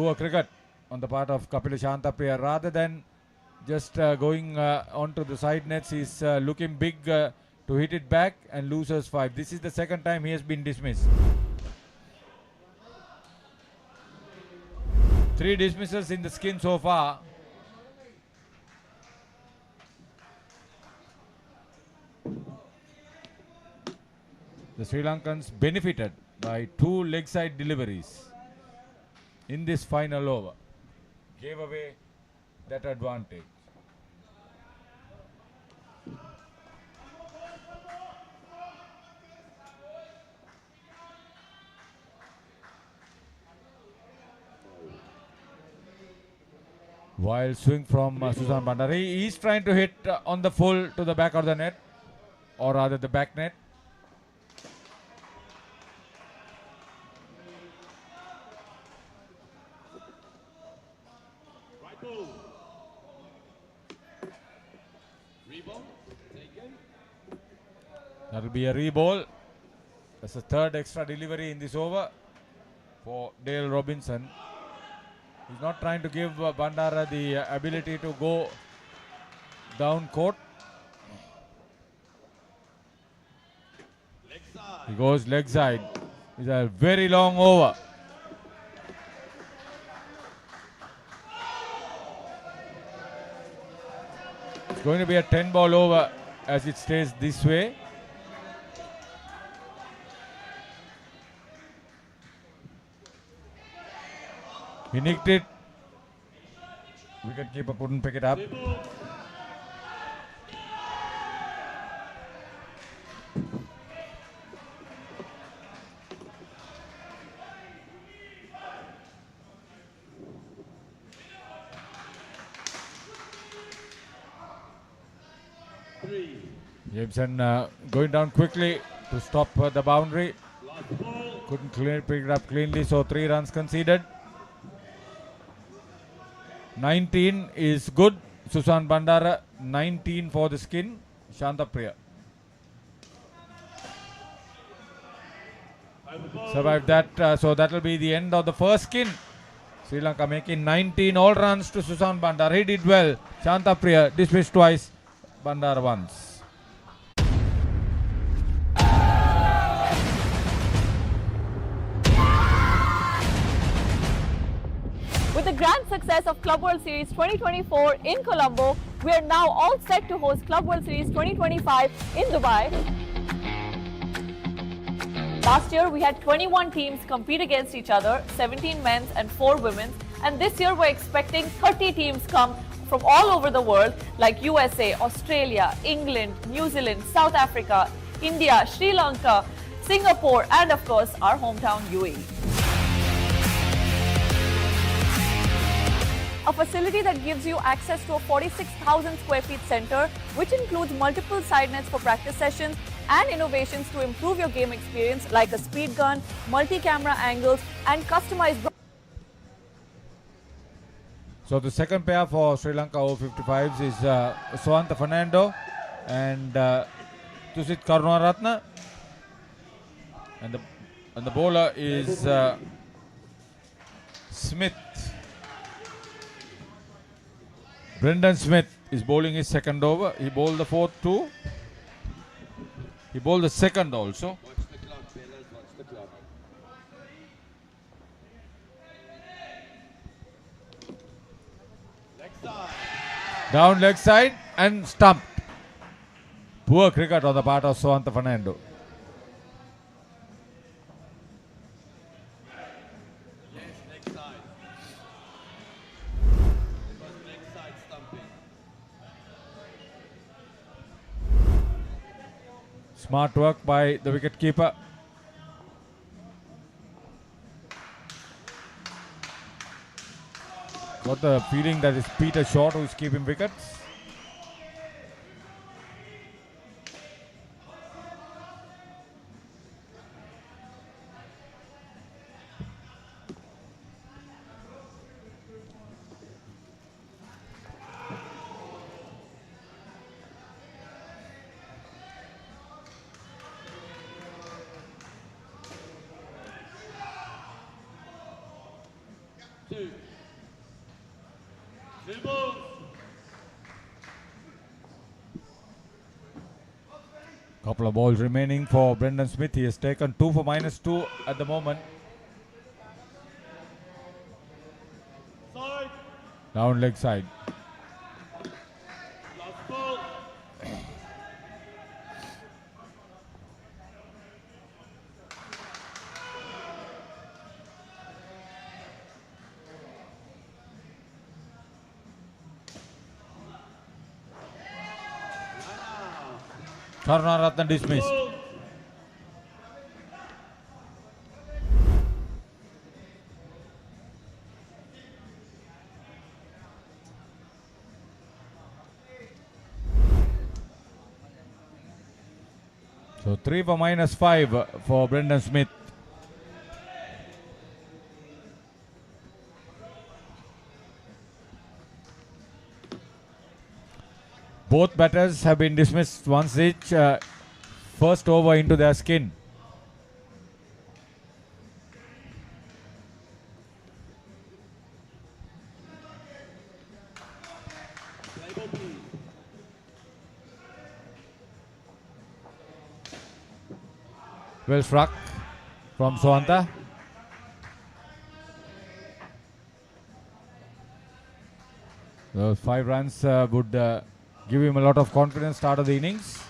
Poor cricket on the part of Kapila Shantapriya. Rather than just going onto the side nets, he's looking big to hit it back and loses 5. This is the second time he has been dismissed. 3 dismissals in the skin so far. The Sri Lankans benefited by 2 leg side deliveries in this final over. Gave away that advantage. Wild swing from Susan Bandara. He is trying to hit on the full to the back of the net, or rather the back net. That will be a reball. That's the 3rd extra delivery in this over for Dale Robinson. He's not trying to give Bandara the ability to go down court. He goes leg side. It's a very long over. It's going to be a 10-ball over as it stays this way. He nicked it. Wicketkeeper couldn't pick it up. Jameson going down quickly to stop the boundary. Couldn't pick it up cleanly, so 3 runs conceded. 19 is good. Susan Bandara, 19 for the skin. Shantapriya survived that, so that will be the end of the first skin. Sri Lanka making 19 all runs to Susan Bandara. He did well. Shantapriya dismissed twice, Bandara once. With the grand success of Club World Series 2024 in Colombo, we are now all set to host Club World Series 2025 in Dubai. Last year, we had 21 teams compete against each other, 17 men's and 4 women's. And this year, we're expecting 30 teams come from all over the world, like USA, Australia, England, New Zealand, South Africa, India, Sri Lanka, Singapore, and of course, our hometown UAE. A facility that gives you access to a 46,000 square feet center, which includes multiple side nets for practice sessions and innovations to improve your game experience like a speed gun, multi-camera angles and customized. So the second pair for Sri Lanka over-55s is Swanta Fernando and Tusit Karunaratne. And the bowler is Smith. Brendan Smith is bowling his second over. He bowled the 4th too. He bowled the second also. Watch the clock, fellas, watch the clock. Leg side. Down leg side and stumped. Poor cricket on the part of Swanta Fernando. Smart work by the wicketkeeper. Got the feeling that it's Peter Short who is keeping wickets. 2. 2 balls. Couple of balls remaining for Brendan Smith. He has taken 2 for -2 at the moment. Side. Down leg side. Last ball. Karunaratne dismissed. So 3 for -5 for Brendan Smith. Both batters have been dismissed once each. First over into their skin. Play ball, please. Well struck from Sohanta. Those 5 runs would give him a lot of confidence start of the innings.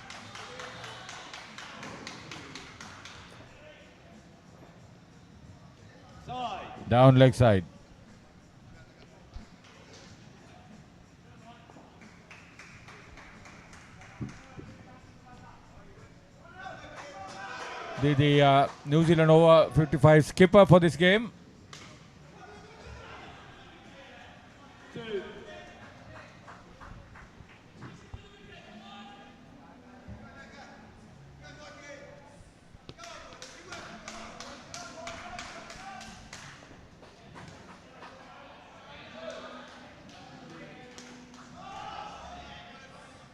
Side. Down leg side. The New Zealand over 55 skipper for this game. 2.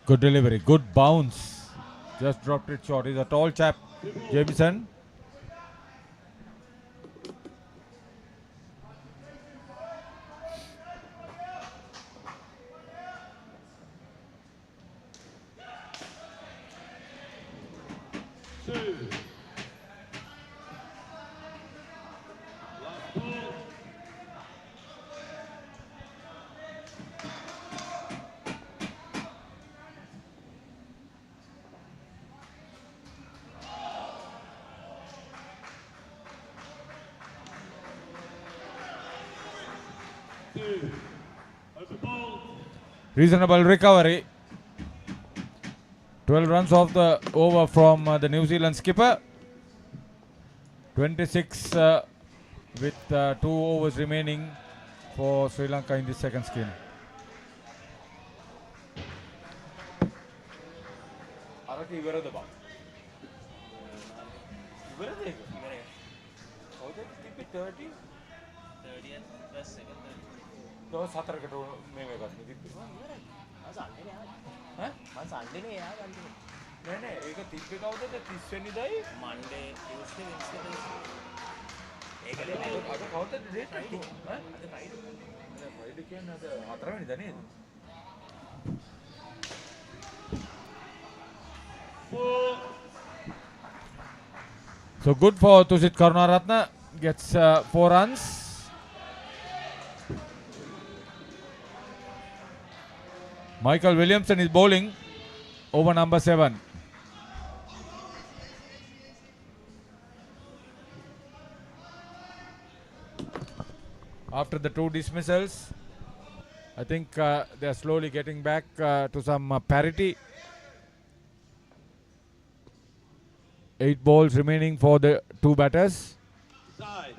Good delivery, good bounce. Just dropped it short. He's a tall chap, Jamieson. Reasonable recovery. 12 runs off the over from the New Zealand skipper. 26 with 2 overs remaining for Sri Lanka in the second skin. Monday, Tuesday, Wednesday, So good for Tusit Karunaratne. Gets 4 runs. Michael Williamson is bowling over number 7. After the 2 dismissals, I think they are slowly getting back to some parity. 8 balls remaining for the 2 batters. Side.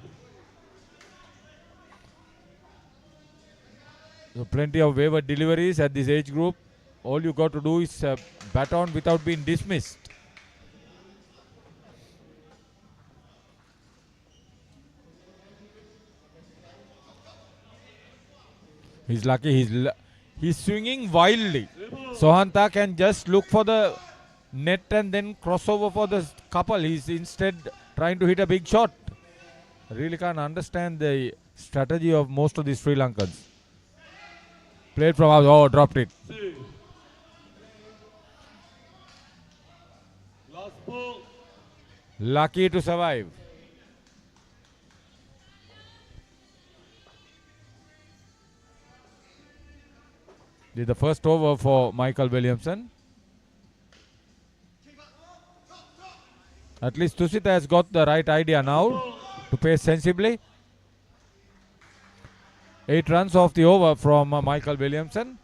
So plenty of waiver deliveries at this age group. All you got to do is bat on without being dismissed. He's lucky. He's swinging wildly. Sohanta can just look for the net and then cross over for the couple. He's instead trying to hit a big shot. Really can't understand the strategy of most of the Sri Lankans. Played from out. Oh, dropped it. 2. Last ball. Lucky to survive. This is the first over for Michael Williamson. At least Tusita has got the right idea now to pace sensibly. 8 runs off the over from Michael Williamson.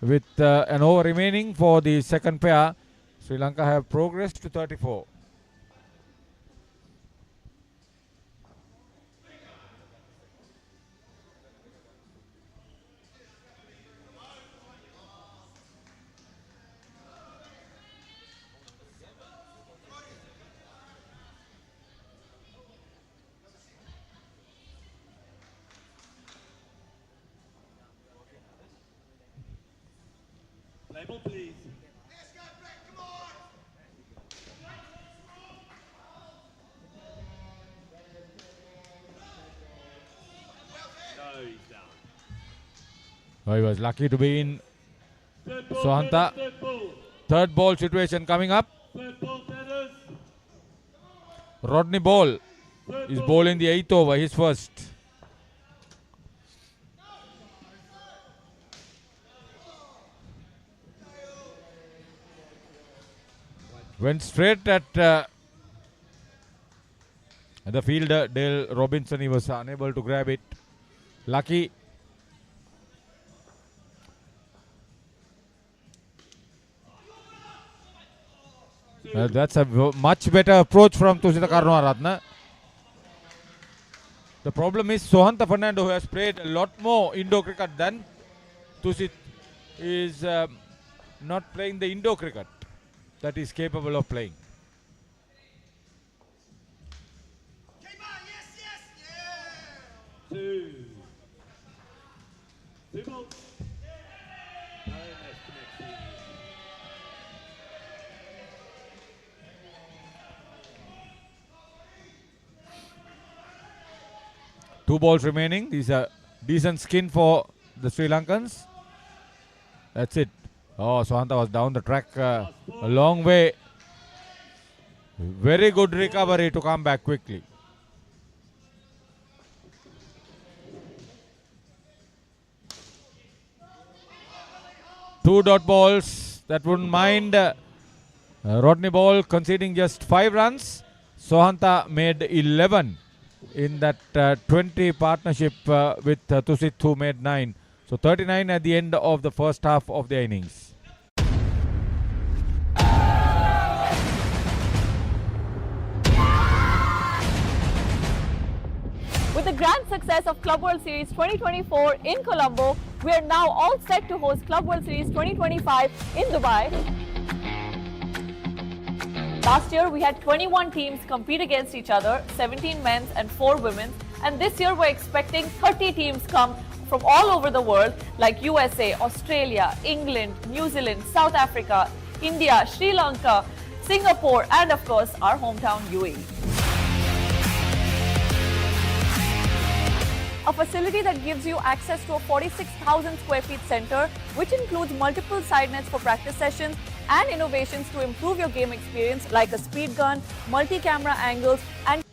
With an over remaining for the second pair, Sri Lanka have progressed to 34. Play ball, please. No, he's down. Oh, he was lucky to be in. Third ball, Sohanta. batters, third ball. Third ball situation coming up. Third ball, batters. Rodney Ball Third is ball. bowling the 8th over, his first. Went straight at the fielder, Dale Robinson. He was unable to grab it. Lucky. That's a much better approach from Tusita Karunaratne. The problem is Sohanta Fernando, who has played a lot more Indo cricket than Tusit, is not playing the Indo cricket that is capable of playing. Two. Two balls. No, nice connection. Two balls remaining. These are decent skin for the Sri Lankans. That's it. Oh, Sohanta was down the track a long way. Very good recovery to come back quickly. Two dot balls. That wouldn't mind. Rodney Ball conceding just 5 runs. Sohanta made 11 in that 20 partnership with Tusit, who made 9. So 39 at the end of the first half of the innings. With the grand success of Club World Series 2024 in Colombo, we are now all set to host Club World Series 2025 in Dubai. Last year, we had 21 teams compete against each other, 17 men's and 4 women's. And this year, we're expecting 30 teams come from all over the world, like USA, Australia, England, New Zealand, South Africa, India, Sri Lanka, Singapore, and of course, our hometown UAE. A facility that gives you access to a 46,000 square feet center, which includes multiple side nets for practice sessions and innovations to improve your game experience, like a speed gun, multi-camera angles, and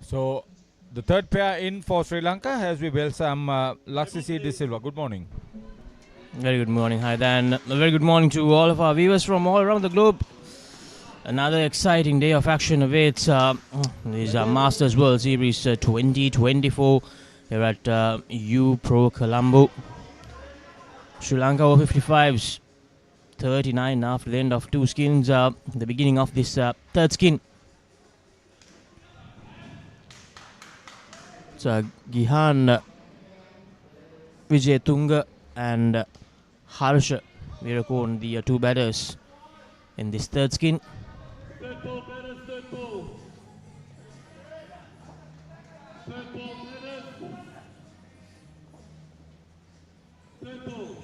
So the third pair in for Sri Lanka has we welcome Laksisi De Silva. Good morning. Very good morning. Hi, Dan. A very good morning to all of our viewers from all around the globe. Another exciting day of action awaits these Masters World Series 2024 here at U Pro Colombo. Sri Lanka over 55s, 39 after the end of 2 skins, the beginning of this third skin. So Gihan, Vijay Tunga and Harsha Virakon, the 2 batters in this third skin. Third ball, batters, third ball. Third ball, batters. Third ball.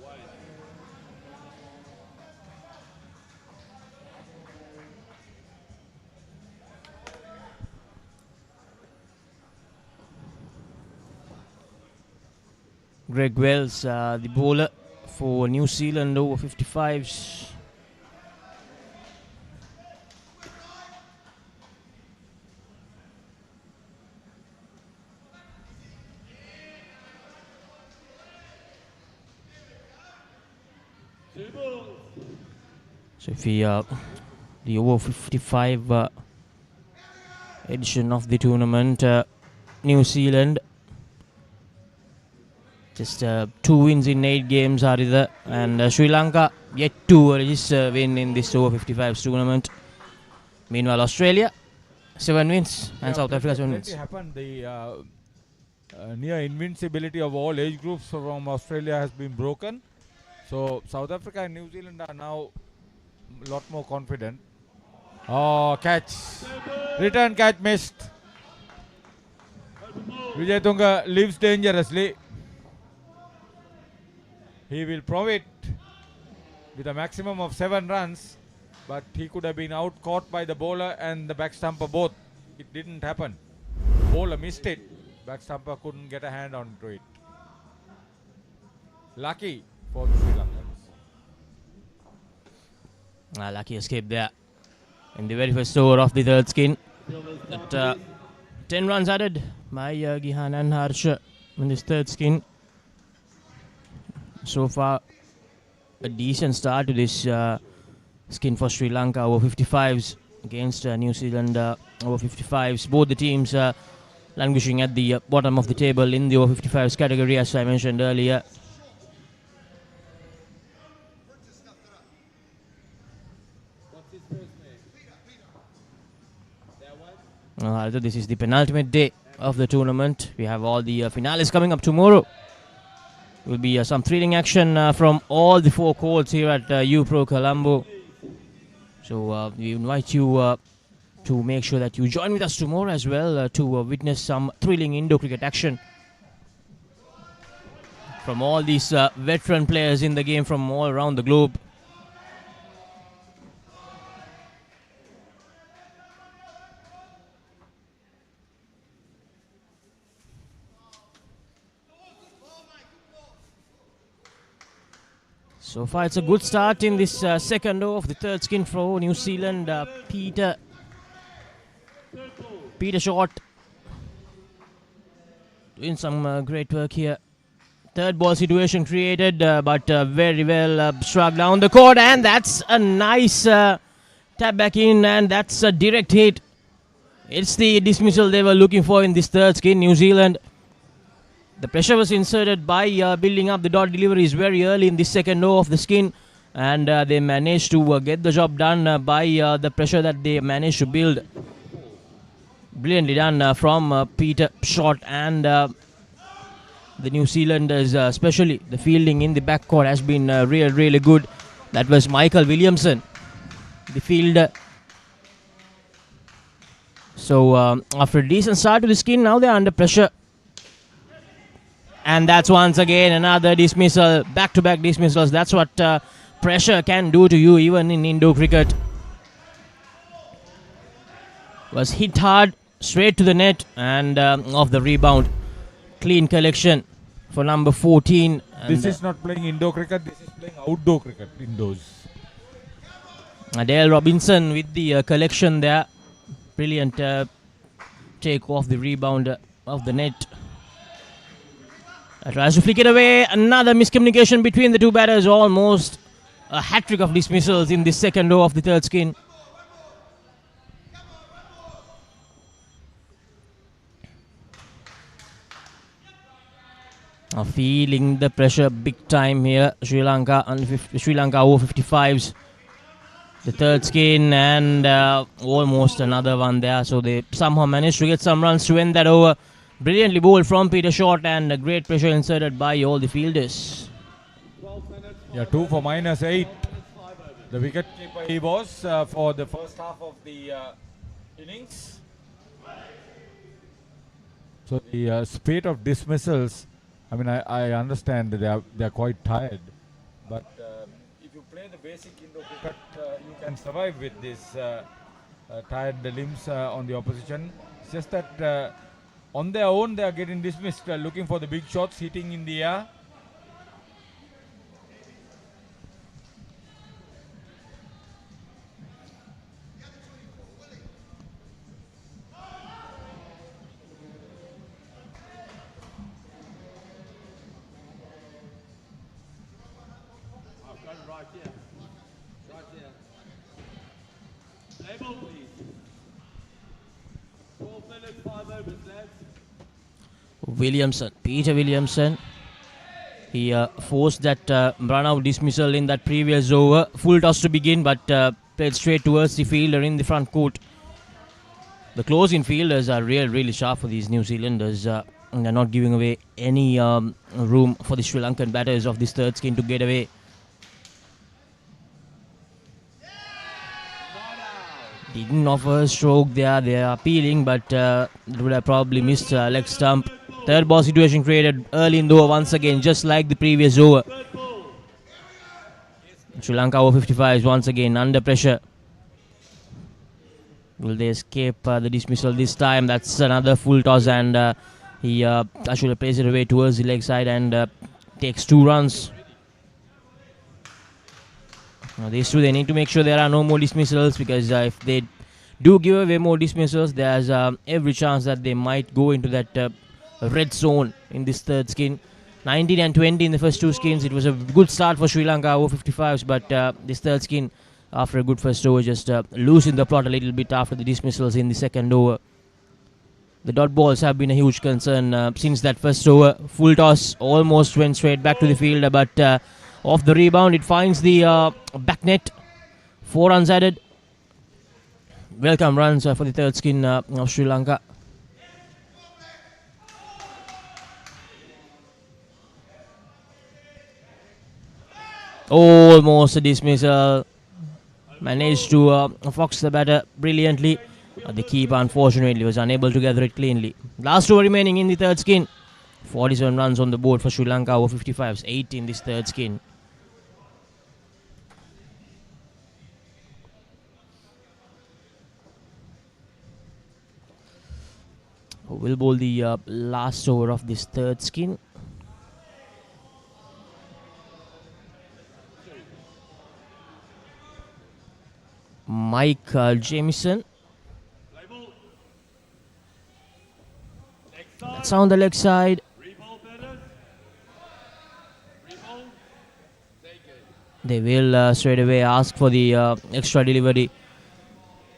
Wide. Greg Wells, the bowler for New Zealand over 55s. So if we the over 55 edition of the tournament, New Zealand just 2 wins in 8 games are there, and Sri Lanka yet to register win in this over 55s tournament. Meanwhile, Australia 7 wins and South Africa 7 wins. Happened. The near invincibility of all age groups from Australia has been broken. So South Africa and New Zealand are now a lot more confident. Oh, catch. Return catch missed. Vijay Tunga lives dangerously. He will prove it with a maximum of 7 runs, but he could have been out caught by the bowler and the back stumper both. It didn't happen. Bowler missed it. Back stumper couldn't get a hand onto it. Lucky for the Sri Lankans. Lucky escape there in the very first over of the third skin. But 10 runs added by Gihan and Harsha in this third skin. So far, a decent start to this skin for Sri Lanka over 55s against New Zealand over 55s. Both the teams languishing at the bottom of the table in the over 55s category, as I mentioned earlier. This is the penultimate day of the tournament. We have all the finales coming up tomorrow. Will be some thrilling action from all the 4 courts here at UPro Colombo. So we invite you to make sure that you join with us tomorrow as well to witness some thrilling Indo cricket action from all these veteran players in the game from all around the globe. So far, it's a good start in this second over of the third skin for New Zealand. Peter Short doing some great work here. Third ball situation created, but very well struck down the court, and that's a nice tap back in, and that's a direct hit. It's the dismissal they were looking for in this third skin, New Zealand. The pressure was inserted by building up the dot deliveries very early in the second over of the skin, and they managed to get the job done by the pressure that they managed to build. Brilliantly done from Peter Short, and the New Zealanders, especially the fielding in the backcourt, has been really good. That was Michael Williamson, the fielder. So after a decent start to the skin, now they are under pressure. And that's once again another dismissal, back-to-back dismissals. That's what pressure can do to you, even in Indo cricket. Was hit hard, straight to the net, and off the rebound. Clean collection for number 14. This is not playing Indo cricket, this is playing outdoor cricket, indoors. Dale Robinson with the collection there. Brilliant take off the rebound of the net. Tries to flick it away. Another miscommunication between the two batters. Almost a hat-trick of dismissals in the second over of the third skin. Feeling the pressure big time here. Sri Lanka over 55s. The third skin, and almost another one there. So they somehow managed to get some runs to end that over. Brilliantly bowled from Peter Short, and a great pressure inserted by all the fielders. Yeah, 2 for -8. The wicketkeeper he was for the first half of the innings. So the spate of dismissals, I mean, I understand that they are quite tired, but if you play the basic Indo cricket, you can survive with this tired limbs on the opposition. It's just that on their own they are getting dismissed, looking for the big shots, hitting in the air. Start here. Start here. Label, please. 12 minutes, 5 overs, lads. Williamson, Peter Williamson. He forced that run-out dismissal in that previous over. Full toss to begin, but played straight towards the fielder in the front court. The close-in fielders are really sharp for these New Zealanders. And they're not giving away any room for the Sri Lankan batters of this third skin to get away. Didn't offer a stroke there. They are appealing, but would have probably missed leg stump. Third ball situation created early in the over once again, just like the previous over. Sri Lanka over 55 is once again under pressure. Will they escape the dismissal this time? That's another full toss, and he actually plays it away towards the leg side and takes 2 runs. Now these two, they need to make sure there are no more dismissals, because if they do give away more dismissals, there's every chance that they might go into that red zone in this third skin. 19 and 20 in the first 2 skins. It was a good start for Sri Lanka over 55s, but this third skin, after a good first over, just loosened the plot a little bit after the dismissals in the second over. The dot balls have been a huge concern since that first over. Full toss almost went straight back to the fielder, but off the rebound it finds the back net. 4 runs added. Welcome runs for the third skin of Sri Lanka. Almost a dismissal. Managed to fox the batter brilliantly. The keeper unfortunately was unable to gather it cleanly. Last over remaining in the third skin. 47 runs on the board for Sri Lanka over 55s. 8 in this third skin. Will bowl the last over of this third skin. Mike Jamieson. That's on the leg side. They will straight away ask for the extra delivery.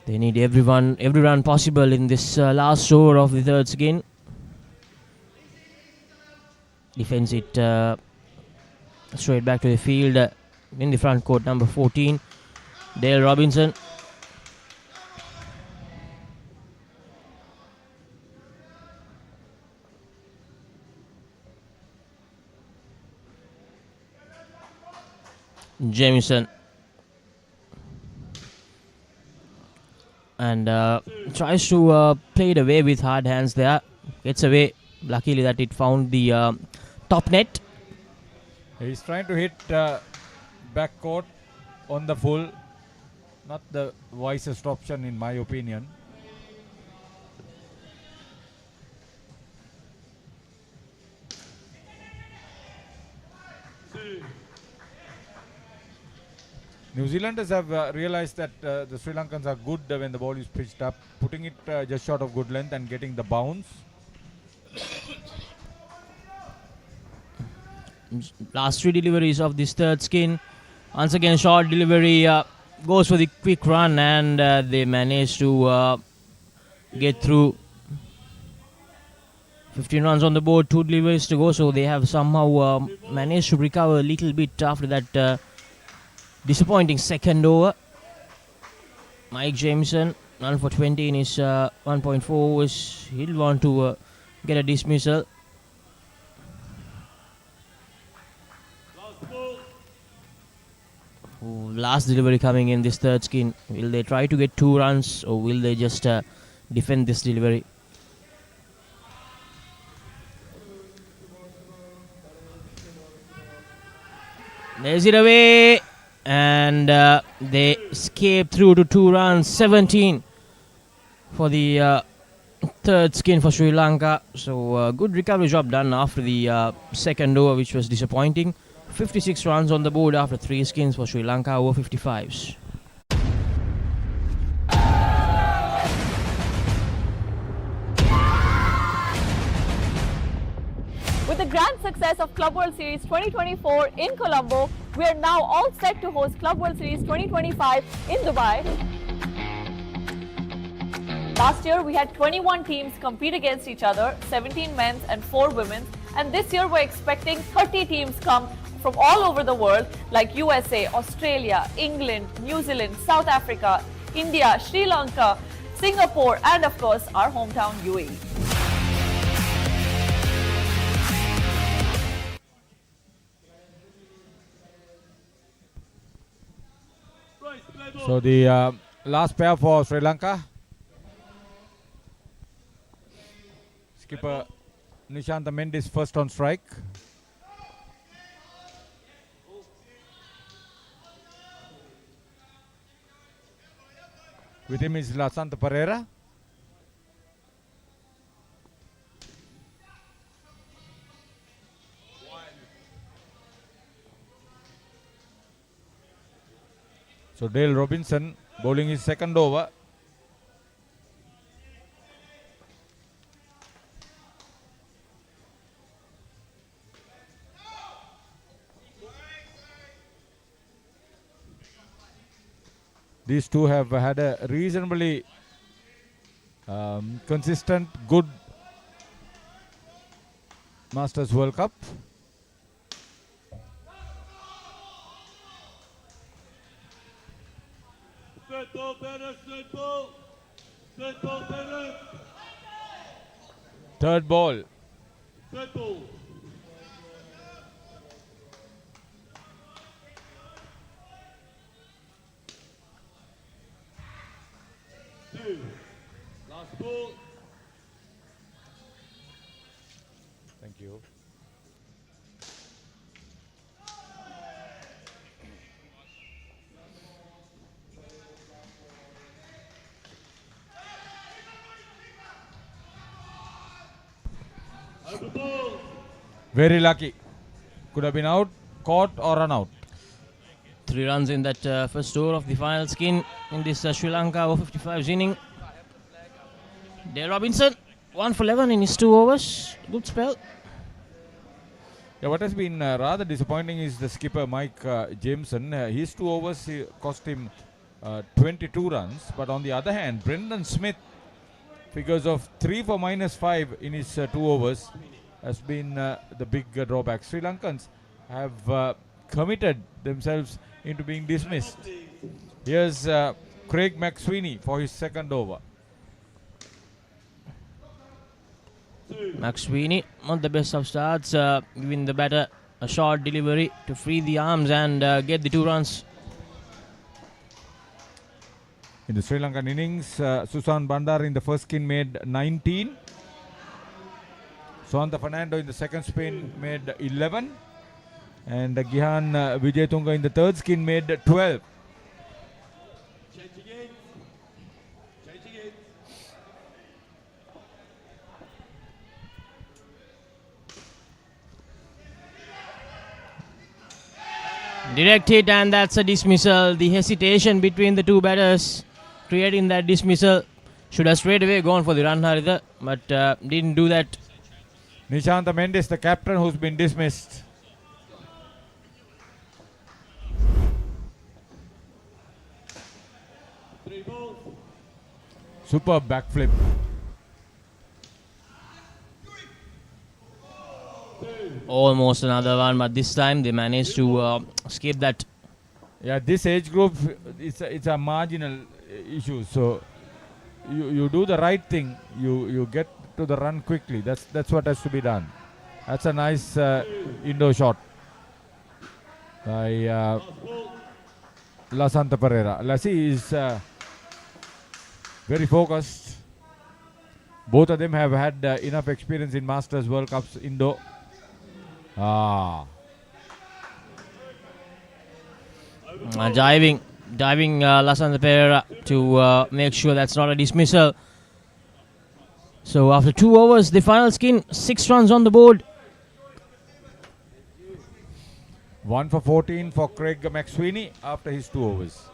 They need every run possible in this last over of the third skin. Defends it straight back to the field in the front court, number 14, Dale Robinson. Jamieson. And tries to play it away with hard hands there. Gets away. Luckily that it found the top net. He's trying to hit back court on the full. Not the wisest option in my opinion. New Zealanders have realized that the Sri Lankans are good when the ball is pitched up, putting it just short of good length and getting the bounce. Last 3 deliveries of this third skin. Once again, short delivery goes for the quick run, and they manage to get through. 15 runs on the board, 2 deliveries to go, so they have somehow managed to recover a little bit after that disappointing second over. Mike Jameson, run for 20 in his 1.4 overs. He'll want to get a dismissal. Last delivery coming in this third skin. Will they try to get 2 runs, or will they just defend this delivery? There's it away, and they escape through to 2 runs. 17 for the third skin for Sri Lanka. So good recovery job done after the second over, which was disappointing. 56 runs on the board after 3 skins for Sri Lanka over 55s. With the grand success of Club World Series 2024 in Colombo, We are now all set to host Club World Series 2025 in Dubai. Last year, we had 21 teams compete against each other, 17 men's and 4 women's. And this year, we're expecting 30 teams come from all over the world, like USA, Australia, England, New Zealand, South Africa, India, Sri Lanka, Singapore, and of course, our hometown UAE. So the last pair for Sri Lanka. Skipper Nishanta Mendis first on strike. With him is Lasanta Pereira. So Dale Robinson bowling his second over. These two have had a reasonably consistent, good Masters World Cup. Third ball better, third ball. Third ball better. Third ball. Third ball. Two. Last ball. Thank you. Over ball. Very lucky. Could have been out, caught or run out. 3 runs in that first over of the final skin in this Sri Lanka over 55s inning. Dale Robinson, 1 for 11 in his 2 overs. Good spell. Yeah, what has been rather disappointing is the skipper Mike Jameson. His 2 overs cost him 22 runs. But on the other hand, Brendan Smith figures of 3 for -5 in his 2 overs has been the big drawback. Sri Lankans have committed themselves into being dismissed. Here's Craig McSweeney for his second over. McSweeney, not the best of starts, giving the batter a short delivery to free the arms and get the 2 runs. In the Sri Lankan innings, Susan Bandar in the first spin made 19. Suanta Fernando in the second spin made 11. And Gihan Vijayatunga in the third spin made 12. Changing it. Changing it. Direct hit, and that's a dismissal. The hesitation between the 2 batters creating that dismissal. Should have straight away gone for the run, Haritha, but didn't do that. Nishanta Mendis, the captain, who's been dismissed. Three balls. Superb backflip. Almost another one, but this time they managed to escape that. Yeah, this age group, it's a marginal issue. So you do the right thing. You get to the run quickly. That's what has to be done. That's a nice indoor shot by Lasanta Pereira. Lassi is very focused. Both of them have had enough experience in Masters World Cups indoor. Diving Lasanta Pereira to make sure that's not a dismissal. So after 2 overs, the final skin, 6 runs on the board. 1 for 14 for Craig McSweeney after his 2 overs.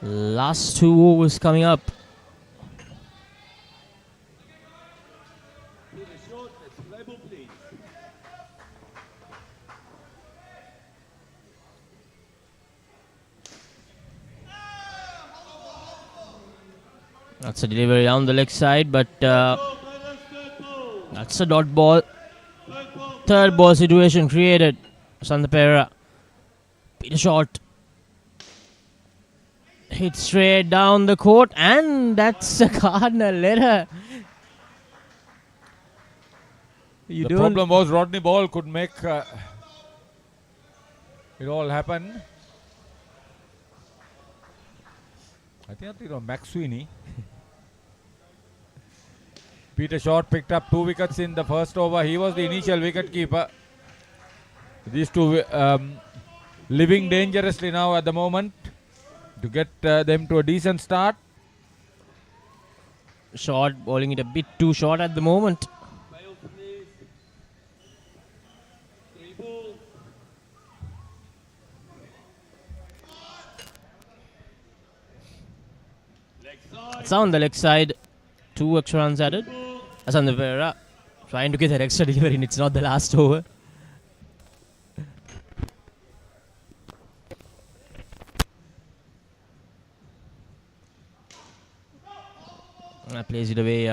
Last 2 overs coming up. That's a delivery down the leg side, but that's a dot ball. Third ball situation created. Santapera. Peter shot. Hit straight down the court, and that's a cardinal letter. The problem was Rodney Ball could make it all happen. I think Max Sweeney. Peter Short picked up 2 wickets in the first over. He was the initial wicket keeper. These two living dangerously now at the moment to get them to a decent start. Short, bowling it a bit too short at the moment. It's on the leg side. 2 extra runs added. Santapera trying to get that extra delivery, and it's not the last over. Plays it away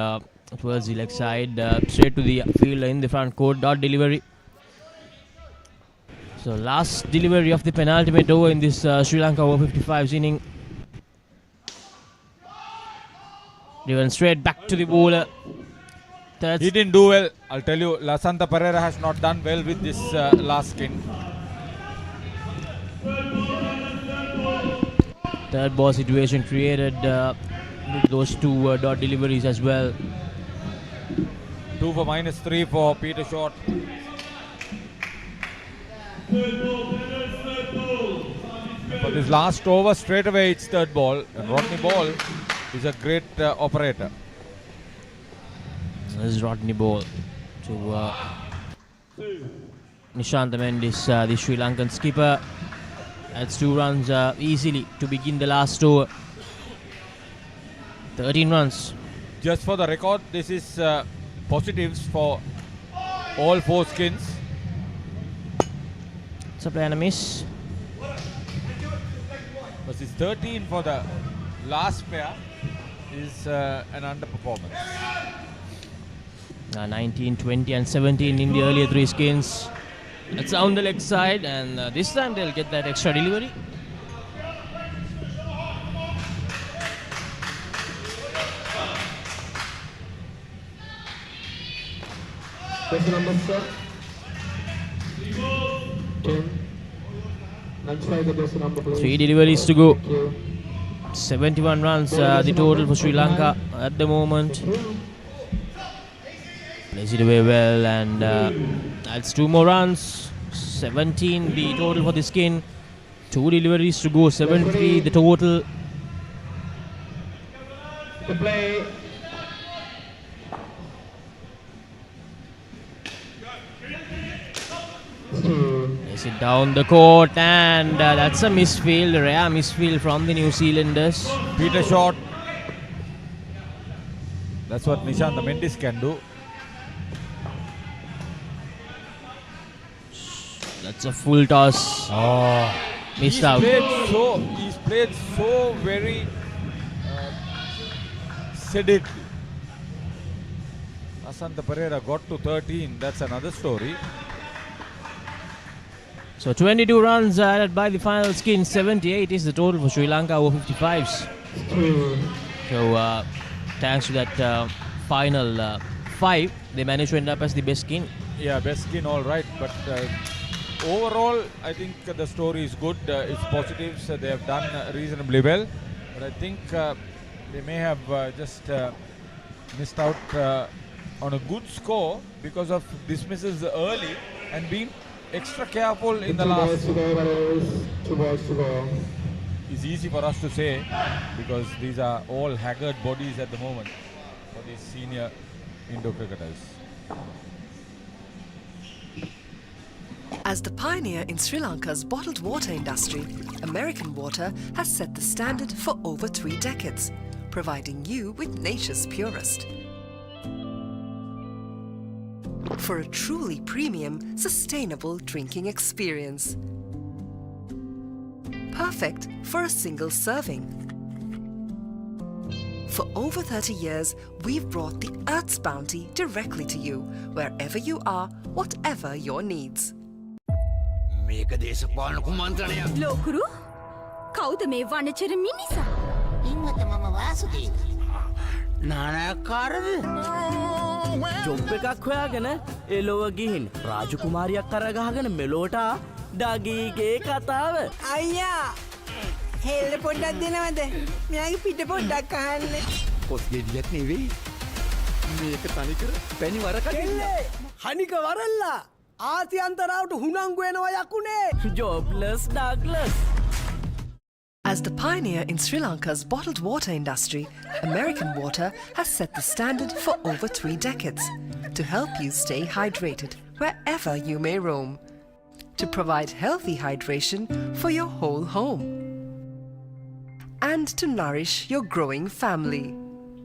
towards the leg side, straight to the fielder in the front court. Dot delivery. So last delivery of the penultimate over in this Sri Lanka over 55s inning. Driven straight back to the bowler. He didn't do well. I'll tell you, Lasanta Pereira has not done well with this last skin. Third ball situation created with those 2 dot deliveries as well. 2 for -3 for Peter Short. For this last over, straight away it's third ball. And Rodney Ball is a great operator. This is Rodney Ball to Nishantha Mendis, the Sri Lankan skipper. That's 2 runs easily to begin the last over. 13 runs. Just for the record, this is positives for all 4 skins. It's a play and a miss. But it's 13 for the last pair is an underperformance. 19, 20 and 17 in the earlier 3 skins. That's on the leg side, and this time they'll get that extra delivery. Base number 10. 95 the base number, please. 3 deliveries to go. Thank you. 71 runs the total for Sri Lanka at the moment. Plays it away well, and that's 2 more runs. 17 the total for the skin. 2 deliveries to go. 73 the total. To play. Plays it down the court, and that's a misfield, a rare misfield from the New Zealanders. Peter Short. That's what Nishantha Mendis can do. That's a full toss. Oh, Missed out. He's played so very sedately. Lasanta Pereira got to 13. That's another story. So 22 runs added by the final skin. 78 is the total for Sri Lanka over 55s. So thanks to that final 5, they managed to end up as the best skin. Yeah, best skin, all right. But overall, I think the story is good. It's positives. They have done reasonably well. But I think they may have just missed out on a good score because of dismissals early and being extra careful in the last. 2 balls to go. It's easy for us to say because these are all haggard bodies at the moment for these senior Indo cricketers. As the pioneer in Sri Lanka's bottled water industry, American Water has set the standard for over 3 decades, providing you with nature's purest. For a truly premium, sustainable drinking experience. Perfect for a single serving. For over 30 years, we've brought the Earth's bounty directly to you, wherever you are, whatever your needs. මේක දේශපාලන කුමන්ත්‍රණයක්. ලෝකුරු කවුද මේ වනචර මිනිසා? ඉන්නත මම Vasudeva. නානාකාරද? Job එකක් හොයාගෙන එලොව ගිහින් රාජකුමාරියක් කරගහගෙන මෙලෝට ඩගීගේ කතාව. අයියා හෙල්ල පොඩ්ඩක් දෙනවද? මෙයාගේ පිට පොඩ්ඩක් අහන්න. පොත් ගෙඩියක් නෙවෙයි. මේක තනිකර පැණි වරකටිල්ල. හනික වරල්ලා ආසියන්තරාවට හුනංගු වෙනවා යකුනේ. ජොබ්ලස් Douglas. As the pioneer in Sri Lanka's bottled water industry, American Water has set the standard for over 3 decades to help you stay hydrated wherever you may roam, to provide healthy hydration for your whole home, and to nourish your growing family.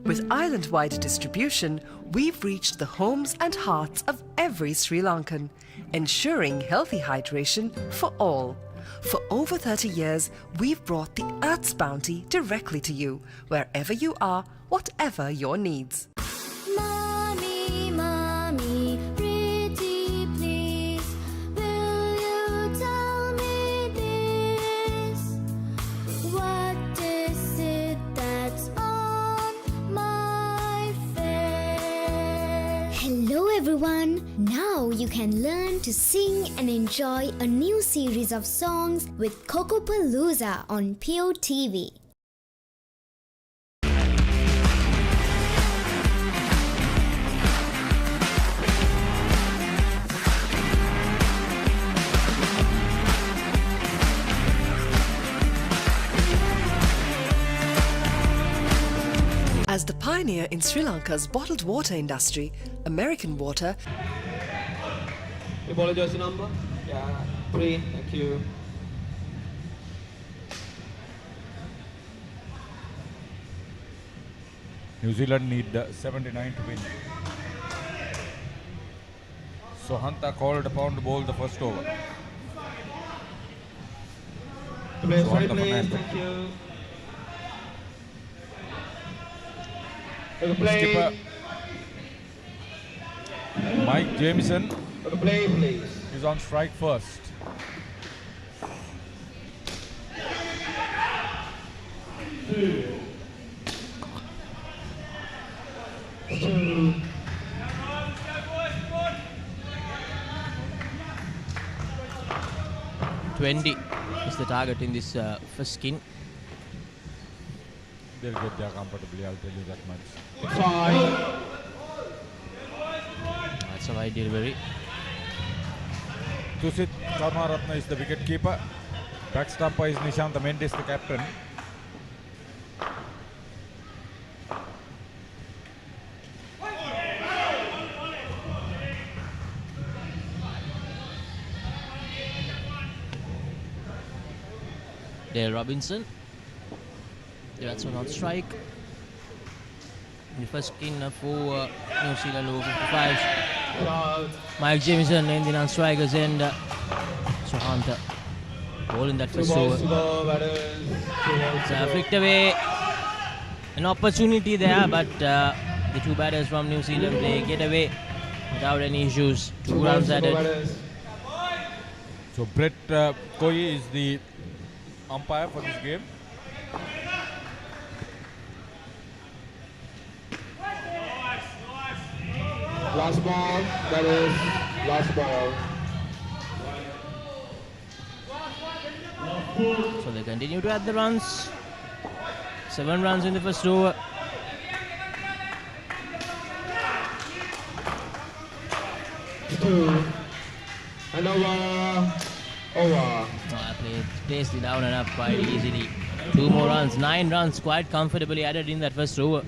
With island-wide distribution, we've reached the homes and hearts of every Sri Lankan, ensuring healthy hydration for all. For over 30 years, we've brought the Earth's bounty directly to you, wherever you are, whatever your needs. Mommy, mommy, pretty please, will you tell me this? What is it that's on my face? Hello everyone! Now you can learn to sing and enjoy a new series of songs with Kokopalooza on Pure TV. As the pioneer in Sri Lanka's bottled water industry, American Water Apologize number? Yeah, 3, thank you. New Zealand need 79 to win. So Hanta called upon to bowl the first over. Please, So Hanta please, Fernandez. thank you. Play. Skipper Mike Jamieson Play, please. is on strike first. Two. 20 is the target in this first skin. They'll get there comfortably, I'll tell you that much. 5. That's a wide delivery. Tusit Karmaratna is the wicket keeper. Backstumper is Nishant Mendes, the captain. Dale Robinson. That's one on strike. The first skin for New Zealand over 55. Mike Jamieson in the non-strikers end. So Hunter bowling that first over. So flicked away. An opportunity there, but the two batters from New Zealand, they get away without any issues. 2 runs added. So Brett Koi is the umpire for this game. Last ball, that is last ball. So they continue to add the runs. 7 runs in the first over. Two. And over. Over. Placed it down and up quite easily. 2 more runs, 9 runs quite comfortably added in that first over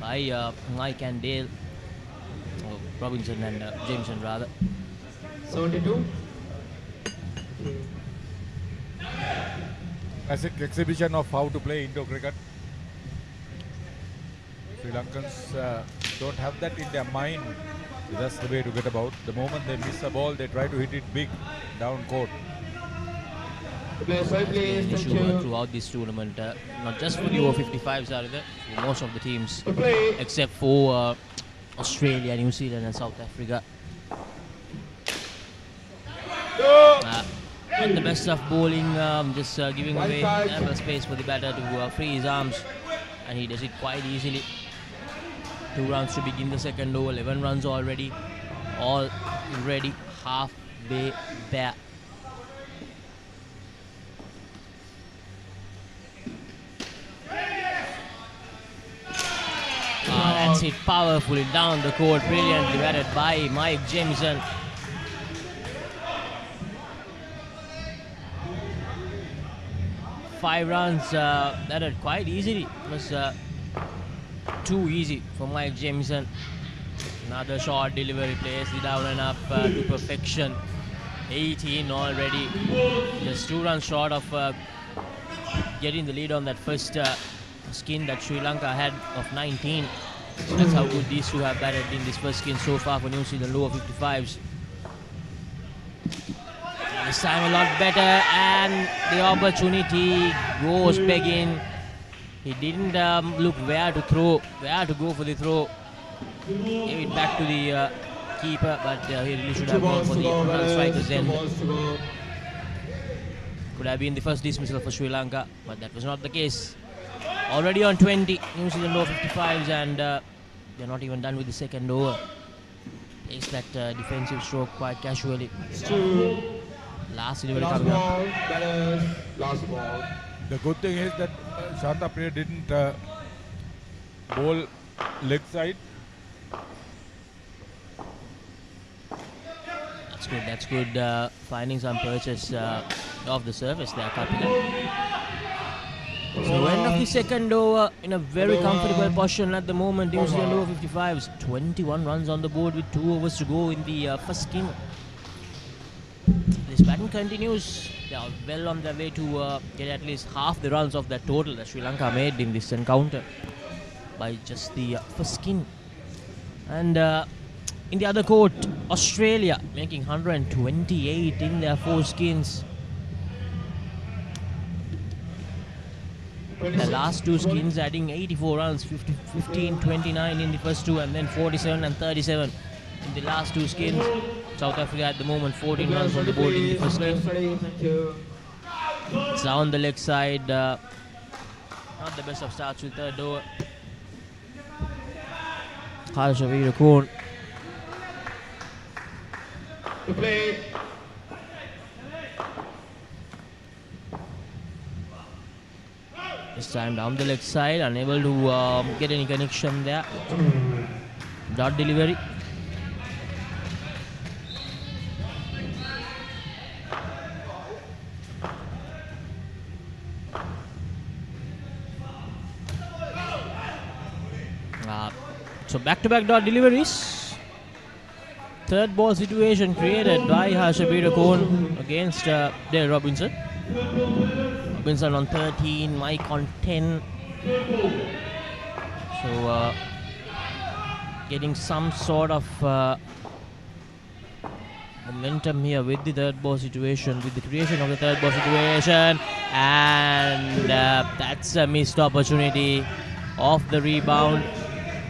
by Mike and Dale. Robinson and Jameson rather. 72. Classic exhibition of how to play Indo cricket. Sri Lankans don't have that in their mind. That's the way to get about. The moment they miss a ball, they try to hit it big down court. Has been an issue throughout this tournament, not just for the over 55s, either, for most of the teams, except for Australia, New Zealand, and South Africa. Not the best of bowling, just giving away ample space for the batter to free his arms, and he does it quite easily. 2 runs to begin the second over, 11 runs already, halfway there. That's it powerfully down the court, brilliantly batted by Mike Jameson. Five runs batted quite easily. It was too easy for Mike Jameson. Another short delivery, plays it down and up to perfection. 18 already. Just 2 runs short of getting the lead on that first skin that Sri Lanka had of 19. That's how good these two have batted in this first skin so far for New Zealand lower 55s. This time a lot better, and the opportunity goes begging. He didn't look where to throw, where to go for the throw. Gave it back to the keeper, but he really should have gone for the non-striker's end. Could have been the first dismissal for Sri Lanka, but that was not the case. Already on 20, New Zealand low 55s, and they're not even done with the second over. Takes that defensive stroke quite casually. Last delivery coming up. Last ball. The good thing is that Shanta Priya didn't bowl leg side. That's good. Finding some purchase off the surface there, Kapila. So end of the second over in a very comfortable position at the moment. New Zealand over 55s, 21 runs on the board with 2 overs to go in the first skin. This pattern continues. They are well on their way to get at least half the runs of that total that Sri Lanka made in this encounter by just the first skin. And in the other court, Australia making 128 in their 4 skins. The last 2 skins adding 84 runs, 15, 29 in the first 2, and then 47 and 37 in the last 2 skins. South Africa at the moment 14 runs on the board in the first skin. It's down the leg side. Not the best of starts with third over. Harsha Veerakoon. To play. This time down the leg side, unable to get any connection there. Dot delivery. So back-to-back dot deliveries. Third ball situation created by Harsha Veerakoon against Dale Robinson. Robinson on 13, Mike on 10. So getting some sort of momentum here with the third ball situation, with the creation of the third ball situation, and that's a missed opportunity off the rebound.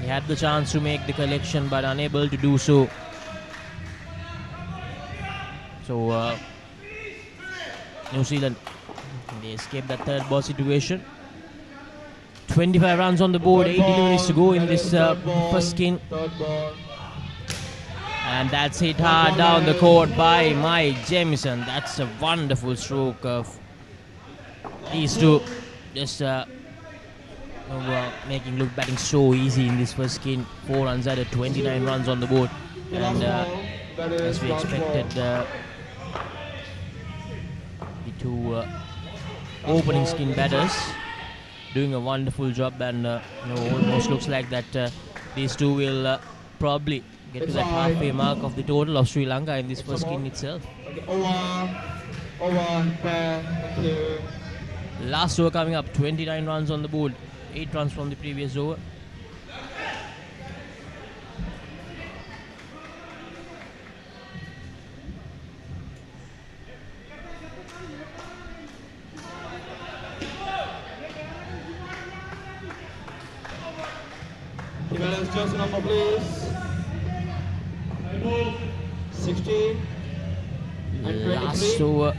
He had the chance to make the collection but unable to do so. So New Zealand, they escaped that third ball situation. 25 runs on the board, 8 deliveries to go in this first skin. And that's hit hard down the court by Mike Jameson. That's a wonderful stroke of these two. Just making look batting so easy in this first skin. 4 runs added, 29 runs on the board. And as we expected, the 2 opening skin batters doing a wonderful job, and almost looks like that these two will probably get to that halfway mark of the total of Sri Lanka in this first skin itself. Last over coming up, 29 runs on the board, 8 runs from the previous over. Balance jersey number, please. 16 and 23. Last over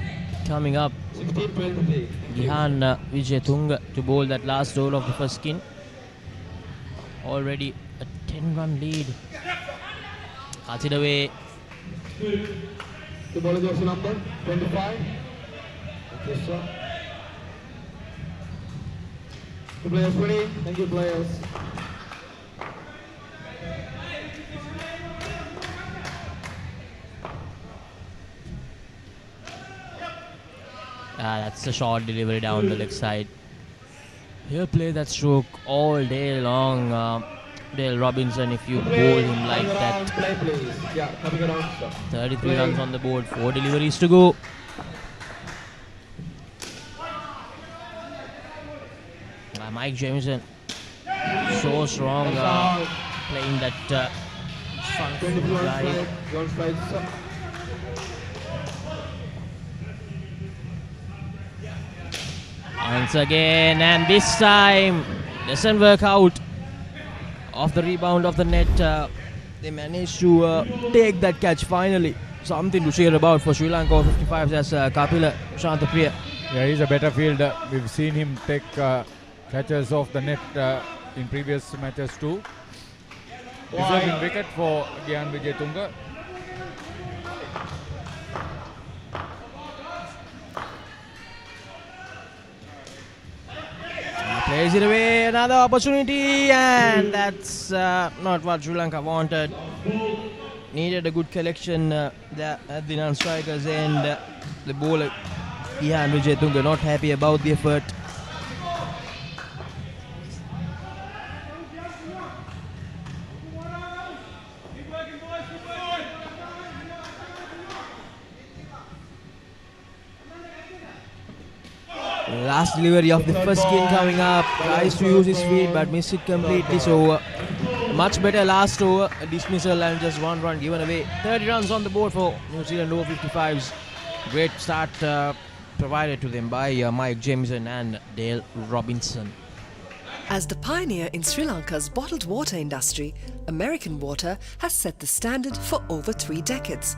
coming up. 16-23. Gihan Wijetunga to bowl that last over of the first skin. Already a 10-run lead. Cuts it away. The ball is jersey number 25. Yes, sir. The players ready. Thank you, players. That's a short delivery down the leg side. He'll play that stroke all day long. Dale Robinson, if you bowl him like that. Play, please. Yeah, coming around, sir. 33 runs on the board, 4 deliveries to go. Mike Jameson, so strong, playing that front foot drive. Don't strike, sir. Once again, and this time doesn't work out. Off the rebound of the net, they managed to take that catch finally. Something to cheer about for Sri Lanka 55 as Kapila Shantapriya. Yeah, he's a better fielder. We've seen him take catches off the net in previous matches too. Deserving wicket for Gihan Wijetunga. Plays it away, another opportunity, and that's not what Sri Lanka wanted. Needed a good collection there at the non-strikers end. The bowler, Gihan Wijetunga, not happy about the effort. Last delivery of the first skin coming up. Tries to use his feet but missed it completely. So much better last over. A dismissal and just 1 run given away. 30 runs on the board for New Zealand over 55s. Great start provided to them by Mike Jameson and Dale Robinson. As the pioneer in Sri Lanka's bottled water industry, American Water has set the standard for over 3 decades.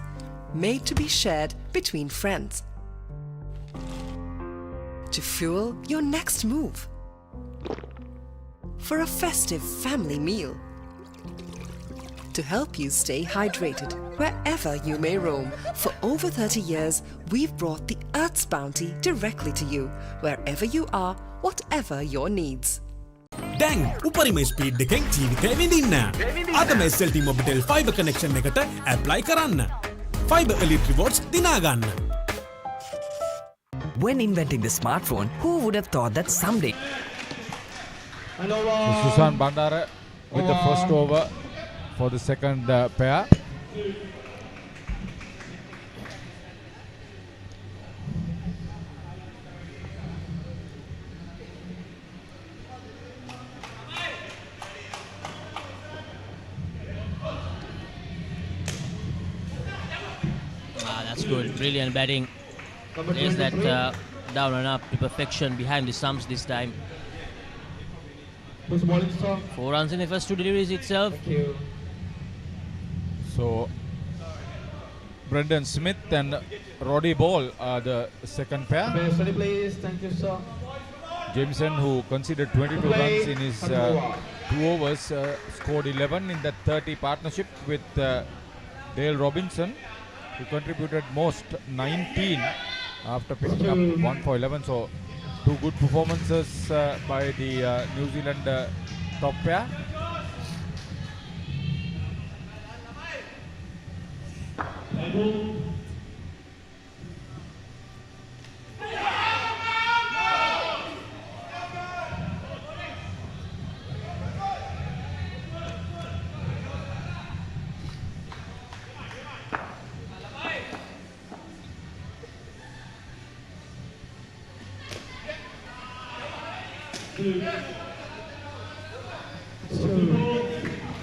Made to be shared between friends. To fuel your next move. For a festive family meal. To help you stay hydrated wherever you may roam. For over 30 years, we've brought the Earth's bounty directly to you, wherever you are, whatever your needs. දැන් උපරිම speed එකෙන් ජීවිතය විඳින්න. අදම SLT Mobitel Fiber Connection එකට apply කරන්න. Fiber Elite Rewards දිනා ගන්න. When inventing the smartphone, who would have thought that someday? Susan Bandara with the first over for the second pair. That's good, brilliant batting. Plays that down and up to perfection behind the stumps this time. 4 runs in the first 2 deliveries itself. So Brendan Smith and Roddy Ball are the second pair. Ready, please. Thank you, sir. Jameson, who conceded 22 runs in his 2 overs, scored 11 in that 30 partnership with Dale Robinson, who contributed most, 19 after picking up 1 for 11. So 2 good performances by the New Zealand top pair.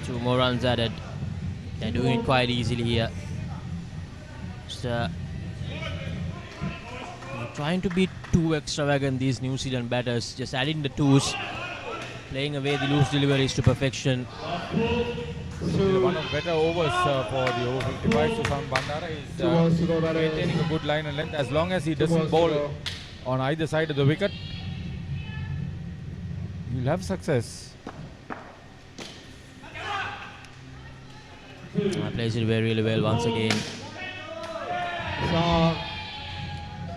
Two more runs added. They're doing it quite easily here. Just, trying to be too extravagant, these New Zealand batters. Just adding the twos. playing away the loose deliveries to perfection. One of better overs for the over 55. Susan Bandara is maintaining a good line and length. As long as he doesn't bowl on either side of the wicket, he'll have success. Plays it very really well once again.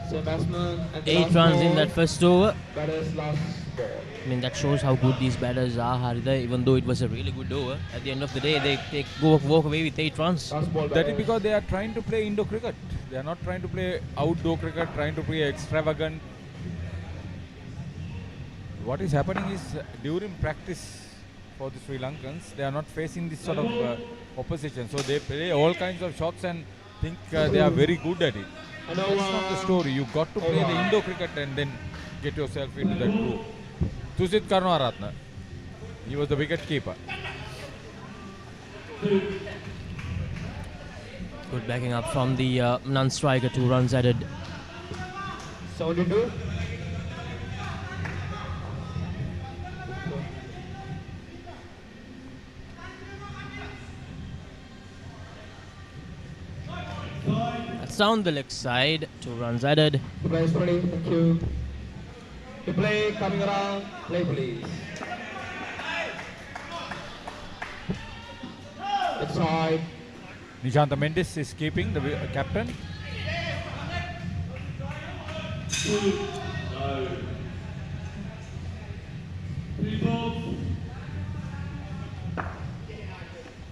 So batsman and 8 runs in that first over. Batters last ball. I mean, that shows how good these batters are, Harida. Even though it was a really good over, at the end of the day, they walk away with 8 runs. That is because they are trying to play Indo cricket. They are not trying to play outdoor cricket, trying to play extravagant. What is happening is during practice for the Sri Lankans, they are not facing this sort of opposition. So they play all kinds of shots and think they are very good at it. That's not the story. You've got to play the Indo cricket and then get yourself into that group. Tusit Karnaratne, he was the wicket keeper. Good backing up from the non-striker, 2 runs added. 72. That's down the leg side, 2 runs added. The play is ready. Thank you. The play coming around. Play please. That's side. Nishanta Mendes is keeping the captain.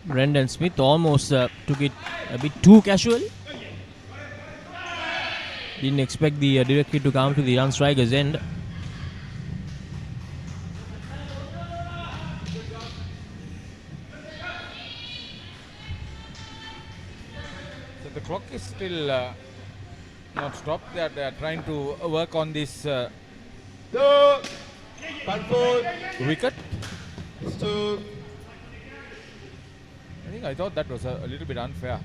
Brendan Smith almost took it a bit too casually. Didn't expect the direct hit to come to the non-striker's end. So the clock is still not stopped. They are trying to work on this wicket. I thought that was a little bit unfair.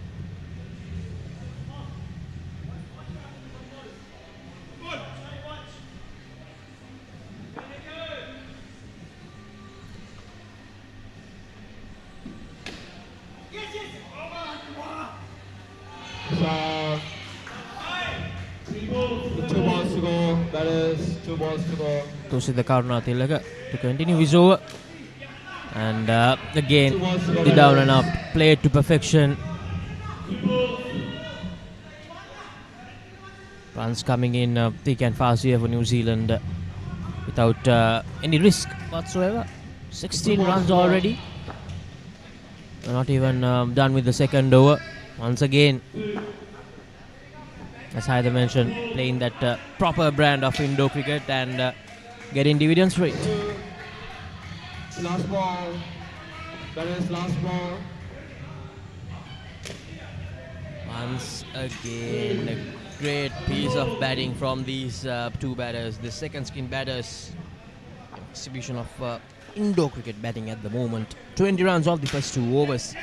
The 2 balls to go. That is 2 balls to go. Tusitha Karunatillaka to continue his over. And again, the down and up, played to perfection. Runs coming in thick and fast here for New Zealand without any risk whatsoever. 16 runs already. They're not even done with the second over. Once again, as Haida mentioned, playing that proper brand of Indo cricket and getting dividends for it. Last ball. That is last ball. Once again, a great piece of batting from these 2 batters, the second skin batters. Exhibition of Indo cricket batting at the moment. 20 runs off the first 2 overs.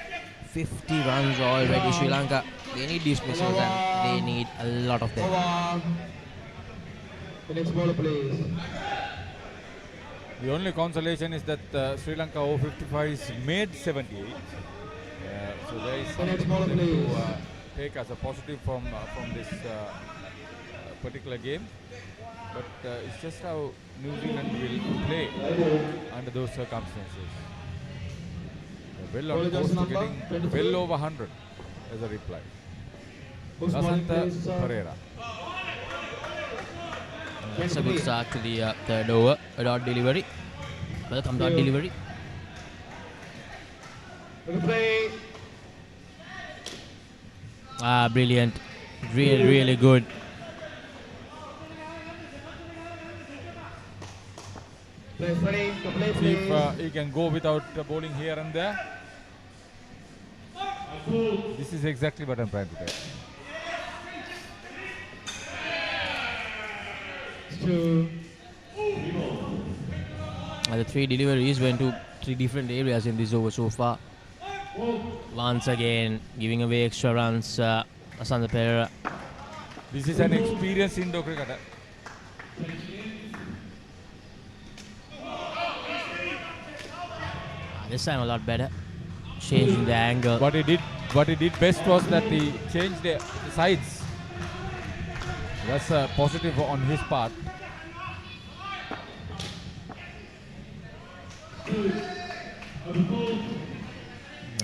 50 runs already. Sri Lanka, they need these missiles and they need a lot of them. The next ball, please. The only consolation is that Sri Lanka over 55s made 78. So there is something for them to take as a positive from this particular game. But it's just how New Zealand will play under those circumstances. Well on course to getting well over 100 as a reply. Asanta Pereira. That's a good start to the third over. A dot delivery. Welcome dot delivery. Brilliant. Really good. See if he can go without bowling here and there. This is exactly what I'm trying to tell. The 3 deliveries went to 3 different areas in this over so far. Once again, giving away extra runs, Asanta Pereira. This is an experienced Indo cricketer. This time a lot better. Changing the angle. What he did best was that he changed the sides. That's a positive on his part.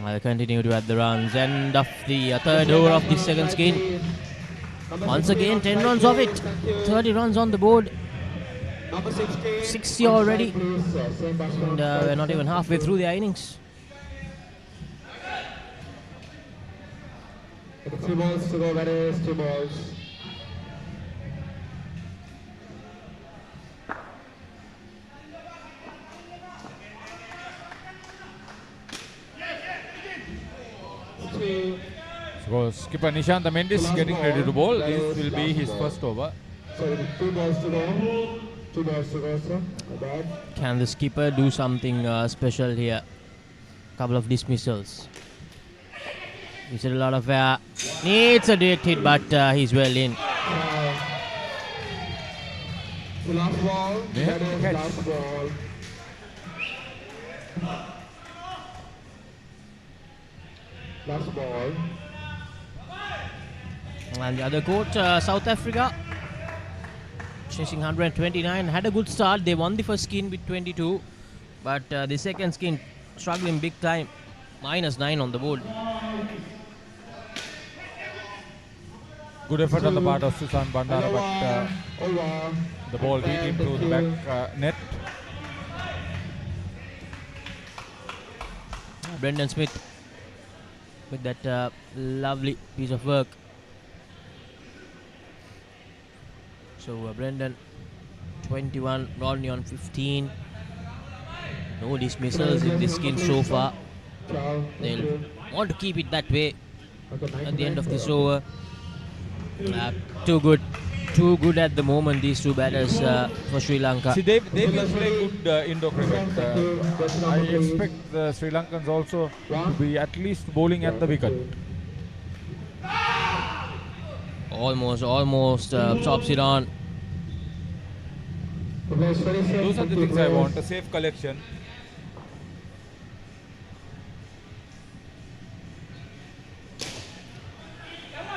They continue to add the runs. End of the third over of the second skin. Once again, 10 runs of it. 30 runs on the board. 60 already. And we're not even halfway through the innings. 3 balls to go, batters, 2 balls. So skipper Nishanta Mendis getting ready to bowl. This will be his first over. So 2 balls to go. 2 balls to go, sir. Bad. Can the skipper do something special here? Couple of dismissals. He's a lot of needs a direct hit, but he's well in. The last ball. That is last ball. Last ball. And the other court, South Africa, chasing 129. Had a good start. They won the first skin with 22, but the second skin struggling big time. -9 on the board. Good effort on the part of Susan Bandara, but the ball beat him to the back net. Brendan Smith with that lovely piece of work. So Brendan 21, Rodney on 15. No dismissals in this skin so far. They'll want to keep it that way at the end of this over. Too good at the moment, these two batters for Sri Lanka. See, they will play good Indo cricket. I expect the Sri Lankans also to be at least bowling at the wicket. Almost chops it on. Those are the things I want, a safe collection.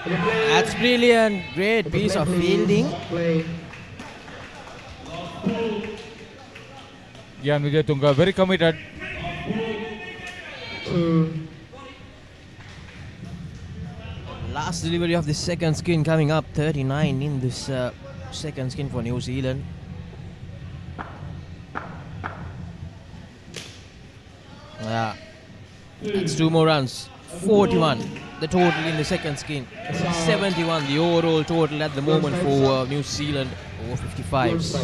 That's brilliant. Great piece of fielding. Gyan Vijay Tunga very committed. Last delivery of the second skin coming up. 39 in this second skin for New Zealand. It's 2 more runs. 41 the total in the second skin. 71 the overall total at the moment for New Zealand over 55s.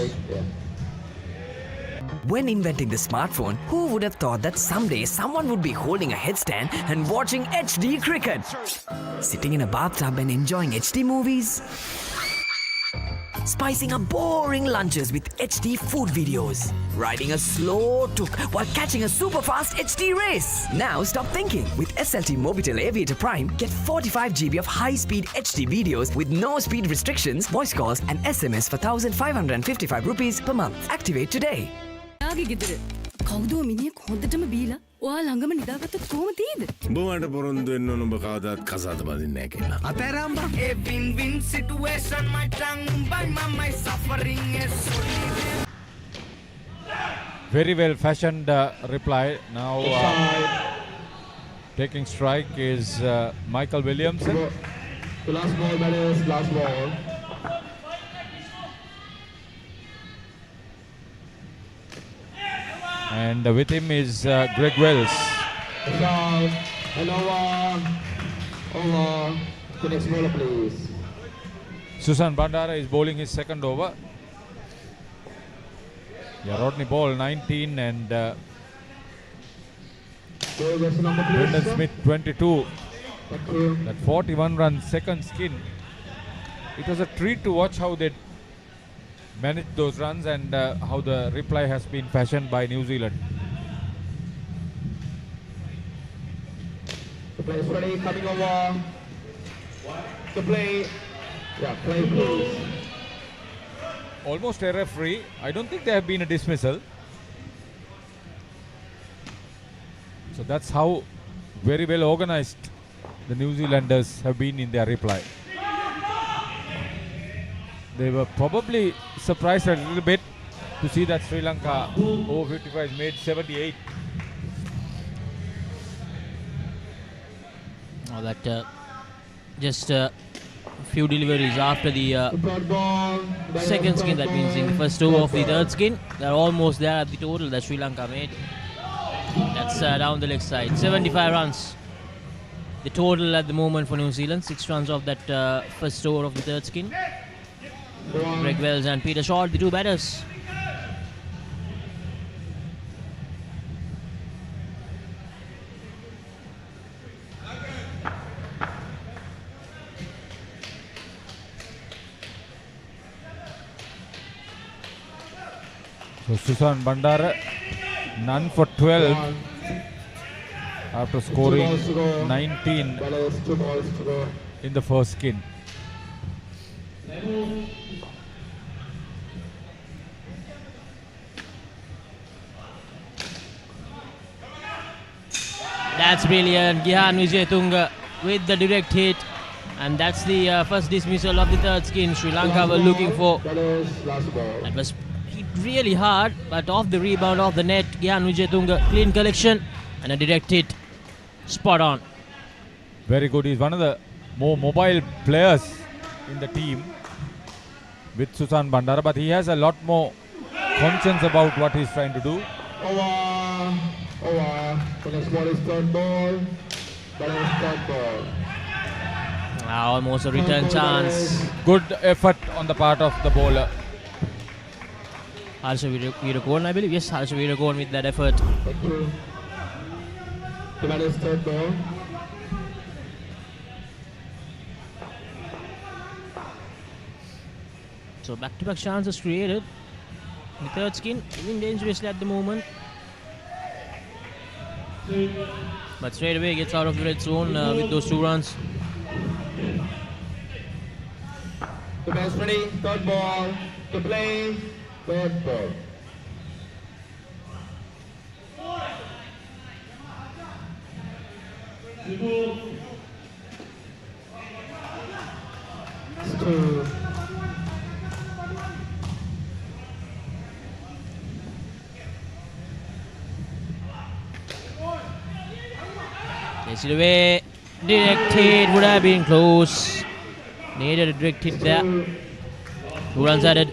When inventing the smartphone, who would have thought that someday someone would be holding a headstand and watching HD cricket? Sitting in a bathtub and enjoying HD movies? Spicing up boring lunches with HD food videos. Riding a slow tuk while catching a super fast HD race. Now stop thinking. With SLT Mobitel Aviator Prime, get 45 GB of high-speed HD videos with no speed restrictions, voice calls and SMS for 1,555 rupees per month. Activate today. කවුදෝ මිනිහෙක් හොඳටම බීලා ඔයා ළඟම නිදාගත්තොත් කොහොම තියෙද? උඹට පොරොන්දු වෙන්න ඕන උඹ කවදාත් කසාද බඳින්නේ නැහැ කියලා. අතෑරම්බා. A win-win situation my tongue by my suffering is Very well fashioned reply. Now taking strike is Michael Williamson. The last ball, batters, last ball. And with him is Greg Wells. And over. The next bowler, please. Susan Bandara is bowling his second over. Yeah, Rodney ball 19 and Brendan Smith 22. That 41 run second skin. It was a treat to watch how they manage those runs and how the reply has been fashioned by New Zealand. The play is ready, coming over. The play. Yeah, play please. Almost error free. I don't think there have been a dismissal. So that's how very well organized the New Zealanders have been in their reply. They were probably surprised a little bit to see that Sri Lanka over 55 made 78. Oh, that just a few deliveries after the second skin, that means in the first over of the third skin. They're almost there at the total that Sri Lanka made. That's down the leg side. 75 runs. The total at the moment for New Zealand. 6 runs off that first over of the third skin. Greg Wells and Peter Short, the two batters. So Susan Bandara, none for 12 after scoring 19 in the first skin. That's brilliant. Gihan Wijayatunga with the direct hit. And that's the first dismissal of the third skin Sri Lanka were looking for. That was hit really hard, but off the rebound of the net, Gihan Wijayatunga, clean collection and a direct hit. Spot on. Very good. He's one of the more mobile players in the team with Susan Bandara, but he has a lot more conscience about what he's trying to do. The next ball is third ball. Third ball. Almost a return chance. Good effort on the part of the bowler. Harsha Veerakoon, I believe. Yes, Harsha Veerakoon with that effort. Thank you. The batter is third ball. So back-to-back chances created. The third skin living dangerously at the moment. But straight away gets out of the red zone with those 2 runs. The best ready, third ball, to play, third ball. Two. Takes it away. Direct hit would have been close. Needed a direct hit there. 2 runs added.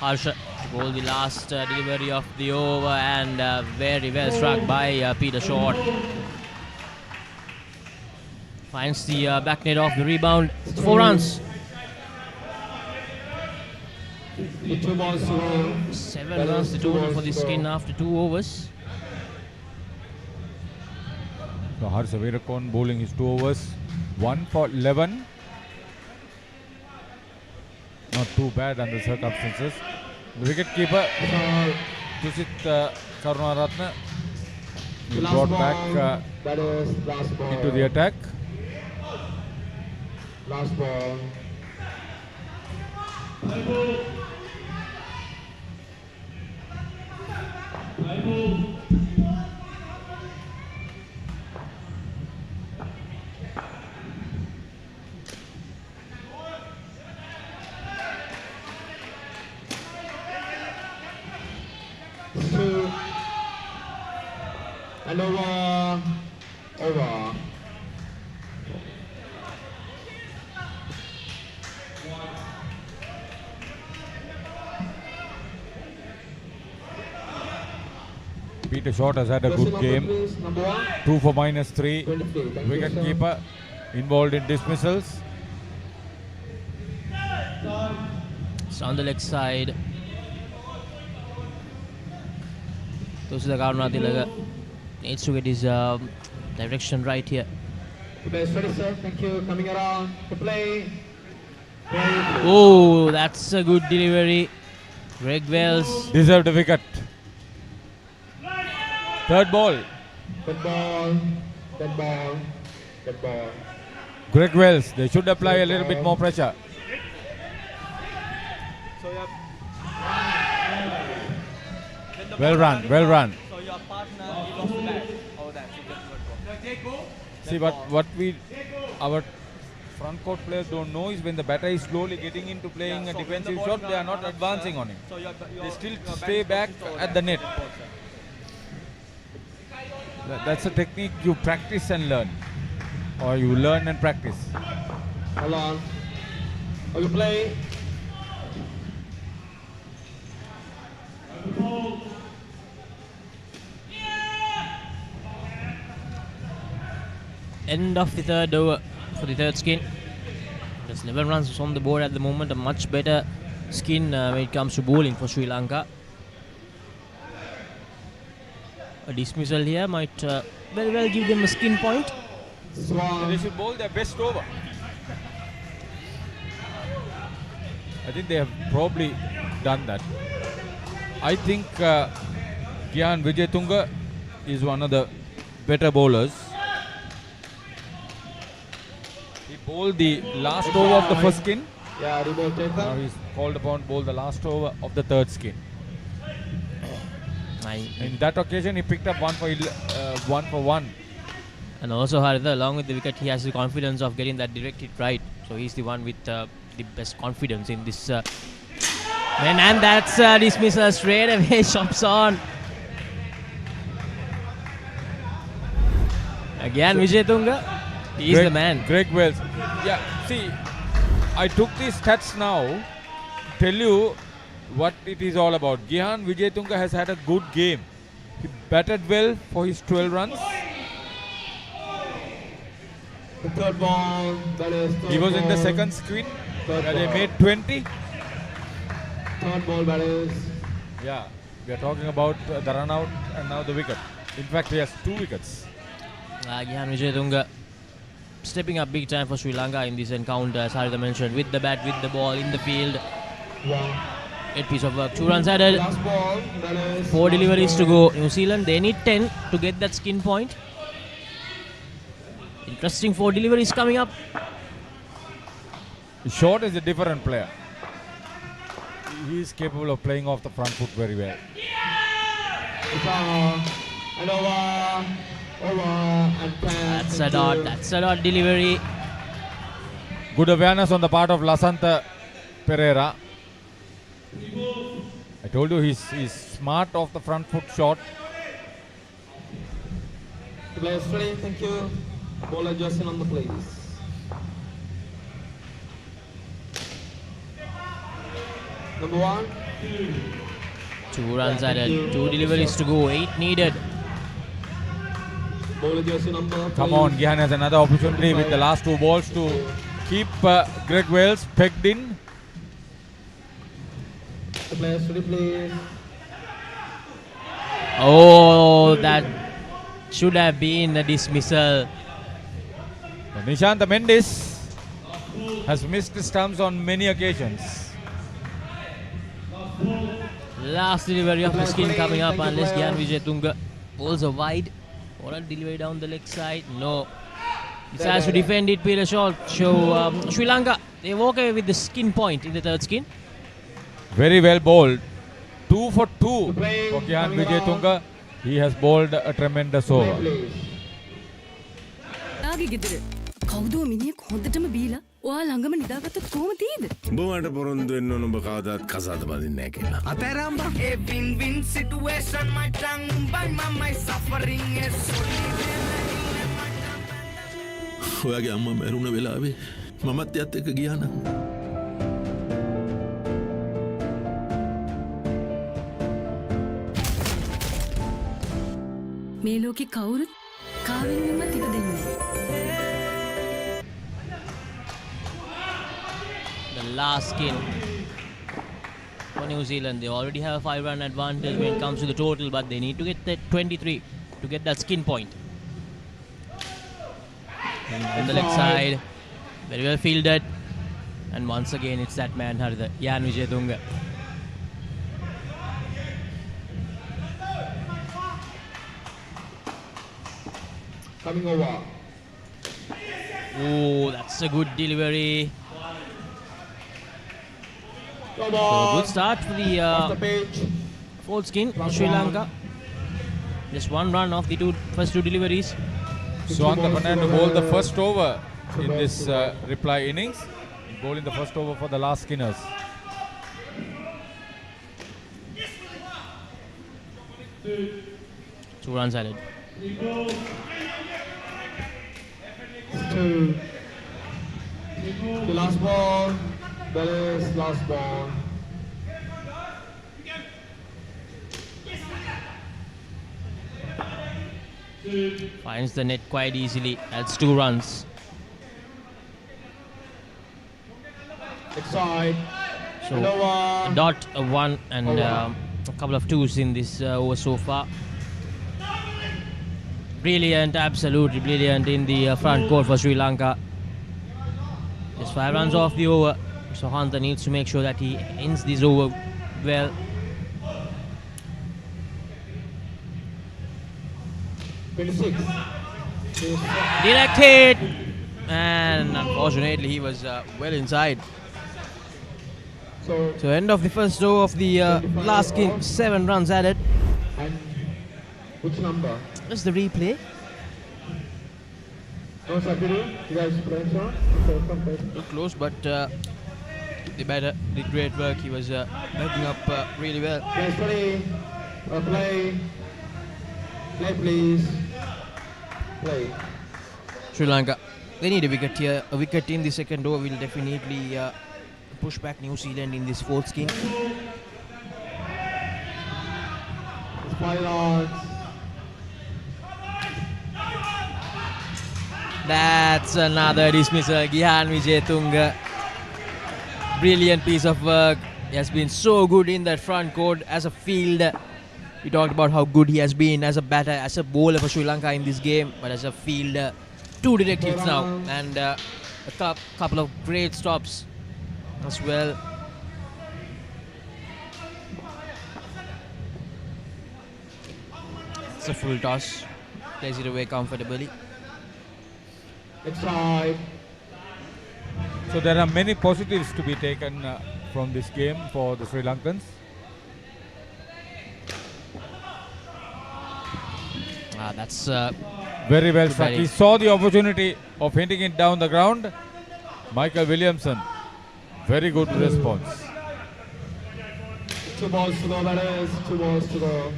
Harsha to bowl the last delivery of the over, and very well struck by Peter Short. Finds the back net off the rebound. 4 runs. 2 balls to roll. 7 runs the total for the skin after 2 overs. So Harsha Veerakoon bowling his 2 overs. 1 for 11. Not too bad under circumstances. The wicket keeper, Tusit Karunaratne, is brought back into the attack. Last ball. Two. And over. Over. Peter Short has had a good game. 2 for -3. Wicket keeper involved in dismissals. It's on the leg side. Tusita Karunaratne needs to get his direction right here. Best ready, sir. Thank you. Coming around to play. Oh, that's a good delivery. Greg Wells deserved a wicket. Third ball. Dead ball. Dead ball. Dead ball. Greg Wells, they should apply a little bit more pressure. Well run, well run. So your partner, he lost the bat. Oh, that's it. See, what our front court players don't know is when the batter is slowly getting into playing a defensive shot, they are not advancing on him. So They still stay back at the net. That's a technique you practice and learn. Or you learn and practice. Hold on. Okay, play. End of the third over for the third skin. There's 11 runs on the board at the moment. A much better skin when it comes to bowling for Sri Lanka. A dismissal here might very well give them a skin point. They should bowl their best over. I think they have probably done that. I think Gihan Wijetunga is one of the better bowlers. He bowled the last over of the first skin. Yeah, reball taken. Now he's called upon to bowl the last over of the third skin. In that occasion, he picked up 1 for 1. And also, Haritha, along with the wicket, he has the confidence of getting that direct hit right. So he's the one with the best confidence in this. And that's dismissal straight away. Chops on. Again, Wijetunga. He's the man. Greg Wells. Yeah, see, I took these stats now to tell you what it is all about. Gihan Wijetunga has had a good game. He batted well for his 12 runs. The third ball. That is He was in the second screen where they made 20. Third ball, that is. Yeah, we are talking about the run out and now the wicket. In fact, he has 2 wickets. Gihan Wijetunga stepping up big time for Sri Lanka in this encounter, as Haritha mentioned, with the bat, with the ball in the field. Great piece of work. 2 runs added. 4 deliveries to go. New Zealand, they need 10 to get that skin point. Interesting 4 deliveries coming up. Short is a different player. He is capable of playing off the front foot very well. And over and 10. That's a dot delivery. Good awareness on the part of Lasantha Pereira. I told you he's smart off the front foot shot. Players ready, thank you. Bowler Justin on the place. Number 1. 2 runs added. 2 deliveries to go. 8 needed. Bowler Justin number. Come on, Gihan has another opportunity with the last 2 balls to keep Greg Wells pegged in. The players ready, please. Oh, that should have been a dismissal. Nishantha Mendis has missed stumps on many occasions. Last delivery of the skin coming up unless Gihan Wijetunga bowls a wide. Or a delivery down the leg side. No. He has to defend it, Peter Short. So Sri Lanka, they walk away with the skin point in the third skin. Very well bowled. 2 for 2 for Gihan Wijetunga. He has bowled a tremendous over. කවුද මිනිහෙක් හොඳටම බීලා ඔයා ළඟම නිදාගත්තොත් කොහොම තියෙද? උඹ මට පොරොන්දු වෙන්න ඕන උඹ කවදාත් කසාද බඳින්නේ නැහැ කියලා. Ateramba. A win-win situation, my tongue by my suffering is ඔයාගේ අම්මා මැරුණ වෙලාවේ මමත් එයත් එක්ක ගියා නම් මේ ලෝකේ කවුරුත් කාවෙන්වත් ඉපදෙන්නේ නැහැ. The last skin for New Zealand. They already have a 5-run advantage when it comes to the total, but they need to get that 23 to get that skin point. And on the leg side, very well fielded. And once again, it's that man, Gihan Wijetunga. Coming over. Oh, that's a good delivery. Come So on. good start for Off the the pitch. fourth skin, Plus Sri one. Lanka. Just one run off the first two deliveries. Suanta Fernando bowled the first over in this reply innings. Bowling the first over for the last Skinners. Two runs added. 2. The last ball. That is last ball. Finds the net quite easily. That's 2 runs. Side. So a dot, a 1 and a couple of 2s in this over so far. Brilliant, absolutely brilliant in the front court for Sri Lanka. Just 5 runs off the over. So Hunter needs to make sure that he ends this over well. Direct hit, and unfortunately he was well inside. So end of the first over of the last game, 7 runs added. And which number? That's the replay. No substitute. You guys playing sir? Look close, but the batter did great work. He was backing up really well. Play steady. Play. Play please. Play. Sri Lanka, they need a wicket here. A wicket in the second over will definitely push back New Zealand in this fourth game. 5 runs. That's another dismissal. Gihan Wijetunga. Brilliant piece of work. He has been so good in that front court as a fielder. We talked about how good he has been as a batter, as a bowler for Sri Lanka in this game, but as a fielder, 2 direct hits now and a couple of great stops as well. It's a full toss. Plays it away comfortably. Side. So there are many positives to be taken from this game for the Sri Lankans. That's very well struck. He saw the opportunity of hitting it down the ground. Michael Williamson, very good response. 2 balls to go, batters. 2 balls to go.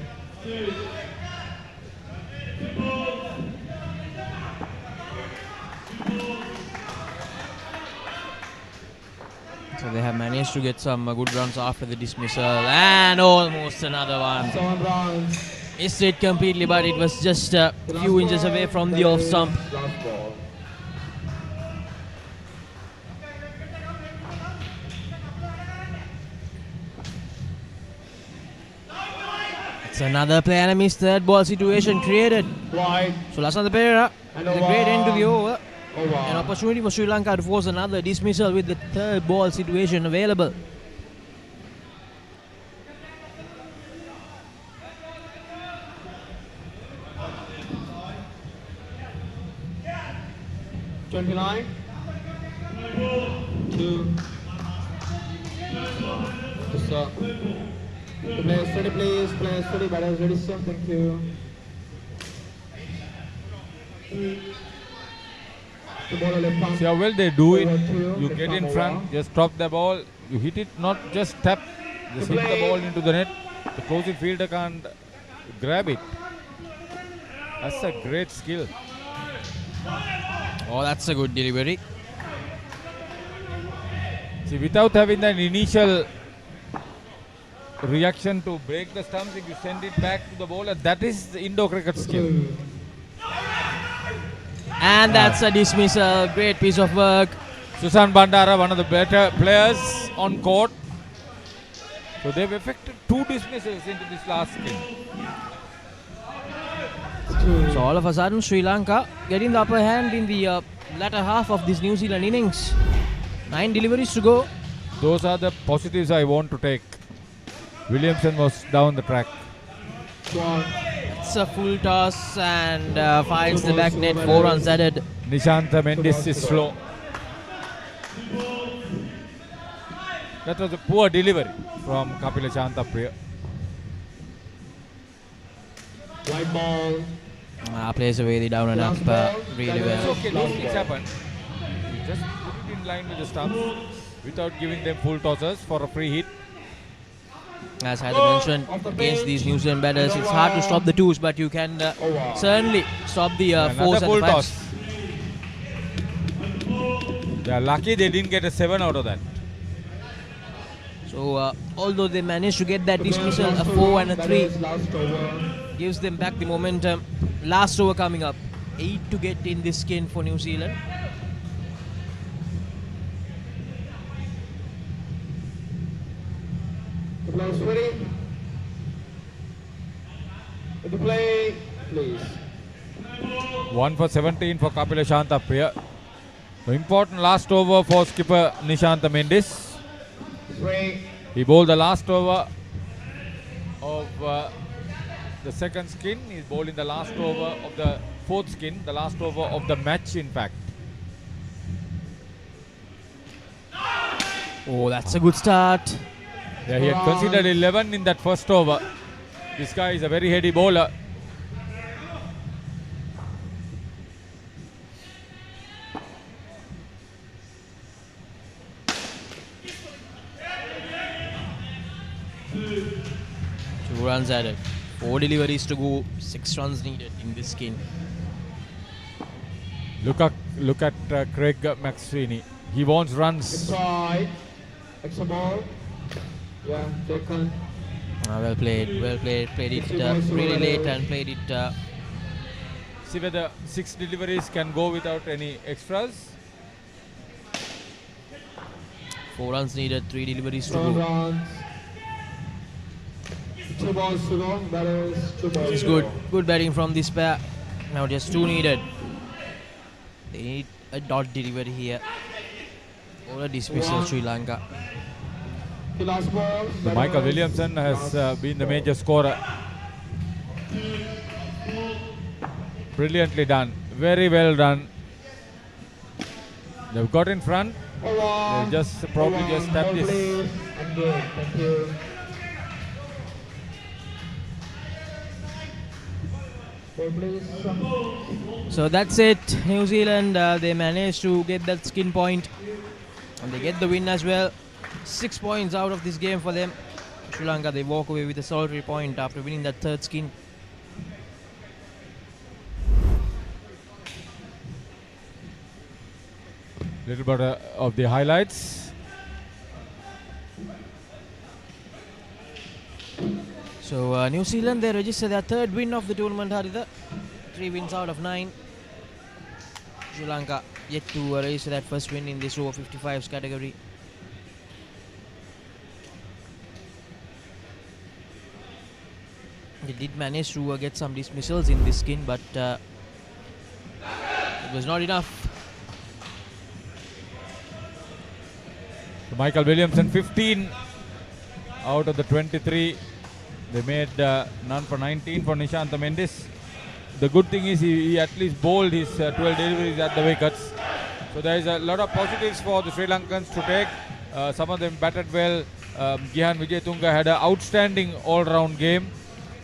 So they have managed to get some good runs after the dismissal, and almost another one. 7 runs. Missed it completely, but it was just a few inches away from the off stump. Last ball. It's another play and a miss. Third ball situation created. Wide. So Lasantha Perera with a great end to the over. Over. An opportunity for Sri Lanka to force another dismissal with the third ball situation available. $29. 2. Sir. Players steady, please. Players steady. Batters ready, sir. Thank you. See how well they do it. You get in front, just drop the ball. You hit it, not just tap. Just hit the ball into the net. The closing fielder can't grab it. That's a great skill. Oh, that's a good delivery. See, without having that initial reaction to break the stumps, if you send it back to the bowler, that is the Indo cricket skill. And that's a dismissal. Great piece of work. Susan Bandara, one of the better players on court. So they've effected 2 dismissals into this last game. So all of a sudden, Sri Lanka getting the upper hand in the latter half of this New Zealand innings. 9 deliveries to go. Those are the positives I want to take. Williamson was down the track. It's a full toss and finds the back net. 4 runs added. Nishantha Mendis is slow. That was a poor delivery from Kapila Chantapriya. White ball. Plays away the down and up really well. It's okay, those things happen. You just put it in line with the stumps without giving them full tosses for a free hit. As Heather mentioned, against these New Zealand batters, it's hard to stop the twos, but you can certainly stop the fours and the fives. They are lucky they didn't get a 7 out of that. So, although they managed to get that dismissal, a 4 and a 3 gives them back the momentum. Last over coming up. 8 to get in this skin for New Zealand. The play is ready. With the play, please. 1 for 17 for Kapila Chantapriya. The important last over for skipper Nishantha Mendis. He bowled the last over of the second skin. He's bowling the last over of the fourth skin, the last over of the match in fact. Oh, that's a good start. Yeah, he had considered 11 in that first over. This guy is a very heady bowler. Two runs added. 4 deliveries to go. 6 runs needed in this skin. Look at Craig McSweeney. He wants runs. Inside. Extra ball. Yeah, taken. Well played. Well played. Played it really late and played it. See whether 6 deliveries can go without any extras. 4 runs needed. 3 deliveries to 12 go. runs. 2 balls to go. Batters, 2 balls. This is good. Good batting from this pair. Now just 2 needed. They need a dot delivery here. Or a dismissal, Sri Lanka. The last ball. So Michael Williamson has been the major scorer. Brilliantly done. Very well done. They've got in front. They just probably just tapped this. Thank you. So that's it. New Zealand, they managed to get that skin point. And they get the win as well. 6 points out of this game for them. Sri Lanka, they walk away with a solitary point after winning that third skin. Little bit of the highlights. So New Zealand, they register their third win of the tournament, Haritha. 3 wins out of 9. Sri Lanka yet to register that first win in this over 55s category. They did manage to get some dismissals in this skin, but it was not enough. So Michael Williamson 15 out of the 23. They made none for 19 for Nishantha Mendis. The good thing is he at least bowled his 12 deliveries at the wickets. So there is a lot of positives for the Sri Lankans to take. Some of them batted well. Gihan Wijetunga had an outstanding all-round game.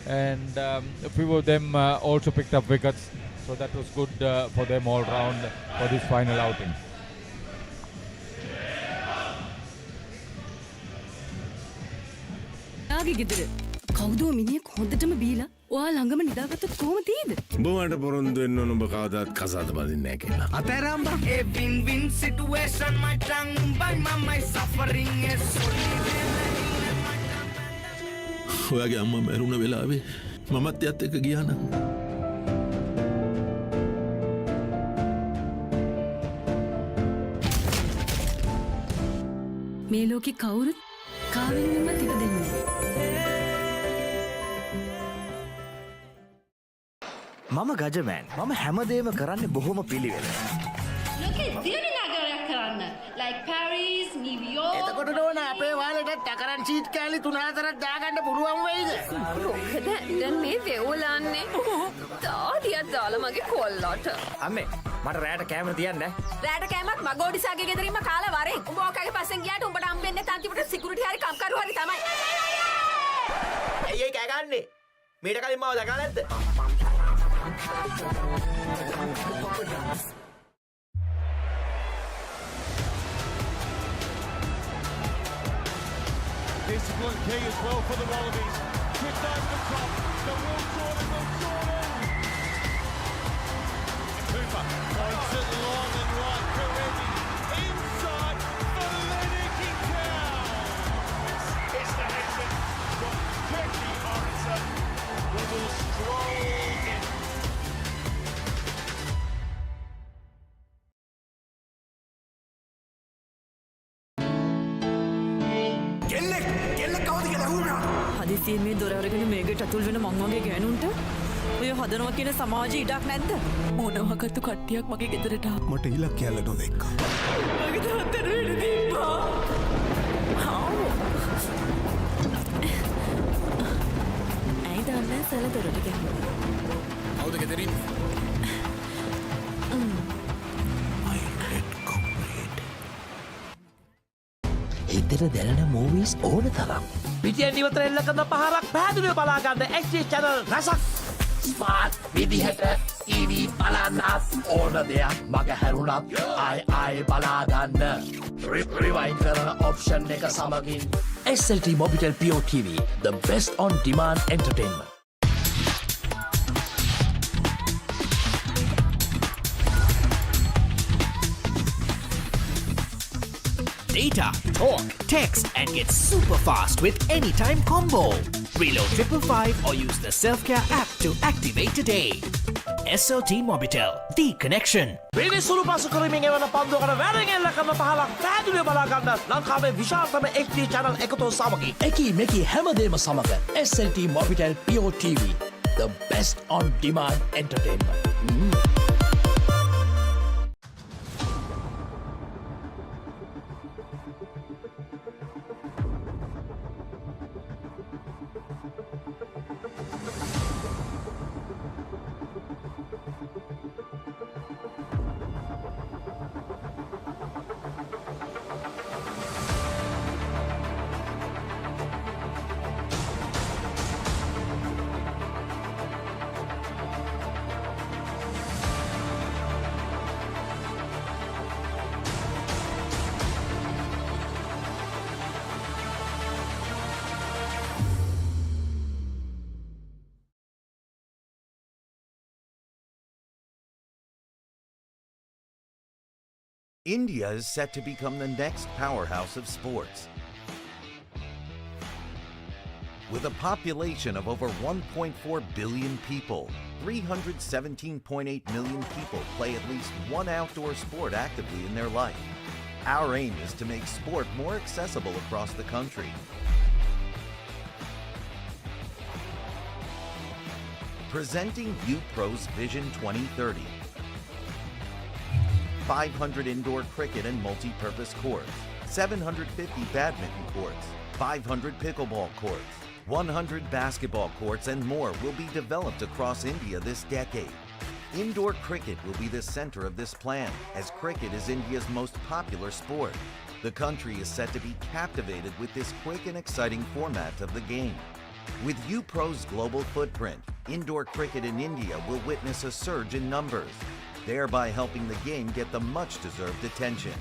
And a few of them also picked up wickets. So that was good for them all round for this final outing. කවුදෝ මිනිහෙක් හොඳටම බීලා ඔයා ළඟම නිදාගත්තොත් කොහොම තියෙද? උඹට පොරොන්දු වෙන්න ඕන උඹ කවදාත් කසාද බඳින්නේ නැහැ කියලා. අතෑරම්බා. A win-win situation, my tongue by my suffering is ඔයාගේ අම්මා මැරුණ වෙලාවේ මමත් එයත් එක්ක ගියා නම් මේ ලෝකේ කවුරුත් කාවෙන්වත් ඉඩ දෙන්නේ නැහැ. මම ගජමෑන්. මම හැමදේම කරන්නේ බොහොම පිළිවෙලට. ලෝකේ දියුණු නගරයක් කරන්න. Like Paris, New York. එතකොට නෝන අපේ වාලටත් සැකරන් චීට් කෑලි 3-4ක් දාගන්න පුළුවන් වෙයිද? මොකද දැන් මේ දෙවුලන්නේ තාඩියක් දාලා මගේ කොල්ලට. අම්මේ මට රැට කැමර තියන්න. රැට කෑමක් මගෝඩිසාගේ ගෙදරින්ම කාලා වරෙන්. උඹ ඔකගේ පස්සෙන් ගියාට උඹට හම්බෙන්නේ තන්තිපට සිකියුරිටි හරි කම්කරු හරි තමයි. ඇයි ඒ කෑගන්නේ? මීට කලින් මාව දැකලා නැද්ද? Discipline key as well for the Wallabies. Kicked over the top. The Will Jordan. Cooper points it long and right. Karevi inside for Lennox It's the Nation from Becky Morrison who will stroll in. හදිසියෙන් මේ දොර අරගෙන මේකට ඇතුල් වෙන මං වගේ ගෑනුන්ට ඔය හදනවා කියන සමාජයේ ඉඩක් නැද්ද? මොනවා කතු කට්ටියක් මගේ ගෙදරට ආවා. මට ඉලක්කයල්ල නොදෙක්කා. මගේ තාත්තට වෙඩි දීපා. ඇයි දන්නේ සල දොරට ගැහුවා. කවුද ගෙදරින්? හිතට දැනෙන මූවීස් ඕන තරම්. පිටියෙන් ඉවතර එල්ල කරන පහරක් පැහැදිලිව බලා ගන්න HD channel රසක්. ස්මාර්ට් විදිහට TV බලන්නත් ඕන දෙයක් මග හැරුණත් ආයි බලා ගන්න. රිවයින්ඩ් කරන ඔප්ෂන් එක සමගින් SLT Mobitel Pure TV, the best on demand entertainment. Data, talk, text, and get super fast with Anytime Combo. Reload 555 or use the Self-Care app to activate today. SLT Mobitel, the connection. විනිසුළු පසු කරමින් එවන පන්දුවකට වැරෙන් එල්ල කරන පහලක් පැහැදිලිව බලා ගන්න ලංකාවේ විශාලතම HD channel එකතු සමගින් එකී මෙකී හැමදේම සමග SLT Mobitel Pure TV, the best on demand entertainment. India is set to become the next powerhouse of sports. With a population of over 1.4 billion people, 317.8 million people play at least one outdoor sport actively in their life. Our aim is to make sport more accessible across the country. Presenting UPro's Vision 2030. 500 indoor cricket and multi-purpose courts, 750 badminton courts, 500 pickleball courts, 100 basketball courts and more will be developed across India this decade. Indoor cricket will be the center of this plan, as cricket is India's most popular sport. The country is set to be captivated with this quick and exciting format of the game. With UPro's global footprint, indoor cricket in India will witness a surge in numbers, thereby helping the game get the much-deserved attention.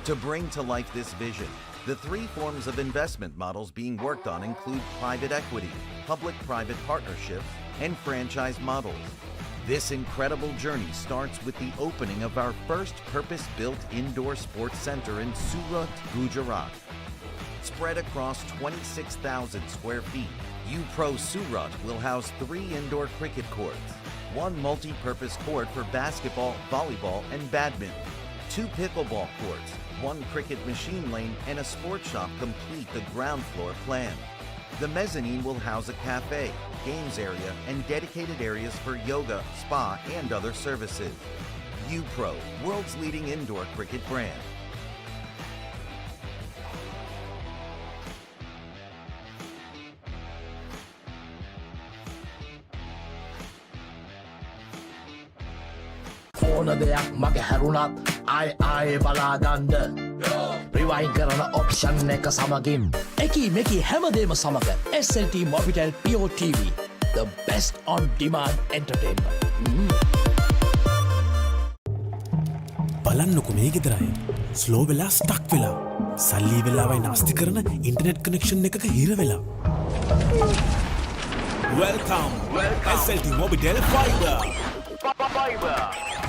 To bring to life this vision, the three forms of investment models being worked on include private equity, public-private partnerships, and franchise models. This incredible journey starts with the opening of our first purpose-built indoor sports center in Surat, Gujarat. Spread across 26,000 square feet, UPro Surat will house 3 indoor cricket courts, 1 multi-purpose court for basketball, volleyball, and badminton, 2 pickleball courts, 1 cricket machine lane, and a sports shop complete the ground floor plan. The mezzanine will house a cafe, games area, and dedicated areas for yoga, spa, and other services. UPro, world's leading indoor cricket brand. ඕන දෙයක් මගේ හැරුණත් ආයි බලාගන්න rewind කරන option එක සමගින් එකී මෙකී හැමදේම සමග SLT Mobitel Pure TV the best on demand entertainment බලන්නකො මේ ගෙදරයි ස්ලෝ වෙලා ස්ටක් වෙලා සල්ලි වෙලාවයි නාස්ති කරන ඉන්ටර්නෙට් කනෙක්ෂන් එකක හිර වෙලා Welcome SLT Mobitel Fiber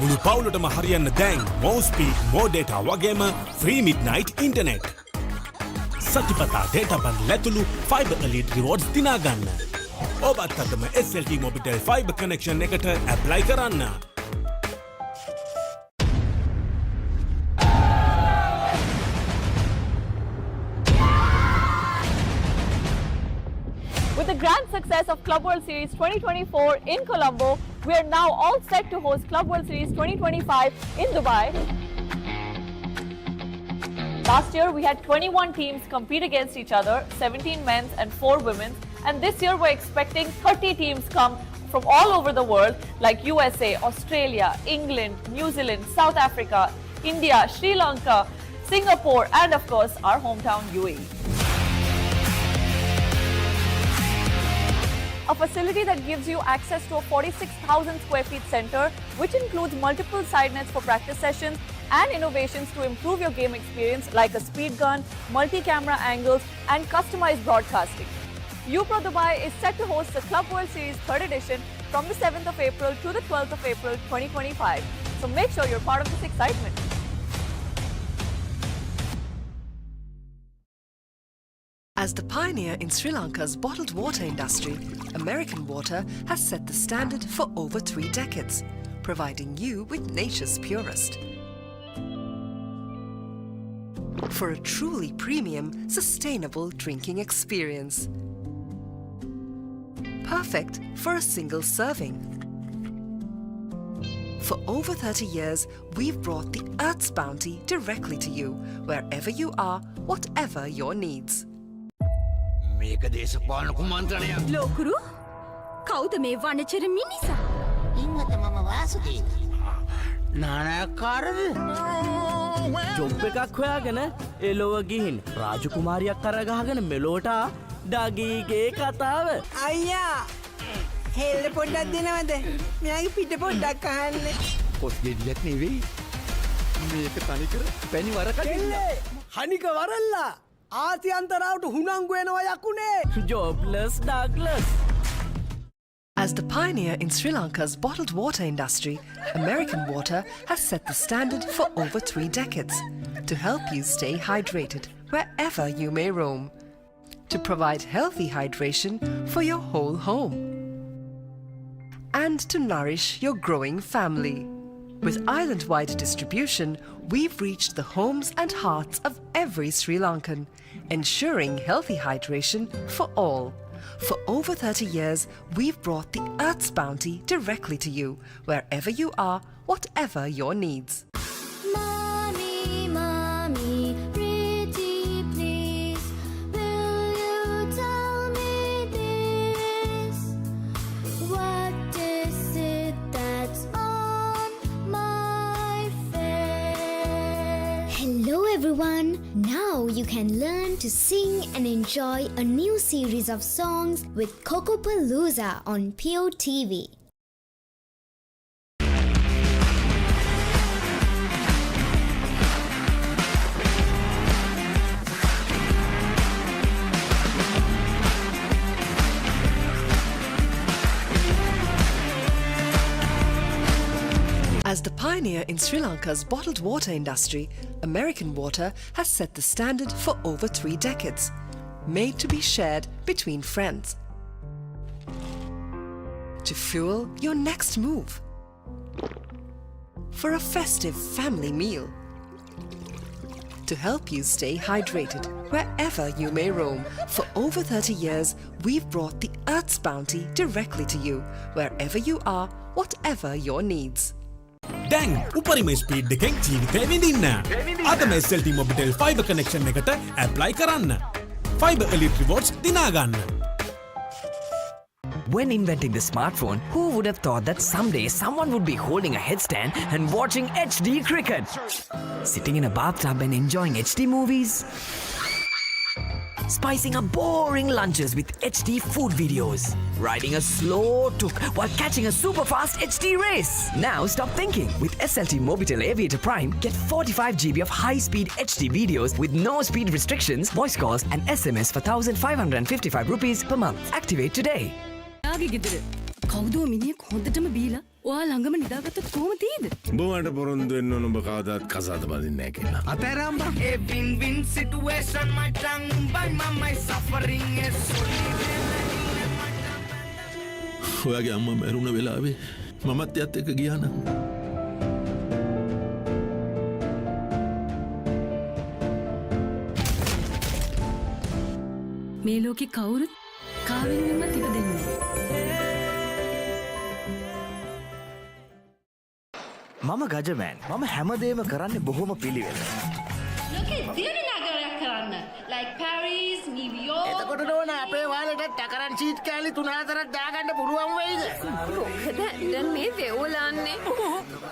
මුළු පවුලටම හරියන්න දැන් more speed more data වගේම free midnight internet සතිපතා data bundle ඇතුළු fiber elite rewards දිනා ගන්න ඔබත් අදම SLT Mobitel Fiber connection එකට apply කරන්න With the grand success of Club World Series 2024 in Colombo, we are now all set to host Club World Series 2025 in Dubai. Last year, we had 21 teams compete against each other, 17 men's and 4 women's. And this year, we're expecting 30 teams come from all over the world, like USA, Australia, England, New Zealand, South Africa, India, Sri Lanka, Singapore, and of course, our hometown UAE. A facility that gives you access to a 46,000 square feet center, which includes multiple side nets for practice sessions and innovations to improve your game experience like a speed gun, multi-camera angles and customized broadcasting. UPro Dubai is set to host the Club World Series 3rd edition from the 7th of April to the 12th of April 2025. So make sure you're part of this excitement. As the pioneer in Sri Lanka's bottled water industry, American Water has set the standard for over 3 decades, providing you with nature's purest. For a truly premium, sustainable drinking experience. Perfect for a single serving. For over 30 years, we've brought the Earth's bounty directly to you, wherever you are, whatever your needs. මේක දේශපාලන කුමන්ත්‍රණයක් ලෝකුරු කවුද මේ වනචර මිනිසා ඉන්නත මම වාසුදීන නානාකාරද job එකක් හොයාගෙන එලොව ගිහින් රාජකුමාරියක් කරගහගෙන මෙලෝට ඩගීගේ කතාව අයියා හෙල්ල පොඩ්ඩක් දෙනවද මෙයාගේ පිට පොඩ්ඩක් අහන්න කොස් ගෙඩියක් නෙවෙයි මේක තනිකර පැණි වරකඩිල්ල හනික වරල්ලා ආසියන්තරාවට හුනංගු වෙනවා යකුනේ ජොබ්ලස් Douglas As the pioneer in Sri Lanka's bottled water industry, American Water has set the standard for over 3 decades to help you stay hydrated wherever you may roam, to provide healthy hydration for your whole home, and to nourish your growing family. With island-wide distribution, we've reached the homes and hearts of every Sri Lankan, ensuring healthy hydration for all. For over 30 years, we've brought the Earth's bounty directly to you, wherever you are, whatever your needs. Mommy, mommy, pretty please, will you tell me this? What is it that's on my face? Hello everyone! Now you can learn to sing and enjoy a new series of songs with Kokopalooza on Pure TV. As the pioneer in Sri Lanka's bottled water industry, American Water has set the standard for over 3 decades, made to be shared between friends. To fuel your next move. For a festive family meal. To help you stay hydrated wherever you may roam. For over 30 years, we've brought the Earth's bounty directly to you, wherever you are, whatever your needs. දැන් උපරිම speed එකෙන් ජීවිතේ විඳින්න. අදම SLT Mobitel Fiber connection එකට apply කරන්න. Fiber Elite Rewards දිනා ගන්න. When inventing the smartphone, who would have thought that someday someone would be holding a headstand and watching HD cricket? Sitting in a bathtub and enjoying HD movies? Spicing up boring lunches with HD food videos. Riding a slow tuk while catching a super fast HD race. Now stop thinking. With SLT Mobitel Aviator Prime, get 45 GB of high-speed HD videos with no speed restrictions, voice calls and SMS for 1,555 rupees per month. Activate today. කවුදෝ මිනිහෙක් හොඳටම බීලා ඔයා ළඟම නිදාගත්තොත් කොහොම තියෙද? උඹට පොරොන්දු වෙන්න ඕන උඹ කවදාත් කසාද බඳින්නේ නැහැ කියලා. අතෑරම්බා. A win-win situation my tongue by my suffering is ඔයාගේ අම්මා මැරුණ වෙලාවේ මමත් එයත් එක්ක ගියා නම් මේ ලෝකේ කවුරුත් කාවෙන්වත් ඉපදෙන්නේ නැහැ. මම ගජමෑන් මම හැමදේම කරන්නේ බොහොම පිළිවෙල. ලෝකේ දියුණු නගරයක් කරන්න. like Paris, New York. එතකොට නෝන අපේ වාලෙට ටකරන් සීට් කෑලි 3-4ක් දාගන්න පුළුවන් වෙයිද? මොකද දැන් මේ වෙවුලන්නේ.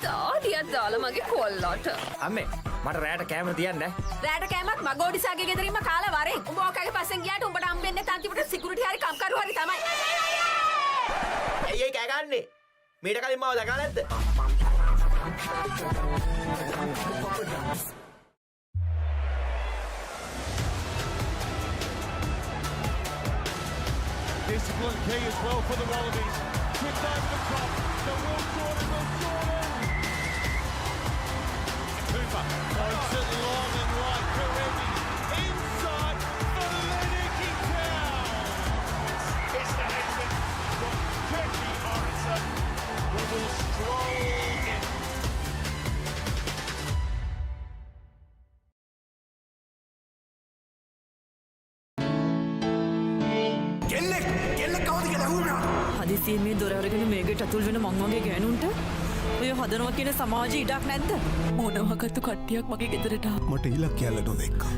තාඩියක් දාලා මගේ කොල්ලට. අම්මේ මට රැයට කැමර තියන්න. රැයට කෑමත් මගෝඩිසාගේ ගෙදරින්ම කාලා වරෙන්. උඹ ඔකගේ පස්සෙන් ගියාට උඹට හම්බෙන්නේ තන්තිපට සිකියුරිටි හරි කම්කරු හරි තමයි. ඇයි කෑ ගන්නෙ? මීට කලින් මාව දැකලා නැද්ද? Discipline key as well for the Wallabies. Tripped over the top. The Will Jordan. Cooper points it long and right. Karevi inside for Lennoxy Town. It's the Hexen from Turkey Orenson, who will stroll in. හදිසියෙන් මේ දොර අරගෙන මේකට අතුල් වෙන මං වගේ ගෑනුන්ට ඔය හදනවා කියන සමාජයේ ඉඩක් නැද්ද? මොනවාකට කට්ටියක් මගේ ගෙදරට ආවා. මට ඉලක්කයක් නොදෙක්කා.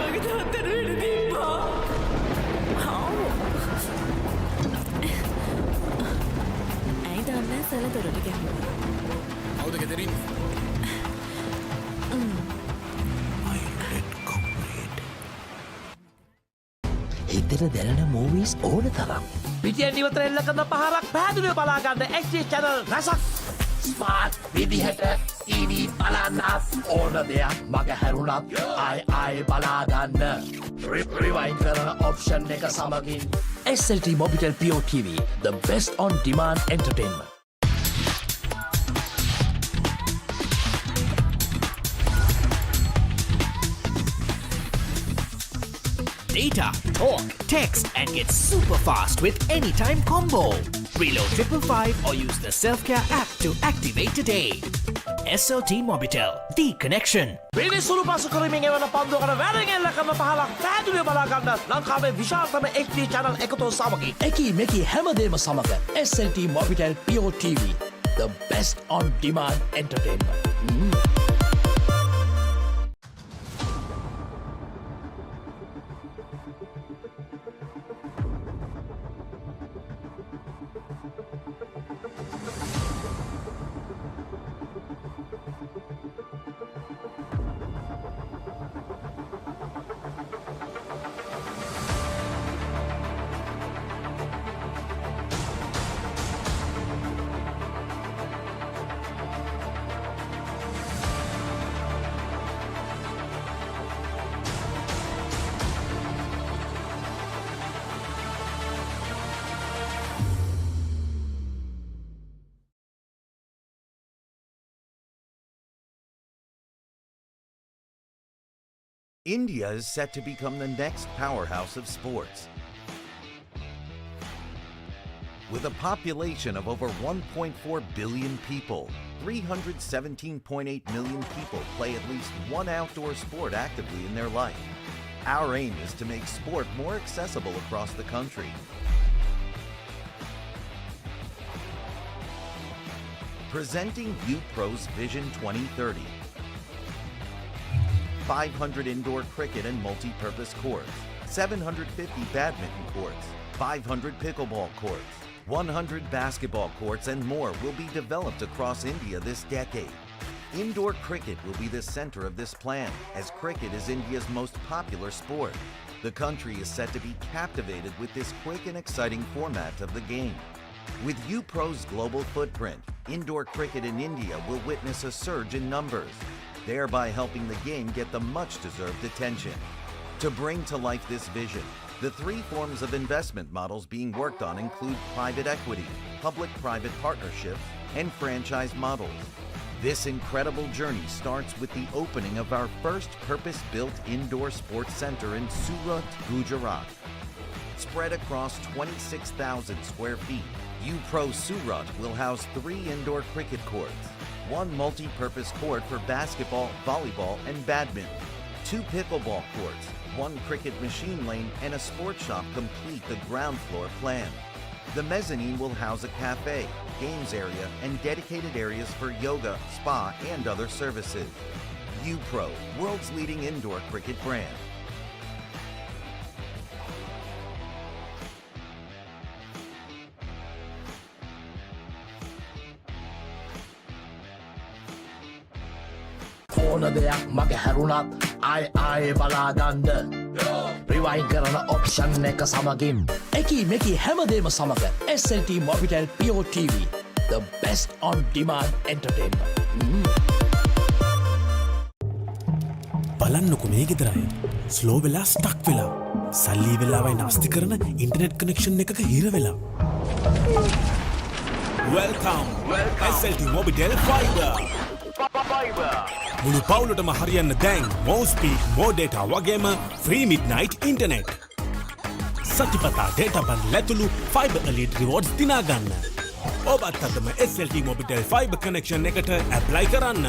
මගේ තාත්තට වෙඩ තිබ්බා. ඇයි දන්නේ සල දොරට ගියා. කවුද ගෙදරින්? හිතට දැනෙන මූවීස් ඕන තරම්. පිටියෙන් ඉවතර එල්ල කරන පහරක් පැහැදිලිව බලා ගන්න HD channel රසක්. ස්මාර්ට් විදිහට TV බලන්න ඕන දෙයක් මග හැරුණත් ආයි බලා ගන්න. රිවයින්ඩ් කරන ඔප්ෂන් එක සමගින් SLT Mobitel Pure TV, the best on demand entertainment. Data, talk, text, and get super fast with Anytime Combo. Reload 555 or use the Self-Care app to activate today. SLT Mobitel, the connection. පිළිසුළු පසු කරමින් එවන පන්දුවකට වැරෙන් එල්ල කරන පහරක් පැහැදිලිව බලා ගන්න ලංකාවේ විශාලතම HD channel එකතු සමගින් එකී මෙකී හැමදේම සමග SLT Mobitel Pure TV, the best on demand entertainment. India is set to become the next powerhouse of sports. With a population of over 1.4 billion people, 317.8 million people play at least one outdoor sport actively in their life. Our aim is to make sport more accessible across the country. Presenting UPro's Vision 2030. 500 indoor cricket and multi-purpose courts, 750 badminton courts, 500 pickleball courts, 100 basketball courts and more will be developed across India this decade. Indoor cricket will be the center of this plan, as cricket is India's most popular sport. The country is set to be captivated with this quick and exciting format of the game. With UPro's global footprint, indoor cricket in India will witness a surge in numbers, thereby helping the game get the much-deserved attention. To bring to life this vision, the three forms of investment models being worked on include private equity, public-private partnerships, and franchise models. This incredible journey starts with the opening of our first purpose-built indoor sports center in Surat, Gujarat. Spread across 26,000 square feet, UPro Surat will house 3 indoor cricket courts, 1 multi-purpose court for basketball, volleyball, and badminton, 2 pickleball courts, 1 cricket machine lane, and a sports shop complete the ground floor plan. The mezzanine will house a cafe, games area, and dedicated areas for yoga, spa, and other services. UPro, world's leading indoor cricket brand. ඕන දෙයක් මගේ හැරුණත් ආයේ බලාගන්න rewind කරන option එක සමගින් එකී මෙකී හැමදේම සමග SLT Mobitel Pure TV, the best on demand entertainment. බලන්නකො මේ ගෙදරයි ස්ලෝ වෙලා ස්ටක් වෙලා සල්ලි වෙලාවයි නාස්ති කරන ඉන්ටර්නෙට් කනෙක්ෂන් එකක හිර වෙලා. Welcome SLT Mobitel Fiber. මුළු පවුලටම හරියන්න දැන් more speed, more data වගේම free midnight internet. සතිපතා data බන් ලැතුළු fiber elite rewards දිනාගන්න. ඔබත් අදම SLT Mobitel Fiber connection එකට apply කරන්න.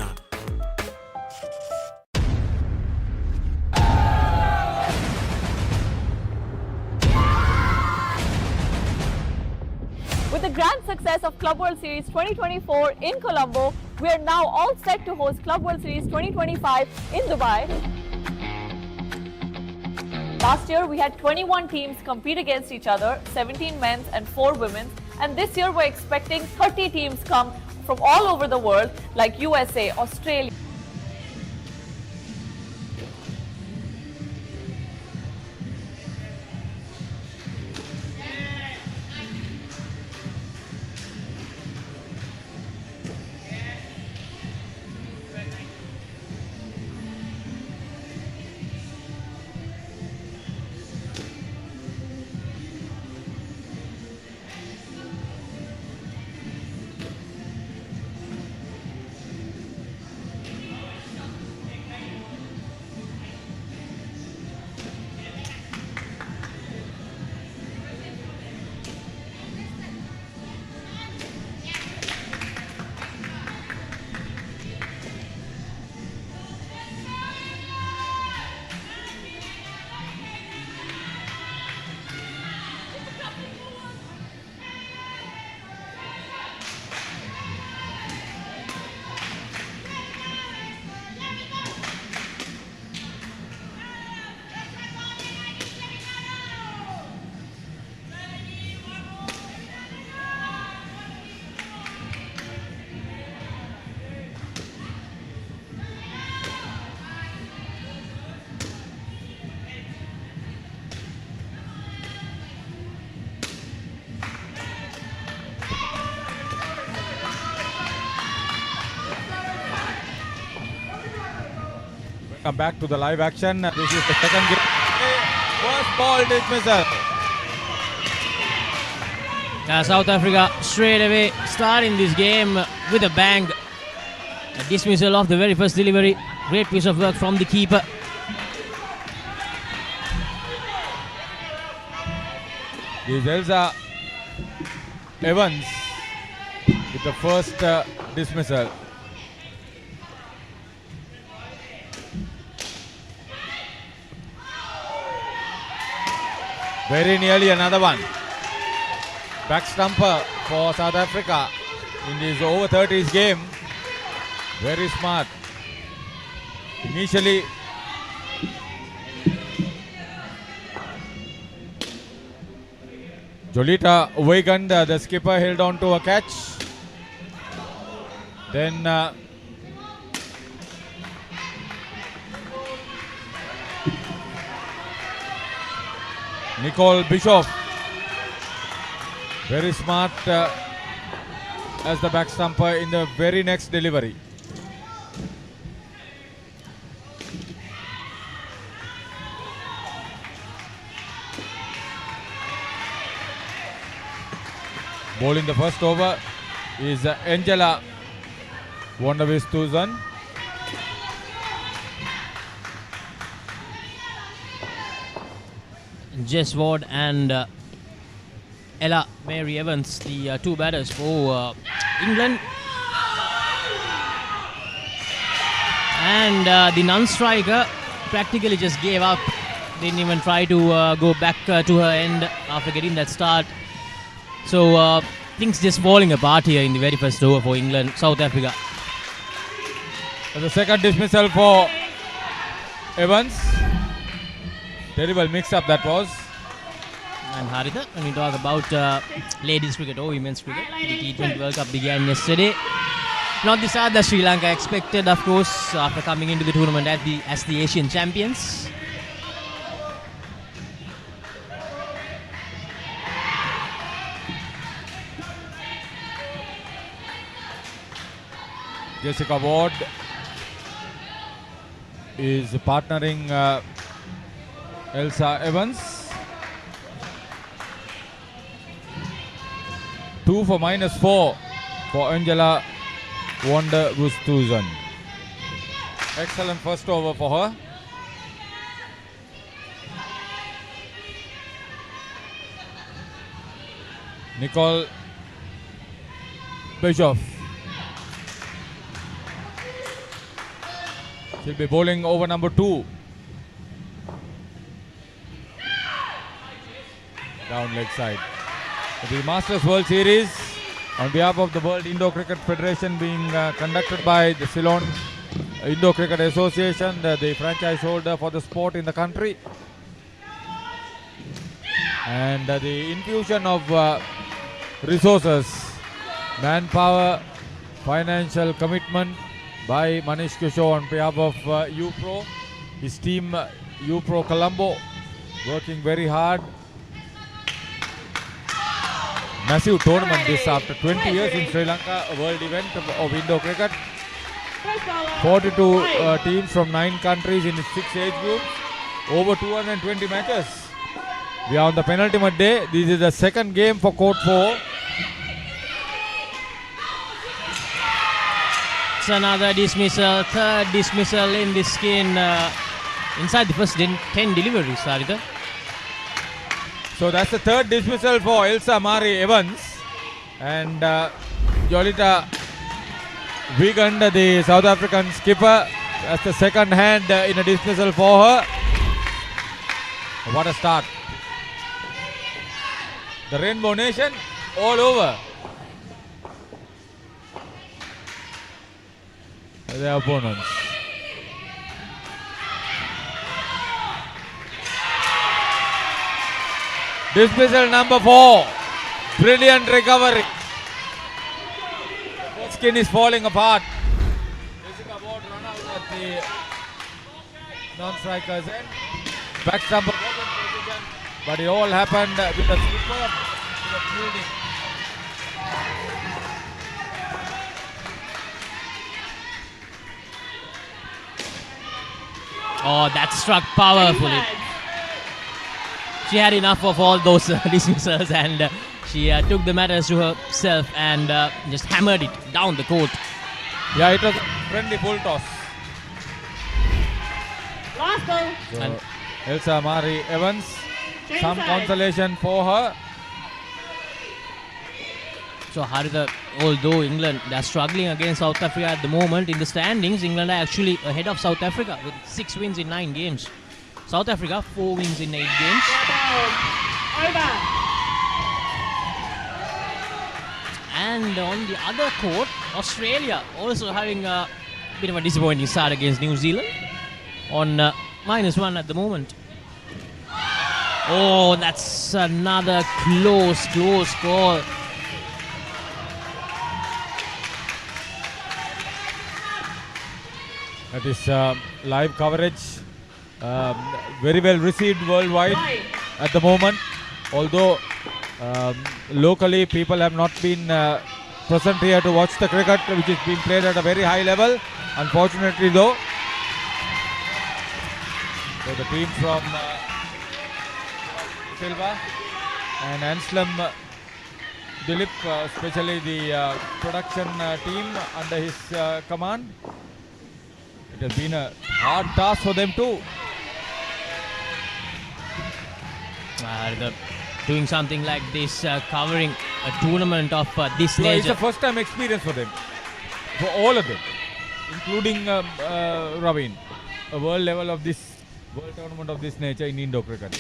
With the grand success of Club World Series 2024 in Colombo, we are now all set to host Club World Series 2025 in Dubai. Last year, we had 21 teams compete against each other, 17 men's and 4 women's. And this year, we're expecting 30 teams come from all over the world, like USA, Australia. Come back to the live action. This is the second game. First ball dismissal. South Africa straight away starting this game with a bang. A dismissal of the very first delivery. Great piece of work from the keeper. This is Elsa Evans with the first dismissal. Very nearly another one. Back stumper for South Africa in this over 30s game. Very smart. Initially, Jolita Weigand, the skipper, held on to a catch. Then Nicole Bischoff, very smart as the back stumper in the very next delivery. Ball in the first over is Angela Wonderwistuzan. Jess Ward and Ella Mary Evans, the two batters for England. And the non-striker practically just gave up. Didn't even try to go back to her end after getting that start. So things just falling apart here in the very first over for England, South Africa. So the second dismissal for Evans. Terrible mix-up that was. And Haritha, when we talk about ladies cricket or women's cricket, the T20 World Cup began yesterday. Not the start that Sri Lanka expected, of course, after coming into the tournament as the Asian champions. Jessica Ward is partnering Elsa Evans. 2 for -4 for Angela Wonderwistuzan. Excellent first over for her. Nicole Bischoff. She'll be bowling over number 2. Down leg side. The Masters World Series on behalf of the World Indo Cricket Federation being conducted by the Ceylon Indo Cricket Association, the franchise holder for the sport in the country. And the infusion of resources, manpower, financial commitment by Manish Kishore on behalf of UPro, his team UPro Colombo, working very hard. Massive tournament this after 20 years in Sri Lanka, a world event of Indo cricket. 42 teams from 9 countries in 6 age groups, over 220 matches. We are on the penultimate day. This is the second game for Court 4. It's another dismissal, third dismissal in this skin inside the first 10 deliveries, Sarita. So that's the third dismissal for Elsa Mari Evans. And Jolita Weigand, the South African skipper, that's the second hand in a dismissal for her. What a start. The Rainbow Nation all over. Their opponents. Dismissal number 4. Brilliant recovery. The skin is falling apart. Jessica Ward run out at the non-striker's end. Back stumper was in position, but it all happened with a superb fielding. Oh, that struck powerfully. She had enough of all those dismissals and she took the matters to herself and just hammered it down the court. Yeah, it was a friendly full toss. Last ball. So, Elsa Mari Evans, some consolation for her. So Haritha, although England, they are struggling against South Africa at the moment in the standings, England are actually ahead of South Africa with 6 wins in 9 games. South Africa 4 wins in 8 games. Over. And on the other court, Australia also having a bit of a disappointing start against New Zealand on -1 at the moment. Oh, that's another close call. That is live coverage. Very well received worldwide at the moment. Although locally people have not been present here to watch the cricket, which is being played at a very high level. Unfortunately though, so the team from Silva and Anselm Dilip, especially the production team under his command. It has been a hard task for them too. Doing something like this, covering a tournament of this It's nature. a first time experience for them, for all of them, including Ravin. A world level of this world tournament of this nature in Indo cricket.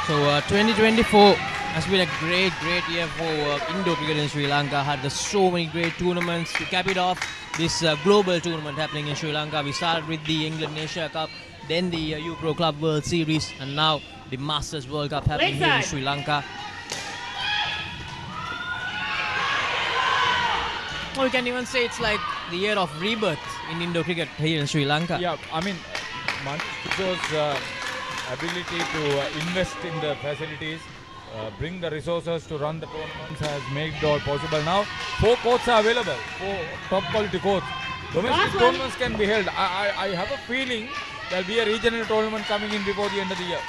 So 2024 has been a great year for Indo cricket in Sri Lanka. Had so many great tournaments. To cap it off, this global tournament happening in Sri Lanka. We started with the England Asia Cup, then the U-Pro Club World Series, and now the Masters World Cup happening here in Sri Lanka. Or you can even say it's like the year of rebirth in Indo cricket here in Sri Lanka. Yeah, I mean, Manish ability to invest in the facilities, bring the resources to run the tournaments has made it all possible. Now 4 courts are available, 4 top quality courts. Domestic tournaments can be held. I have a feeling there will be a regional tournament coming in before the end of the year.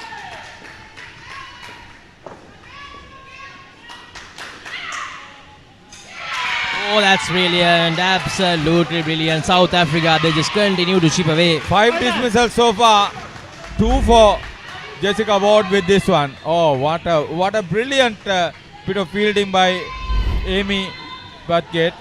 Oh, that's brilliant, absolutely brilliant. South Africa, they just continue to chip away. 5 dismissals so far, 2 for Jessica Ward with this one. Oh, what a brilliant bit of fielding by Amy Bathgate.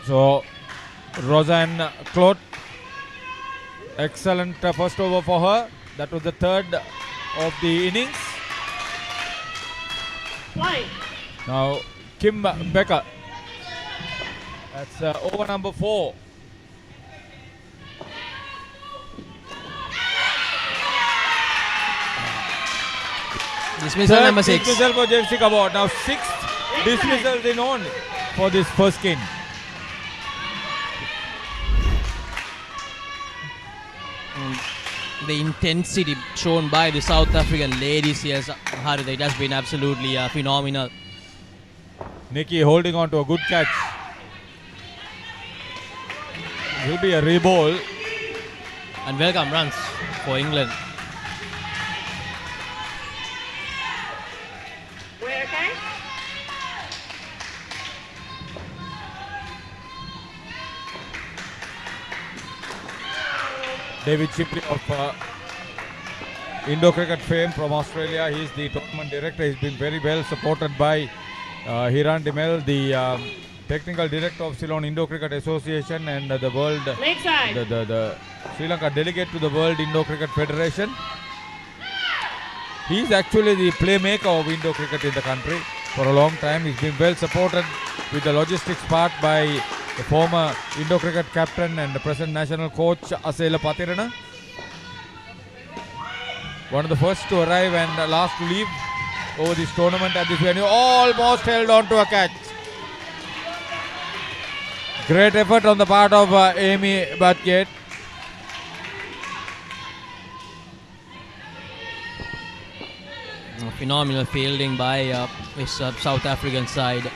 So, Roseanne Clot, excellent first over for her. That was the 3rd of the innings. Now, Kim Becker. That's over number 4. Dismissal number 6. Dismissal for Jessica Ward. Now 6th dismissals in on for this first skin. The intensity shown by the South African ladies here, Harith, it has been absolutely phenomenal. Nikki holding on to a good catch. It will be a reball. And welcome runs for England. We're okay? David Chipley of Indo cricket fame from Australia. He is the tournament director. He's been very well supported by Hiran Dimel, the technical director of Ceylon Indo Cricket Association and the world, the Sri Lanka delegate to the World Indo Cricket Federation. He is actually the playmaker of Indo cricket in the country for a long time. He's been well supported with the logistics part by the former Indo cricket captain and the present national coach Asela Patirana. One of the first to arrive and last to leave over this tournament at this venue. Almost held on to a catch. Great effort on the part of Amy Bathgate. Phenomenal fielding by this South African side.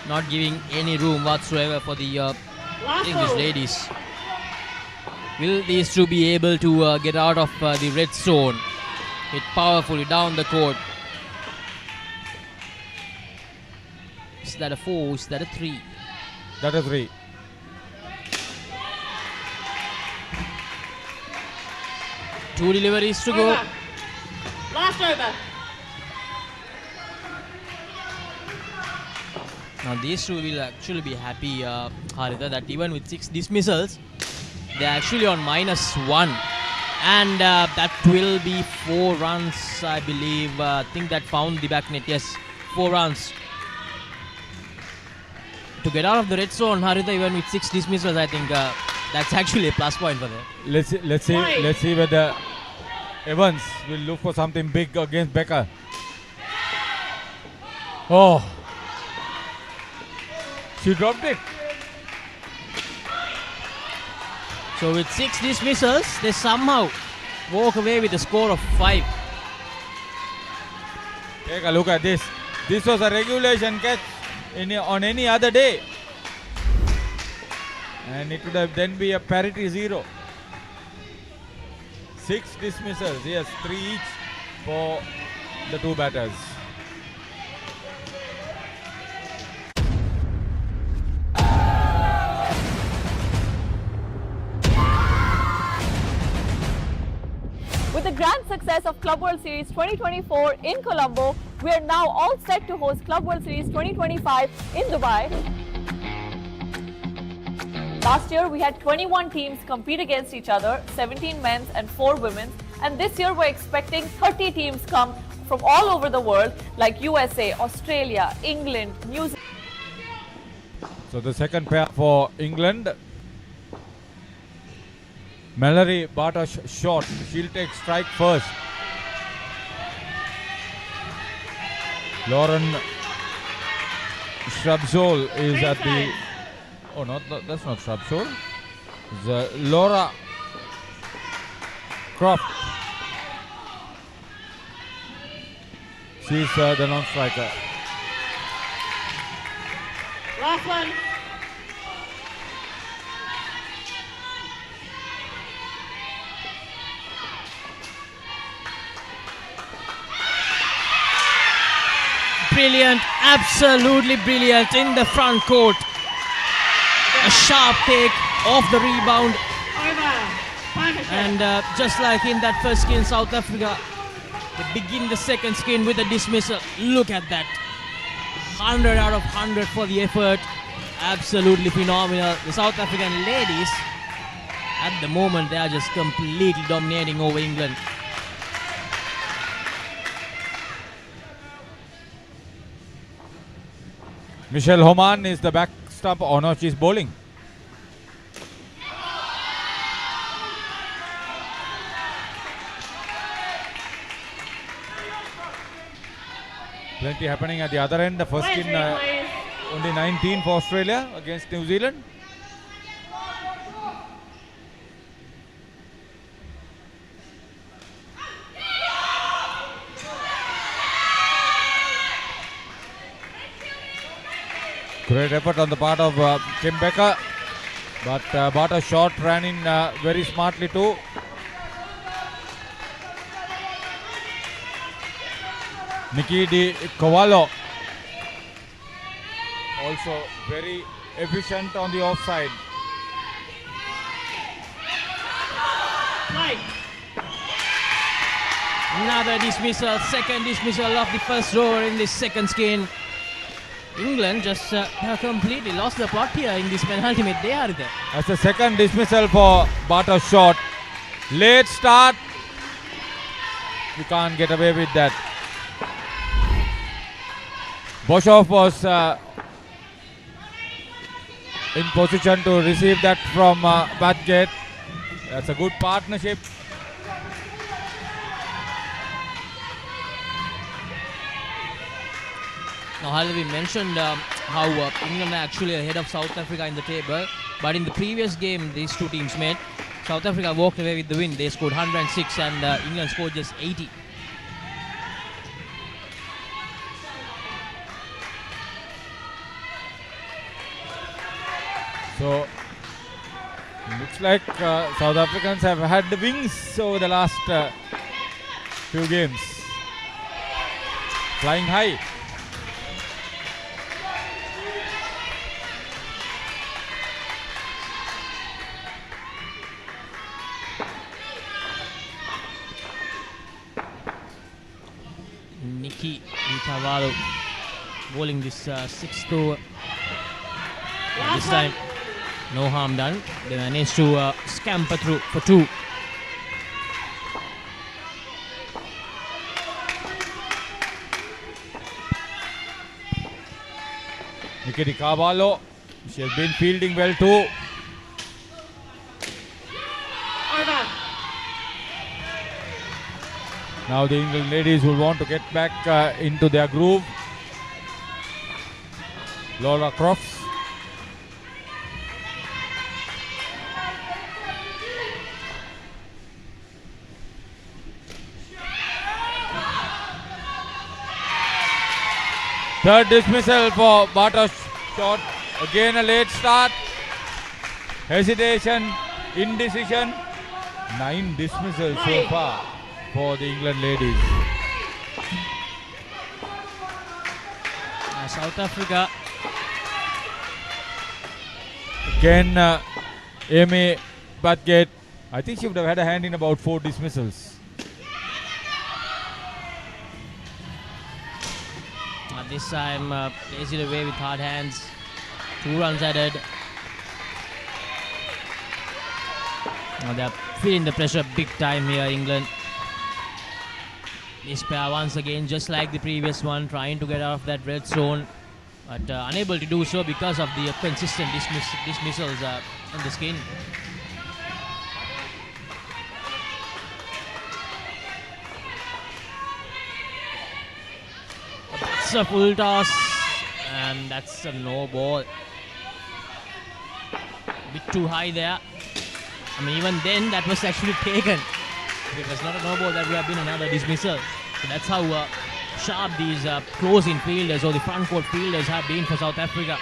Not giving any room whatsoever for the English ladies. Will these two be able to get out of the red zone? Hit powerfully down the court. Is that a 4? Is that a 3? That is 3. Two deliveries to go. Last over. Now these two will actually be happy, Haritha, that even with 6 dismissals, they're actually on -1. And that will be 4 runs, I believe. I think that found the back net, yes. 4 runs. To get out of the red zone, Haritha, even with 6 dismissals, I think that's actually a plus point for them. Let's see whether Evans will look for something big against Becker. Oh, she dropped it. So with 6 dismissals, they somehow walk away with a score of 5. Take a look at this. This was a regulation catch on any other day, and it would have then be a parity 0. 6 dismissals, yes, 3 each for the 2 batters. With the grand success of Club World Series 2024 in Colombo, we are now all set to host Club World Series 2025 in Dubai. Last year, we had 21 teams compete against each other, 17 men's and 4 women's. And this year, we're expecting 30 teams come from all over the world, like USA, Australia, England, New Zealand. So the second pair for England. Mallory Bartosh short. She'll take strike first. Lauren Shrubsole is at the... Oh, that's not Shrubsole. It's Laura Croft. She's the non-striker. Last one. Brilliant, absolutely brilliant in the front court. A sharp take off the rebound. And just like in that first skin, South Africa, they begin the second skin with a dismissal. Look at that. 100 out of 100 for the effort. Absolutely phenomenal. The South African ladies, at the moment, they are just completely dominating over England. Michelle Homan is the backstop. Oh no, she's bowling. Plenty happening at the other end. The first skin only 19 for Australia against New Zealand. Great effort on the part of Kim Becker, but Bata shot ran in very smartly too. Nikki Di Cavallo also very efficient on the offside. Another dismissal, second dismissal of the first over in this second skin. England just completely lost the plot here in this penultimate day. That's the second dismissal for Bata's shot. Late start. You can't get away with that. Boshoff was in position to receive that from Bathgate. That's a good partnership. Now, we mentioned how England are actually ahead of South Africa in the table, but in the previous game these two teams met, South Africa walked away with the win. They scored 106 and England scored just 80. So, looks like South Africans have had the wings over the last few games. Flying high. Nikki Di Cavallo bowling this sixth over. This time, no harm done. They managed to scamper through for 2. Nikiti Cavallo, she has been fielding well too. Now the England ladies will want to get back into their groove. Laura Crofts. Third dismissal for Bata's shot. Again a late start. Hesitation, indecision. 9 dismissals so far for the England ladies. South Africa. Again, Amy Bathgate. I think she would have had a hand in about 4 dismissals. This time plays it away with hard hands. 2 runs added. Now they are feeling the pressure big time here, England. This pair once again, just like the previous one, trying to get out of that red zone, but unable to do so because of the consistent dismissals in the skin. That's a full toss, and that's a no ball. A bit too high there. I mean, even then, that was actually taken. If it was not a no ball, that would have been another dismissal. So that's how sharp these close-in fielders or the front court fielders have been for South Africa.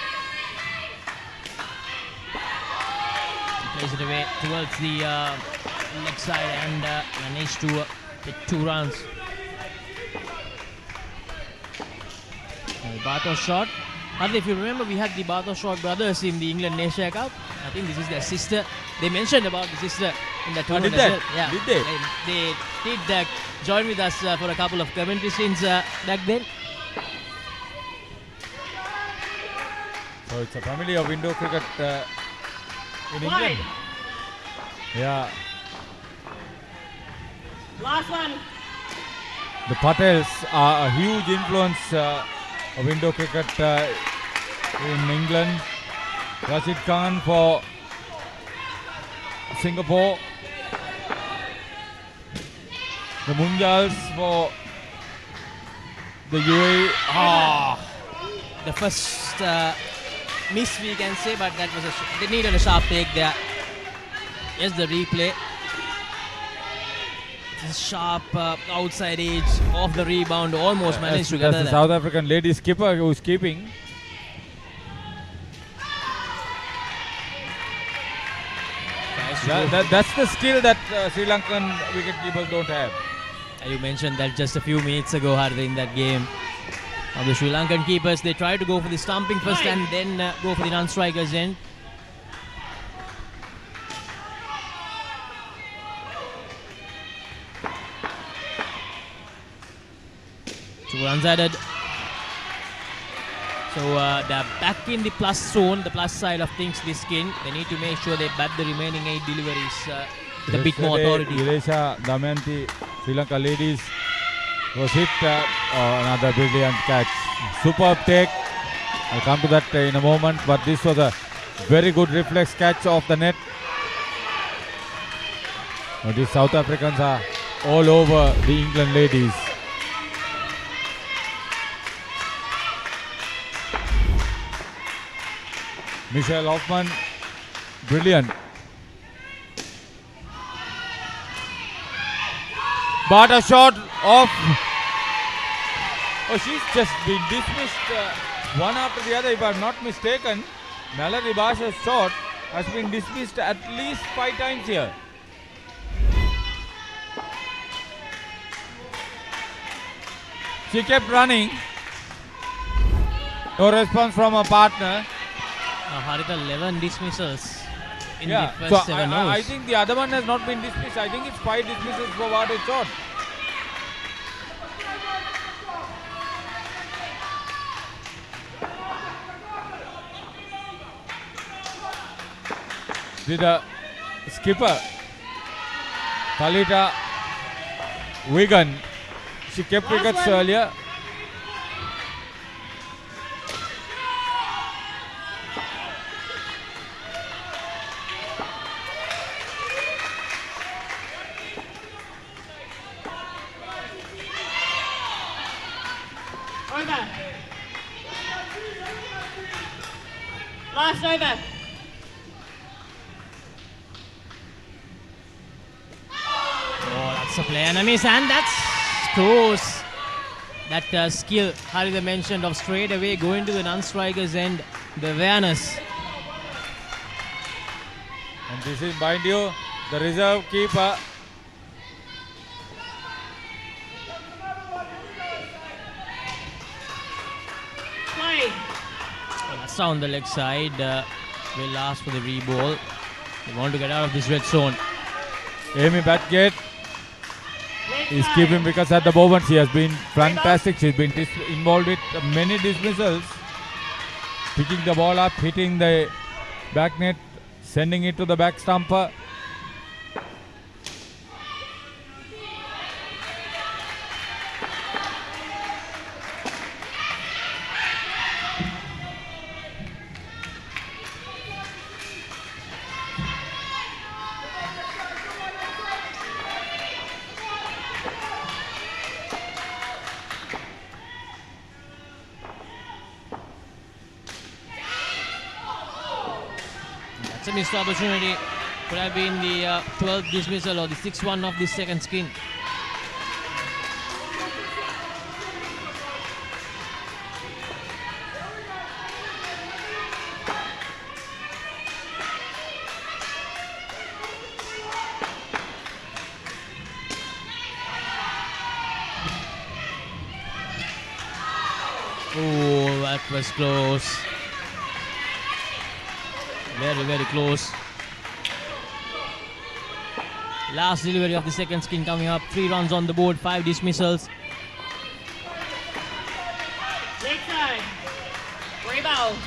He plays it away towards the leg side and managed to get 2 runs. Bartos shot. If you remember, we had the Bartos shot brothers in the England Asia Cup. I think this is their sister. They mentioned about the sister in the tournament as well. Yeah. Did they? They did join with us for a couple of commentary scenes back then. So it's a family of window cricket in England. Yeah. Last one. The Patels are a huge influence of window cricket in England. Rashid Khan for Singapore. The Munjals for the UAE. The first miss we can say, but that was they needed a sharp take there. Yes, the replay. This sharp outside edge of the rebound almost managed to get the South African lady skipper who's keeping. That's the skill that Sri Lankan wicketkeepers don't have. You mentioned that just a few minutes ago, Hardik, in that game. Now the Sri Lankan keepers, they try to go for the stumping first and then go for the non-strikers end. Two runs added. So they're back in the plus zone, the plus side of things this skin. They need to make sure they bat the remaining 8 deliveries with a bit more authority. Iresha Damayanti, Sri Lanka ladies, was hit another brilliant catch. Superb take. I'll come to that in a moment, but this was a very good reflex catch off the net. Now these South Africans are all over the England ladies. Michelle Hoffman, brilliant. But a shot off. Oh, she's just been dismissed one after the other, if I'm not mistaken. Mallory Basha's shot has been dismissed at least 5 times here. She kept running. No response from her partner. Harita 11 dismissals in Yeah, the so first 7 overs. I think the other one has not been dismissed. I think it's 5 dismissals for what it shot. The skipper, Talita Wigan, she kept wickets earlier. Last over. Oh, that's a play and a miss, and that's close. That skill Harida mentioned of straight away going to the non-strikers end, the awareness. And this is, mind you, the reserve keeper. That's down the leg side. Will ask for the re-ball. They want to get out of this red zone. Amy Batgate is keeping wickets at the moment. She has been fantastic. She's been involved with many dismissals. Picking the ball up, hitting the back net, sending it to the back stumper. That's a missed opportunity. Could have been the 12th dismissal or the 6th of the second skin. Oh, that was close. Very, very close. Last delivery of the second skin coming up. 3 runs on the board, 5 dismissals. Leg side. Rebound.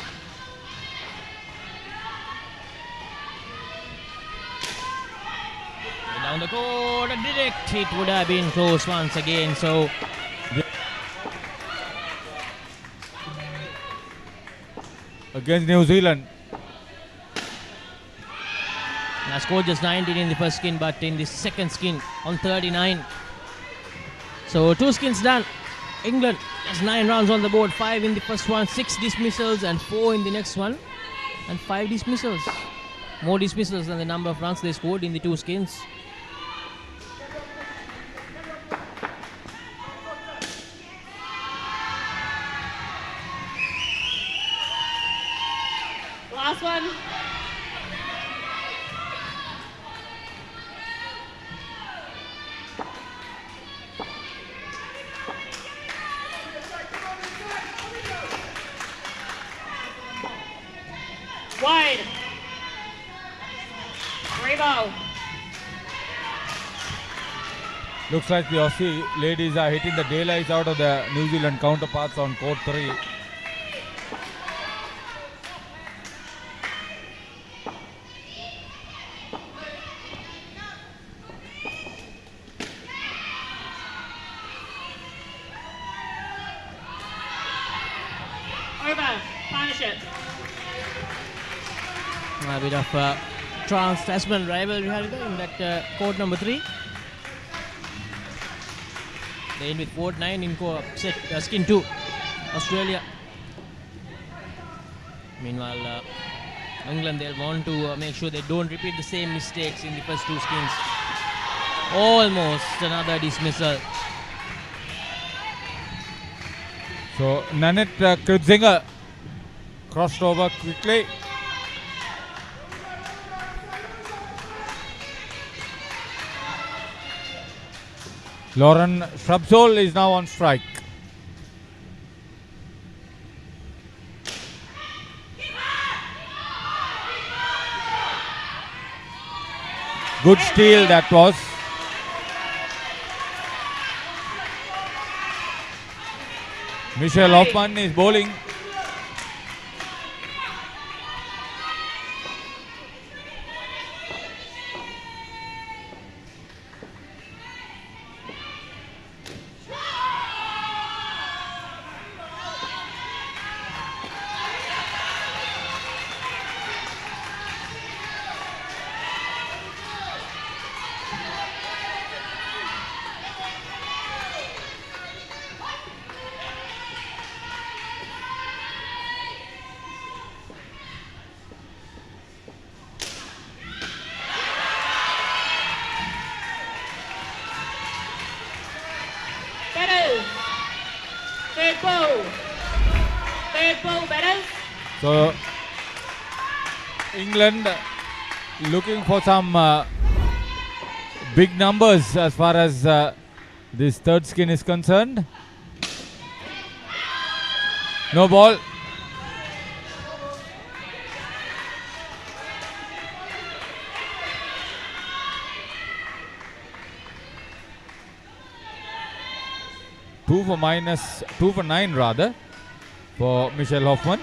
Down the court, a direct hit would have been close once again. So against New Zealand. Now scored just 19 in the first skin, but in the second skin on 39. So 2 skins done. England has 9 runs on the board, 5 in the first one, 6 dismissals and 4 in the next one, and 5 dismissals. More dismissals than the number of runs they scored in the 2 skins. Last one. Wide. Rebound. Looks like the Aussie ladies are hitting the daylights out of the New Zealand counterparts on court 3. Over. Partnership. A bit of trans-Tasman rivalry in that court number 3. They end with 4-9 in set skin 2, Australia. Meanwhile, England, they'll want to make sure they don't repeat the same mistakes in the first 2 skins. Almost another dismissal. So Nanette Krudzinger crossed over quickly. Lauren Shrubsole is now on strike. Good steal that was. Michelle Hoffman is bowling. So England looking for some big numbers as far as this third skin is concerned. No ball. Two for 9 rather for Michelle Hoffman.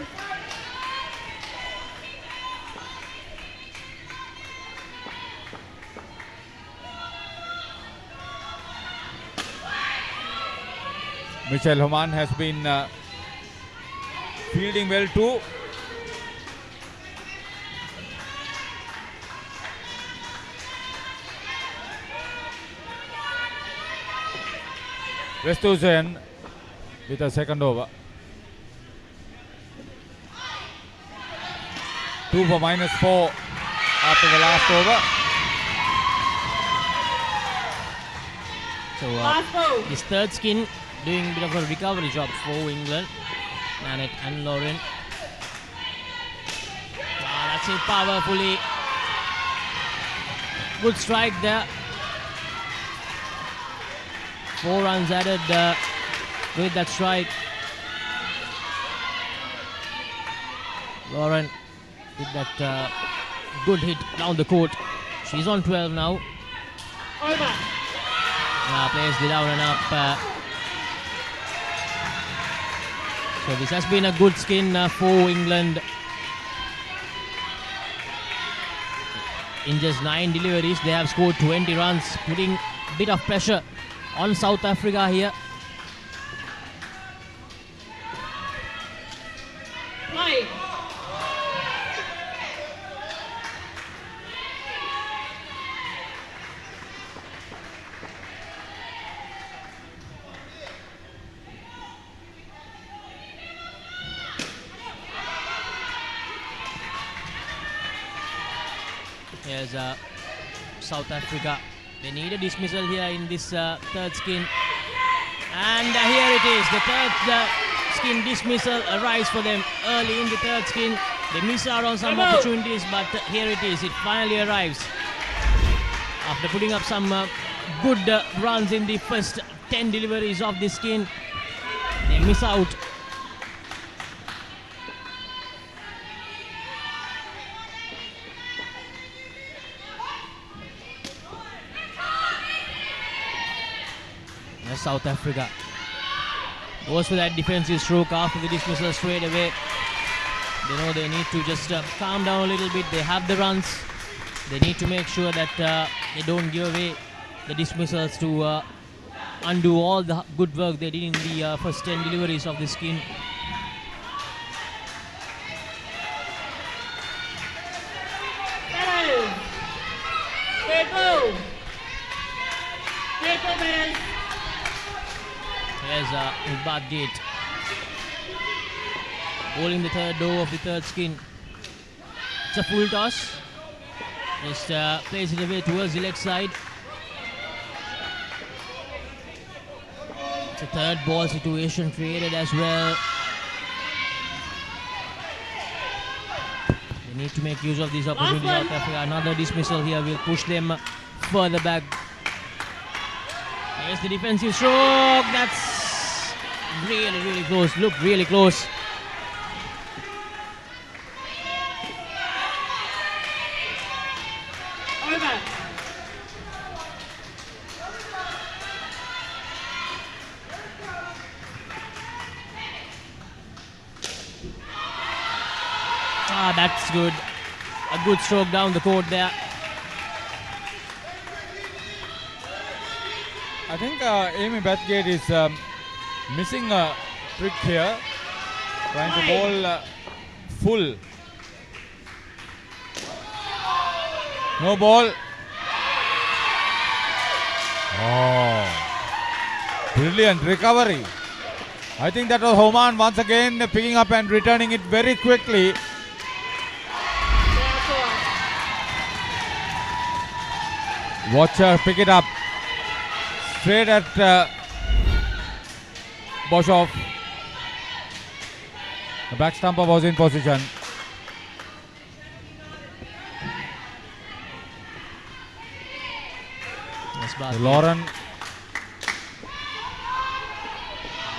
Michelle Hoffman has been fielding well too. Vestusen with a second over. 2 for -4 after the last over. So this third skin doing a bit of a recovery job for England. Nanette and Lauren. That's it powerfully. Good strike there. 4 runs added with that strike. Lauren with that good hit down the court. She's on 12 now. Plays the down and up. So this has been a good skin for England. In just 9 deliveries, they have scored 20 runs, putting a bit of pressure on South Africa here. Here's South Africa. They need a dismissal here in this third skin. And here it is. The third skin dismissal arrives for them early in the third skin. They miss out on some opportunities, but here it is. It finally arrives. After putting up some good runs in the first 10 deliveries of this skin, they miss out. South Africa goes for that defensive stroke after the dismissal straight away. They know they need to just calm down a little bit. They have the runs. They need to make sure that they don't give away the dismissals to undo all the good work they did in the first 10 deliveries of the skin. Here's Badgate bowling the third over of the third skin. It's a full toss. Just plays it away towards the leg side. It's a third ball situation created as well. They need to make use of these opportunities. South Africa. Another dismissal here will push them further back. Here's the defensive stroke. That's really, really close. Looked really close. That's good. A good stroke down the court there. I think Amy Bathgate is missing a trick here, trying to bowl full. No ball. Oh, brilliant recovery. I think that was Homan once again picking up and returning it very quickly. Watch her pick it up straight at Boshoff. The back stumper was in position. Yes, Lauren.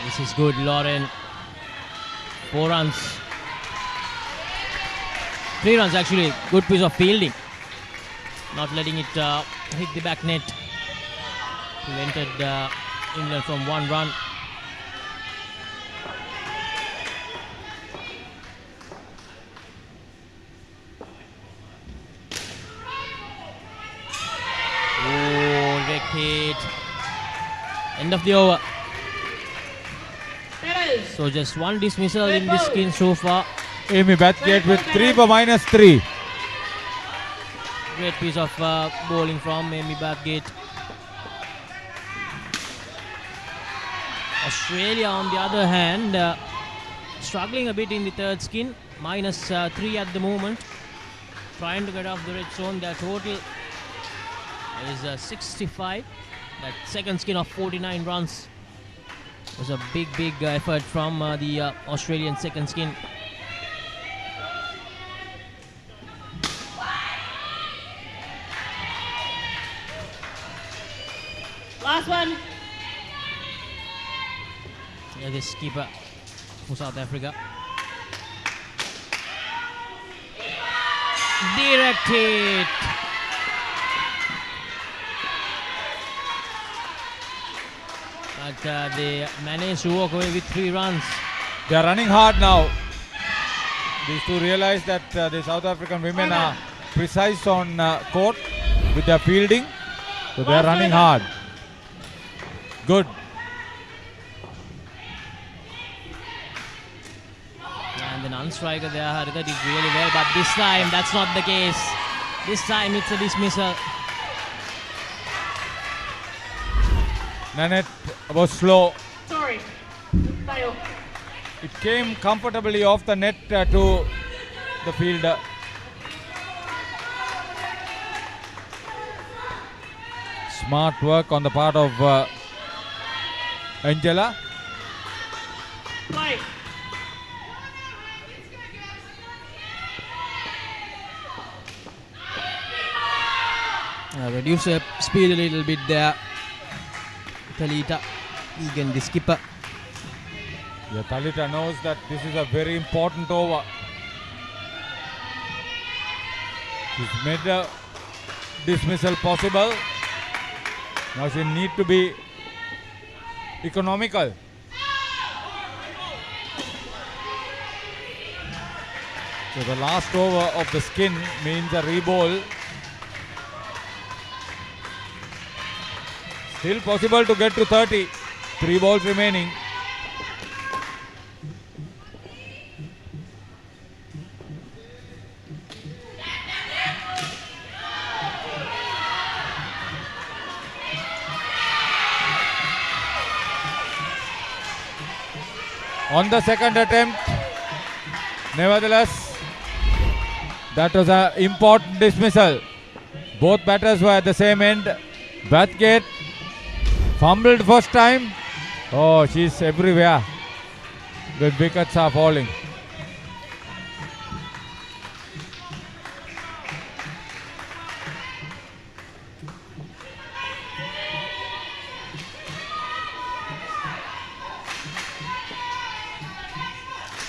This is good, Lauren. 4 runs. 3 runs actually. Good piece of fielding. Not letting it hit the back net. Prevented England from 1 run. Oh, direct hit. End of the over. So just 1 dismissal in this skin so far. Amy Bathgate with 3 for -3. Great piece of bowling from Amy Bathgate. Australia on the other hand struggling a bit in the third skin. -3 at the moment. Trying to get off the red zone. Their total is 65. That second skin of 49 runs was a big effort from the Australian second skin. Last one. Yeah, this keeper for South Africa. Direct hit. But they managed to walk away with 3 runs. They are running hard now. These two realize that the South African women are precise on court with their fielding. So they are running hard. Good. And the non-striker there, Harita, did really well. But this time, that's not the case. This time, it's a dismissal. Nanette was slow. Sorry. Fail. It came comfortably off the net to the fielder. Smart work on the part of Angela. Play. Reduce the speed a little bit there. Talita Egan, the skipper. Yeah, Talita knows that this is a very important over. She's made the dismissal possible. Now she need to be economical. So the last over of the skin means a re-bowl. Still possible to get to 30. 3 balls remaining. On the second attempt, nevertheless, that was an important dismissal. Both batters were at the same end. Bathgate fumbled first time. Oh, she's everywhere. The wickets are falling.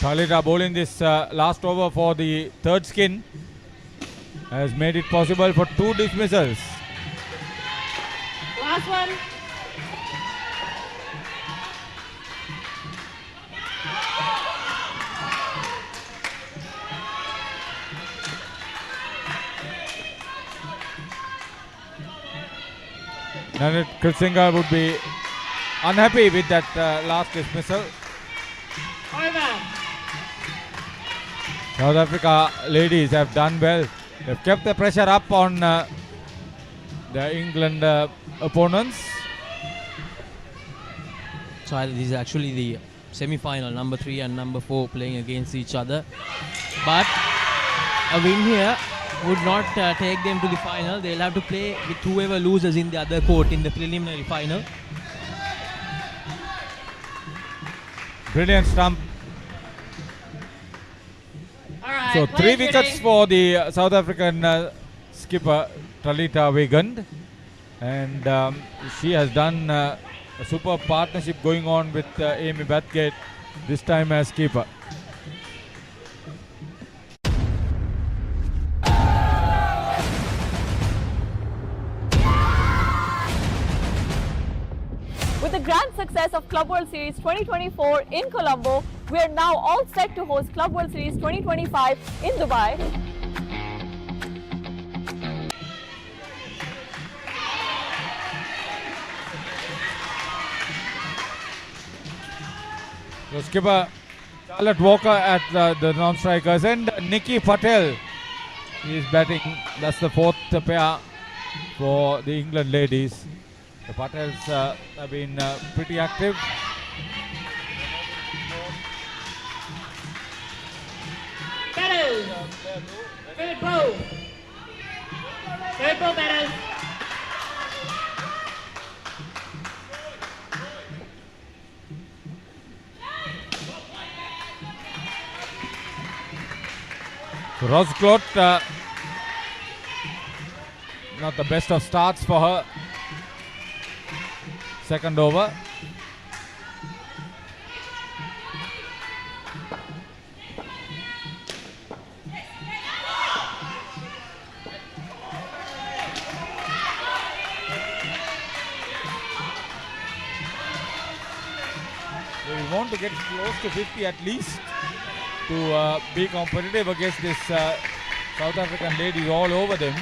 Talita bowling this last over for the third skin has made it possible for 2 dismissals. Last one. Nanette Kritsinger would be unhappy with that last dismissal. Over. South Africa ladies have done well. They've kept the pressure up on the England opponents. So this is actually the semi-final, number 3 and number 4 playing against each other. But a win here would not take them to the final. They'll have to play with whoever loses in the other court in the preliminary final. Brilliant stump. So 3 wickets for the South African skipper Tralita Wegand, and she has done a superb partnership going on with Amy Bathgate, this time as keeper. With the grand success of Club World Series 2024 in Colombo, we are now all set to host Club World Series 2025 in Dubai. So skipper Charlotte Walker at the non-strikers, and Nikki Patel is batting. That's the fourth pair for the England ladies. The Patels have been pretty active. Batters! Third ball! Third ball batters! Rosclot, not the best of starts for her. Second over. We want to get close to 50 at least to be competitive against this South African ladies all over them.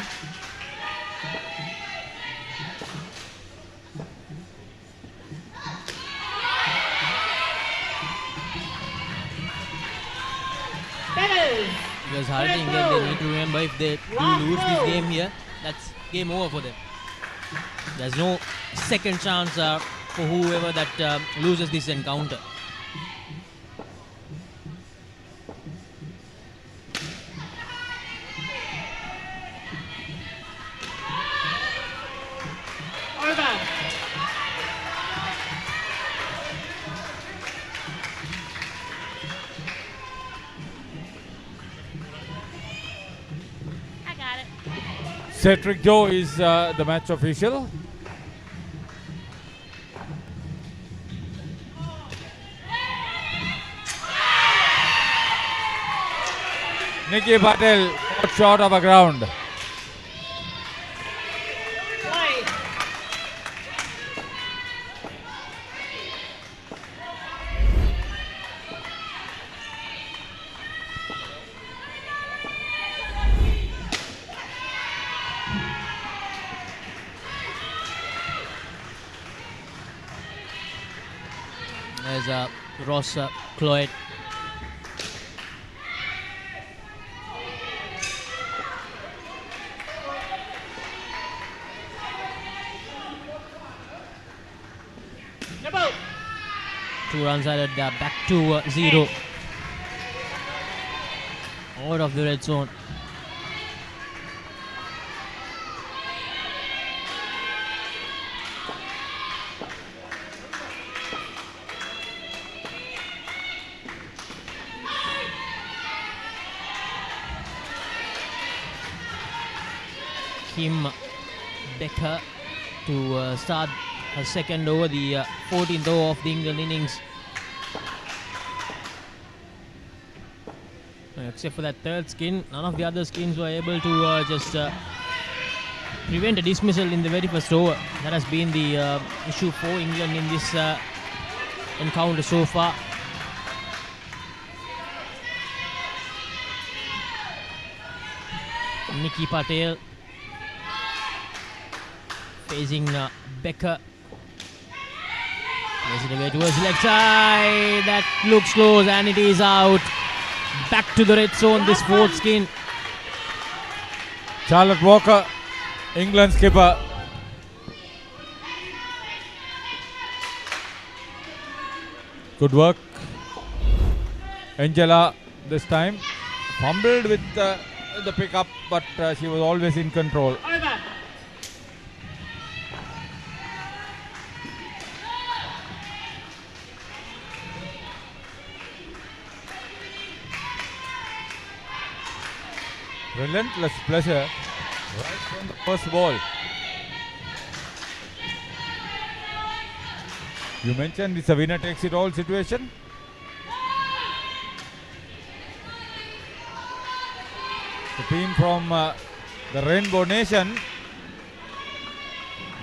Because Hardy England, they need to remember, if they do lose this game here, that's game over for them. There's no second chance for whoever that loses this encounter. Over! Cedric Joe is the match official. Nikki Patel got short of a ground. There's Ross Cloyd. Two runs added, back to 0. Out of the red zone. Kim Becker to start her second over, the 14th over of the England innings. Except for that third skin, none of the other skins were able to just prevent a dismissal in the very first over. That has been the issue for England in this encounter so far. Nikki Patel facing Becker. Plays it away towards leg side. That looks close and it is out. Back to the red zone, this fourth skin. Charlotte Walker, England skipper. Good work. Angela this time fumbled with the pickup, but she was always in control. Over! relentless pleasure right from the first ball. You mentioned it's a winner takes it all situation. The team from the Rainbow Nation,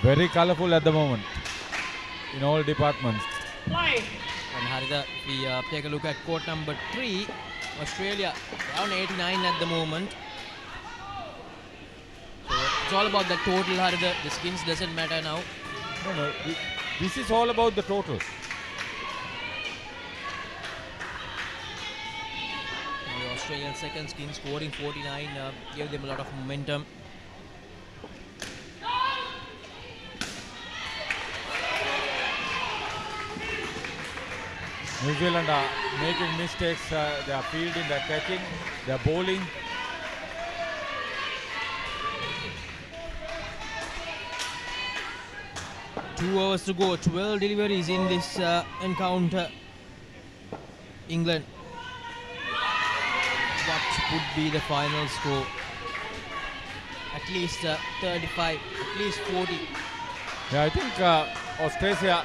very colourful at the moment in all departments. Play. And Harida, we take a look at court number 3. Australia around 89 at the moment. So it's all about the total, Harida. The skins doesn't matter now. No. This is all about the total. The Australian second skin scoring 49 gave them a lot of momentum. New Zealand are making mistakes. They are fielding, they are catching, they are bowling. Two hours to go, 12 deliveries in this encounter. England. What would be the final score? At least 35, at least 40. Yeah, I think Australia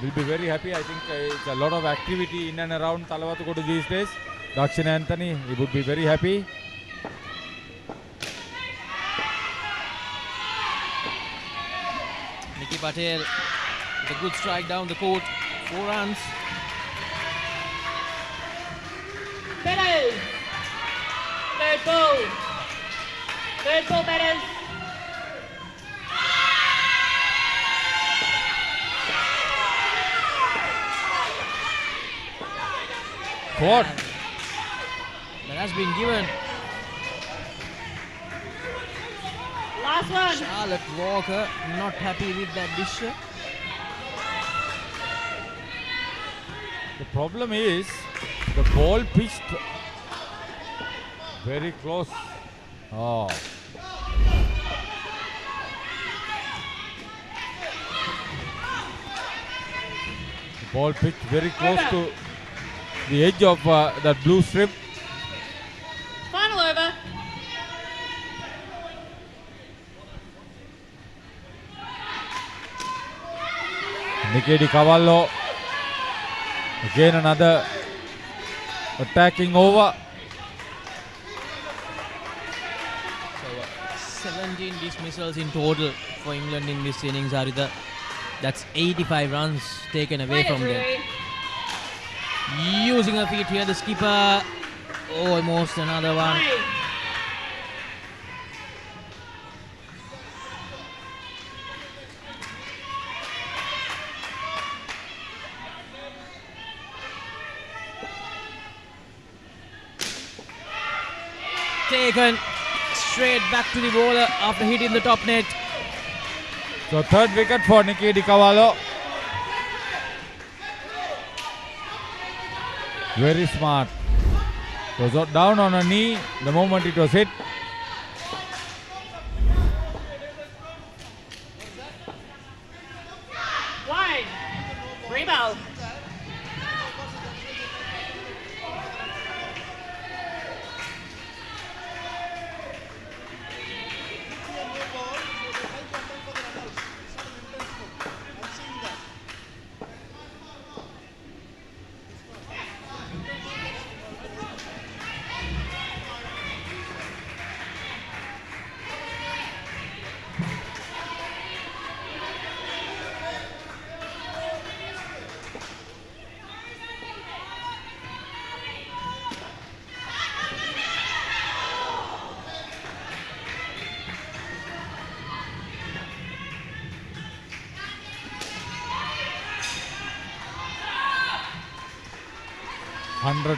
will be very happy. I think it's a lot of activity in and around Talawatukodu these days. Dakshin Anthony, he would be very happy. Nikki Patel with a good strike down the court. 4 runs. Batters. Third ball. Third ball, batters. What? That has been given. Last one. Charlotte Walker not happy with that dish. The problem is the ball pitched very close. Oh. The ball pitched very close to the edge of that blue strip. Final over. Nikki Cavallo. Again another attacking over. So 17 dismissals in total for England in this innings, Harita. That's 85 runs taken away from them. Using her feet here, the skipper. Almost another one. Taken straight back to the bowler after hitting the top net. So third wicket for Nikki Cavallo. Very smart. It was down on her knee the moment it was hit. Wide. Rebound.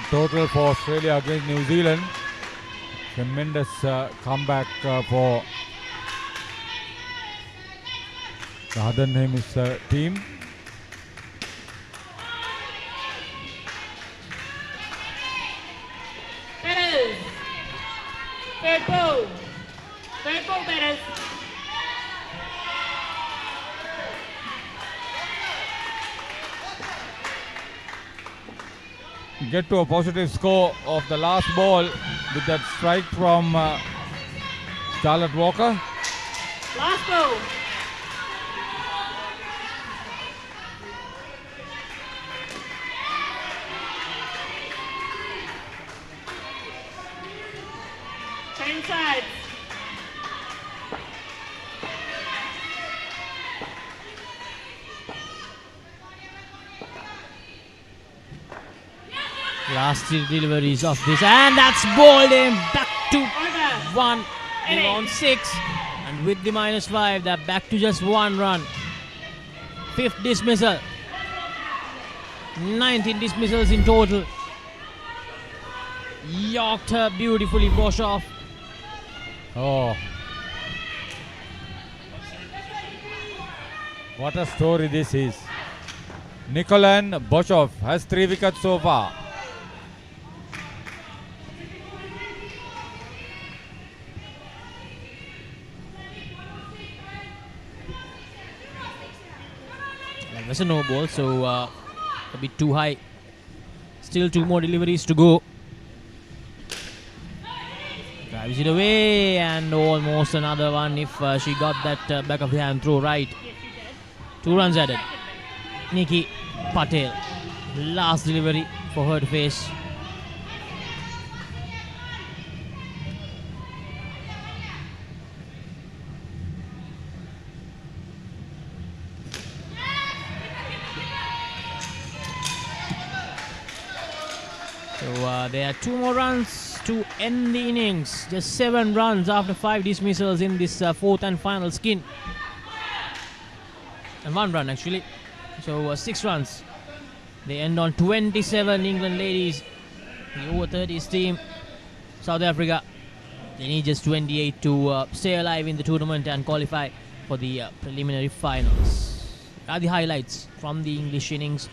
Total for Australia against New Zealand. Tremendous comeback for the Southern Hemisphere team. Batters. Third ball. Third ball, batters. Get to a positive score of the last ball. with that strike from Charlotte Walker. Last ball. Change sides. Last three deliveries of this, and that's bowled in back to Over. 1. They were on 6, and with the -5, they're back to just 1 run. 5th dismissal. 19 dismissals in total. Yorked her beautifully, Boshoff. Oh. What a story this is. Nikolan Boshoff has 3 wickets so far. That was a no ball, so a bit too high. Still 2 more deliveries to go. Drives it away, and almost another one if she got that back of the hand throw right. 2 runs added. Nikki Patel, last delivery for her to face. So there are 2 more runs to end the innings. Just 7 runs after 5 dismissals in this 4th and final skin. And 1 run actually. So 6 runs. They end on 27. England ladies, the over 30s team. South Africa, they need just 28 to stay alive in the tournament and qualify for the preliminary finals. Are the highlights from the English innings.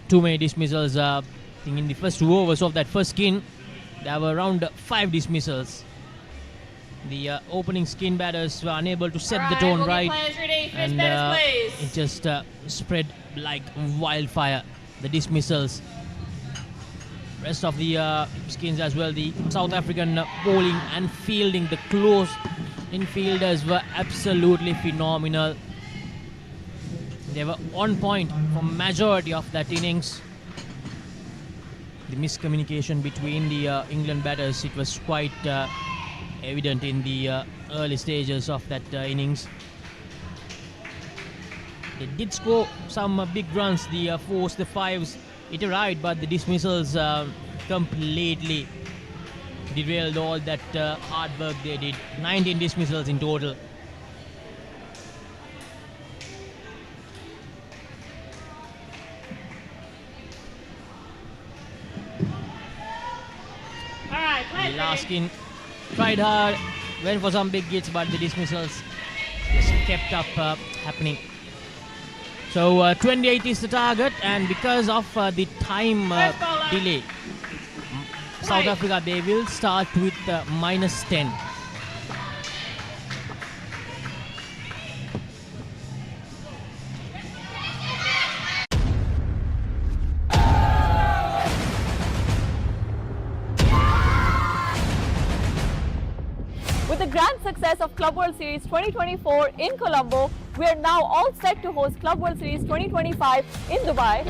Too many dismissals. I think in the first 2 overs of that first skin, there were around 5 dismissals. The opening skin batters were unable to set the tone right, and it just spread like wildfire. The dismissals. Rest of the skins as well. The South African bowling and fielding, the close infielders were absolutely phenomenal. They were on point for majority of that innings. The miscommunication between the England batters, it was quite evident in the early stages of that innings. They did score some big runs, the 4s, the 5s, it arrived, but the dismissals completely derailed all that hard work they did. 19 dismissals in total. The last skin tried hard, went for some big hits, but the dismissals just kept up happening. So 28 is the target, and because of the time delay, South Africa, they will start with -10. With the grand success of Club World Series 2024 in Colombo, we are now all set to host Club World Series 2025 in Dubai.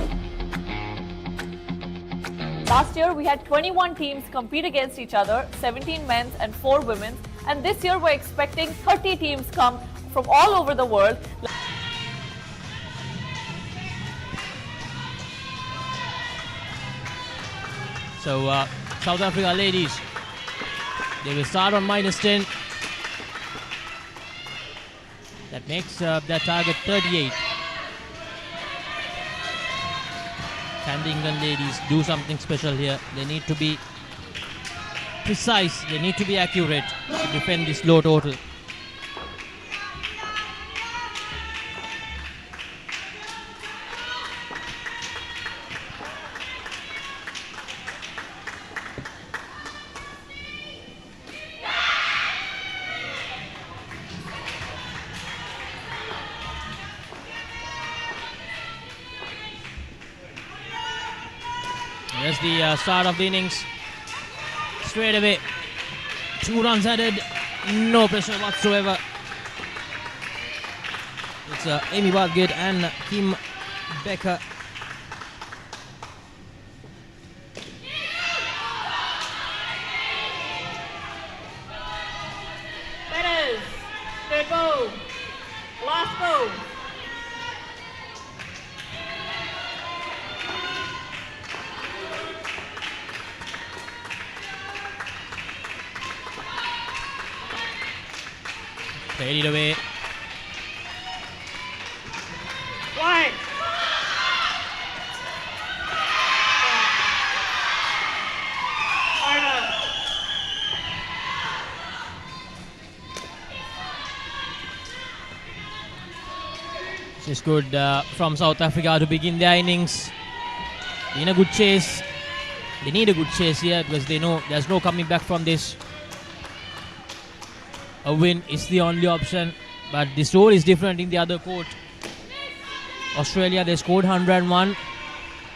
Last year, we had 21 teams compete against each other, 17 men's and 4 women's. And this year, we're expecting 30 teams come from all over the world. So South Africa ladies, they will start on -10. That makes their target 38. Can the England ladies do something special here? They need to be precise, they need to be accurate to defend this low total. Here's the start of the innings. straight away. 2 runs added, no pressure whatsoever. It's Amy Badgate and Kim Becker. Batters, third ball, last ball. Played it away. Wide. Over. It's good from South Africa to begin their innings. In a good chase. They need a good chase here because they know there's no coming back from this. A win is the only option, but the story is different in the other court. Australia, they scored 101,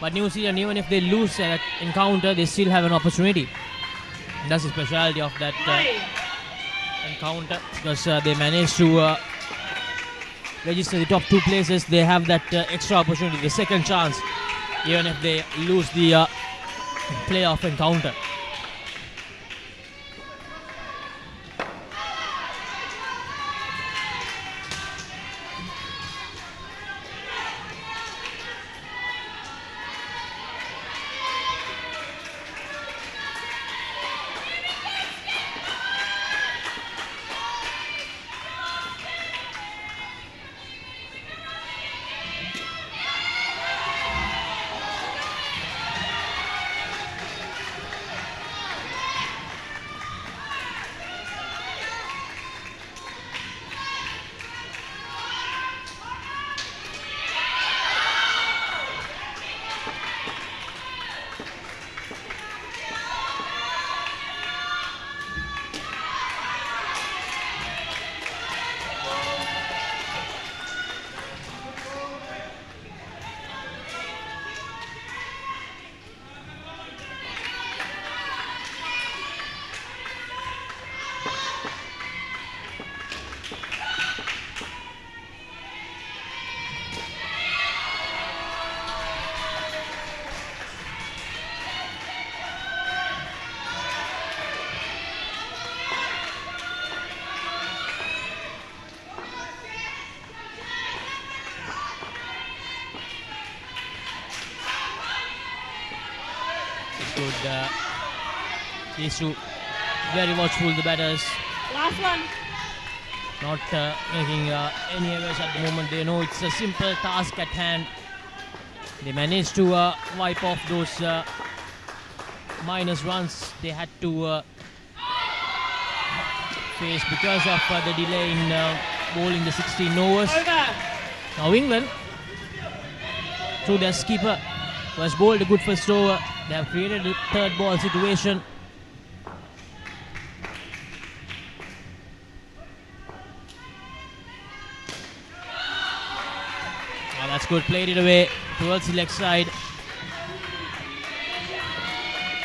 but New Zealand, even if they lose that encounter, they still have an opportunity. And that's the speciality of that encounter, because they managed to register the top 2 places. They have that extra opportunity, the second chance, even if they lose the playoff encounter. Good. These two very watchful, the batters. Last one. Not making any errors at the moment. They know it's a simple task at hand. They managed to wipe off those minus runs they had to face because of the delay in bowling the 16 overs. Over. Now England, through their skipper, who has bowled a good first over. They have created a third ball situation. Oh, that's good, played it away towards the leg side.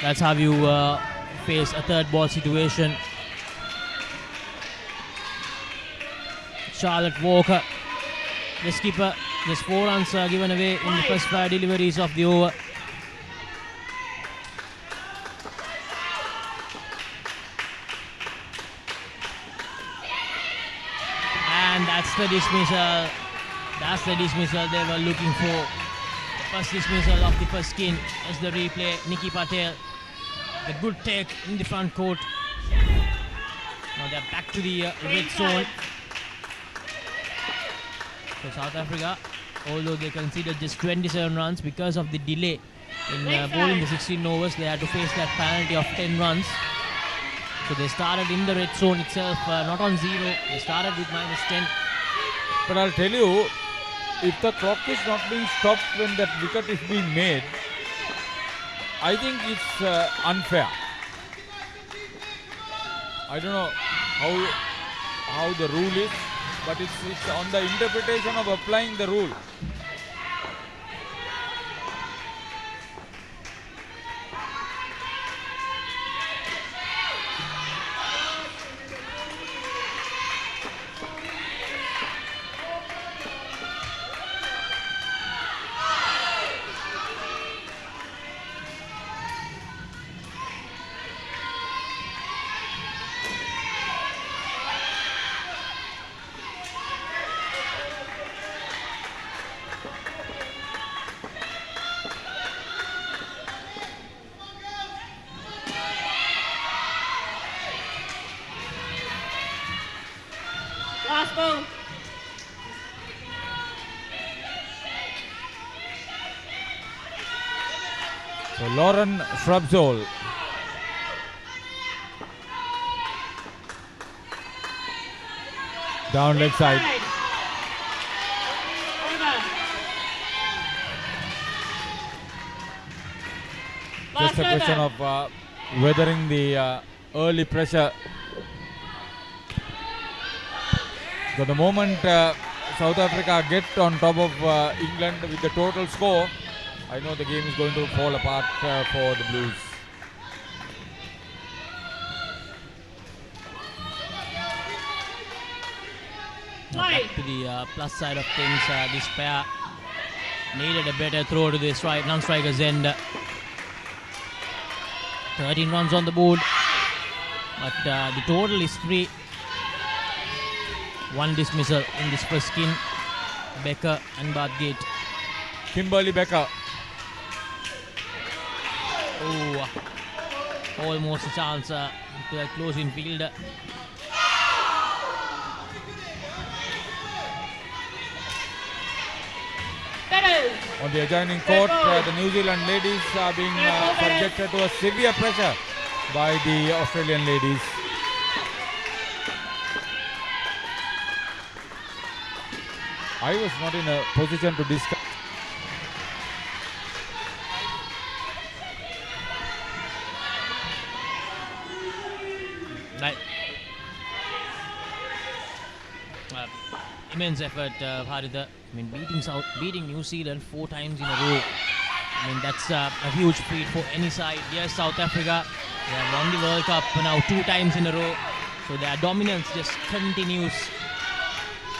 That's how you face a third ball situation. Charlotte Walker, the skipper, just 4 runs given away in the first 5 deliveries of the over. And that's the dismissal. That's the dismissal they were looking for. The first dismissal of the first skin is the replay. Nikki Patel, the good take in the front court. Now they're back to the red zone. So South Africa, although they conceded just 27 runs because of the delay in bowling the 16 overs, they had to face that penalty of 10 runs. So they started in the red zone itself, not on 0. They started with -10. But I'll tell you, if the clock is not being stopped when that wicket is being made, I think it's unfair. I don't know how the rule is, but it's on the interpretation of applying the rule. Last ball. So Lauren Shrubsole. Down leg side. Just a question of weathering the early pressure. So the moment South Africa get on top of England with the total score, I know the game is going to fall apart for the Blues. Back to the plus side of things, this pair needed a better throw to the non-striker's end. 13 runs on the board, but the total is 3. One dismissal in this first skin. Becker and Bathgate. Kimberly Becker. Oh, almost a chance to a close in field. On the adjoining court, the New Zealand ladies are being subjected to a severe pressure by the Australian ladies. I was not in a position to discuss. Right. Immense effort, Haritha. I mean, beating New Zealand 4 times in a row. I mean, that's a huge feat for any side. Yes, South Africa, they have won the World Cup now 2 times in a row. So their dominance just continues.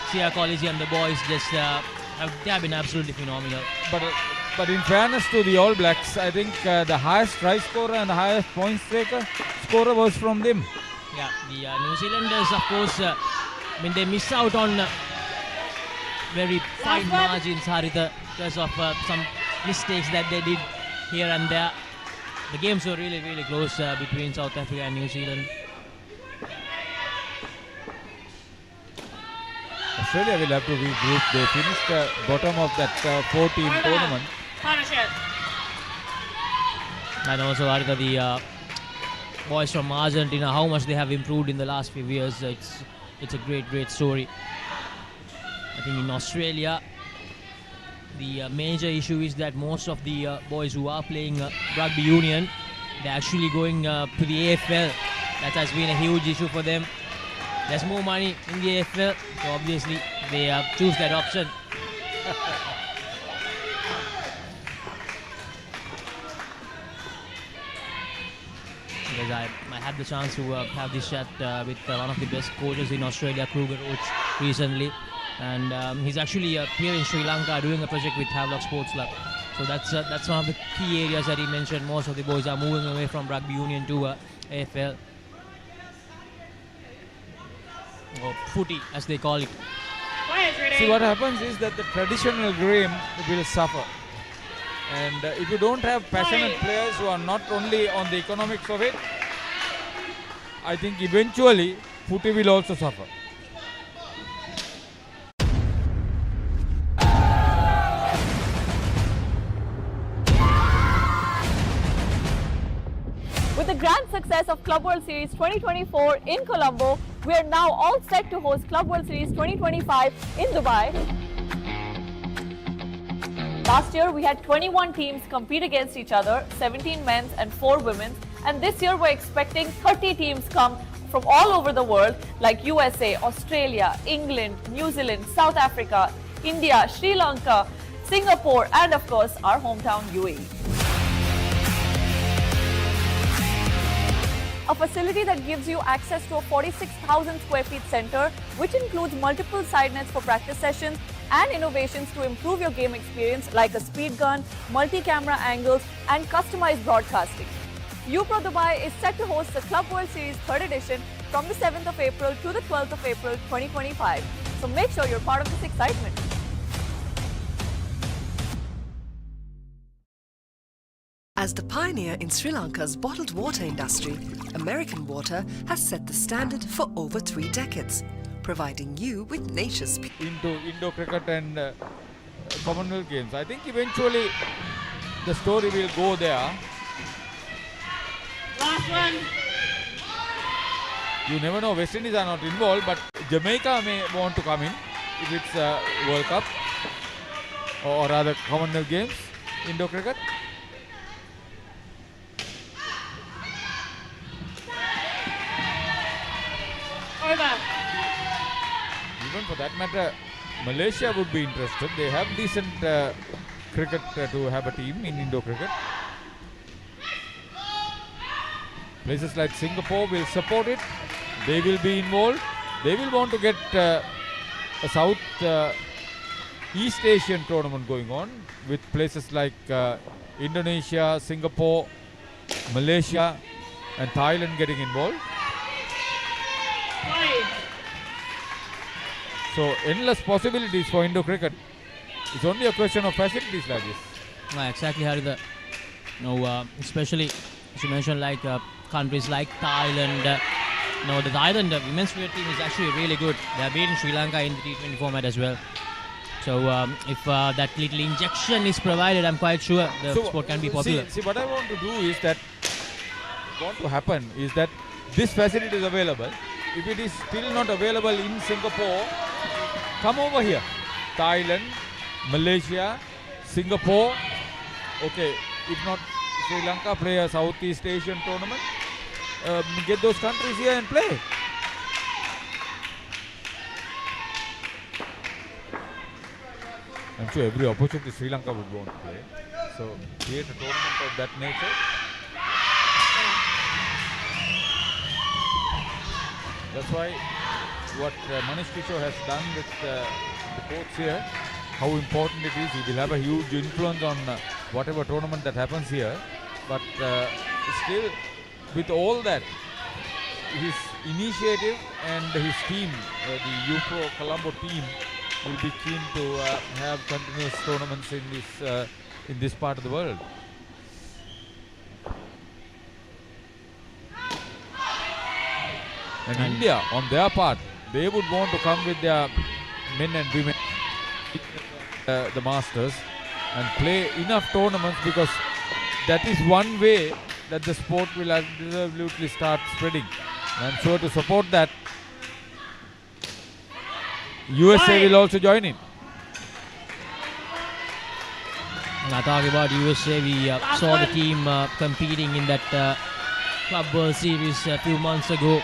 Sia College and the boys just they have been absolutely phenomenal. But in fairness to the All Blacks, I think the highest try scorer and the highest point scorer was from them. Yeah, the New Zealanders, of course, I mean, they miss out on very fine margins, Haritha, because of some mistakes that they did here and there. The games were really, really close between South Africa and New Zealand. Australia will have to regroup. They finished bottom of that 4-team tournament. And also, Haritha, the boys from Argentina, how much they have improved in the last few years. It's a great, great story. I think in Australia, the major issue is that most of the boys who are playing rugby union, they're actually going to the AFL. That has been a huge issue for them. There's more money in the AFL, so obviously they choose that option. Because I had the chance to have this chat with one of the best coaches in Australia, Kruger Roach, recently. And he's actually here in Sri Lanka doing a project with Havelock Sports Club. So that's one of the key areas that he mentioned. Most of the boys are moving away from rugby union to AFL. Or footy, as they call it. See, what happens is that the traditional game will suffer. And if you don't have passionate players who are not only on the economics of it, I think eventually footy will also suffer. With the grand success of Club World Series 2024 in Colombo, we are now all set to host Club World Series 2025 in Dubai. Last year, we had 21 teams compete against each other, 17 men's and 4 women's. And this year, we're expecting 30 teams come from all over the world, like USA, Australia, England, New Zealand, South Africa, India, Sri Lanka, Singapore, and of course, our hometown UAE. A facility that gives you access to a 46,000 square feet center, which includes multiple side nets for practice sessions and innovations to improve your game experience like a speed gun, multi-camera angles and customized broadcasting. UPro Dubai is set to host the Club World Series 3rd edition from the 7th of April to the 12th of April 2025. So make sure you're part of this excitement. As the pioneer in Sri Lanka's bottled water industry, American Water has set the standard for over 3 decades, providing you with nature's into Indo cricket and Commonwealth Games. I think eventually the story will go there. Last one. You never know, West Indies are not involved, but Jamaica may want to come in if it's World Cup or rather Commonwealth Games, Indo cricket. Over. Even for that matter, Malaysia would be interested. They have decent cricket to have a team in Indo cricket. Places like Singapore will support it. They will be involved. They will want to get a South East Asian tournament going on with places like Indonesia, Singapore, Malaysia and Thailand getting involved. So endless possibilities for Indo cricket. It's only a question of facilities like this. Exactly, Harida. No, especially as you mentioned, like countries like Thailand. The Thailand women's cricket team is actually really good. They have beaten Sri Lanka in the T20 format as well. So if that little injection is provided, I'm quite sure the sport can be popular. See, what I want to do is that what to happen is that this facility is available. If it is still not available in Singapore, come over here. Thailand, Malaysia, Singapore. Okay, if not Sri Lanka, play a Southeast Asian tournament. Get those countries here and play. I'm sure every opportunity Sri Lanka would want to play. So create a tournament of that nature. That's why what Manish Kishore has done with the courts here, how important it is. He will have a huge influence on whatever tournament that happens here. But still, with all that, his initiative and his team, the UPro Colombo team, will be keen to have continuous tournaments in this part of the world. And India, on their part, they would want to come with their men and women, the Masters, and play enough tournaments, because that is one way that the sport will absolutely start spreading. And I'm sure to support that, USA will also join in. Now talking about USA, we saw the team competing in that Club World Series a few months ago.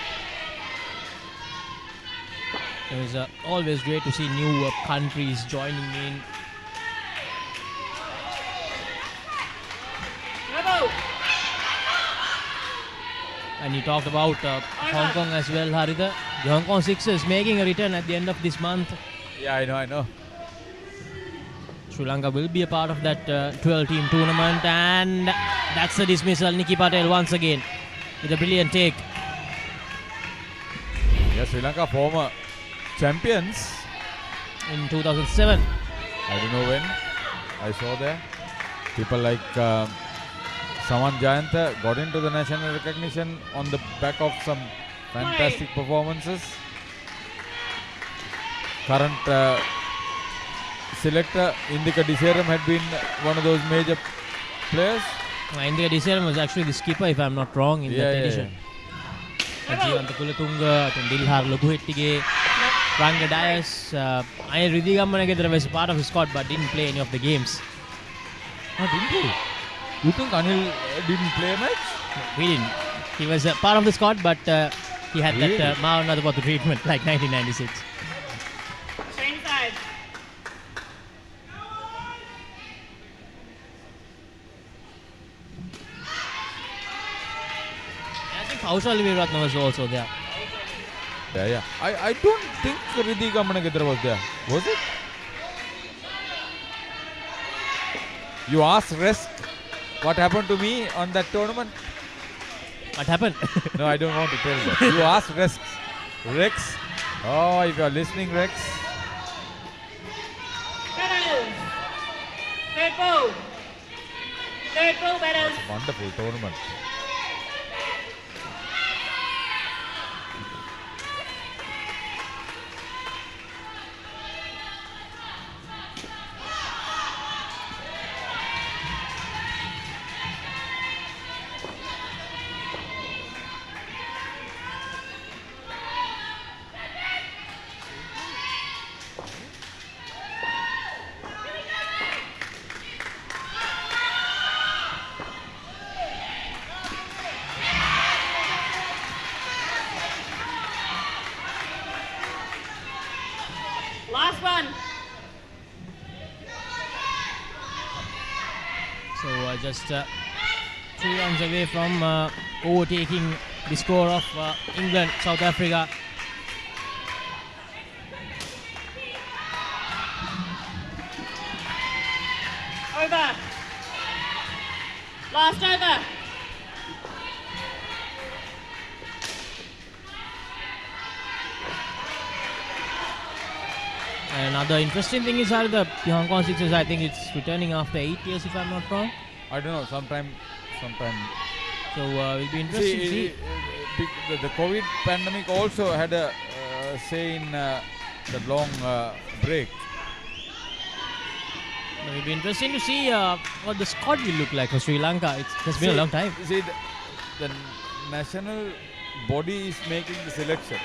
It was always great to see new countries joining in. And you talked about Hong Kong as well, Harida. The Hong Kong Sixers making a return at the end of this month. Yeah, I know. Sri Lanka will be a part of that 12-team tournament, and that's a dismissal. Nikki Patel once again with a brilliant take. Yes, Sri Lanka former champions in 2007. I don't know when. I saw there people like Saman Jayanta got into the national recognition on the back of some fantastic performances. Current selector Indika Diseram had been one of those major players. Indika Diseram was actually the skipper, if I'm not wrong, in that edition. Jivanta Kulatunga, Dilhar Lobuhettige, Ranga Dias, Anil Ridhigammanagedara was part of the squad but didn't play any of the games. Oh, didn't he? You think Anil didn't play a match? He didn't. He was part of the squad, but he had that Mavanadapathu treatment like 1996. Same side. I think Kaushal Veeratna was also there. Yeah. I don't think Ridhigammanagedara was there. Was it? You asked Resk what happened to me on that tournament. What happened? No, I don't want to tell that. You asked Rex. Oh, if you are listening, Rex. Batters. Third ball. Third ball, batters. Wonderful tournament. Last one. So just 3 runs away from overtaking the score of England, South Africa. Over. Last over. Another interesting thing is how the Hong Kong Sixers, I think it's returning after 8 years, if I'm not wrong. I don't know, sometime. So it'll be interesting to see. The COVID pandemic also had a say in the long break. It'll be interesting to see what the squad will look like for Sri Lanka. It's been a long time. See, the national body is making the selection.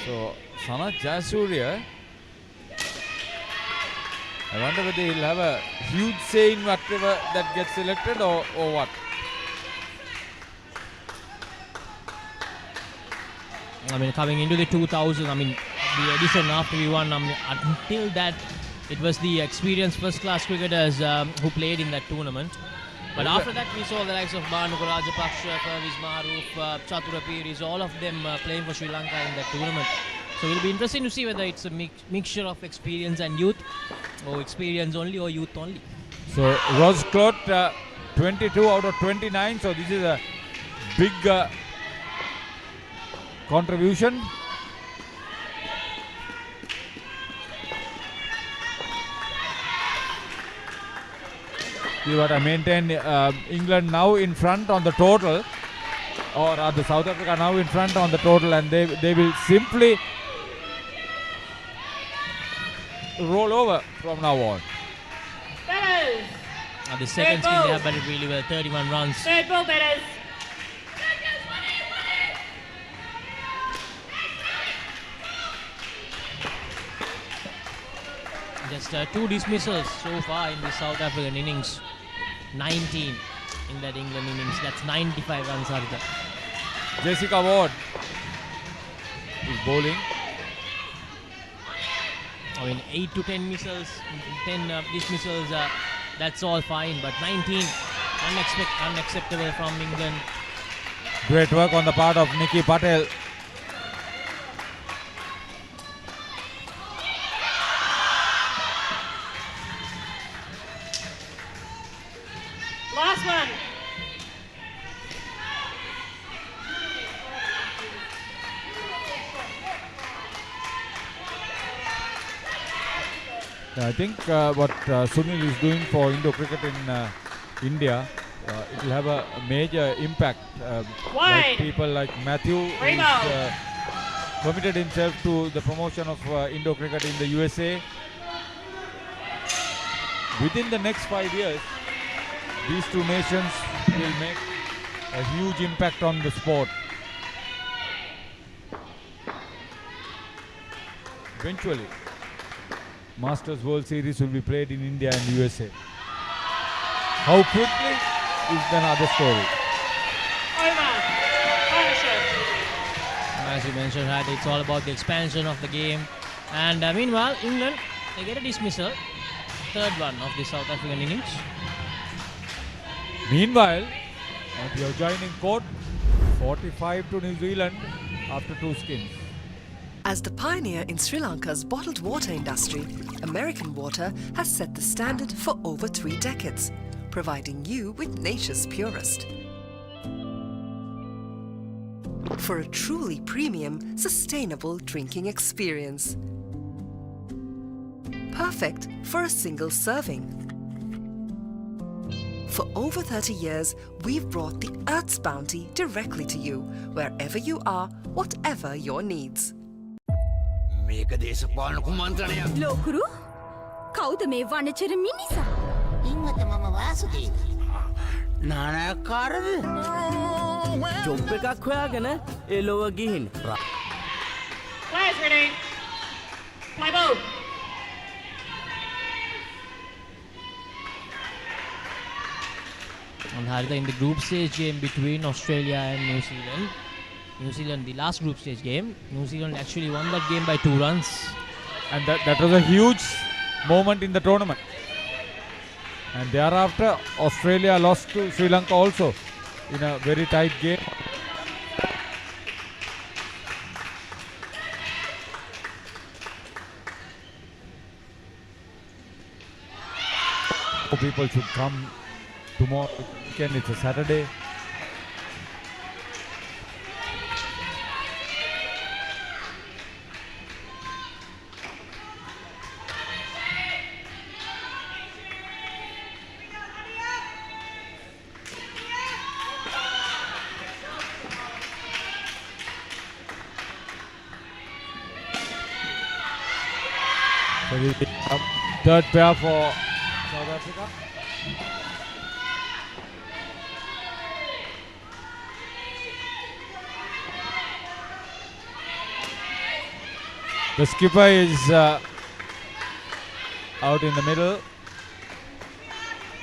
So, Sanath Jayasuriya, I wonder whether he'll have a huge say in whatever that gets selected or what. I mean, coming into the 2000, I mean, the edition after we won, until that, it was the experienced first-class cricketers who played in that tournament. But after that, we saw the likes of Bhanuka Rajapaksha, Pervez Maroof, Chatura Piris, all of them playing for Sri Lanka in that tournament. So it'll be interesting to see whether it's a mixture of experience and youth, or experience only, or youth only. So Ross Clot, 22 out of 29. So this is a big contribution. We got to maintain England now in front on the total, or rather South Africa now in front on the total, and they will simply roll over from now on. Batters. The second spin they have batted really well, 31 runs. Third ball, batters. Just 2 dismissals so far in the South African innings. 19 in that England innings. That's 95 runs, Harita. Jessica Ward is bowling. I mean, 8 to 10 missiles, 10 dismissals, that's all fine. But 19, unacceptable from England. Great work on the part of Nikki Patel. Last one. I think what Sunil is doing for Indo cricket in India, it will have a major impact. Like people like Matthew is committed himself to the promotion of Indo cricket in the USA. Within the next 5 years, these two nations will make a huge impact on the sport. Eventually, Masters World Series will be played in India and USA. How quickly is another story. As you mentioned, it's all about the expansion of the game. And meanwhile, England, they get a dismissal. Third one of the South African innings. Meanwhile, at the adjoining court, 45 to New Zealand after 2 skins. As the pioneer in Sri Lanka's bottled water industry, American Water has set the standard for over 3 decades, providing you with nature's purest. For a truly premium, sustainable drinking experience. Perfect for a single serving. For over 30 years, we've brought the Earth's bounty directly to you, wherever you are, whatever your needs. Lokuru කවුද මේ වනචර මිනිසා? ඉංගත මම Vasudeva. නානකාරද? Job එකක් හොයාගෙන එලොව ගිහින්. Players ready. Play ball. And Harita, in the group stage game between Australia and New Zealand, the last group stage game, New Zealand actually won that game by 2 runs. And that was a huge moment in the tournament. And thereafter, Australia lost to Sri Lanka also in a very tight game. People should come tomorrow weekend. It's a Saturday. So this is a third pair for South Africa. The skipper is out in the middle.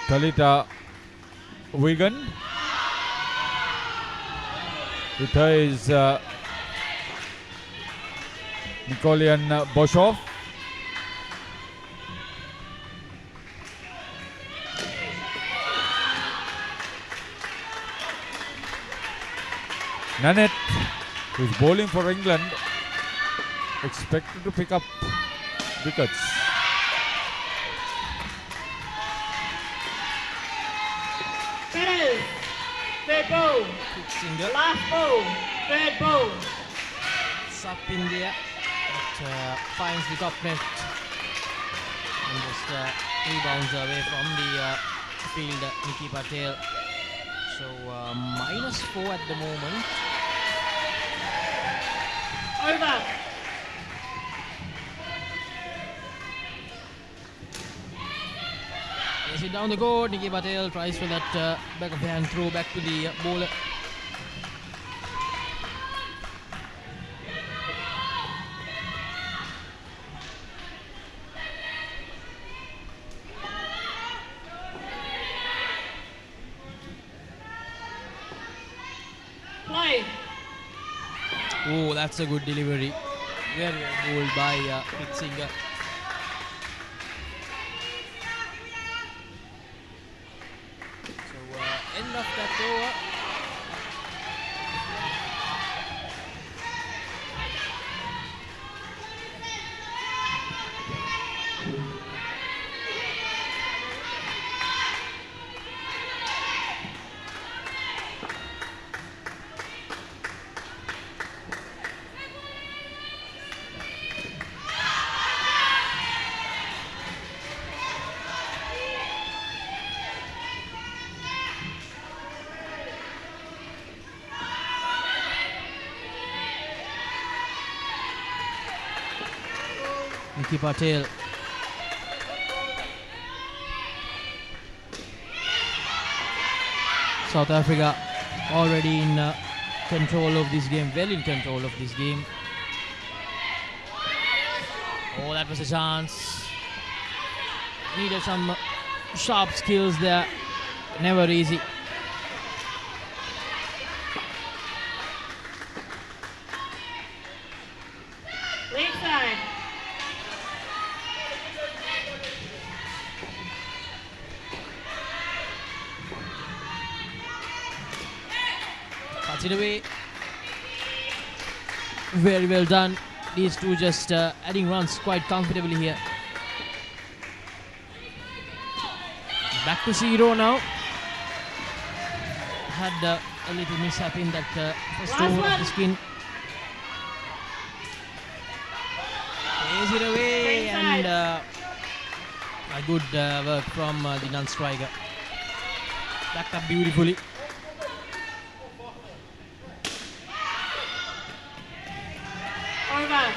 Talita Wigan. With her is Nikolian Boshoff. Nanette, who's bowling for England, expected to pick up wickets. Batters, third bowl. Last bowl, third bowl. It's up in the air. It finds the top net and just rebounds away from the field, Nikki Patel. So -4 at the moment. Over. Plays it down the court. Nikki Patel tries for that back of hand throw back to the bowler. Play. Oh, that's a good delivery. Very well bowled by Pitzinger. So end of that over. Nikki Patel. South Africa already in control of this game, well in control of this game. Oh, that was a chance. Needed some sharp skills there. Never easy. Left side. Cuts it away. Very well done. These two just adding runs quite comfortably here. Back to 0 now. Had a little mishap in that first over of the spin. Plays it away and a good work from the non-striker. Backed up beautifully. Over.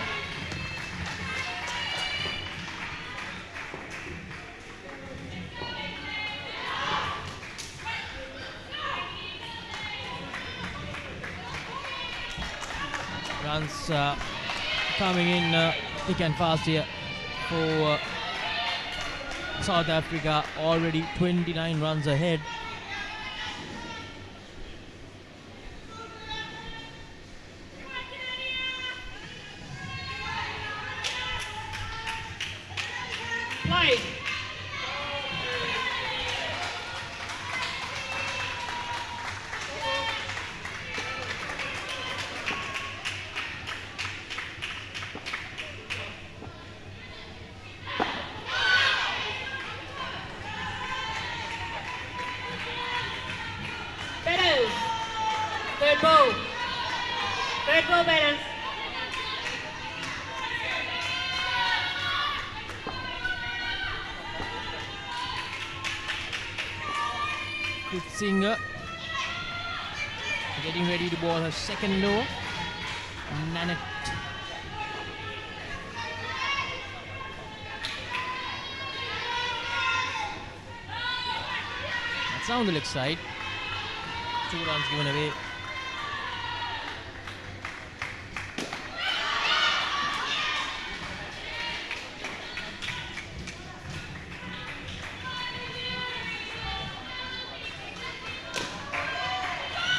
Runs coming in thick and fast here for South Africa, already 29 runs ahead. Wide. Batters. Third ball. Third ball, batters. Singer getting ready to ball her second over. Nanette. That's down the leg side. 2 runs given away.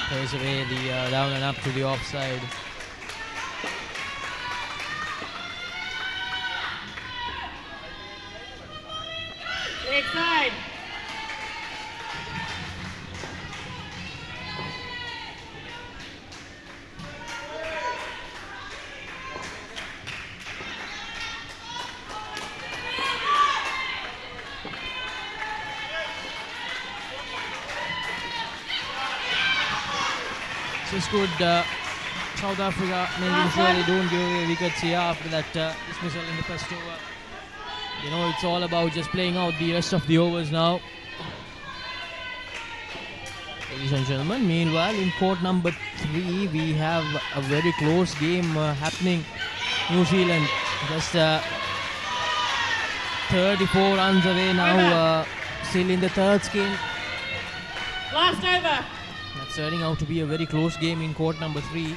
Plays away the down and up to the offside. Leg side. It's good. South Africa making sure they don't give away wickets here after that dismissal in the first over. You know, it's all about just playing out the rest of the overs now. Ladies and gentlemen, meanwhile, in court number 3, we have a very close game happening. New Zealand just 34 runs away now, still in the third skin. Last over. That's turning out to be a very close game in court number 3.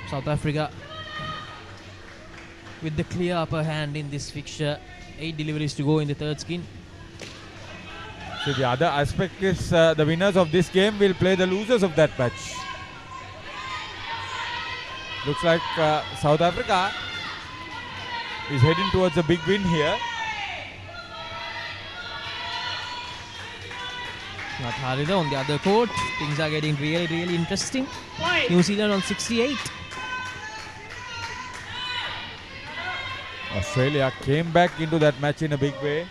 South Africa with the clear upper hand in this fixture. 8 deliveries to go in the third skin. So the other aspect is the winners of this game will play the losers of that match. Looks like South Africa is heading towards a big win here. Not Harida on the other court. Things are getting really, really interesting. Wide. New Zealand on 68. Australia came back into that match in a big way.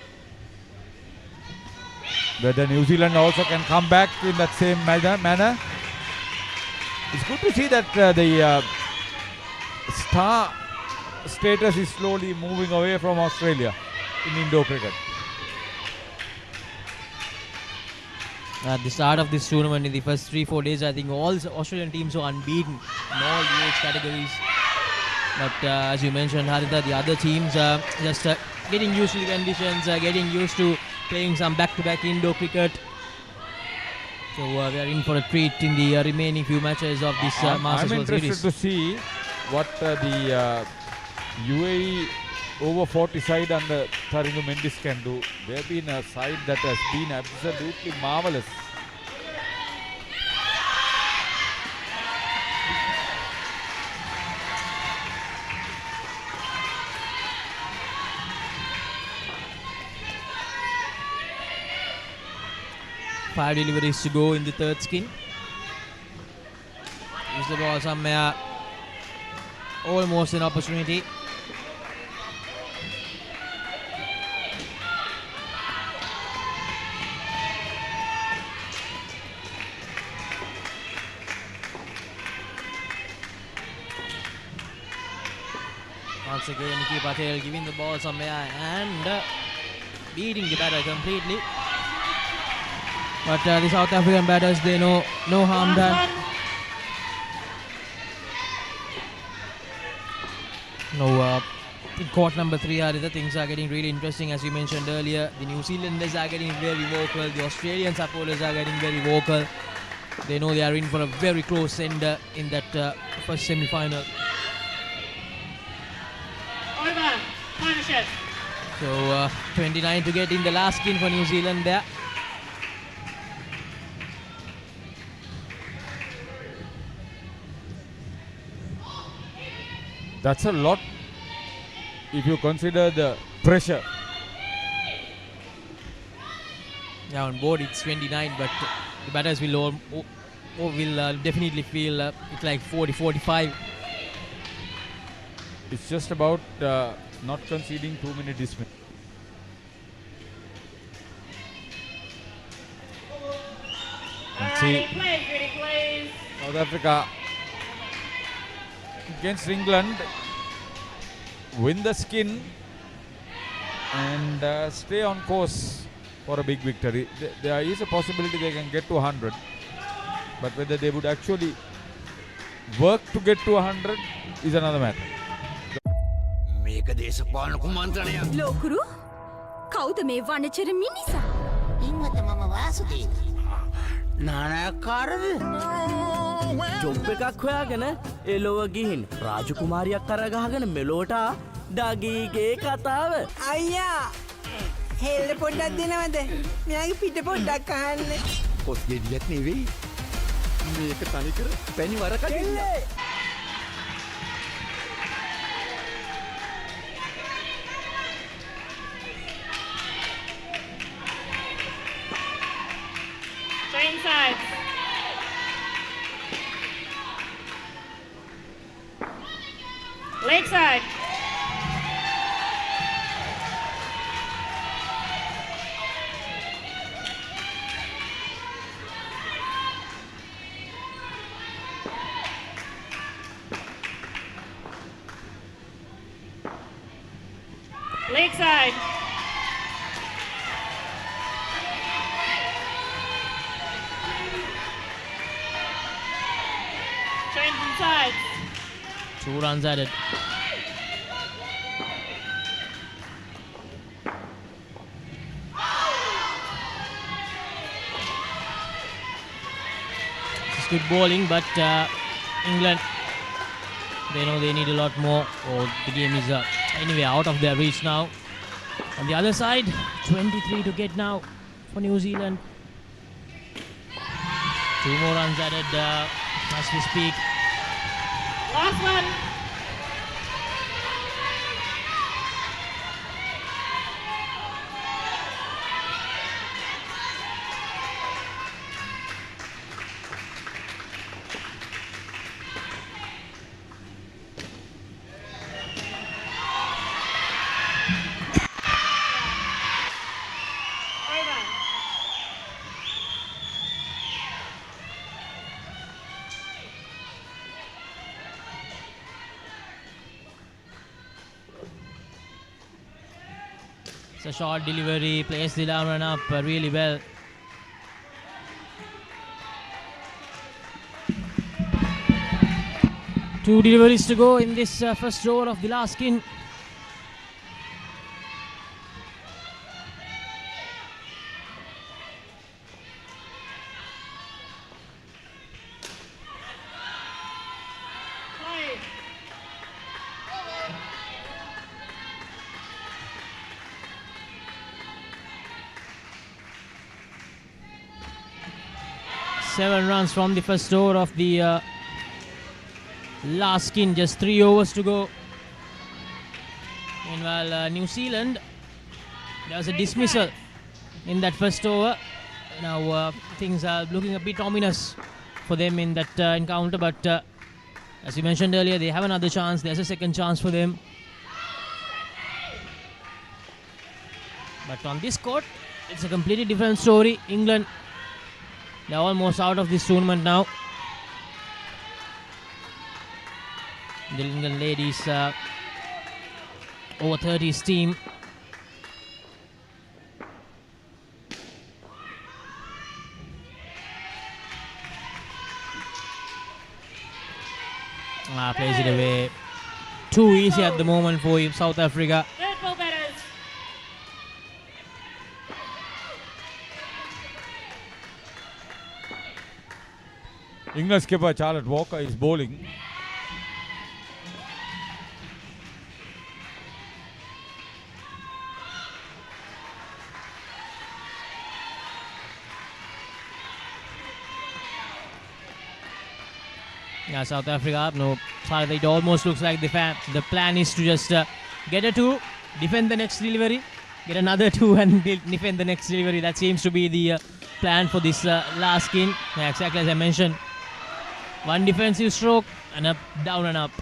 Whether New Zealand also can come back in that same manner. It's good to see that the star status is slowly moving away from Australia in Indo cricket. At the start of this tournament, in the first 3-4 days, I think all Australian teams were unbeaten in all the age categories. But as you mentioned, Harita, the other teams are just getting used to the conditions, getting used to playing some back-to-back Indo cricket. So we are in for a treat in the remaining few matches of this Masters World Series. I'm interested to see what the UAE over 40 side under Tarindu Mendis can do. They've been a side that has been absolutely marvellous. Five deliveries to go in the third skin. Use the ball somewhere. Almost an opportunity. Once again, Nikki Patel giving the ball somewhere and beating the batter completely. But the South African batters, they know no harm done. No, in court number 3, Haritha, things are getting really interesting. As you mentioned earlier, the New Zealanders are getting very vocal. The Australian supporters are getting very vocal. They know they are in for a very close end in that first semi-final. Over. Partnership. So 29 to get in the last skin for New Zealand there. That's a lot if you consider the pressure. Yeah, on board it's 29, but the batters will definitely feel it's like 40, 45. It's just about not conceding too many dismiss. See, South Africa against England win the skin and stay on course for a big victory. There is a possibility they can get to 100, but whether they would actually work to get to 100 is another matter. මේක දේශපාලන කුමන්ත්‍රණයක්. ලෝකුරු කවුද මේ වනචර මිනිසා? ඉන්නත මම Vasudeva. නානාකාරද? Job එකක් හොයාගෙන එලොව ගිහින් රාජකුමාරියක් කරගහගෙන මෙලෝට ඩගීගේ කතාව. අයියා හෙල්ල පොඩ්ඩක් දෙනවද? මෙයාගේ පිට පොඩ්ඩක් අහන්න. පොත් ගෙඩියක් නෙවෙයි. මේක තනිකර පැණි වරකඩිල්ල. Train sides. Leg side. Leg side. Change inside. 2 runs added. It's good bowling, but England, they know they need a lot more, or the game is anyway out of their reach now. On the other side, 23 to get now for New Zealand. 2 more runs added as we speak. Last one. It's a short delivery, plays the run up really well. Two deliveries to go in this first over of the last skin. Seven runs from the first over of the last skin, just 3 overs to go. Meanwhile, New Zealand, there was a dismissal in that first over. Now things are looking a bit ominous for them in that encounter, but as you mentioned earlier, they have another chance. There's a second chance for them. But on this court, it's a completely different story. England, they're almost out of this tournament now. The England ladies over 30s team. Plays it away. Too easy at the moment for South Africa. Third ball batters. England skipper Charlotte Walker is bowling. Yeah, South Africa, no, it almost looks like the plan is to just get a 2, defend the next delivery, get another 2 and defend the next delivery. That seems to be the plan for this last skin. Yeah, exactly as I mentioned. One defensive stroke and up, down and up.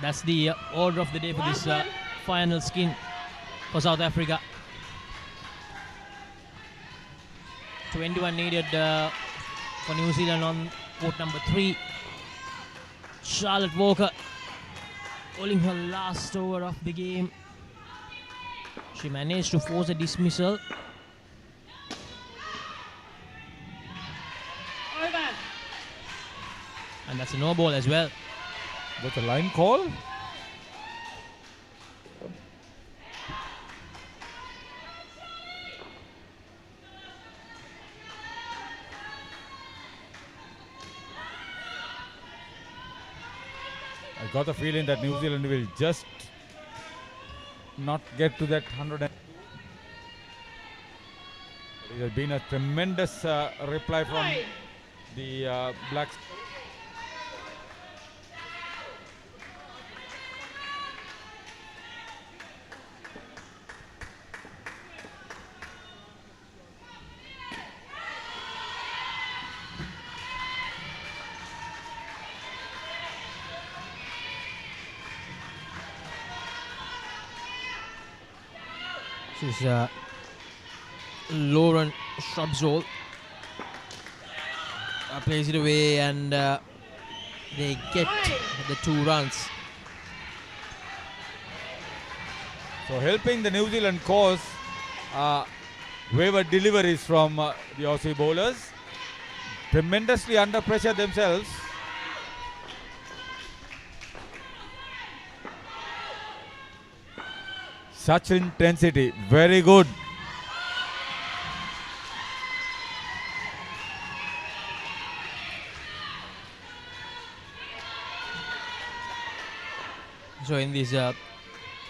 That's the order of the day for this final skin for South Africa. 21 needed for New Zealand on court number 3. Charlotte Walker bowling her last over of the game. She managed to force a dismissal. Over. And that's a no ball as well. With a line call? I got the feeling that New Zealand will just not get to that 100. It has been a tremendous reply from the Blacks. This is Lauren Shrubsole. Plays it away and they get the 2 runs. So helping the New Zealand cause wayward deliveries from the Aussie bowlers. Tremendously under pressure themselves. Such intensity, very good. So in this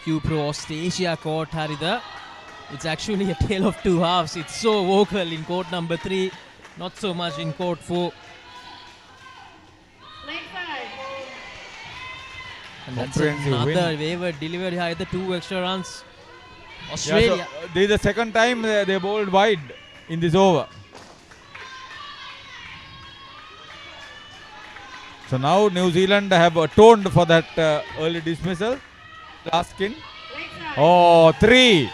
Q-Pro Austrasia court, Harida, it's actually a tale of 2 halves. It's so vocal in court number 3, not so much in court 4. And that's another wayward delivery, either 2 extra runs. Australia. Yeah, so this is the second time they bowled wide in this over. So now New Zealand have atoned for that early dismissal. Last skin. Oh, 3.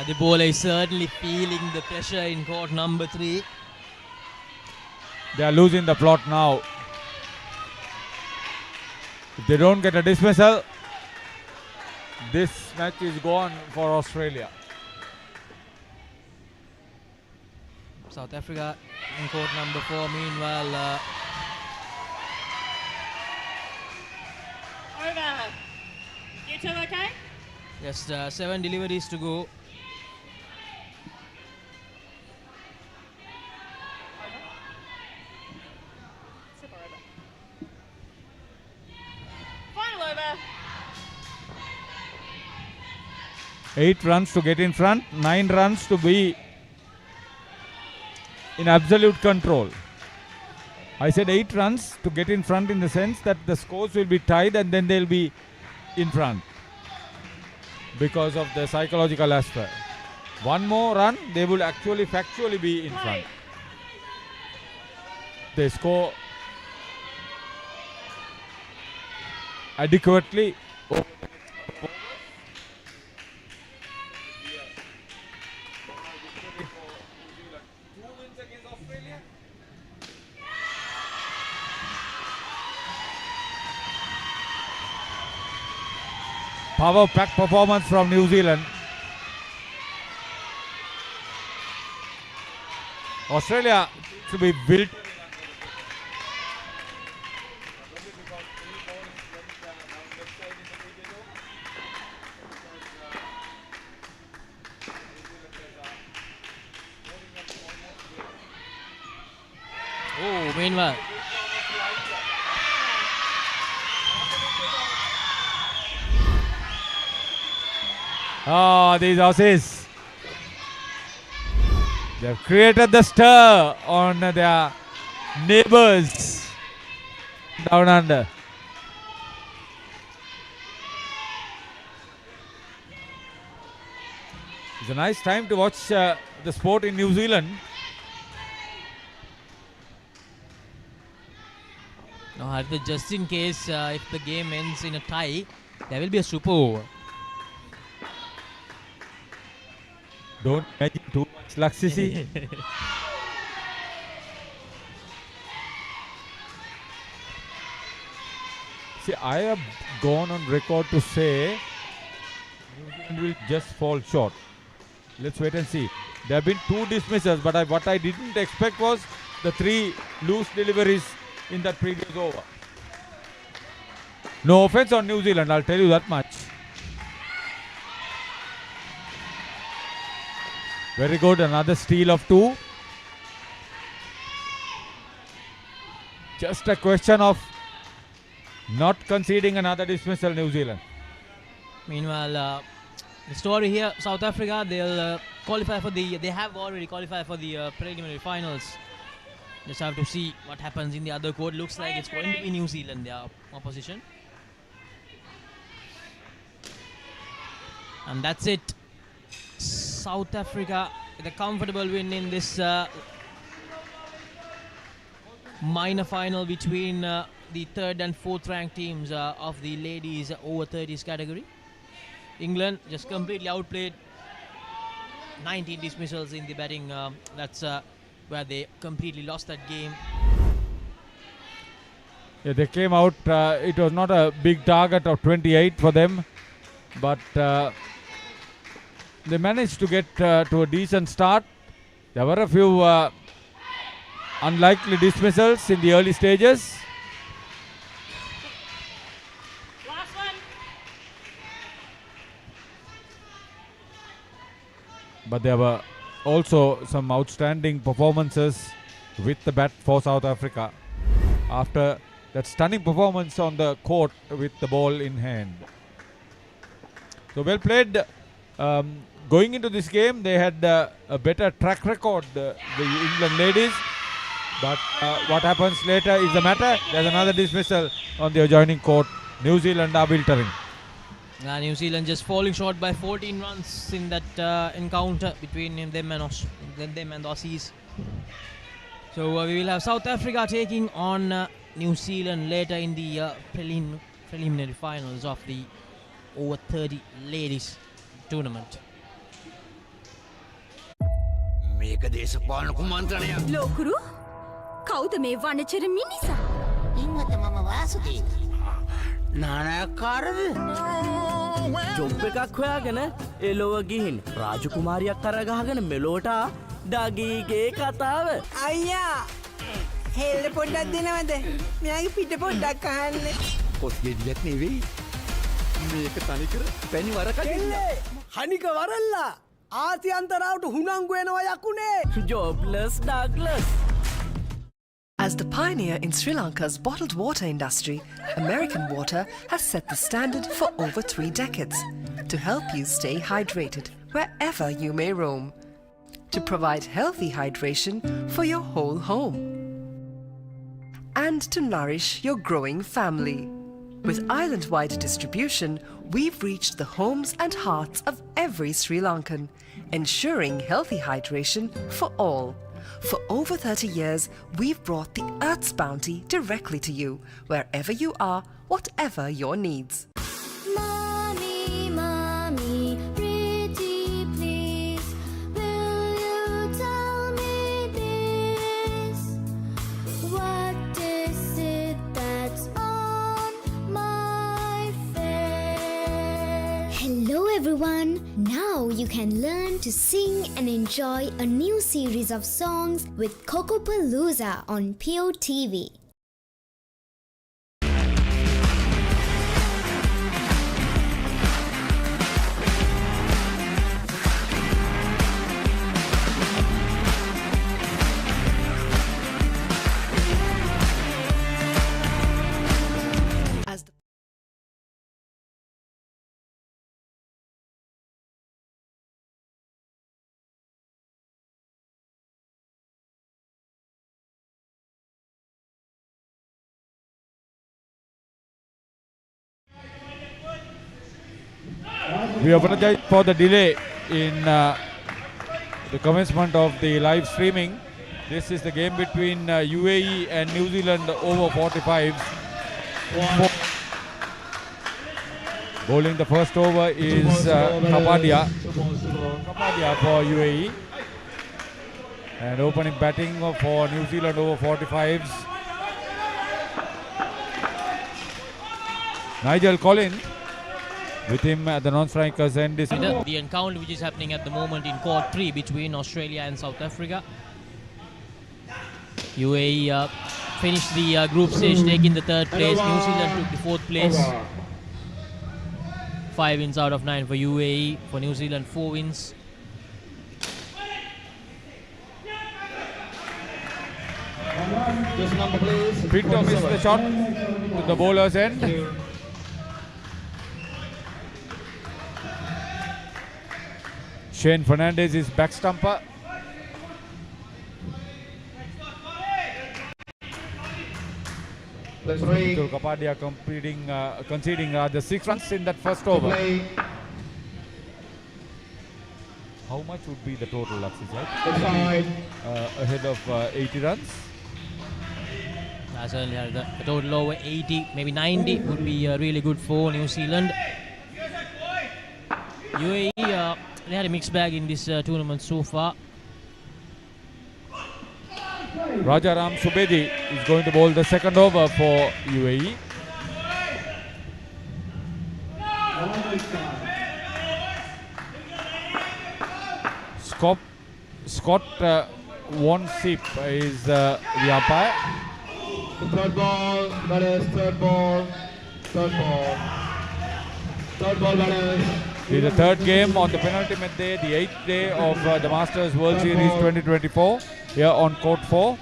The bowler is certainly feeling the pressure in court number 3. They are losing the plot now. If they don't get a dismissal, this match is gone for Australia. South Africa in court number 4. Meanwhile, over. You two okay? just 7 deliveries to go. Final over. 8 runs to get in front, 9 runs to be in absolute control. I said 8 runs to get in front in the sense that the scores will be tied and then they'll be in front because of the psychological aspect. 1 more run, they will actually factually be in front. They score adequately. Power pack performance from New Zealand. Australia to be built. Oh, meanwhile. Oh, these Aussies. They have created the stir on their neighbors down under. It's a nice time to watch the sport in New Zealand. No, just in case if the game ends in a tie, there will be a super over. Don't imagine too much, Laksisi. See, I have gone on record to say New Zealand will just fall short. Let's wait and see. There have been 2 dismissals, but what I didn't expect was the 3 loose deliveries in that previous over. No offense on New Zealand, I'll tell you that much. Very good, another steal of 2. Just a question of not conceding another dismissal, New Zealand. Meanwhile, the story here, South Africa, they'll qualify for they have already qualified for the preliminary finals. Just have to see what happens in the other court. Looks like it's going to be New Zealand, their opposition. And that's it. South Africa with a comfortable win in this minor final between the 3rd and 4th ranked teams of the ladies over 30s category. England just completely outplayed, 19 dismissals in the batting. That's where they completely lost that game. Yeah, they came out, it was not a big target of 28 for them, but they managed to get to a decent start. There were a few unlikely dismissals in the early stages. But there were also some outstanding performances with the bat for South Africa after that stunning performance on the court with the ball in hand. So well played. Going into this game, they had a better track record, the England ladies. But what happens later is the matter. There's another dismissal on the adjoining court. New Zealand are filtering. New Zealand just falling short by 14 runs in that encounter between them and the Aussies. So we will have South Africa taking on New Zealand later in the preliminary finals of the over 30 ladies tournament. මේක දේශපාලන කුමන්ත්‍රණයක්. ලෝකුරු කවුද මේ වනචර මිනිසා? ඉන්නත මම Vasudeva. නානයක්කාරද? Job එකක් හොයාගෙන එලොව ගිහින් රාජකුමාරියක් කරගහගෙන මෙලෝට ඩගීගේ කතාව. අයියා හෙල්ල පොඩ්ඩක් දෙනවද? මෙයාගේ පිට පොඩ්ඩක් අහන්න. පොත් ගෙඩියක් නෙවෙයි. මේක තනිකර පැණි වරකඩිල්ල. හනික වරල්ලා ආසියන්තරාවට හුනංගු වෙනවා යකුනේ. ජොබ්ලස් Douglas. As the pioneer in Sri Lanka's bottled water industry, American Water has set the standard for over 3 decades to help you stay hydrated wherever you may roam, to provide healthy hydration for your whole home, and to nourish your growing family. With island-wide distribution, we've reached the homes and hearts of every Sri Lankan, ensuring healthy hydration for all. For over 30 years, we've brought the Earth's bounty directly to you, wherever you are, whatever your needs. Mommy, mommy, pretty please, will you tell me this? What is it that's on my face? Hello everyone! Now you can learn to sing and enjoy a new series of songs with Kokopalooza on POTV. We apologize for the delay in the commencement of the live streaming. This is the game between UAE and New Zealand over 45s. Bowling the first over is Kapadia for UAE. And opening batting for New Zealand over 45s. Nigel Collins with him at the non-strikers end. The encounter which is happening at the moment in Court 3 between Australia and South Africa. UAE finished the group stage taking the third place. New Zealand took the fourth place. 5 wins out of 9 for UAE. For New Zealand, 4 wins. Pinto missed the shot to the bowler's end. Shane Fernandez is back stumper. Kapadia conceding the 6 runs in that first over. How much would be the total, Laxis? Ahead of 80 runs. Certainly the total over 80, maybe 90 would be really good for New Zealand. UAE, they had a mixed bag in this tournament so far. Rajaram Subedi is going to bowl the second over for UAE. Scott Wonsip is the umpire. The third ball, batters, third ball. Third ball, batters. It is the third game on the penultimate day, the 8th day of the Masters World Series 2024 here on Court 4.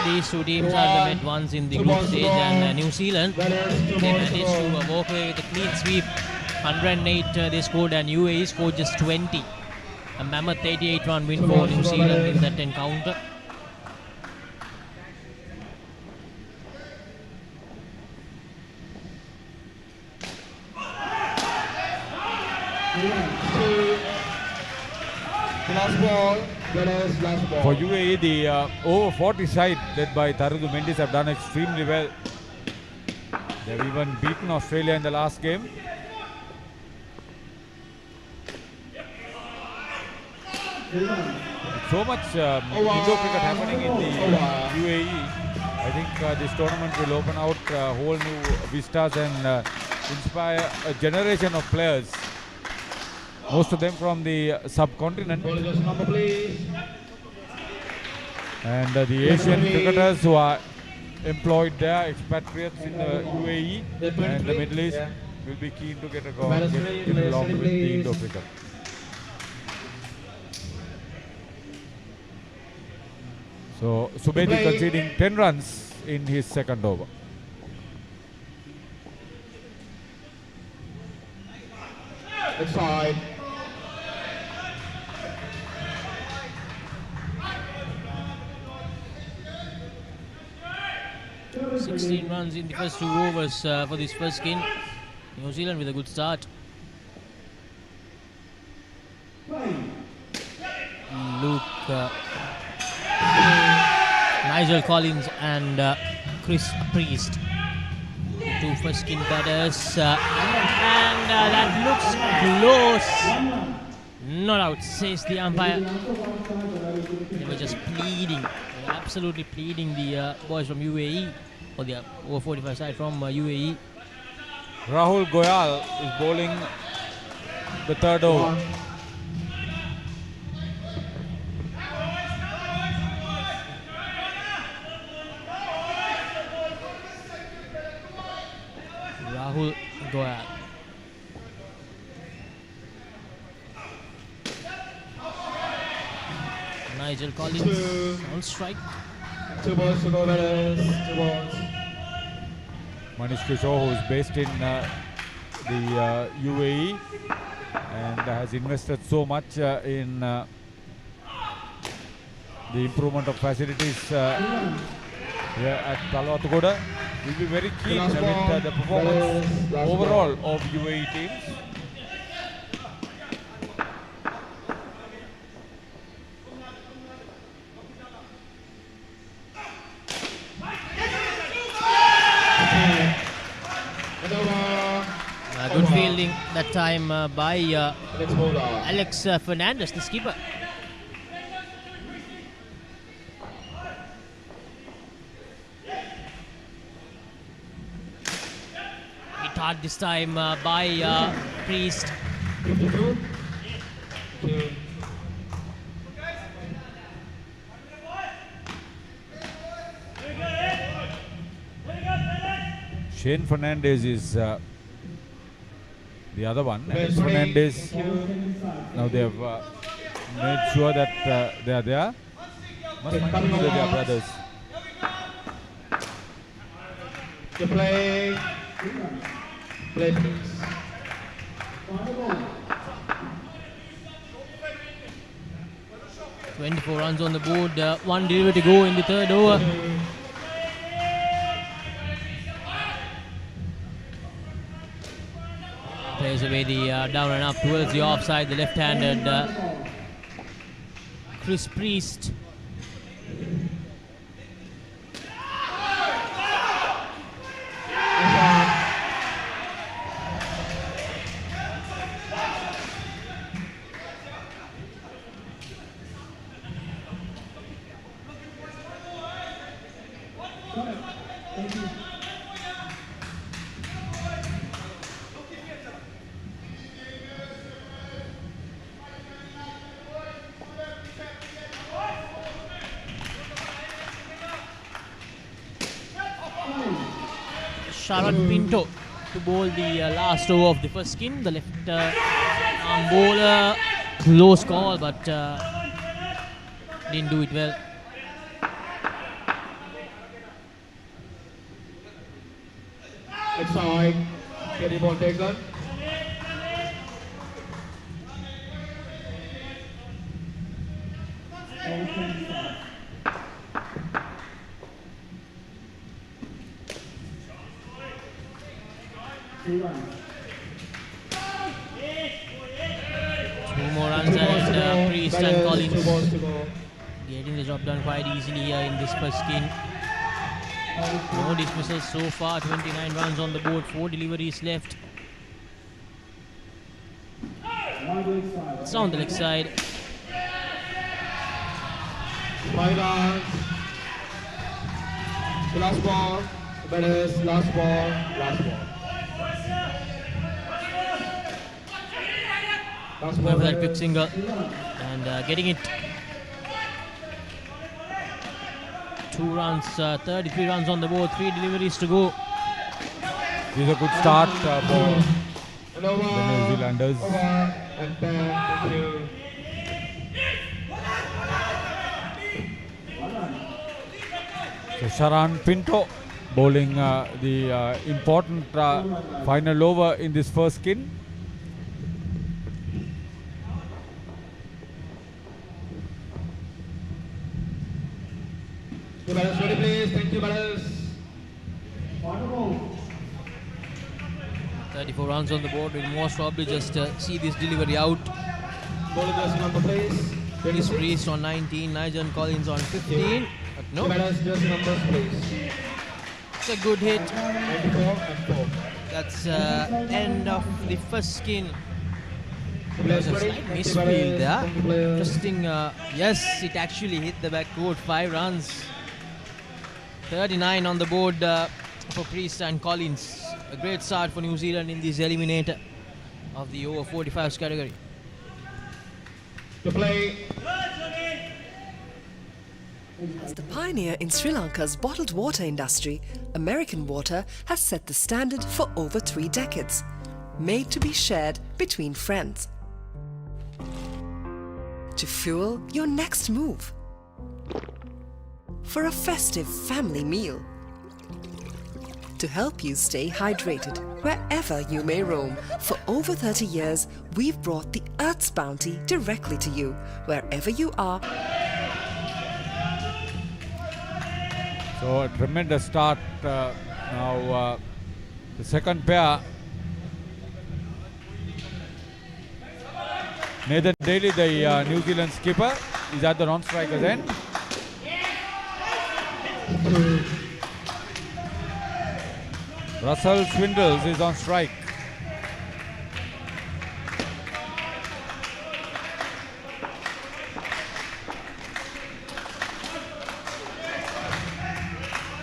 These two teams are the met ones in the group stage, and New Zealand, they managed to walk away with a clean sweep. 108 they scored, and UAE scored just 20. A mammoth 88-run win for New Zealand in that encounter. Last ball. For UAE, the over 40 side led by Tarudu Mendis have done extremely well. They have even beaten Australia in the last game. So much Indo cricket happening in the UAE. I think this tournament will open out whole new vistas and inspire a generation of players. Most of them from the subcontinent. And the Asian cricketers who are employed there, expatriates in the UAE and the Middle East, will be keen to get along with the Indo cricket. So Subedi conceding 10 runs in his second over. Side. 16 runs in the first 2 overs for this first game. New Zealand with a good start. Nigel Collins and Chris Priest, the 2 first skin batters, and that looks close. Not out, says the umpire. They were just pleading, absolutely pleading, the boys from UAE, or the over 45 side from UAE. Rahul Goyal is bowling the third over. Rahul Goyal. Nigel Collins on strike. 2 balls to go, batters. 2 balls. Manish Kishore, who is based in the UAE and has invested so much in the improvement of facilities here at Talwatugoda. Will be very keen with the performance overall of UAE teams. Good fielding that time by Alex Fernandez, the skipper. Hit hard this time by Priest. Shane Fernandez is the other one. Alex Fernandez, now they have made sure that they are there. Must continue with their brothers. To play. Play please. 24 runs on the board, one delivery to go in the third over. Plays away the down and up towards the offside, the left-handed Chris Priest. Sharon Pinto to bowl the last over of the first skin. The left arm bowler, close call, but didn't do it well. Outside, carry ball taken. Two more runs and Priest and Collins getting the job done quite easily here in this first skin. No dismissals so far, 29 runs on the board, 4 deliveries left. It's on the leg side. 5 runs. The last ball. That is last ball. Last ball. Going for that quick single and getting it. 2 runs, 33 runs on the board, 3 deliveries to go. This is a good start for the New Zealanders. So Sharan Pinto bowling the important final over in this first skin. Batters ready, please. Thank you, batters. 34 runs on the board. We'll most probably just see this delivery out. Bowling jersey number, please. Chris Priest on 19, Nigel Collins on 15. But no. Batters jersey numbers, please. It's a good hit. 94 and 4. That's end of the first skin. There's a slight misfield there. Interesting. Yes, it actually hit the back court. 5 runs. 39 on the board for Priest and Collins. A great start for New Zealand in this eliminator of the over 45s category. To play. As the pioneer in Sri Lanka's bottled water industry, American Water has set the standard for over 3 decades, made to be shared between friends. To fuel your next move. For a festive family meal. To help you stay hydrated wherever you may roam. For over 30 years, we've brought the Earth's bounty directly to you, wherever you are So a tremendous start now. The second pair. Nathan Daly, the New Zealand skipper, is at the non-striker's end. Russell Swindles is on strike.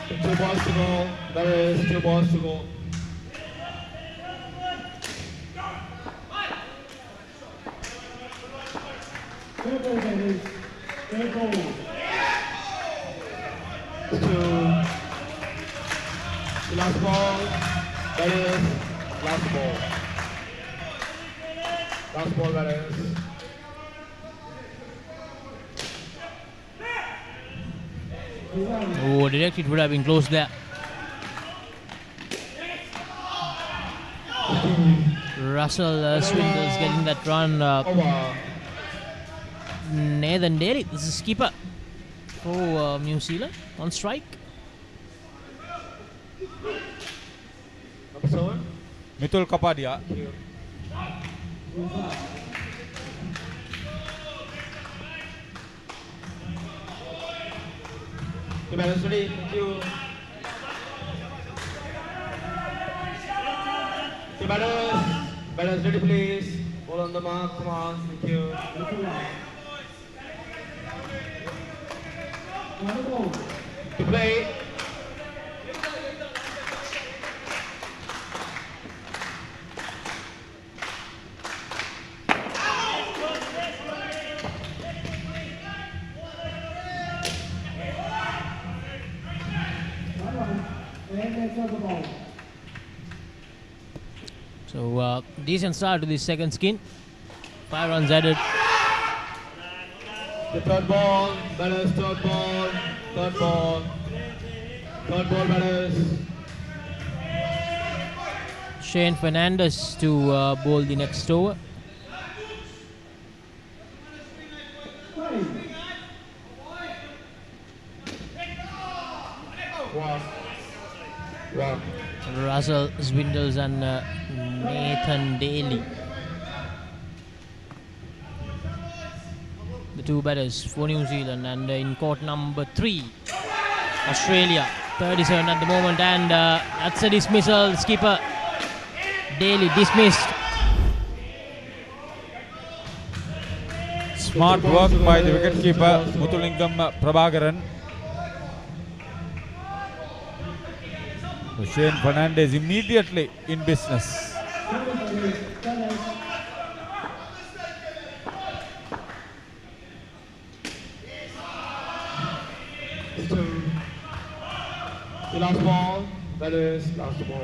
Two balls to go. There is 2 balls to go. Last ball. That is last ball. Last ball. That is. Oh, direct it would have been close there. Russell Swindles getting that run. Nathan Daly, this is skipper for New Zealand on strike. Mithul Kapadia. Balance ready. Thank you. Balance ready, please. Ball on the mark. Come on. Thank you. To play. So decent start to the second skin. 5 runs added. The third ball, batters, third ball, third ball. Third ball, batters. Shane Fernandez to bowl the next over. Wow. Russell Swindles and Nathan Daly. The two batters for New Zealand, and in court number 3, Australia, 37 at the moment, and that's a dismissal. Skipper Daly dismissed. Smart work by the wicketkeeper Muthulingam Prabhakaran. So Shane Fernandez immediately in business. The last ball, that is last ball.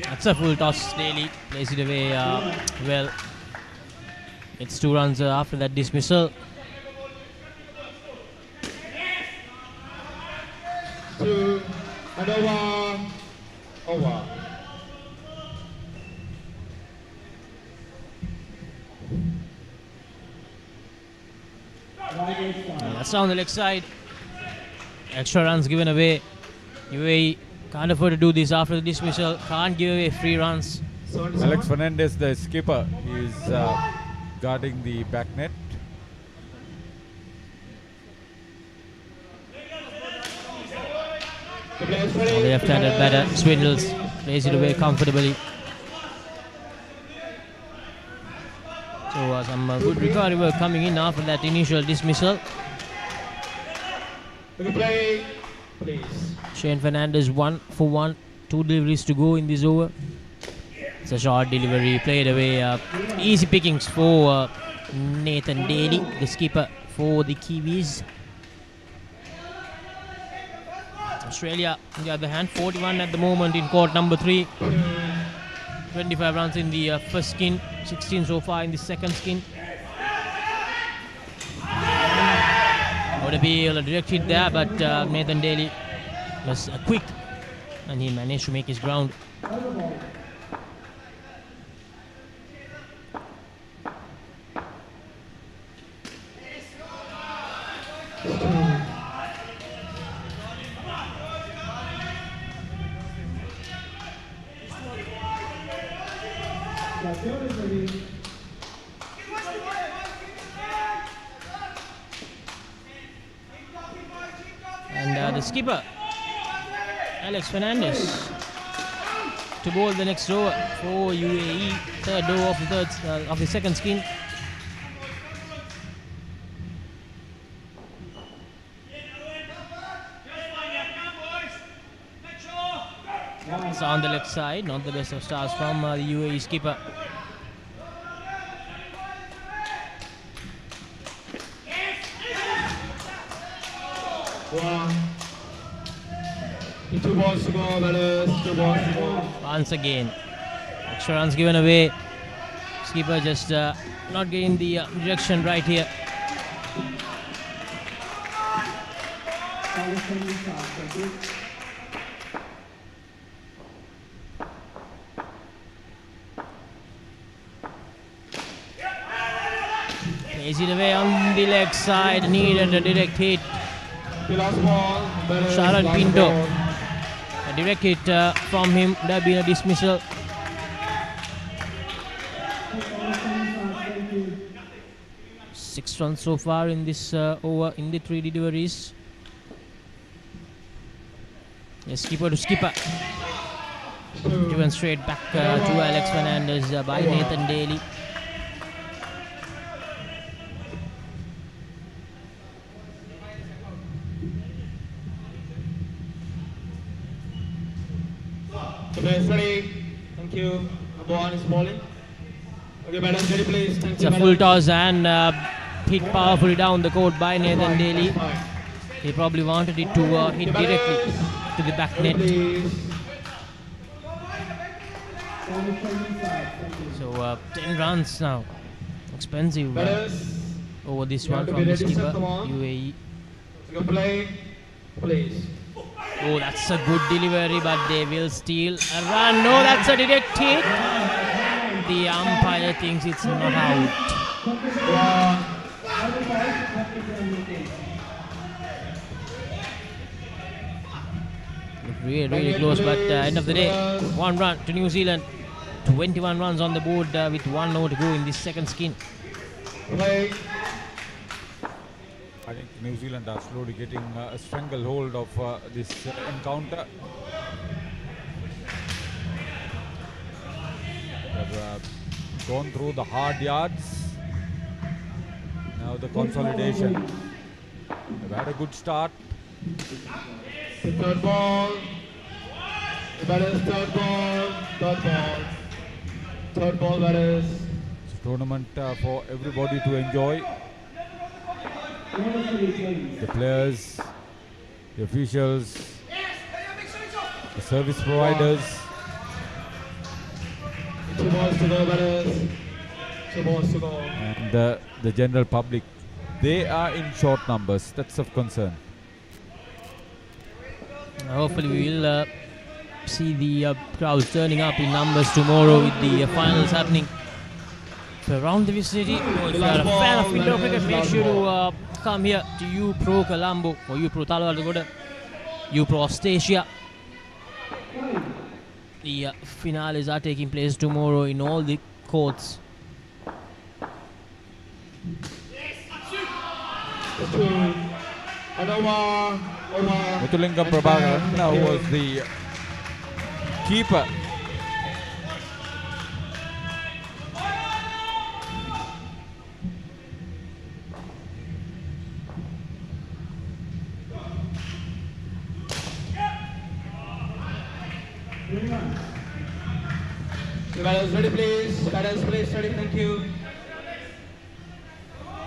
That's a full toss. Daly plays it away well. It's 2 runs after that dismissal. 2 and over. That's down the leg side. Extra runs given away. UAE can't afford to do this after the dismissal. Can't give away free runs. Alex Fernandez, the skipper, is guarding the back net. The left-handed batter Swindles plays it away comfortably. So some good recovery work coming in after that initial dismissal. Play, please. Shane Fernandez 1 for 1, 2 deliveries to go in this over. It's a short delivery played away. Easy pickings for Nathan Daly, the skipper for the Kiwis. Australia, on the other hand, 41 at the moment in court number 3. 25 runs in the first skin, 16 so far in the second skin. Would be a direct hit there, but Nathan Daly was quick and he managed to make his ground. And the skipper, Alex Fernandez, to bowl the next over for UAE. Third over of the second skin. It's on the left side, not the best of starts from the UAE skipper. Two balls to go, batters. 2 balls to go. Once again, extra runs given away. Skipper just not getting the direction right here. Plays it away on the leg side, needed a direct hit. Sharon Pinto. A direct hit from him, would have been a dismissal. Six runs so far in this over in the 3 deliveries. Yes, skipper to skipper. Given straight back to Alex Fernandez by Nathan Daly. Okay, ready. Thank you. Number 1 is bowling. Okay, batters ready, please. Thank It's you, a full toss and hit powerfully down the court by Nathan Daly. He probably wanted it to hit directly to the back net. So 10 runs now. Expensive over this one from the skipper, UAE. Please. Oh, that's a good delivery, but they will steal a run. No, that's a direct hit. The umpire thinks it's not out. Really, really close, but end of the day, 1 run to New Zealand. 21 runs on the board with 1 over to go in this second skin. I think New Zealand are slowly getting a stranglehold of this encounter. They've gone through the hard yards. Now the consolidation. They've had a good start. The third ball. The batters, third ball. Third ball. Third ball, batters. It's a tournament for everybody to enjoy. The players, the officials, the service providers. 2 balls to go, batters. 2 balls to go. And the general public. They are in short numbers. That's of concern. Hopefully we will see the crowds turning up in numbers tomorrow with the finals happening. So around the vicinity, if you are a fan of indoor cricket, make sure to come here to UPro Colombo or UPro Talwalgoda, UPro Austrasia. The finales are taking place tomorrow in all the courts. Muthulingam Prabhakaran was the keeper. Batters ready, please. Batters, please, ready. Thank you.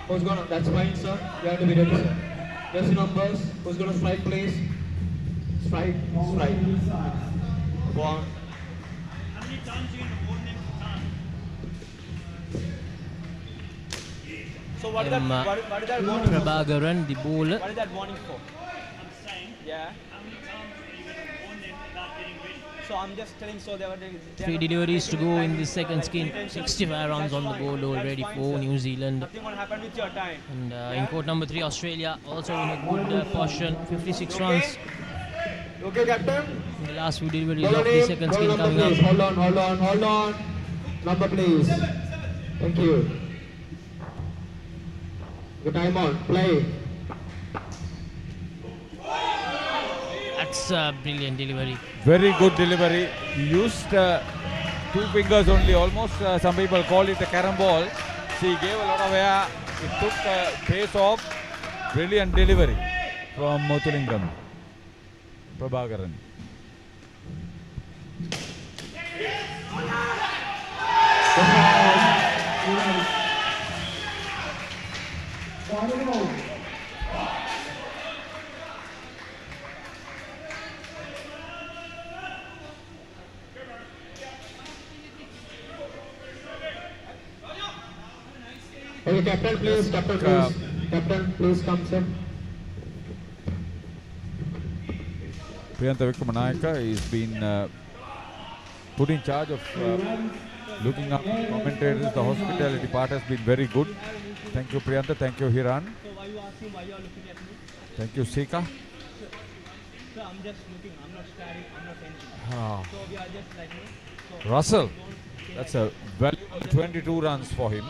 Who's gonna? That's fine, sir. You have to be ready, sir. There's the numbers. Who's gonna strike, please? Strike, strike. Go on. So what is that warning? Prabhakaran, the bowler. What is that warning for? I'm saying. Yeah. So I'm just telling, so they were 3 deliveries to go in the second skin. 65 runs on the board already for New Zealand. Nothing will happen with your time. And in court number 3, Australia also in a good portion, 56 runs. Okay, Captain. In the last few deliveries of the second skin coming up. Hold on. Number please. Thank you. Good time on. Play. That's a brilliant delivery. Very good delivery. He used 2 fingers only. Almost some people call it a carom ball. See, he gave a lot of air. It took pace off. Brilliant delivery from Muthulingam. Prabhakaran. Okay, captain please, captain please. Captain please come sir. Priyantha Vikramanayaka is been put in charge of looking up commentators. The hospitality part has been very good. Thank you, Priyantha. Thank you, Hiran. So why you asking why you are looking at me? Thank you, Sika. So I'm just looking. I'm not staring. I'm not anything. Ah. So we are just like me. So Russell, that's a valuable 22 runs for him.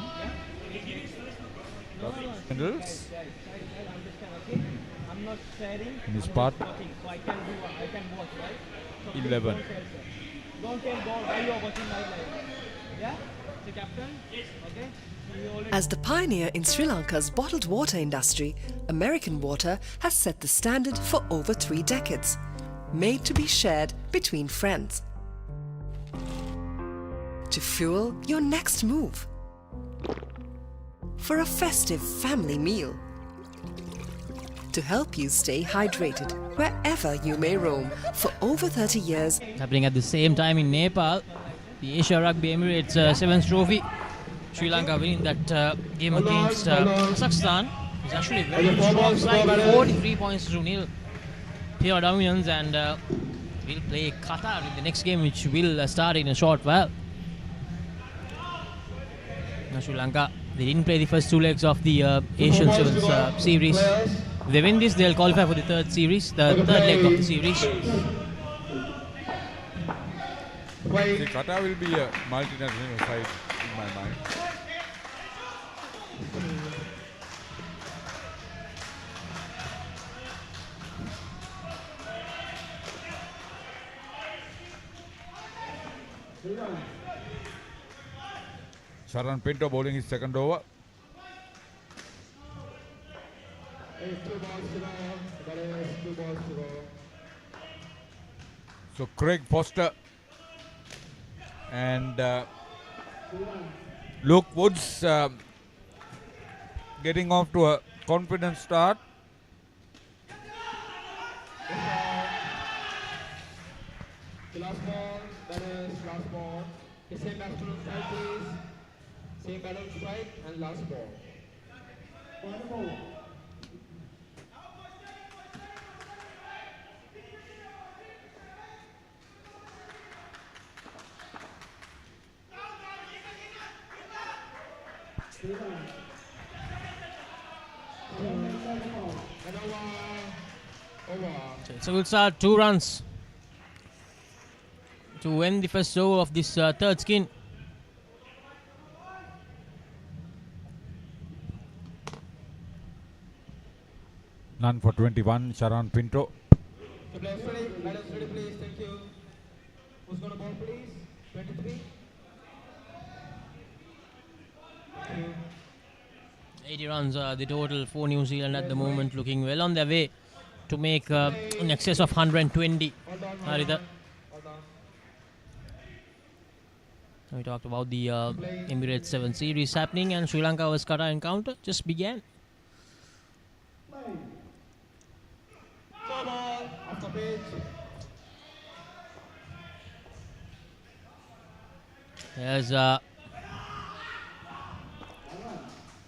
Handles. I'm not staring. In his I'm part. just watching. So I can watch, right? So 11. Don't tell God why you are watching my life. Yeah? So captain? Yes. Okay? So you already As the pioneer in Sri Lanka's bottled water industry, American Water has set the standard for over 3 decades, made to be shared between friends. To fuel your next move. For a festive family meal. To help you stay hydrated wherever you may roam for over 30 years. Happening at the same time in Nepal, the Asia Rugby Emirates 7th trophy. Sri Lanka winning that game against Kazakhstan. It's actually a very strong side, 43 points to nil. Pure dominance, and we'll play Qatar in the next game, which will start in a short while. Now Sri Lanka, they didn't play the first 2 legs of the Asian Sevens series. If they win this, they'll qualify for the third leg of the series. See, Qatar will be a multinational side in my mind. Sharan Pinto bowling his second over. So Craig Foster and Luke Woods getting off to a confident start. The last ball, that is last ball. The same batsman on strike please. Same batter on strike and last ball. So we'll start 2 runs to end the first over of this third skin. None for 21, Sharan Pinto. The players ready? Batters ready please, thank you. Who's gonna bowl please? 23. Thank you. 80 runs the total for New Zealand at the moment, looking well on their way to make in excess of 120. Haritha. We talked about the Emirates 7 series happening, and Sri Lanka vs Qatar encounter just began. Off the pitch. There's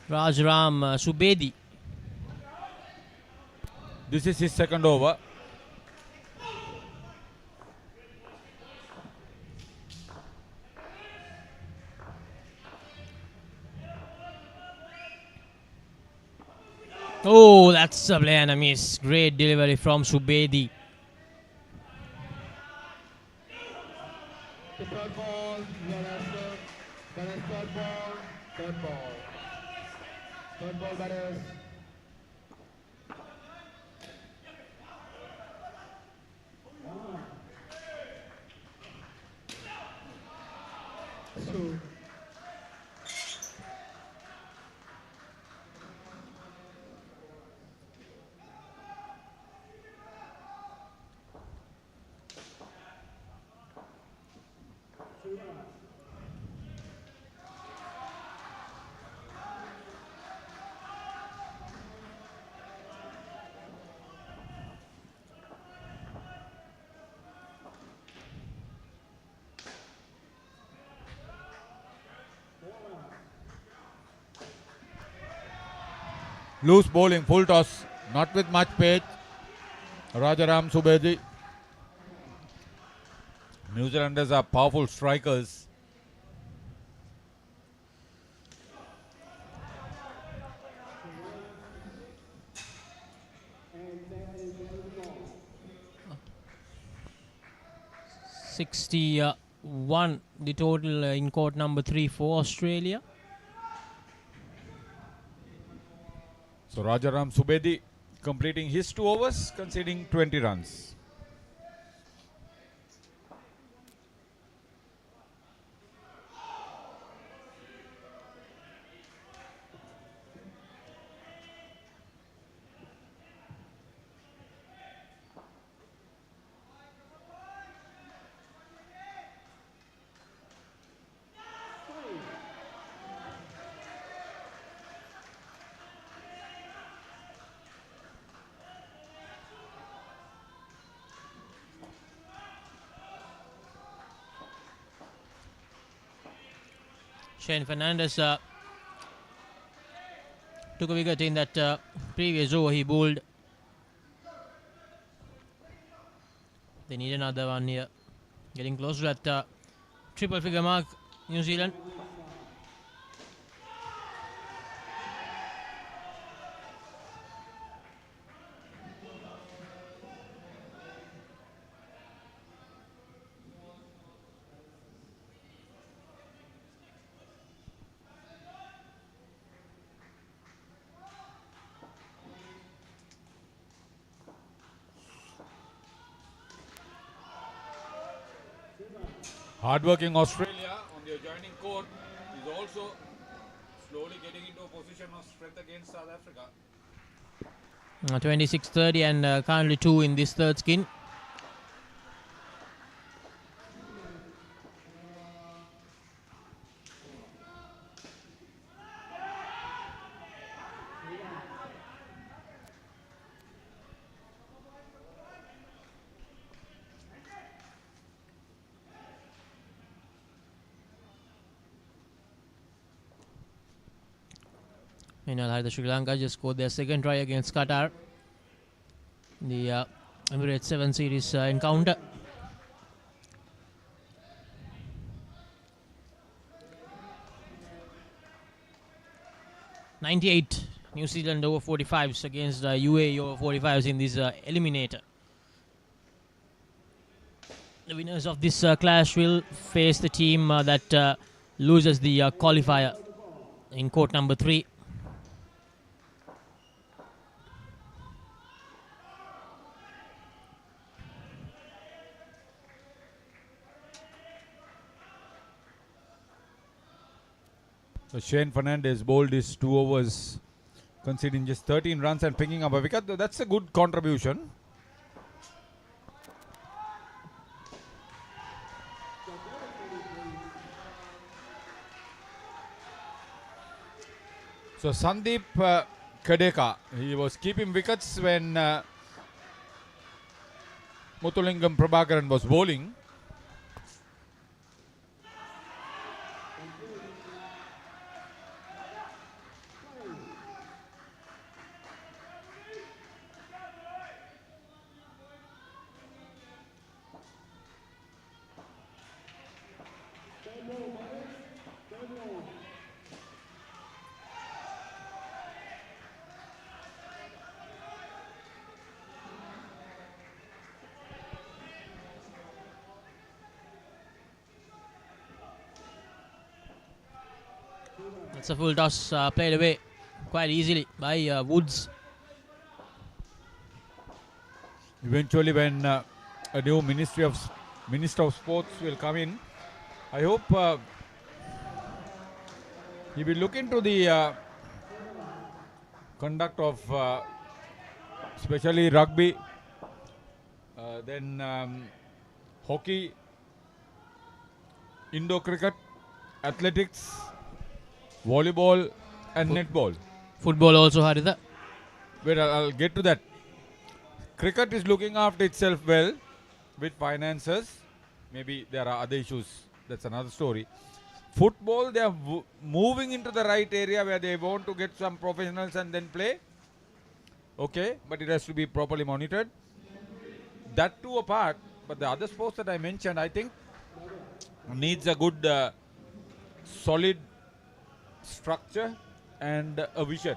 Rajram Subedi. This is his second over. Oh, that's a play and a miss. Great delivery from Subedi. The third ball, Batters, third ball. Third ball. Third ball, batters. Two. Loose bowling, full toss, not with much pace. Rajaram Subedi. New Zealanders are powerful strikers. $61 the total in court number 3 for Australia. So Rajaram Subedi completing his 2 overs, conceding 20 runs. Shane Fernandez took a wicket in that previous over. He bowled. They need another one here. Getting close to that triple figure mark, New Zealand. Hardworking Australia on the adjoining court is also slowly getting into a position of strength against South Africa. 26-30 and currently 2 in this third skin. Meanwhile, Sri Lanka just scored their second try against Qatar. The Emirates 7 Series encounter. $98 New Zealand over 45s against UAE over 45s in this eliminator. The winners of this clash will face the team that loses the qualifier in court number 3. So Shane Fernandez bowled his 2 overs, conceding just 13 runs and picking up a wicket. That's a good contribution. So Sandeep Kadeka, he was keeping wickets when Muthulingam Prabhakaran was bowling. That's a full toss played away quite easily by Woods. Eventually, when a new Minister of Sports will come in, I hope he will look into the conduct of especially rugby, then hockey, indoor cricket, athletics, volleyball and netball. Football also, Haritha. Wait, I'll get to that. Cricket is looking after itself well with finances. Maybe there are other issues. That's another story. Football, they are moving into the right area where they want to get some professionals and then play. Okay, but it has to be properly monitored. That too apart, but the other sports that I mentioned, I think needs a good solid structure and a vision.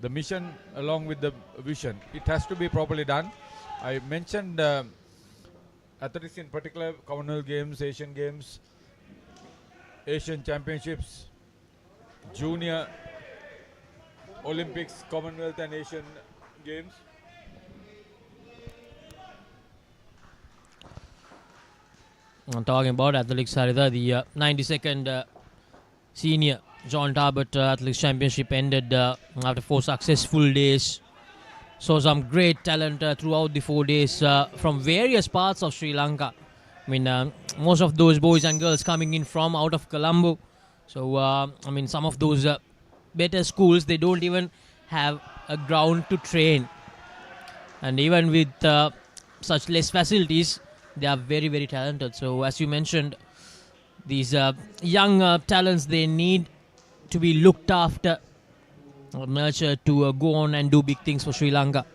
The mission along with the vision, it has to be properly done. I mentioned athletics in particular, Commonwealth Games, Asian Games, Asian Championships, Junior Olympics, Commonwealth and Asian Games. I'm talking about athletics, Haritha, the 92nd Senior John Tarbert Athletics Championship ended after 4 successful days. Saw some great talent throughout the 4 days from various parts of Sri Lanka. I mean, most of those boys and girls coming in from out of Colombo. So, I mean, some of those better schools, they don't even have a ground to train. And even with such less facilities, they are very, very talented. So, as you mentioned, these young talents, they need to be looked after or nurtured to go on and do big things for Sri Lanka.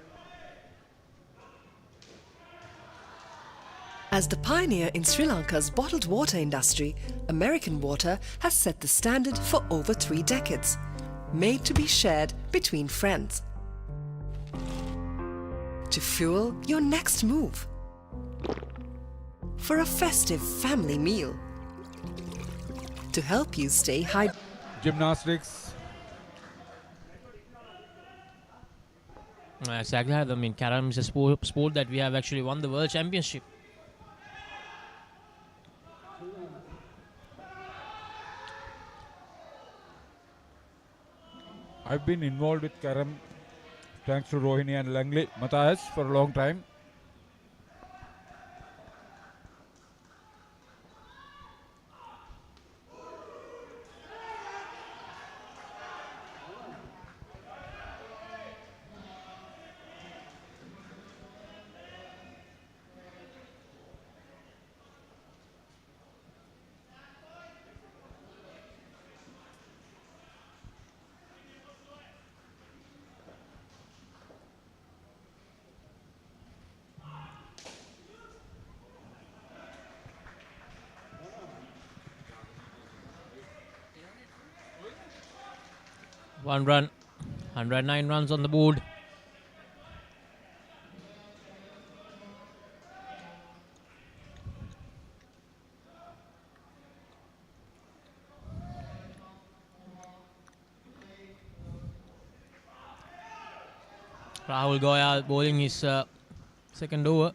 As the pioneer in Sri Lanka's bottled water industry, American Water has set the standard for over 3 decades, made to be shared between friends. To fuel your next move, for a festive family meal, to help you stay hydrated. Gymnastics. Exactly. I mean, Karam is a sport that we have actually won the World Championship. I've been involved with Karam thanks to Rohini and Langley Matthias for a long time. One run, 109 runs on the board. Rahul Goyal bowling his second over.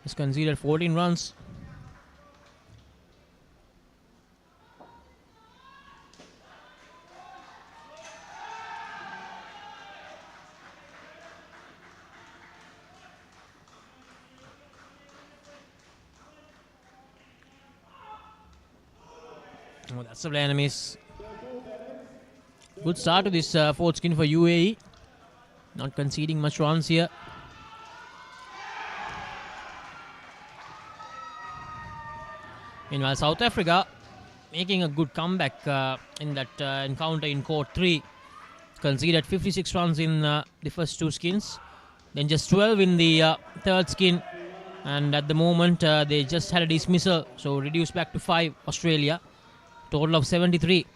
Has conceded 14 runs. Oh, that's a play miss. Good start to this fourth skin for UAE. Not conceding much runs here. Meanwhile, South Africa making a good comeback in that encounter in court 3. Conceded 56 runs in the first 2 skins. Then just 12 in the third skin. And at the moment, they just had a dismissal. So reduced back to 5, Australia. Total of 73.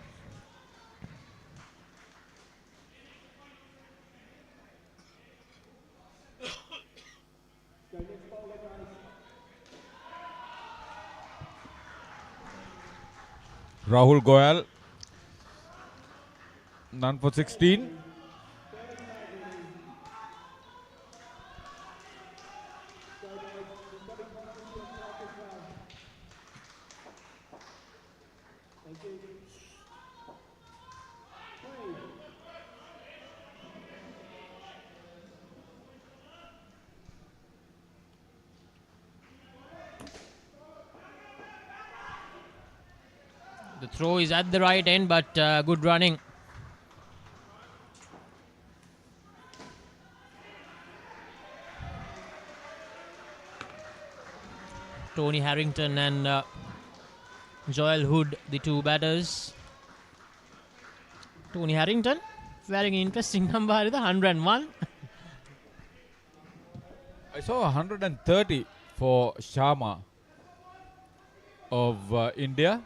Rahul Goyal none for 16. The throw is at the right end, but good running. Tony Harrington and Joel Hood, the two batters. Tony Harrington, very interesting number, 101. I saw 130 for Sharma of India.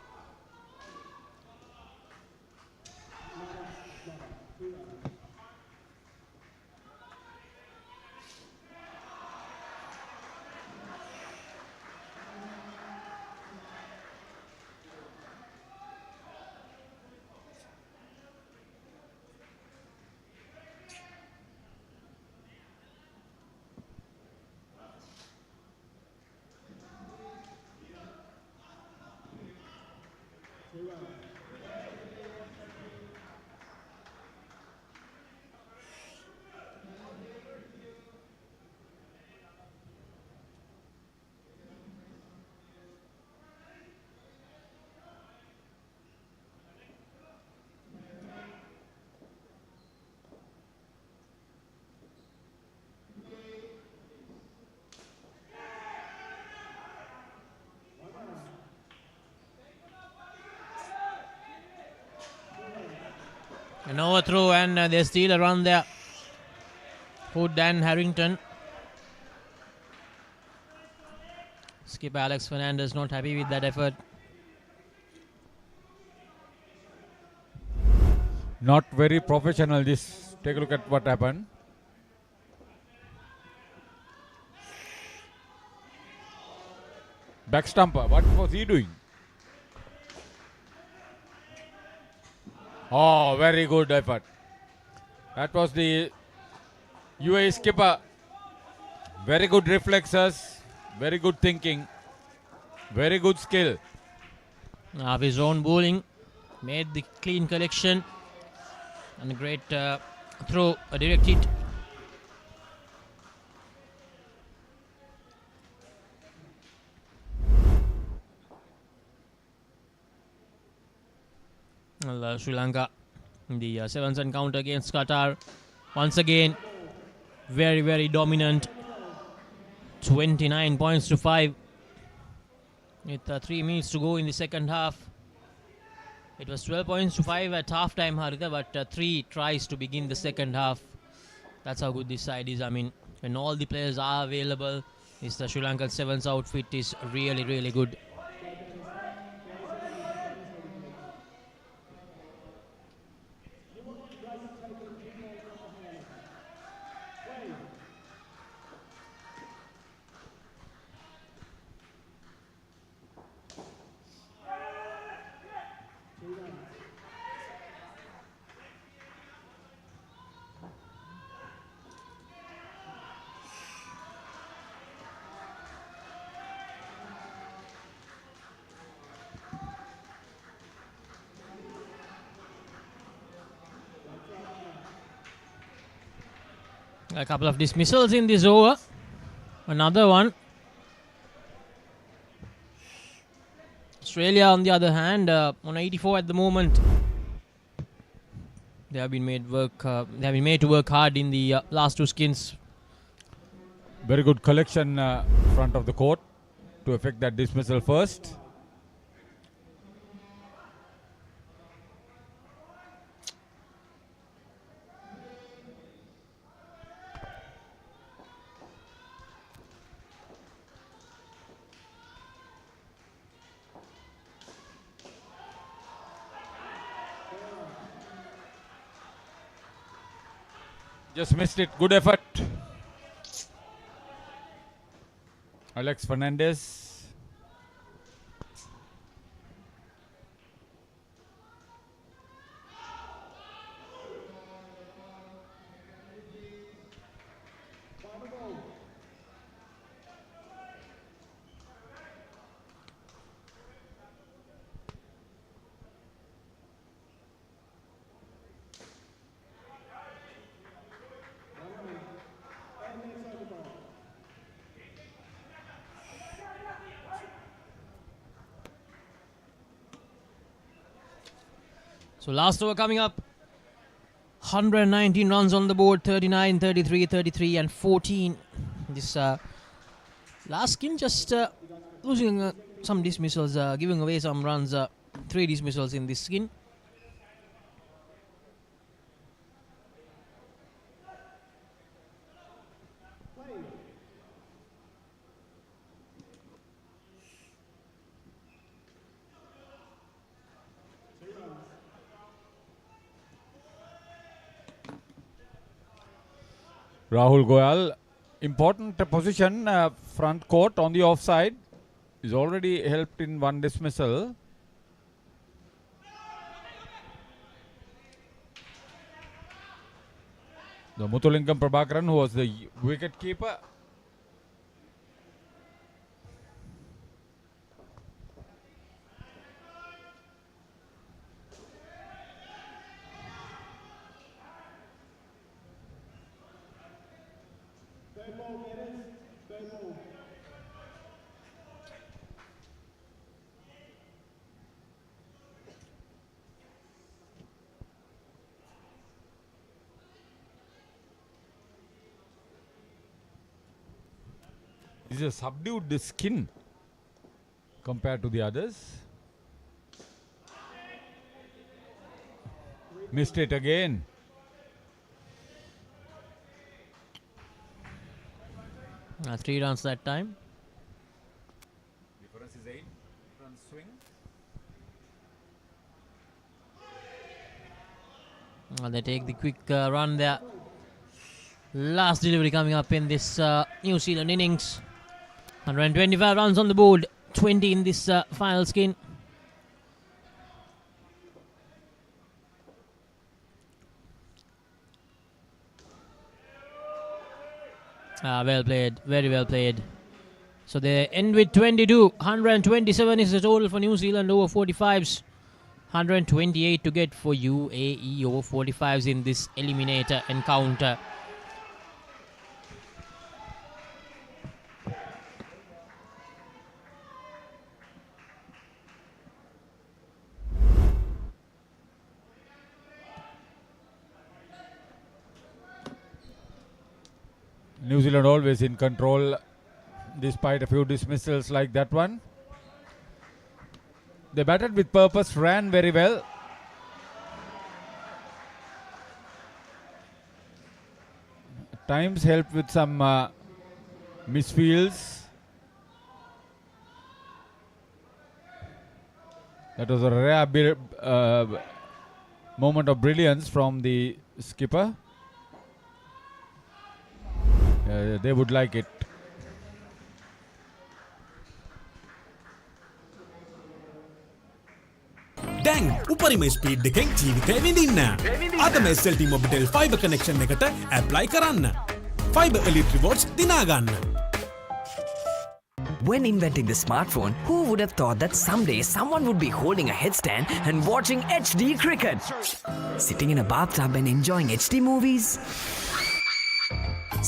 An overthrow and they steal a run there. Hood and Harrington. Skipper Alex Fernandez not happy with that effort. Not very professional this. Take a look at what happened. Back stumper. What was he doing? Oh, very good effort. That was the UAE skipper. Very good reflexes. Very good thinking. Very good skill. Of his own bowling. Made the clean collection. And a great throw, a direct hit. Well, Sri Lanka in the 7th encounter against Qatar. Once again, very, very dominant. 29 points to 5. With 3 minutes to go in the second half. It was 12 points to 5 at half time, Haritha, but 3 tries to begin the second half. That's how good this side is. I mean, when all the players are available, the Sri Lankan 7's outfit is really, really good. A couple of dismissals in this over. Another one. Australia, on the other hand, on 84 at the moment. They have been made work. They have been made to work hard in the last 2 skins. Very good collection front of the court to effect that dismissal first. Just missed it. Good effort. Alex Fernandez. So last over coming up. 119 runs on the board, 39, 33, 33 and 14. This last skin just losing some dismissals, giving away some runs, 3 dismissals in this skin. Rahul Goyal, important position, front court on the offside. Is already helped in 1 dismissal. The Muthulingam Prabhakaran, who was the wicket keeper. This is a subdued skin compared to the others. Missed it again. 3 runs that time. Difference is 8 run swing. They take the quick run there. Last delivery coming up in this New Zealand innings. 125 runs on the board, 20 in this final skin. Well played, very well played. So they end with 22. 127 is the total for New Zealand over 45s. 128 to get for UAE over 45s in this eliminator encounter. New Zealand always in control despite a few dismissals like that one. They batted with purpose, ran very well. At times helped with some misfields. That was a rare moment of brilliance from the skipper. They would like it. දැන් උපරිම speed එකෙන් ජීවිතය විඳින්න. අදම SLT Mobitel fiber connection එකට apply කරන්න. Fiber Elite Rewards දිනා ගන්න. When inventing the smartphone, who would have thought that someday someone would be holding a headstand and watching HD cricket? Sitting in a bathtub and enjoying HD movies?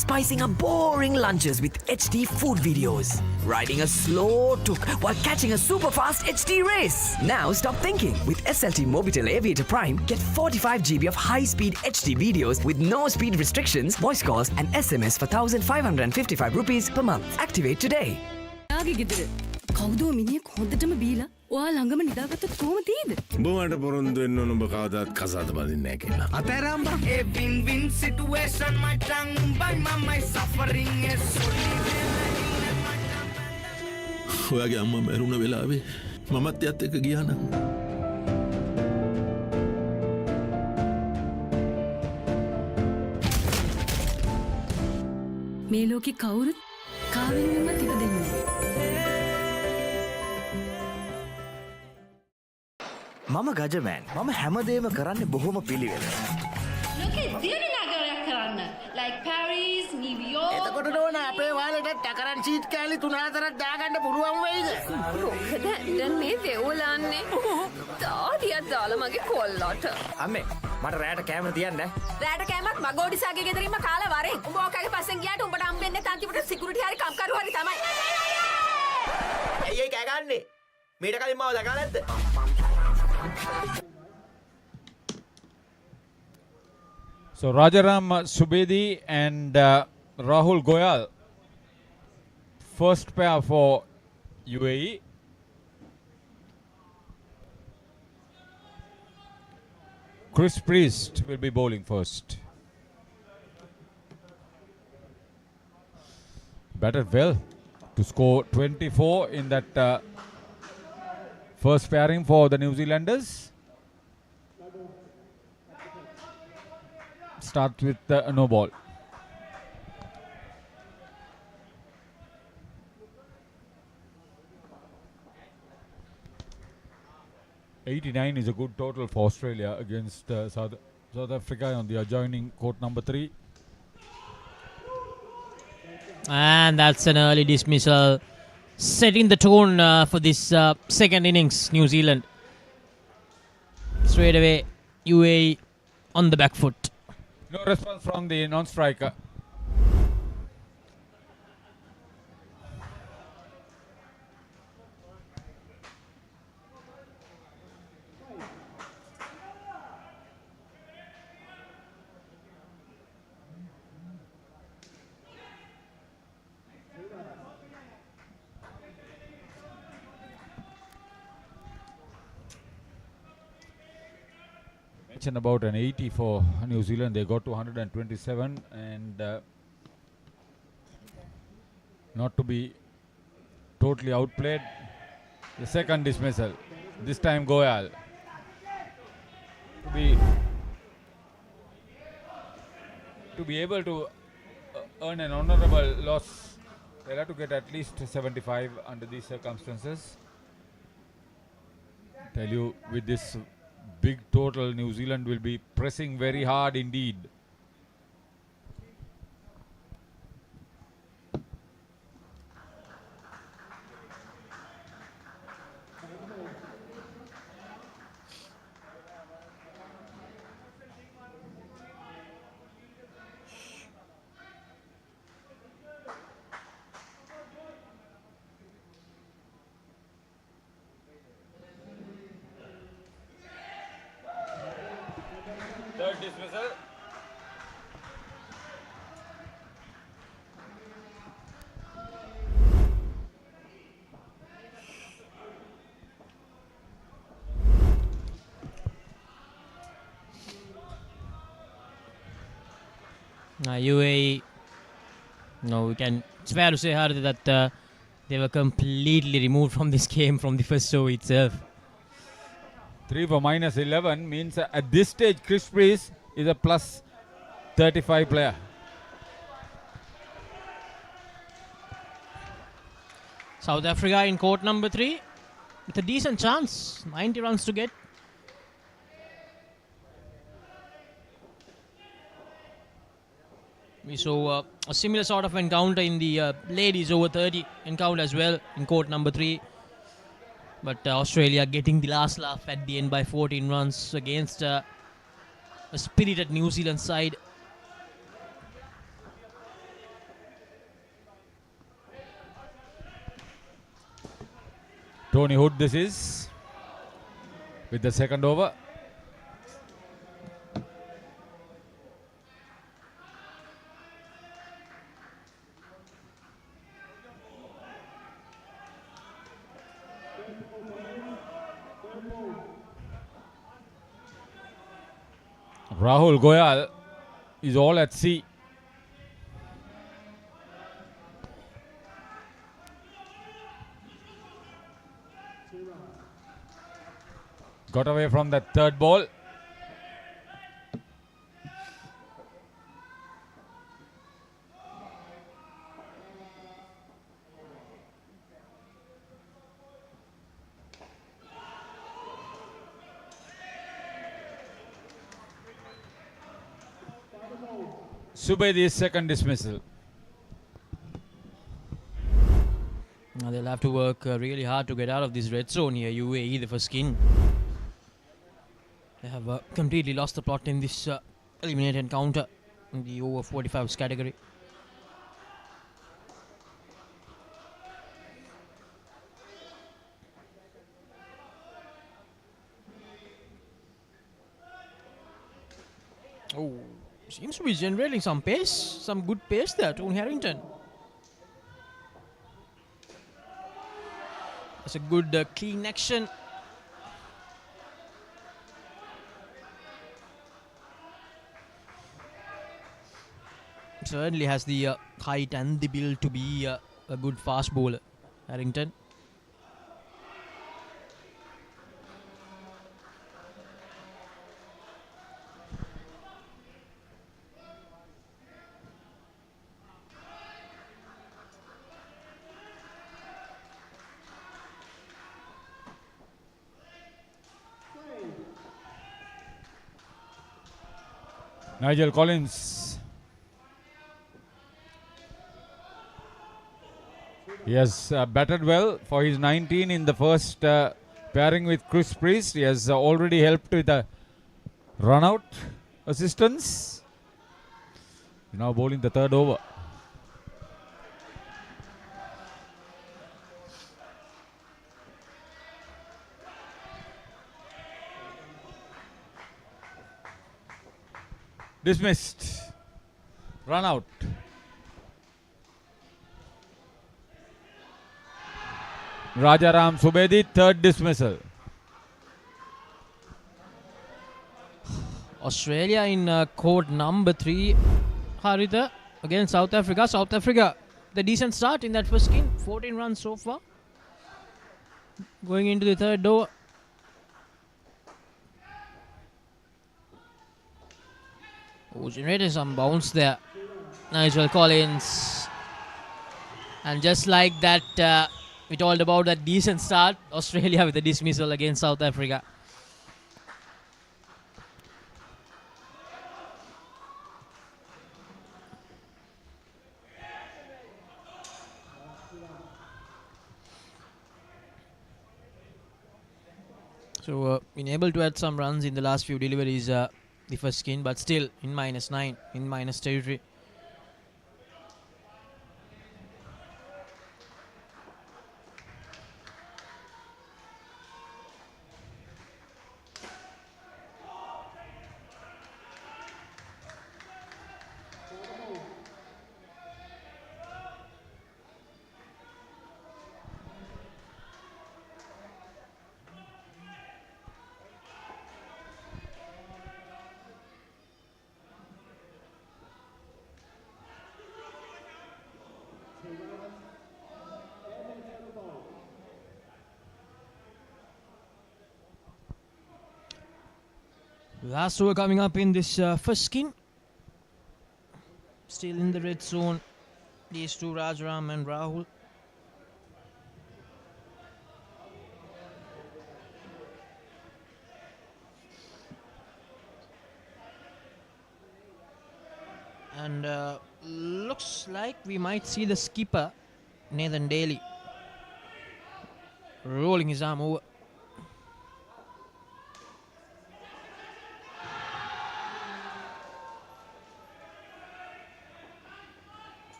Spicing up boring lunches with HD food videos. Riding a slow tuk while catching a super fast HD race. Now stop thinking. With SLT Mobitel Aviator Prime, get 45 GB of high-speed HD videos with no speed restrictions, voice calls and SMS for 1,555 rupees per month. Activate today. කවුදෝ මිනිහෙක් හොඳටම බීලා ඔයා ළඟම නිදාගත්තොත් කොහොම තියෙද? උඹට පොරොන්දු වෙන්න ඕන උඹ කවදාත් කසාද බඳින්නේ නැහැ කියලා. Ateramba. A win-win situation, my tongue by my suffering is ඔයාගේ අම්මා මැරුණ වෙලාවේ මමත් එයත් එක්ක ගියා නම් මේ ලෝකේ කවුරුත් කාවෙන්වත් ඉපදෙන්නේ නැහැ. මම ගජමෑන් මම හැමදේම කරන්නේ බොහොම පිළිවෙලට. ලෝකේ දියුණු නගරයක් කරන්න. Like Paris, New York. එතකොට නෝන අපේ වාලෙට ටකරන් සීට් කෑලි 3-4ක් දාගන්න පුළුවන් වෙයිද? මොකද දැන් මේ වෙවුලන්නේ. තාඩියක් දාලා මගේ කොල්ලට. අම්මේ මට රැට කැමර තියන්න. රැට කෑමක් මගෝඩිසාගේ ගෙදරින්ම කාලා වරේ. උඹ ඔකගේ පස්සෙන් ගියාට උඹට හම්බෙන්නේ තන්තිපට සිකියුරිටි හරි කම්කරු හරි තමයි. ඇයි ඒ කෑ ගන්නේ? මීට කලින් මාව දැකලා නැද්ද? So Rajaram Subedi and Rahul Goyal, first pair for UAE. Chris Priest will be bowling first. Batted well to score 24 in that first pairing for the New Zealanders. Start with no ball. $89 is a good total for Australia against South Africa on the adjoining court number 3. And that's an early dismissal, setting the tone for this second innings. New Zealand straight away, UAE on the back foot. No response from the non-striker. Mentioned about an 80 for New Zealand. They got to 127, and not to be totally outplayed, the second dismissal. This time Goyal to be able to earn an honourable loss. They'll have to get at least 75 under these circumstances. Tell you, with this big total, New Zealand will be pressing very hard indeed. Third dismissal. UAE, no, we can. It's fair to say, Hardy, that they were completely removed from this game from the first show itself. 3 for minus 11 means at this stage Chris Priest is a plus 35 player. South Africa in court number 3 with a decent chance, 90 runs to get. We saw a similar sort of encounter in the ladies over 30 encounter as well in court number 3. But Australia getting the last laugh at the end by 14 runs against a spirited New Zealand side. Tony Hood this is with the second over. Rahul Goyal is all at sea. Got away from that third ball. Subedi's second dismissal. Now they'll have to work really hard to get out of this red zone here. UAE, the first skin. They have completely lost the plot in this eliminate encounter in the over 45s category. Oh, Seems to be generating some pace, some good pace there, Tony Harrington. That's a good clean action. Certainly has the height and the build to be a good fast bowler, Harrington. Nigel Collins. He has batted well for his 19 in the first pairing with Chris Priest. He has already helped with a run-out assistance. Now bowling the third over. Dismissed. Run out. Rajaram Subedi, third dismissal. Australia in court number 3. Haritha against South Africa. South Africa, the decent start in that first game. 14 runs so far. Going into the third over. Oh, generated some bounce there. Nigel Collins. And just like that, we told about that decent start. Australia with a dismissal against South Africa. So, been able to add some runs in the last few deliveries, the first skin, but still in -9, in minus territory. Last over coming up in this first skin. Still in the red zone. These two, Rajaram and Rahul. And looks like we might see the skipper, Nathan Daly, rolling his arm over.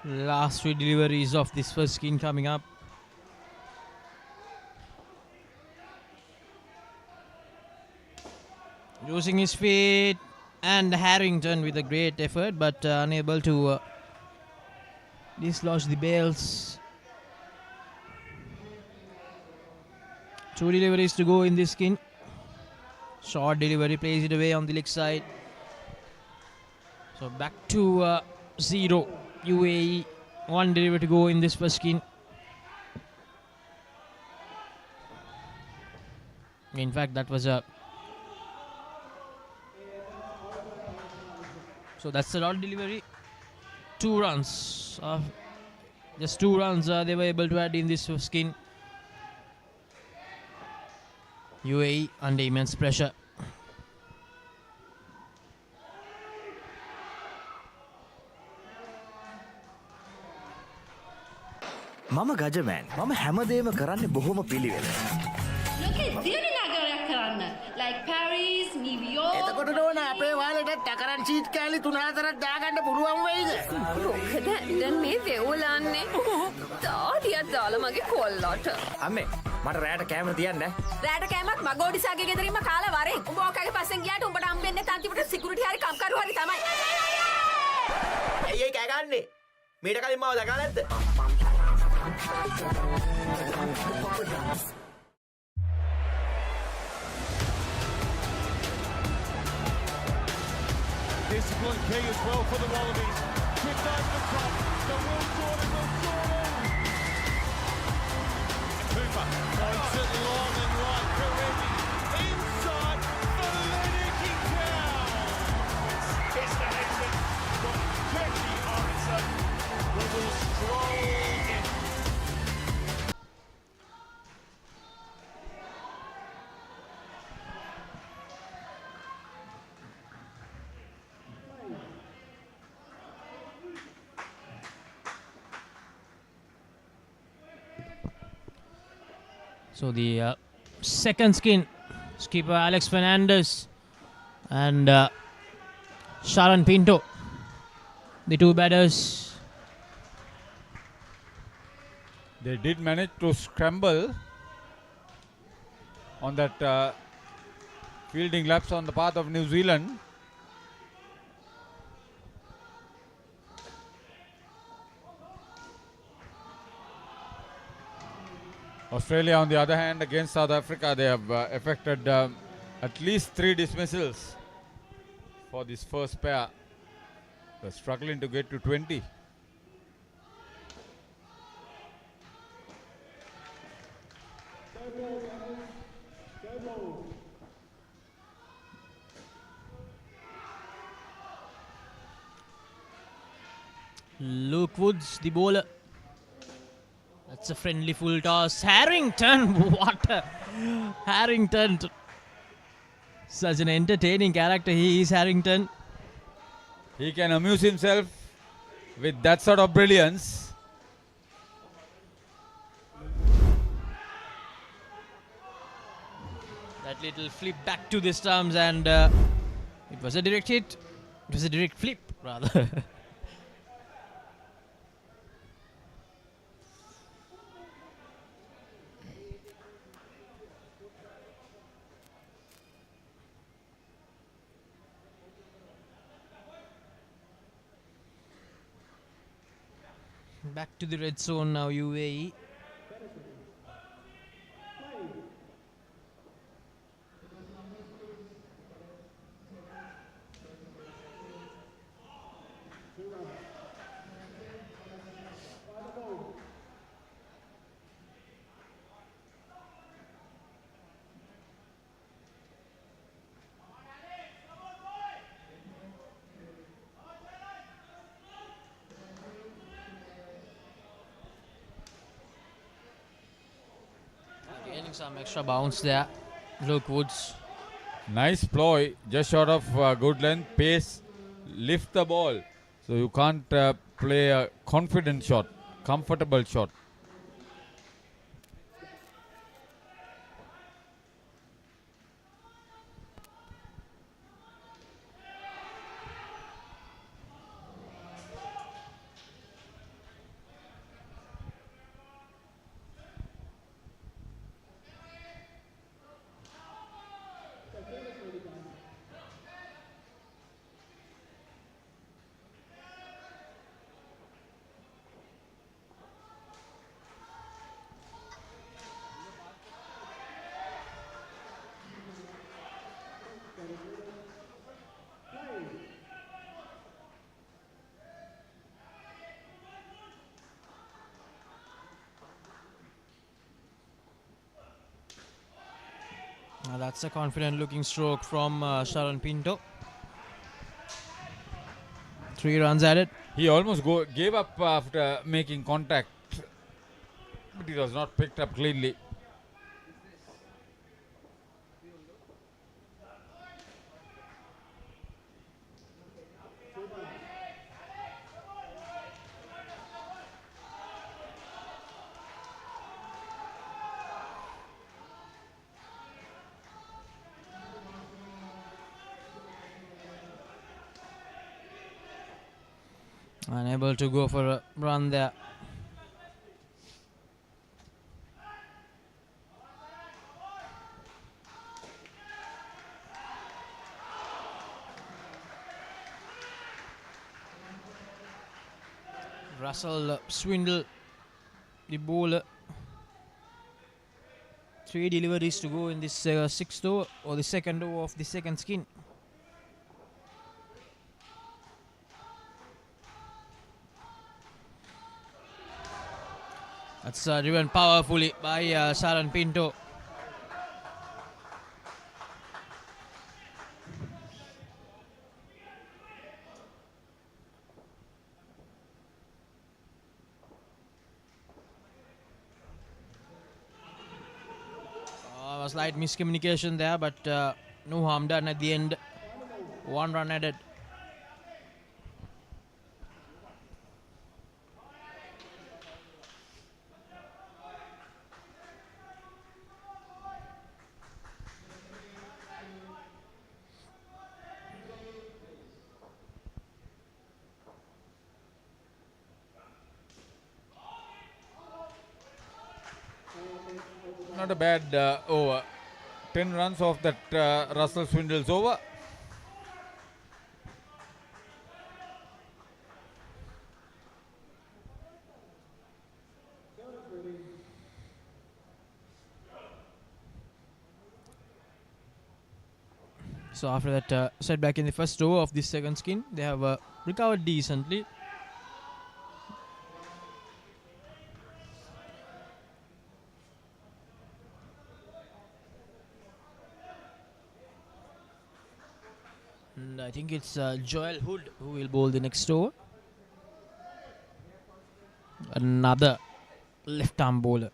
Last three deliveries of this first skin coming up. Using his feet, and Harrington with a great effort, but unable to dislodge the bails. Two deliveries to go in this skin. Short delivery, plays it away on the leg side. So back to 0. UAE, one delivery to go in this first skin. In fact, that was a... So that's the dot delivery. 2 runs. Just 2 runs they were able to add in this skin. UAE under immense pressure. මම ගජමෑන් මම හැමදේම කරන්න බොහොම පිළිවෙල. ලෝකේ දියුණු නගරයක් කරන්න. Like Paris, New York. එතකොට නෝන අපේ වාලට ටකරන් සීට් කෑලි 3-4ක් දාගන්න පුළුවන් වෙයිද? මොකද දැන් මේ වෙවුලන්නේ. තාඩියක් දාලා මගේ කොල්ලට. අම්මේ මට රෑට කෑම තියන්න. රෑට කෑමක් මගෝඩිසාගේ ගෙදරින්ම කාලා වරෙන්. උඹ ඔකගේ පස්සෙන් ගියාට උඹට හම්බෙන්නේ තන්තිපට සිකියුරිටි හරි කම්කරු හරි තමයි. ඇයි කෑ ගන්නෙ? මීට කලින් මාව දැකලා නැද්ද? Discipline key as well for the Wallabies. Kicked over the top. The Will Jordan. Cooper points it long and right. Karevi inside for Lennoxy Town. It's the headman from Turkey Arisa who will stroll in. So the second skin, skipper Alex Fernandez and Sharon Pinto, the 2 batters. They did manage to scramble on that fielding lapse on the part of New Zealand. Australia, on the other hand, against South Africa, they have effected at least 3 dismissals for this first pair. They're struggling to get to 20. Luke Woods, the bowler. That's a friendly full toss. Harrington, what a Harrington. Such an entertaining character he is, Harrington. He can amuse himself with that sort of brilliance. That little flip back to the stumps and it was a direct hit. It was a direct flip, rather. Back to the red zone now, UAE. Getting some extra bounce there. Luke Woods. Nice ploy, just short of good length, pace, lift the ball. So you can't play a confident shot, comfortable shot. That's a confident looking stroke from Sharon Pinto. 3 runs added. He almost gave up after making contact, but it was not picked up cleanly. Unable to go for a run there. Russell Swindle, the bowler. 3 deliveries to go in this 6th over, or the 2nd over of the 2nd skin. That's driven powerfully by Saran Pinto. A slight miscommunication there, but no harm done at the end. 1 run added. Not a bad over. 10 runs off that Russell Swindle's over. So after that setback in the first over of this 2nd skin, they have recovered decently. And I think it's Joel Hood who will bowl the next over. Another left-arm bowler.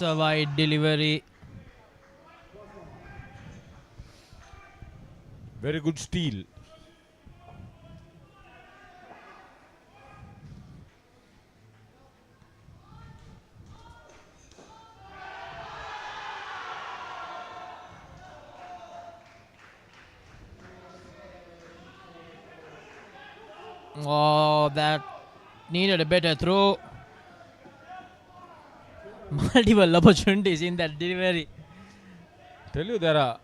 Wide delivery. Very good steal. Oh, that needed a better throw. Multiple opportunities in that delivery. Tell you, there are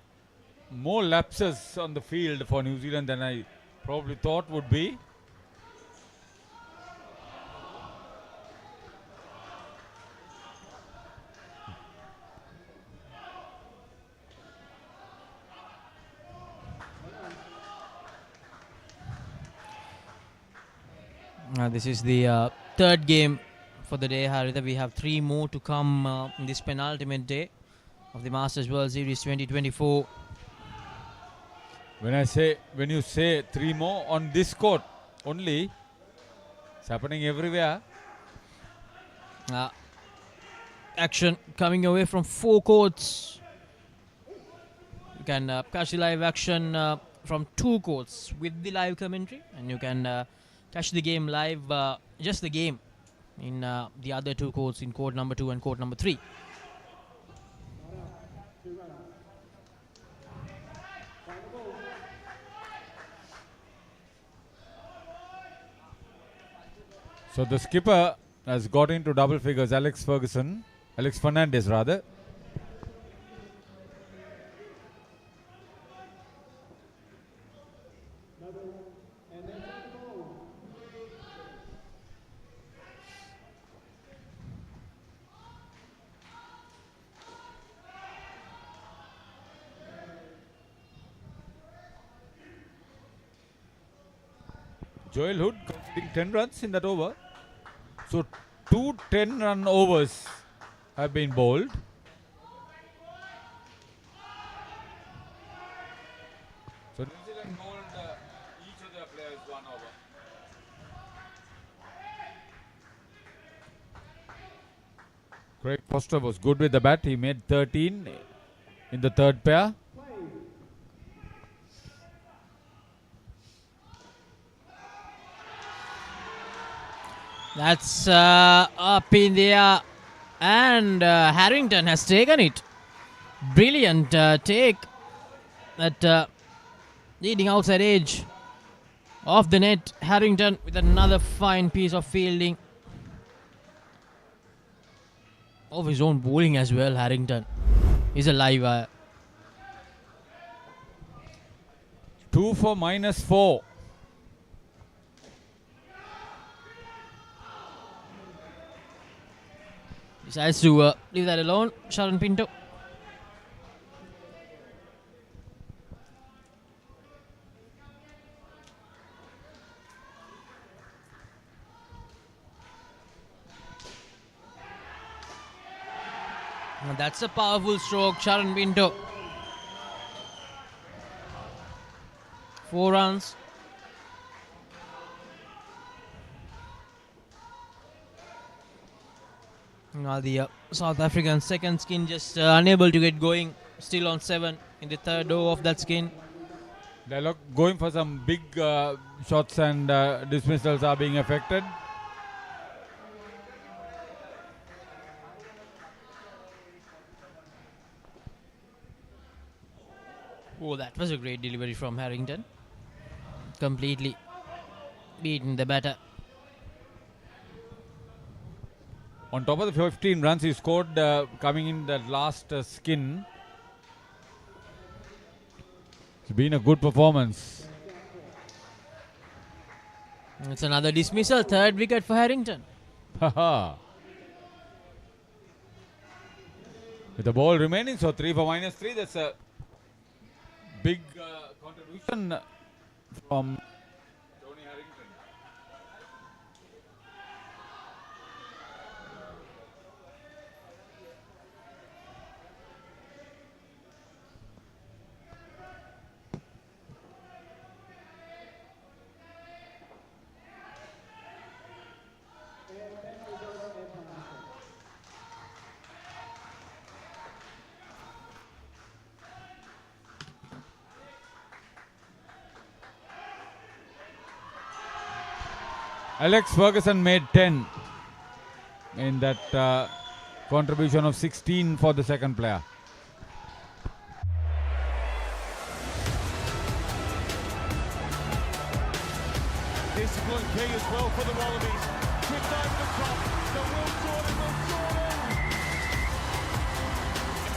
more lapses on the field for New Zealand than I probably thought would be. This is the 3rd game for the day, Haritha. We have 3 more to come in this penultimate day of the Masters World Series 2024. When you say 3 more on this court only, it's happening everywhere. Action coming away from 4 courts. You can catch the live action from 2 courts with the live commentary, and you can catch the game live, just the game, in the other 2 courts, in court number 2 and court number 3. So the skipper has got into double figures, Alex Fernandez rather. Joel Hood getting 10 runs in that over. So 2 10-run overs have been bowled. So New Zealand bowled each of their players 1 over. Craig Foster was good with the bat. He made 13 in the third pair. That's up in the air, and Harrington has taken it. Brilliant take. That leading outside edge of the net. Harrington with another fine piece of fielding. Of his own bowling as well, Harrington. He's a live wire. 2 for -4. Decides to leave that alone. Sharon Pinto. And that's a powerful stroke, Sharon Pinto. 4 runs. Now the South African second skin just unable to get going. Still on 7 in the third over of that skin. They're going for some big shots, and dismissals are being affected. Oh, that was a great delivery from Harrington. Completely beaten the batter. On top of the 15 runs he scored coming in that last skin. It's been a good performance. It's another dismissal. Third wicket for Harrington. Haha. With the ball remaining, so 3 for -3. That's a big contribution from Tony Harrington. Alex Ferguson made 10 in that contribution of 16 for the second player. Discipline key as well for the Wallabies. Tipped over the top. The Will Jordan.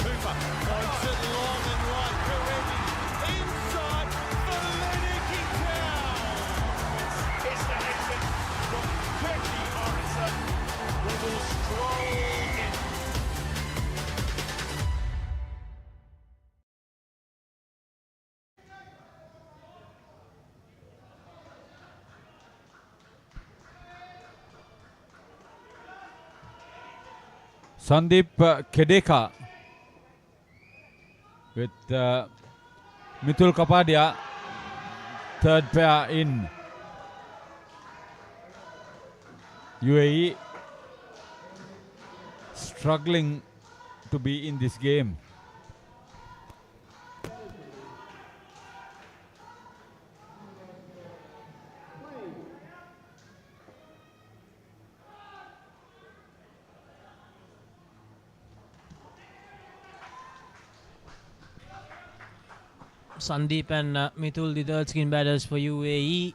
Cooper points it long and right. Karevi inside for Lennoxy Town. It's the exit from Becky Morrison with a strong in. Sandeep Kedeka with Mithul Kapadia, third pair in. UAE struggling to be in this game. Sandeep and Mithul, the third skin batters for UAE.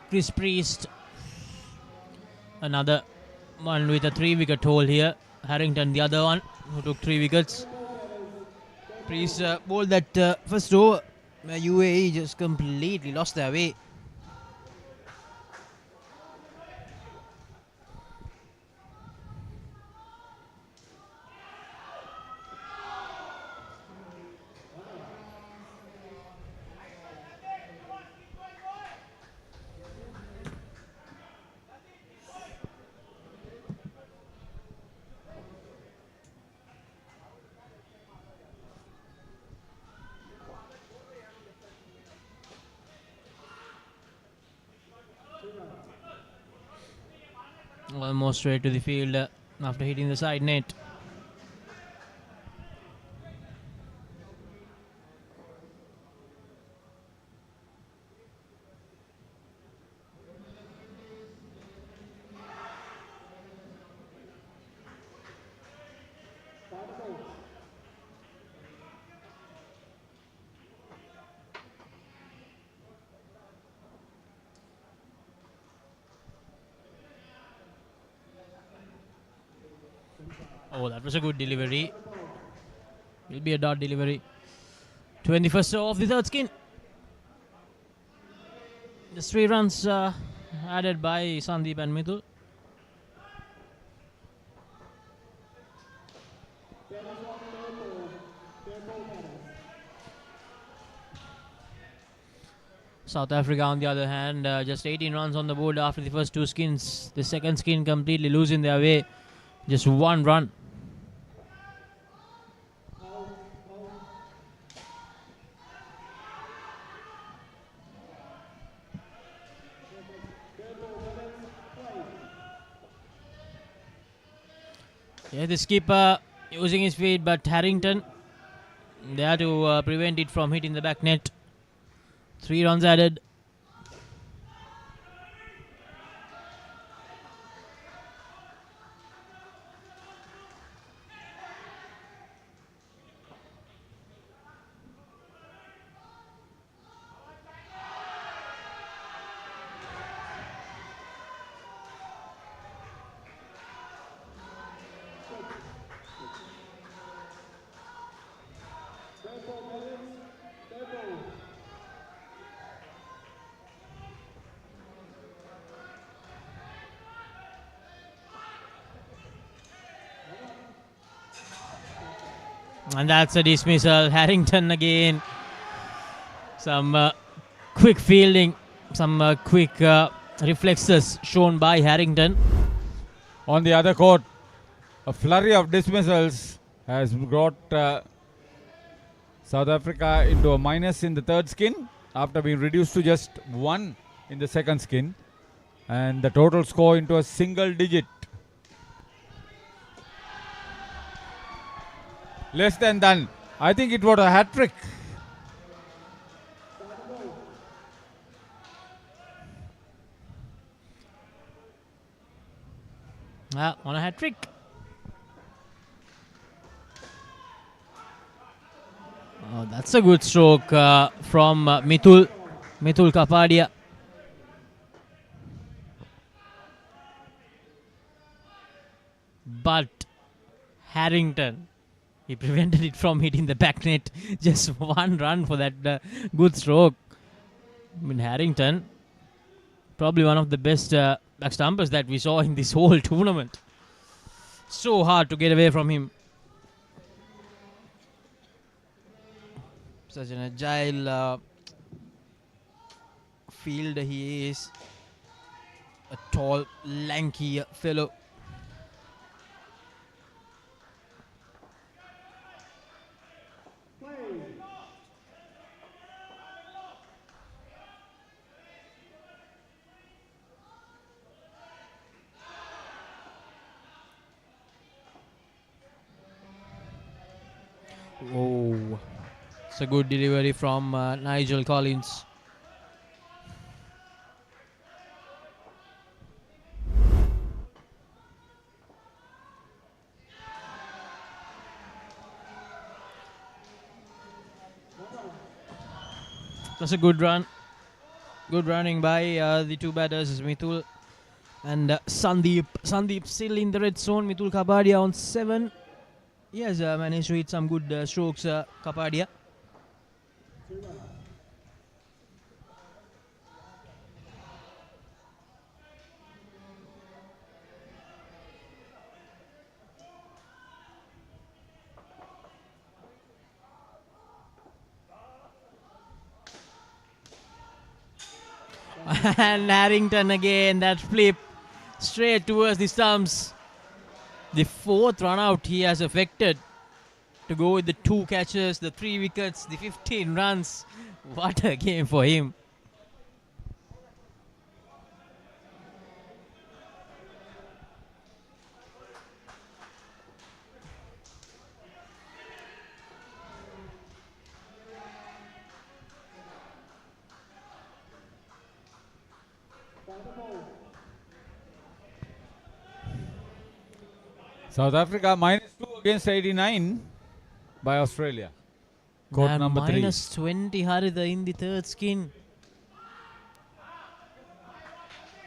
Chris Priest, another one with a 3-wicket haul here. Harrington, the other one, who took 3 wickets. Priest bowled that first over, where UAE just completely lost their way. Almost straight to the field after hitting the side net. Oh, that was a good delivery. Will be a dot delivery. 21st of the third skin. Just 3 runs added by Sandeep and Mithul. South Africa, on the other hand, just 18 runs on the board after the first 2 skins. The second skin completely losing their way. Just 1 run. Yeah, the skipper using his feet, but Harrington there to prevent it from hitting the back net. 3 runs added. And that's a dismissal. Harrington again. Some quick fielding, some quick reflexes shown by Harrington. On the other court, a flurry of dismissals has brought South Africa into a minus in the third skin after being reduced to just 1 in the second skin, and the total score into a single digit. Less than done. I think it was a hat-trick. On a hat-trick. Oh, that's a good stroke from Mithul Kapadia. But Harrington, he prevented it from hitting the back net. Just 1 run for that good stroke. I mean, Harrington, probably one of the best back stumpers that we saw in this whole tournament. So hard to get away from him. Such an agile fielder he is. A tall, lanky fellow. Oh, it's a good delivery from Nigel Collins. That's a good run. Good running by the 2 batters, Mithul and Sandeep. Sandeep still in the red zone. Mithul Kapadia on 7. He has managed to hit some good strokes, Kapadia. And Harrington again, that flip straight towards the stumps. The 4th run out he has affected to go with the 2 catches, the 3 wickets, the 15 runs. What a game for him. South Africa -2 against 89 by Australia. Court And number 3. -20 Harida in the third skin.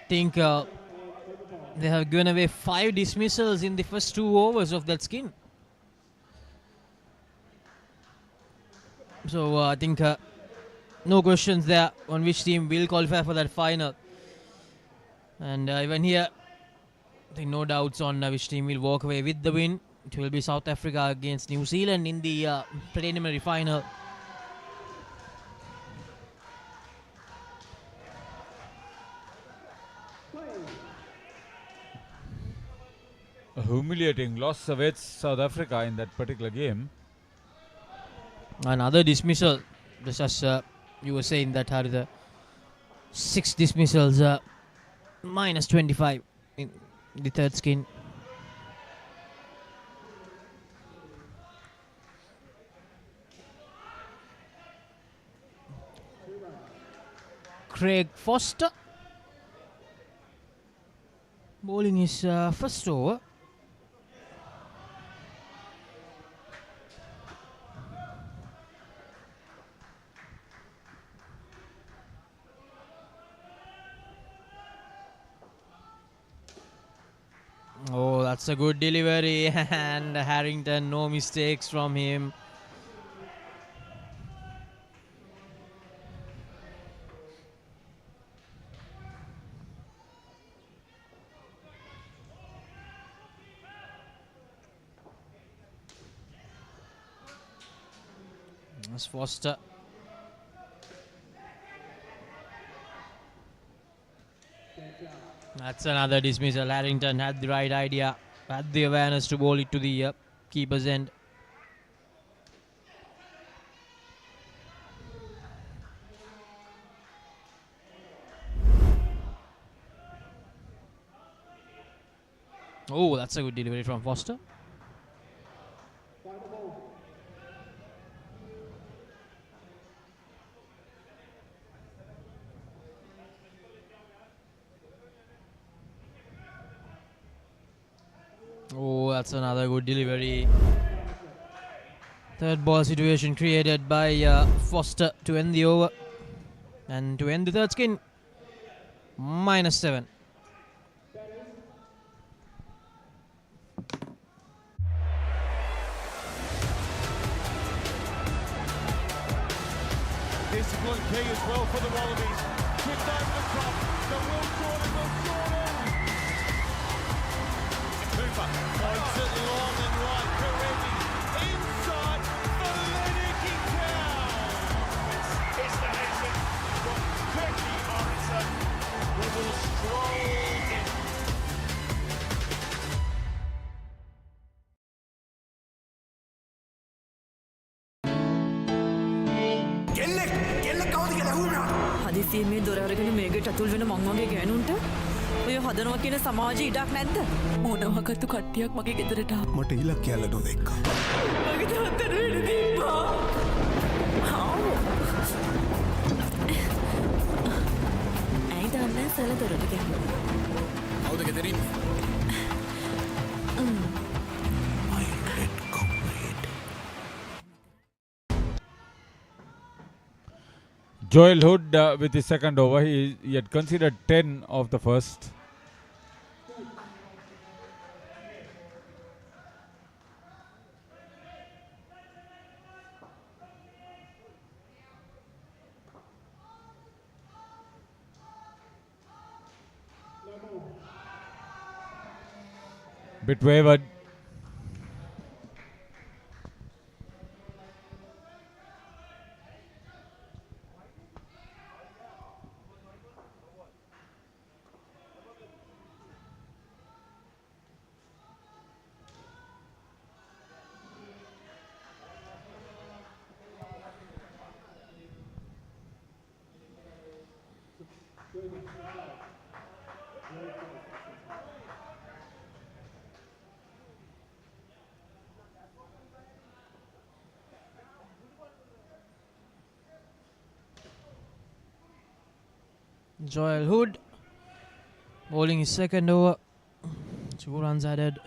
Think they have given away 5 dismissals in the first 2 overs of that skin. So I think no questions there on which team will qualify for that final. And even here, I think no doubts on which team will walk away with the win. It will be South Africa against New Zealand in the preliminary final. A humiliating loss awaits South Africa in that particular game. Another dismissal, just as you were saying that Harida. 6 dismissals, -25 in the third skin. Craig Foster bowling his first over. Oh, that's a good delivery, and Harrington, no mistakes from him. That's Foster. That's another dismissal. Harrington had the right idea, had the awareness to bowl it to the keeper's end. Oh, that's a good delivery from Foster. Oh, that's another good delivery. Third ball situation created by Foster to end the over. And to end the third skin, -7. Discipline key as well for the Wallabies. Kicked over the top. The Will Jordan. Cooper points it long and right. Karevi inside for Lennoxy Town. It's the headman from Turkey Morrison who will stroll in. හදිසියෙන් මේ දොර අරගෙන මේකට ඇතුල් වෙන මං වගේ ගෑනුන්ට ඔය හදනවා කියන සමාජයේ ඉඩක් නැද්ද? මොනවාකටු කට්ටියක් මගේ ගෙදරට ආවා. මට ඉලක්කය අල්ලනෝ දැක්කා. මගේ තාත්තට වෙඩි දීපා. ඇයි දන්නේ සල දොරට ගෑනුවා. කවුද ගෙදරින්? Joel Hood with his second over. He had considered 10 of the first. Bit wavered. Joel Hood bowling his second over. 2 runs added.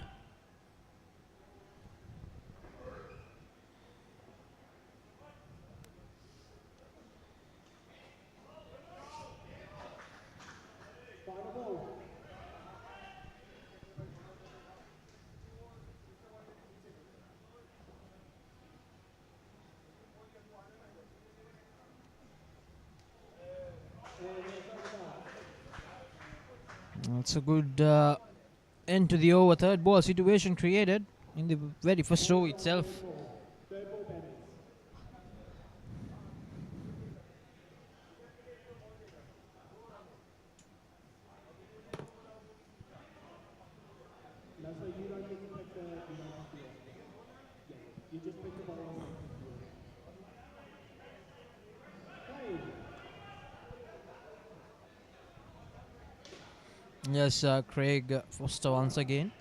It's a good end to the over. Third ball situation created in the very first over itself. Yes, Craig Foster once again.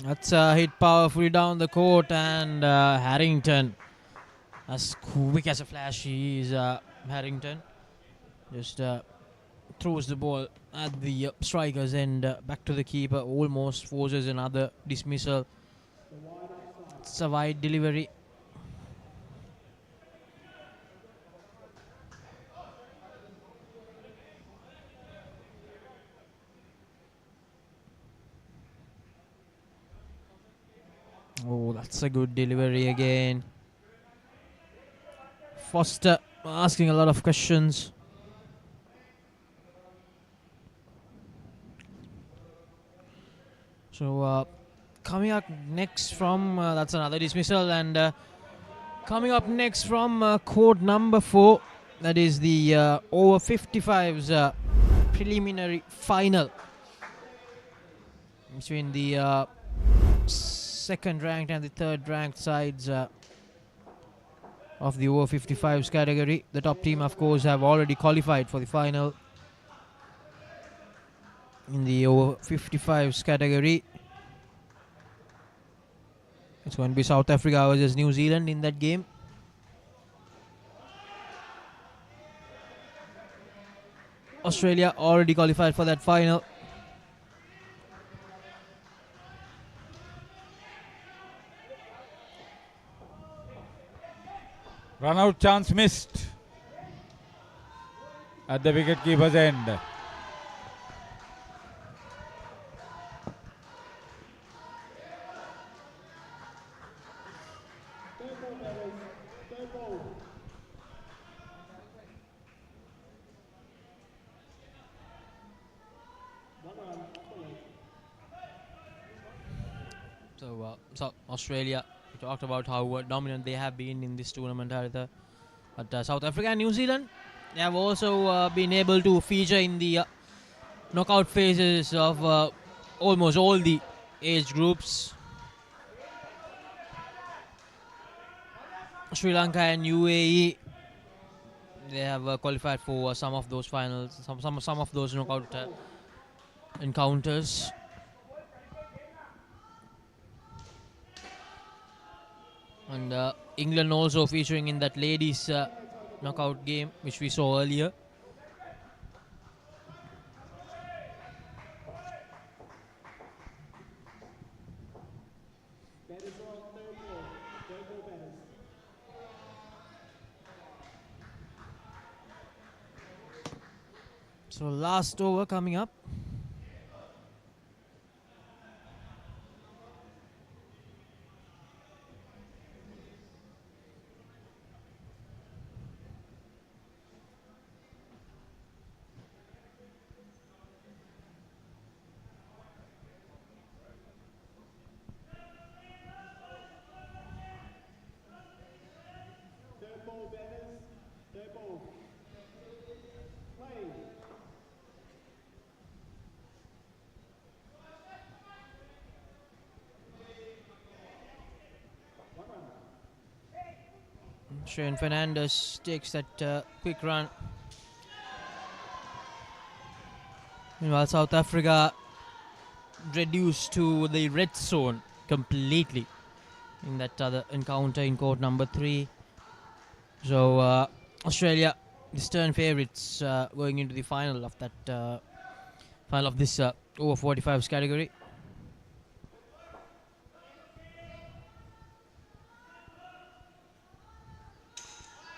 That's hit powerfully down the court, and Harrington, as quick as a flash, he is Harrington. Just throws the ball at the striker's end, back to the keeper, almost forces another dismissal. It's a wide delivery. Oh, that's a good delivery again. Foster asking a lot of questions. So coming up next from, that's another dismissal, and coming up next from court number 4, that is the over 55s preliminary final between the second ranked and the third ranked sides of the over 55s category. The top team, of course, have already qualified for the final in the over 55s category. It's going to be South Africa versus New Zealand in that game. Australia already qualified for that final. Run out chance missed at the wicket keeper's end. So Australia, we talked about how dominant they have been in this tournament, Haritha. But South Africa and New Zealand, they have also been able to feature in the knockout phases of almost all the age groups. Sri Lanka and UAE, they have qualified for some of those finals, some of those knockout encounters. And England also featuring in that ladies knockout game, which we saw earlier. So last over coming up. Shane Fernandez takes that quick run. Meanwhile, South Africa reduced to the red zone completely in that other encounter in court number 3. So Australia, the stern favourites going into the final of that final of this over 45s category.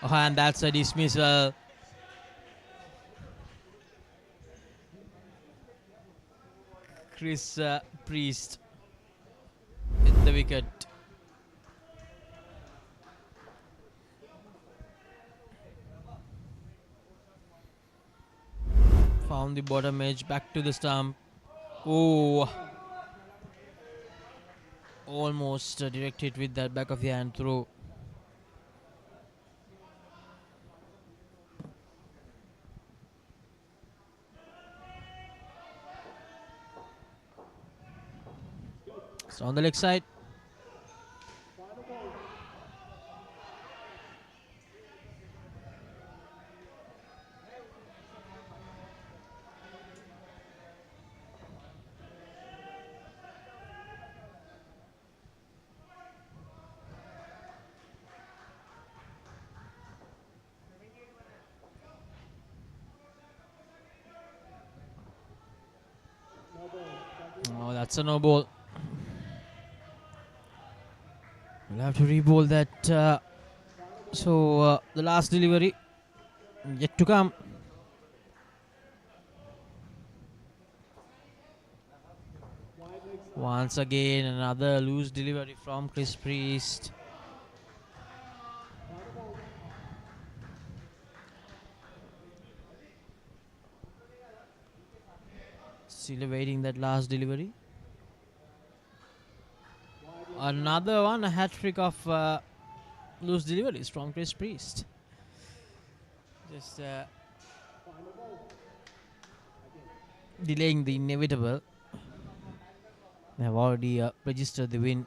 Oh, and that's a dismissal. Chris Priest with the the wicket. Found the bottom edge, back to the stump. Oh, almost directed with that back of the hand throw. So on the leg side. Oh, that's a no ball. We'll have to re-bowl that. So the last delivery yet to come. Once again, another loose delivery from Chris Priest. Still awaiting that last delivery. Another one, a hat-trick of loose deliveries from Chris Priest. Just delaying the inevitable. They have already registered the win.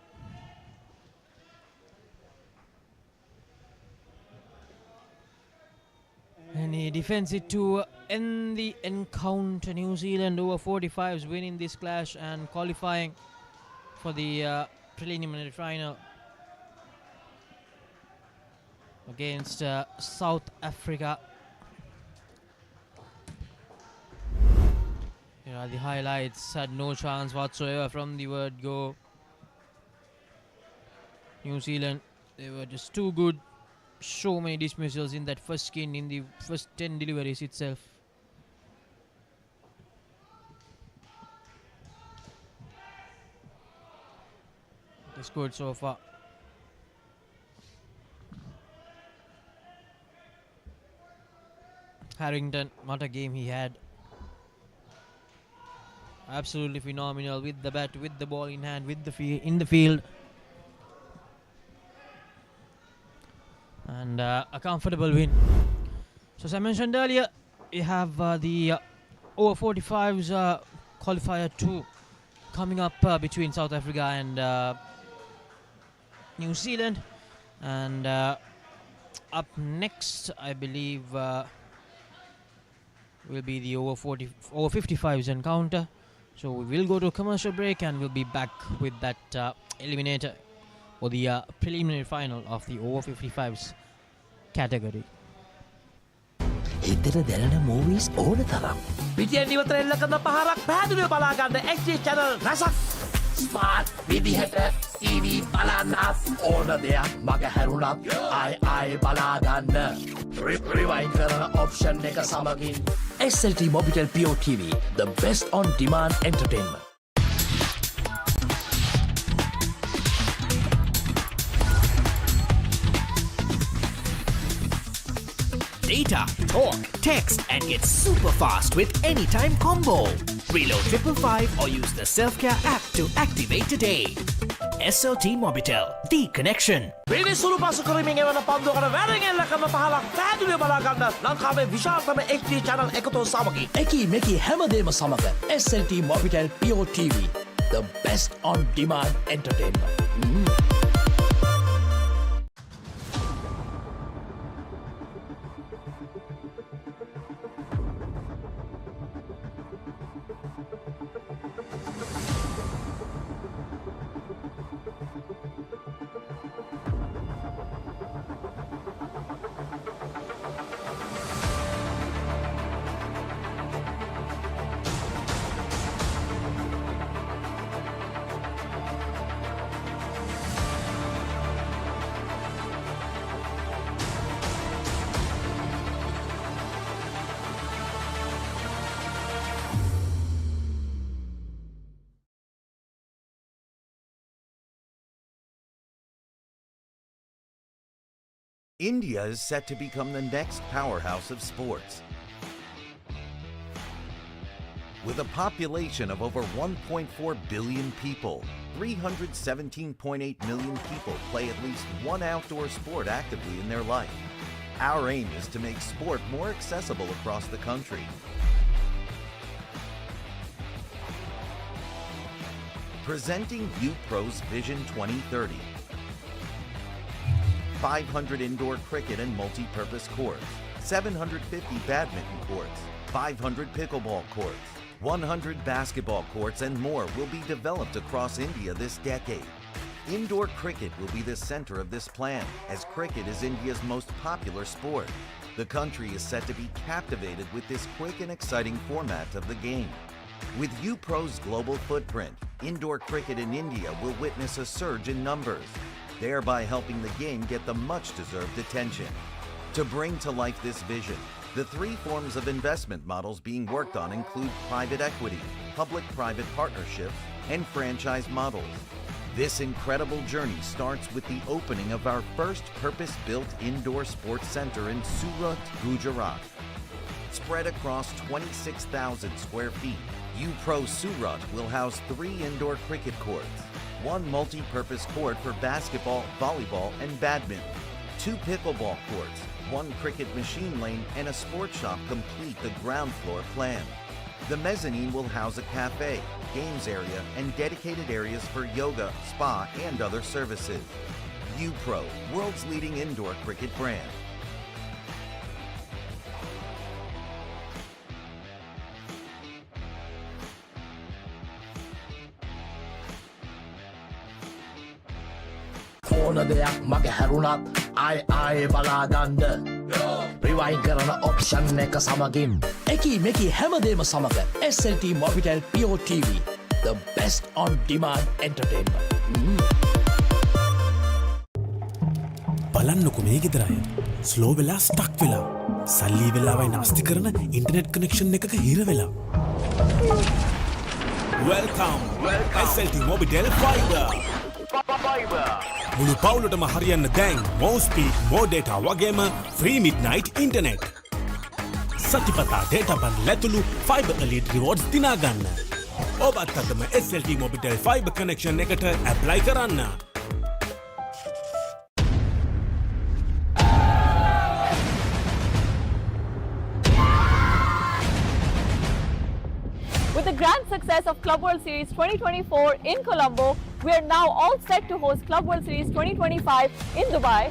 And he defends it to end the encounter. New Zealand over 45s winning this clash and qualifying for the preliminary final against South Africa. Here are the highlights. Had no chance whatsoever from the word go. New Zealand, they were just too good. So many dismissals in that first skin, in the first 10 deliveries itself. That's good so far. Harrington, what a game he had. Absolutely phenomenal with the bat, with the ball in hand, with the in the field. And a comfortable win. So as I mentioned earlier, we have the over 45s qualifier 2 coming up between South Africa and New Zealand. And up next, I believe, will be the over 55s encounter. So we will go to a commercial break and we'll be back with that eliminator for the preliminary final of the over 55s category. හිතට දැනෙන movies ඕන තරම්. පිටියෙන් ඉවතර එල්ල කරන පහරක් පැහැදිලිව බලා ගන්න HD channel රසක්. ස්මාර්ට් විදිහට TV බලන්නත් ඕන දෙයක් මග හැරුණත් ආයි බලා ගන්න. Rewind කරන option එක සමගින් SLT Mobitel Pure TV, the best on demand entertainment. Data, talk, text, and get super fast with Anytime Combo. Reload 555 or use the Self-Care app to activate today. SLT Mobitel, the connection. පිරිසුළු පසු කරමින් එවන පන්දුවකට වැරෙන් එල්ල කරන පහලක් පැහැදිලිව බලා ගන්න ලංකාවේ විශාලතම HD channel එකතු සමගින් එකී මෙකී හැමදේම සමග SLT Mobitel Pure TV, the best on demand entertainment. India is set to become the next powerhouse of sports. With a population of over 1.4 billion people, 317.8 million people play at least one outdoor sport actively in their life. Our aim is to make sport more accessible across the country. Presenting UPro's Vision 2030. 500 indoor cricket and multi-purpose courts, 750 badminton courts, 500 pickleball courts, 100 basketball courts and more will be developed across India this decade. Indoor cricket will be the center of this plan, as cricket is India's most popular sport. The country is set to be captivated with this quick and exciting format of the game. With UPro's global footprint, indoor cricket in India will witness a surge in numbers, thereby helping the game get the much-deserved attention. To bring to life this vision, the three forms of investment models being worked on include private equity, public-private partnerships, and franchise models. This incredible journey starts with the opening of our first purpose-built indoor sports center in Surat, Gujarat. Spread across 26,000 square feet, UPro Surat will house 3 indoor cricket courts, 1 multi-purpose court for basketball, volleyball, and badminton, 2 pickleball courts, 1 cricket machine lane, and a sports shop complete the ground floor plan. The mezzanine will house a cafe, games area, and dedicated areas for yoga, spa, and other services. UPro, world's leading indoor cricket brand. ඕන දෙයක් මගේ හැරුණත් ආයෙ බලාගන්න rewind කරන option එක සමගින් එකී මෙකී හැමදේම සමග SLT Mobitel Pure TV, the best on demand entertainment. බලන්නකො මේ ගෙදර අය ස්ලෝ වෙලා ස්ටක් වෙලා සල්ලි වෙලාවයි නාස්ති කරන ඉන්ටර්නෙට් කනෙක්ෂන් එකක හිර වෙලා. Welcome SLT Mobitel Fiber. මුළු පවුලටම හරියන්න දැන් more speed, more data වගේම free midnight internet. සතිපතා data bundle ඇතුළු Fiber Elite rewards දිනාගන්න. ඔබත් අදම SLT Mobitel Fiber connection එකට apply කරන්න. With the grand success of Club World Series 2024 in Colombo, we are now all set to host Club World Series 2025 in Dubai.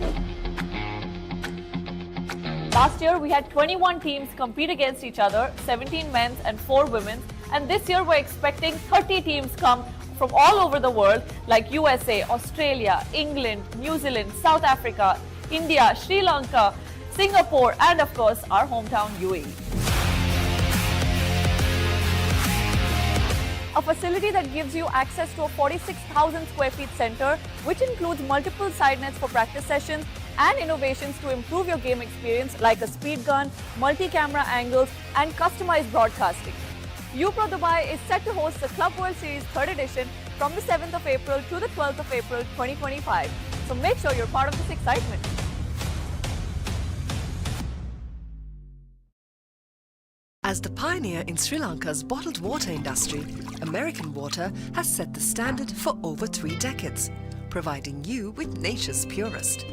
Last year, we had 21 teams compete against each other, 17 men's and 4 women's. And this year, we're expecting 30 teams come from all over the world, like USA, Australia, England, New Zealand, South Africa, India, Sri Lanka, Singapore, and of course, our hometown UAE. A facility that gives you access to a 46,000 square feet center, which includes multiple side nets for practice sessions and innovations to improve your game experience like a speed gun, multi-camera angles, and customized broadcasting. UPro Dubai is set to host the Club World Series 3rd edition from the 7th of April to the 12th of April 2025. So make sure you're part of this excitement. As the pioneer in Sri Lanka's bottled water industry, American Water has set the standard for over 3 decades, providing you with nature's purest.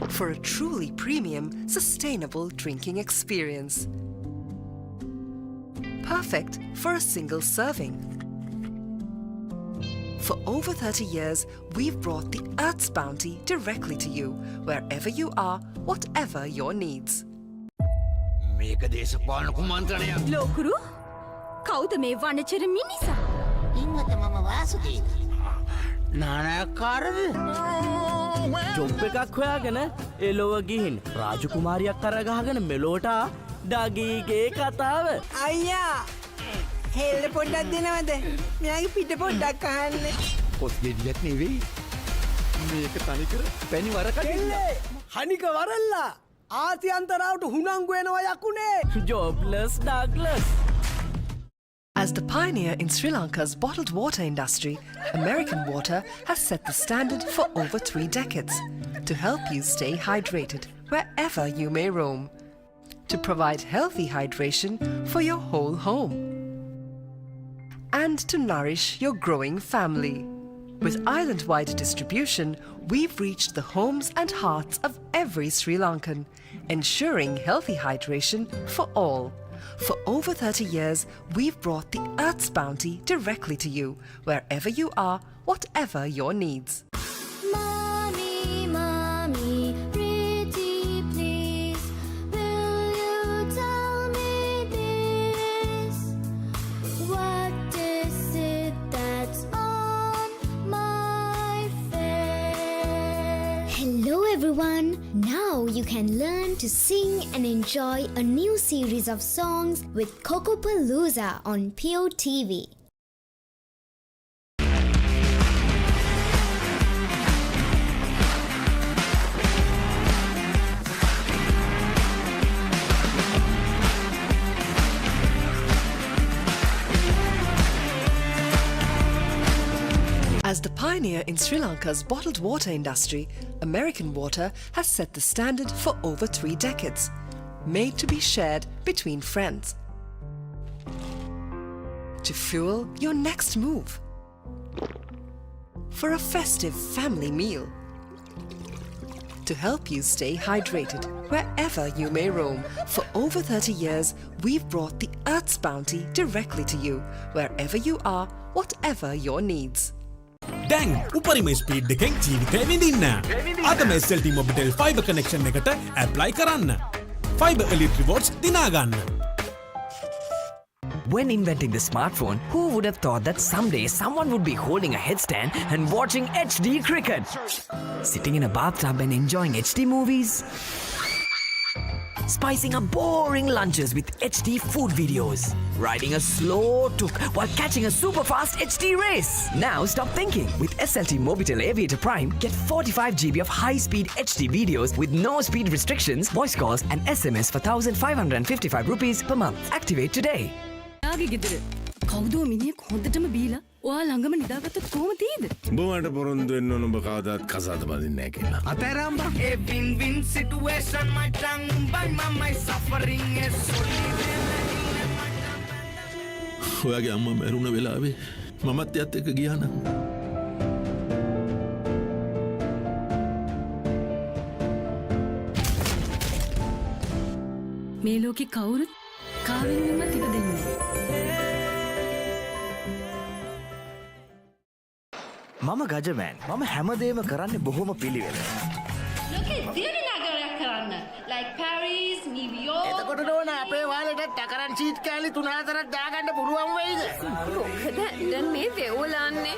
For a truly premium, sustainable drinking experience. Perfect for a single serving. For over 30 years, we've brought the Earth's bounty directly to you, wherever you are, whatever your needs. මේක දේශපාලන කුමන්ත්‍රණයක්. ලෝකුරු කවුද මේ වනචර මිනිසා? ඉන්නත මම Vasudeva. නානයක්කාරද? Job එකක් හොයාගෙන එලොව ගිහින් රාජකුමාරියක් කරගහගෙන මෙලෝට ඩගීගේ කතාව. අයියා හෙල්ල පොඩ්ඩක් දෙනවද? මෙයාගේ පිට පොඩ්ඩක් අහන්න. පොත් ගෙඩියක් නෙවෙයි. මේක තනිකර පැණි වරකඩිල්ල. හනික වරල්ලා ආති අන්තරාවට හුනංගු වෙනවා යකුනේ. ජොබ්ලස් Douglas As the pioneer in Sri Lanka's bottled water industry, American Water has set the standard for over 3 decades to help you stay hydrated wherever you may roam, to provide healthy hydration for your whole home, and to nourish your growing family. With island-wide distribution, we've reached the homes and hearts of every Sri Lankan, ensuring healthy hydration for all. For over 30 years, we've brought the Earth's bounty directly to you, wherever you are, whatever your needs. Mommy, mommy, pretty please, will you tell me this? What is it that's on my face? Hello everyone! Now you can learn to sing and enjoy a new series of songs with Cocopalooza on Pure TV. As the pioneer in Sri Lanka's bottled water industry, American Water has set the standard for over 3 decades, made to be shared between friends. To fuel your next move. For a festive family meal. To help you stay hydrated wherever you may roam. For over 30 years, we've brought the Earth's bounty directly to you, wherever you are, whatever your needs. දැන් උපරිම speed එකෙන් ජීවිතය විඳින්න. අදම SLT Mobitel Fiber Connection එකට apply කරන්න. Fiber Elite Rewards දිනා ගන්න. When inventing the smartphone, who would have thought that someday someone would be holding a headstand and watching HD cricket? Sitting in a bathtub and enjoying HD movies? Spicing up boring lunches with HD food videos. Riding a slow tuk while catching a super fast HD race. Now stop thinking. With SLT Mobitel Aviator Prime, get 45 GB of high-speed HD videos with no speed restrictions, voice calls and SMS for 1,555 rupees per month. Activate today. කවුදෝ මිනිහෙක් හොඳටම බීලා ඔයා ළඟම නිදාගත්තොත් කොහොම තියෙද? උඹට පොරොන්දු වෙන්න ඕන උඹ කවදාත් කසාද බඳින්නේ නැහැ කියලා. Ateramba. A win-win situation, my tongue by my suffering is ඔයාගේ අම්මා මැරුණ වෙලාවේ මමත් එයත් එක්ක ගියා නම් මේ ලෝකේ කවුරුත් කාවෙන්වත් ඉඩ දෙන්නේ නැහැ. මම ගජමෑන් මම හැමදේම කරන්නේ බොහොම පිළිවෙල. ලෝකේ දියුණු නගරයක් කරන්න. Like Paris, New York. එතකොට නෝන අපේ වාලෙට ටකරන් සීට් කෑලි 3-4ක් දාගන්න පුළුවන් වෙයිද? මොකද දැන් මේ වෙවුලන්නේ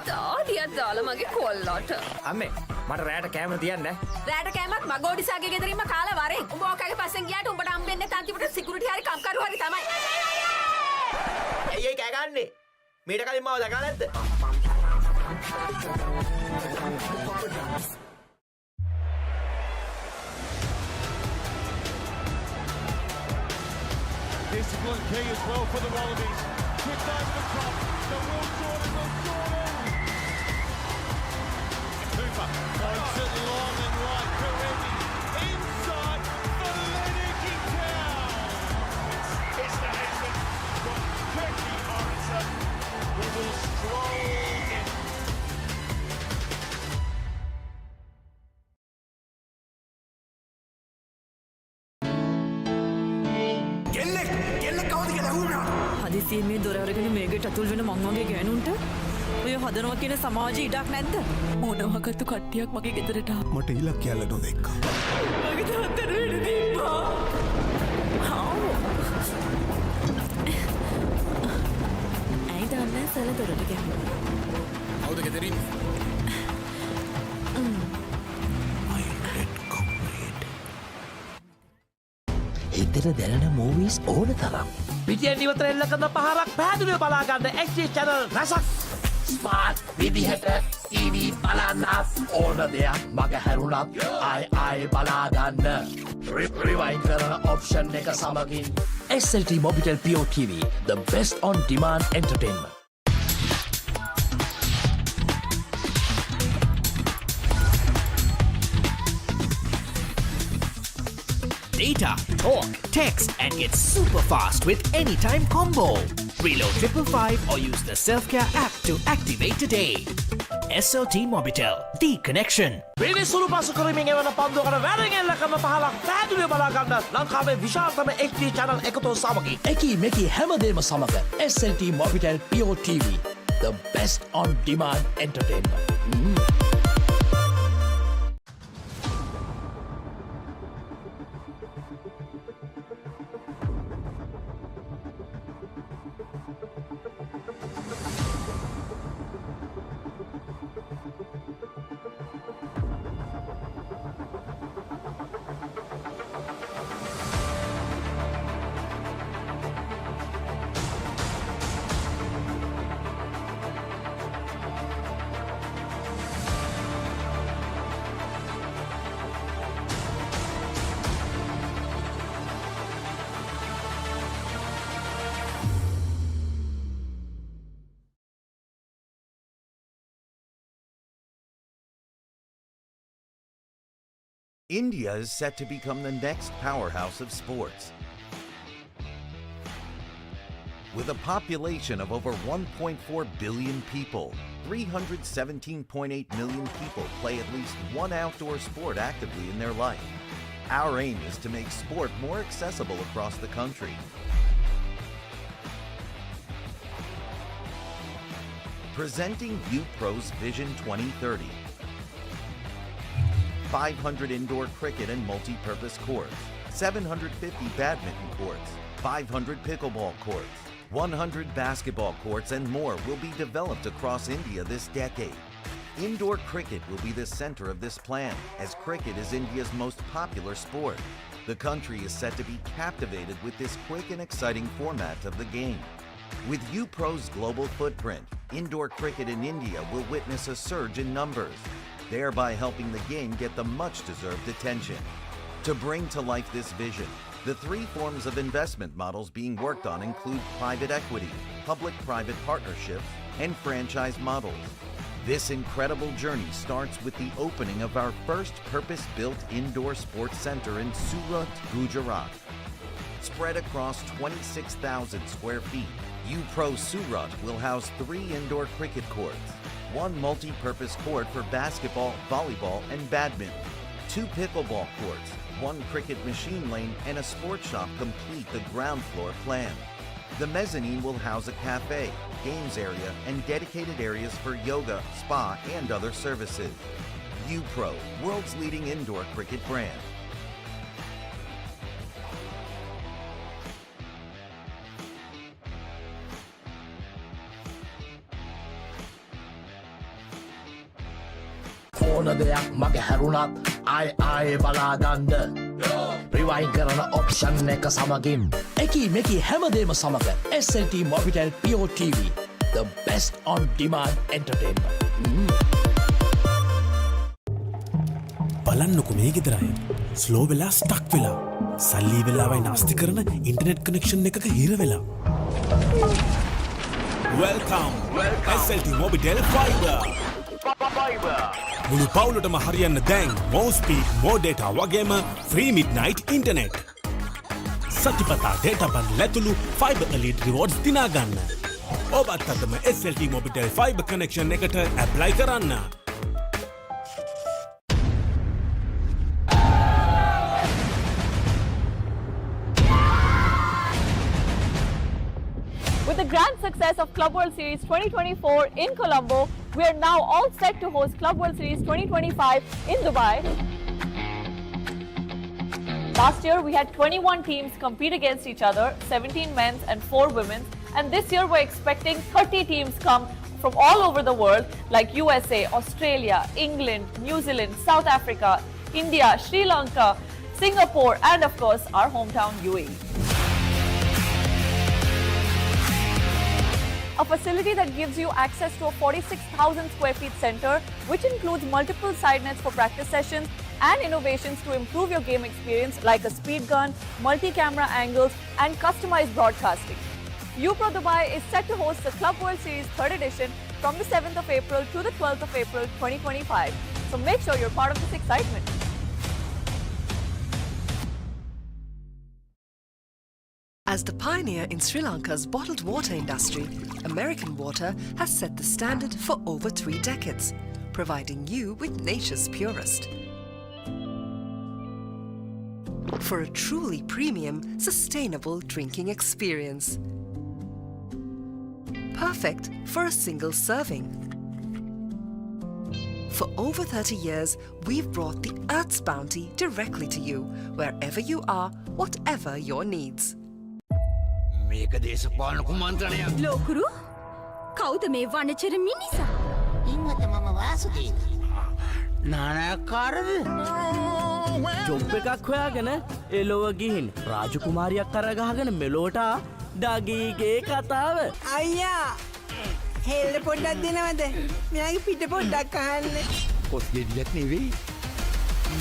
තාඩියක් දාලා මගේ කොල්ලට. අම්මේ මට රැයට කැම තියන්න. රැට කෑමක් මගෝඩිසාගේ ගෙදරින්ම කාලා වරෙන්. උඹ ඔකගේ පස්සෙන් ගියාට උඹට හම්බෙන්නේ තන්තිපට සිකියුරිටි හරි කම්කරු හරි තමයි. ඇයි කෑ ගන්නෙ? මීට කලින් මාව දැකලා නැද්ද? Discipline key as well for the Wallabies. Kicked over the top. The Will Jordan. Cooper points it long and right. Karevi inside for Lennoxy Town. It's the headman from Turkey Orenson who will stroll in. හදිසියෙන් මේ දොර අරගෙන මේකට අතුල් වෙන මං වගේ ගෑනුන්ට ඔය හදනවා කියන සමාජයේ ඉඩක් නැද්ද? මොනවාකට කට්ටියක් මගේ ගෙදරට ආවා. මට ඉලක්ක යල්ල නොදෙක්කා. මගේ තාත්තට වෙඩි තිබ්බා. ඇයි දන්නේ සල දොරට ගැහුවා. කවුද ගෙදරින්? හිතට දැනෙන මූවීස් ඕන තරම්. පිටියෙන් ඉවතර එල්ල කරන පහරක් පැහැදිලිව බලා ගන්න HD channel රසක්. ස්මාර්ට් විදිහට ඊවී බලන්නත් ඕන දෙයක් මග හැරුණත් ආයි බලාගන්න රිවයින් කරන ඔප්ෂන් එක සමගින් SLT Mobitel Pure TV, the best on demand entertainment. Data, talk, text, and get super fast with Anytime Combo. Reload 555 or use the Self-Care app to activate today. SLT Mobitel, the connection. පිළිසුළු පසු කරමින් එවන පන්දුවකට වැරගෙල්ල කරන පහලක් පැහැදිලිව බලාගන්න ලංකාවේ විශාලතම HD channel එකතු සමගින් එකී මෙකී හැමදේම සමග SLT Mobitel Pure TV, the best on demand entertainment. India is set to become the next powerhouse of sports. With a population of over 1.4 billion people, 317.8 million people play at least one outdoor sport actively in their life. Our aim is to make sport more accessible across the country. Presenting UPro's Vision 2030. 500 indoor cricket and multi-purpose courts, 750 badminton courts, 500 pickleball courts, 100 basketball courts and more will be developed across India this decade. Indoor cricket will be the center of this plan, as cricket is India's most popular sport. The country is set to be captivated with this quick and exciting format of the game. With UPro's global footprint, indoor cricket in India will witness a surge in numbers, thereby helping the game get the much-deserved attention. To bring to life this vision, the three forms of investment models being worked on include private equity, public-private partnerships, and franchise models. This incredible journey starts with the opening of our first purpose-built indoor sports center in Surat, Gujarat. Spread across 26,000 square feet, UPro Surat will house 3 indoor cricket courts, 1 multi-purpose court for basketball, volleyball, and badminton, 2 pickleball courts, 1 cricket machine lane, and a sports shop complete the ground floor plan. The mezzanine will house a cafe, games area, and dedicated areas for yoga, spa, and other services. UPro, world's leading indoor cricket brand. ඕන දෙයක් මග හැරුණත් ආයි බලාගන්න rewind කරන option එක සමගින් එකී මෙකී හැමදේම සමග SLT Mobitel Pure TV, the best on demand entertainment. බලන්නකො මේ ගෙදරය ස්ලෝ වෙලා ස්ටක් වෙලා සල්ලි වෙලාවයි නාස්ති කරන ඉන්ටර්නෙට් කනෙක්ෂන් එකක හිර වෙලා. Welcome SLT Mobitel Fiber. මුළු පවුලටම හරියන්න දැන් more speed, more data වගේම free midnight internet. සතිපතා data bundle ඇතුළු Fiber Elite rewards දිනාගන්න. ඔබත් අදම SLT Mobitel Fiber connection එකට apply කරන්න. With the grand success of Club World Series 2024 in Colombo, we are now all set to host Club World Series 2025 in Dubai. Last year, we had 21 teams compete against each other, 17 men's and 4 women's. And this year, we're expecting 30 teams come from all over the world, like USA, Australia, England, New Zealand, South Africa, India, Sri Lanka, Singapore, and of course, our hometown UAE. a facility that gives you access to a 46,000 square feet center, which includes multiple side nets for practice sessions and innovations to improve your game experience like a speed gun, multi-camera angles, and customized broadcasting. UPro Dubai is set to host the Club World Series 3rd edition from the 7th of April to the 12th of April 2025. So make sure you're part of this excitement. As the pioneer in Sri Lanka's bottled water industry, American Water has set the standard for over 3 decades, providing you with nature's purest. For a truly premium, sustainable drinking experience. Perfect for a single serving. For over 30 years, we've brought the Earth's bounty directly to you, wherever you are, whatever your needs. මේක දේශපාලන කුමන්ත්‍රණයක්. ලෝකුරු කවුද මේ වනචර මිනිසා? ඉන්වත මම Vasudeva. නානයක්කාරද? Job එකක් හොයාගෙන එලොව ගිහින් රාජකුමාරියක් කරගහගෙන මෙලෝට ඩගීගේ කතාව. අයියා හෙල්ල පොඩ්ඩක් දෙනවද? මෙයාගේ පිට පොඩ්ඩක් අහන්න. කොස් ගෙඩියක් නෙවෙයි.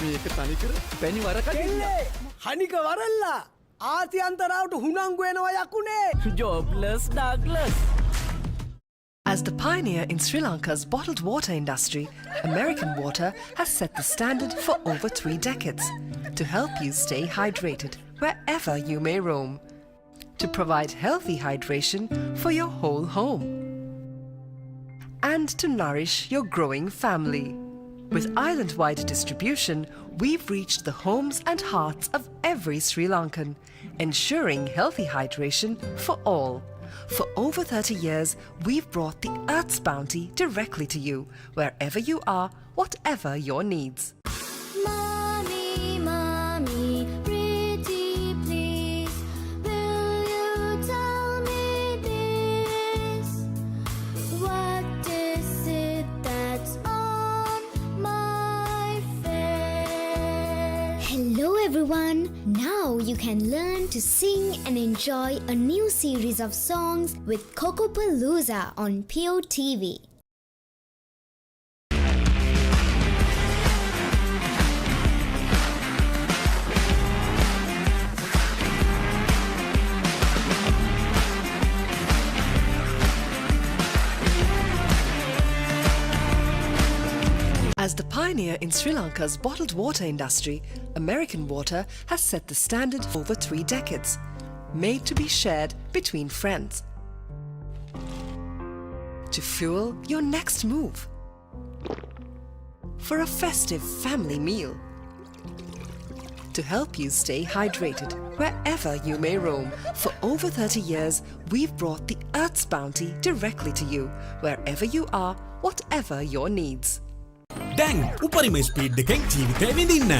මේක තනිකර පැණි වරකඩින්න. හනික වරල්ලා ආසියන්තරාවට හුනංගු වෙනවා යකුනේ. ජොබ්ලස් Douglas. As the pioneer in Sri Lanka's bottled water industry, American Water has set the standard for over 3 decades to help you stay hydrated wherever you may roam, to provide healthy hydration for your whole home, and to nourish your growing family. With island-wide distribution, we've reached the homes and hearts of every Sri Lankan, ensuring healthy hydration for all. For over 30 years, we've brought the Earth's bounty directly to you, wherever you are, whatever your needs. Mommy, mommy, pretty please, will you tell me this? What is it that's on my face? Hello everyone! Now you can learn to sing and enjoy a new series of songs with Cocopalooza on POTV. As the pioneer in Sri Lanka's bottled water industry, American Water has set the standard for over 3 decades, made to be shared between friends. To fuel your next move. For a festive family meal. To help you stay hydrated wherever you may roam. For over 30 years, we've brought the Earth's bounty directly to you, wherever you are, whatever your needs. දැන් උපරිම speed එකෙන් ජීවිතේ විඳින්න.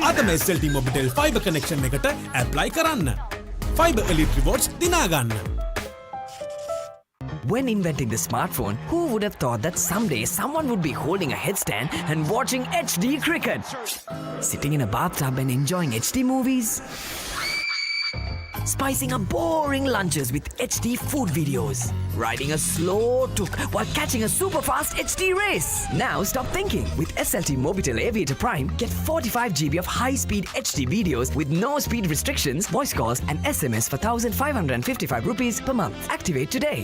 අදම SLT Mobitel fiber connection එකට apply කරන්න. Fiber Elite rewards දිනා ගන්න. When inventing the smartphone, who would have thought that someday someone would be holding a headstand and watching HD cricket? Sitting in a bathtub and enjoying HD movies? Spicing up boring lunches with HD food videos. Riding a slow tuk while catching a super fast HD race. Now stop thinking. With SLT Mobitel Aviator Prime, get 45 GB of high-speed HD videos with no speed restrictions, voice calls and SMS for 1,555 rupees per month. Activate today.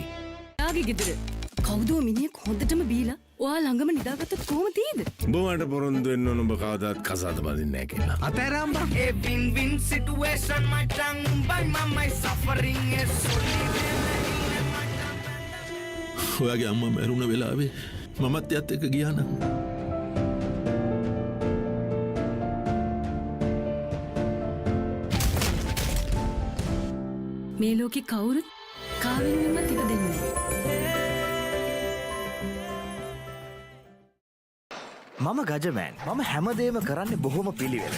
කවුදෝ මිනිහෙක් හොඳටම බීලා ඔයා ළඟම නිදාගත්තත් කොහොම තියෙද? බොවට පොරොන්දු වෙන්න ඕන ඔබ කවදාත් කසාද බඳින්නේ නැහැ කියලා. අතරම්බ a win-win situation my tongue by my suffering is ඔයාගේ අම්මා මැරුණ වෙලාවේ මමත් එයත් එක්ක ගියා නම් මේ ලෝකේ කවුරුත් කාවෙන්වත් ඉප දෙන්නේ නැහැ. මම ගජමෑන්. මම හැමදේම කරන්නේ බොහොම පිළිවෙලට.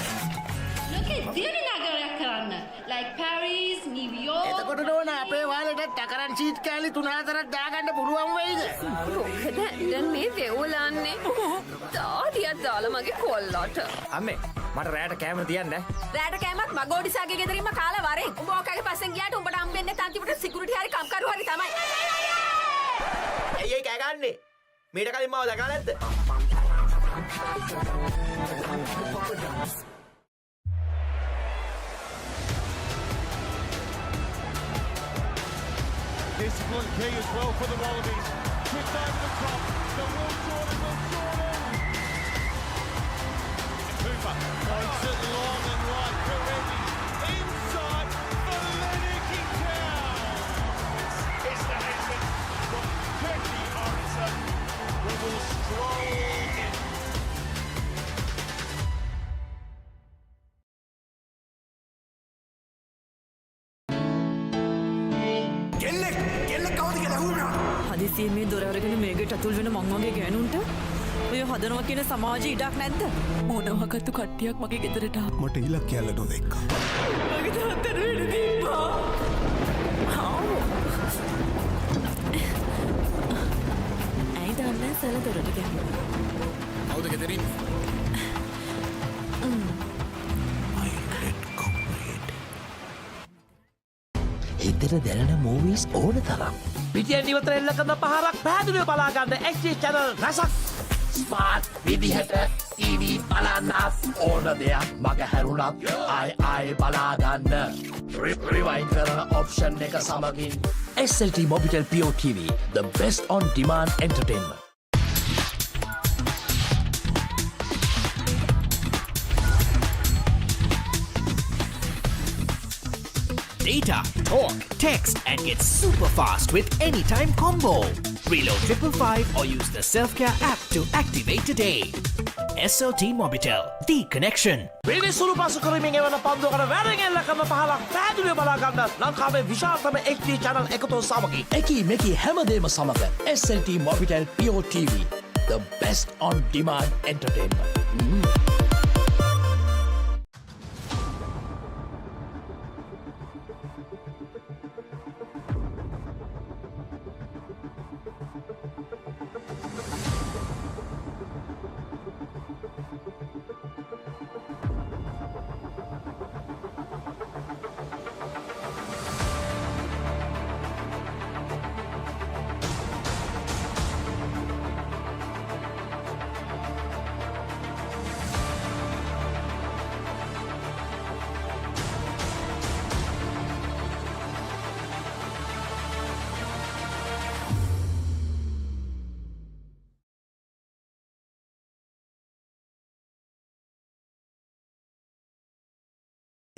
ලෝකේ දියුණු නගරයක් කරන්න. like Paris, New York. එතකොට නෝන අපේ වාලට ටකරන් සීට් කෑලි 3-4ක් දාගන්න පුළුවන් වෙයිද? මොකද දැන් මේ වෙවුලන්නේ? තාඩියක් දාලා මගේ කොල්ලට. අම්මේ මට රැයට කැමර තියන්න. රැට කෑමත් මගෝඩිසාගේ ගෙදරින්ම කාලා වරෙන්. උඹ ඕකගේ පස්සෙන් ගියාට උඹට හම්බෙන්නේ අන්තිමට සිකියුරිටි හරි කම්කරු හරි තමයි. කෑගන්නේ මීට කලින් මාව දැකලා නැද්ද? Discipline key as well for the Wallabies. Tripped over the top. The Will Jordan. Cooper points it long and right. Karevi inside for Lennoxy Town. It's the headman from Kirky Morrison who will stroll in. හදිසියෙන් මේ දොර අරගෙන මේකට ඇතුල් වෙන මං වගේ ගෑනුන්ට ඔය හදනවා කියන සමාජයේ ඉඩක් නැද්ද? මොනවාකටද කට්ටියක් මගේ ගෙදරට ආවා. මට ඉලක්කයල්ල නොදෙක්කා. මගේ තාත්තට වෙඩි තිබ්බා. ඇයි දන්නේ සල දොරට ගියා. කවුද ගෙදරින්? හිතට දැනෙන මූවීස් ඕන තරම්. පිටියෙන් ඉවතර එල්ල කරන පහරක් පැහැදිලිව බලා ගන්න HD channel රසක්. ස්මාර්ට් විදිහට TV බලන්නත් ඕන දෙයක් මග හැරුණත් ආයි බලා ගන්න. රිවයින්ඩ් කරන ඔප්ෂන් එක සමගින් SLT Mobitel Pure TV, the best on demand entertainment. Data, talk, text, and get super fast with Anytime Combo. Reload 555 or use the Self-Care app to activate today. SLT Mobitel, the connection. විනිසුරු පසු කරමින් එවන පන්දුවකට වැරෙන් එල්ල කරන පහලක් පැහැදිලිව බලා ගන්න ලංකාවේ විශාලතම HD channel එකතු සමගින් එකී මෙකී හැමදේම සමග SLT Mobitel Pure TV, the best on demand entertainment.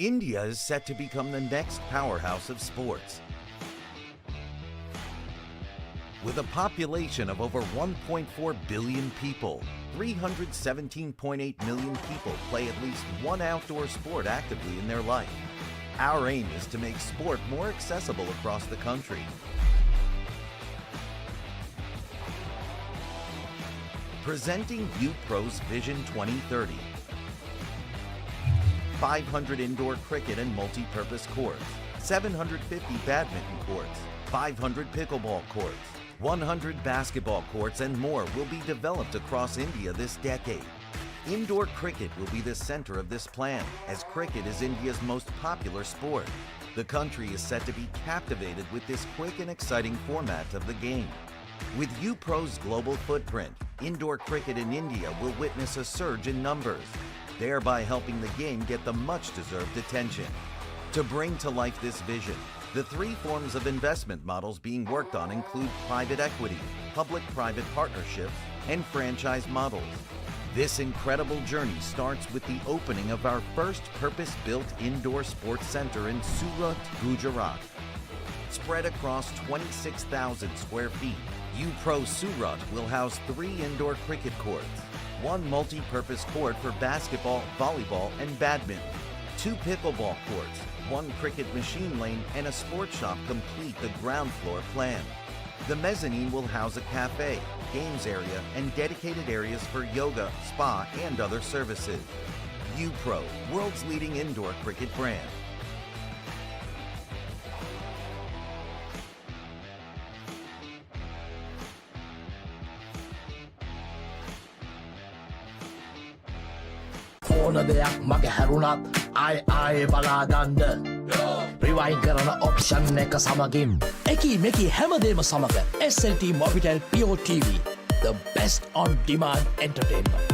India is set to become the next powerhouse of sports. With a population of over 1.4 billion people, 317.8 million people play at least one outdoor sport actively in their life. Our aim is to make sport more accessible across the country. Presenting UPro's Vision 2030. 500 indoor cricket and multi-purpose courts, 750 badminton courts, 500 pickleball courts, 100 basketball courts and more will be developed across India this decade. Indoor cricket will be the center of this plan, as cricket is India's most popular sport. The country is set to be captivated with this quick and exciting format of the game. With UPro's global footprint, indoor cricket in India will witness a surge in numbers, thereby helping the game get the much-deserved attention. To bring to life this vision, the three forms of investment models being worked on include private equity, public-private partnerships, and franchise models. This incredible journey starts with the opening of our first purpose-built indoor sports center in Surat, Gujarat. Spread across 26,000 square feet, UPro Surat will house 3 indoor cricket courts, 1 multi-purpose court for basketball, volleyball, and badminton, 2 pickleball courts, 1 cricket machine lane, and a sports shop complete the ground floor plan. The mezzanine will house a cafe, games area, and dedicated areas for yoga, spa, and other services. UPro, world's leading indoor cricket brand. ඕන දෙයක් මග හැරුණත් ආයි බලා ගන්න. Rewind කරන option එක සමගින් එකී මෙකී හැමදේම සමඟ SLT Mobitel Pure TV the best on demand entertainment.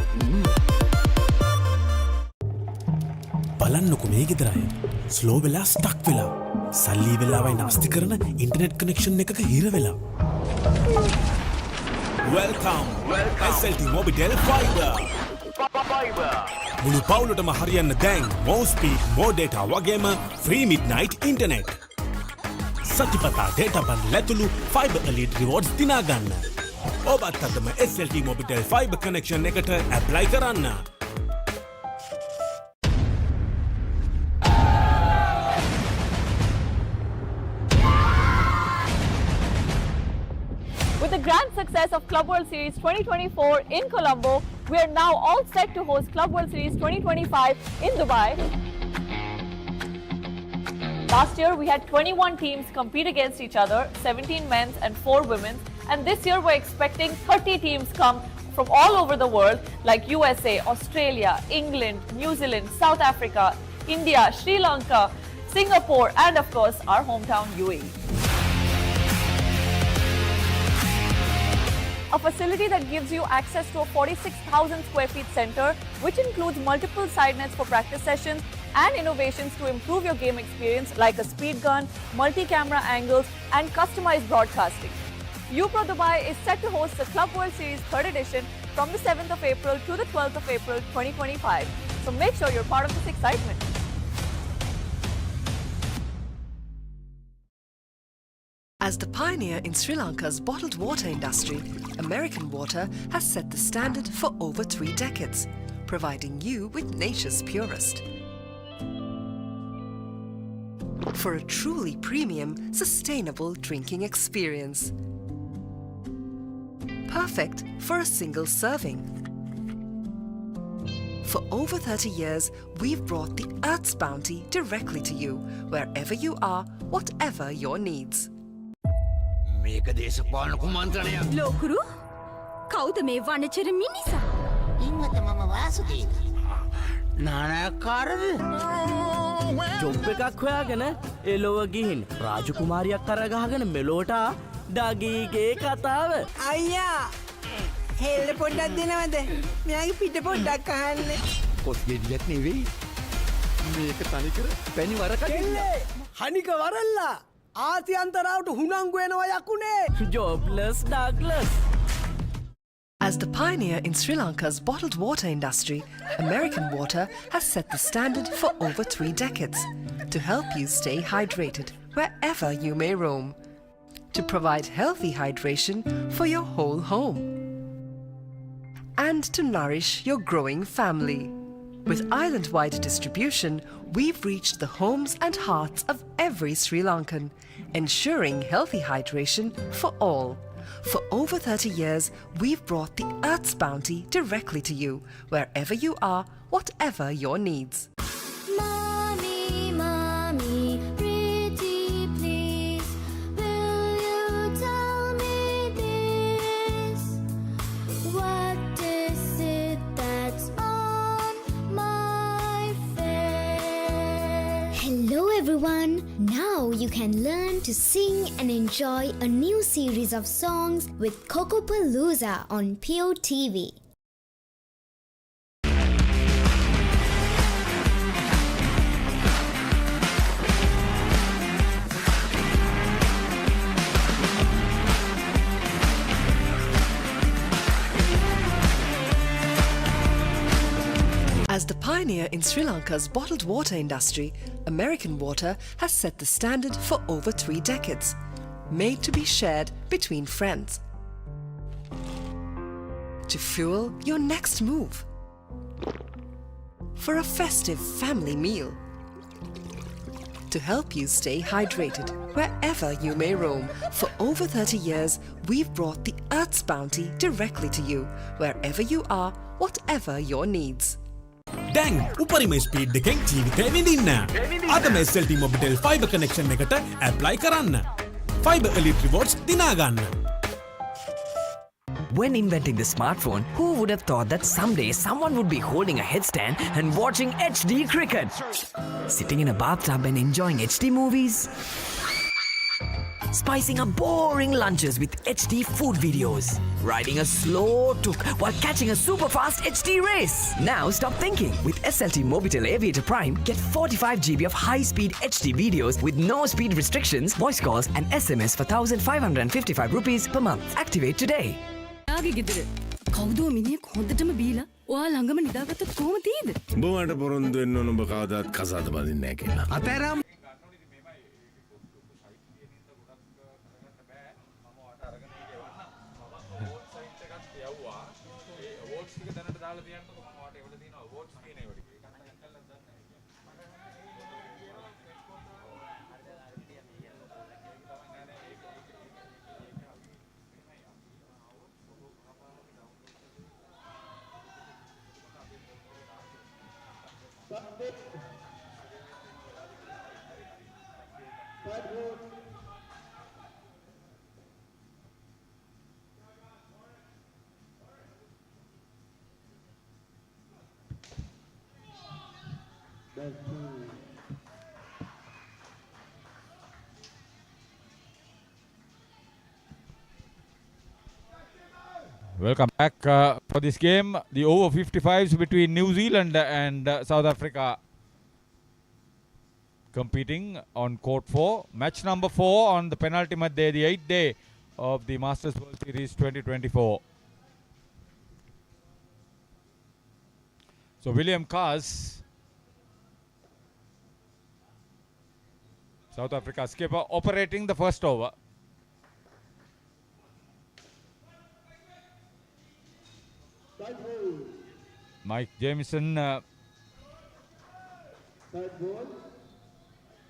බලන්නකො මේ ගෙදරයි ස්ලෝ වෙලා ස්ටක් වෙලා සල්ලි වෙලාවයි නාස්ති කරන ඉන්ටර්නෙට් කනෙක්ෂන් එකක හිර වෙලා. Welcome SLT Mobitel Fiber. මුළු පවුලටම හරියන්න දැන් more speed more data වගේම free midnight internet. සතිපතා data bundle ඇතුළු fiber elite rewards දිනා ගන්න. ඔබත් අදම SLT Mobitel Fiber connection එකට apply කරන්න. With the grand success of Club World Series 2024 in Colombo, we are now all set to host Club World Series 2025 in Dubai. Last year, we had 21 teams compete against each other, 17 men's and 4 women's. And this year, we're expecting 30 teams come from all over the world, like USA, Australia, England, New Zealand, South Africa, India, Sri Lanka, Singapore, and of course, our hometown UAE. A facility that gives you access to a 46,000 square feet center, which includes multiple side nets for practice sessions and innovations to improve your game experience like a speed gun, multi-camera angles, and customized broadcasting. UPro Dubai is set to host the Club World Series 3rd edition from the 7th of April to the 12th of April 2025. So make sure you're part of this excitement. As the pioneer in Sri Lanka's bottled water industry, American Water has set the standard for over 3 decades, providing you with nature's purest. For a truly premium, sustainable drinking experience. Perfect for a single serving. For over 30 years, we've brought the Earth's bounty directly to you, wherever you are, whatever your needs. මේක දේශපාලන කුමන්ත්‍රණයක්. ලෝකුරු කවුද මේ වනචර මිනිසා? ඉන්නත මම Vasudeva. නානයක්කාරද? Job එකක් හොයාගෙන එලොව ගිහින් රාජකුමාරියක් කරගහගෙන මෙලෝට ඩගීගේ කතාව. අයියා හෙල්ල පොඩ්ඩක් දෙනවද? මෙයාගේ පිට පොඩ්ඩක් අහන්න. කොස් ගෙඩියක් නෙවෙයි. මේක තනිකර පැණි වරකට. හනික වරල්ලා ආති අන්තරාවට හුණංගු වෙනවා යකුනේ. ජොබ්ලස් Douglas. As the pioneer in Sri Lanka's bottled water industry, American Water has set the standard for over 3 decades to help you stay hydrated wherever you may roam, to provide healthy hydration for your whole home, and to nourish your growing family. With island-wide distribution, we've reached the homes and hearts of every Sri Lankan, ensuring healthy hydration for all. For over 30 years, we've brought the Earth's bounty directly to you, wherever you are, whatever your needs. Mommy, mommy, pretty please, will you tell me this? What is it that's on my face? Hello everyone! Now you can learn to sing and enjoy a new series of songs with Kokopalooza on Pure TV. As the pioneer in Sri Lanka's bottled water industry, American Water has set the standard for over 3 decades, made to be shared between friends. To fuel your next move. For a festive family meal. To help you stay hydrated wherever you may roam. For over 30 years, we've brought the Earth's bounty directly to you, wherever you are, whatever your needs. දැන් උපරිම speed එකෙන් ජීවිතේ විඳින්න. අදම SLT Mobitel Fiber connection එකට apply කරන්න. Fiber Elite Rewards දිනා ගන්න. When inventing the smartphone, who would have thought that someday someone would be holding a headstand and watching HD cricket? Sitting in a bathtub and enjoying HD movies? Spicing up boring lunches with HD food videos. Riding a slow tuk while catching a super fast HD race. Now stop thinking. With SLT Mobitel Aviator Prime, get 45 GB of high-speed HD videos with no speed restrictions, voice calls and SMS for 1,555 rupees per month. Activate today. කවුදෝ මිනිහෙක් හොඳටම බීලා ඔයා ළඟම නිදාගත්තත් කොහොම තියෙද? උඹ මට පොරොන්දු වෙන්න ඕන උඹ කවදාත් කසාද බඳින්නේ නැහැ කියලා. අතෑරම් Welcome back for this game. The over 55s between New Zealand and South Africa competing on court 4. Match number 4 on the penultimate day, the 8th day of the Masters World Series 2024. So William Kars, South Africa skipper, operating the first over. Mike Jamieson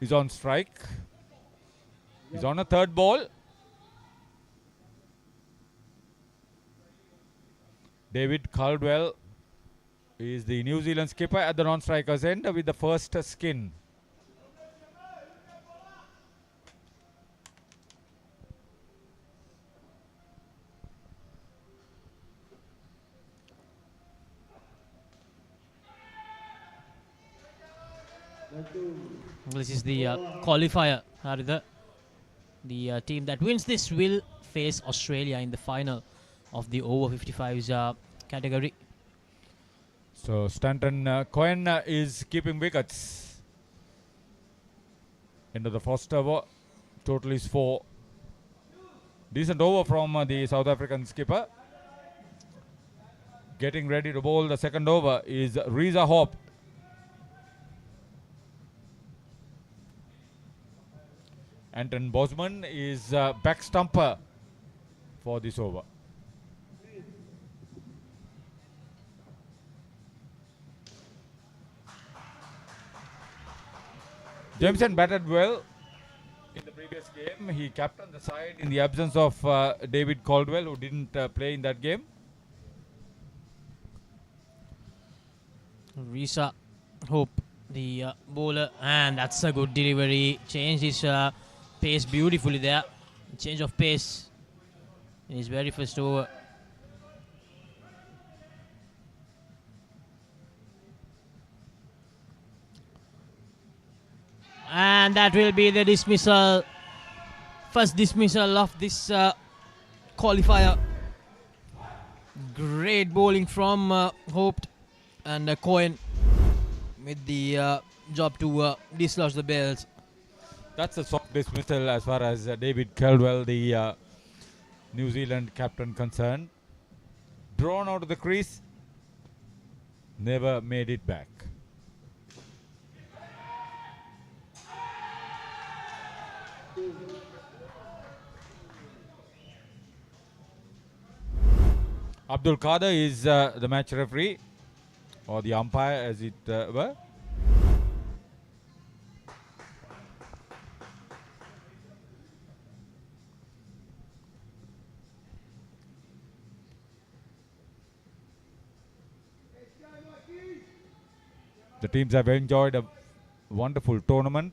is on strike. He's on a third ball. David Caldwell is the New Zealand skipper at the non-striker's end with the first skin. This is the qualifier. The team that wins this will face Australia in the final of the over 55s category. So Stanton Cohen is keeping wickets. End of the first over. Total is 4. Decent over from the South African skipper. Getting ready to bowl the second over is Reza Hope. Anton Bosman is back stumper for this over. Jameson batted well in the previous game. He captained the side in the absence of David Caldwell, who didn't play in that game. Reza Hope, the bowler, and that's a good delivery. Changed his pace beautifully there. Change of pace in his very first over. And that will be the dismissal. First dismissal of this qualifier. Great bowling from Hope and Cohen with the job to dislodge the bells. That's a soft dismissal as far as David Caldwell, the New Zealand captain, concerned. Drawn out of the crease. Never made it back. Abdul Qadir is the match referee, or the umpire as it were. The teams have enjoyed a wonderful tournament.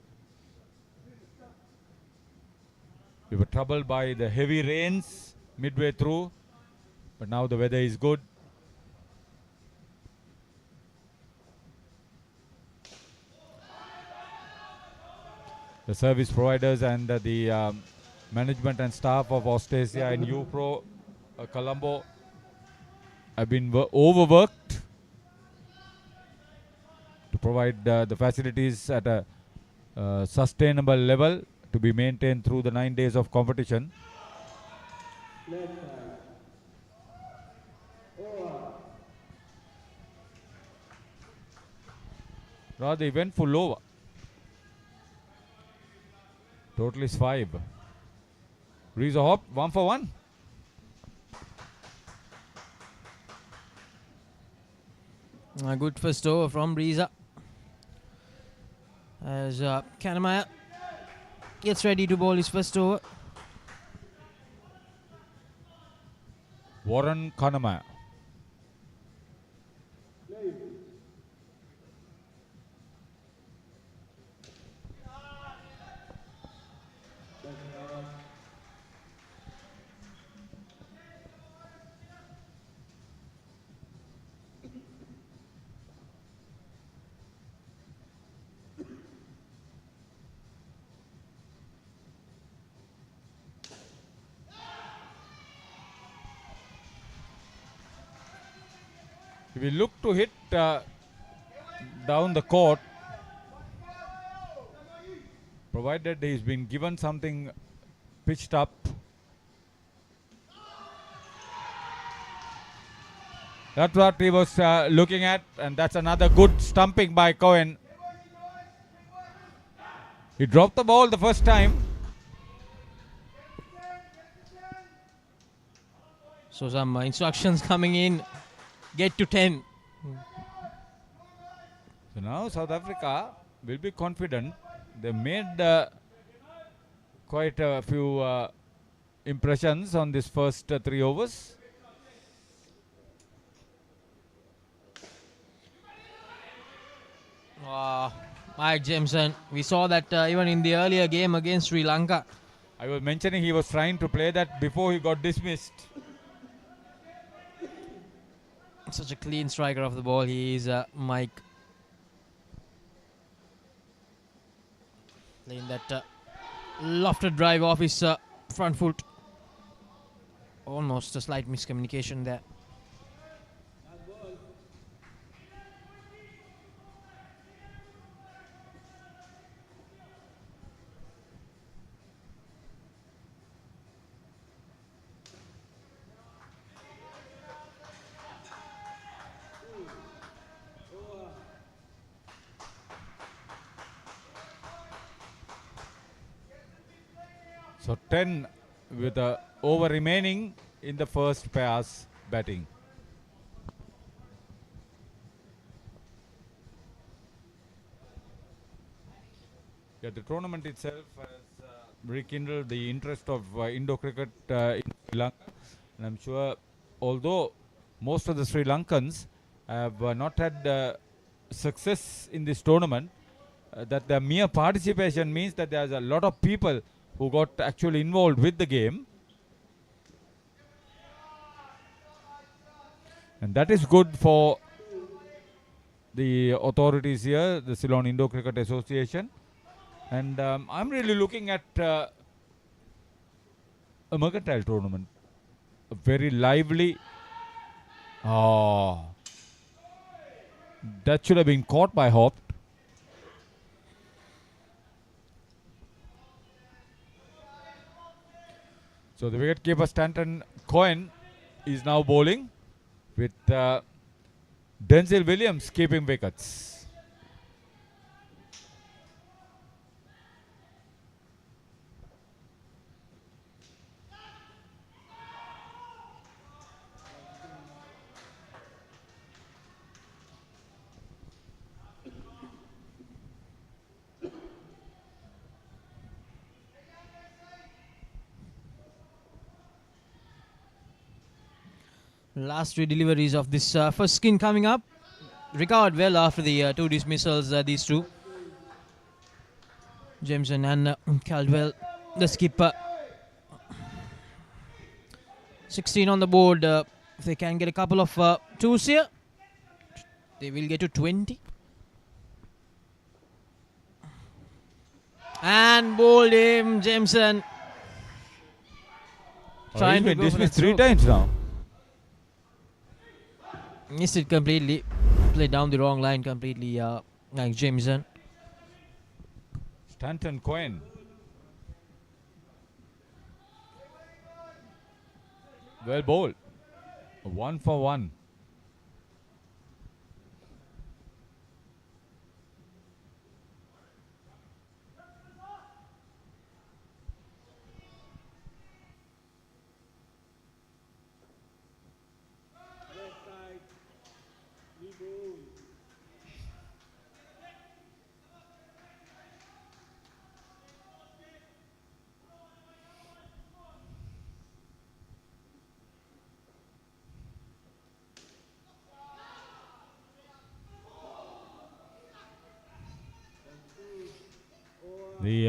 We were troubled by the heavy rains midway through, But now the weather is good. The service providers and the management and staff of Australia and UPro Colombo have been overworked to provide the facilities at a sustainable level to be maintained through the 9 days of competition. Rather eventful over. Total is 5. Reza Hop 1 for 1. A good first over from Reza. As Kanamaya gets ready to bowl his first over. Warren Kanamaya. If we look to hit down the court, provided he's been given something pitched up. That's what he was looking at, and that's another good stumping by Cohen. He dropped the ball the first time. So some instructions coming in. Get to 10. So now South Africa will be confident. They made quite a few impressions on this first 3 overs. Mike Jameson, we saw that even in the earlier game against Sri Lanka. I was mentioning he was trying to play that before he got dismissed. Such a clean striker of the ball he is, Mike. Playing that lofted drive off his front foot. Almost a slight miscommunication there. So 10 with the over remaining in the first pass batting. Yeah, the tournament itself has rekindled the interest of Indo cricket in Sri Lanka, and I'm sure, although most of the Sri Lankans have not had success in this tournament, that the mere participation means that there's a lot of people who got actually involved with the game. And that is good for the authorities here, the Ceylon Indo Cricket Association. And I'm really looking at a mercantile tournament. A very lively. Oh, that should have been caught by Hop. So the wicketkeeper Stanton Cohen is now bowling with Denzel Williams keeping wickets. Last 3 deliveries of this first skin coming up. Recovered well after the 2 dismissals, these two. Jameson and Caldwell, the skipper. 16 on the board If they can get a couple of twos here, they will get to 20. And bowled him, Jameson. Trying to dismiss 3 times now. Missed it completely. Played down the wrong line completely, like Jameson. Stanton Cohen. Well bowled. 1 for 1. The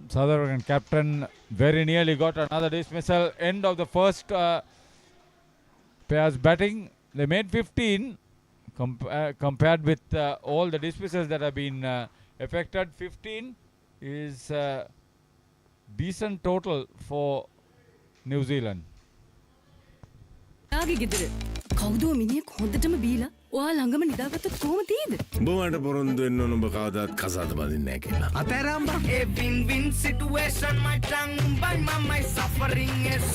South African captain very nearly got another dismissal. End of the first pair's batting. They made 15 compared with all the dismissals that have been affected. 15 is decent total for New Zealand. කවුදෝ මිනිහෙක් හොඳටම බීලා ඔයා ළඟම නිදාගත්තොත් කොහොම තියෙද? උඹට පොරොන්දු වෙන්න ඕන උඹ කවදාත් කසාද බඳින්නේ නැහැ කියලා. අතෑරම්බා. ඒ win-win situation my tongue by my suffering is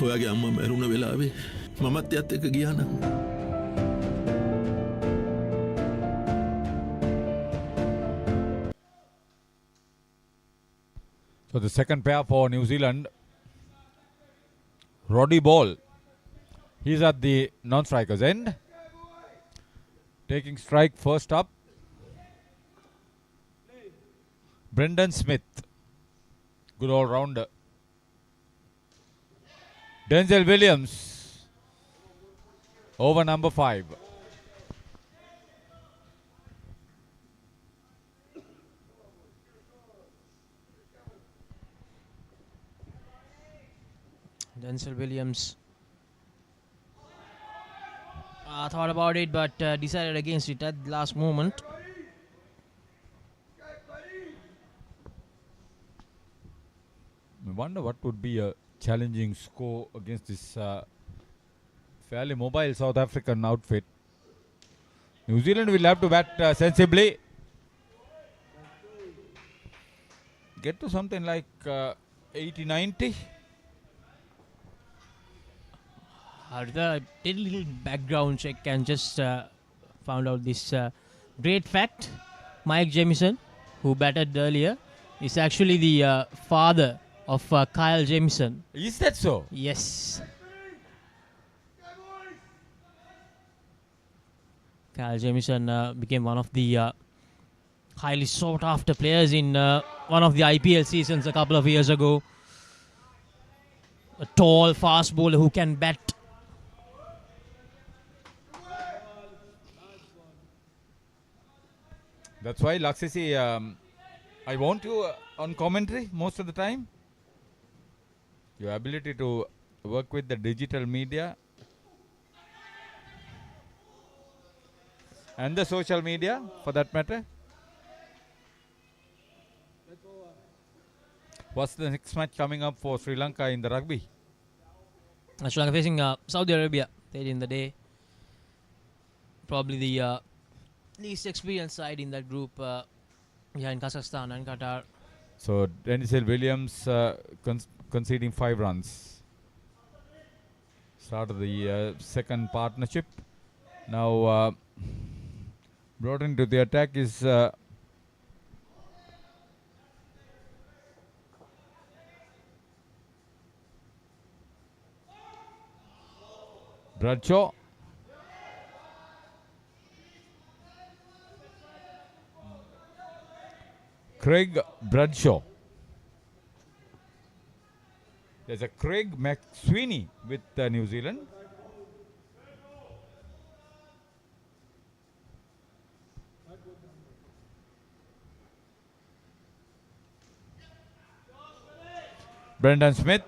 ඔයාගේ අම්මා මැරුණ වෙලාවේ මමත් එයත් එක්ක ගියා නම් So the second pair for New Zealand. Roddy Ball. He's at the non-striker's end. Taking strike first up. Brendan Smith. Good all-rounder. Denzel Williams. Over number 5. Denzel Williams thought about it but decided against it at the last moment. I wonder what would be a challenging score against this fairly mobile South African outfit. New Zealand will have to bat sensibly. Get to something like 80-90. I did a little background check and just found out this great fact. Mike Jamieson, who batted earlier, is actually the father of Kyle Jamieson. Is that so? Yes. Kyle Jamieson became one of the highly sought after players in one of the IPL seasons a couple of years ago. A tall, fast bowler who can bat. That's why, Laksisi, I want you on commentary most of the time. Your ability to work with the digital media and the social media, for that matter. What's the next match coming up for Sri Lanka in the rugby? Sri Lanka facing Saudi Arabia later in the day. Probably the least experienced side in that group behind Kazakhstan and Qatar. So Denzel Williams conceding 5 runs. Start of the second partnership. Now brought into the attack is Bradshaw. Craig Bradshaw. There's a Craig McSweeney with New Zealand. Brendan Smith.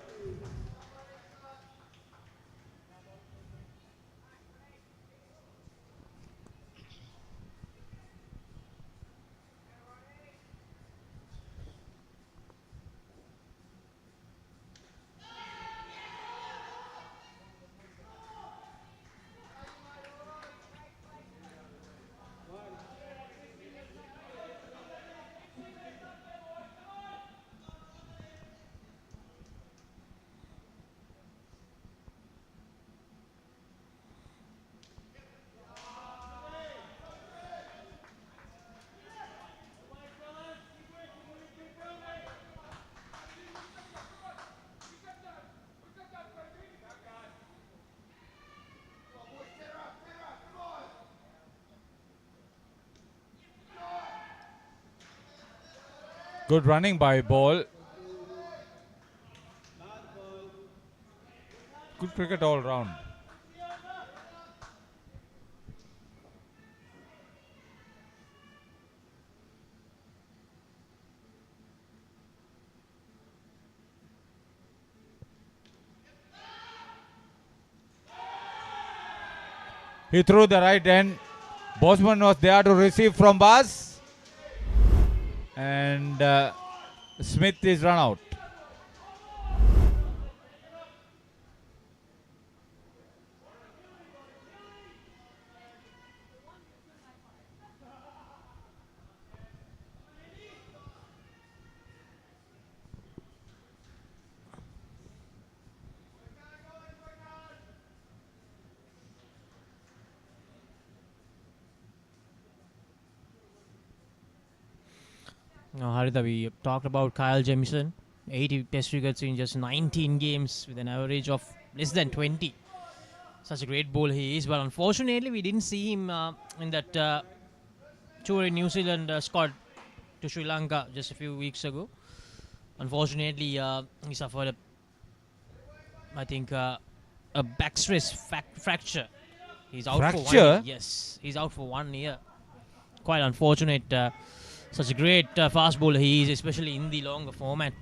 Good running by Ball. Good cricket all round. He threw the right end. Bosman was there to receive from Baz. And Smith is run out. Now, Haritha, we talked about Kyle Jamieson. 80 test wickets in just 19 games with an average of less than 20. Such a great bowler he is, but unfortunately we didn't see him in that tour in New Zealand squad to Sri Lanka just a few weeks ago. Unfortunately, he suffered a back stress fracture. He's out for 1 year. Yes, he's out for 1 year. Quite unfortunate. Such a great fast bowler he is, especially in the longer format.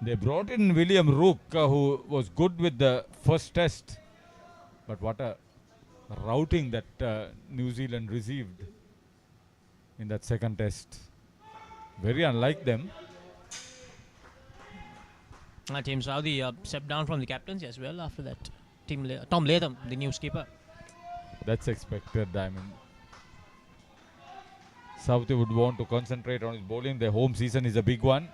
They brought in William Rook, who was good with the first test. But what a routing that New Zealand received in that second test. Very unlike them. Team Saudi stepped down from the captaincy as well after that. Tom Latham, the new skipper. That's expected. I mean, Saudi would want to concentrate on his bowling. Their home season is a big one.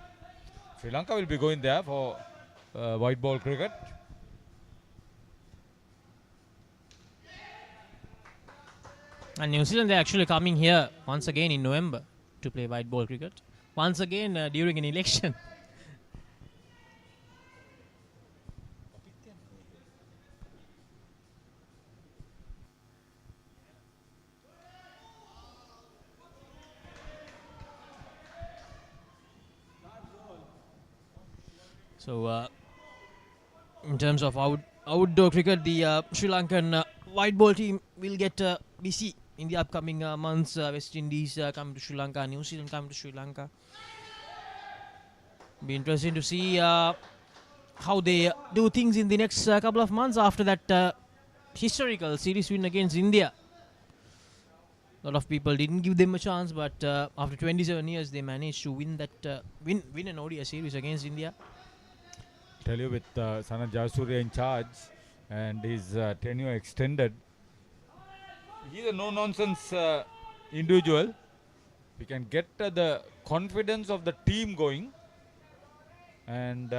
Sri Lanka will be going there for white ball cricket. And New Zealand, they're actually coming here once again in November to play white ball cricket. Once again during an election. So, in terms of outdoor cricket, the Sri Lankan white ball team will get busy in the upcoming months. West Indies coming to Sri Lanka, New Zealand coming to Sri Lanka. Be interesting to see how they do things in the next couple of months after that historical series win against India. A lot of people didn't give them a chance, but after 27 years, they managed to win that win an ODI series against India. Tell you, with Sanat Jayasuriya in charge and his tenure extended, he's a no-nonsense individual. We can get the confidence of the team going, and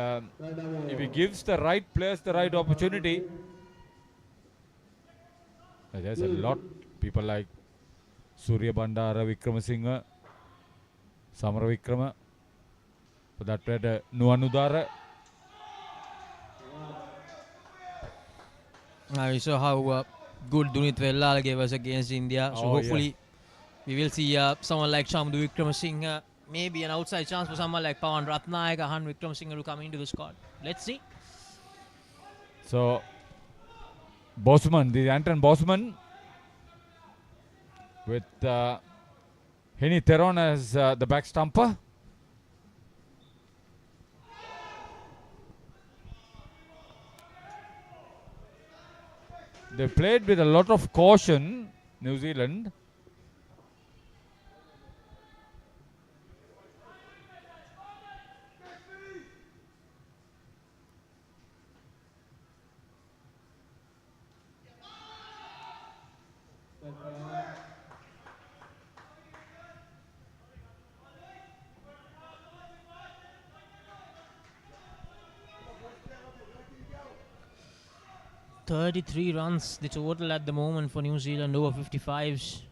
if he gives the right players the right opportunity, there's a lot people like Surya Bandara, Vikramasinghe, Samara Vikrama, for that matter Nuanudara. We saw how good Dunit Vellala gave us against India. So hopefully we will see someone like Shamdu Vikramasinghe, maybe an outside chance for someone like Pawan Ratnayaka, Han Vikramasinghe to come into the squad. Let's see. So Bosman, the Anton Bosman with Henny Theron as the back stumper. They played with a lot of caution, New Zealand. .33 runs the total at the moment for New Zealand over 55s.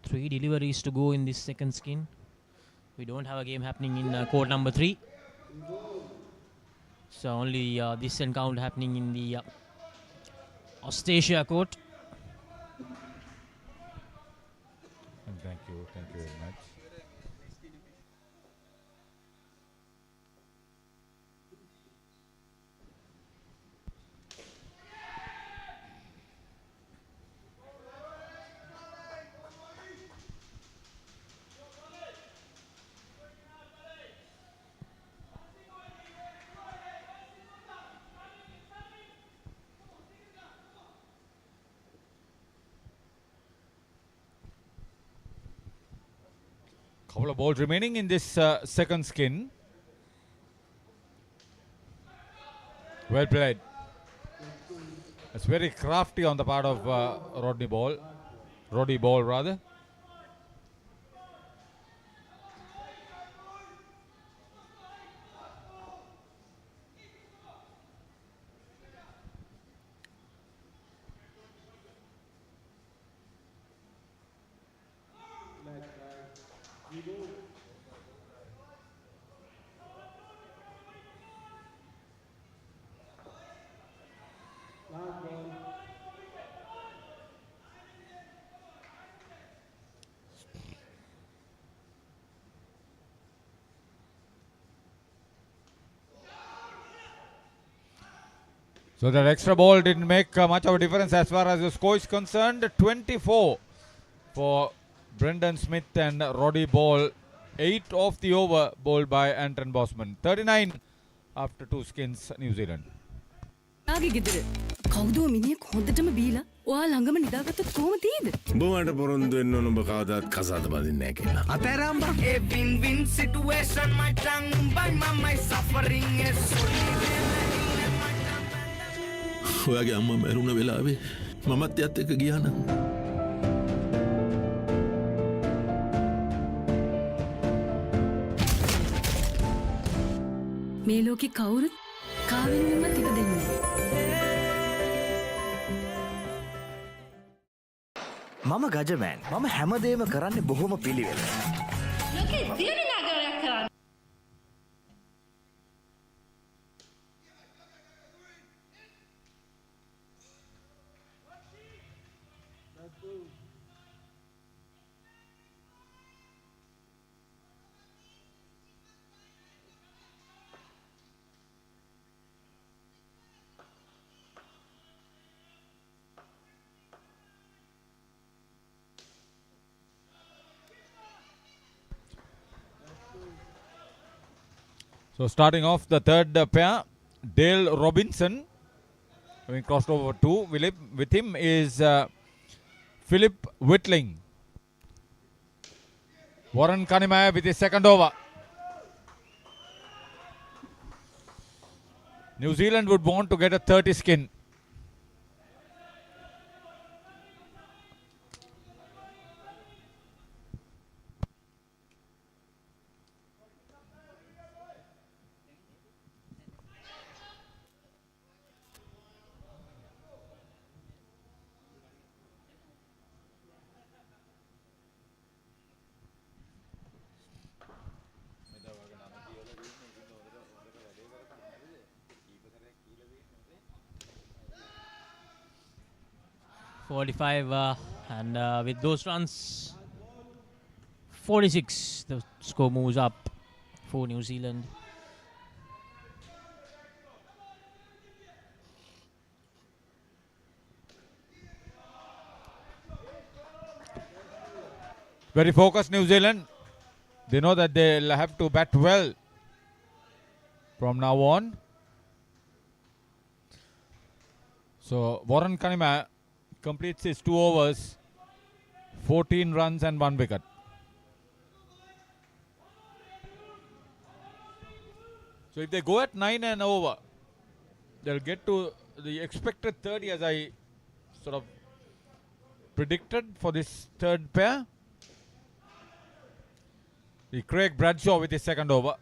3 deliveries to go in this second skin. We don't have a game happening in court number 3. So only this encounter happening in the Austrasia court. Thank you very much. Couple of balls remaining in this second skin. Well played. It's very crafty on the part of Roddy Ball rather. So that extra ball didn't make much of a difference as far as the score is concerned. 24 for Brendan Smith and Roddy Ball. 8 off the over bowled by Anton Bosman. 39 after 2 skins, New Zealand. ආගේ ගෙදර කවුදෝ මිනිහෙක් හොඳටම බීලා ඔයා ළඟම නිදාගත්තොත් කොහොම තියෙද? උඹට පොරොන්දු වෙන්න ඕන උඹ කවදාත් කසාද බඳින්නේ නැහැ කියලා. අතෑරම්බා. A win-win situation, my tongue by my suffering is ඔයාගේ අම්මා මැරුණ වෙලාවේ මමත් එයත් එක්ක ගියා නම් මේ ලෝකේ කවුරුත් කාවෙන්වත් ඉපදෙන්නේ නැහැ. මම ගජමෑන්. මම හැමදේම කරන්නේ බොහොම පිළිවෙල. ලෝකේ දියුණු නගරයක් කරන්න. So starting off the third pair, Dale Robinson having crossed over two. With him is Philip Whitling. Warren Kanimaya with his second over. New Zealand would want to get a 30 skin. And with those runs, 46, the score moves up for New Zealand. Very focused New Zealand. They know that they'll have to bat well from now on. So Warren Kanimaya completes his 2 overs, 14 runs and 1 wicket. So if they go at 9 and over, they'll get to the expected 30 as I sort of predicted for this third pair. The Craig Bradshaw with his second over.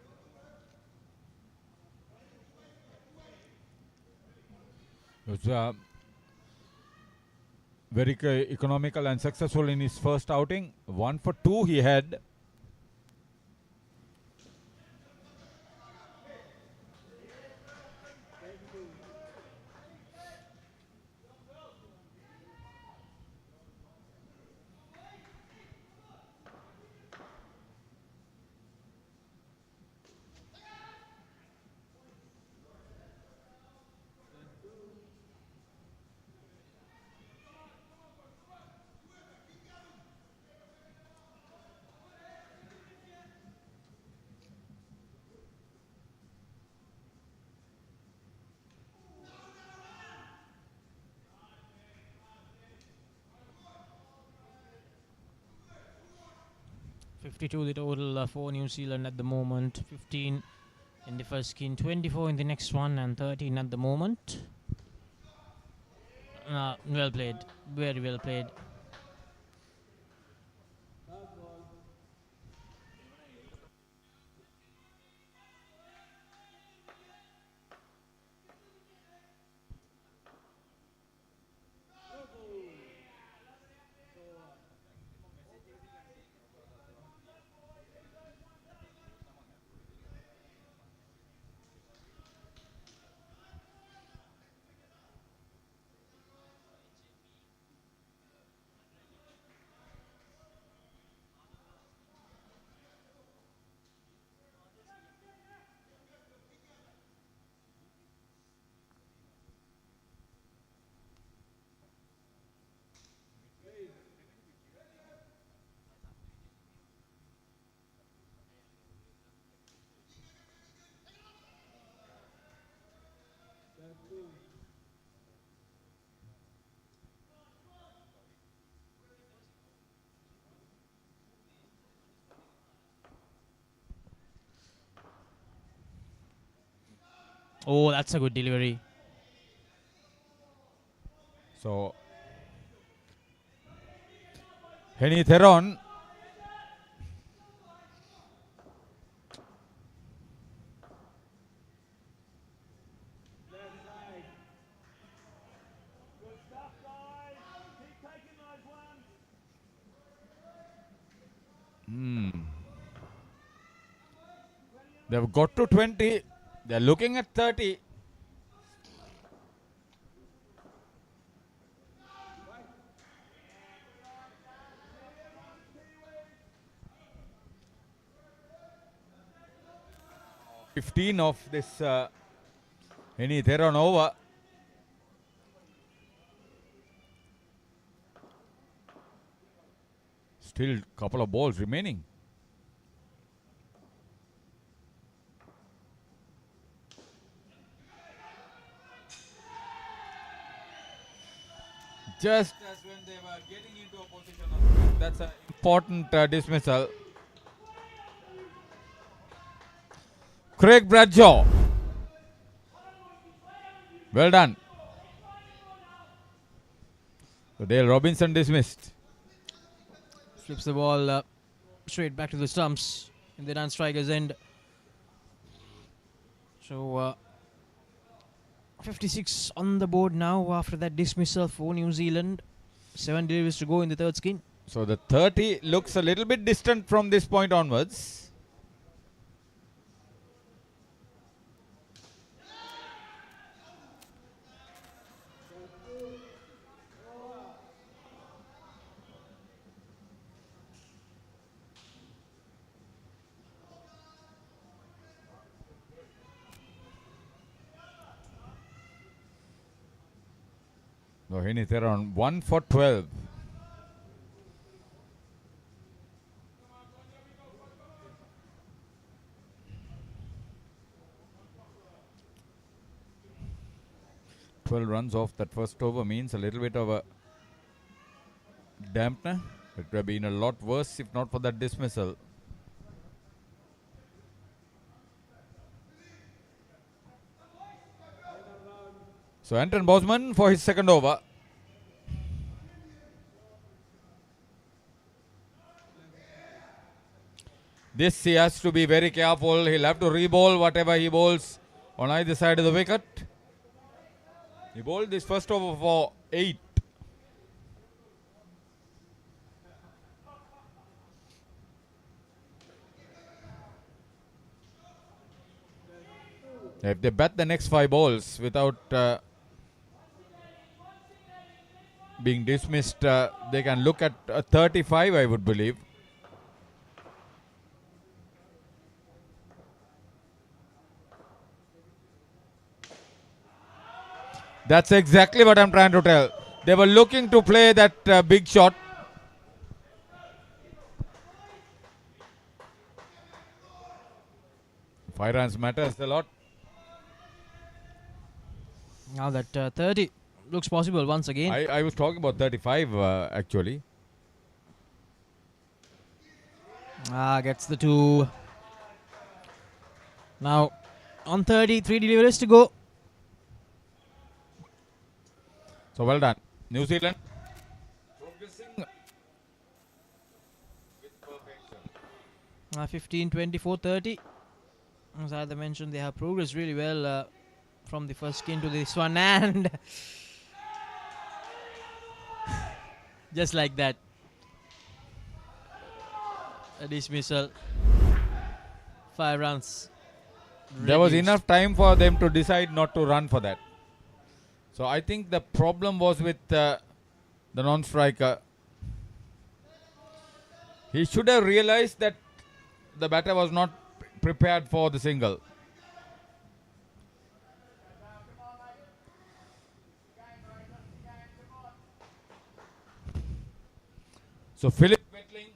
It was very economical and successful in his first outing. 1 for 2 he had. 52 the total for New Zealand at the moment. 15 in the first skin, 24 in the next one, and 13 at the moment. Well played. Very well played. Oh, that's a good delivery. So, Henny Theron. They've got to 20. They're looking at 30. (15) of this Henny Theron over. Still couple of balls remaining. Just as when they were getting into a position of, that's an important dismissal. Craig Bradshaw. Well done. So Dale Robinson dismissed. Flips the ball straight back to the stumps in the non-striker's end. So 56 on the board now after that dismissal for New Zealand. 7 deliveries to go in the third skin. So the 30 looks a little bit distant from this point onwards. No, Henny Theron 1 for 12. Runs off that first over means a little bit of a dampener. It would have been a lot worse if not for that dismissal. So Anton Bosman for his second over. This he has to be very careful. He'll have to re-bowl whatever he bowls on either side of the wicket. He bowled this first over for 8. If they bat the next 5 balls without being dismissed, they can look at 35, I would believe. That's exactly what I'm trying to tell. They were looking to play that big shot. Five runs matters a lot. Now that 30 looks possible once again. I was talking about 35 actually. Gets the 2. Now on 30, 3 deliveries to go. So well done. New Zealand progressing with perfection. 15, 24, 30. As I mentioned, they have progressed really well from the first skin to this one, and just like that, a dismissal. 5 runs. There was reduced. enough time for them to decide not to run for that. So I think the problem was with the non-striker. He should have realized that the batter was not prepared for the single. So Philip Whitling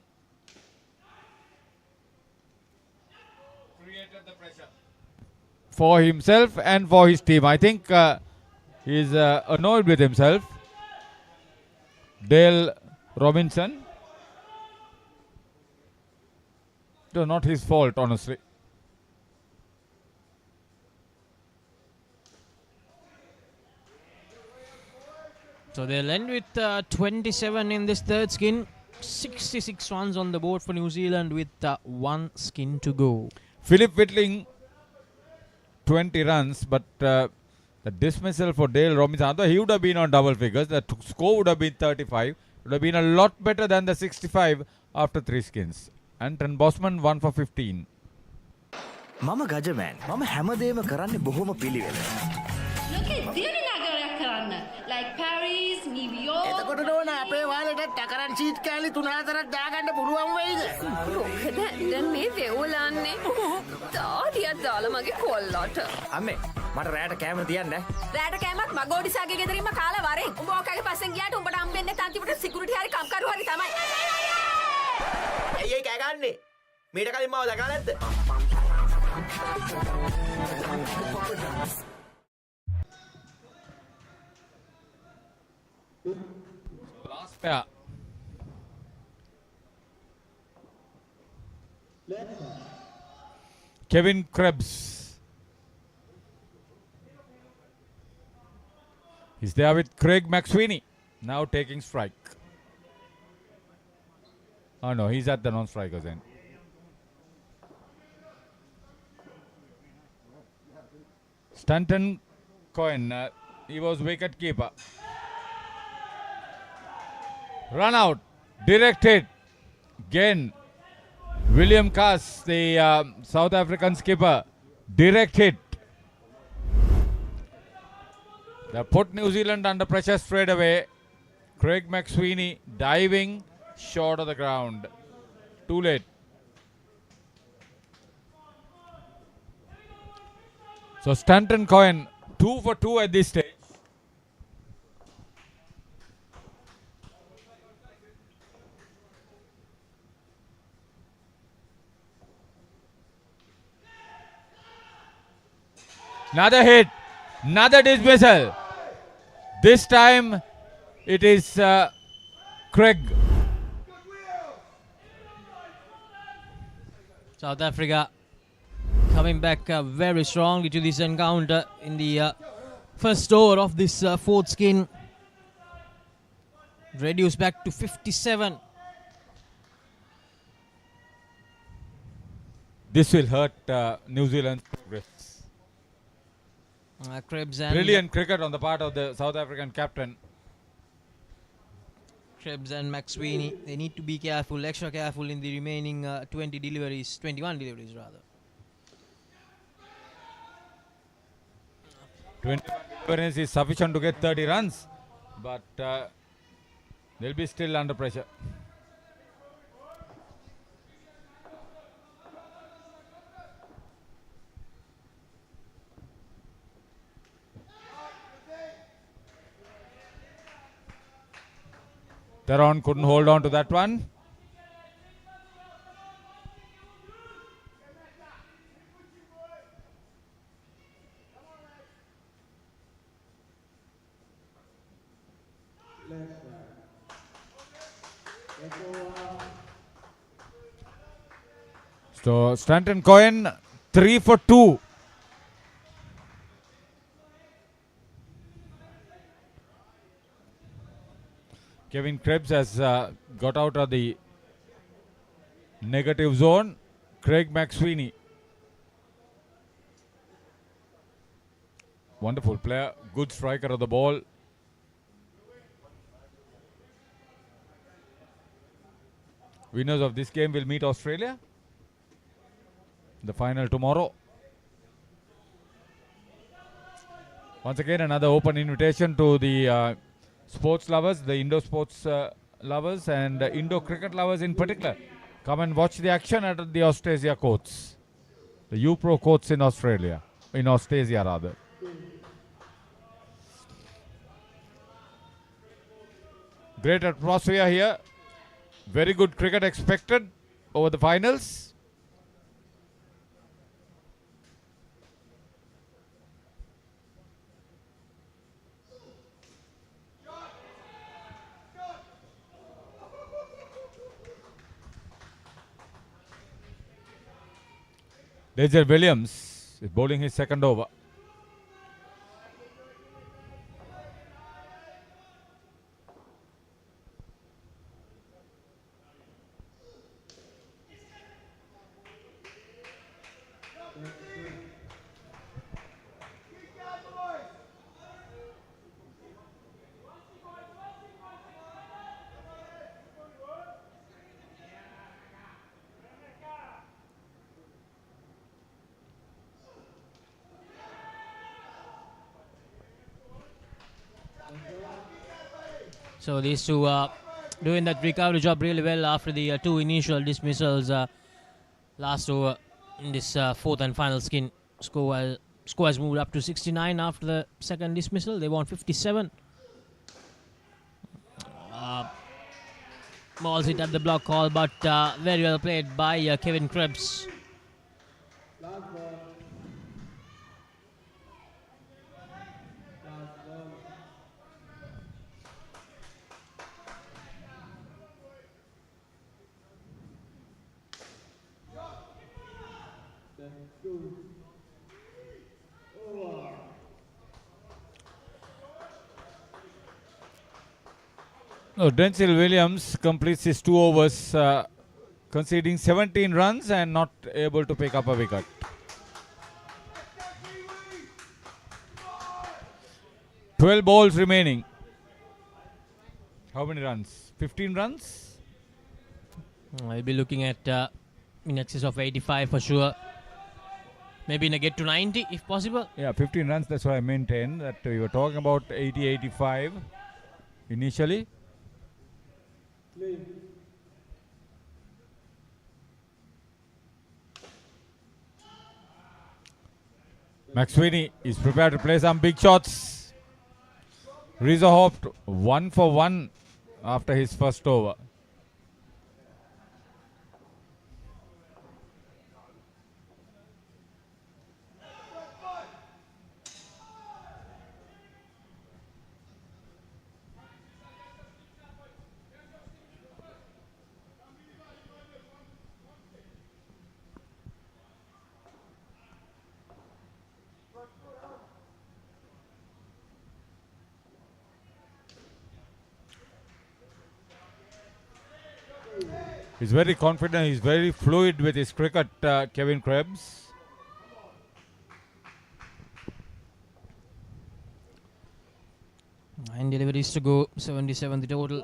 created the pressure for himself and for his team. I think he's annoyed with himself. Dale Robinson. It was not his fault, honestly. So they'll end with 27 in this third skin. 66 runs on the board for New Zealand with 1 skin to go. Philip Whitling, 20 runs, but the dismissal for Dale Robinson, although he would have been on double figures, the score would have been 35. It would have been a lot better than the 65 after 3 skins. Anton Bosman, 1 for 15. මම ගජමෑන් මම හැමදේම කරන්නේ බොහොම පිළිවෙල. Look at දියුණුවගයක් කරන්න. Like Paris, New York. එතකොට නෝන අපේ වාලෙට ටකරන් සීට් කෑලි 3-4ක් දාගන්න පුළුවන් වෙයිද? මොකද දැන් මේ වෙවුලන්නේ. තාඩියක් දාලා මගේ කොල්ලට. අම්මේ මට රැට කැමර තියන්න. රැට කෑමක් මගෝඩිසාගේ ගෙදරින්ම කාලා වරෙන්. උඹ ඔකගේ පස්සෙන් ගියාට උඹට හම්බෙන්නේ තන්තිපට සිකියුරිටි හරි කම්කරු හරි තමයි. ඇයි ඒ කෑ ගන්නේ? මීට කලින් මාව දැකලා නැද්ද? Last pair. Kevin Krebs. He's there with Craig McSweeney. Now taking strike. Oh no, he's at the non-strikers end. Stanton Cohen, he was wicket keeper. Run out, directed. Again, William Cass, the South African skipper, direct hit. They put New Zealand under pressure straight away. Craig McSweeney diving short of the ground. Too late. So Stanton Cohen, 2 for 2 at this stage. Another hit, another dismissal. This time it is Craig. South Africa coming back very strongly to this encounter in the first over of this fourth skin. Reduced back to 57. This will hurt New Zealand's progress. Krebs and Brilliant cricket on the part of the South African captain. Krebs and McSweeney, they need to be careful, extra careful in the remaining 21 deliveries rather. 21 deliveries is sufficient to get 30 runs, but they'll be still under pressure. Theron couldn't hold on to that one. So Stanton Cohen 3 for 2. Kevin Krebs has got out of the negative zone. Craig McSweeney. Wonderful player. Good striker of the ball. Winners of this game will meet Australia. The final tomorrow. Once again, another open invitation to the sports lovers, the indoor sports lovers and indoor cricket lovers in particular. Come and watch the action at the Austrasia courts. The U-Pro courts in Australia. In Austrasia rather. Great atmosphere here. Very good cricket expected over the finals. Deja Williams is bowling his second over. So these two are doing that recovery job really well after the two initial dismissals last over in this fourth and final skin. Score has moved up to 69 after the second dismissal. They won 57. Balls hit at the block call, but very well played by Kevin Krebs. Denzel Williams completes his 2 overs, conceding 17 runs and not able to pick up a wicket. "12 balls remaining." How many runs? 15 runs? I'll be looking at in excess of 85 for sure. Maybe get to 90 if possible. Yeah, 15 runs. That's why I maintain that we were talking about 80, 85 initially. McSweeney is prepared to play some big shots. Reza Hopt 1 for 1 after his first over. He's very confident. He's very fluid with his cricket, Kevin Krebs. Nine deliveries to go, 77 the total.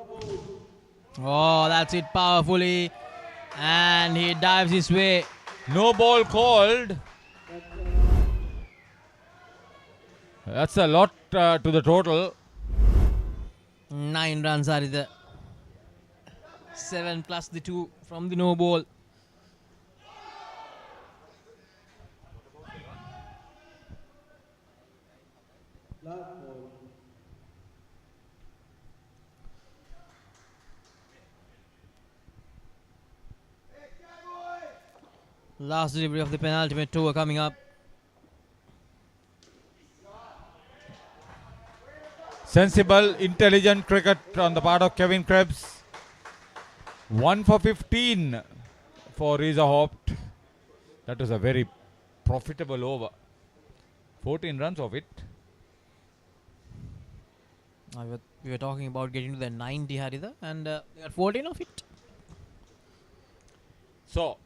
Oh, that's it powerfully. And he dives his way. No ball called. That's a lot to the total. 9 runs are there. 7 plus the 2 from the no ball. Last delivery of the penultimate tour coming up. Sensible, intelligent cricket on the part of Kevin Krebs. 1 for 15 for Reza Hopt. That was a very profitable over. 14 runs of it. We were talking about getting to the 90, Haritha, and they got 14 of it. So,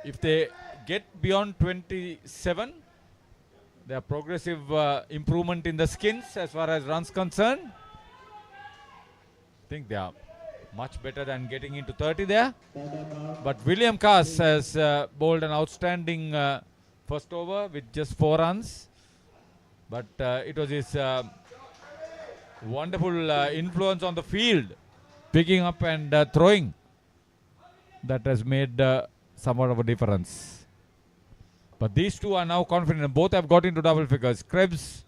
if they get beyond 27, there are progressive improvement in the skins as far as runs concerned. I think they are much better than getting into 30 there. But William Cass has bowled an outstanding first over with just 4 runs. But it was his wonderful influence on the field, picking up and throwing, that has made somewhat of a difference. But these two are now confident. Both have got into double figures. Krebs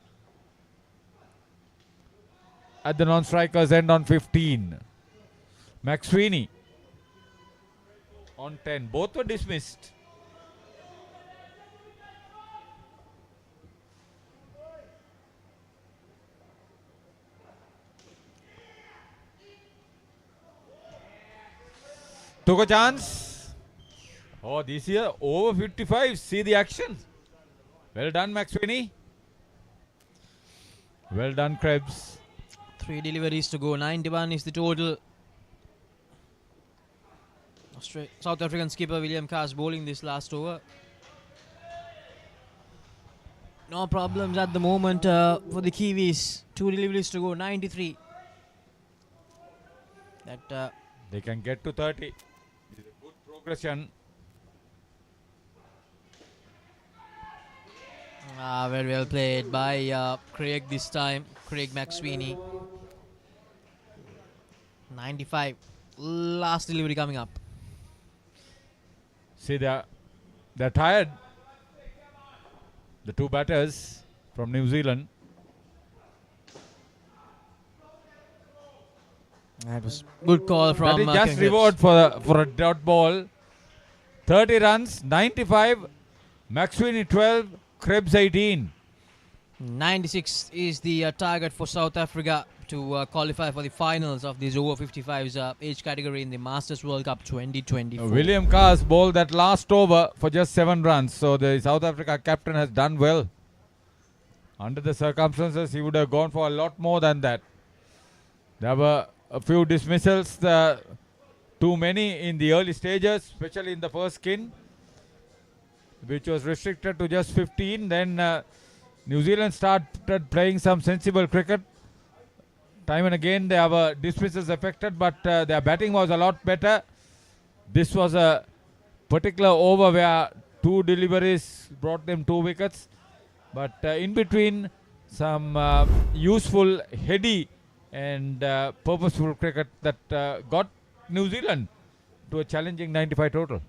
at the non-strikers end on 15. McSweeney on 10. Both were dismissed. Took a chance. Oh, this year over 55. See the action. Well done, McSweeney. Well done, Krebs. 3 deliveries to go. 91 is the total. South African skipper William Cass bowling this last over. No problems at the moment for the Kiwis. 2 deliveries to go. 93. That they can get to 30. It's a good progression. Very well played by Craig this time. Craig McSweeney. 95. Last delivery coming up. See, they're tired. The two batters from New Zealand. That was good call from that is just reward for a dot ball. 30 runs, 95. McSweeney 12, Krebs 18. 96 is the target for South Africa to qualify for the finals of this over 55s age category in the Masters World Cup 2024. William Cass bowled that last over for just 7 runs. So the South Africa captain has done well. Under the circumstances, he would have gone for a lot more than that. There were a few dismissals, too many in the early stages, especially in the first skin, which was restricted to just 15. Then New Zealand started playing some sensible cricket. Time and again they were dismissals affected, but their batting was a lot better. This was a particular over where 2 deliveries brought them 2 wickets. But in between, some useful, heady and purposeful cricket that got New Zealand to a challenging 95 total.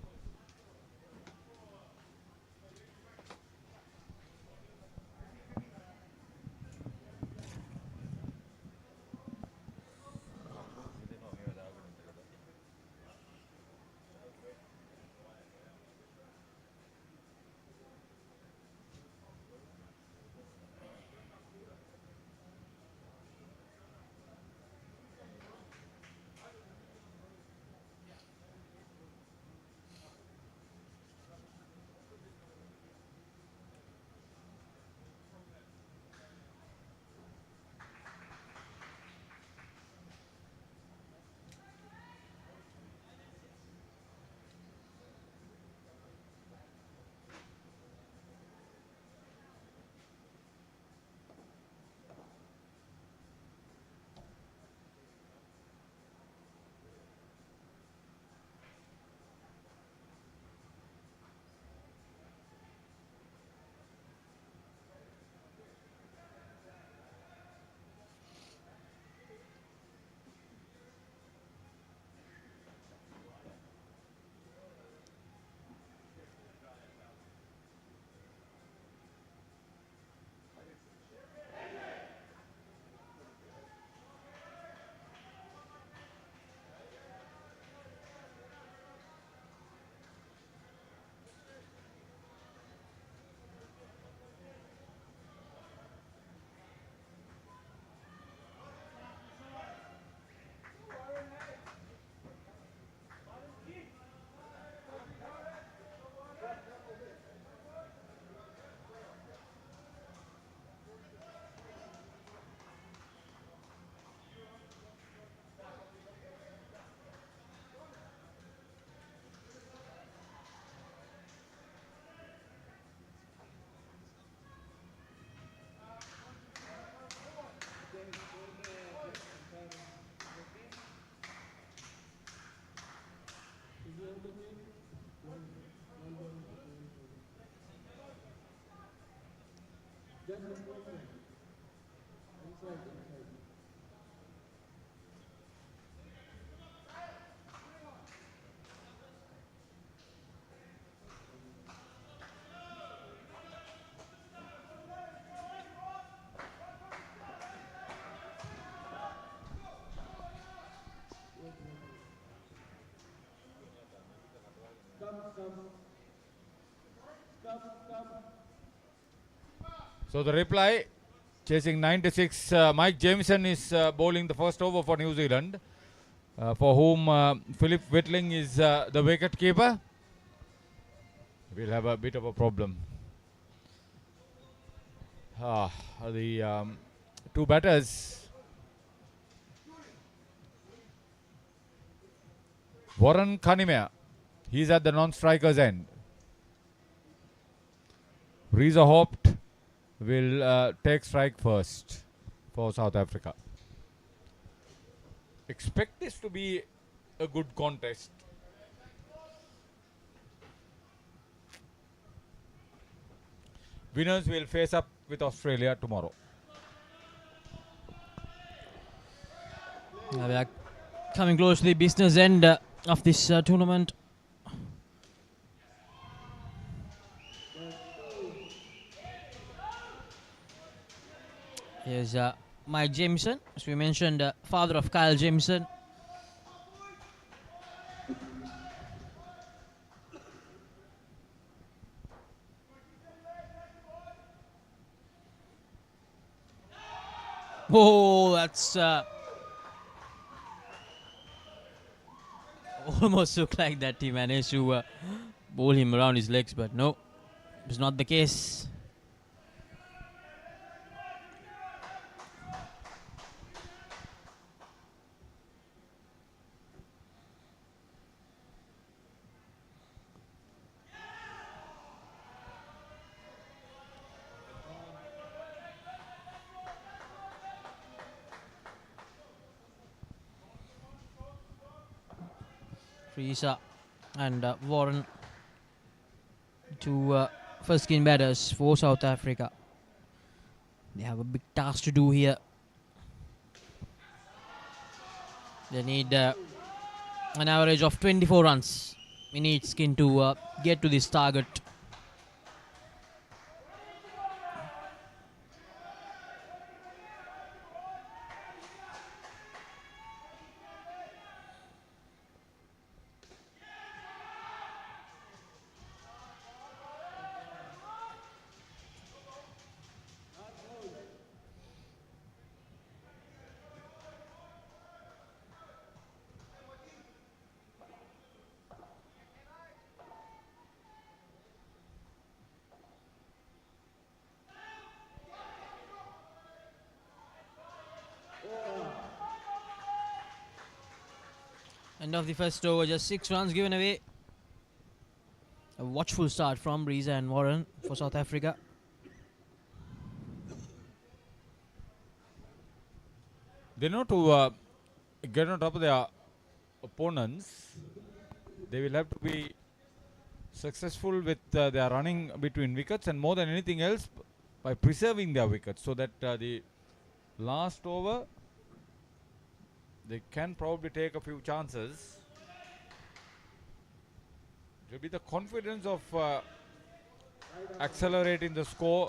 So the reply, chasing 96, Mike Jameson is bowling the first over for New Zealand, for whom Philip Whitling is the wicket keeper. We'll have a bit of a problem. The two batters, Warren Cunninghammer, he's at the non-striker's end. Reza Haupt will take strike first for South Africa. Expect this to be a good contest. Winners will face up with Australia tomorrow. We are coming close to the business end of this tournament. Here's Mike Jameson, as we mentioned, father of Kyle Jameson. Oh, that's almost looked like that he managed to bowl him around his legs, but no, it's not the case. Reza and Warren, two first skin batters for South Africa. They have a big task to do here. They need an average of 24 runs in each skin to get to this target. End of the first over, just 6 runs given away. A watchful start from Reza and Warren for South Africa. They know to get on top of their opponents. They will have to be successful with their running between wickets, and more than anything else by preserving their wickets, so that the last over they can probably take a few chances. It will be the confidence of accelerating the score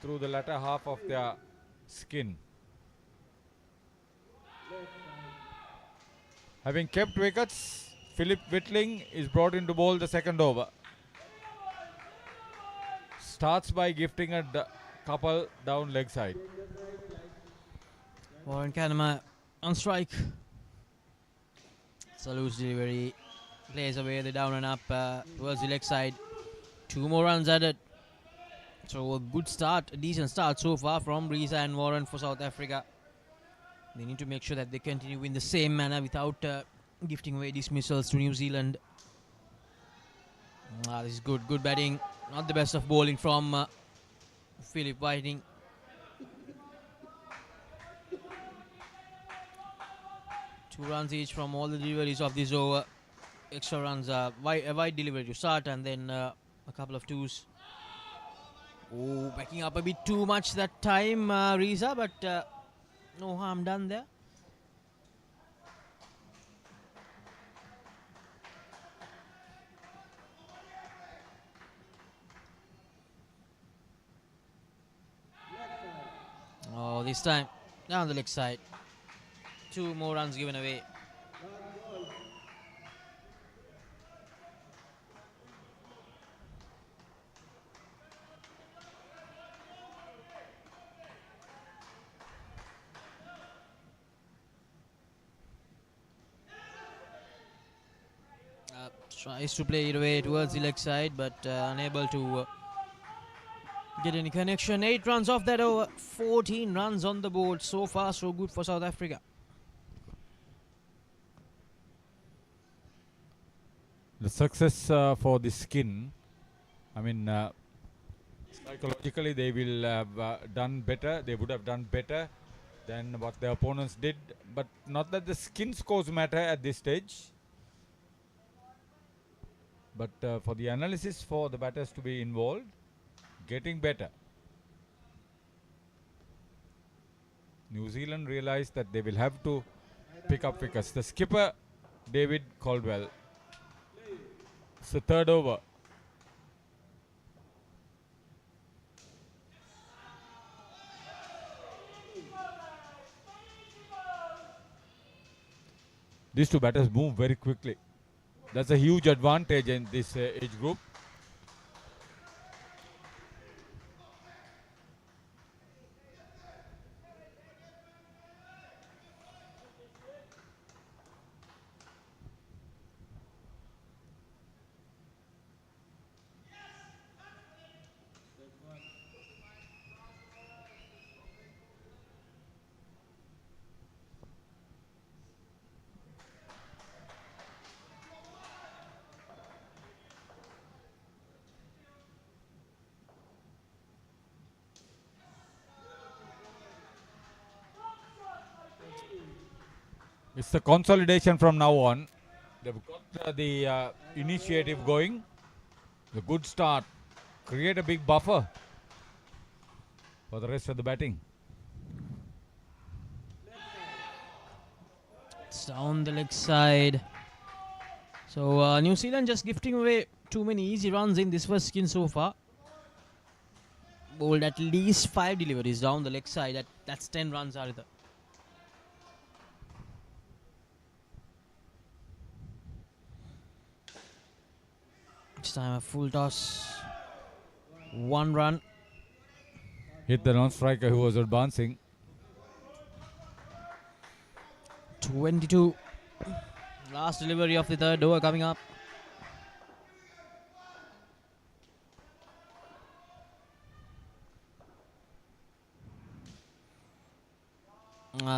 through the latter half of their skin. Having kept wickets, Philip Whitling is brought in to bowl the second over. Starts by gifting a couple down leg side. Warren Cunninghammer on strike. It's a loose delivery. Plays away the down and up towards the leg side. 2 more runs added. So a good start, a decent start so far from Reza and Warren for South Africa. They need to make sure that they continue in the same manner without gifting away dismissals to New Zealand. This is good batting. Not the best of bowling from Philip Whiting. Two runs each from all the deliveries of this over. Extra runs, a wide delivery to start, and then a couple of twos. Oh, backing up a bit too much that time, Riza, but no harm done there. Oh, this time down the leg side. 2 more runs given away. Tries to play it away towards the leg side, but unable to get any connection. 8 runs off that over. 14 runs on the board. So far, so good for South Africa. The success for the skin, I mean, psychologically they will have done better. They would have done better than what their opponents did. But not that the skin scores matter at this stage. But for the analysis for the batters to be involved, getting better. New Zealand realized that they will have to pick up wickets. The skipper, David Caldwell. It's the 3rd over. These 2 batters move very quickly. That's a huge advantage in this age group. It's the consolidation from now on. They've got the initiative going. The good start. Create a big buffer for the rest of the batting. It's down the leg side. So New Zealand just gifting away too many easy runs in this first skin so far. Bowled at least 5 deliveries down the leg side. That's 10 runs out of the. This time a full toss. 1 run. Hit the non-striker who was advancing. 22. Last delivery of the 3rd over coming up.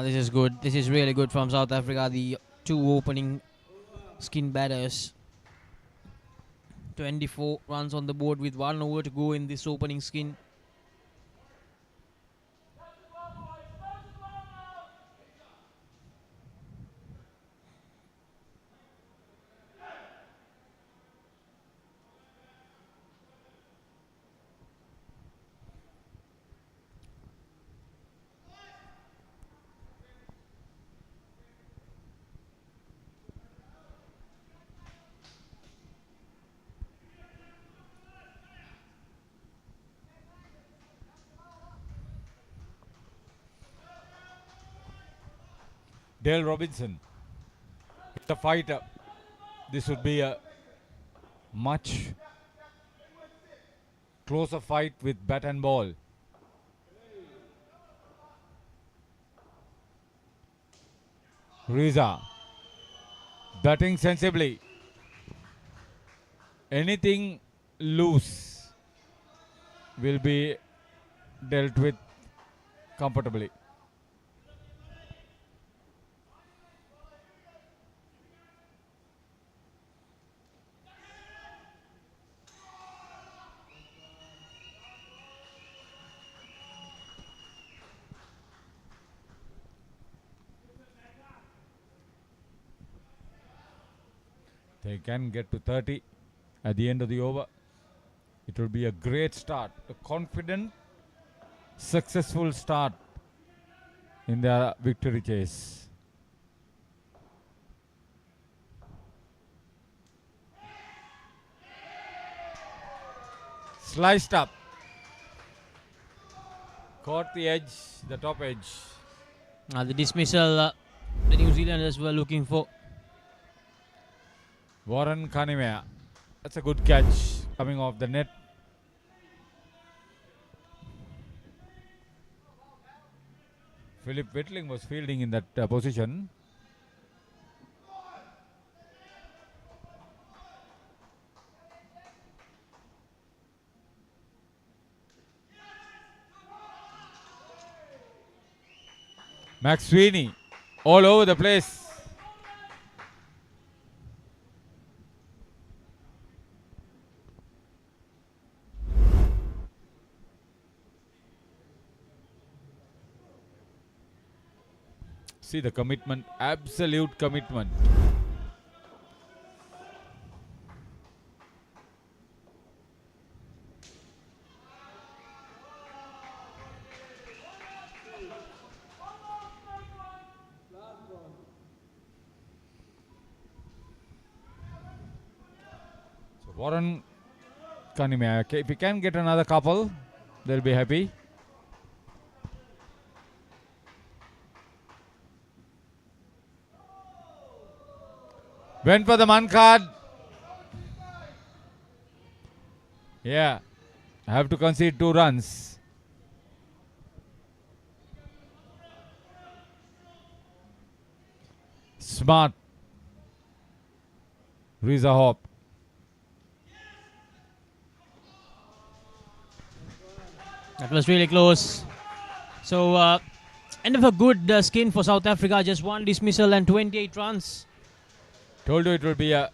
This is good. This is really good from South Africa. The 2 opening skin batters. 24 runs on the board with 1 over to go in this opening skin. Dale Robinson, the fighter. This would be a much closer fight with bat and ball. Riza, batting sensibly. Anything loose will be dealt with comfortably. They can get to 30 at the end of the over. It will be a great start, a confident, successful start in their victory chase. Sliced up. Caught the edge, the top edge. The dismissal the New Zealanders were looking for. Warren Kanimea. That's a good catch coming off the net. Philip Whitling was fielding in that position. Max Sweeney all over the place. See the commitment, absolute commitment. So Warren Kanimea, if he can get another couple, they'll be happy. Went for the man card. Yeah, I have to concede 2 runs. Smart. Reza Hope. That was really close. So, end of a good skin for South Africa. Just 1 dismissal and 28 runs. Told you it will be a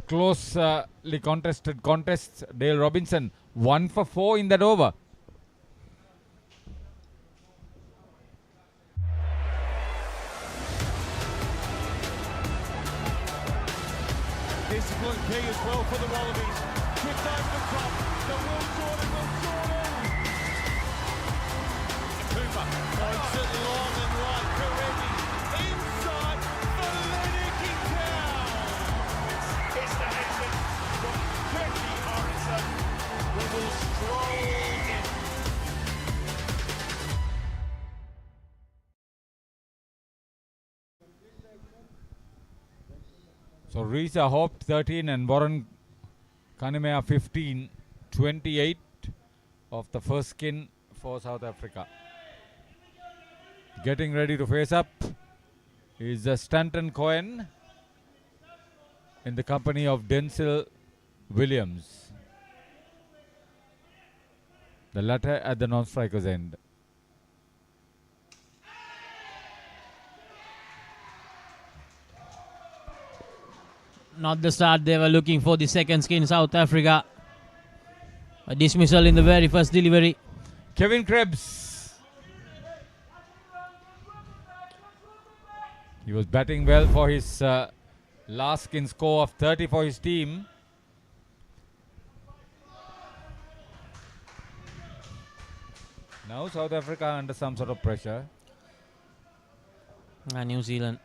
closely contested contest. Dale Robinson 1 for 4 in that over. Discipline key as well for the Wallabies. Kicked over the top. The Will Jordan. Cooper points it long and right. Karevi inside for Lennox down. It's the Nation from Kirky Morrison. We will stroll in. So Reza Hope 13 and Warren Kanimea 15, 28 of the first skin for South Africa. Getting ready to face up is Stanton Cohen in the company of Denzel Williams. The latter at the non-striker's end. Not the start they were looking for, the second skin, South Africa. A dismissal in the very first delivery. Kevin Krebs. He was batting well for his last skin score of 30 for his team. Now South Africa under some sort of pressure. And New Zealand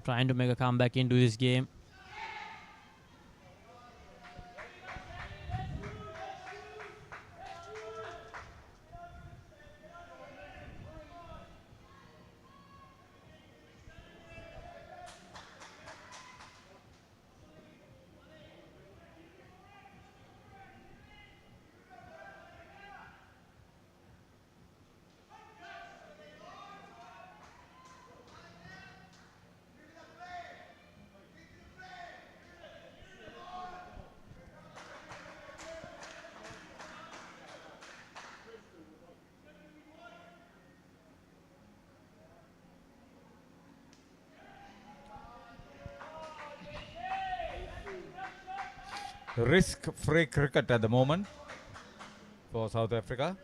trying to make a comeback into this game. Risk-free cricket at the moment for South Africa.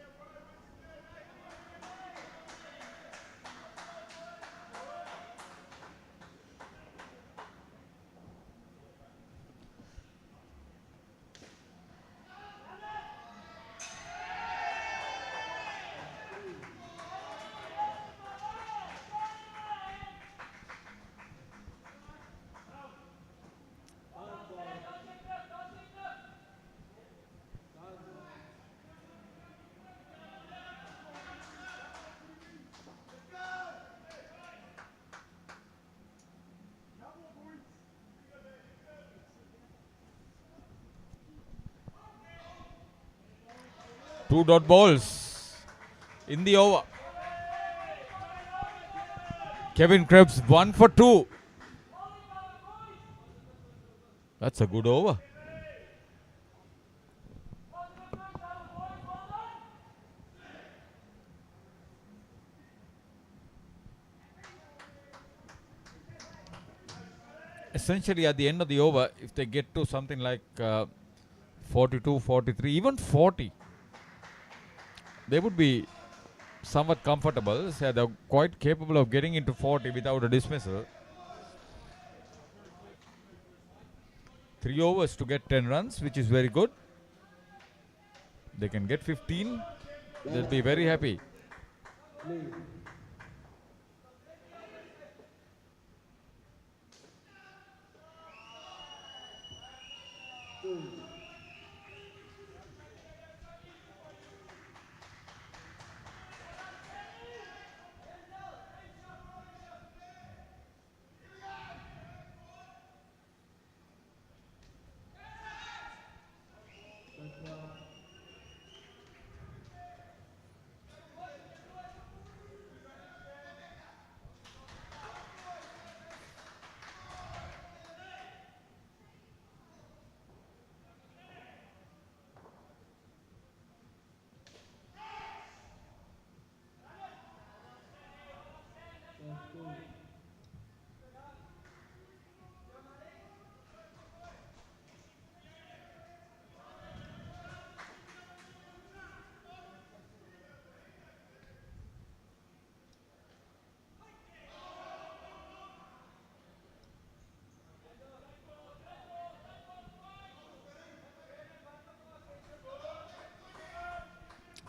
2 dot balls in the over. Kevin Krebs 1 for 2. That's a good over. Essentially at the end of the over, if they get to something like 42, 43, even 40, they would be somewhat comfortable. So they're quite capable of getting into 40 without a dismissal. 3 overs to get 10 runs, which is very good. They can get 15. They'll be very happy.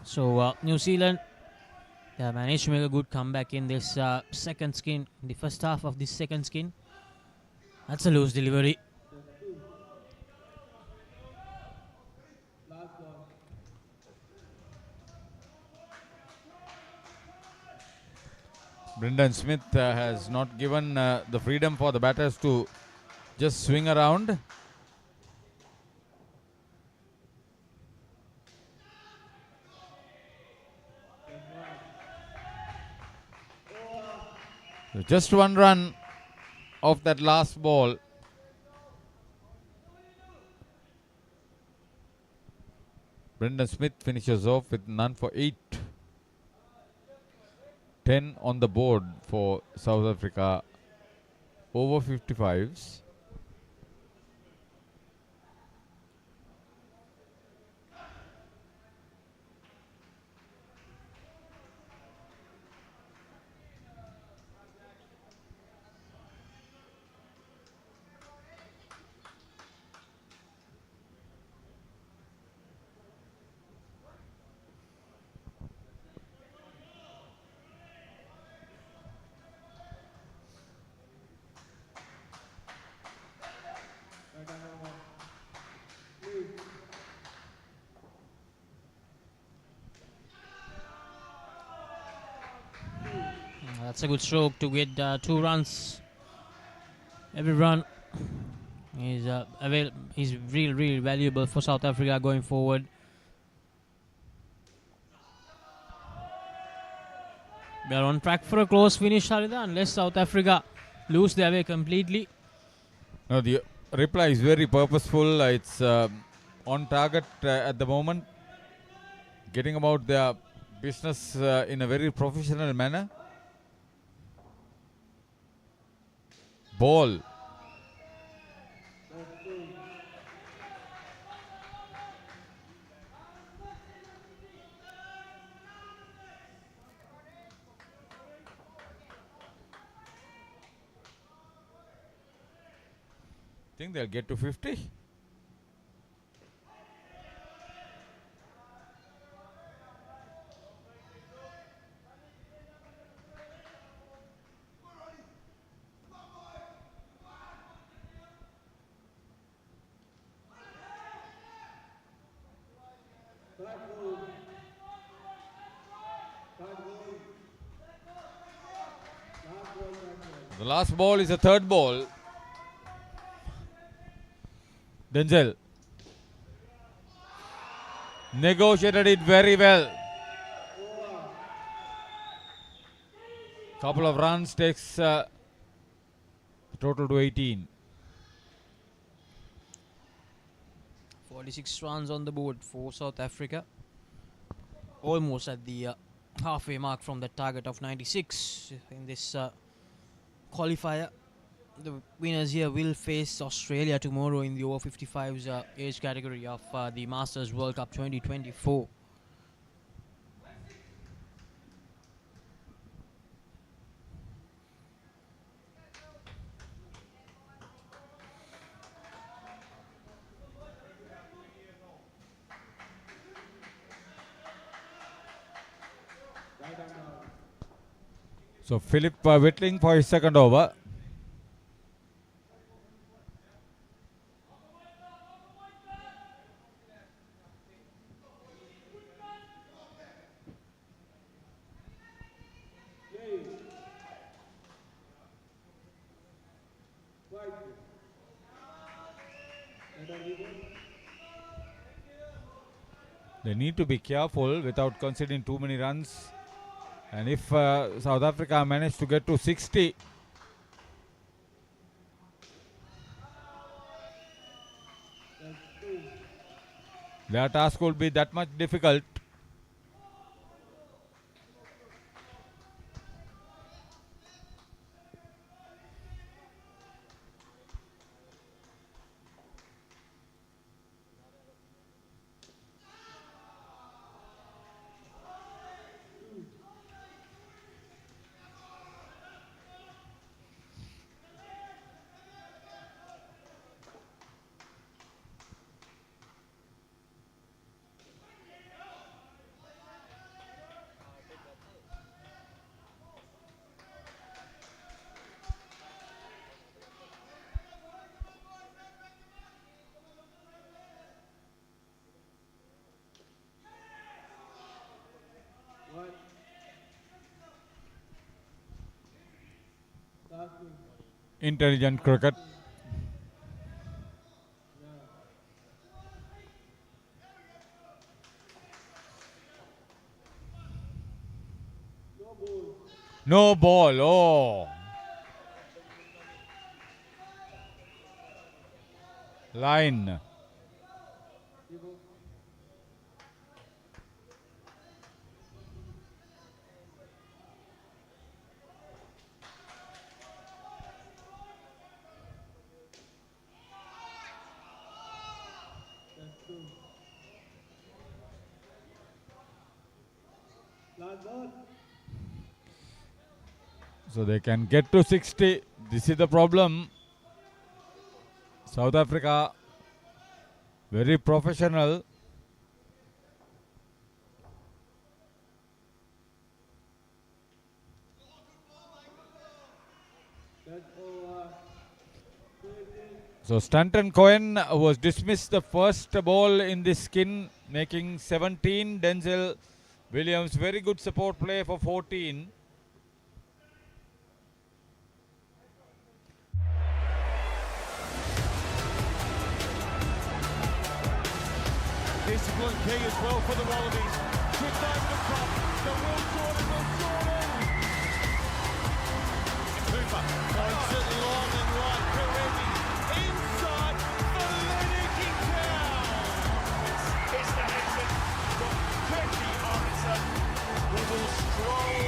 So New Zealand managed to make a good comeback in this second skin, the first half of this second skin. That's a loose delivery. Brendan Smith has not given the freedom for the batters to just swing around. So just 1 run off that last ball. Brendan Smith finishes off with none for 8. 10 on the board for South Africa over 55s. That's a good stroke to get 2 runs. Every run is really valuable for South Africa going forward. They are on track for a close finish, Harida, unless South Africa lose their way completely. No, the reply is very purposeful. It's on target at the moment, getting about their business in a very professional manner. Ball. Think they'll get to 50? The last ball is a third ball. Denzel. negotiated it very well. Couple of runs takes total to 18. 46 runs on the board for South Africa. Almost at the halfway mark from the target of 96 in this qualifier. The winners here will face Australia tomorrow in the over 55s age category of the Masters World Cup 2024. So Philip Whitling for his second over. They need to be careful without conceding too many runs. And if South Africa managed to get to 60, their task would be that much difficult. Intelligent cricket. No ball. Oh. Line. So they can get to 60. This is the problem. South Africa, very professional. So Stanton Cohen was dismissed the first ball in this skin, making 17. Denzel Williams, very good support play for 14. Discipline key as well for the Wallabies. Tripped over the top. The Will Jordan. Cooper points it long and right. Karevi inside for Lennox Town. It's the Henson from Kirky Morrison, who will stroll in.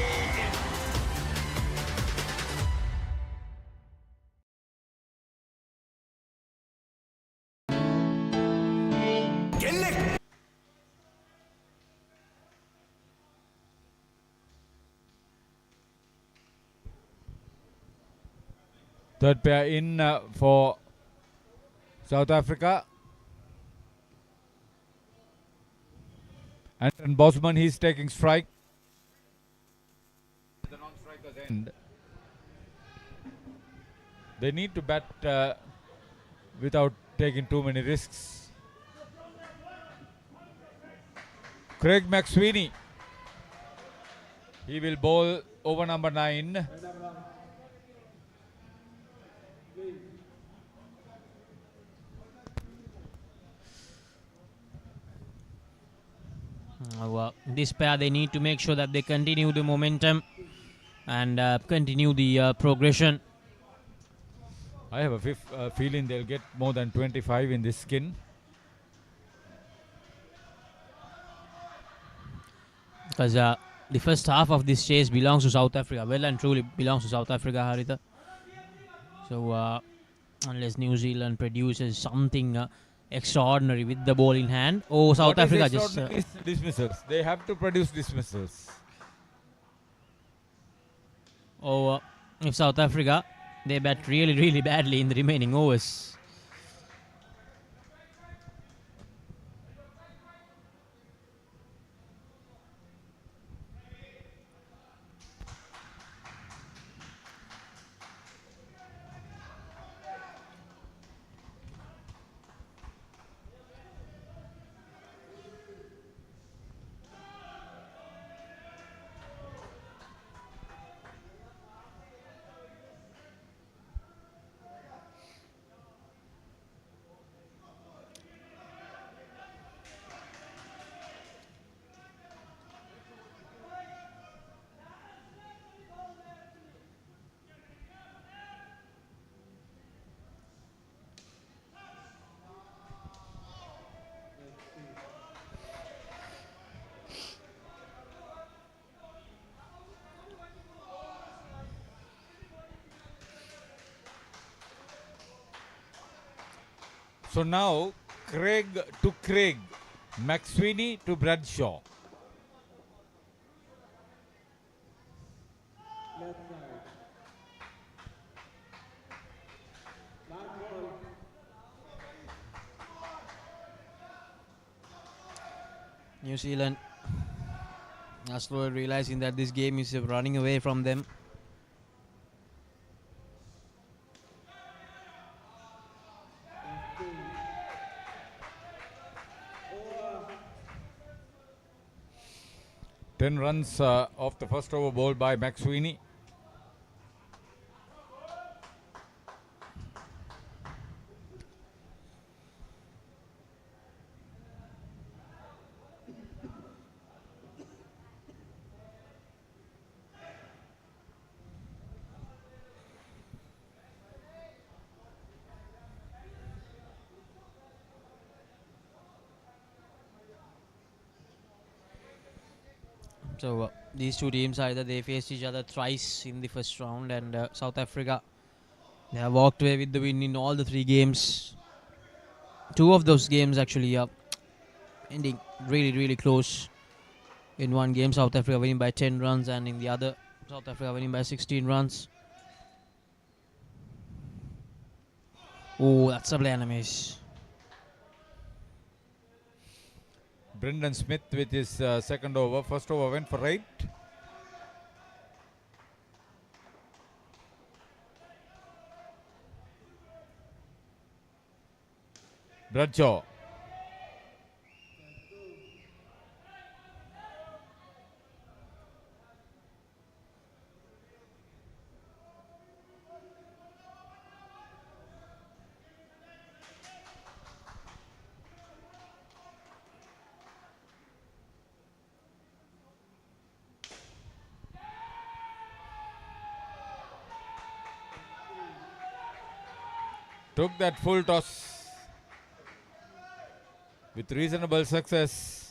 Third pair in for South Africa. And Bosman, he's taking strike. The non-strikers end. They need to bat without taking too many risks. Craig McSweeney. He will bowl over number 9. This pair, they need to make sure that they continue the momentum and continue the progression. I have a feeling they'll get more than 25 in this skin. Because the first half of this chase belongs to South Africa. Well and truly belongs to South Africa, Haritha. So unless New Zealand produces something extraordinary with the ball in hand. Oh, South Africa just... dismissals. They have to produce dismissals. If South Africa, they bat really, really badly in the remaining overs. So now, Craig to Craig, McSweeney to Bradshaw. New Zealand are slowly realizing that this game is running away from them. Ten runs off the first over bowled by McSweeney. So these two teams, either they faced each other thrice in the first round, and South Africa, they have walked away with the win in all the three games. Two of those games actually are ending really, really close. In one game, South Africa winning by 10 runs, and in the other, South Africa winning by 16 runs. Oh, that's a bland miss. Brendan Smith with his second over. First over went for 8. Bradshaw. Took that full toss with reasonable success.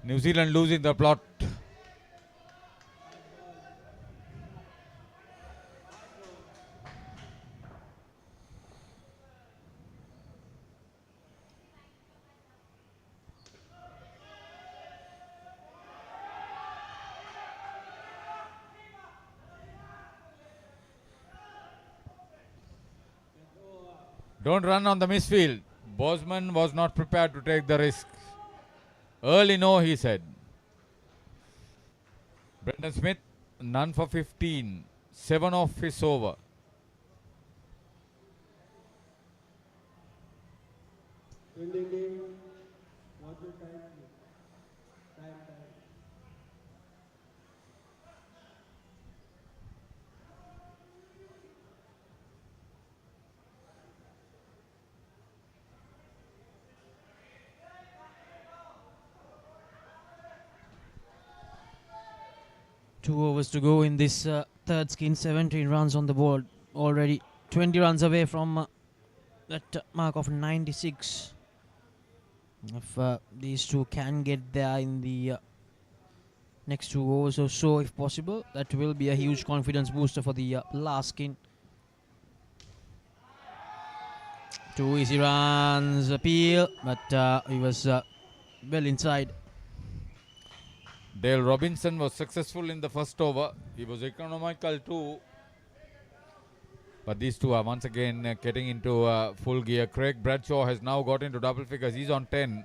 New Zealand losing the plot. Don't run on the misfield. Bosman was not prepared to take the risk. Early no, he said. Brendan Smith, none for 15. 7 off his over. Two overs to go in this third skin. 17 runs on the board already. 20 runs away from that mark of 96. If these two can get there in the next 2 overs or so, if possible, that will be a huge confidence booster for the last skin. 2 easy runs appeal, but he was well inside. Dale Robinson was successful in the first over. He was economical too. But these two are once again getting into full gear. Craig Bradshaw has now got into double figures. He's on 10.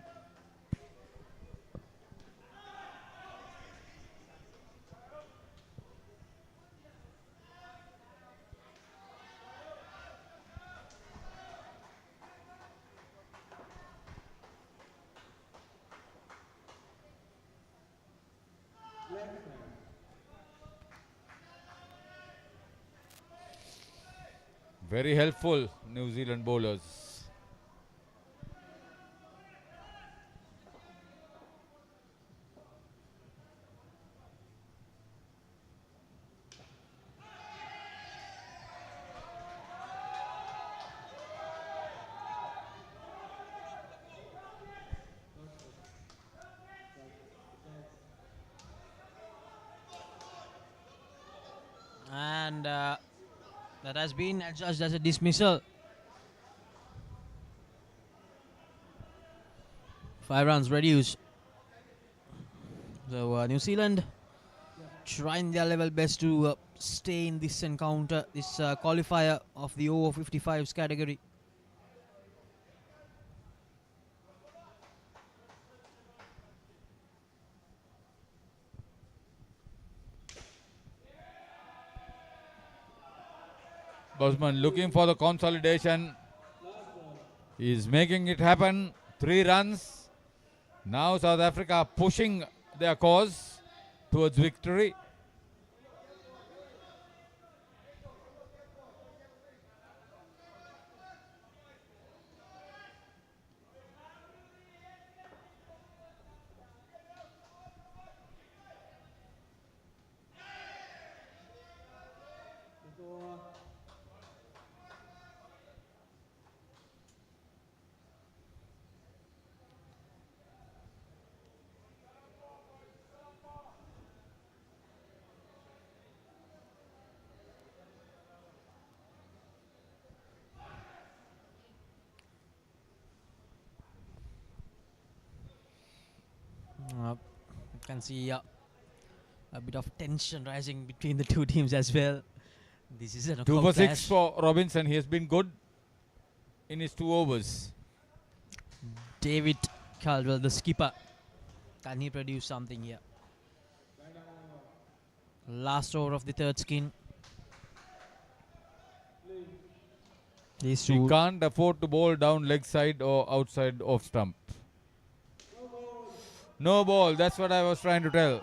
Very helpful, New Zealand bowlers. And that has been adjudged as a dismissal. 5 runs reduced. So New Zealand trying their level best to stay in this encounter, this qualifier of the over 55s category. Bosman looking for the consolidation. He's making it happen. 3 runs. Now South Africa pushing their cause towards victory. You can see a bit of tension rising between the two teams as well. This is a 2 for 6 for Robinson. He has been good in his 2 overs. David Caldwell, the skipper, can he produce something here? Last over of the third skin. These two. He can't afford to bowl down leg side or outside off stump. No ball, that's what I was trying to tell.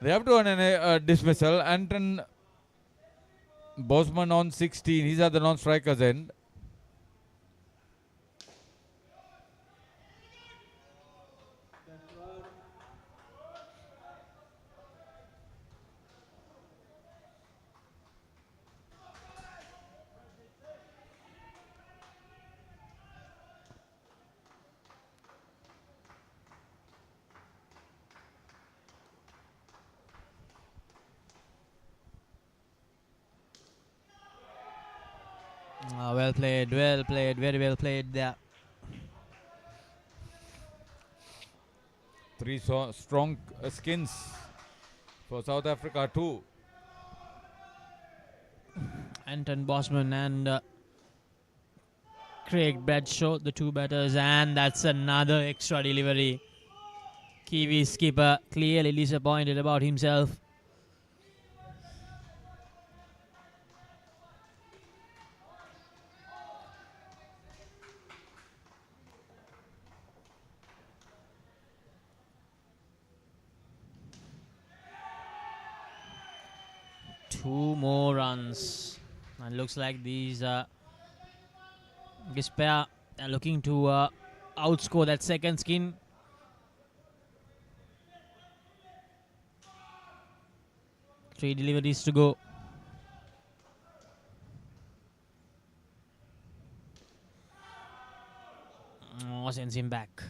They have to earn a dismissal. Anton Bosman on 16. He's at the non-strikers end. Well played, very well played there. Three strong skins for South Africa too. Anton Bosman and Craig Bradshaw, the two batters, and that's another extra delivery. Kiwi skipper clearly disappointed about himself. Two more runs, and looks like this pair are looking to outscore that second skin. Three deliveries to go. Oh, sends him back.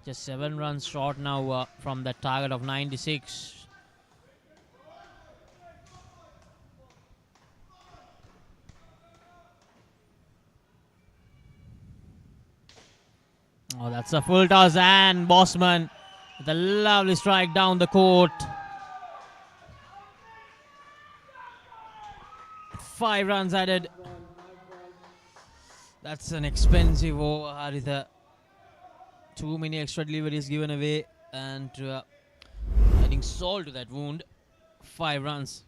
Just 7 runs short now from that target of 96. Oh, that's a full toss, and Bosman with a lovely strike down the court. 5 runs added. That's an expensive over, Haritha. Too many extra deliveries given away, and adding salt to that wound. 5 runs.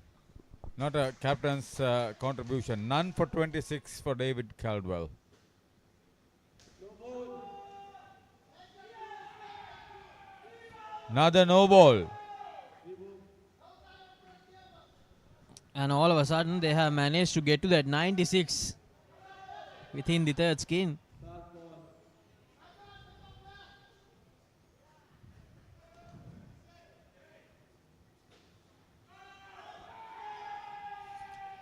Not a captain's contribution. None for 26 for David Caldwell. Another no ball. And all of a sudden they have managed to get to that 96 within the third skin.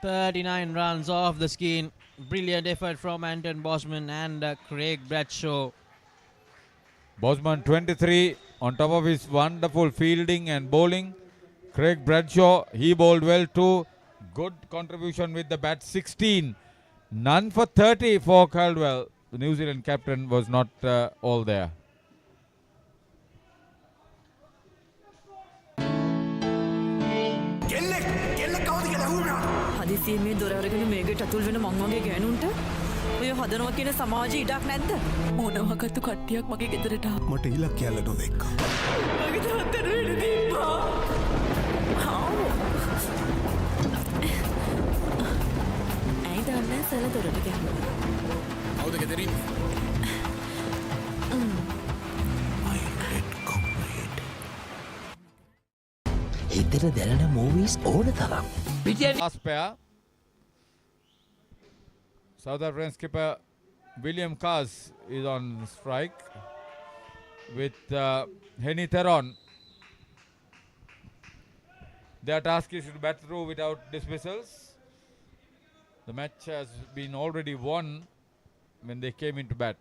.39 runs off the skin. Brilliant effort from Anton Bosman and Craig Bradshaw. Bosman 23 on top of his wonderful fielding and bowling. Craig Bradshaw, he bowled well too. Good contribution with the bat. 16. None for 30 for Caldwell. The New Zealand captain was not all there. හදිසියෙන් මේ දොර අරගෙන මේකට අතුල් වෙන මං වගේ ගෑනුන්ට ඔය හදනවා කියන සමාජයේ ඉඩක් නැද්ද? මොනවාකට කට්ටියක් මගේ ගෙදරට ආවා. මට ඉලක්කයල්ල නොදෙක්කා. මගේ තාත්තට වෙන්න තිබ්බා. ඇයි දන්නේ සල දොරට ගහනවා. කවුද ගෙදරින්? හිතට දැනෙන මූවීස් ඕන තරම්. Last pair. South African skipper William Kaz is on strike with Henny Theron. Their task is to bat through without dismissals. The match has been already won when they came into bat.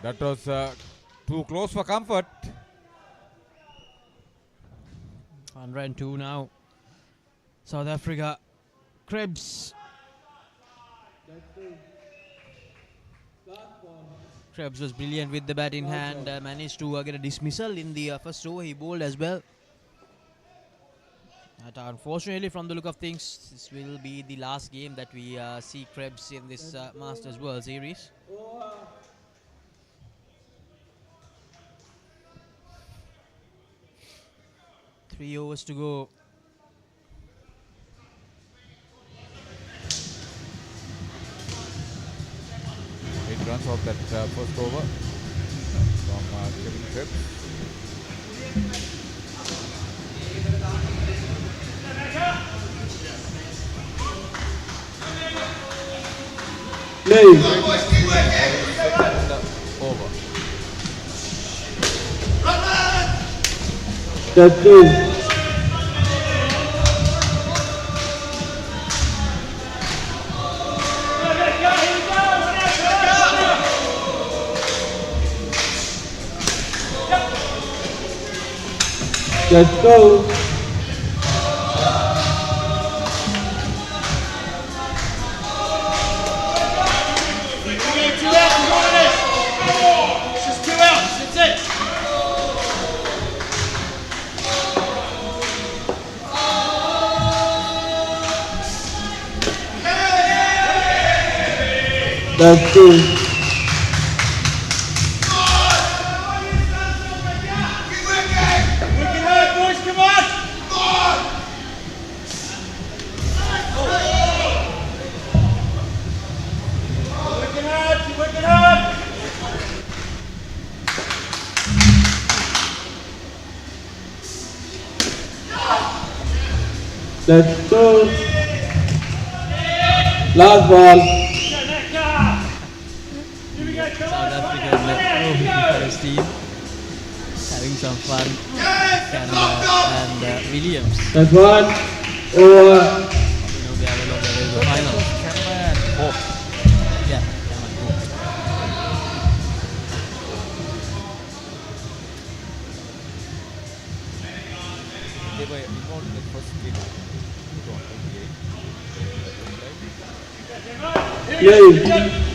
That was too close for comfort. 102 now. South Africa. Krebs. Krebs was brilliant with the bat in hand. Managed to get a dismissal in the first over. He bowled as well. But unfortunately, from the look of things, this will be the last game that we see Krebs in this Masters World Series. Three overs to go. Eight runs off that first over from Kevin Krebs. Over. That's two. Let's go. That's good. Let's go. Last ball. South African team having some fun. Canada and Williams. That's one. Over. They have a long way to the final. Yeah, They were involved in the first game. Yeah.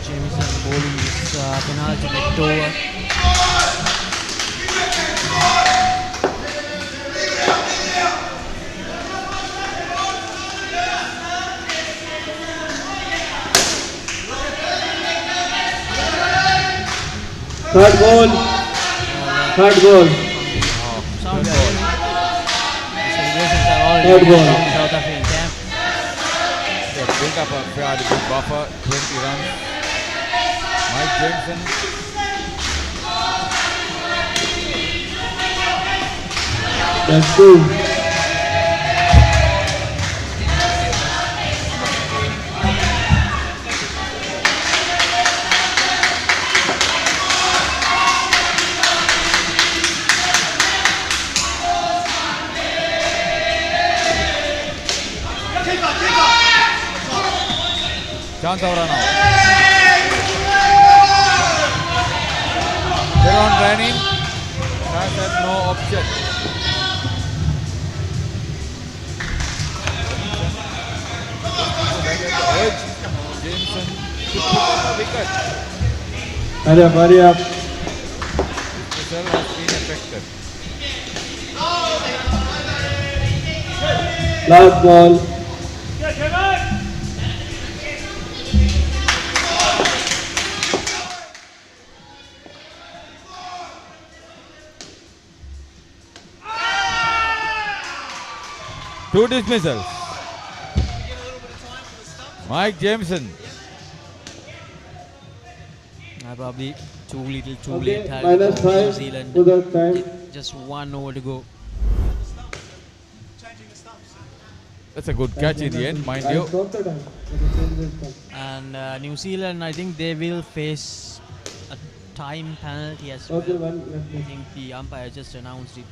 Jameson bowling this penalty left over. Third ball. Third ball. Sound good. Celebrations are all Third ball. in South African camp. They built up a fairly good buffer, 20 runs. Mike Jameson. That's good. Chance over now. Theron ran in. Has had no option. Edge. Jameson to put on a wicket. Hurry up, hurry up. Missile has been affected. Last ball. Two dismissals. Mike Jameson. Probably too little, too Okay, late. minus New 5 Zealand. for that time. Just 1 over to go. That's a good catch in the end, mind I you. stopped the time. And New Zealand, I think they will face a time penalty as Okay, well. one left. I think the umpire just announced it.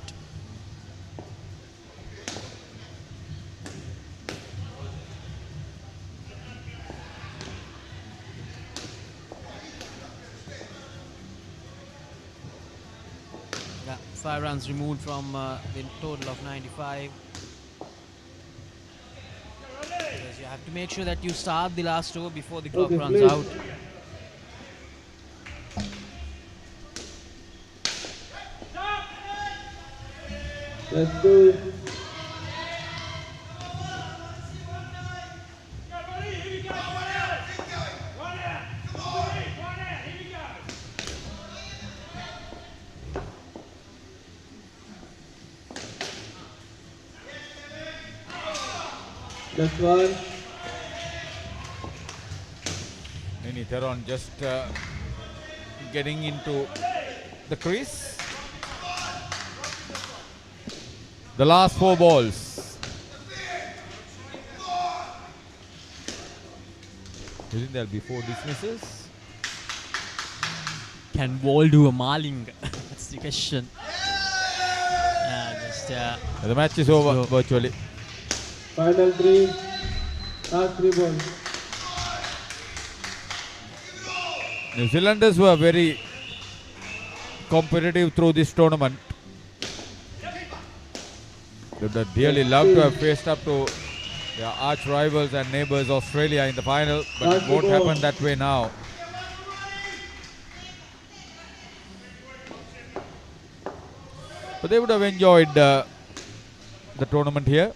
Yeah, 5 runs removed from the total of 95. Because you have to make sure that you start the last over before the clock Okay, runs please. out. Let's go. That's one. Nini Theron just getting into the crease. The last 4 balls. You think there'll be 4 dismisses? Can Wall do a Marling? That's the question. The match is over virtually. Final 3. Last 3 balls. New Zealanders were very competitive through this tournament. They would dearly love to have faced up to their arch rivals and neighbours Australia in the final, but it won't happen that way now. But they would have enjoyed the tournament here.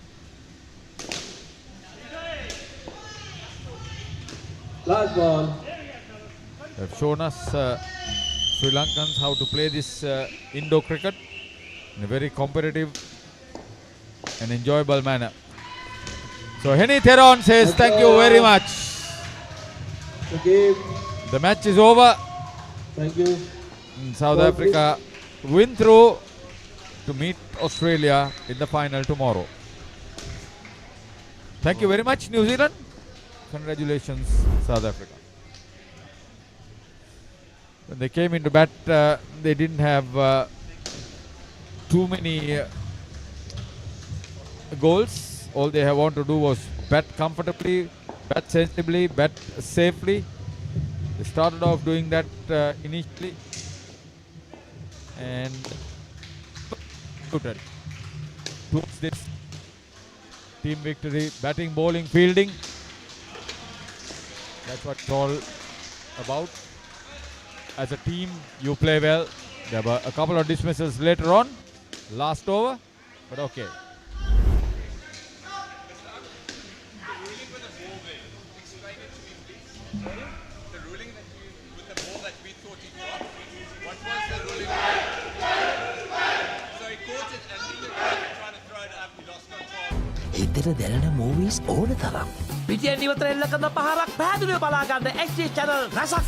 Last ball. They've shown us Sri Lankans how to play this indoor cricket in a very competitive and enjoyable manner. So Henny Theron says thank you very much. The match is over. Thank you. And South Africa win through to meet Australia in the final tomorrow. Thank you very much, New Zealand. Congratulations, South Africa. When they came into bat, they didn't have too many goals. All they want to do was bat comfortably, bat sensibly, bat safely. They started off doing that initially and towards this team victory, batting, bowling, fielding. That's what it's all about. As a team, you play well. There were a couple of dismissals later on, last over, but okay. හිතට දැනෙන movies ඕන තරම්. පිටියෙන් ඉවතර එල්ල කරන පහරක් පැහැදිලිව බලා ගන්න HD channel රසක්.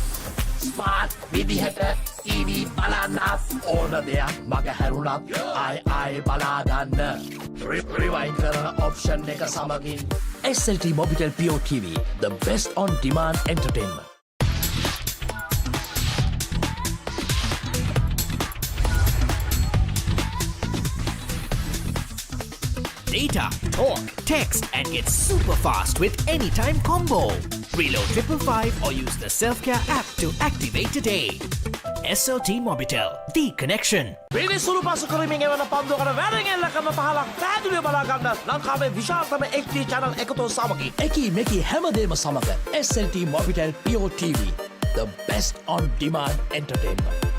ස්මාර්ට් විදිහට TV බලන්නත් ඕන දෙයක් මග හැරුණත් ආයි බලා ගන්න. රිවයින්ඩ් කරන ඔප්ෂන් එක සමගින් SLT Mobitel Pure TV, the best on demand entertainment. Data, talk, text, and get super fast with Anytime Combo. Reload 555 or use the Self-Care app to activate today. SLT Mobitel, the connection. පිරිසුළු පසු කරමින් එවන පන්දුවකට වැරෙන් එල්ල කරන පහලක් පැහැදිලිව බලා ගන්න ලංකාවේ විශාලතම HD channel එකතු සමගින් එකී මෙකී හැමදේම සමග SLT Mobitel Pure TV, the best on demand entertainment.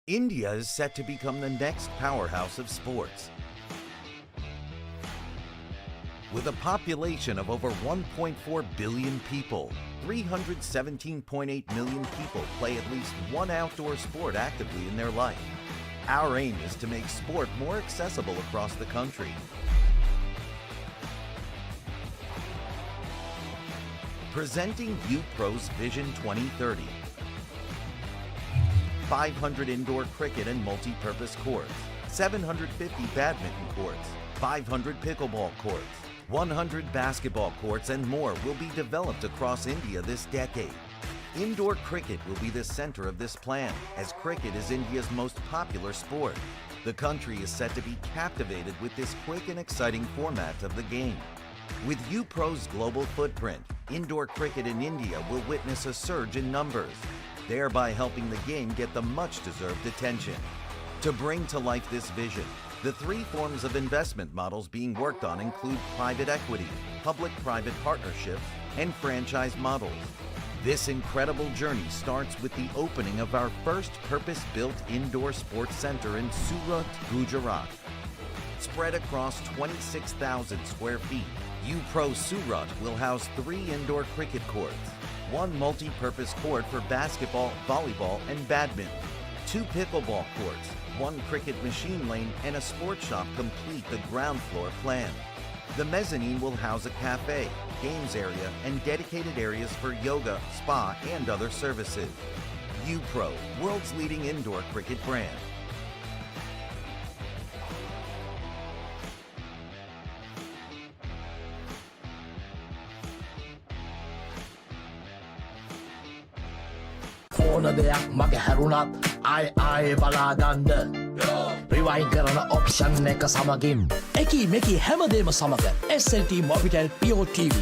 India is set to become the next powerhouse of sports. With a population of over 1.4 billion people, 317.8 million people play at least one outdoor sport actively in their life. Our aim is to make sport more accessible across the country. Presenting UPro's Vision 2030. 500 indoor cricket and multi-purpose courts, 750 badminton courts, 500 pickleball courts, 100 basketball courts and more will be developed across India this decade. Indoor cricket will be the center of this plan, as cricket is India's most popular sport. The country is set to be captivated with this quick and exciting format of the game. With UPro's global footprint, indoor cricket in India will witness a surge in numbers, thereby helping the game get the much-deserved attention. To bring to life this vision, the three forms of investment models being worked on include private equity, public-private partnerships, and franchise models. This incredible journey starts with the opening of our first purpose-built indoor sports center in Surat, Gujarat. Spread across 26,000 square feet, UPro Surat will house 3 indoor cricket courts, 1 multi-purpose court for basketball, volleyball, and badminton, 2 pickleball courts, 1 cricket machine lane, and a sports shop complete the ground floor plan. The mezzanine will house a cafe, games area, and dedicated areas for yoga, spa, and other services. UPro, world's leading indoor cricket brand. ඕන දෙයක් මගේ හැරුණත් ආයේ බලාගන්න rewind කරන option එක සමගින් එකී මෙකී හැමදේම සමග SLT Mobitel Pure TV,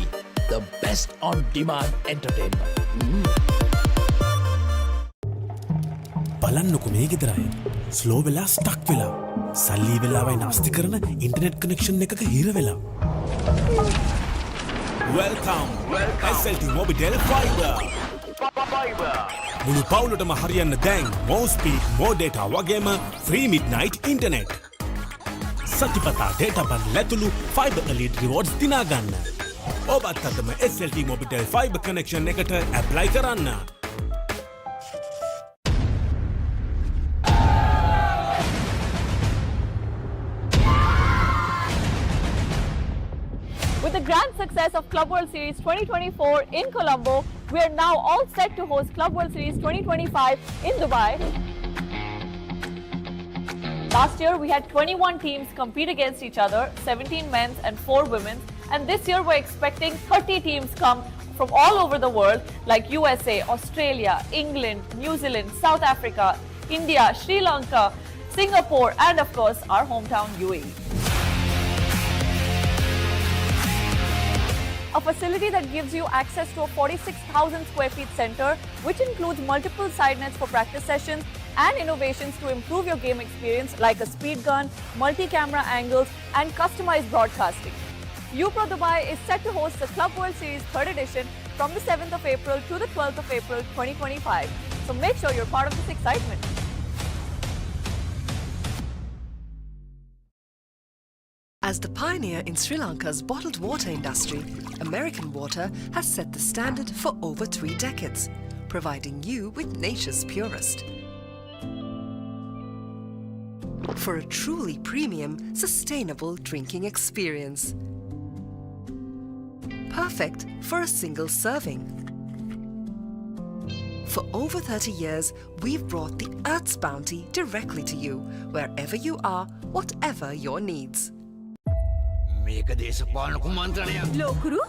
the best on demand entertainment. බලන්නකො මේ ගෙදර අය ස්ලෝ වෙලා ස්ටක් වෙලා සල්ලි වෙලාවයි නාස්ති කරන ඉන්ටර්නෙට් කනෙක්ෂන් එකක හිර වෙලා. Welcome SLT Mobitel Fiber. මුළු පවුලටම හරියන්න දැන් more speed more data වගේම free midnight internet. සතිපතා data bundle ඇතුළු fiber elite rewards දිනා ගන්න. ඔබත් අදම SLT Mobitel fiber connection එකට apply කරන්න. With the grand success of Club World Series 2024 in Colombo, we are now all set to host Club World Series 2025 in Dubai. Last year, we had 21 teams compete against each other, 17 men's and 4 women's. And this year, we're expecting 30 teams come from all over the world, like USA, Australia, England, New Zealand, South Africa, India, Sri Lanka, Singapore, and of course, our hometown UAE. A facility that gives you access to a 46,000 square feet center, which includes multiple side nets for practice sessions and innovations to improve your game experience like a speed gun, multi-camera angles, and customized broadcasting. UPro Dubai is set to host the Club World Series 3rd edition from the 7th of April to the 12th of April 2025. So make sure you're part of this excitement. As the pioneer in Sri Lanka's bottled water industry, American Water has set the standard for over 3 decades, providing you with nature's purest. For a truly premium, sustainable drinking experience. Perfect for a single serving. For over 30 years, we've brought the Earth's bounty directly to you, wherever you are, whatever your needs. මේක දේශපාලන කුමන්ත්‍රණයක්. ලෝකුරු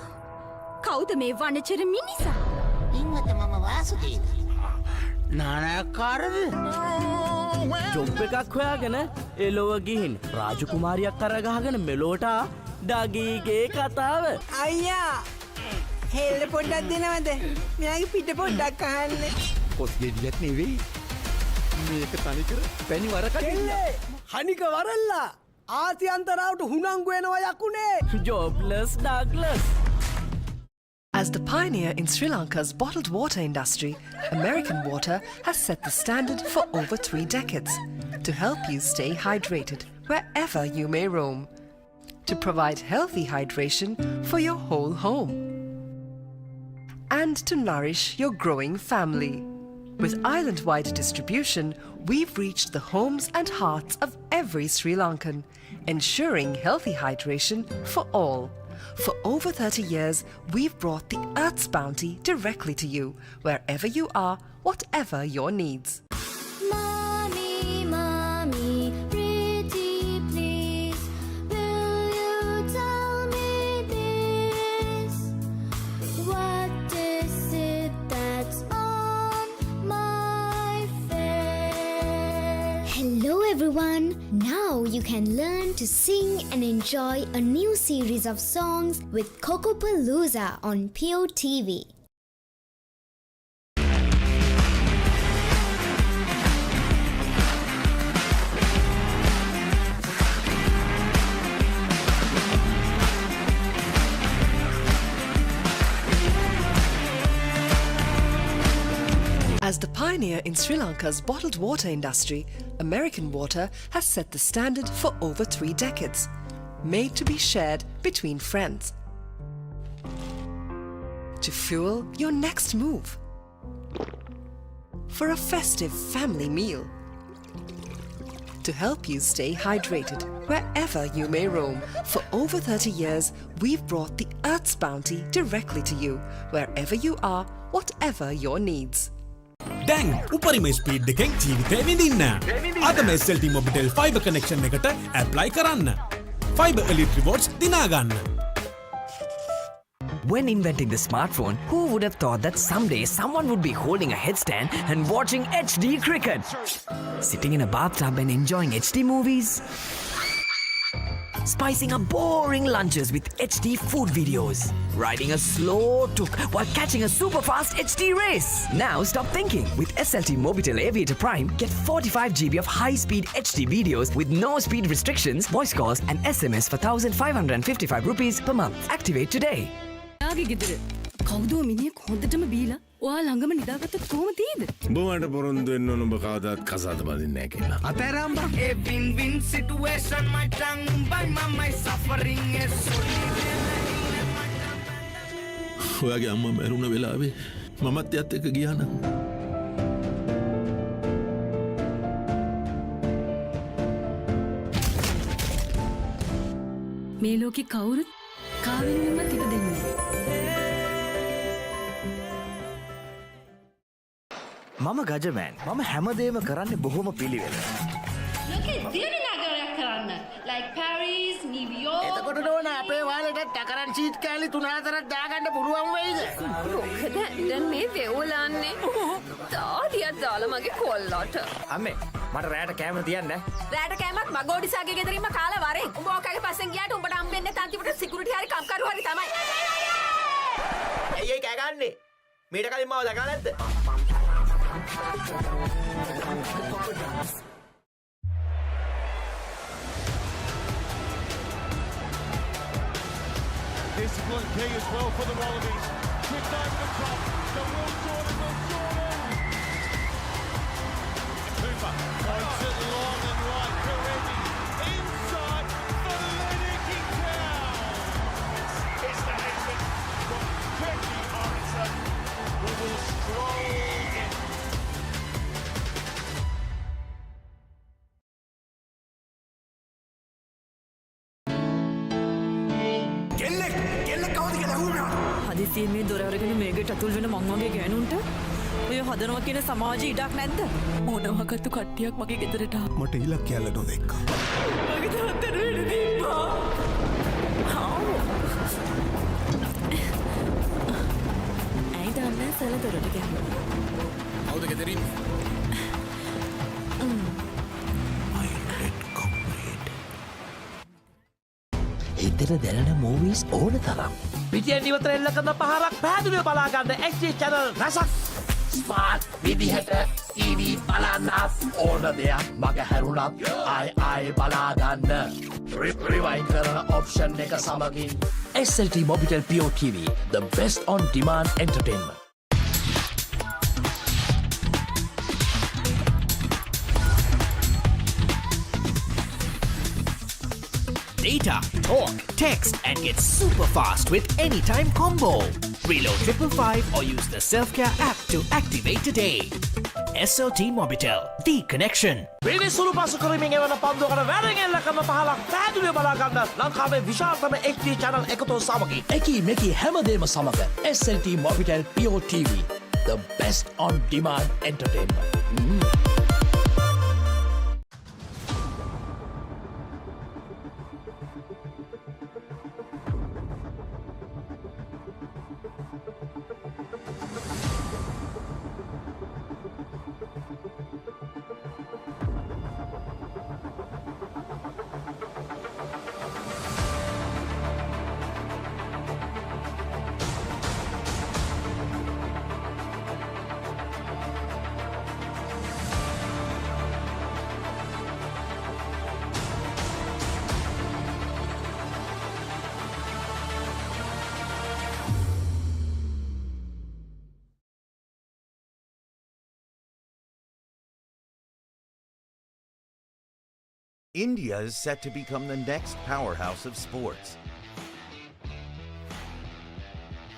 කවුද මේ වනචර මිනිසා? ඉන්නත මම Vasudeva. නානාකාරද? Job එකක් හොයාගෙන එලොව ගිහින් රාජකුමාරියක් කරගහගෙන මෙලෝට ඩගීගේ කතාව. අයියා හෙල්ල පොඩ්ඩක් දෙනවද? මෙයාගේ පිට පොඩ්ඩක් අහන්න. කොස් ගෙඩියක් නෙවෙයි. මේක තනිකර පැණි වරකඩ. හනික වරල්ලා. ආසියන්තරාවට හුනංගු වෙනවා යකුනේ. Jobless Douglas. As the pioneer in Sri Lanka's bottled water industry, American Water has set the standard for over 3 decades to help you stay hydrated wherever you may roam, to provide healthy hydration for your whole home, and to nourish your growing family. With island-wide distribution, we've reached the homes and hearts of every Sri Lankan, ensuring healthy hydration for all. For over 30 years, we've brought the Earth's bounty directly to you, wherever you are, whatever your needs. Mommy, mommy, pretty please, will you tell me this? What is it that's on my face? Hello everyone! Now you can learn to sing and enjoy a new series of songs with Kokopalooza on Pure TV. As the pioneer in Sri Lanka's bottled water industry, American Water has set the standard for over 3 decades, made to be shared between friends. to fuel your next move, for a festive family meal, to help you stay hydrated wherever you may roam. For over 30 years, we've brought the Earth's bounty directly to you, wherever you are, whatever your needs. දැන් උපරිම speed එකෙන් ජීවිතේ විඳින්න. අදම SLT Mobitel fiber connection එකට apply කරන්න. Fiber Elite Rewards දිනා ගන්න. When inventing the smartphone, who would have thought that someday someone would be holding a headstand and watching HD cricket? Sitting in a bathtub and enjoying HD movies? Spicing up boring lunches with HD food videos? Riding a slow tuk while catching a super fast HD race? Now stop thinking. With SLT Mobitel Aviator Prime, get 45 GB of high-speed HD videos with no speed restrictions, voice calls and SMS for 1,555 rupees per month. Activate today. යාගේ ගෙදර කවුදෝ මිනිහෙක් හොඳටම බීලා ඔයා ළඟම නිදාගත්තොත් කොහොම තියෙද? උඹට පොරොන්දු වෙන්න ඕන උඹ කවදාත් කසාද බඳින්නේ නැහැ කියලා. අතරම්බා ඒ win win situation my tongue by my suffering is ඔයාගේ අම්මා මැරුණ වෙලාවේ මමත් එයත් එක්ක ගියා නම් මේ ලෝකේ කවුරුත් කාවෙන්වත් ඉපදෙන්නේ නැහැ. මම ගජමෑන්. මම හැමදේම කරන්නේ බොහොම පිළිවෙල. ලෝකේ දියුණු නගරයක් කරන්න. like Paris, New York. එතකොට නෝන අපේ වාලෙට ටකරන් සීට් කෑලි 3-4ක් දාගන්න පුළුවන් වෙයිද? මොකද දැන් මේ වෙවුලන්නේ තාඩියක් දාලා මගේ කොල්ලට. අම්මේ මට රැයට කැමර තියන්න. රැට කෑමක් මගෝඩිසාගේ ගෙදරින්ම කාලා වරෙන්. උඹ ඕකගේ පස්සෙන් ගියාට උඹට හම්බෙන්නේ තන්තිපට සිකියුරිටි හරි කම්කරු හරි තමයි. ඇයි කෑ ගන්නෙ? මීට කලින් මාව දැකලා නැද්ද? Discipline key as well for the Wallabies. Kicked over the top. The Will Jordan. Cooper points it long and right. Karevi inside for Lennox Town. It's the headman from Turkey Arisa who will stroll in. හදිසියෙන් මේ දොර අරගෙන මේකට ඇතුල් වෙන මං වගේ ගෑනුන්ට ඔය හදනවා කියන සමාජයේ ඉඩක් නැද්ද? මොනවාකටද කට්ටියක් මගේ ගෙදරට ආවා. මට ඉලක්කයල්ල නොදෙක්කා. මගේ තාත්තට වෙන්න දීපා. ඇයි දන්නේ සල දොරට ගෑනුවා. කවුද ගෙදරින්? හිතට දැනෙන මූවීස් ඕන තරම්. පිටියෙන් ඉවතර එල්ල කරන පහරක් පැහැදිලිව බලා ගන්න HD channel රසක්. ස්මාර්ට් විදිහට TV බලන්නත් ඕන දෙයක් මග හැරුණත් ආයි බලා ගන්න. රිවයින්ඩ් කරන ඔප්ෂන් එක සමගින් SLT Mobitel Pure TV, the best on demand entertainment. Data, talk, text, and get super fast with Anytime Combo. Reload 555 or use the Self-Care app to activate today. SLT Mobitel, the connection. පිළිසුළු පසු කරමින් එවන පන්දුවකට වැරෙන් එල්ල කරන පහලක් පැහැදිලිව බලා ගන්න ලංකාවේ විශාලතම HD channel එකතු සමගින් එකී මෙකී හැමදේම සමග SLT Mobitel Pure TV, the best on demand entertainment. India is set to become the next powerhouse of sports.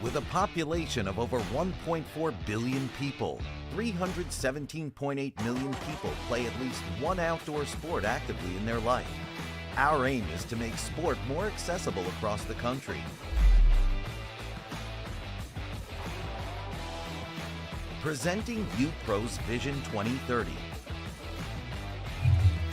With a population of over 1.4 billion people, 317.8 million people play at least one outdoor sport actively in their life. Our aim is to make sport more accessible across the country. Presenting UPro's Vision 2030.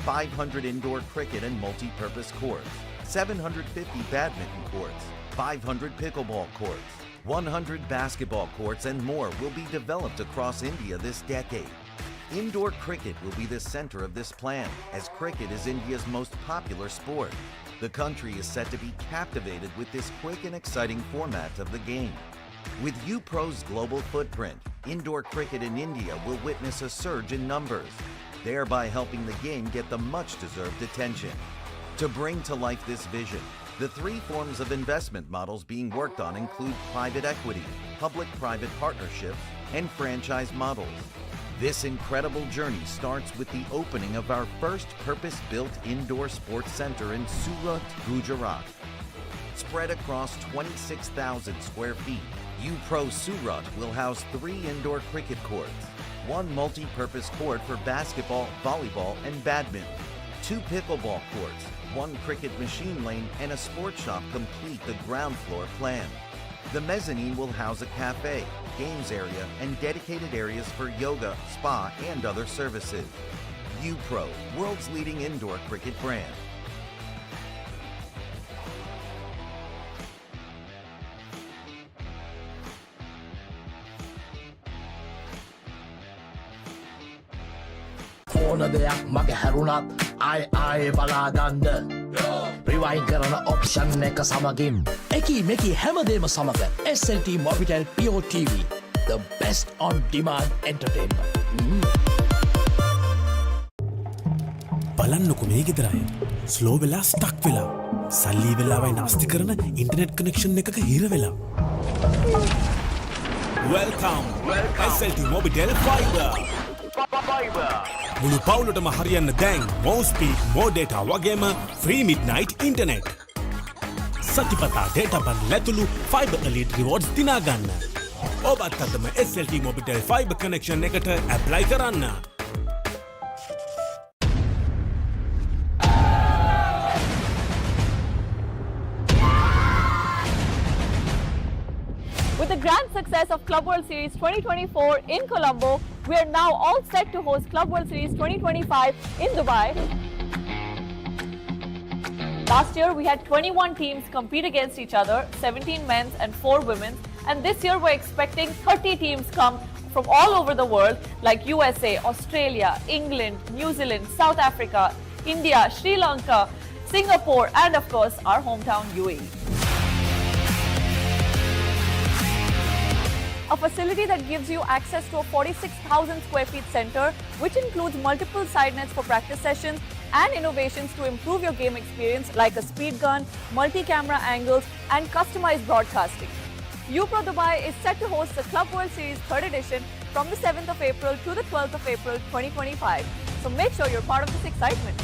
500 indoor cricket and multi-purpose courts, 750 badminton courts, 500 pickleball courts, 100 basketball courts and more will be developed across India this decade. Indoor cricket will be the center of this plan, as cricket is India's most popular sport. The country is set to be captivated with this quick and exciting format of the game. With UPro's global footprint, indoor cricket in India will witness a surge in numbers, thereby helping the game get the much-deserved attention. To bring to life this vision, the three forms of investment models being worked on include private equity, public-private partnerships, and franchise models. This incredible journey starts with the opening of our first purpose-built indoor sports center in Surat, Gujarat. Spread across 26,000 square feet, UPro Surat will house 3 indoor cricket courts, 1 multi-purpose court for basketball, volleyball, and badminton, 2 pickleball courts, 1 cricket machine lane, and a sports shop complete the ground floor plan. The mezzanine will house a cafe, games area, and dedicated areas for yoga, spa, and other services. UPro, world's leading indoor cricket brand. ඕන දෙයක් මගේ හැරුණත් ආයේ බලාගන්න rewind කරන option එක සමගින් එකී මෙකී හැමදේම සමග SLT Mobitel Pure TV, the best on demand entertainment. බලන්නකො මේ ගෙදරයි ස්ලෝ වෙලා ස්ටක් වෙලා සල්ලි වෙලාවයි නාස්ති කරන ඉන්ටර්නෙට් කනෙක්ෂන් එකක හිර වෙලා. Welcome SLT Mobitel Fiber. මුළු පවුලටම හරියන්න දැන් more speed more data වගේම free midnight internet. සතිපතා data බන් ලැතුළු fiber elite rewards දිනා ගන්න. ඔබත් අදම SLT Mobitel fiber connection එකට apply කරන්න. With the grand success of Club World Series 2024 in Colombo, we are now all set to host Club World Series 2025 in Dubai. Last year, we had 21 teams compete against each other, 17 men's and 4 women's. And this year, we're expecting 30 teams come from all over the world, like USA, Australia, England, New Zealand, South Africa, India, Sri Lanka, Singapore, and of course, our hometown UAE. A facility that gives you access to a 46,000 square feet center, which includes multiple side nets for practice sessions and innovations to improve your game experience like a speed gun, multi-camera angles, and customized broadcasting. UPro Dubai is set to host the Club World Series 3rd edition from the 7th of April to the 12th of April 2025. So make sure you're part of this excitement.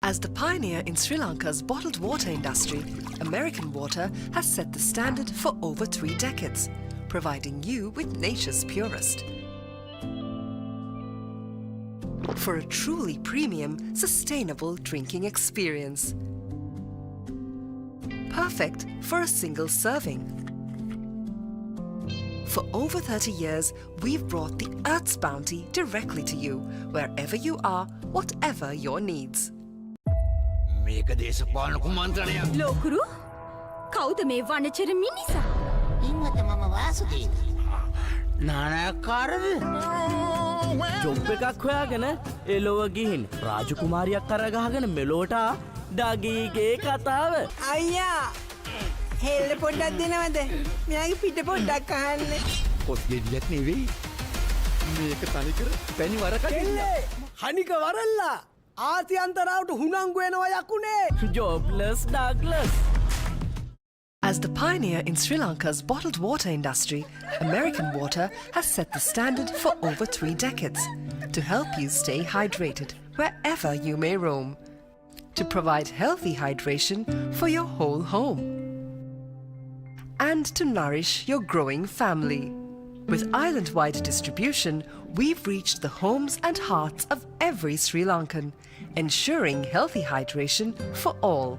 As the pioneer in Sri Lanka's bottled water industry, American Water has set the standard for over 3 decades, providing you with nature's purest. For a truly premium, sustainable drinking experience. Perfect for a single serving. For over 30 years, we've brought the Earth's bounty directly to you, wherever you are, whatever your needs. මේක දේශපාලන කුමන්ත්‍රණයක්. ලෝකුරු කවුද මේ වනචර මිනිසා? ඉන්නත මම Vasudeva. නානකාරද? Job එකක් හොයාගෙන එලොව ගිහින් රාජකුමාරියක් කරගහගෙන මෙලෝට ඩගීගේ කතාව. අයියා හෙල්ල පොඩ්ඩක් දෙනවද? මෙයාගේ පිට පොඩ්ඩක් අහන්න. කොස් ගෙඩියක් නෙවෙයි. මේක තනිකර පැණි වරකට. හනික වරල්ලා ආති අන්තරාවට හුනංගු වෙනවා යකුනේ. Jobless Douglas. As the pioneer in Sri Lanka's bottled water industry, American Water has set the standard for over 3 decades to help you stay hydrated wherever you may roam. to provide healthy hydration for your whole home and to nourish your growing family. With island-wide distribution, we've reached the homes and hearts of every Sri Lankan, ensuring healthy hydration for all.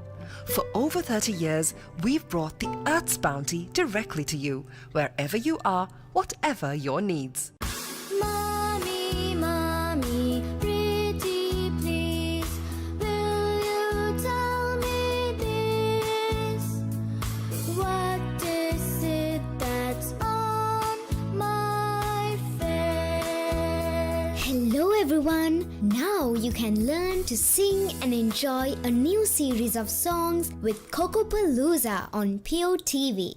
For over 30 years, we've brought the Earth's bounty directly to you, wherever you are, whatever your needs. Mommy, mommy, pretty please, will you tell me this? What is it that's on my face? Hello everyone! Now you can learn to sing and enjoy a new series of songs with Kokopalooza on Pure TV.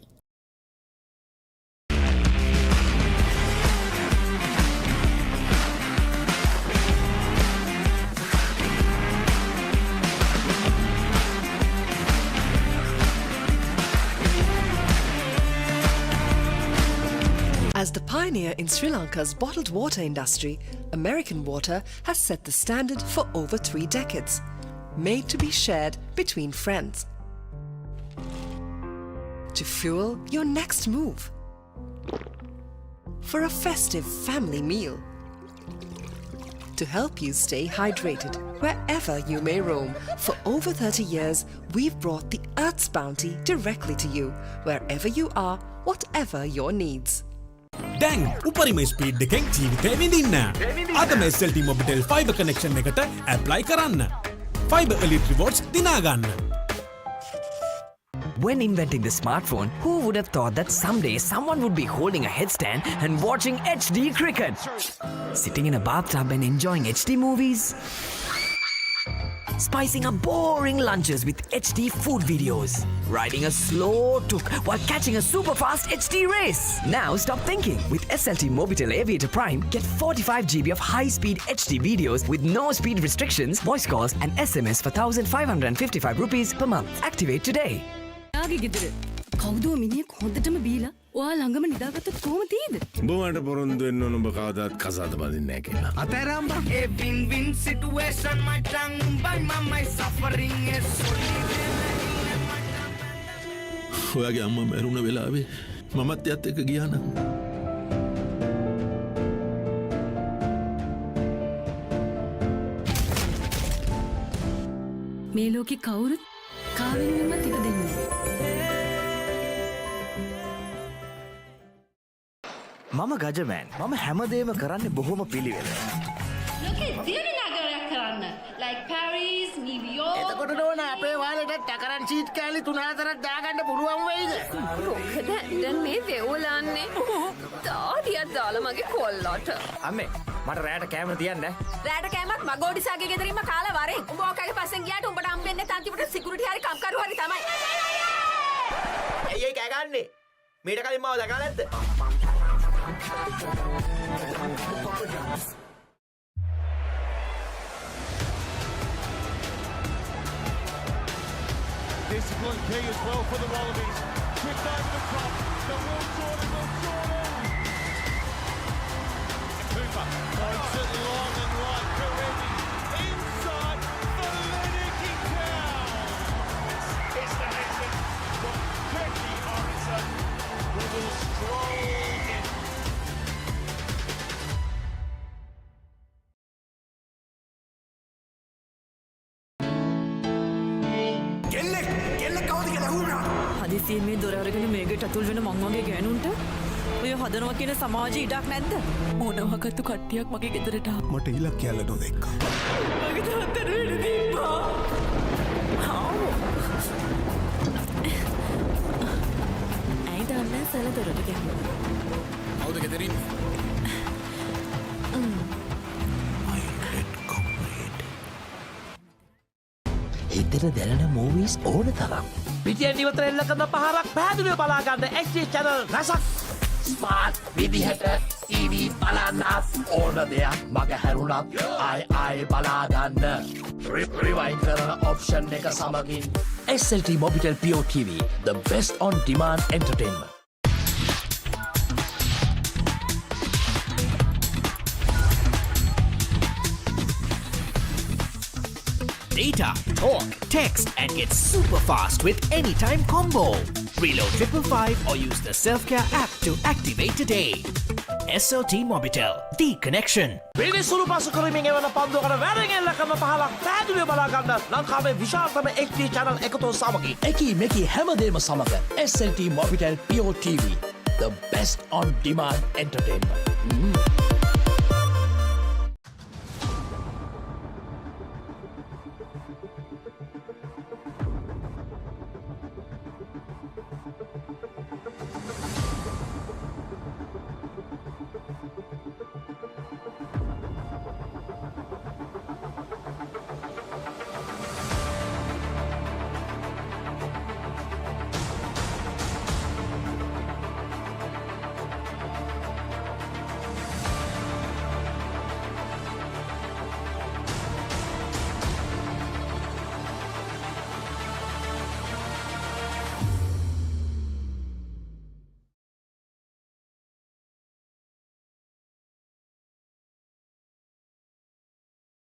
As the pioneer in Sri Lanka's bottled water industry, American Water has set the standard for over 3 decades, made to be shared between friends. To fuel your next move, for a festive family meal, to help you stay hydrated wherever you may roam. For over 30 years, we've brought the Earth's bounty directly to you, wherever you are, whatever your needs. දැන් උපරිම speed එකෙන් ජීවිතේ විඳින්න. අදම SLT Mobitel Fiber Connection එකට apply කරන්න. Fiber Elite Rewards දිනා ගන්න. When inventing the smartphone, who would have thought that someday someone would be holding a headstand and watching HD cricket? Sitting in a bathtub and enjoying HD movies? Spicing up boring lunches with HD food videos. Riding a slow tuk while catching a super fast HD race. Now stop thinking. With SLT Mobitel Aviator Prime, get 45 GB of high-speed HD videos with no speed restrictions, voice calls and SMS for 1,555 rupees per month. Activate today. යාගේ ගෙදර කවුදෝ මිනිහෙක් හොඳටම බීලා ඔයා ළඟම නිදාගත්තොත් කොහොම තියෙද? උඹට පොරොන්දු වෙන්න ඕන ඔබ කවදාත් කසාද බඳින්නේ නැහැ කියලා. අතෑරම්බ. A win-win situation, my tongue by my suffering is ඔයාගේ අම්මා මැරුණ වෙලාවේ මමත් එයත් එක්ක ගියා නම් මේ ලෝකේ කවුරුත් කාවෙන්වත් ඉපදෙන්නේ නැහැ. මම ගජමෑන්. මම හැමදේම කරන්නේ බොහොම පිළිවෙලට. ලෝකේ දියුණු නගරයක් කරන්න. like Paris, New York. එතකොට නෝන අපේ වාලේට ටකරන් සීට් කෑලි 3-4ක් දාගන්න පුළුවන් වෙයිද? මොකද දැන් මේ වෙවුලන්නේ තාඩියක් දාලා මගේ කොල්ලට. අම්මේ මට රැට කැමර තියන්න. රෑට කෑමක් මගෝඩිසාගේ ගෙදරින්ම කාලා වරෙන්. උඹ ඔකගේ පස්සෙන් ගියාට උඹට හම්බෙන්නේ තන්තිපට සිකියුරිටි හරි කම්කරු හරි තමයි. ඇයි ඒ කෑගන්නේ? මීට කලින් මාව දැකලා නැද්ද? Discipline key as well for the Wallabies. Tripped over the top. The Will Jordan. Cooper points it long and right. Karevi inside for Lennox Town. It's the nation from Turkey Harrison who will stroll in. හදිසියෙන් මේ දොර අරගෙන මේකට ඇතුල් වෙන මං වගේ ගෑනුන්ට ඔය හදනවා කියන සමාජයේ ඉඩක් නැද්ද? මොනවාකතු කට්ටියක් මගේ ගෙදරට ආවා. මට ඉලක්කයල්ල නොදෙක්කා. මගේ තාත්තට වෙඩි දීපා. ඇයි දන්නේ සල දොරට ගැහුවා. කවුද ගෙදරින්? හිතට දැනෙන මූවීස් ඕන තරම්. පිටියෙන් ඉවතර එල්ල කරන පහරක් පැහැදිලිව බලා ගන්න HD channel රසක්. ස්මාර්ට් විදිහට TV බලන්නත් ඕන දෙයක් මග හැරුණත් ආයි බලා ගන්න. රිවයින්ඩ් කරන ඔප්ෂන් එක සමගින් SLT Mobitel Pure TV, the best on demand entertainment. Data, talk, text, and get super fast with Anytime Combo. Reload 555 or use the Self-Care app to activate today. SLT Mobitel, the connection. පිරිසුළු පසු කරමින් එවන පන්දුවකට වැරෙන් එල්ල කරන පහලක් පැහැදිලිව බලා ගන්න ලංකාවේ විශාලතම HD channel එකතු සමගින් එකී මෙකී හැමදේම සමග SLT Mobitel Pure TV, the best on demand entertainment.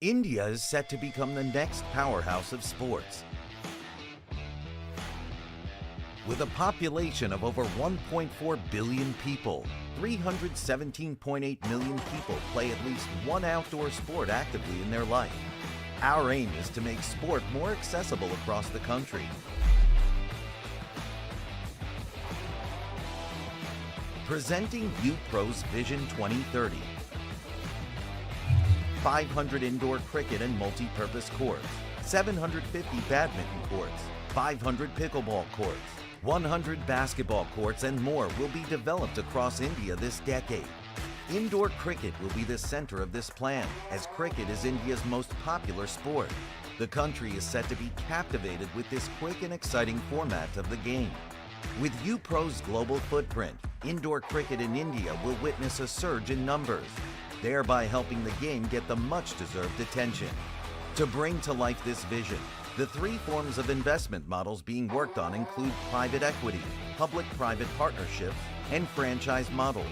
India is set to become the next powerhouse of sports. With a population of over 1.4 billion people, 317.8 million people play at least one outdoor sport actively in their life. Our aim is to make sport more accessible across the country. Presenting UPro's Vision 2030. 500 indoor cricket and multi-purpose courts, 750 badminton courts, 500 pickleball courts, 100 basketball courts and more will be developed across India this decade. Indoor cricket will be the center of this plan, as cricket is India's most popular sport. The country is set to be captivated with this quick and exciting format of the game. With UPro's global footprint, indoor cricket in India will witness a surge in numbers, thereby helping the game get the much-deserved attention. To bring to life this vision, the three forms of investment models being worked on include private equity, public-private partnerships, and franchise models.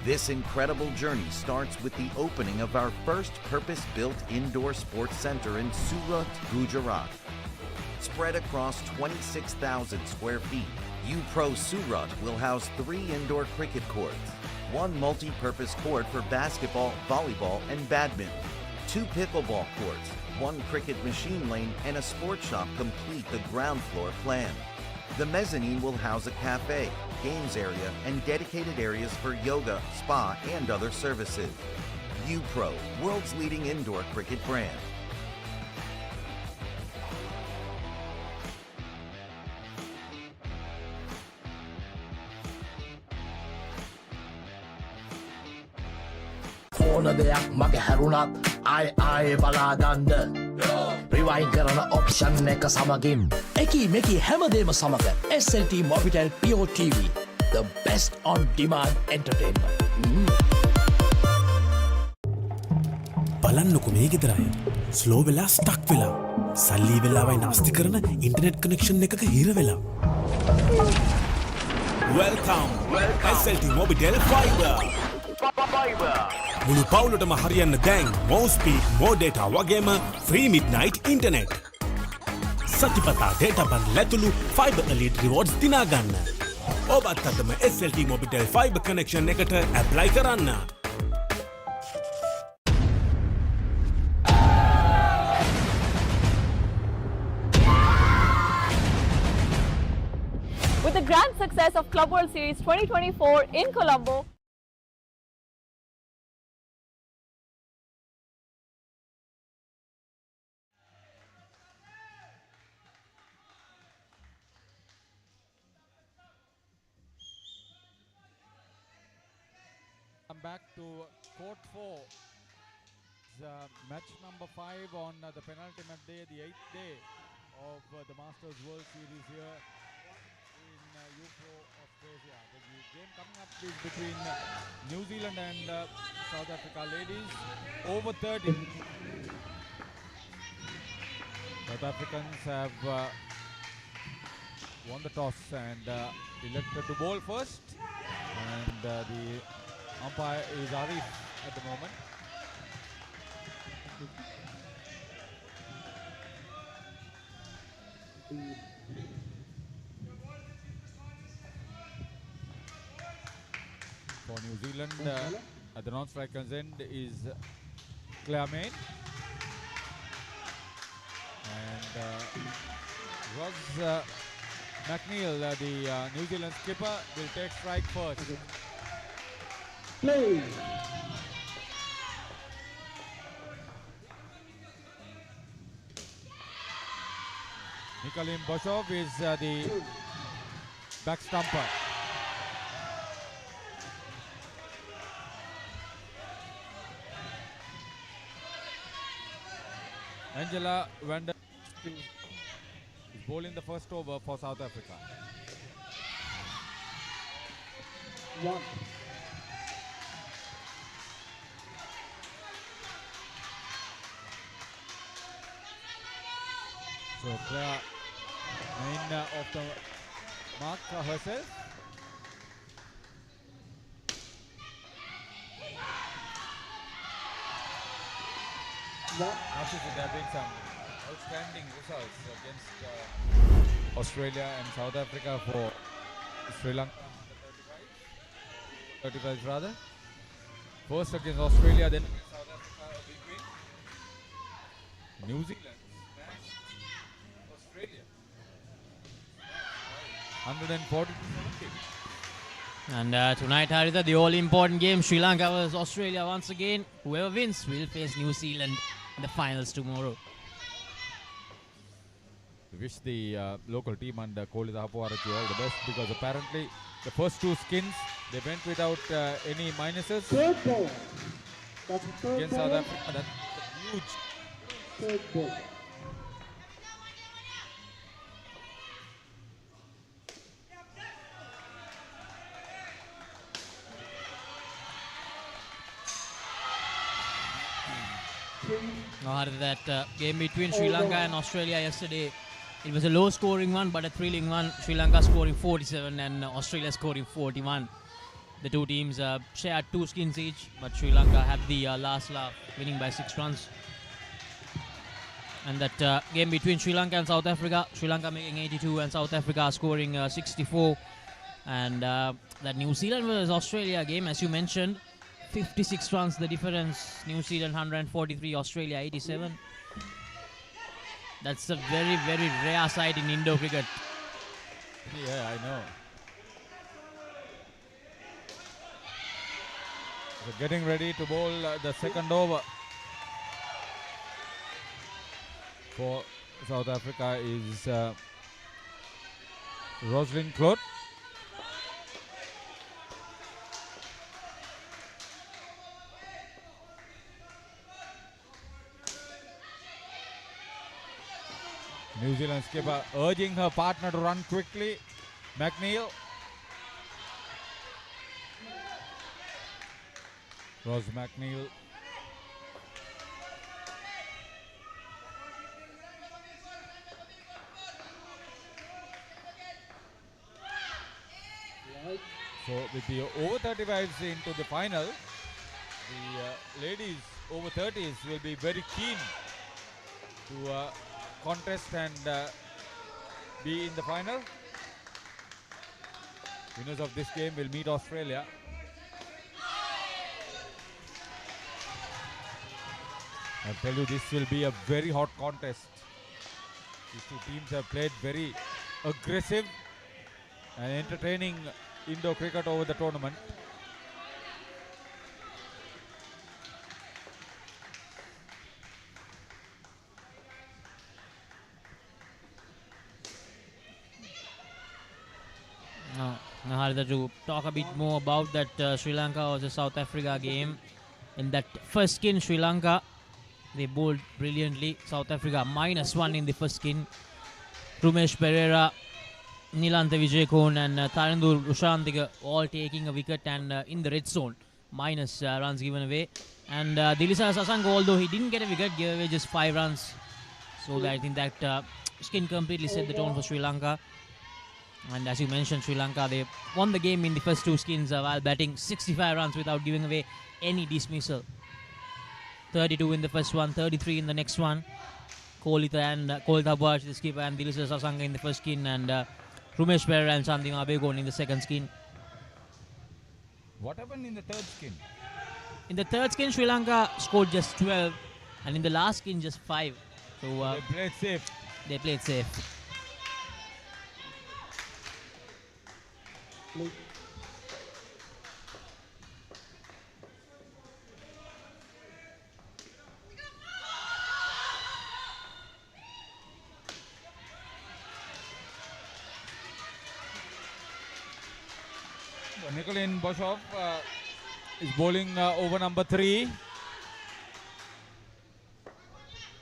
This incredible journey starts with the opening of our first purpose-built indoor sports center in Surat, Gujarat. Spread across 26,000 square feet, UPro Surat will house 3 indoor cricket courts, 1 multi-purpose court for basketball, volleyball, and badminton, 2 pickleball courts, 1 cricket machine lane, and a sports shop complete the ground floor plan. The mezzanine will house a cafe, games area, and dedicated areas for yoga, spa, and other services. UPro, world's leading indoor cricket brand. ඕන දෙයක් මගේ හැරුණත් ආයේ බලාගන්න rewind කරන option එක සමගින් එකී මෙකී හැමදේම සමග SLT Mobitel Pure TV, the best on demand entertainment. බලන්නකො මේ ගෙදරයි ස්ලෝ වෙලා ස්ටක් වෙලා සල්ලි වෙලාවයි නාස්ති කරන ඉන්ටර්නෙට් කනෙක්ෂන් එකක හිර වෙලා. Welcome SLT Mobitel Fiber. මුළු පවුලටම හරියන්න දැන් more speed, more data වගේම free midnight internet. සතිපතා data bundle ඇතුළු fiber elite rewards දිනාගන්න. ඔබත් අදම SLT Mobitel Fiber connection එකට apply කරන්න. With the grand success of Club World Series 2024 in Colombo, back to court 4. It's match number 5 on the penultimate day, the 8th day of the Masters World Series here in UPro, Australia. The game coming up is between New Zealand and South Africa. Ladies, over 30. South Africans have won the toss and elected to bowl first, and the umpire is Arif at the moment. For New Zealand, at the non-striker's end is Clayman. And Ross McNeil, the New Zealand skipper, will take strike first. Play. Nikolim Boshov is the back stumper. Angela Vander is bowling the first over for South Africa. One. So Claire main of the mark herself. Obviously, there have been some outstanding results against Australia and South Africa for Sri Lanka under 35 rather. First against Australia, then against South Africa, a big win. New Zealand smashed Australia 140. And tonight, Haritha, the all-important game, Sri Lanka vs Australia once again. Whoever wins will face New Zealand in the finals tomorrow. We wish the local team under Kohli Hapuarachi all the best, because apparently the first two skins, they went without any minuses Third ball. That's the third against ball. South Africa. That's huge. Third ball. That game between Sri Lanka and Australia yesterday, it was a low-scoring one but a thrilling one. Sri Lanka scoring 47 and Australia scoring 41. The two teams shared 2 skins each, but Sri Lanka had the last laugh, winning by 6 runs. And that game between Sri Lanka and South Africa, Sri Lanka making 82 and South Africa scoring 64. And that New Zealand versus Australia game, as you mentioned, 56 runs the difference. New Zealand 143, Australia 87. That's a very, very rare sight in Indo cricket. Yeah, I know. So getting ready to bowl the second over for South Africa is Rosalind Claude. New Zealand skipper urging her partner to run quickly. McNeil. Ross McNeil. So with the over 35s into the final, the ladies over 30s will be very keen to contest and be in the final. Winners of this game will meet Australia. I'll tell you, this will be a very hot contest. These two teams have played very aggressive and entertaining Indo cricket over the tournament. Now, to talk a bit more about that Sri Lanka versus South Africa game. In that first skin, Sri Lanka, they bowled brilliantly. South Africa -1 in the first skin. Rumesh Pereira, Nilantha Vijayakone and Tharandur Rushantika all taking a wicket and in the red zone. Minus runs given away. And Dilisa Sasango, although he didn't get a wicket, gave away just 5 runs. So I think that skin completely set the tone for Sri Lanka. And as you mentioned, Sri Lanka, they won the game in the first 2 skins while batting 65 runs without giving away any dismissal. 32 in the first one, 33 in the next one. Kolita Baj, the skipper, and Dilisa Sasanga in the first skin, and Rumesh Perera and Sandhi Abegon in the second skin. What happened in the third skin? In the third skin, Sri Lanka scored just 12, and in the last skin, just 5. So they played safe. They played safe. Nikolin Boshov is bowling over number 3.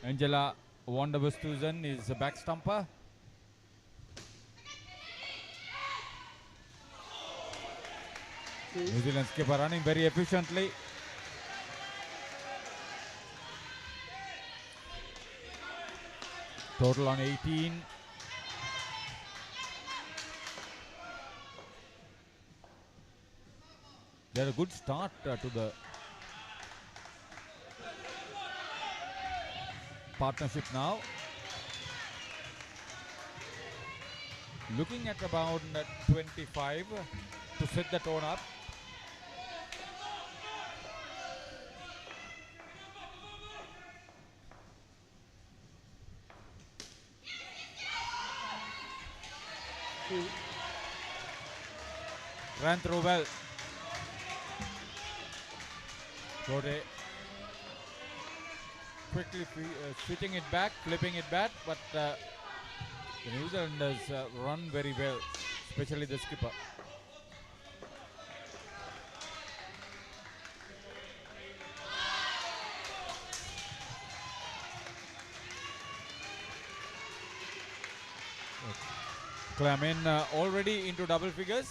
Angela Wonderbustuzen is a back stumper. New Zealand skipper running very efficiently. Total on 18. They had a good start to the partnership now. Looking at about 25 to set the tone up. Ran through well. Rode quickly switching it back, flipping it back, but the New Zealanders run very well, especially the skipper. Clement already into double figures.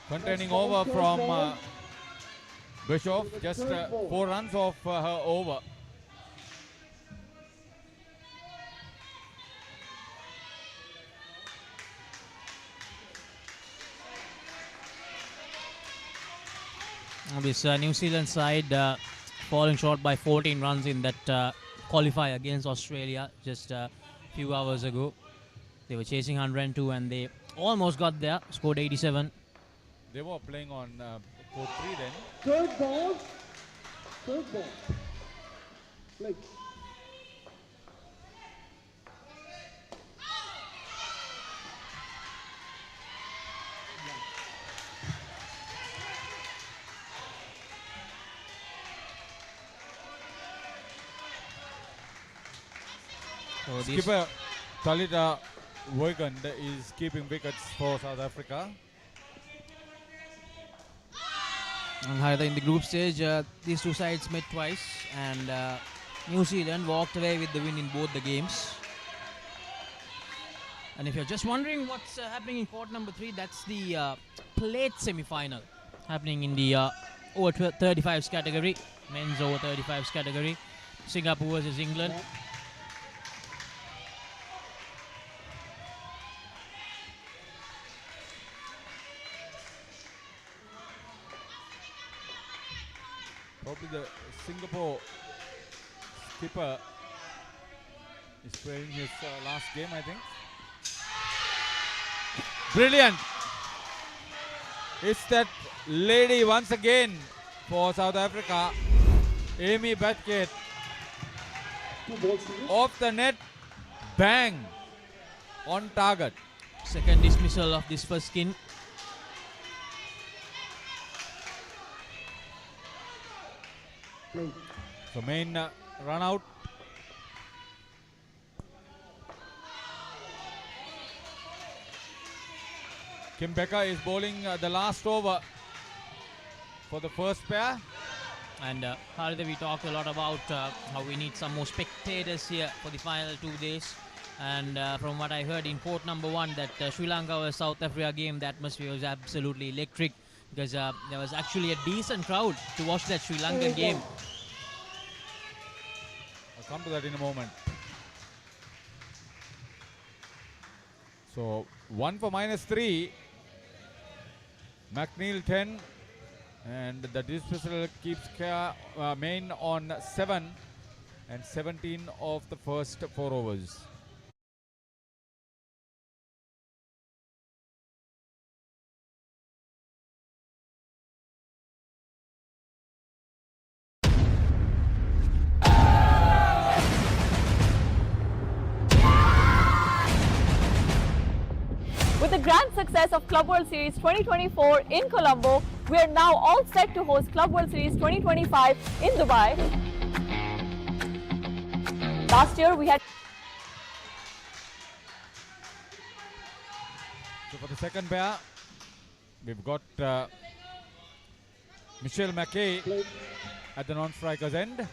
Containing over from Bischoff, just 4 runs off her over. This New Zealand side falling short by 14 runs in that qualifier against Australia just a few hours ago. They were chasing 102 and they almost got there, scored 87. They were playing on 4-3 then. Third ball. Third ball. Play. So Skipper Talita Wiegand is keeping wickets for South Africa. And either in the group stage, these two sides met twice, and New Zealand walked away with the win in both the games. And if you're just wondering what's happening in court number 3, that's the plate semi-final happening in the over 35s category, men's over 35s category. Singapore versus England. Probably the Singapore skipper is playing his last game, I think. Brilliant! It's that lady once again for South Africa. Amy Bathgate. Off the net, bang! On target. Second dismissal of this first skin. So main run out. Kim Becker is bowling the last over for the first pair. And Harita, we talked a lot about how we need some more spectators here for the final 2 days. And from what I heard in port number 1, that Sri Lanka vs South Africa game, the atmosphere was absolutely electric, because there was actually a decent crowd to watch that Sri Lankan game. come to that in a moment. So 1 for -3. McNeil 10. And the dismissal keeps Main on 7 and 17 of the first 4 overs. With the grand success of Club World Series 2024 in Colombo, we are now all set to host Club World Series 2025 in Dubai. Last year we had... So for the second pair, we've got Michelle McKay at the non-striker's end.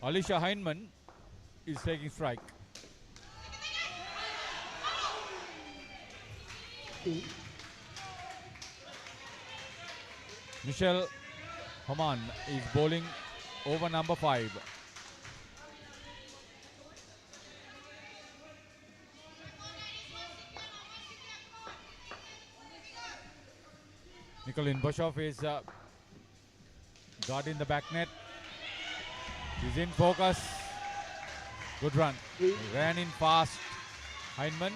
Alicia Heinemann is taking strike. Michelle Homan is bowling over number 5. Nicolene Boshoff is guarding the back net. He's in focus. Good run. He ran in fast. Heinemann.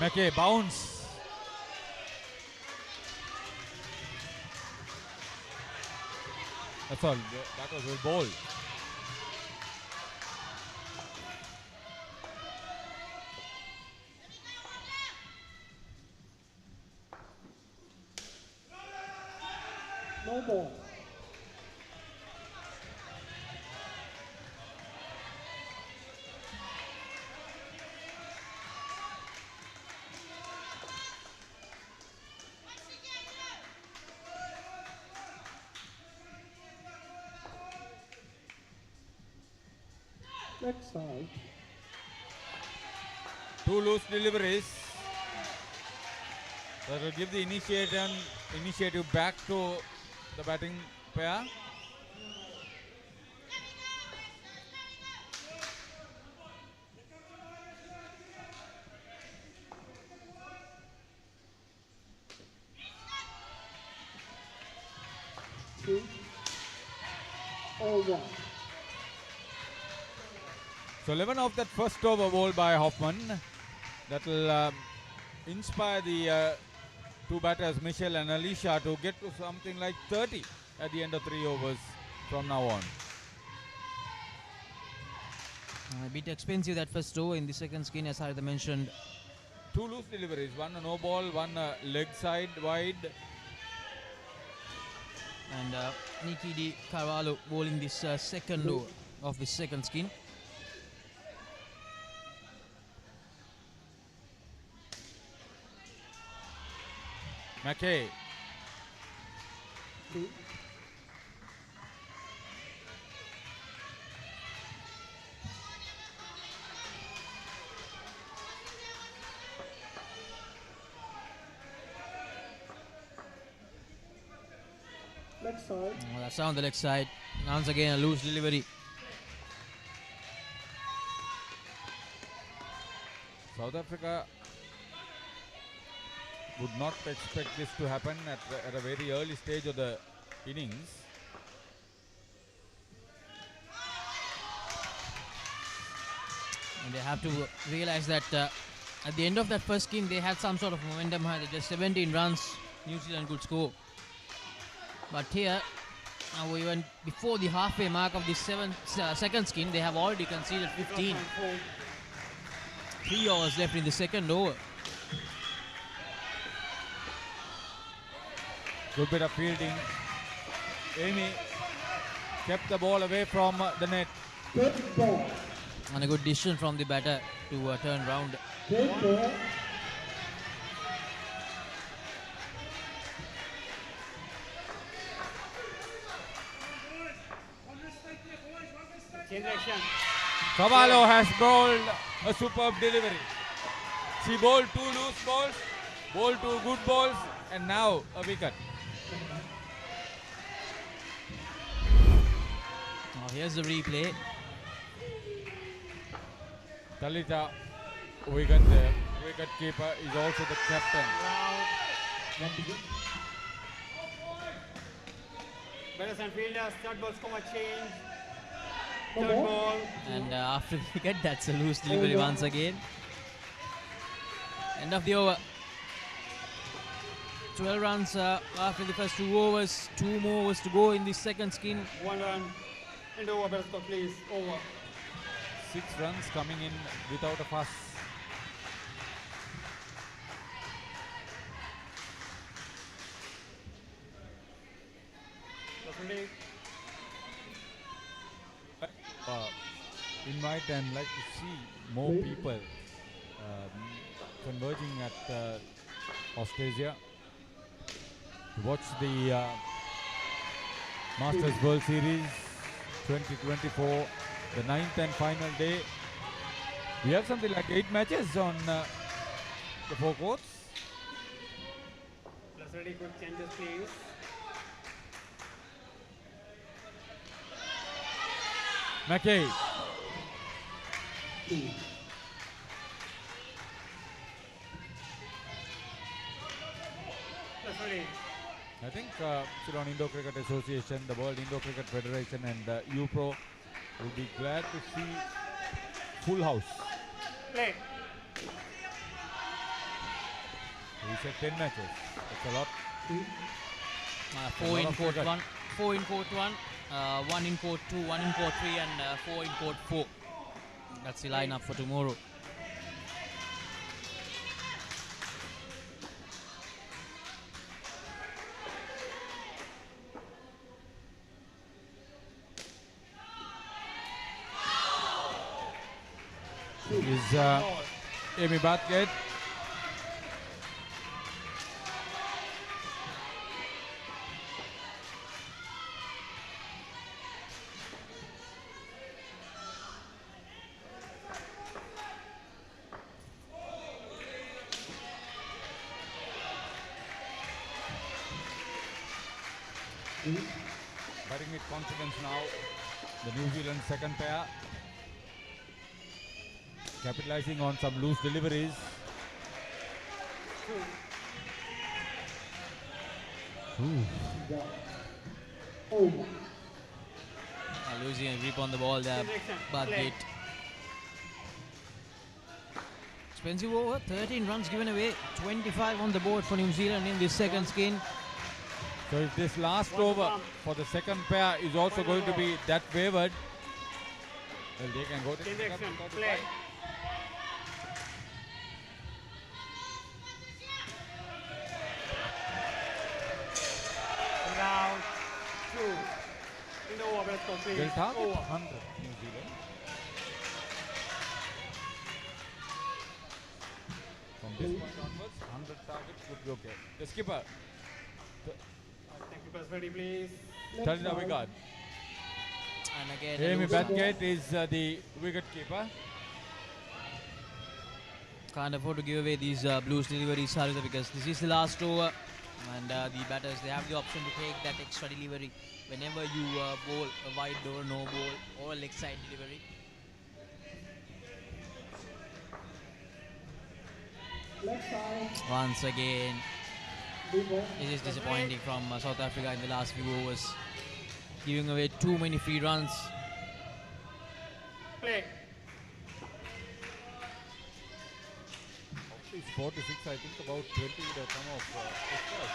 McKay bounce. That's all. That was well bowled. No ball. Next side. 2 loose deliveries. That will give the initiative back to the batting pair. So 11 of that first over bowled by Hoffman. That will inspire the 2 batters, Michelle and Alicia, to get to something like 30 at the end of 3 overs from now on. A bit expensive that first over in the second skin, as Haritha mentioned. 2 loose deliveries, 1 no ball, 1 leg side wide. And Nikki Di Carvalho bowling this second over of the second skin. McKay. Leg side. Well, that's on the leg side. Once again, a loose delivery. South Africa would not expect this to happen at a very early stage of the innings. And they have to realize that at the end of that first game, they had some sort of momentum. Had just 17 runs, New Zealand could score. But here, now even before the halfway mark of the second skin, they have already conceded 15. 3 overs left in the second over. Good bit of fielding. Amy kept the ball away from the net. And a good decision from the batter to turn round. Cavallo has bowled a superb delivery. She bowled 2 loose balls, bowled 2 good balls, and now a wicket. Now here's the replay. Talita Wigan, the wicket keeper, is also the captain. Batters and fielders, third ball score change. Third ball. And after the wicket, that's a loose delivery once again. End of the over. 12 runs after the first 2 overs. 2 more overs to go in the second skin. 1 run. And over, batter score, please. Over. 6 runs coming in without a fuss. Invite and like to see more people converging at Australia to watch the Masters World Series 2024, the 9th and final day. We have something like 8 matches on the 4 courts. Plus ready, quick changes, please. McKay. I think Ceylon Indo Cricket Association, the World Indo Cricket Federation and UPro will be glad to see full house. Play. We said 10 matches. That's a lot. 4 in court 1, 4 in court 1, 1 in court 2, 1 in court 3 and 4 in court 4. That's the lineup for tomorrow. Is Amy Bathgate. Batting with confidence now, the New Zealand second pair. Capitalizing on some loose deliveries. Losing a grip on the ball there, Bathgate. Expensive over, 13 runs given away, 25 on the board for New Zealand in this second skin. So if this last over for the second pair is also going to be that favored, well, they can go to play. Round 2. In the over, batter score, please. They'll target Over. 100 New Zealand. From this point onwards, 100 targets would be okay. The skipper. Thank you, press ready, please. Talita Wigan. And again, Amy Bathgate is the wicket keeper. Can't afford to give away these blues deliveries, Haritha, because this is the last over. And the batters, they have the option to take that extra delivery whenever you bowl a wide or no ball or a leg side delivery. Once again, it is disappointing from South Africa in the last few overs, giving away too many free runs. Play. It's 46, I think about 20 would have come off extras.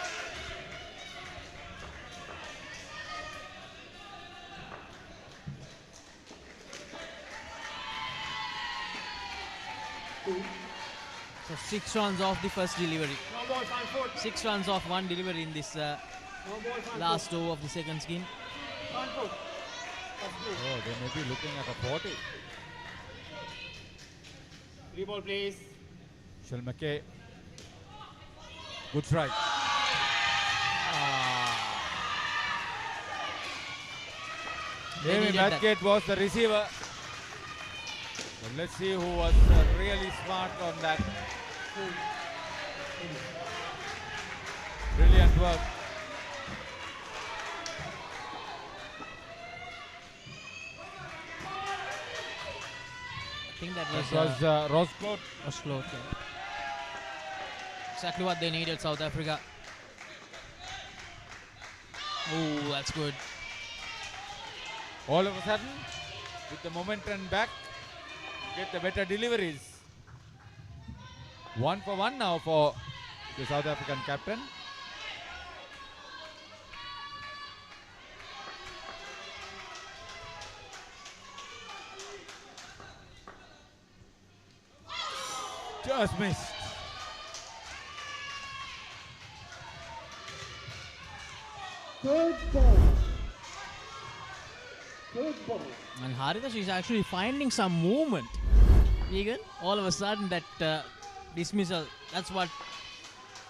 So 6 runs off the first delivery. No ball, front foot. 6 runs off 1 delivery in this No ball, front last over of the second skin. Front foot. Oh, they may be looking at a 40. 3 ball, please. Shell McKay. Good strike. They Amy needed that. Madgett was the receiver. But let's see who was really smart on that. Brilliant work. I think that That was was Roscoe. Oslo. Exactly what they needed, South Africa. Oh, that's good. All of a sudden, with the momentum back, you get the better deliveries. 1 for 1 now for the South African captain. Just missed. Third ball. Third ball. And Haritha, she's actually finding some movement. Egan, all of a sudden that dismissal, that's what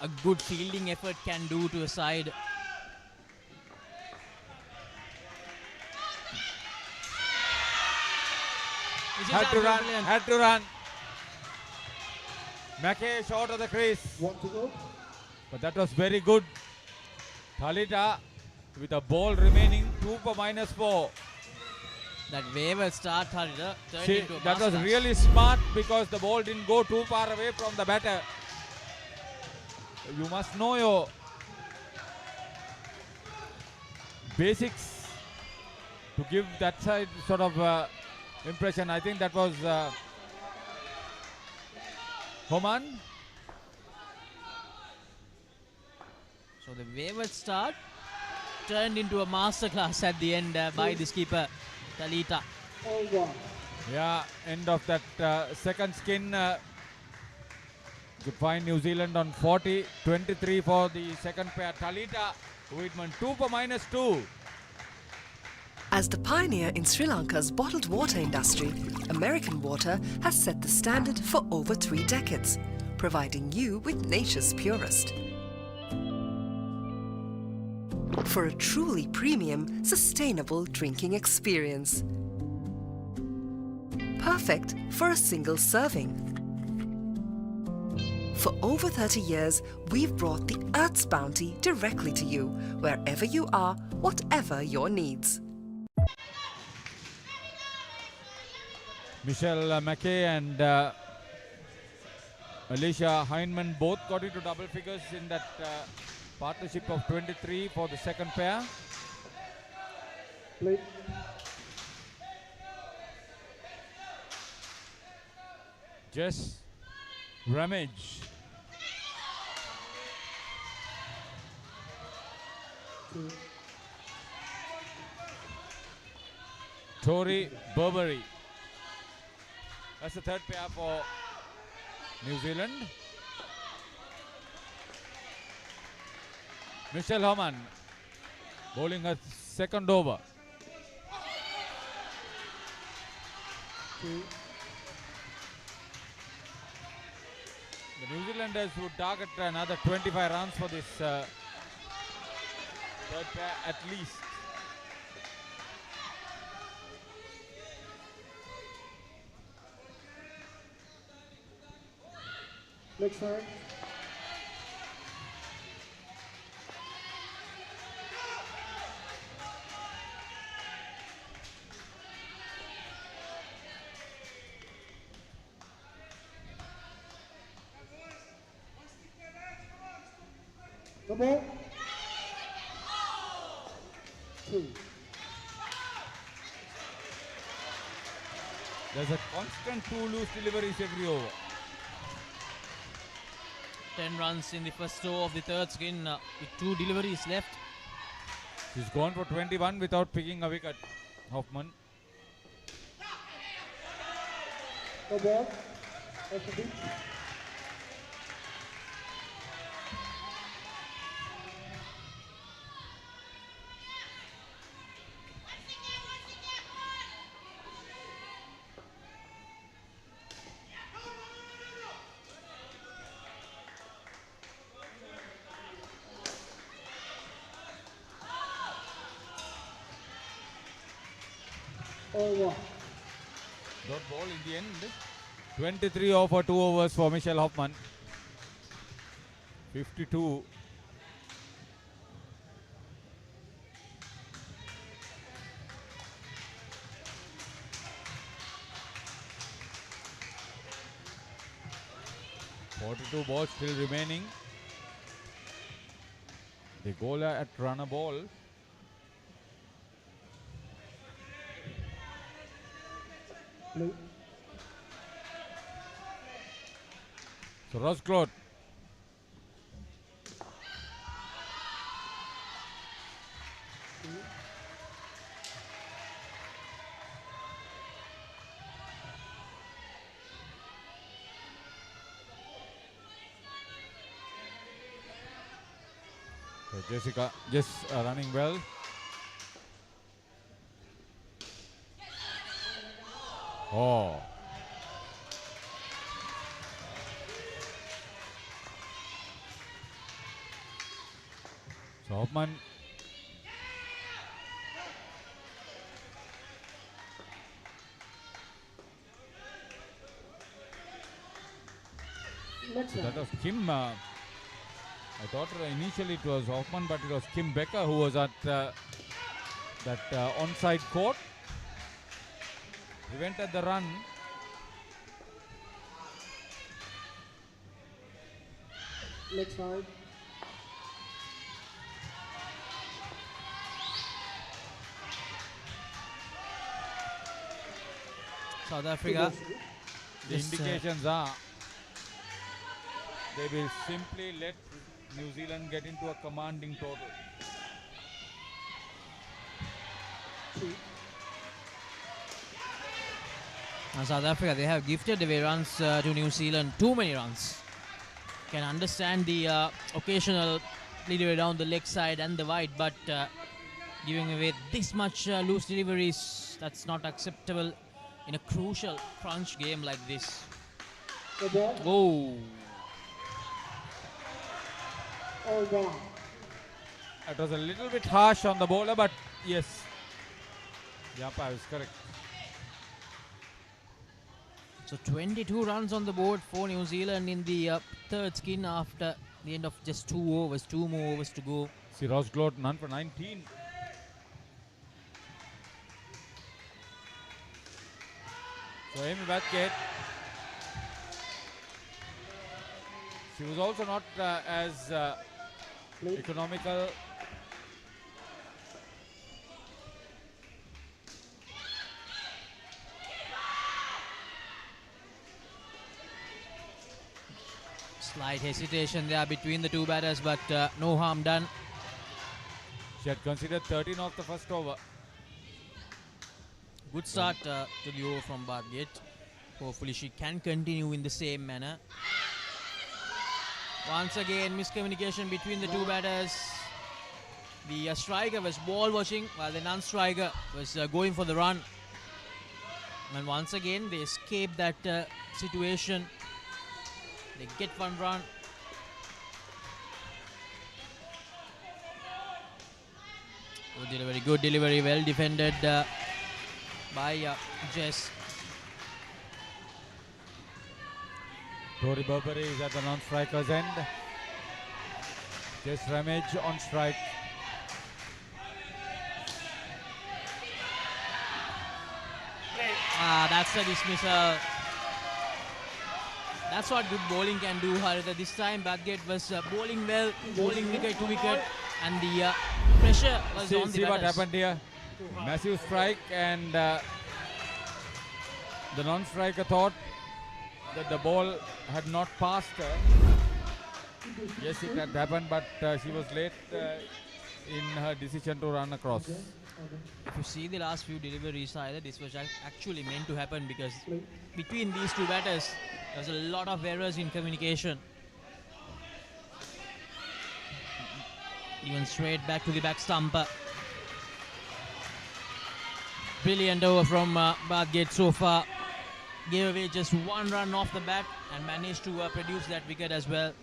a good fielding effort can do to a side. Had to run. Mackay short of the crease. But that was very good. Thalita with a ball remaining, 2 for -4. That wayward start, Thalita, turned into a that was masterclass. really smart because the ball didn't go too far away from the batter. You must know your basics to give that side sort of impression. I think that was Homan. So the wayward start turned into a masterclass at the end by the skipper, Thalita. Yeah, end of that second skin. To find New Zealand on 40, 23 for the second pair. Thalita Whitman, 2 for -2. As the pioneer in Sri Lanka's bottled water industry, American Water has set the standard for over 3 decades, providing you with nature's purest. For a truly premium, sustainable drinking experience. Perfect for a single serving. For over 30 years, we've brought the Earth's bounty directly to you, wherever you are, whatever your needs. Michelle Mackay and Alicia Heinemann both got into double figures in that partnership of 23 for the second pair. Jess Ramage. Tori Burberry. That's the third pair for New Zealand. Michelle Homan bowling her second over. The New Zealanders would target another 25 runs for this third pair at least. Next time. The ball. 2. There's a constant 2 loose deliveries every over. 10 runs in the first over of the third skin with 2 deliveries left. She's gone for 21 without picking a wicket, Hoffman. The ball. At the beach. Over. Dot ball in the end. 23 over 2 overs for Michelle Hoffman. 52. .42 balls still remaining. The goal at runner ball. Blue. So Rosclot. So Jessica just running well. Oh. So Hoffman. So that was Kim. I thought initially it was Hoffman, but it was Kim Becker who was at that onside court. Prevented the run. Left side. South Africa. The indications are they will simply let New Zealand get into a commanding total. Now South Africa, they have gifted away runs to New Zealand. Too many runs. Can understand the occasional delivery down the leg side and the wide, but giving away this much loose deliveries, that's not acceptable in a crucial crunch game like this. Whoa. Over. It was a little bit harsh on the bowler, but yes, the umpire is correct. So 22 runs on the board for New Zealand in the third skin after the end of just 2 overs. 2 more overs to go. See Rosclot none for 19. So Amy Bathgate, she was also not as economical. Slight hesitation there between the two batters, but no harm done. She had considered 13 off the first over. Good start to the over from Bathgate. Hopefully she can continue in the same manner. Once again, miscommunication between the two batters. The striker was ball watching while the non-striker was going for the run. And once again, they escape that situation. They get one run. Good delivery, well defended by Jess. Rory Burberry is at the non-striker's end. Jess Ramage on strike. That's a dismissal. That's what good bowling can do, Haritha. This time Bathgate was bowling well, bowling wicket to wicket, and the pressure was on the See what batters. happened here. Massive strike, and the non-striker thought that the ball had not passed her. Yes, it had happened, but she was late in her decision to run across. If you see the last few deliveries, this was actually meant to happen, because between these two batters, there was a lot of errors in communication. Even straight back to the back stump. Brilliant over from Bathgate so far. Gave away just one run off the bat and managed to produce that wicket as well.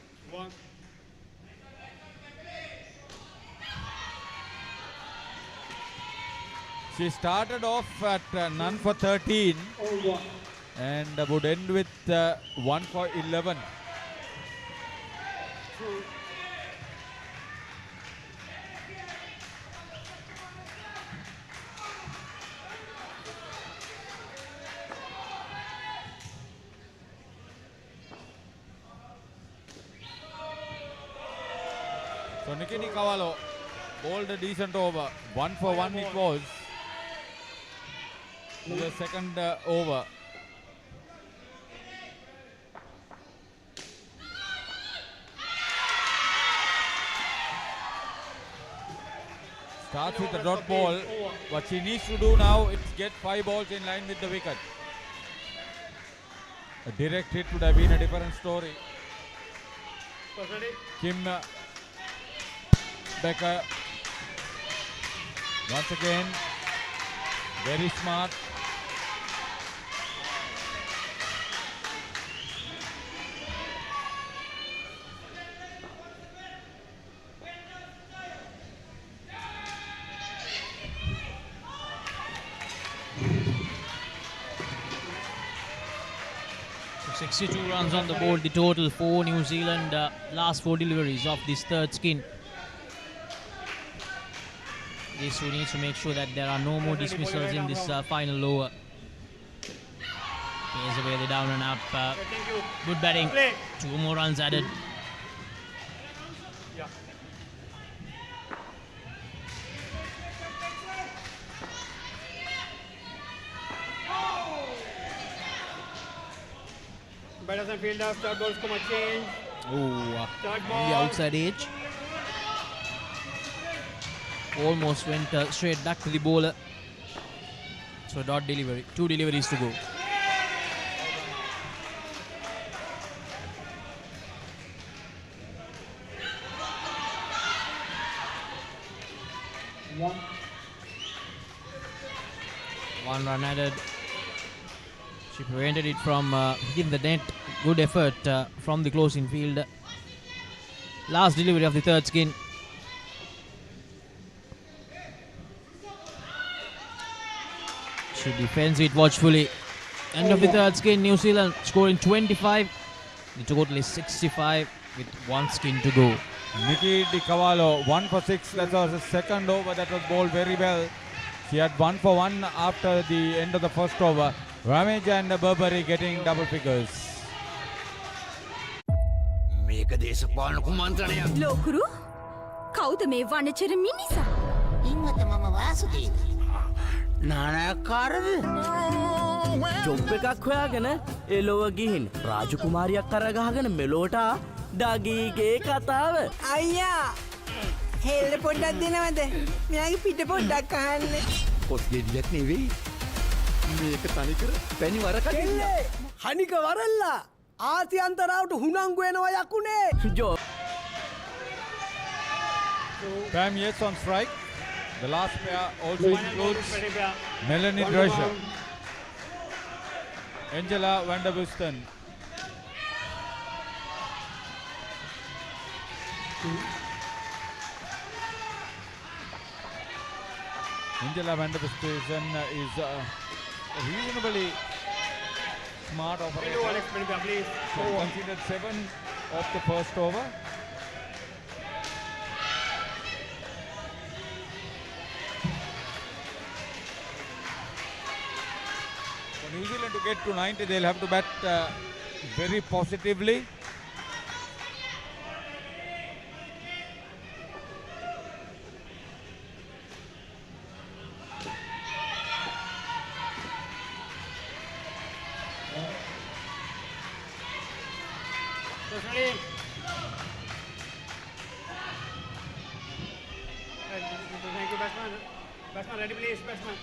She started off at none for 13 and would end with 1 for 11. So Nikki Cavallo bowled a decent over. 1 for 1 it was. The second over. Starts with a dot ball. What she needs to do now is get 5 balls in line with the wicket. A direct hit would have been a different story. Kim Becker once again very smart. So 62 runs on the board, the total for New Zealand. Last 4 deliveries of this third skin. This we need to make sure that there are no more dismissals in this final over. Plays away the down and up. Good batting. 2 more runs added. Batters and fielders, third ball come a change. Oh, Third on ball. the outside edge. Almost went straight back to the bowler. So dot delivery. 2 deliveries to go. One run added. She prevented it from hitting the net. Good effort from the closing field. Last delivery of the third skin. She defends it watchfully. End of the third skin. New Zealand scoring 25. The total is 65 with 1 skin to go. Nikki Cavallo 1 for 6. That was the second over that was bowled very well. She had 1 for 1 after the end of the first over. Ramage and Burberry getting double figures. මේක දේශපාලන කුමන්ත්‍රණයක්. ලෝකුරු කවුද මේ වනචර මිනිසා? ඉන්නත මම Vasudeva. නානයක්කාරද? Job එකක් හොයාගෙන එලොව ගිහින් රාජකුමාරියක් කරගහගෙන මෙලෝට ඩගීගේ කතාව. අයියා හෙල්ල පොඩ්ඩක් දෙනවද? මෙයාගේ පිට පොඩ්ඩක් අහන්න. පොත් ගෙඩියක් නෙවෙයි. මේක තනිකර පැණි වරකඩිල්ල. හනික වරල්ලා ආසියන්තරාවට හුනංගු වෙනවා යකුනේ. ජෝ. Pam Yates on strike. The last pair also includes Melanie Drescher, Angela van der Busten. Angela van der Busten is a reasonably smart operator. She considered 7 of the first over. For New Zealand to get to 90, they'll have to bat very positively. Ready. Thank you, batsman. Batsman, ready please, batsman.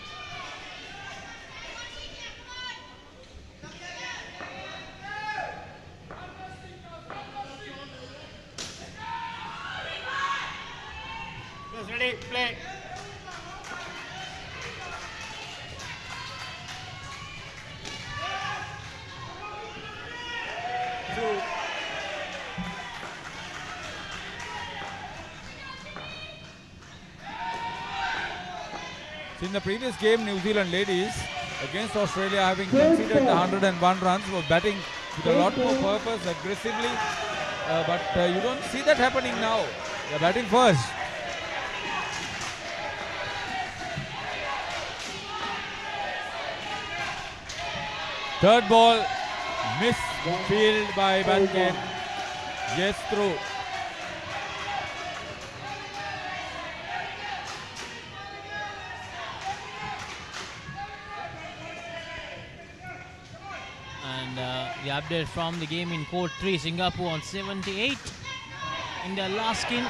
Yes, ready, play. Two. In the previous game, New Zealand ladies against Australia, having conceded 101 runs, were batting with a lot more purpose, aggressively. But you don't see that happening now. They're batting first. Third ball, miss field by Batkin. Yes, through. And the update from the game in Court 3, Singapore on 78 in their last skin.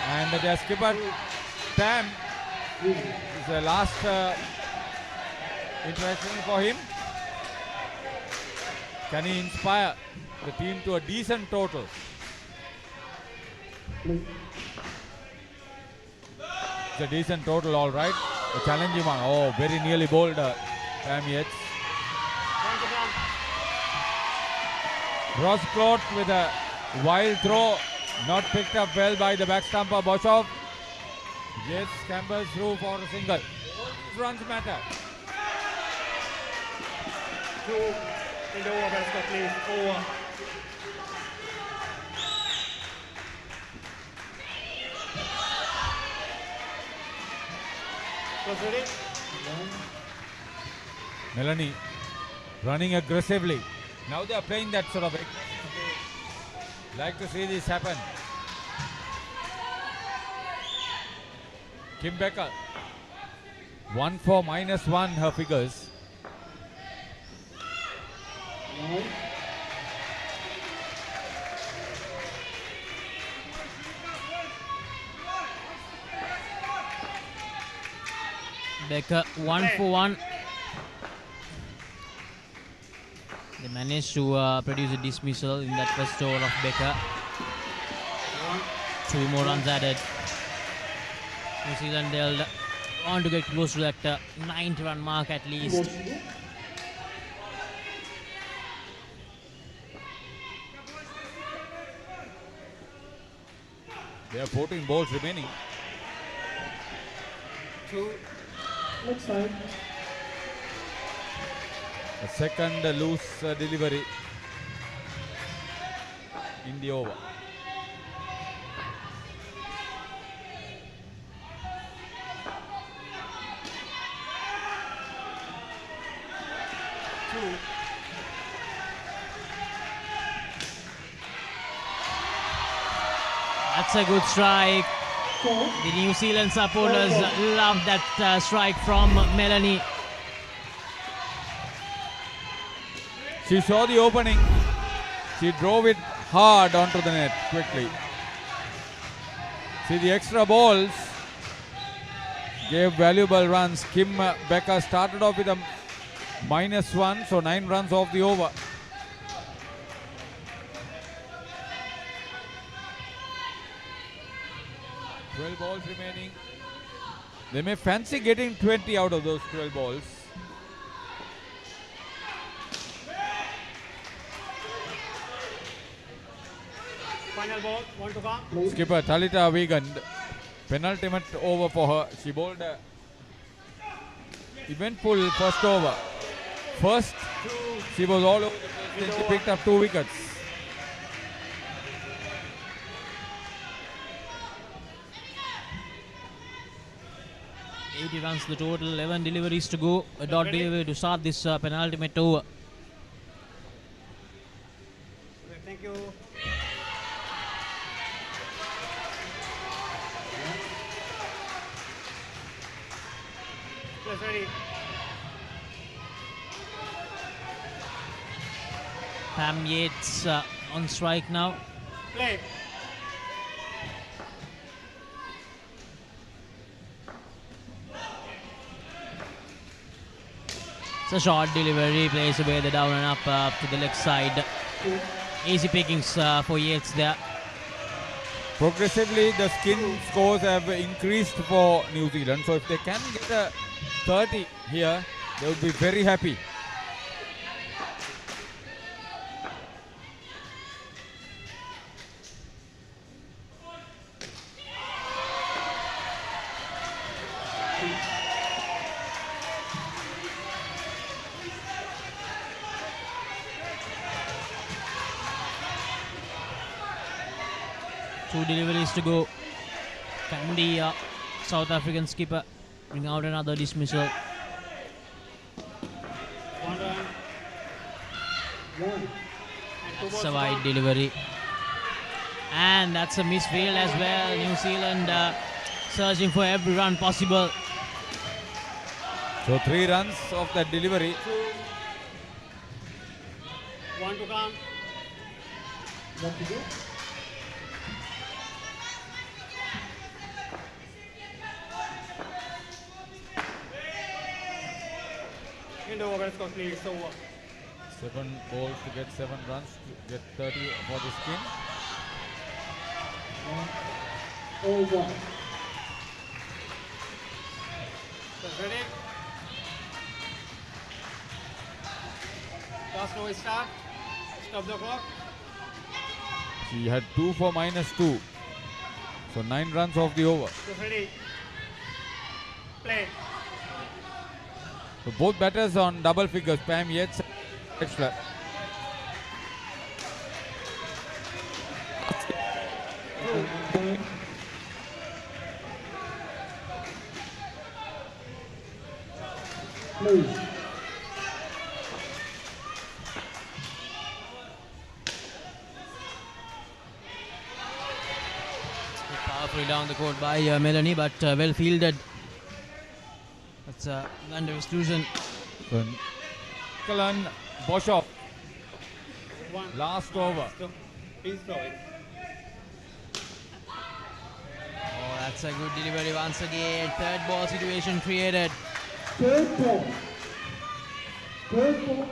And their skipper Tam is the last interaction for him. Can he inspire the team to a decent total? It's a decent total, all right. A challenging one. Oh, very nearly bowled Tam Yates. Rosclot with a wild throw, not picked up well by the back stumper Boshoff. Yes, Campbell through for a single. All these runs matter. Two in the over, Scott, please. Over. Close ready? Melanie running aggressively. Now they are playing that sort of aggressive. Like to see this happen. Kim Becker. 1 for -1 her figures. Becker 1 for 1. They managed to produce a dismissal in that first over of Becker. 2 more runs added. New Zealand, they'll want to get close to that 90-run mark at least. There are 14 balls remaining. Next time. A second loose delivery in the over. That's a good strike. The New Zealand supporters love that strike from Melanie. She saw the opening. She drove it hard onto the net quickly. See, the extra balls gave valuable runs. Kim Becker started off with a -1, so 9 runs off the over. Twelve balls remaining. They may fancy getting 20 out of those 12 balls. Final ball, 1 to come. Skipper Thalita Wiegand, penultimate over for her. She bowled a eventful first over. First, she was all over the place, then she picked up 2 wickets. Eighty runs the total, 11 deliveries to go. A dot delivery to start this penultimate over. Okay, thank you. Yes, ready. Pam Yates on strike now. Play. It's a short delivery, plays away the down and up to the leg side. Easy pickings for Yates there. Progressively, the skin scores have increased for New Zealand. So if they can get a 30 here, they would be very happy. 2 deliveries to go. Can the South African skipper bring out another dismissal? 1 run. That's a wide delivery. And that's a misfield as well. New Zealand searching for every run possible. So 3 runs of that delivery. 1 to come. What to do? End over, let's complete. It's over. 7 balls to get 7 runs to get 30 for the spin. 1-1. So ready? Last no start. Stop the clock. She had 2 for -2. So 9 runs off the over. So ready? Play. So both batters on double figures. Pam Yates extra. Please. Powerfully down the court by Melanie, but well fielded. That's under exclusion. So Nicolan Boshoff. 1. Last over. Please throw it. Oh, that's a good delivery once again. Third ball situation created. Third ball. Third ball.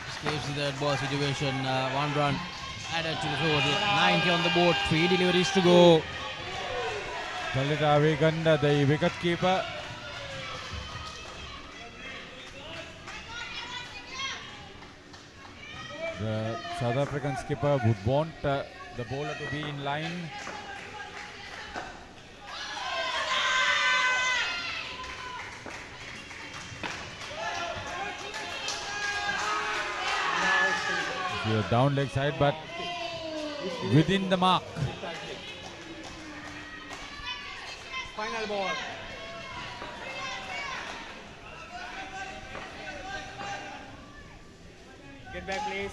Escapes the third ball situation. 1 run added to the total. 90 on the board. 3 deliveries to go. Talita Viganda, the wicket keeper. The South African skipper would want the bowler to be in line. Down leg side, but within the mark. Final ball. Get back, please.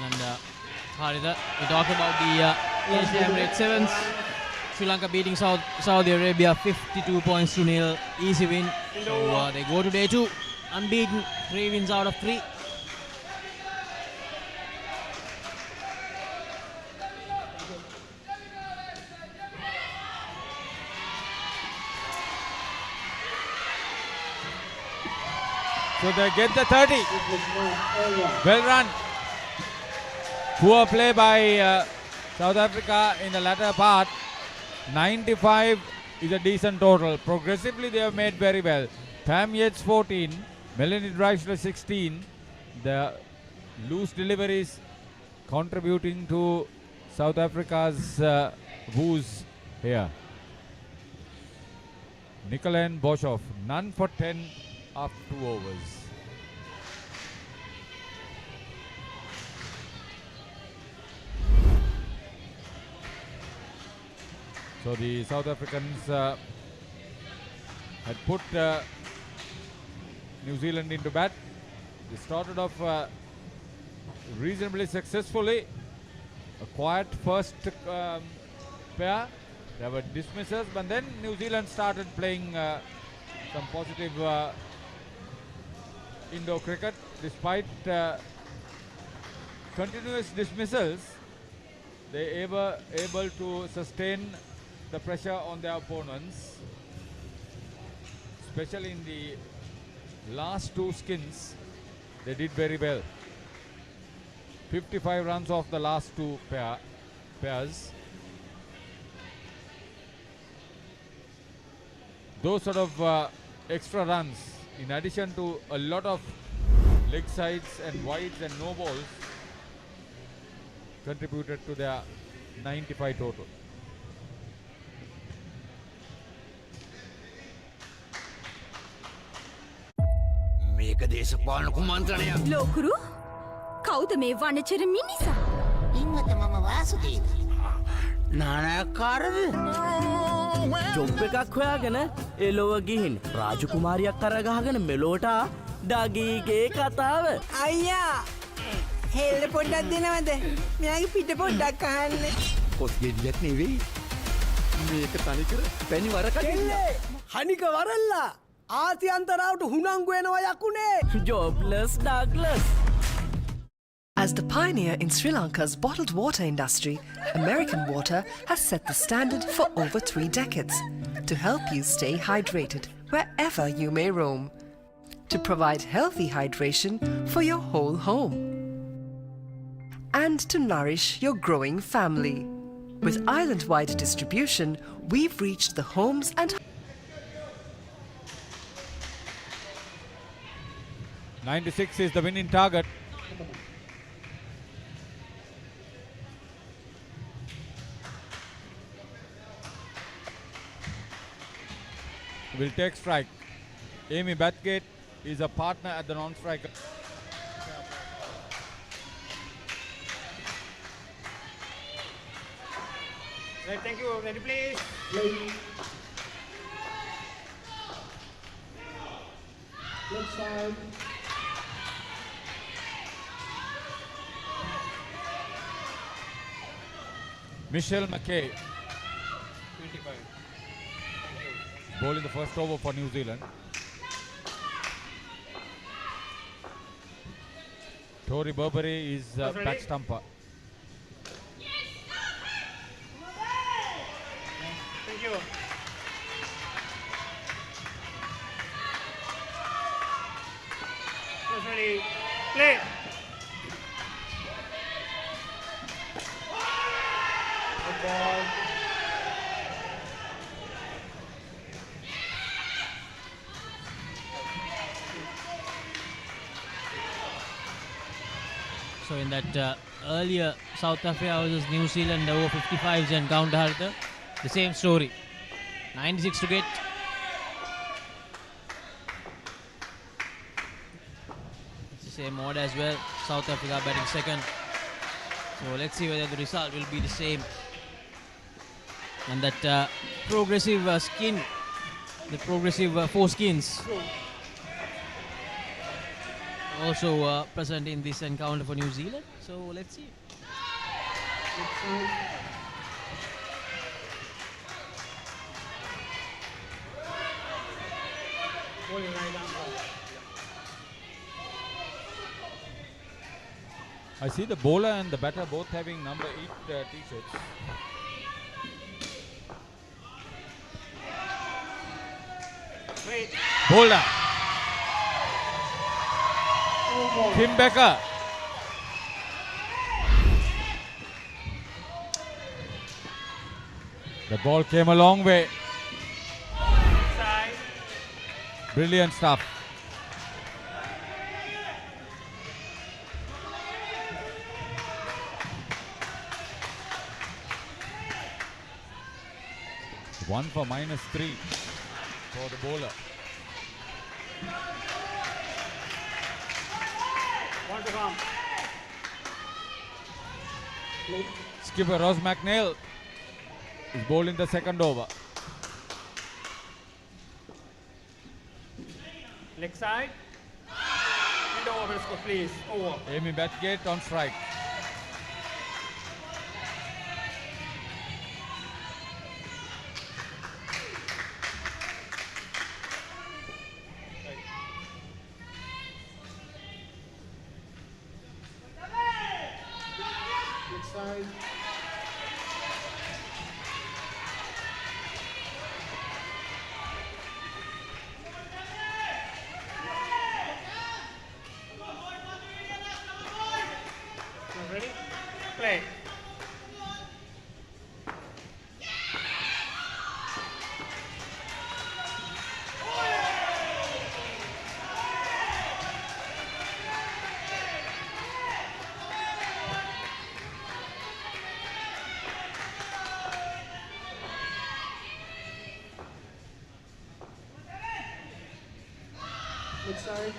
And Haritha, we talked about the Asian Emirates Sevens. Sri Lanka beating Saudi Arabia 52 points to nil. Easy win. So they go to day 2 unbeaten. 3 wins out of 3. So they get the 30. Well run. Poor play by South Africa in the latter part. 95 is a decent total. Progressively they have made very well. Pam Yates 14, Melanie Dreisler 16. The loose deliveries contributing to South Africa's woes here. Nicolan Boshoff, none for 10 after 2 overs. So the South Africans had put New Zealand into bat. They started off reasonably successfully. A quiet first pair. There were dismissals, but then New Zealand started playing some positive indoor cricket. Despite continuous dismissals, they were able to sustain the pressure on their opponents, especially in the last 2 skins. They did very well. 55 runs off the last 2 pairs. those sort of extra runs, in addition to a lot of leg sides and wides and no balls, contributed to their 95 total. මේක දේශපාලන කුමන්ත්‍රණයක්. ලෝකුරු කවුද මේ වනචර මිනිසා? ඉන්නත මම Vasudeva. නානකාරද? Job එකක් හොයාගෙන එලොව ගිහින් රාජකුමාරියක් කරගහගෙන මෙලෝට ඩගීගේ කතාව. අයියා හෙල්ල පොඩ්ඩක් දෙනවද? මෙයාගේ පිට පොඩ්ඩක් අහන්න. කොස් ගෙඩියක් නෙවෙයි. මේක තනිකර පැණි වරකඩිල්ල. හනික වරල්ලා ආසියන්තරාවට හුනංගු වෙනවා යකුනේ. ජොබ්ලස් Douglas. As the pioneer in Sri Lanka's bottled water industry, American Water has set the standard for over 3 decades to help you stay hydrated wherever you may roam, to provide healthy hydration for your whole home, and to nourish your growing family. With island-wide distribution, we've reached the homes and 96 is the winning target. Will take strike. Amy Bathgate is a partner at the non-striker. Right, thank you. Ready, please. Left side. Michelle McKay 25. bowling the first over for New Zealand. Tori Burberry is back stumper. Thank you. Just ready. Play. Good ball. So in that earlier South Africa versus New Zealand over 55s encounter, Harita, the same story. 96 to get. It's the same mode as well. South Africa batting second. So let's see whether the result will be the same. And that progressive skin, the progressive foreskins, also present in this encounter for New Zealand. So let's see. I see the bowler and the batter both having number 8 t-shirts. Wait. Bowler Kim Becker. The ball came a long way. Side. Brilliant stuff. One for -3 for the bowler. Want to come. Skipper Ross McNeil is bowling the second over. Leg side. And over score, please. Over. Amy Bathgate on strike. Side. Next side.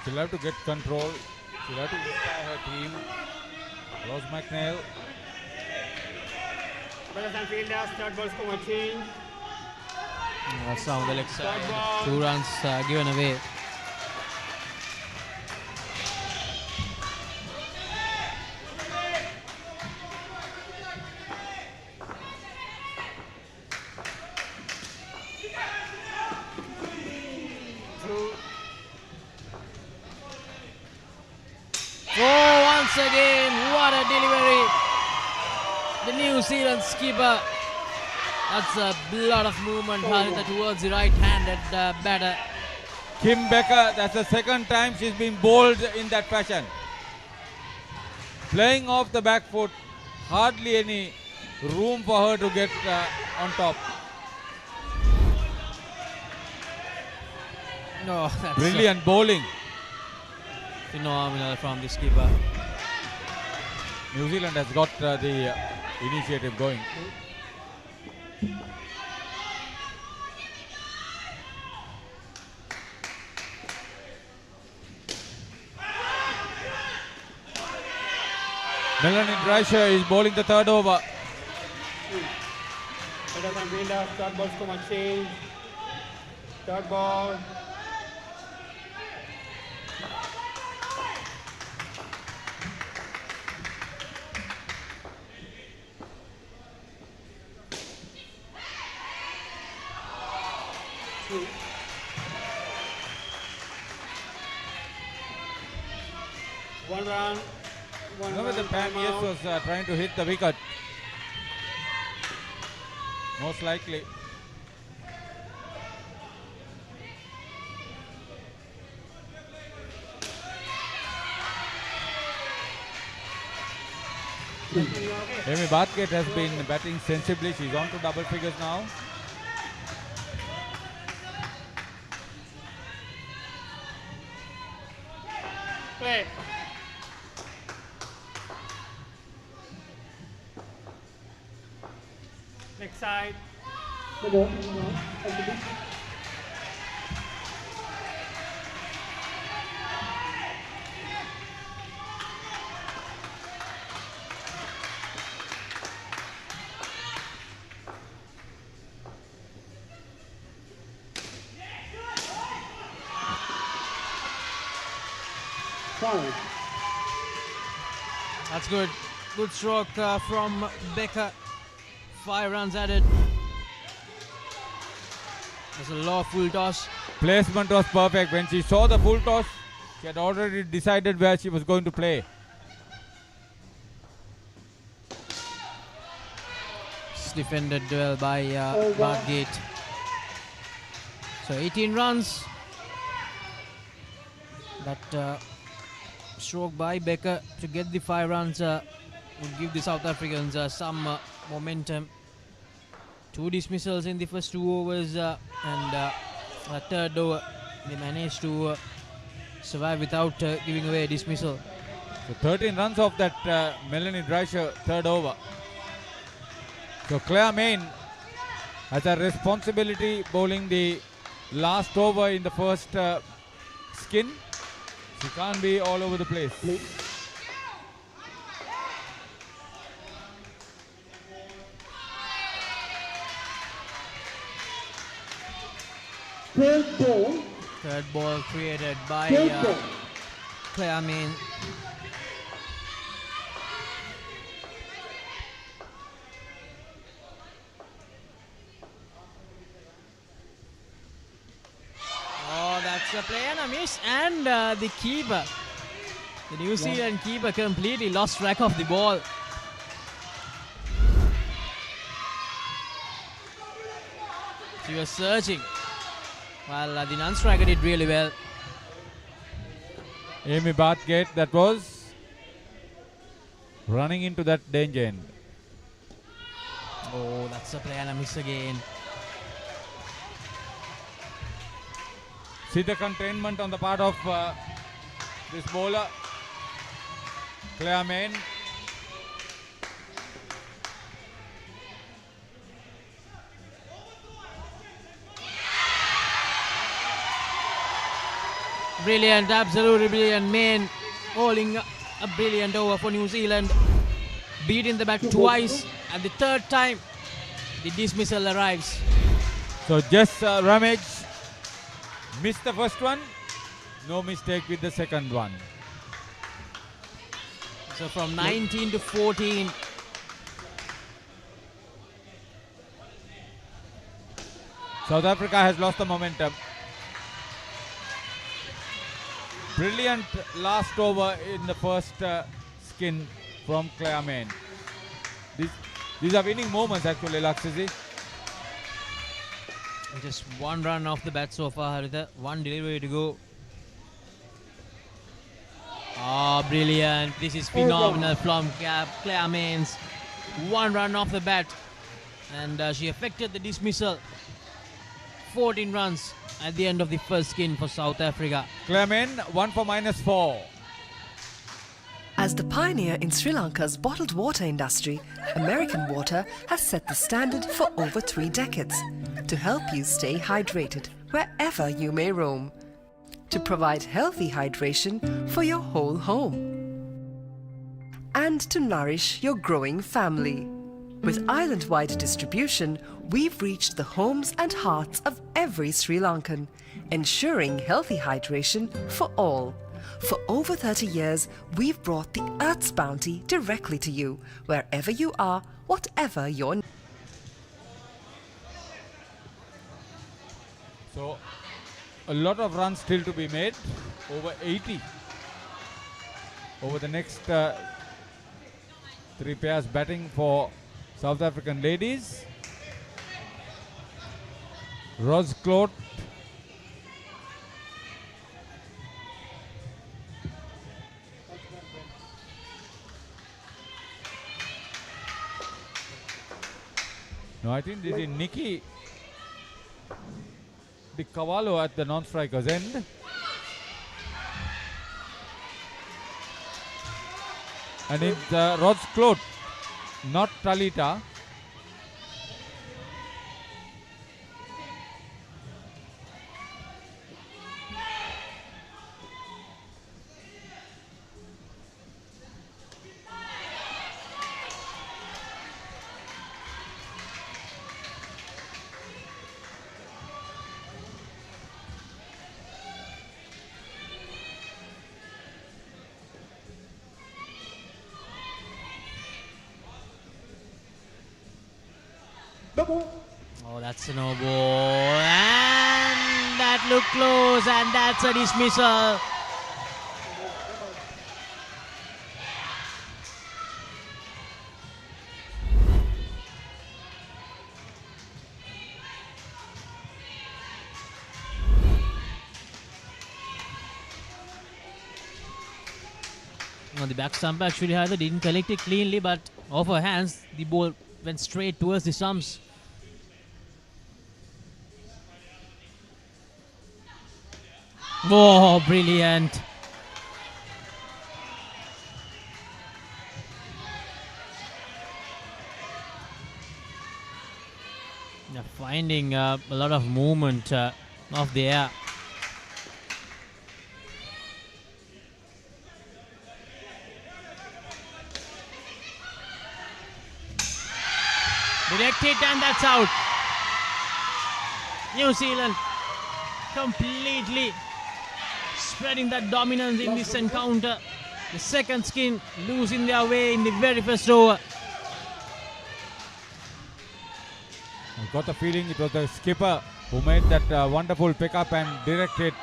She'll have to get control. She'll have to inspire her team. Rose McNeil. Brothers and fielders, third ball score change. That's on the leg side. 2 runs given away. Once again, what a delivery. The New Zealand skipper. That's a lot of movement towards the right-handed batter. Kim Becker, that's the second time she's been bowled in that fashion. Playing off the back foot, hardly any room for her to get on top. No, that's brilliant bowling. Phenomenal from the skipper. New Zealand has got the initiative going. Melanie Dreicher is bowling the third over. Brothers and fielders, third ball score change. Third ball. One run. Remember the Paniers was trying to hit the wicket. Most likely. Amy Bathgate has been batting sensibly. She's on to double figures now. Play. Next side. That's good. Good stroke from Becker. 5 runs added. There's a low full toss. Placement was perfect. When she saw the full toss, she had already decided where she was going to play. It's defended well by Bathgate. So 18 runs. That stroke by Becker to get the 5 runs would give the South Africans some momentum. 2 dismissals in the first 2 overs and a third over. They managed to survive without giving away a dismissal. So 13 runs off that Melanie Dreicher third over. So Claire Main has a responsibility bowling the last over in the first skin. She can't be all over the place. Third ball created by Claire Main. Oh, that's a play and a miss, and the keeper, the New Zealand keeper, completely lost track of the ball. She was searching. Well, the non-striker did really well. Amy Bathgate, that was running into that danger end. Oh, that's a play and a miss again. See the containment on the part of this bowler, Claire Main. Brilliant, absolutely brilliant. Main bowling a brilliant over for New Zealand. Beating the bat twice, and the third time the dismissal arrives. So just Ramage missed the first one. No mistake with the second one. So from 19 to 14. South Africa has lost the momentum. Brilliant last over in the first skin from Clearman. These are winning moments actually, Laksisi. Just one run off the bat so far, Haritha. One delivery to go. Oh, brilliant. This is phenomenal from Claire Mains. One run off the bat. And she affected the dismissal. 14 runs at the end of the first skin for South Africa. Claire Main, 1 for -4. As the pioneer in Sri Lanka's bottled water industry, American Water has set the standard for over 3 decades to help you stay hydrated wherever you may roam, to provide healthy hydration for your whole home, and to nourish your growing family. With island-wide distribution, we've reached the homes and hearts of every Sri Lankan, ensuring healthy hydration for all. For over 30 years, we've brought the Earth's bounty directly to you, wherever you are, whatever your... So, a lot of runs still to be made, over 80. Over the next 3 pairs batting for South African ladies. Rosclot. No, I think this is Nikki Di Cavallo at the non-striker's end. And it's Rosclot, not Talita. Oh, that's a no ball. And that looked close, and that's a dismissal. The back stump actually didn't collect it cleanly, but off her hands, the ball went straight towards the stumps. Oh, brilliant. They're finding a lot of movement off the air. Direct hit, and that's out. New Zealand completely spreading that dominance in this encounter. The second skin losing their way in the very first over. I got the feeling it was the skipper who made that wonderful pickup and direct hit.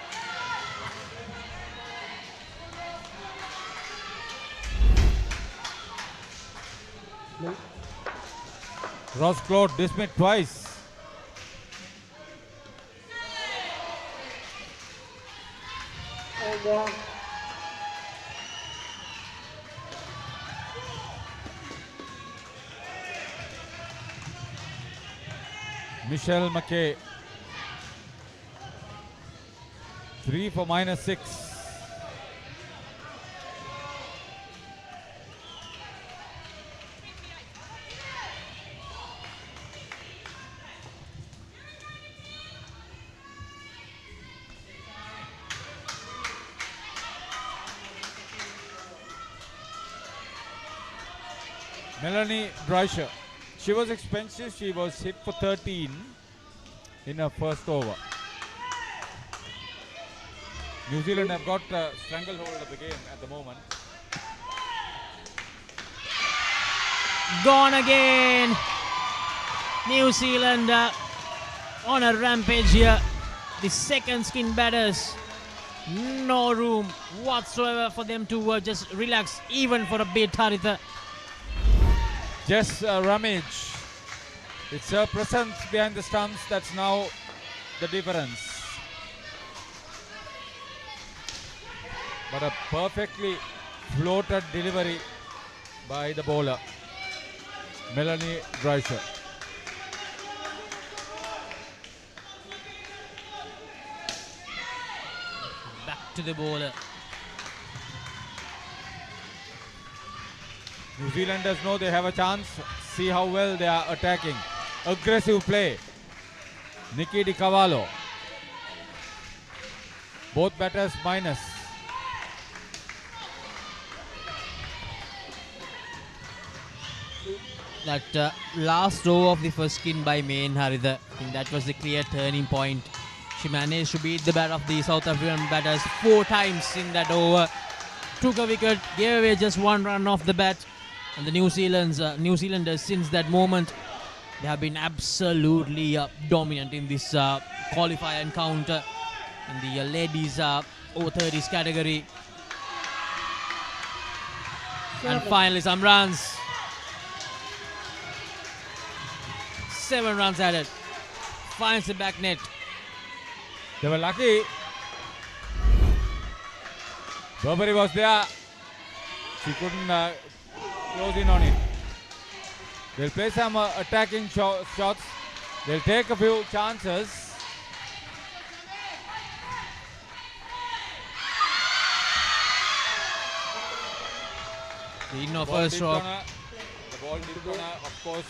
Rosclot dismissed twice. Michelle McKay, 3 for -6. Melanie Dreischer. She was expensive. She was hit for 13 in her first over. New Zealand have got a stranglehold of the game at the moment. Gone again. New Zealand on a rampage here. The second skin batters. No room whatsoever for them to just relax even for a bit, Haritha. Just Ramage. It's her presence behind the stumps that's now the difference. But a perfectly floated delivery by the bowler, Melanie Dreischer. Back to the bowler. New Zealanders know they have a chance. See how well they are attacking. Aggressive play. Nikki Di Cavallo. Both batters minus. That last over of the first skin by Main Haritha, I think that was the clear turning point. She managed to beat the bat of the South African batters 4 times in that over. Took a wicket, gave away just 1 run off the bat. And the New Zealanders since that moment, they have been absolutely dominant in this qualifier encounter in the ladies over 30s category. And finally some runs. 7 runs added. Finds the back net. They were lucky. Burberry was there. She couldn't close in on it. They'll play some attacking shots. They'll take a few chances. The in of first stroke. The ball dipped on her, of course.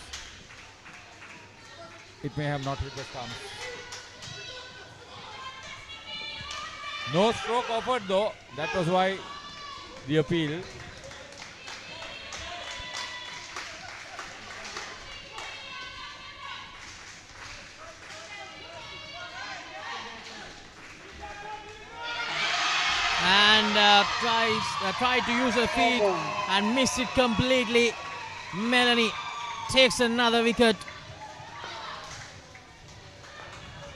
It may have not hit the stumps. No stroke offered though. That was why the appeal. And tried to use her feet and missed it completely. Melanie takes another wicket.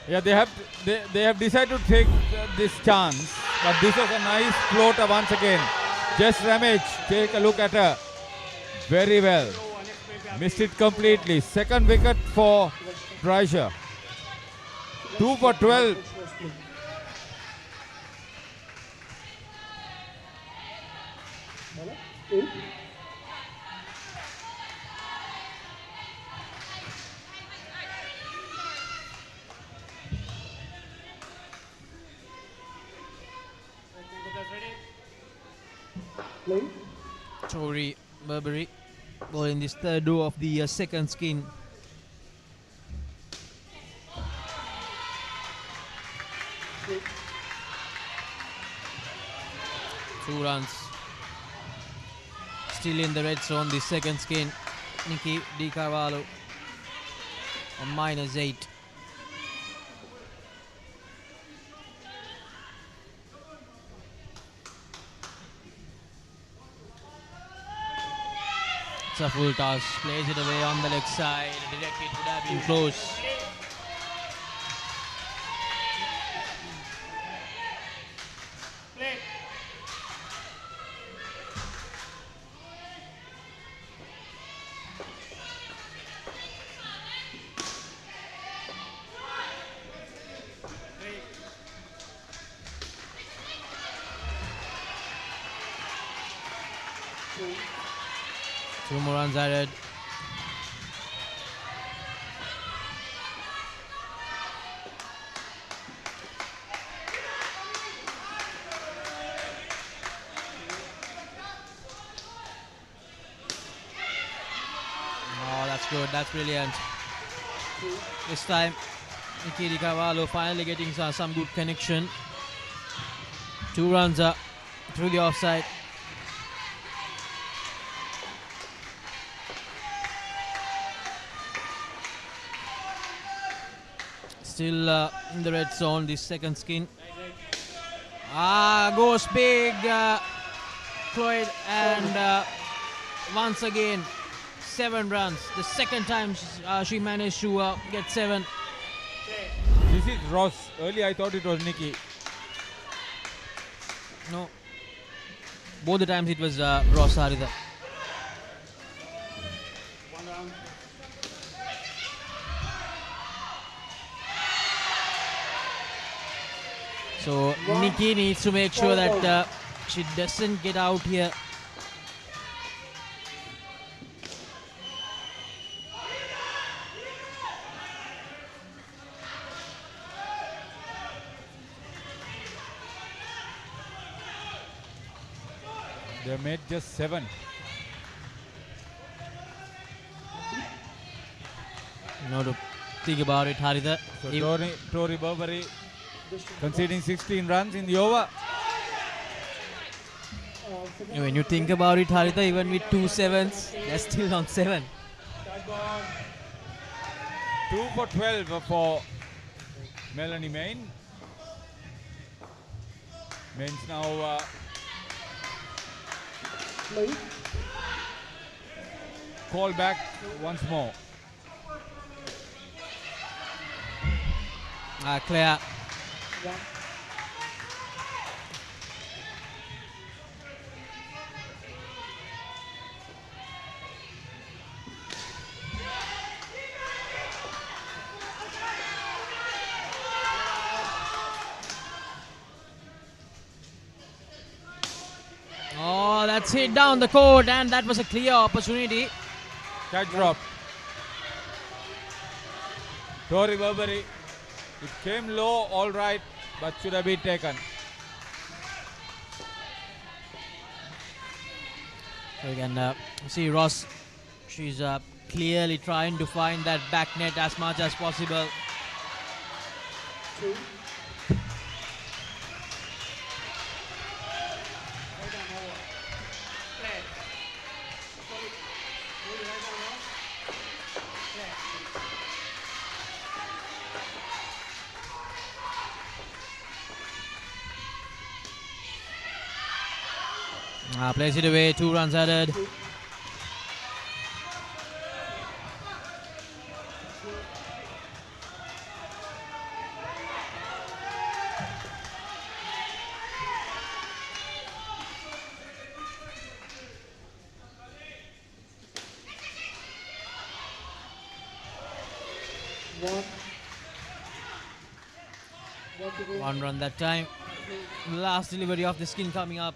Yeah, they have decided to take this chance, but this was a nice floater once again. Just Ramage, take a look at her. Very well. Missed it completely. Second wicket for Dreischer. 2 for 12. Tori Burberry bowling this third over of the second skin. Two runs. Still in the red zone, the second skin. Nikki Di Cavallo on -8. It's a full toss, plays it away on the leg side, directed would have been close. Two more runs added. Oh, that's good. That's brilliant. This time, Nikki Di Cavallo finally getting some good connection. 2 runs through the offside. still in the red zone, this second skin. Goes big, Cloyd, and once again, 7 runs. The second time she managed to get 7. This is Ross. Earlier I thought it was Nikki. No. Both the times it was Ross Haritha. So Nikki needs to make sure that she doesn't get out here. They made just 7. No, to think about it, Haritha. So Tory Burberry conceding 16 runs in the over. When you think about it, Haritha, even with 2 sevens, they're still on 7. 2 for 12 for Melanie Main. Main's now call back once more. Clear. Oh, that's hit down the court, and that was a clear opportunity. Catch drop. Tory Burberry. It came low, all right, but should have been taken. So you can see Ross. She's clearly trying to find that back net as much as possible. Plays it away, 2 runs added. One run that time. Last delivery of the skin coming up.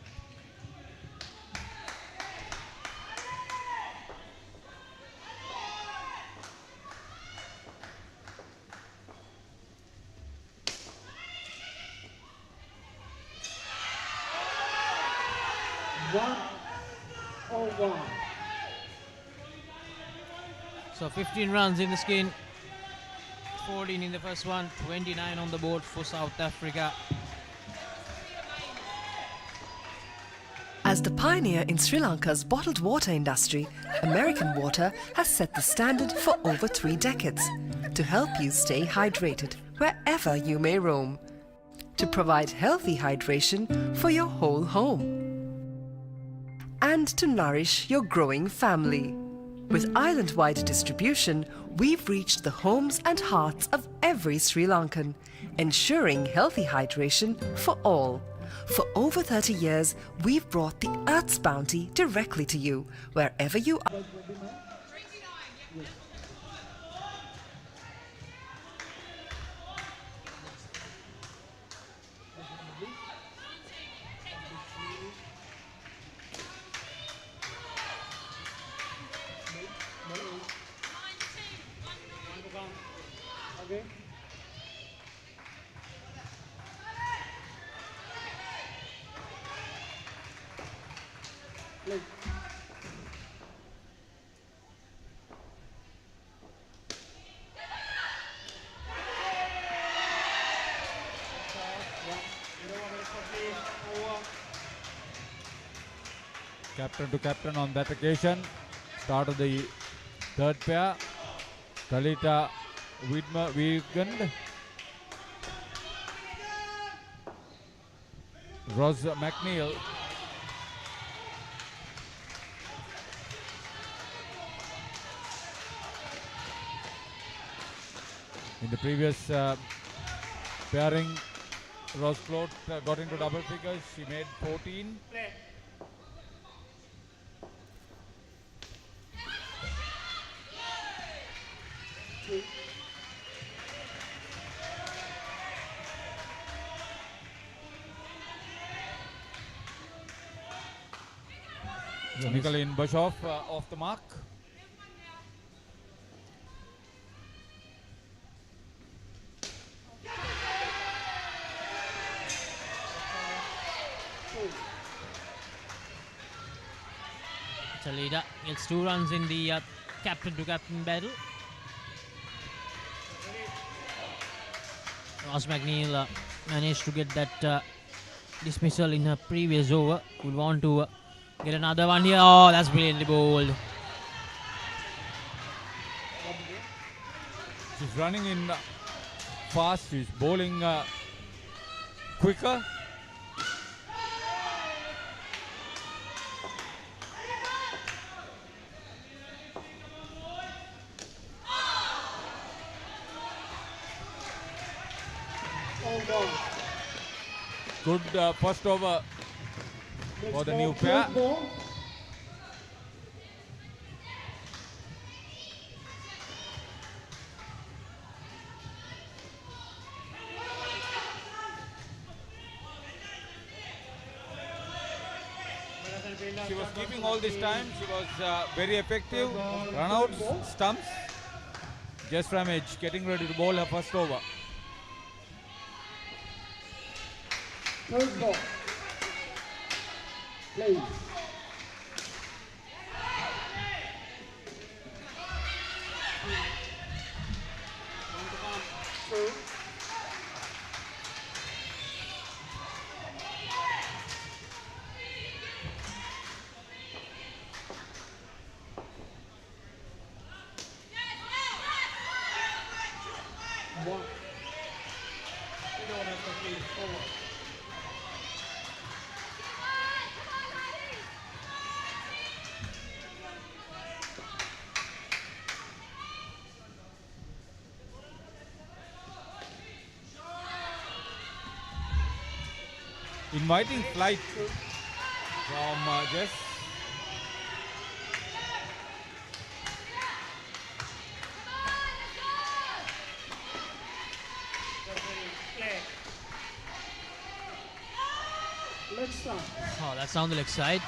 So 15 runs in the skin, 14 in the first one, 29 on the board for South Africa. As the pioneer in Sri Lanka's bottled water industry, American Water has set the standard for over 3 decades to help you stay hydrated wherever you may roam, to provide healthy hydration for your whole home, and to nourish your growing family. With island-wide distribution, we've reached the homes and hearts of every Sri Lankan, ensuring healthy hydration for all. For over 30 years, we've brought the Earth's bounty directly to you, wherever you are. Okay. Please. Captain to captain on that occasion. Start of the third pair. Talita Wiegand Ross McNeil. In the previous pairing, Ross Clote got into double figures. She made 14. Nikolin Bashoff off the mark. Talida gets 2 runs in the captain to captain battle. Ross McNeil managed to get that dismissal in her previous over. Would want to get another one here. Oh, that's brilliantly bowled. She's running in fast. She's bowling quicker. Good first over for the new pair. She was keeping all this time. She was very effective. Runouts, stumps. Just Ramage getting ready to bowl her first over. Third ball. Play. Inviting flight from Jess. Oh, that's down the leg side.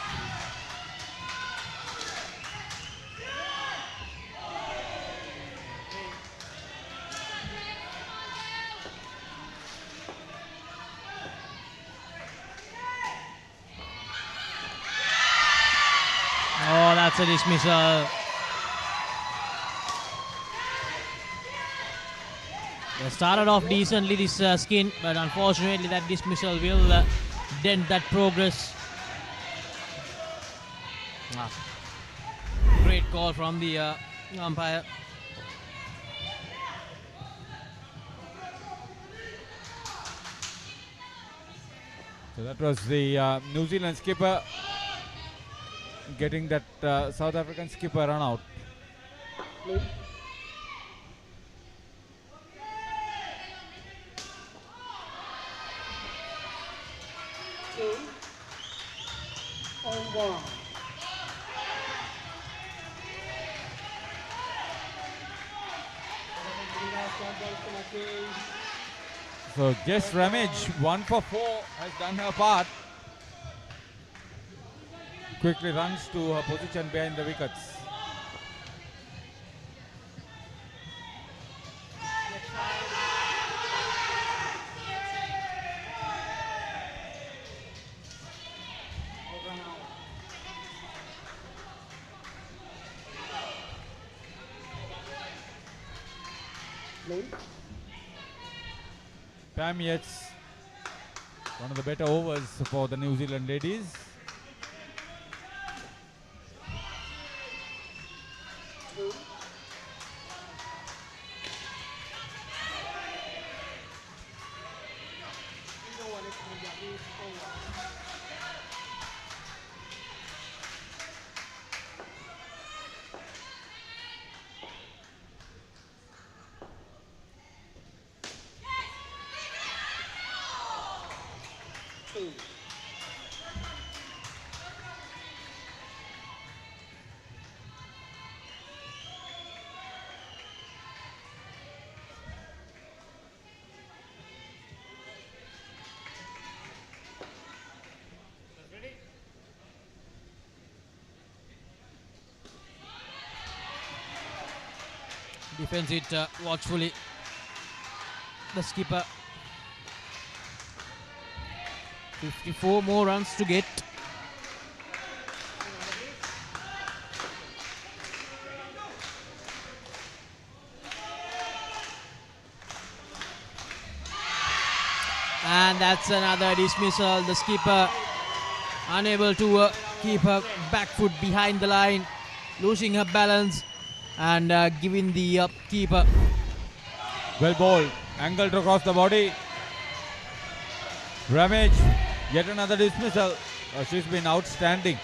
Oh, that's a dismissal. They started off decently this skin, but unfortunately that dismissal will dent that progress. Great call from the umpire. So that was the New Zealand skipper getting that South African skipper run out. So Jess Ramage, 1 for 4, has done her part. Quickly runs to her position behind the wickets. Pam Yates, one of the better overs for the New Zealand ladies. Defends it watchfully. The skipper. 54 more runs to get. And that's another dismissal. The skipper unable to keep her back foot behind the line, losing her balance and giving the keeper. Well bowled, angled across the body. Ramage, yet another dismissal. She's been outstanding.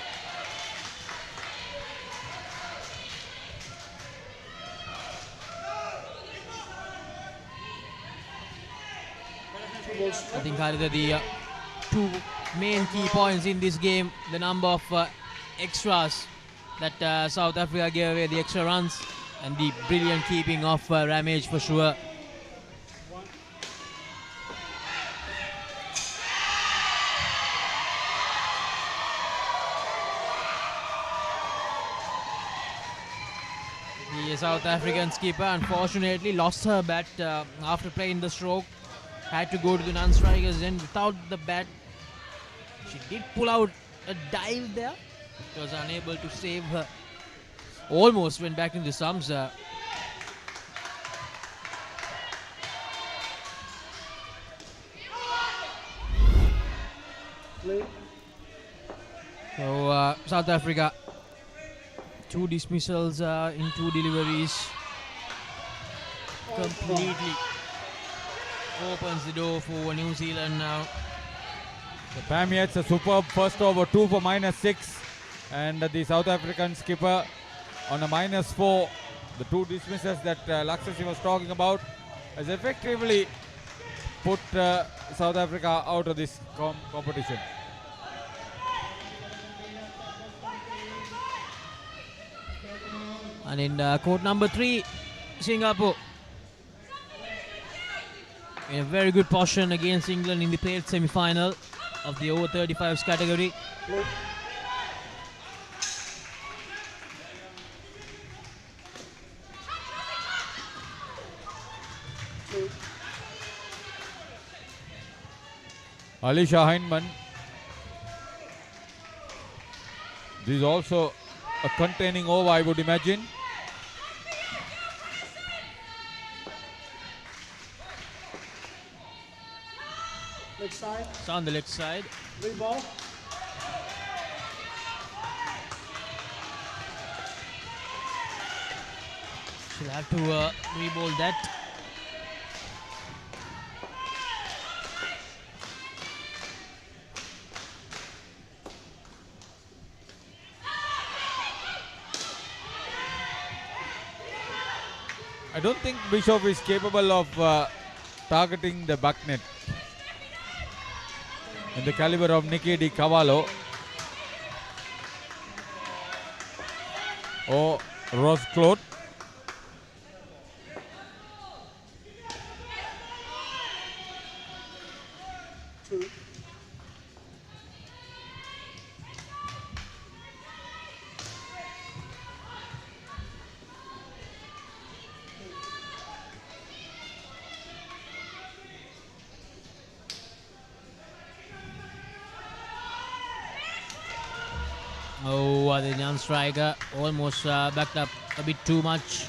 I think the two main key points in this game, the number of extras that South Africa gave away, the extra runs, and the brilliant keeping of Ramage for sure. The South African skipper unfortunately lost her bat after playing the stroke. Had to go to the non-strikers end without the bat. She did pull out a dive there. She was unable to save her. Almost went back into sums. So South Africa, 2 dismissals in 2 deliveries. Completely opens the door for New Zealand now. So Pam Yates a superb first over, 2 for -6, and the South African skipper on a -4. The 2 dismissals that Laksasi was talking about has effectively put South Africa out of this competition. And in court number 3, Singapore in a very good position against England in the played semi-final of the over 35s category. Alisha Heinemann. This is also a containing over, I would imagine. Leg side. It's on the leg side. Reball. She'll have to re-bowl that. I don't think Bishop is capable of targeting the back net in the caliber of Nikki Di Cavallo or Rose Claude. Oh, the non-striker almost backed up a bit too much.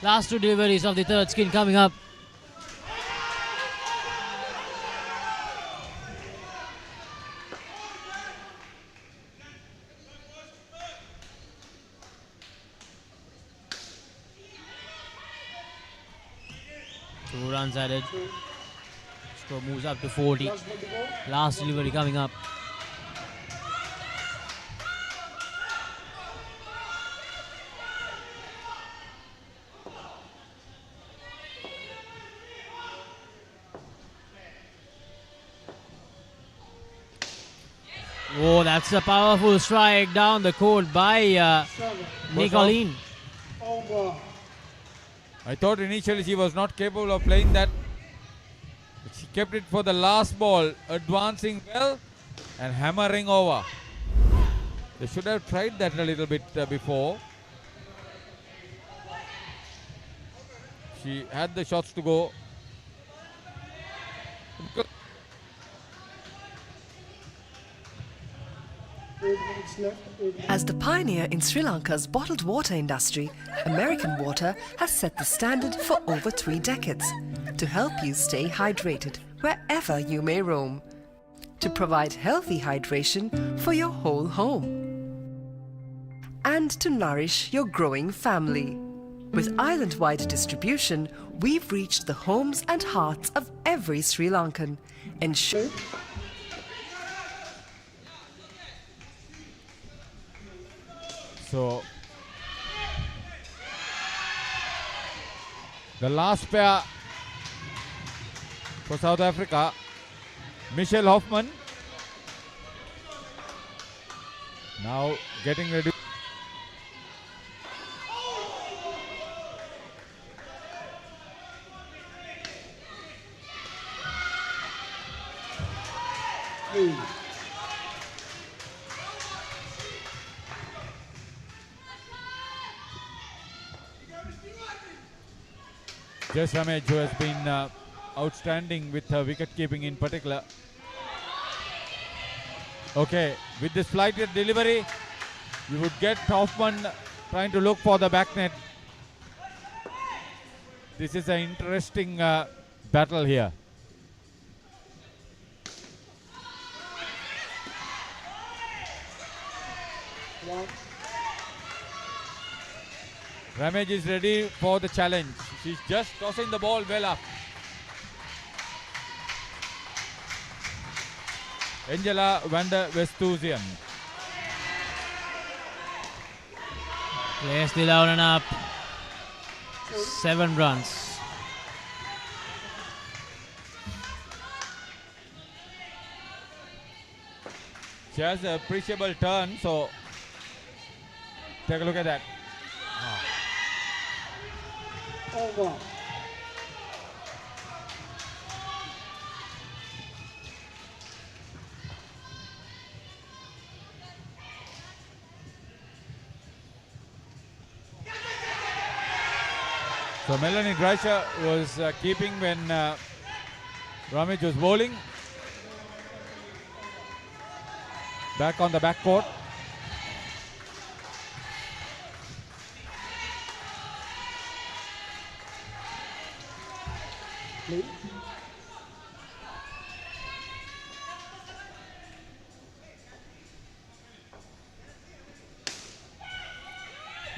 Last 2 deliveries of the third skin coming up. Two runs added. Score moves up to 40. Last delivery coming up. Oh, that's a powerful strike down the court by Nicolene. I thought initially she was not capable of playing that. But she kept it for the last ball, advancing well and hammering over. They should have tried that a little bit before. She had the shots to go. As the pioneer in Sri Lanka's bottled water industry, American Water has set the standard for over 3 decades to help you stay hydrated wherever you may roam, to provide healthy hydration for your whole home, and to nourish your growing family. With island-wide distribution, we've reached the homes and hearts of every Sri Lankan, ensuring So the last pair for South Africa, Michelle Hoffman now getting ready. Jess Ramage, who has been outstanding with her wicket keeping in particular. Okay, with this flighted delivery, you would get Hoffman trying to look for the back net. This is an interesting battle here. Ramage is ready for the challenge. She's just tossing the ball well up. Angela van der Westhuizen. Plays the down and up. 7 runs. She has an appreciable turn, so take a look at that. Over. So Melanie Dreicher was keeping when Ramage was bowling. Back on the back court.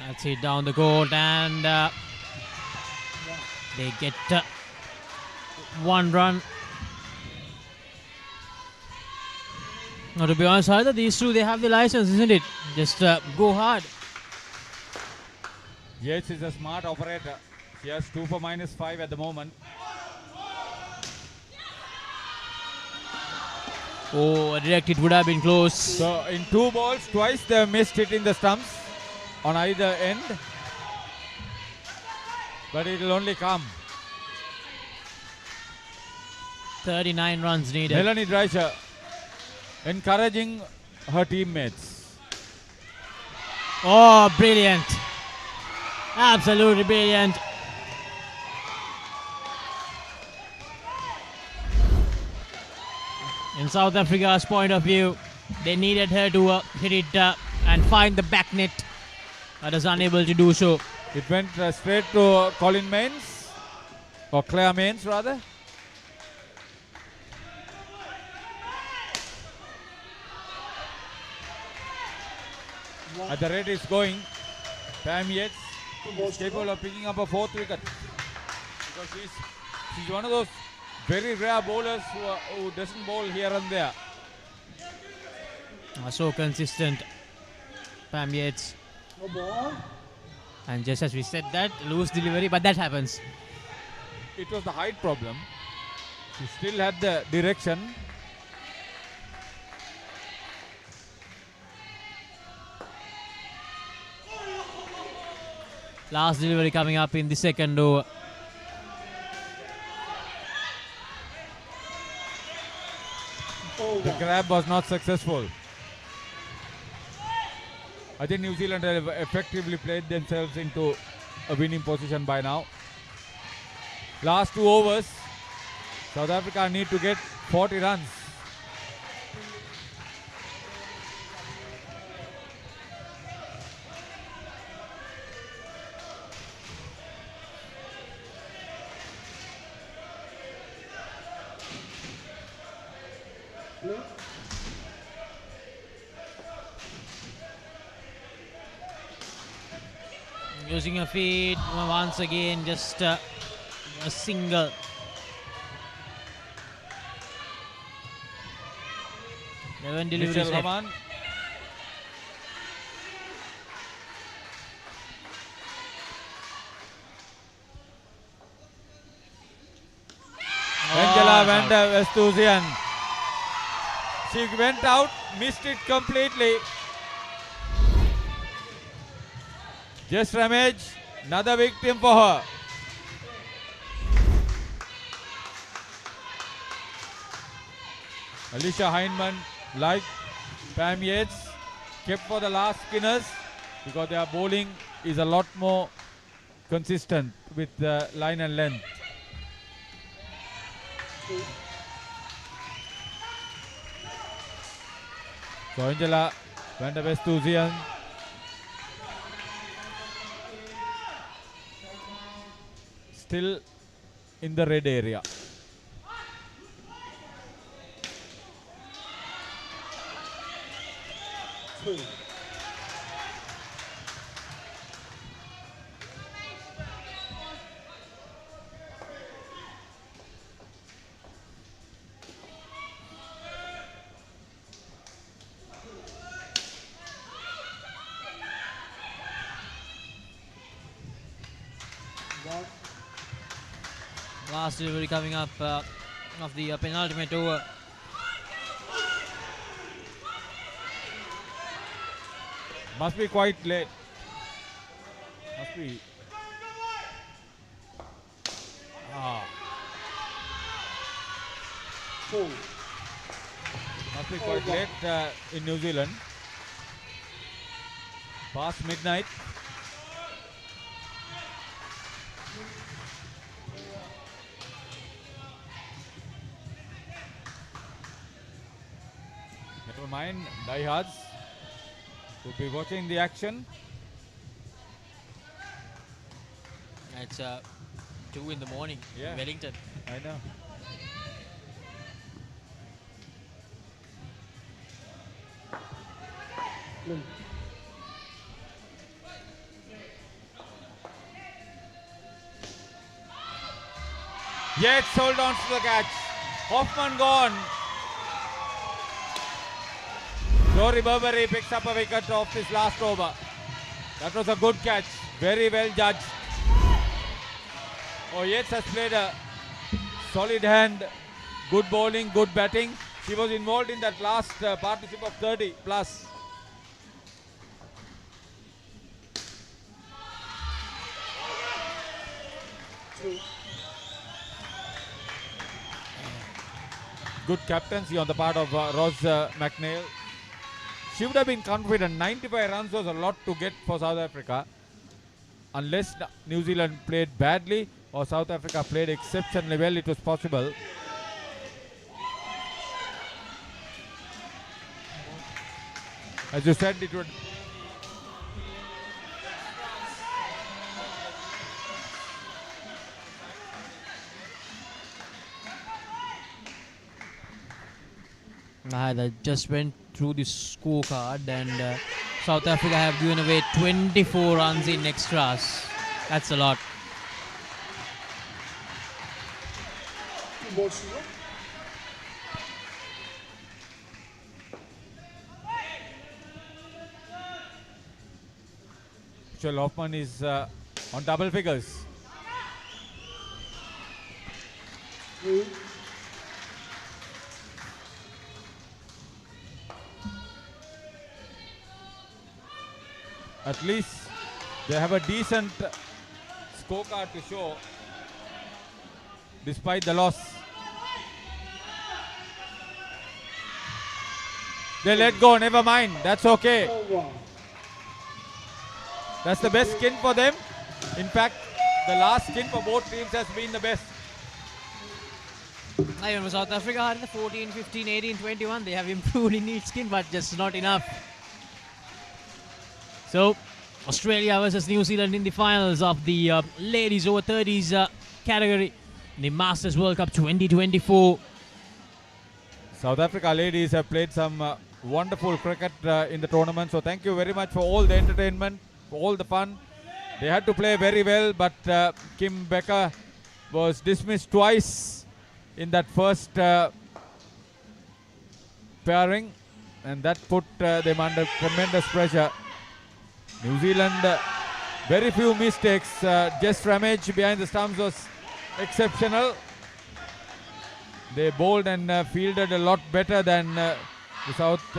That's it down the court, and they get 1 run. Now, to be honest, either these two, they have the license, isn't it? Just go hard. Yates is a smart operator. She has 2 for -5 at the moment. Oh, direct, it would have been close. So in 2 balls, twice they have missed hitting the stumps on either end. But it will only come. 39 runs needed. Melanie Dreicher encouraging her teammates. Oh, brilliant. Absolutely brilliant. In South Africa's point of view, they needed her to hit it and find the back net. But was unable to do so. It went straight to Colin Mains, or Claire Mains rather. At the rate it's going, Pam Yates is capable of picking up a 4th wicket. Because she's one of those very rare bowlers who doesn't bowl here and there. So consistent, Pam Yates. No ball. And just as we said that, loose delivery, but that happens. It was the height problem. She still had the direction. Last delivery coming up in the 2nd over. The grab was not successful. I think New Zealand have effectively played themselves into a winning position by now. Last 2 overs. South Africa need to get 40 runs. Using a feed once again, just a single. Seven deliveries Mitchell left. Rahman. Angela van der Westhuizen. She went out, missed it completely. Just Ramage, another victim for her. Alicia Hindman, like Pam Yates, kept for the last spinners because their bowling is a lot more consistent with the line and length. So Angela van der Westhuizen still in the red area. Last delivery coming up of the penultimate over. Must be quite late. Must be. Must be quite late in New Zealand. Past midnight. Never mind, diehards will be watching the action. It's 2 in the morning in Wellington. I know. Yates hold on to the catch. Hoffman gone. Rory Burberry picks up a wicket off this last over. That was a good catch. Very well judged. Oh, Yates has played a solid hand. Good bowling, good batting. She was involved in that last partnership of 30 plus. Good captaincy on the part of Ros McNeil. She would have been confident. 95 runs was a lot to get for South Africa. Unless New Zealand played badly or South Africa played exceptionally well, it was possible. As you said, it would. I just went through the scorecard and South Africa have given away 24 runs in extras. That's a lot. Michelle Hoffman is on double figures. At least they have a decent scorecard to show despite the loss. They let go, never mind, that's okay. That's the best skin for them. In fact, the last skin for both teams has been the best. I remember South Africa had in the 14, 15, 18, 21. They have improved in each skin, but just not enough. So, Australia versus New Zealand in the finals of the ladies over 30s category in the Masters World Cup 2024. South Africa ladies have played some wonderful cricket in the tournament. So thank you very much for all the entertainment, for all the fun. They had to play very well, but Kim Becker was dismissed twice in that first pairing, and that put them under tremendous pressure. New Zealand, very few mistakes. Jess Ramage behind the stumps was exceptional. They bowled and fielded a lot better than the South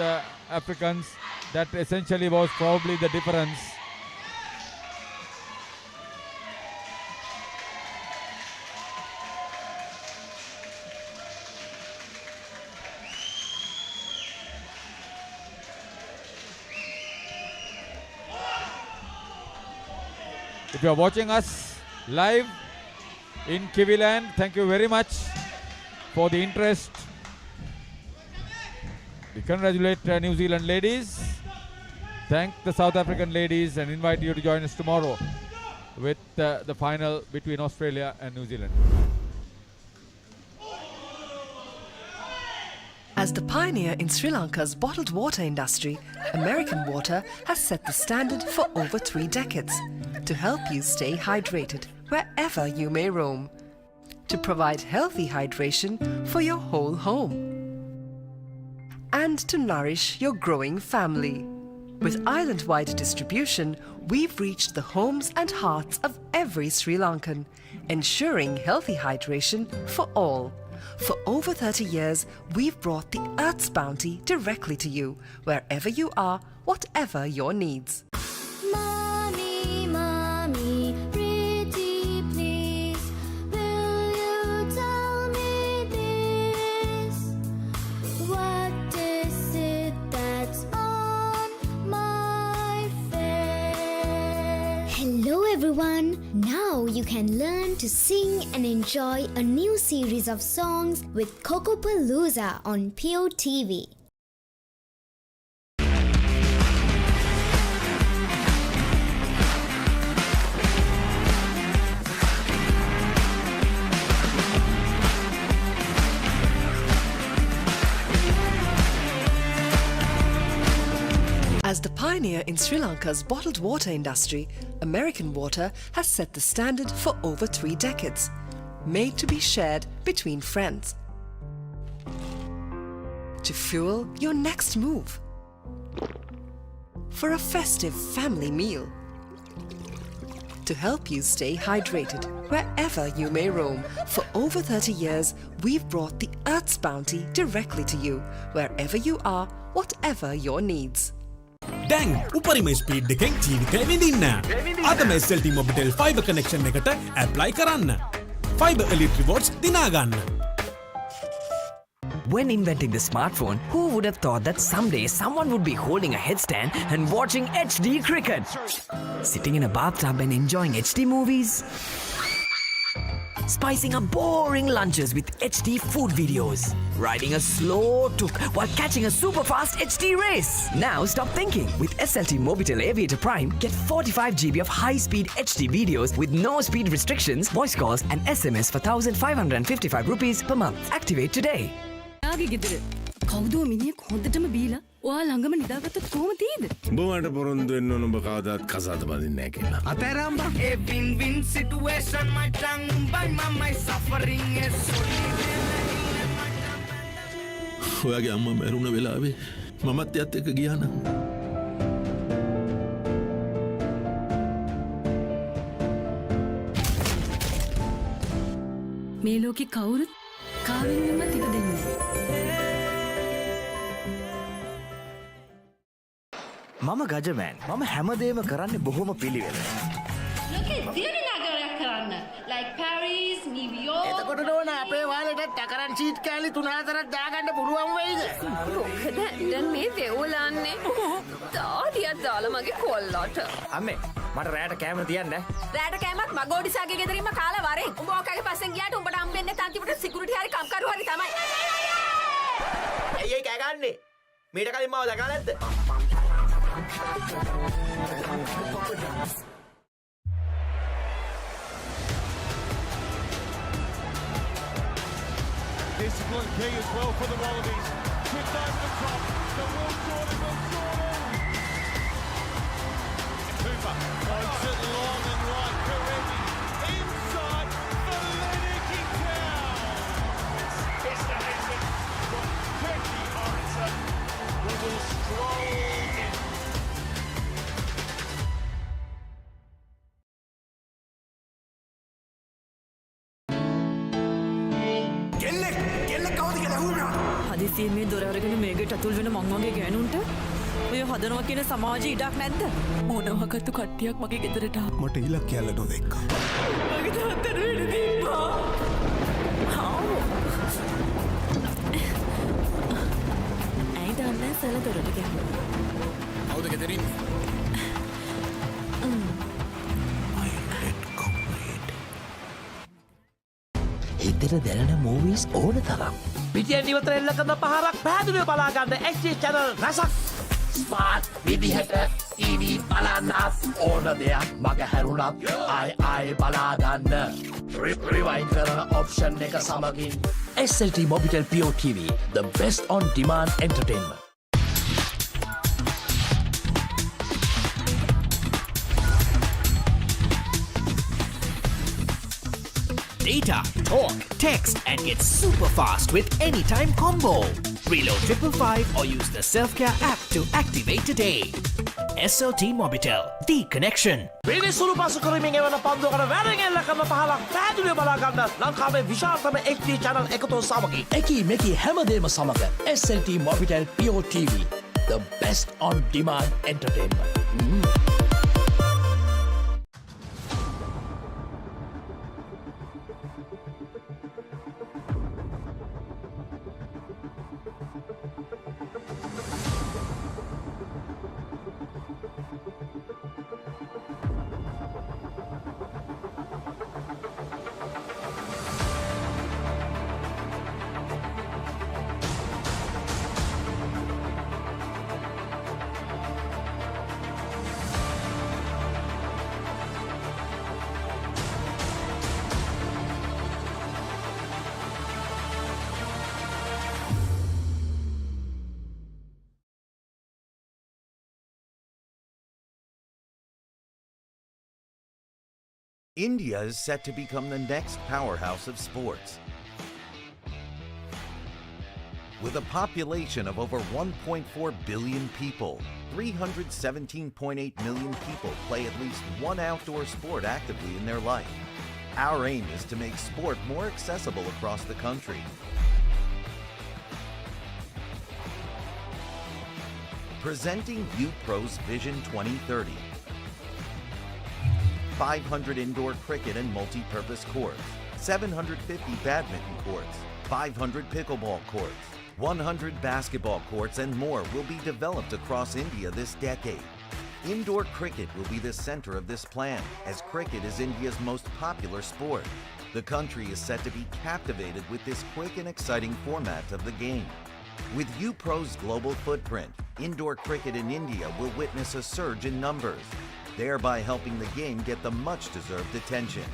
Africans. That essentially was probably the difference. If you are watching us live in Kiwiland, thank you very much for the interest. We congratulate New Zealand ladies, thank the South African ladies, and invite you to join us tomorrow with the final between Australia and New Zealand. As the pioneer in Sri Lanka's bottled water industry, American Water has set the standard for over 3 decades to help you stay hydrated wherever you may roam, to provide healthy hydration for your whole home, and to nourish your growing family. With island-wide distribution, we've reached the homes and hearts of every Sri Lankan, ensuring healthy hydration for all. For over 30 years, we've brought the Earth's bounty directly to you, wherever you are, whatever your needs. Mommy, mommy, pretty please, will you tell me this? What is it that's on my face? Hello everyone! Now you can learn to sing and enjoy a new series of songs with Cocopalooza on POTV. As the pioneer in Sri Lanka's bottled water industry, American Water has set the standard for over 3 decades, made to be shared between friends. To fuel your next move. For a festive family meal. To help you stay hydrated wherever you may roam. For over 30 years, we've brought the Earth's bounty directly to you, wherever you are, whatever your needs. දැන් උපරිම speed එකෙන් ජීවිතය විඳින්න. අදම SLT Mobitel Fiber Connection එකට apply කරන්න. Fiber Elite Rewards දිනා ගන්න. When inventing the smartphone, who would have thought that someday someone would be holding a headstand and watching HD cricket? Sitting in a bathtub and enjoying HD movies? Spicing up boring lunches with HD food videos? Riding a slow tuk while catching a super fast HD race? Now stop thinking. With SLT Mobitel Aviator Prime, get 45 GB of high-speed HD videos with no speed restrictions, voice calls and SMS for 1,555 rupees per month. Activate today. කවුදෝ මිනිහෙක් හොඳටම බීලා ඔයා ළඟම නිදාගත්තොත් කොහොම තියෙද? උඹට පොරොන්දු වෙන්න ඕන උඹ කවදාත් කසාද බඳින්නේ නැහැ කියලා. අතෑරම්බා. A win-win situation, my tongue by my suffering is ඔයාගේ අම්මා මැරුණ වෙලාවේ මමත් එයත් එක්ක ගියා නම් මේ ලෝකේ කවුරුත් කාවෙන්වත් ඉපදෙන්නේ නැහැ. මම ගජමෑන්. මම හැමදේම කරන්නේ බොහොම පිළිවෙලට. ලෝකේ දියුණු නගරයක් කරන්න. like Paris, New York. එතකොට නෝන අපේ වාලෙට ටකරන් ෂීට් කෑලි 3-4ක් දාගන්න පුළුවන් වෙයිද? මොකද දැන් මේ දෙවුලන්නේ තාඩියක් දාලා මගේ කොල්ලට. අම්මේ මට රෑට කෑම තියන්න. රෑට කෑමක් මගෝඩිසාගේ ගෙදරින්ම කාලා වරෙන්. උඹ ඕකගේ පස්සෙන් ගියාට උඹට හම්බෙන්නේ තන්තිපට සිකියුරිටි හරි කම්කරු හරි තමයි. ඇයි ඒ කෑ ගන්නේ? මීට කලින් මාව දැකලා නැද්ද? Discipline key as well for the Wallabies. Tipped over the top. The Will Jordan will score. Cooper points it long and right. Karevi inside the Lennoxy Town. Mr. Henson from Becky Morrison who will stroll in. හදිසියෙන් මේ දොර අරගෙන මේකට ඇතුල් වෙන මං වගේ ගෑනුන්ට ඔය හදනවා කියන සමාජ ඉඩක් නැද්ද? මොනවාකටු කට්ටියක් මගේ ගෙදරට මට ඉලක්කයල්ල නොදෙක්කා. මගේ තාත්තට වෙඩි දීපා. ඇයි දන්නේ සැල දොරට ගැහුවා? කවුද ගෙදරින්? හිතට දැනෙන මූවීස් ඕන තරම්. පිටියෙන් ඉවතර එල්ල කරන පහරක් පැහැදිලිව බලා ගන්න HD channel රසක්. ස්මාර්ට් විදිහට TV බලන්නත් ඕන දෙයක් මග හැරුණත් ආයි බලා ගන්න. රිවයින්ඩ් කරන ඔප්ෂන් එක සමගින් SLT Mobitel Pure TV, the best on demand entertainment. Data, talk, text, and get super fast with Anytime Combo. Reload 555 or use the Self-Care app to activate today. SLT Mobitel, the connection. පිළිසුළු පසු කරමින් එවන පන්දුවකට වැරෙන් එල්ල කරන පහලක් පැහැදිලිව බලා ගන්න ලංකාවේ විශාලතම HD channel එකතුව සමගින් එකී මෙකී හැමදේම සමග SLT Mobitel Pure TV, the best on demand entertainment. India is set to become the next powerhouse of sports. With a population of over 1.4 billion people, 317.8 million people play at least one outdoor sport actively in their life. Our aim is to make sport more accessible across the country. Presenting UPro's Vision 2030. 500 indoor cricket and multi-purpose courts, 750 badminton courts, 500 pickleball courts, 100 basketball courts and more will be developed across India this decade. Indoor cricket will be the center of this plan, as cricket is India's most popular sport. The country is set to be captivated with this quick and exciting format of the game. With UPro's global footprint, indoor cricket in India will witness a surge in numbers, thereby helping the game get the much-deserved attention.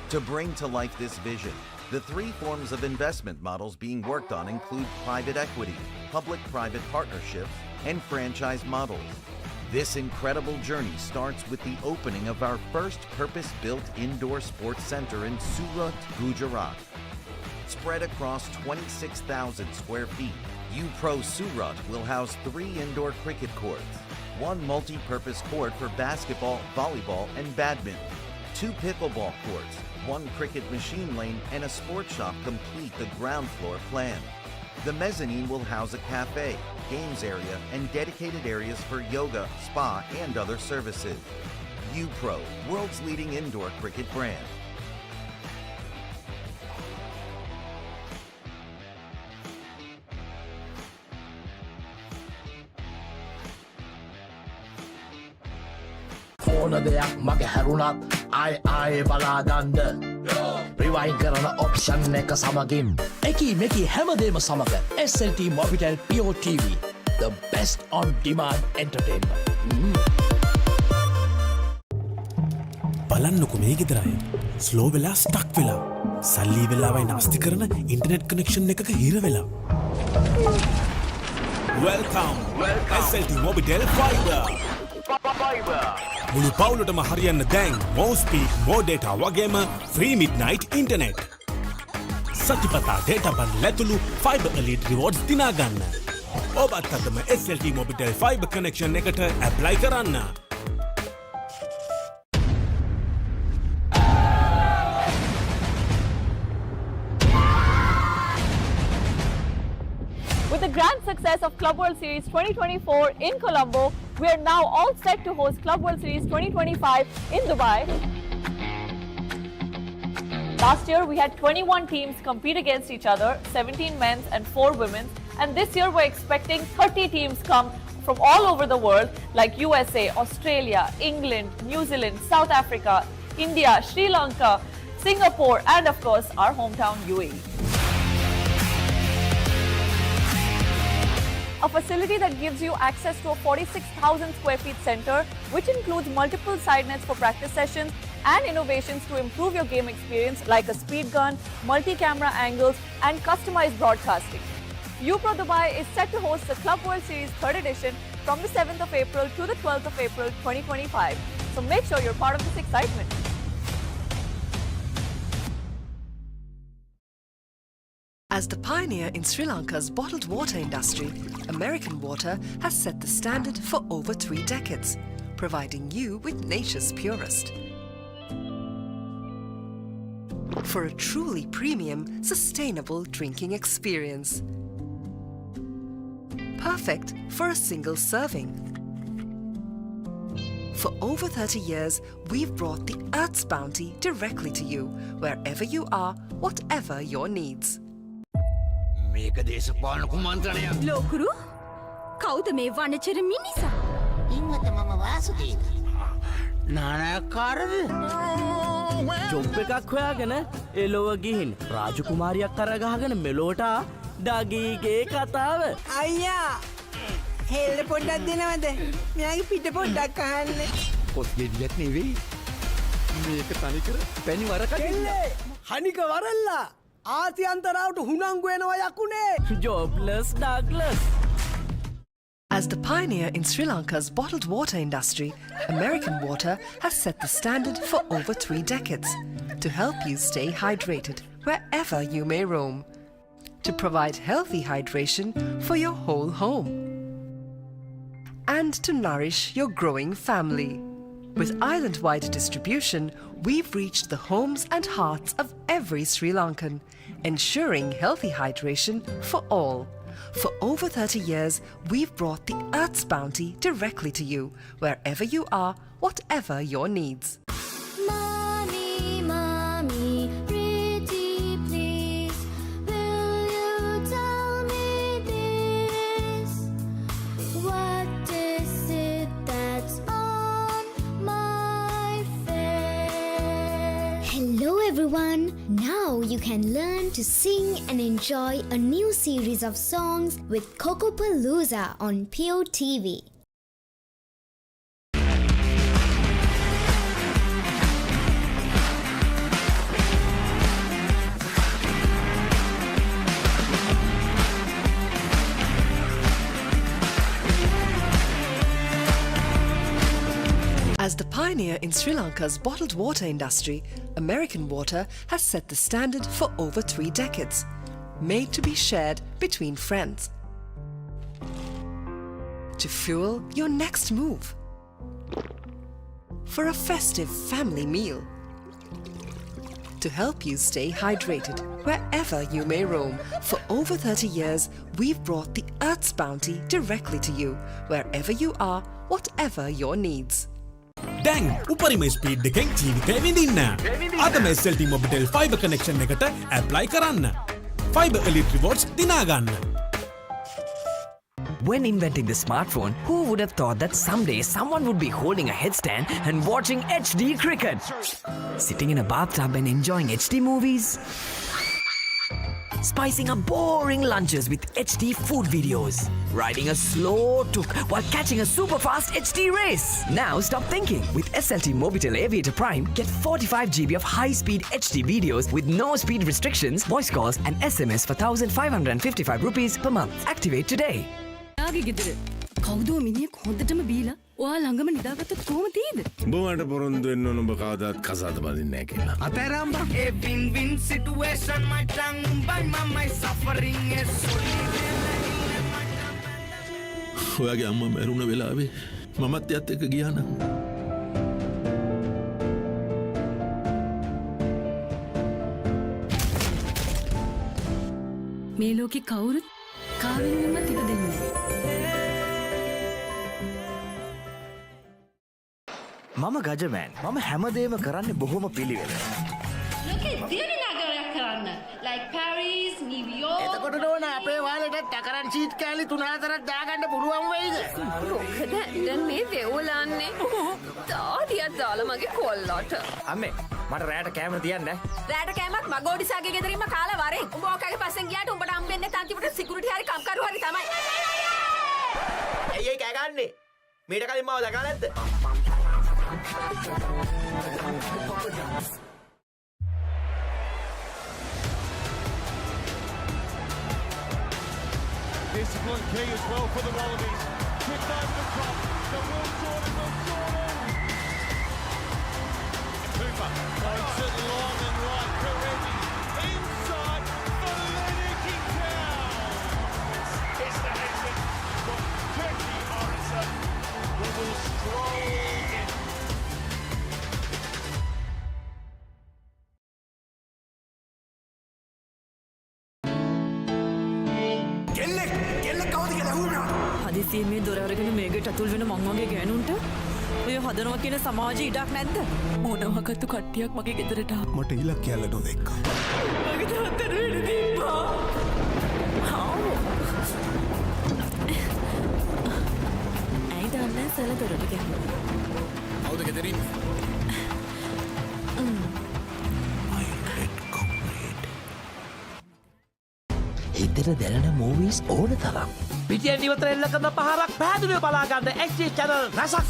To bring to life this vision, the three forms of investment models being worked on include private equity, public-private partnerships, and franchise models. This incredible journey starts with the opening of our first purpose-built indoor sports center in Surat, Gujarat. Spread across 26,000 square feet, UPro Surat will house 3 indoor cricket courts, 1 multi-purpose court for basketball, volleyball, and badminton, 2 pickleball courts, 1 cricket machine lane, and a sports shop complete the ground floor plan. The mezzanine will house a cafe, games area, and dedicated areas for yoga, spa, and other services. UPro, world's leading indoor cricket brand. ඕන දෙයක් මගේ හැරුණත් ආයේ බලාගන්න rewind කරන option එක සමගින් එකී මෙකී හැමදේම සමග SLT Mobitel Pure TV the best on demand entertainment බලන්නකො මේ ගෙදරයි ස්ලෝ වෙලා ස්ටක් වෙලා සල්ලි වෙලාවයි නාස්ති කරන ඉන්ටර්නෙට් කනෙක්ෂන් එකක හිර වෙලා Welcome SLT Mobitel Fiber මුළු පවුලටම හරියන්න දැන් more speed more data වගේම free midnight internet සතිපතා data බන් ලැතුළු fiber elite rewards දිනා ගන්න ඔබත් අදම SLT Mobitel Fiber connection එකට apply කරන්න With the grand success of Club World Series 2024 in Colombo, we are now all set to host Club World Series 2025 in Dubai. Last year, we had 21 teams compete against each other, 17 men's and 4 women's. And this year, we're expecting 30 teams come from all over the world, like USA, Australia, England, New Zealand, South Africa, India, Sri Lanka, Singapore, and of course, our hometown UAE. A facility that gives you access to a 46,000 square feet center, which includes multiple side nets for practice sessions and innovations to improve your game experience like a speed gun, multi-camera angles and customized broadcasting. UPro Dubai is set to host the Club World Series 3rd edition from the 7th of April to the 12th of April 2025. So make sure you're part of this excitement. As the pioneer in Sri Lanka's bottled water industry, American Water has set the standard for over 3 decades, providing you with nature's purest. For a truly premium, sustainable drinking experience. Perfect for a single serving. For over 30 years, we've brought the Earth's bounty directly to you, wherever you are, whatever your needs. මේක දේශපාලන කුමන්ත්‍රණයක් ලෝකුරු කවුද මේ වනචර මිනිසා ඉන්නත මම Vasudeva නානයක්කාරද job එකක් හොයාගෙන එලොව ගිහින් රාජකුමාරියක් කරගහගෙන මෙලෝට ඩගීගේ කතාව අයියා හෙල්ල පොඩ්ඩක් දෙනවද මෙයාගේ පිට පොඩ්ඩක් අහන්න පොත් ගෙඩියක් නෙවෙයි මේක තනිකර පැණි වරකට හනික වරල්ලා ආසියන්තරාවට හුනංගු වෙනවා යකුනේ ජොබ්ලස් Douglas As the pioneer in Sri Lanka's bottled water industry, American Water has set the standard for over 3 decades to help you stay hydrated wherever you may roam, to provide healthy hydration for your whole home, and to nourish your growing family. With island-wide distribution, we've reached the homes and hearts of every Sri Lankan, ensuring healthy hydration for all. For over 30 years, we've brought the Earth's bounty directly to you, wherever you are, whatever your needs. Mommy, mommy, pretty please, will you tell me this? What is it that's on my face? Hello everyone! Now you can learn to sing and enjoy a new series of songs with Colombo on Pure TV. As the pioneer in Sri Lanka's bottled water industry, American Water has set the standard for over 3 decades, made to be shared between friends. To fuel your next move. For a festive family meal. To help you stay hydrated wherever you may roam. For over 30 years, we've brought the Earth's bounty directly to you, wherever you are, whatever your needs. දැන් උපරිම speed එකෙන් ජීවිතය විඳින්න. අදම SLT Mobitel Fiber connection එකට apply කරන්න. Fiber Elite Rewards දිනා ගන්න. When inventing the smartphone, who would have thought that someday someone would be holding a headstand and watching HD cricket? Sitting in a bathtub and enjoying HD movies? Spicing up boring lunches with HD food videos. Riding a slow tuk while catching a super fast HD race. Now stop thinking. With SLT Mobitel Aviator Prime, get 45 GB of high-speed HD videos with no speed restrictions, voice calls and SMS for 1,555 rupees per month. Activate today. කවුදෝ මිනිහෙක් හොඳටම බීලා ඔයා ළඟම නිදාගත්තොත් කොහොම තියෙද? උඹට පොරොන්දු වෙන්න ඕන උඹ කවදාත් කසාද බඳින්නේ නැහැ කියලා. අතෑරම්බ. A win-win situation, my tongue by my suffering is ඔයාගේ අම්මා මැරුණ වෙලාවේ මමත් එයත් එක්ක ගියා නම් මේ ලෝකේ කවුරුත් කාවෙන්වත් ඉපදෙන්නේ නැහැ. මම ගජමෑන්. මම හැමදේම කරන්නේ බොහොම පිළිවෙල. ලෝකේ දියුණු නගරයක් කරන්න. like Paris, New York. එතකොට නෝන අපේ වාලේට ටකරන් ෂීට් කෑලි 3-4ක් දාගන්න පුළුවන් වෙයිද? මොකද දැන් මේ දෙවුලන්නේ තාඩියක් දාලා මගේ කොල්ලට. අම්මේ මට රැට කැමර තියන්න. රැට කෑමක් මගෝඩිසාගේ ගෙදරින්ම කාලා වරේ. උඹ ඔකගේ පස්සෙන් ගියාට උඹට හම්බෙන්නේ තන්තිපට සිකියුරිටි හරි කම්කරු හරි තමයි. ඇයි කෑ ගන්නෙ? මීට කලින් මාව දැකලා නැද්ද? Discipline key as well for the Wallabies. Kicked over the top. The Will Jordan will Jordan. Cooper points it long and right. Karevi inside for Lennox down. It's the Hazen from Turkey Morrison who will stroll in. හදිසියෙන් මේ දොර අරගෙන මේකට ඇතුල් වෙන මං වගේ ගෑනුන්ට ඔය හදනවා කියන සමාජයේ ඉඩක් නැද්ද? මොනවාකට කට්ටියක් මගේ ගෙදරට ආවා. මට ඉලක්කයල්ල නොදෙක්කා. මගේ තාත්තට වෙඩි දීපා. ඇයි දන්නේ සල දොරට ගියා. කවුද ගෙදරින්? හිතට දැනෙන මූවීස් ඕන තරම්. පිටියෙන් ඉවතර එල්ල කරන පහරක් පැහැදිලිව බලා ගන්න HD channel රසක්.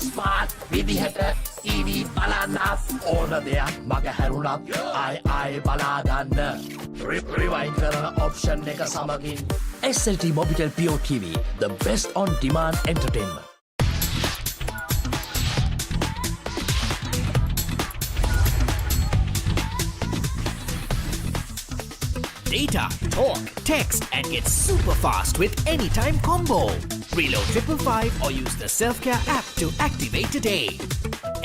ස්මාර්ට් විදිහට TV බලන්නත් ඕන දෙයක් මග හැරුණත් ආයි බලා ගන්න. රිවයින්ඩ් කරන ඔප්ෂන් එක සමගින් SLT Mobitel Pure TV, the best on demand entertainment. Data, talk, text and get super fast with anytime combo. Reload 555 or use the self-care app to activate today.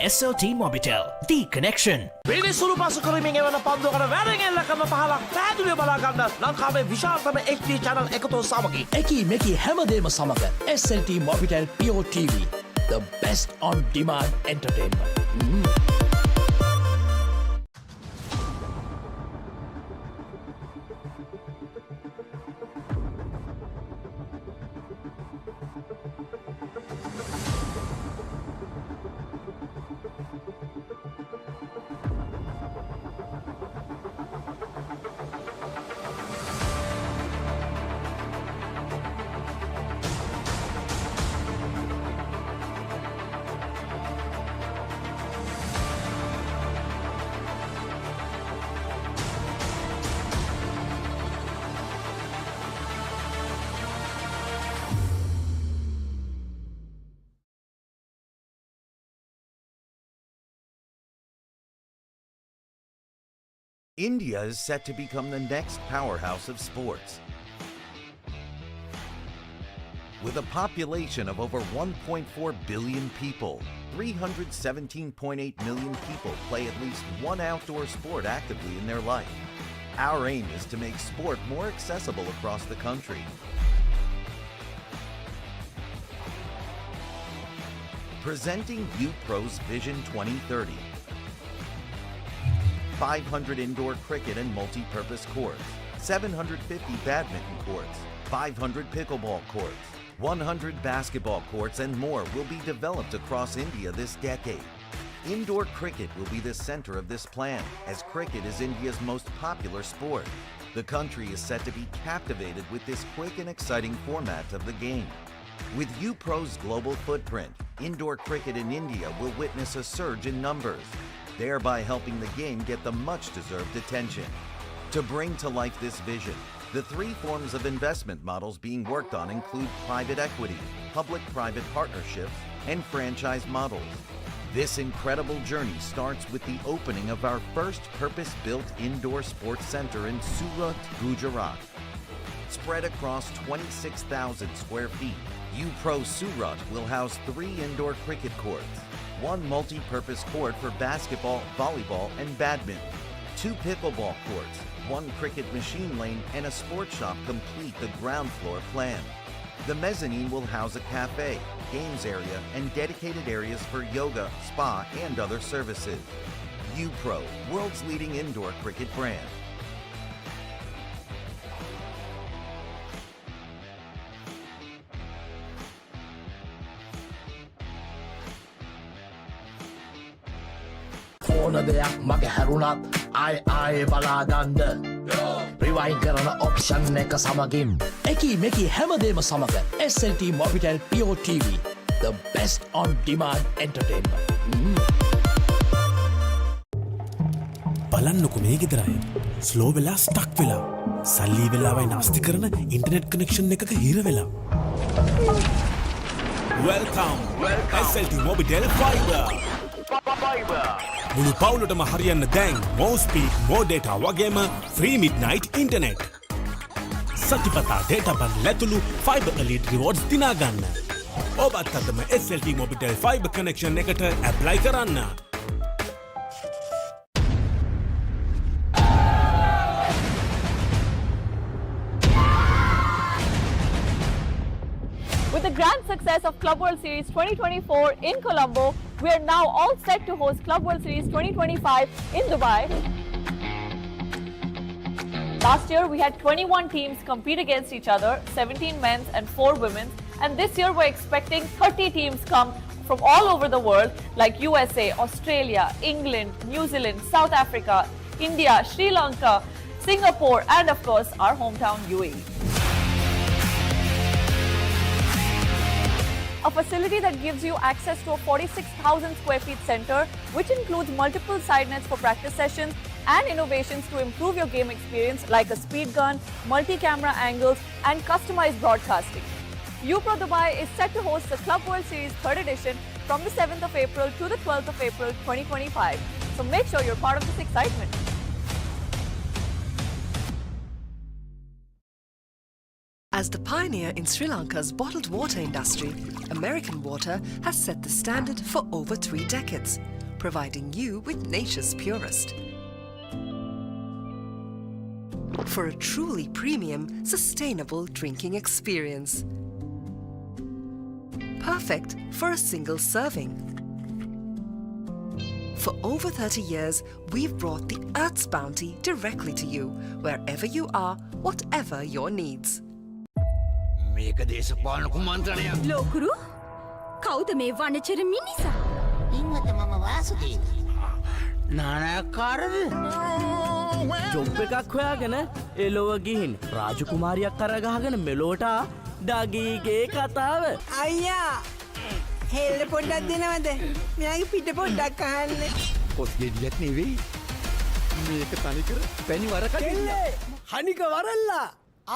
SLT Mobitel, the connection. විනිසුරු පසු කරමින් එවන පන්දුවකට වැරෙන් එල්ල කරන පහලක් පැහැදිලිව බලා ගන්න ලංකාවේ විශාලතම HD channel එකතු සමගින් එකී මෙකී හැමදේම සමග SLT Mobitel Pure TV, the best on demand entertainment. India is set to become the next powerhouse of sports. With a population of over 1.4 billion people, 317.8 million people play at least one outdoor sport actively in their life. Our aim is to make sport more accessible across the country. Presenting UPro's Vision 2030. 500 indoor cricket and multi-purpose courts, 750 badminton courts, 500 pickleball courts, 100 basketball courts and more will be developed across India this decade. Indoor cricket will be the center of this plan, as cricket is India's most popular sport. The country is set to be captivated with this quick and exciting format of the game. With UPro's global footprint, indoor cricket in India will witness a surge in numbers, thereby helping the game get the much-deserved attention. To bring to life this vision, the three forms of investment models being worked on include private equity, public-private partnerships, and franchise models. This incredible journey starts with the opening of our first purpose-built indoor sports center in Surat, Gujarat. Spread across 26,000 square feet, UPro Surat will house 3 indoor cricket courts, 1 multi-purpose court for basketball, volleyball, and badminton, 2 pickleball courts, 1 cricket machine lane, and a sports shop complete the ground floor plan. The mezzanine will house a cafe, games area, and dedicated areas for yoga, spa, and other services. UPro, world's leading indoor cricket brand. ඕන දෙයක් මගේ හැරුණත් ආයෙ බලාගන්න rewind කරන option එක සමගින් එකී මෙකී හැමදේම සමග SLT Mobitel Pure TV, the best on demand entertainment. බලන්නකො මේ ගෙදර අය ස්ලෝ වෙලා ස්ටක් වෙලා සල්ලි වෙලාවයි නාස්ති කරන ඉන්ටර්නෙට් කනෙක්ෂන් එකක හිර වෙලා. Welcome SLT Mobitel Fiber. මුළු පවුලටම හරියන්න දැන් more speed, more data වගේම free midnight internet. සතිපතා data bundle ඇතුළු fiber elite rewards දිනා ගන්න. ඔබත් අදම SLT Mobitel Fiber connection එකට apply කරන්න. With the grand success of Club World Series 2024 in Colombo, we are now all set to host Club World Series 2025 in Dubai. Last year, we had 21 teams compete against each other, 17 men's and 4 women's. And this year, we're expecting 30 teams come from all over the world, like USA, Australia, England, New Zealand, South Africa, India, Sri Lanka, Singapore, and of course, our hometown UAE. A facility that gives you access to a 46,000 square feet center, which includes multiple side nets for practice sessions and innovations to improve your game experience, like a speed gun, multi-camera angles, and customized broadcasting. UPro Dubai is set to host the Club World Series 3rd edition from the 7th of April to the 12th of April 2025. So make sure you're part of this excitement. As the pioneer in Sri Lanka's bottled water industry, American Water has set the standard for over 3 decades, providing you with nature's purest. For a truly premium, sustainable drinking experience. Perfect for a single serving. For over 30 years, we've brought the Earth's bounty directly to you, wherever you are, whatever your needs. මේක දේශපාලන කුමන්ත්‍රණයක්. ලෝකුරු කවුද මේ වනචර මිනිසා? ඉන්නත මම Vasudeva. නානාකාරද? Job එකක් හොයාගෙන එලොව ගිහින් රාජකුමාරියක් කරගහගෙන මෙලෝට ඩගීගේ කතාව. අයියා හෙල්ල පොඩ්ඩක් දෙනවද? මෙයාගේ පිට පොඩ්ඩක් අහන්න. කොස් ගෙඩියක් නෙවෙයි. මේක තනිකර පැණි වරකඩ. හනික වරල්ලා.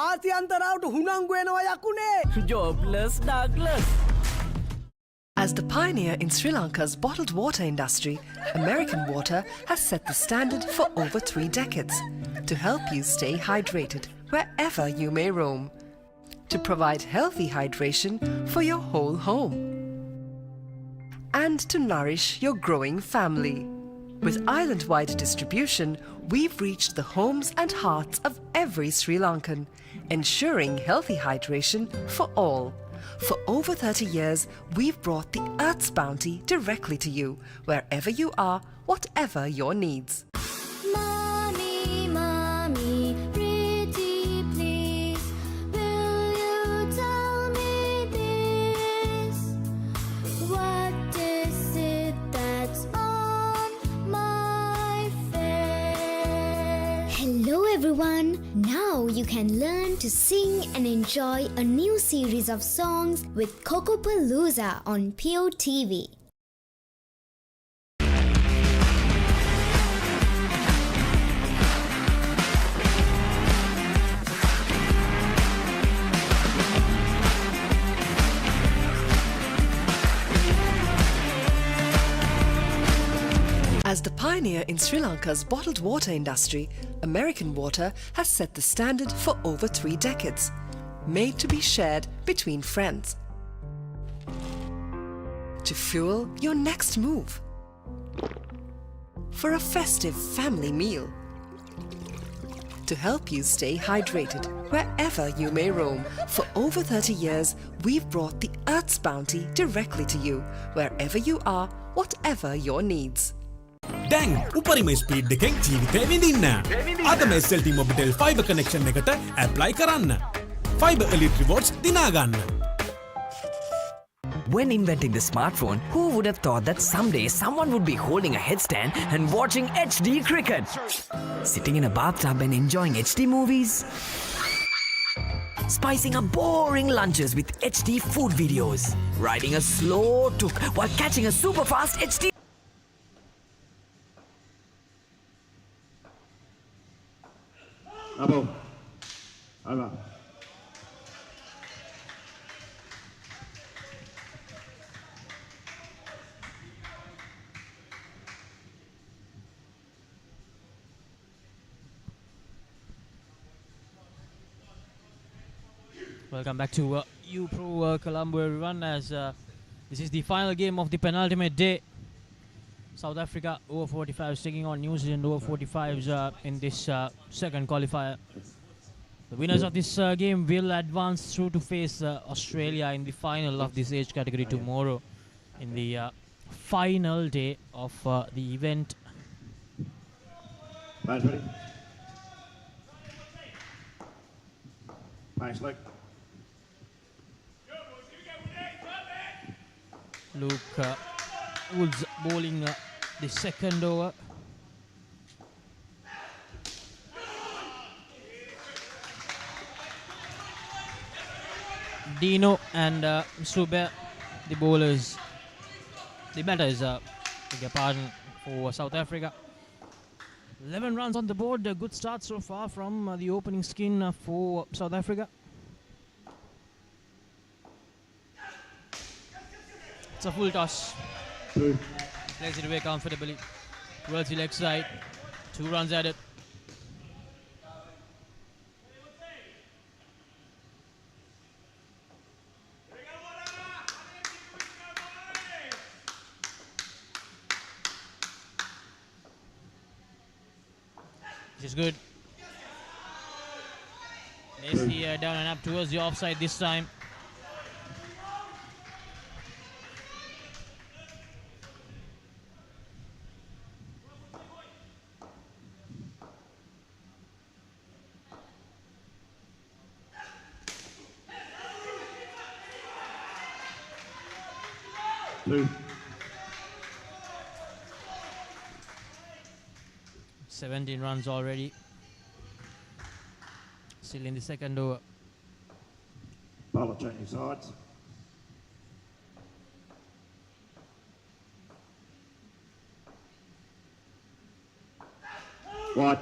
ආසියන්තරාවට හුනංගු වෙනවා යකුනේ. Jobless Douglas. As the pioneer in Sri Lanka's bottled water industry, American Water has set the standard for over 3 decades to help you stay hydrated wherever you may roam, to provide healthy hydration for your whole home, and to nourish your growing family. With island-wide distribution, we've reached the homes and hearts of every Sri Lankan, ensuring healthy hydration for all. For over 30 years, we've brought the Earth's bounty directly to you, wherever you are, whatever your needs. Mommy, mommy, pretty please, will you tell me everyone! Now you can learn to sing and enjoy a new series of songs with Cocopalooza on Pure TV. As the pioneer in Sri Lanka's bottled water industry, American Water has set the standard for over 3 decades, made to be shared between friends. To fuel your next move. For a festive family meal. To help you stay hydrated wherever you may roam. For over 30 years, we've brought the Earth's bounty directly to you, wherever you are, whatever your needs. දැන් උපරිම speed එකෙන් ජීවිතේ විඳින්න. අදම SLT Mobitel fiber connection එකට apply කරන්න. Fiber Elite rewards දිනා ගන්න. When inventing the smartphone, who would have thought that someday someone would be holding a headstand and watching HD cricket? Sitting in a bathtub and enjoying HD movies? Spicing up boring lunches with HD food videos? Riding a slow tuk while catching a super fast HD Abo. Over. Welcome back to U-Pro Colombo, everyone, as this is the final game of the penultimate day. South Africa over 45s taking on New Zealand over 45s in this second qualifier. The winners of this game will advance through to face Australia in the final of this age category tomorrow in the final day of the event. Nice, ready. Nice, leg. Luke Woods bowling the second over. Dino and Sube, the bowlers, the batters, beg your pardon, for South Africa. 11 runs on the board, a good start so far from the opening skin for South Africa. It's a full toss. Plays it away comfortably towards the leg side. 2 runs added. Which is good. Nicely down and up towards the offside this time. Blue. 17 runs already. Still in the second over. Bowler changing sides. Wide.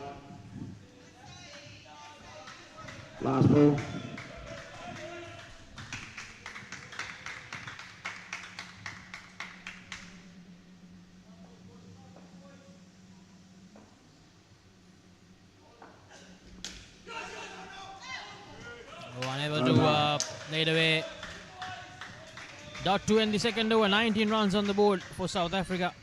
Last ball. Unable to lay it away. Dot to end the second over. 19 runs on the board for South Africa.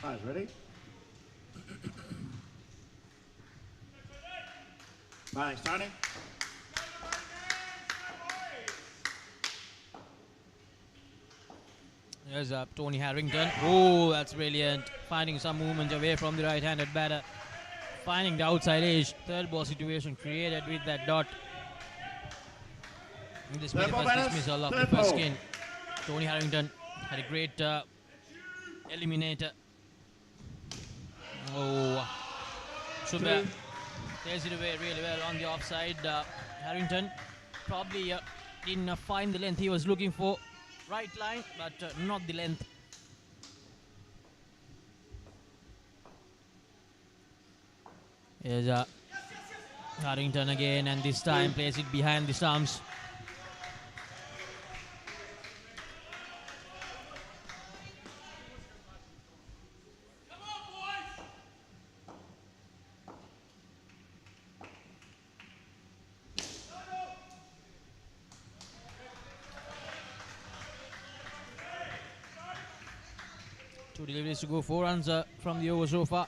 Guys, ready? Bang, starting. There's Tony Harrington. Oh, that's brilliant. Finding some movement away from the right-handed batter. Finding the outside edge. Third ball situation created with that dot. This was the first dismissal of the first skin. Tony Harrington had a great eliminator. Oh, Subha plays it away really well on the offside. Harrington probably didn't find the length he was looking for. Right line, but not the length. Here's Harrington again, and this time plays it behind the stumps. Two deliveries to go, 4 runs from the over so far.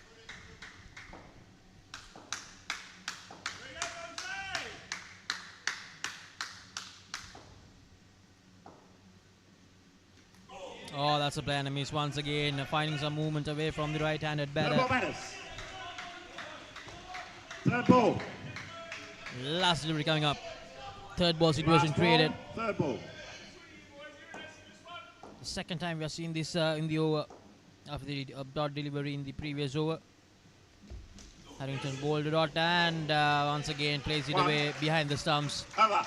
Oh, that's a plan, a miss once again, finding some movement away from the right-handed batter. Third ball. Last delivery coming up. Third ball situation created. Third ball. The second time we have seen this in the over after the dot delivery in the previous over. Harrington bowled the dot and once again plays it away behind the stumps. Over.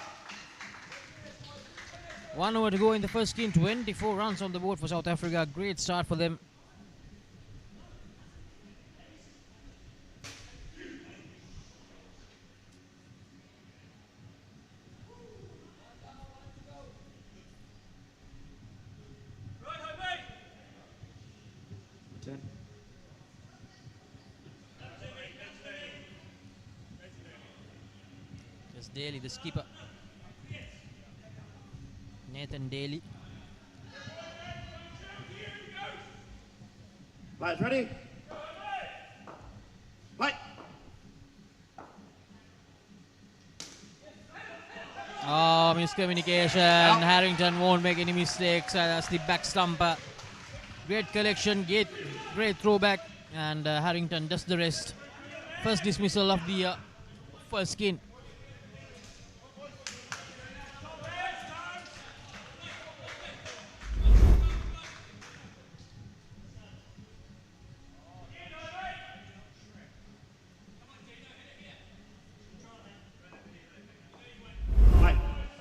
1 over to go in the first skin. 24 runs on the board for South Africa. Great start for them. Just Daly, the skipper. Nathan Daly. Players ready? Play. Oh, miscommunication. Harrington won't make any mistakes. That's the back stumper. Great collection, great throwback, and Harrington does the rest. First dismissal of the first skin.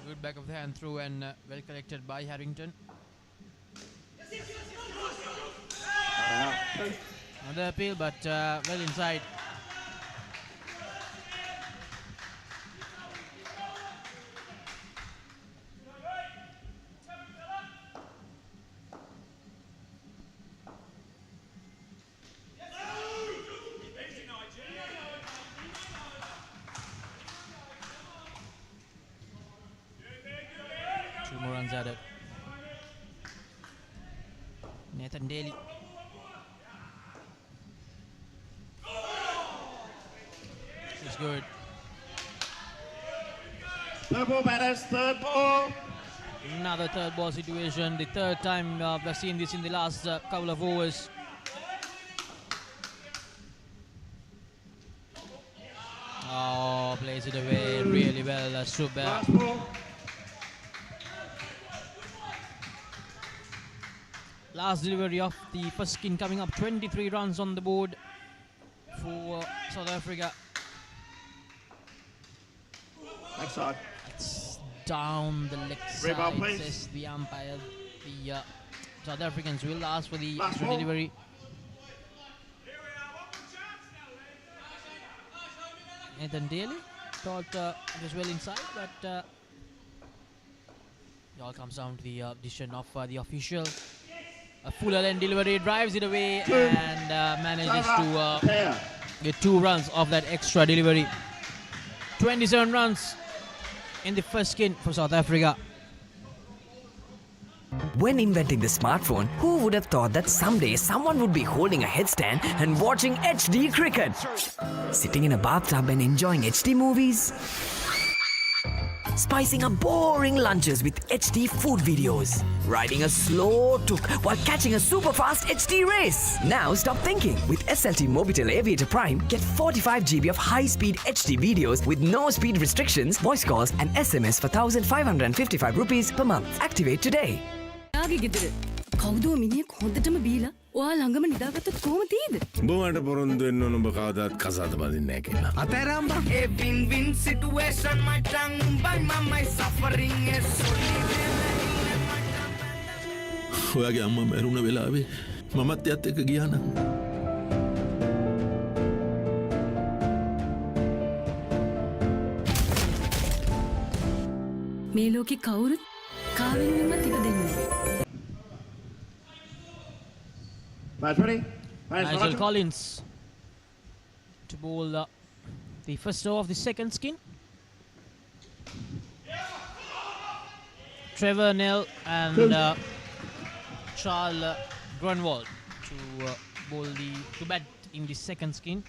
Good back of the hand through and well collected by Harrington. Another appeal, but well inside. Two more runs added. Nathan Daly. It's good. Third ball, batters. Third ball. Another third ball situation. The third time we've seen this in the last couple of overs. Oh, plays it away really well. Subha. Last delivery of the first skin coming up. 23 runs on the board for South Africa. Next side. It's down the leg side, says the umpire. The South Africans will ask for the extra delivery. Nathan Daly thought it was well inside, but it all comes down to the decision of the official. A fuller end delivery, drives it away and manages to get 2 runs off that extra delivery. 27 runs in the first skin for South Africa. When inventing the smartphone, who would have thought that someday someone would be holding a headstand and watching HD cricket? Sitting in a bathtub and enjoying HD movies? Spicing up boring lunches with HD food videos. Riding a slow tuk while catching a super fast HD race. Now stop thinking. With SLT Mobitel Aviator Prime, get 45 GB of high-speed HD videos with no speed restrictions, voice calls and SMS for 1,555 rupees per month. Activate today. කවුදෝ මිනිහෙක් හොඳටම බීලා ඔයා ළඟම නිදාගත්තොත් කොහොම තියෙද? බොමට පොරොන්දු වෙන්න ඕන ඔබ කවදාත් කසාද බඳින්නේ නැහැ කියලා. අතෑරම්බා. A win-win situation my tongue by my suffering is ඔයාගේ අම්මා මැරුණ වෙලාවේ මමත් එයත් එක්ක ගියා නම් මේ ලෝකේ කවුරුත් කාවෙන්වත් ඉපදෙන්නේ Nigel Collins to bowl the first over of the second skin. Trevor Nell and Charles Grunwald to bat in the second skin.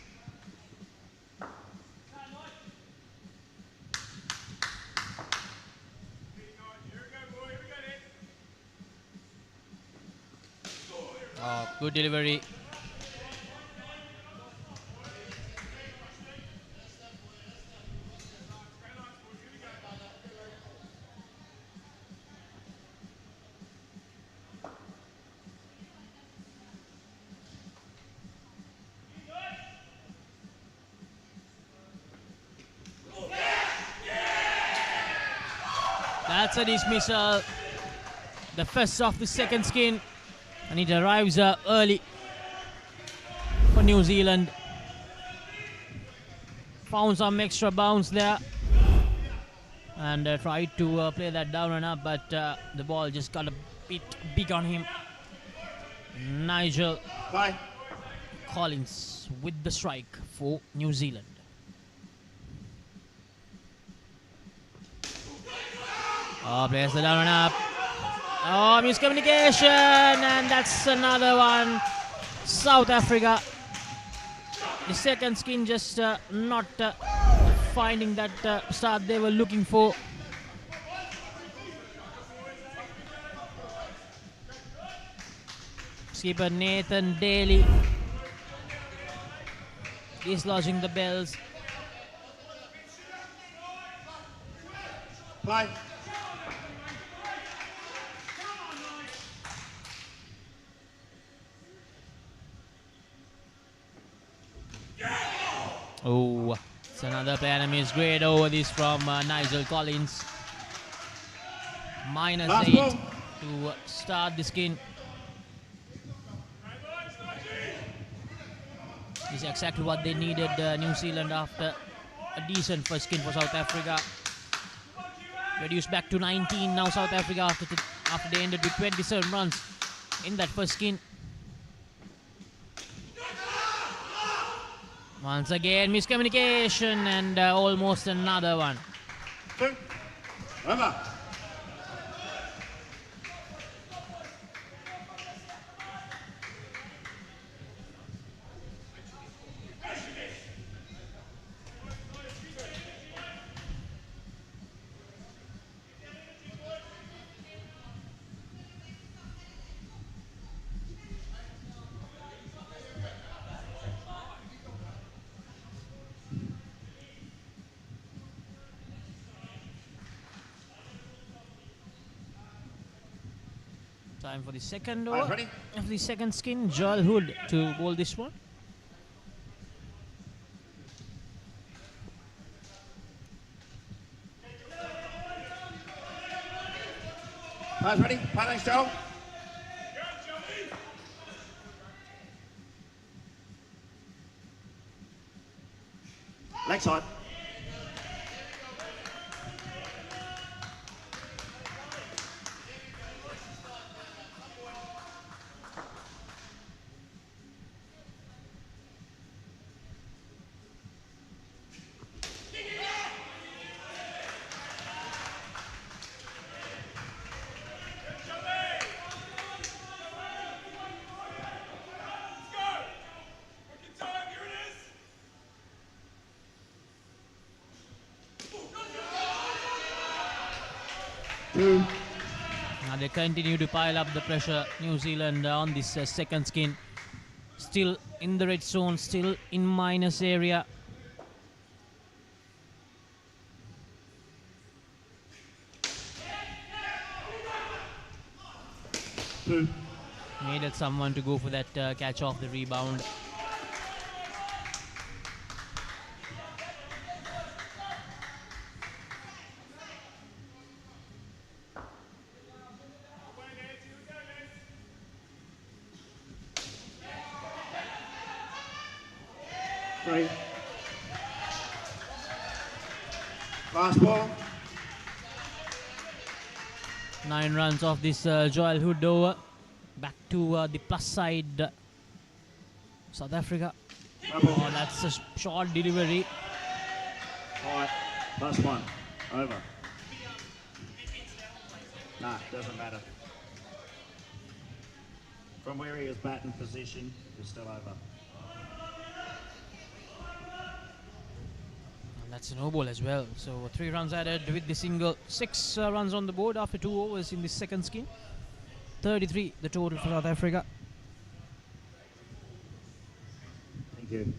Good delivery. That's a dismissal. The first off the second skin. And it arrives early for New Zealand. Found some extra bounce there and tried to play that down and up, but the ball just got a bit big on him. Nigel Collins with the strike for New Zealand. Plays the down and up. Oh, miscommunication, and that's another one. South Africa. The second skin just not finding that start they were looking for. Skipper Nathan Daly is lodging the bells. Bye. Oh, it's another player miss. Great over this from Nigel Collins. -8 to start the skin. This is exactly what they needed, New Zealand, after a decent first skin for South Africa. Reduced back to 19 now South Africa after they ended with 27 runs in that first skin. Once again, miscommunication and almost another one. Time for the second over of the second skin. Joel Hood to bowl this one. Pass ready. Pass next go. Leg side. Now they continue to pile up the pressure. New Zealand on this second skin. Still in the red zone, still in minus area. Needed someone to go for that catch off the rebound. Three. Last ball. 9 runs off this Joel Hood over. Back to the plus side. South Africa. Oh, that's a short delivery. Alright, last one. Over. Nah, doesn't matter. From where he is batting position, it's still over. And that's a no ball as well. So 3 runs added with the single. 6 runs on the board after 2 overs in the second skin. 33 the total for South Africa. Thank you.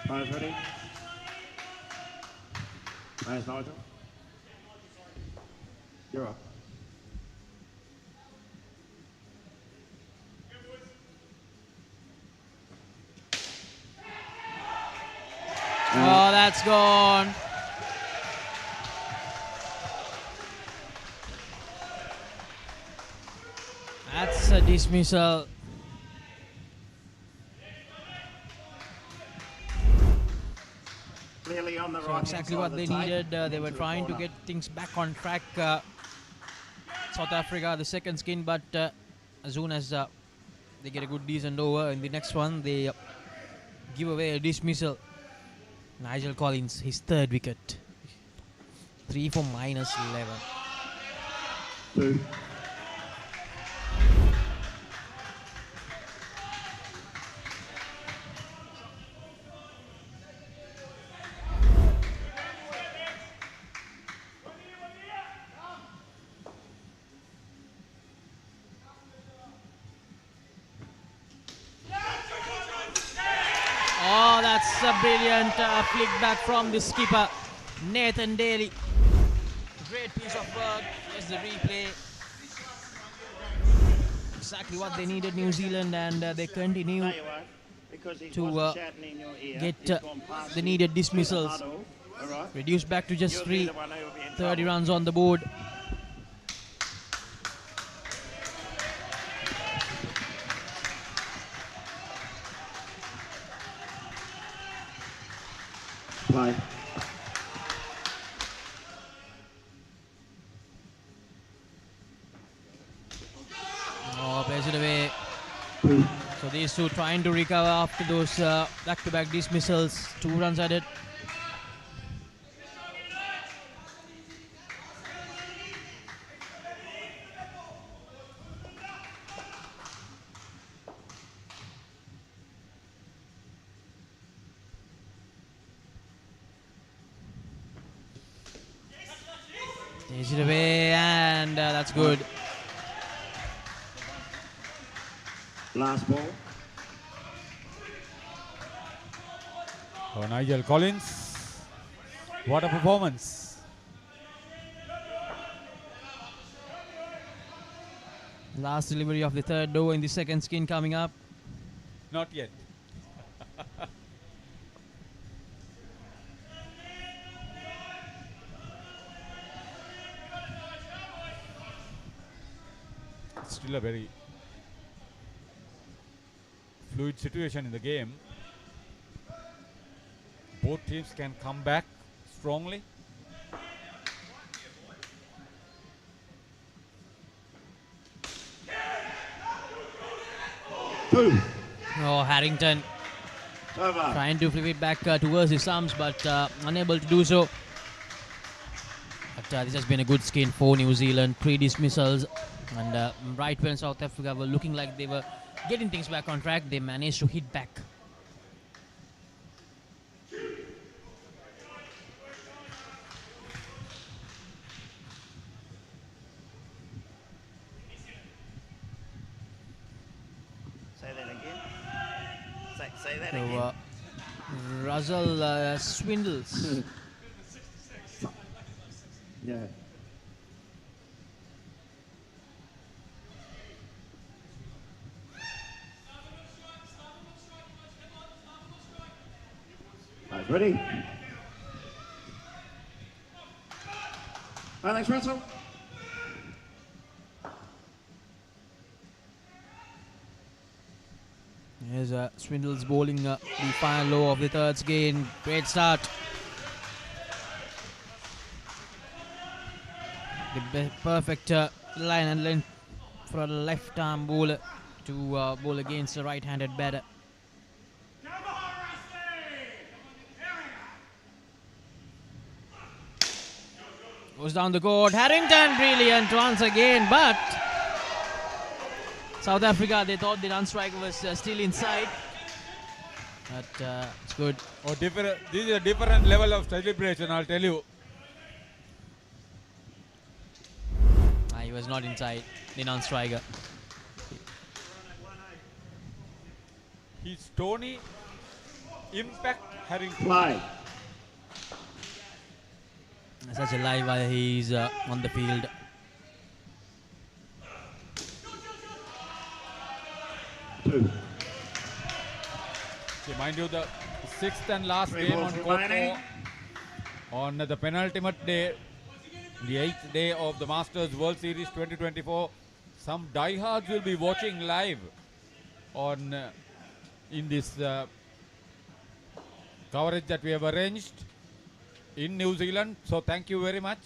Players ready? Players Nigel? You're up. Oh, that's gone. That's a dismissal. Clearly on the So right. exactly what they needed. They were trying to get things back on track. South Africa, the second skin, but as soon as they get a good decent over in the next one, they give away a dismissal. Nigel Collins, his third wicket. 3 for minus 11. 2. Oh, that's a brilliant flick back from the skipper, Nathan Daly. Great piece of work. Here's the replay. Exactly what they needed, New Zealand, and they continue to get the needed dismissals. Reduced back to just 3. 30 runs on the board. Play. Oh, plays it away. So these two trying to recover after those back-to-back dismissals. 2 runs added. Plays it away, and that's good. Last ball. Oh, Nigel Collins. What a performance. Last delivery of the third over in the second skin coming up. Not yet. It's still a very fluid situation in the game. Both teams can come back strongly. Oh, Harrington trying to flip it back towards his arms, but unable to do so. But this has been a good skin for New Zealand. 3 dismissals. And right when South Africa were looking like they were getting things back on track, they managed to hit back. Say that again. Say that So, again. Russell swindles. Yeah. Right, ready? Thanks, Russell. Here's Swindles bowling the final low of the third skin. Great start. The perfect line and length for a left arm bowler to bowl against a right-handed batter. Goes down the court. Harrington, brilliant once again, but South Africa, they thought the run strike was still inside. But it's good. Oh, different. This is a different level of celebration, I'll tell you. He was not inside, the non-striker. He's Tony Impact Harrington. Play. Such a live while he's on the field. Two. Okay, mind you, the 6th and last 3 game balls on court remaining. 4 on the penultimate day, the 8th day of the Masters World Series 2024. Some diehards will be watching live on in this coverage that we have arranged in New Zealand. So thank you very much.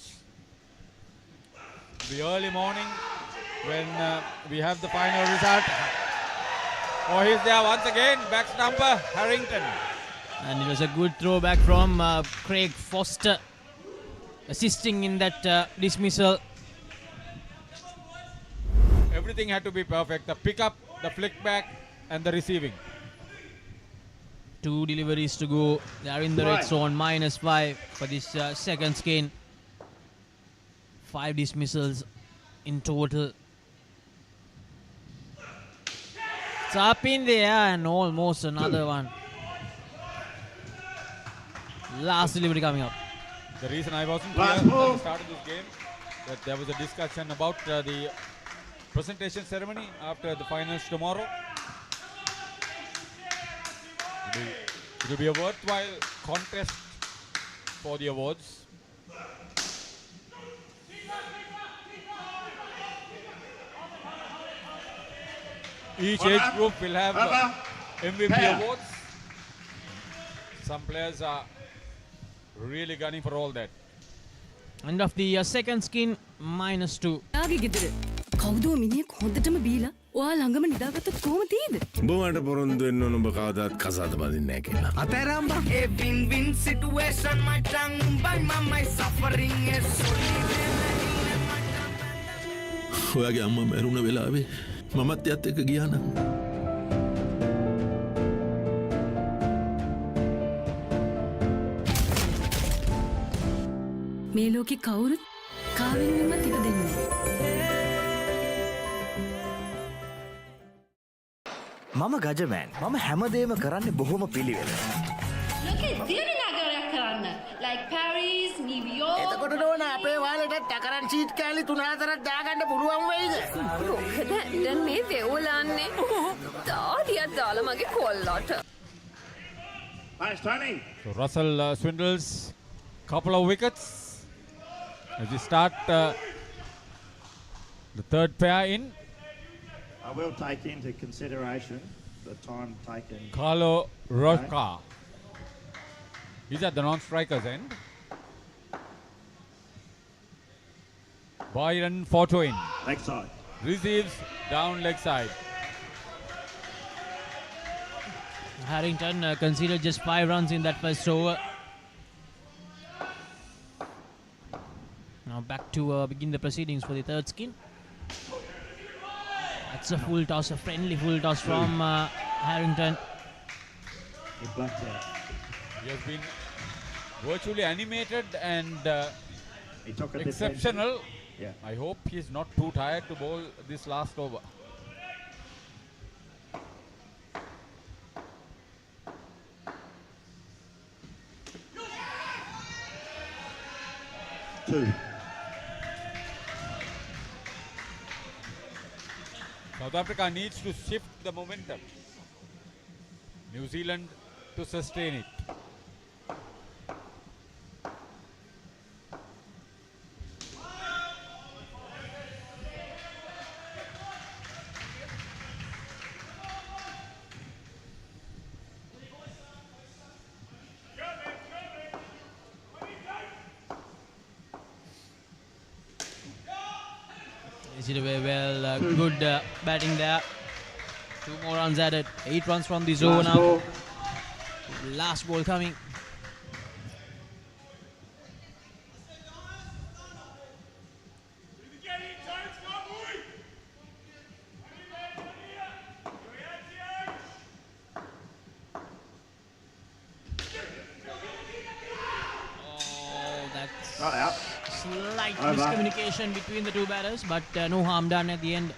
The early morning when we have the final result. Oh, he's there once again, back stumper, Harrington. And it was a good throwback from Craig Foster, assisting in that dismissal. Everything had to be perfect. The pickup, the flick back, and the receiving. 2 deliveries to go. They are in the red zone, -5 for this second skin. 5 dismissals in total. It's up in the air and almost another one. Last delivery coming up. The reason I wasn't here at the start of this game, that there was a discussion about the presentation ceremony after the finals tomorrow. It will be a worthwhile contest for the awards. Each age group will have MVP awards. Some players are really gunning for all that. End of the second skin, -2. කවුදෝ මිනිහෙක් හොඳටම බීලා ඔයා ළඟම නිදාගත්තොත් කොහොම තියෙද? උඹ මට පොරොන්දු වෙන්න ඕන උඹ කවදාත් කසාද බඳින්නේ නැහැ කියලා. අතෑරම්බා. A win-win situation my tongue by my suffering is ඔයාගේ අම්මා මැරුණ වෙලාවේ මමත් එයත් එක්ක ගියා නම් මේ ලෝකේ කවුරුත් කාවෙන්වත් ඉපදෙන්නේ නැහැ. මම ගජමෑන්. මම හැමදේම කරන්නේ බොහොම පිළිවෙල. ලෝකේ දියුණු නගරයක් කරන්න. Like Paris, New York. එතකොට නෝන අපේ වාලෙට ටකරන් සීට් කෑලි 3-4ක් දාගන්න පුළුවන් වෙයිද? මොකද දැන් මේ වෙවුලන්නේ. තාඩියක් දාලා මගේ කොල්ලට. Nice, Tony. So Russell swindles couple of wickets as we start the third pair in. I will take into consideration the time taken. Carlo Roca. He's at the non-striker's end. Byron Fortuin. Leg side. Receives down leg side. Harrington conceded just 5 runs in that first over. Now back to begin the proceedings for the third skin. That's a full toss, a friendly full toss from Harrington. He has been virtually animated and exceptional. Yeah. I hope he's not too tired to bowl this last over. Two. South Africa needs to shift the momentum. New Zealand to sustain it. Is it away well? Good batting there. 2 more runs added. 8 runs from the zone now. Last ball coming. Oh, that's Not out. slight Over. miscommunication between the two batters, but no harm done at the end.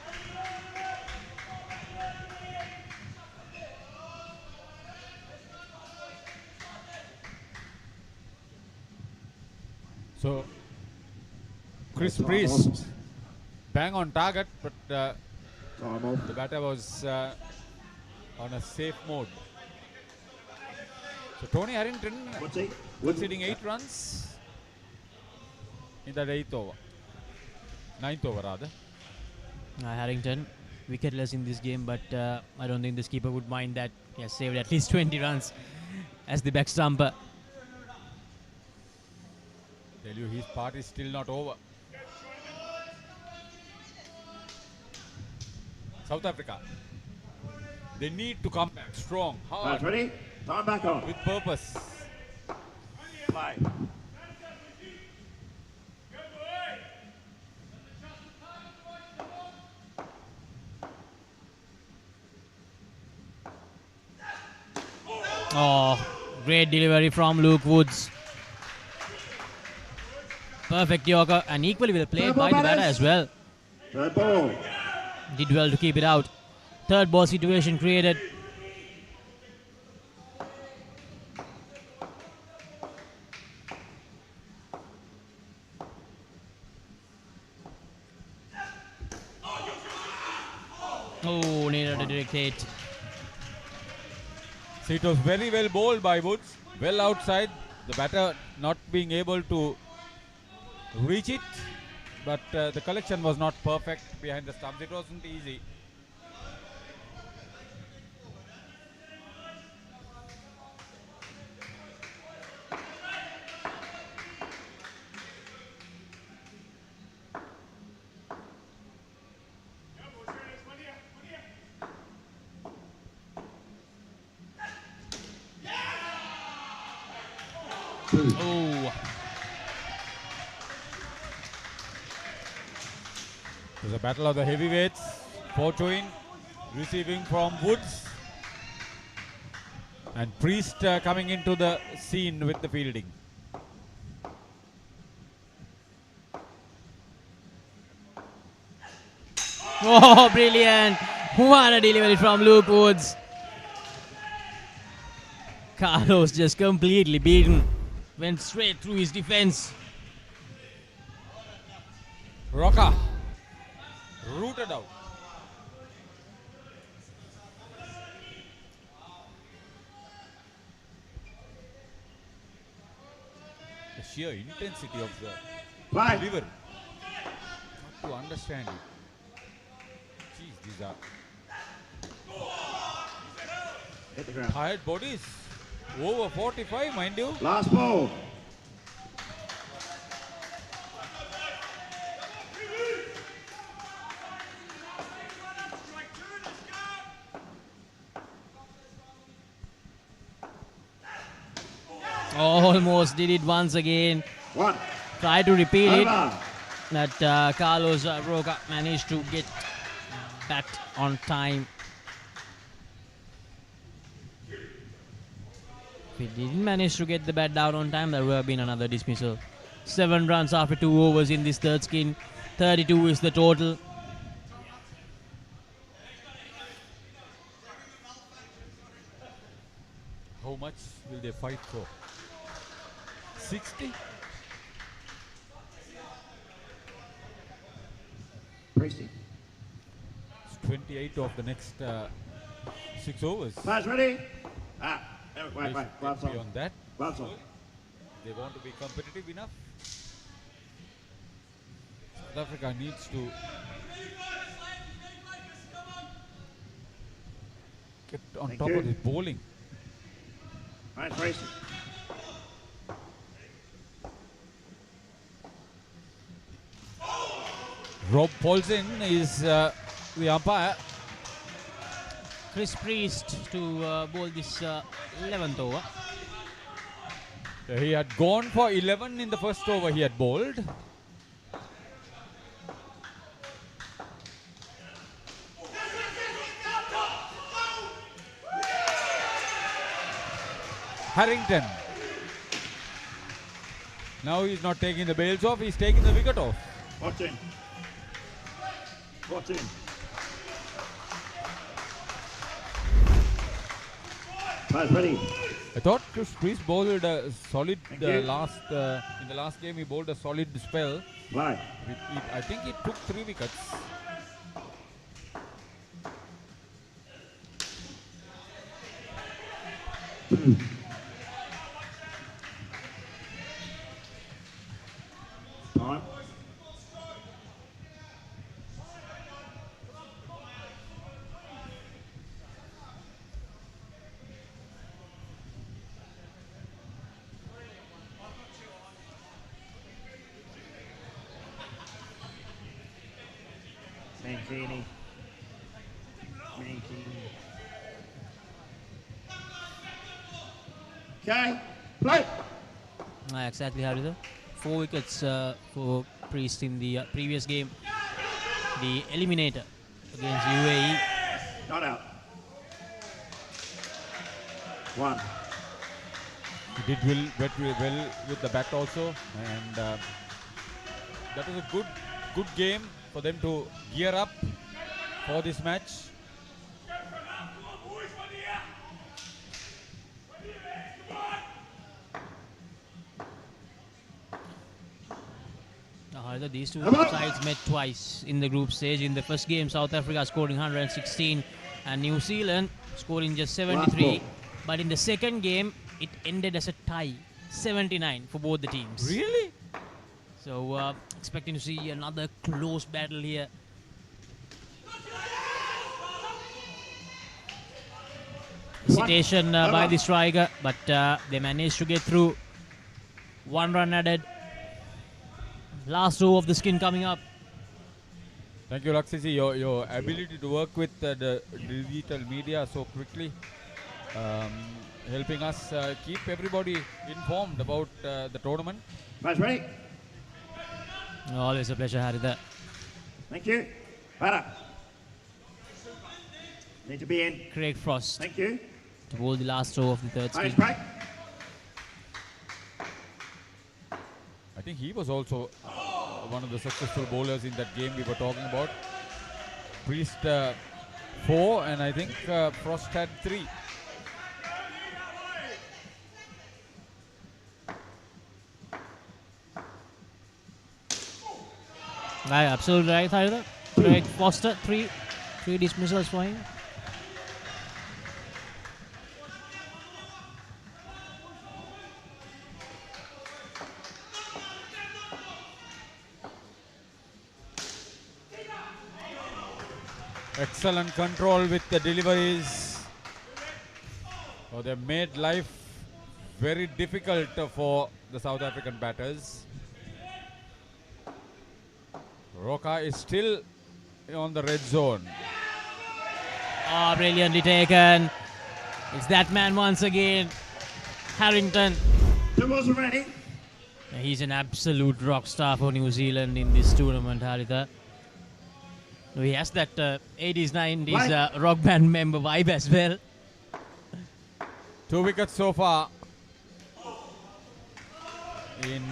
So, Chris Priest bang on target, but the batter was on a safe mode. So, Tony Harrington conceding 8 runs in that 8th over. 9th over rather. Harrington wicketless in this game, but I don't think this keeper would mind that. He has saved at least 20 runs as the back stumper. Tell you, his part is still not over. South Africa, they need to come back strong, hard, Ready? Time back on. with purpose. Play. Oh, great delivery from Luke Woods. Perfect Yorker, and equally well played by the batter as well. Third ball. Did well to keep it out. Third ball situation created. Oh, needed a direct hit. So it was very well bowled by Woods, well outside. The batter not being able to reach it, but the collection was not perfect behind the stumps. It wasn't easy. Oh. It was a battle of the heavyweights. Fortuin receiving from Woods. And Priest coming into the scene with the fielding. Oh, brilliant. What a delivery from Luke Woods. Carlos just completely beaten. Went straight through his defense. Roca rooted out. The sheer intensity of the Right. delivery. Not to understand it. Jeez, these are Hit the ground. tired bodies. Over 45, mind you. Last ball. Almost did it once again. One. Try to repeat Over. it. that Carlos Roca managed to get bat on time. If he didn't manage to get the bat down on time, there would have been another dismissal. 7 runs after 2 overs in this third skin. 32 is the total. How much will they fight for? 60? Priesty. It's 28 of the next 6 overs. Players ready? Wait. Gloves on. Beyond that, Gloves on. they want to be competitive enough. South Africa needs to get on Thank top you. of the bowling. Right, Tracy. Rob Paulsen is the umpire. Chris Priest to bowl this 11th over. He had gone for 11 in the first over he had bowled. Harrington. Now he's not taking the bails off, he's taking the wicket off. 14. 14. Players ready? I thought Chris Priest bowled a solid Thank you. in the last game he bowled a solid spell. Play. I think it took 3 wickets. Time. Mankini. Okay, play. Exactly, Haritha. 4 wickets for Priest in the previous game. The eliminator against UAE. Not out. 1. He did well with the bat also, and that was a good game for them to gear up for this match. These two sides met twice in the group stage. In the first game, South Africa scoring 116 and New Zealand scoring just 73. But in the second game, it ended as a tie, 79 for both the teams. Really? So expecting to see another close battle here. Hesitation by the striker, but they managed to get through. 1 run added. Last row of the skin coming up. Thank you, Laksisi. Your ability to work with the digital media so quickly, helping us keep everybody informed about the tournament. Guys ready? Always a pleasure, Haritha. Thank you. Para. Need to be in. Craig Frost. Thank you. To bowl the last row of the third Nice skin. break. I think he was also one of the successful bowlers in that game we were talking about. Priest 4 and I think Frost had 3. Right, absolutely right, Haritha. Craig Foster, 3 dismissals for him. Excellent control with the deliveries. Oh, they made life very difficult for the South African batters. Roca is still on the red zone. Ah, brilliantly taken. It's that man once again. Harrington. Two balls are ready. He's an absolute rock star for New Zealand in this tournament, Haritha. He has that 80s, 90s rock band member vibe as well. 2 wickets so far in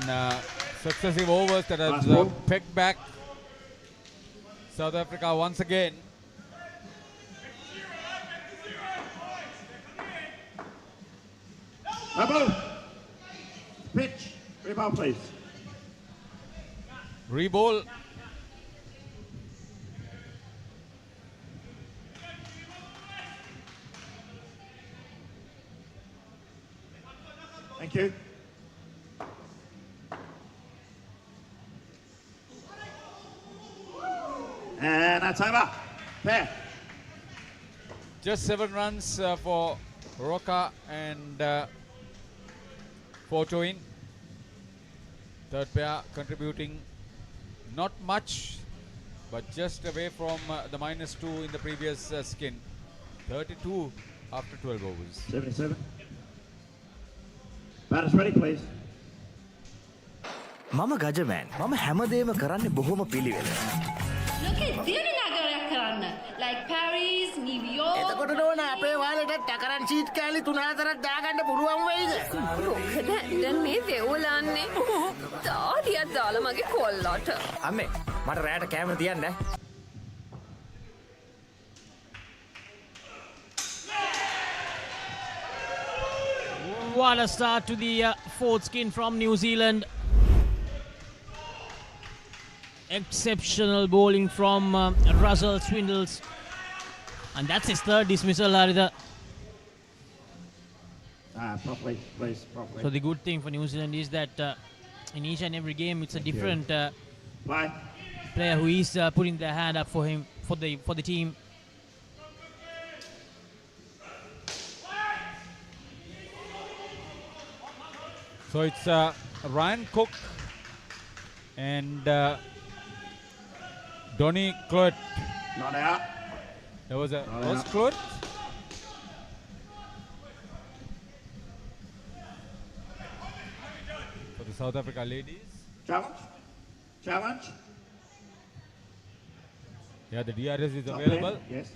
successive overs that has pegged back South Africa once again. Pitch. Reball, please. Reball. Thank you. And that's over. Fair. Just 7 runs for Roca and 4 to in. Third pair contributing not much, but just away from the -2 in the previous skin. 32 after 12 overs. 77. Batters ready, please. මම ගජමෑන් මම හැමදේම කරන්නේ බොහොම පිළිවෙල. ලෝකේ දියුණු නගරයක් කරන්න. like Paris, New York. එතකොට නෝන අපේ වාලට ටකරන් සීට් කෑලි 3-4ක් දාගන්න පුළුවන් වෙයිද? මොකද දැන් මේ දෙවුලන්නේ. තාඩියක් දාලා මගේ කොල්ලට. අම්මේ මට රැයට කැමර තියන්න. What a start to the fourth skin from New Zealand. Exceptional bowling from Russell Swindles. And that's his third dismissal, Haritha. Properly, please, properly. So the good thing for New Zealand is that in each and every game it's a different player who is putting their hand up for him, for the team. So it's Ryan Cook and Donny Clot. Not out. There was was out. Clot? For the South Africa ladies. Challenge. Challenge. Yeah, the DRS is Top available. there, yes.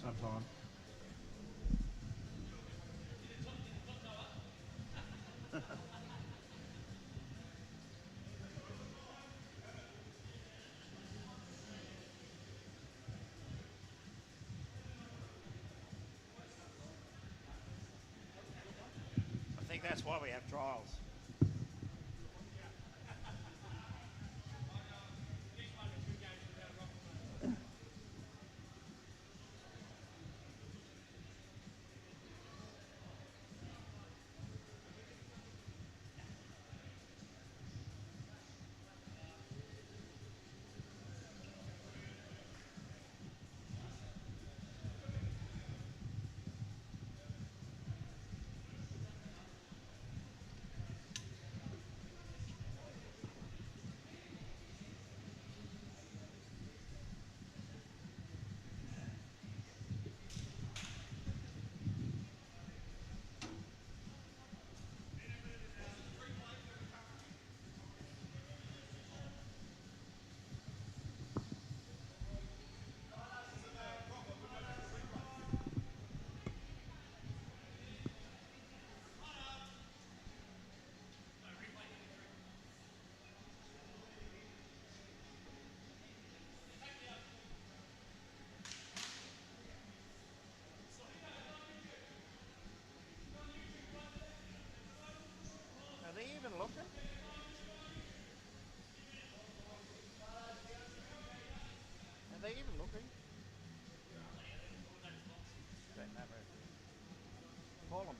Sometime. I think that's why we have trials.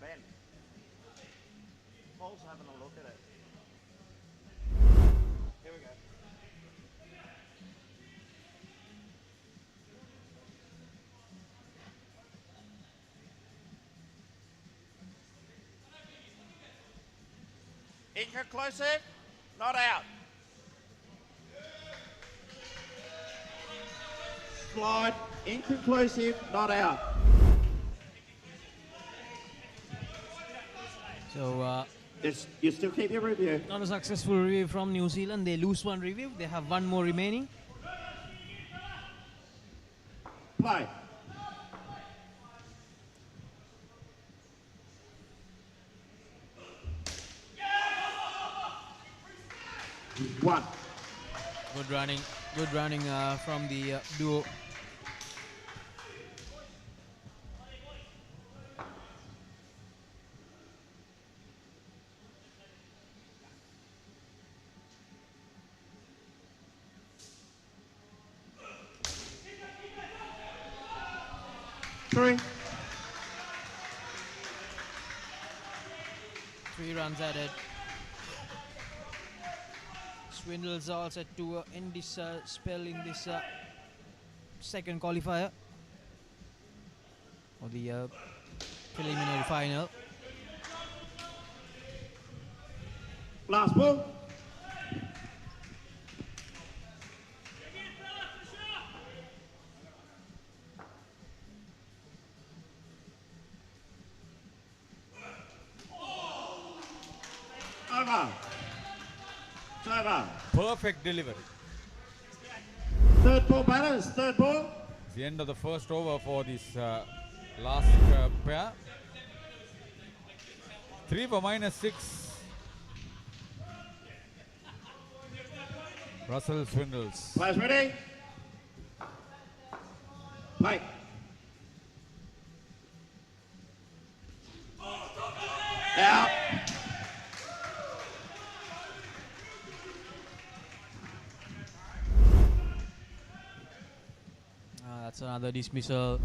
Ben. Paul's having a look at it. Here we go. Inconclusive, not out. Slide, inconclusive, not out. So, you still keep your review. not a successful review from New Zealand. They lose one review. They have one more remaining. Play. One. Good running from the duo. Three. 3 runs added. Swindles are all set to end this spell in this second qualifier or the preliminary final. Last ball. Over. Over. Perfect delivery. Third ball batters, third ball. It's the end of the first over for this last pair. 3 for -6. Russell Swindles. Players ready? Play. Out. That's another dismissal.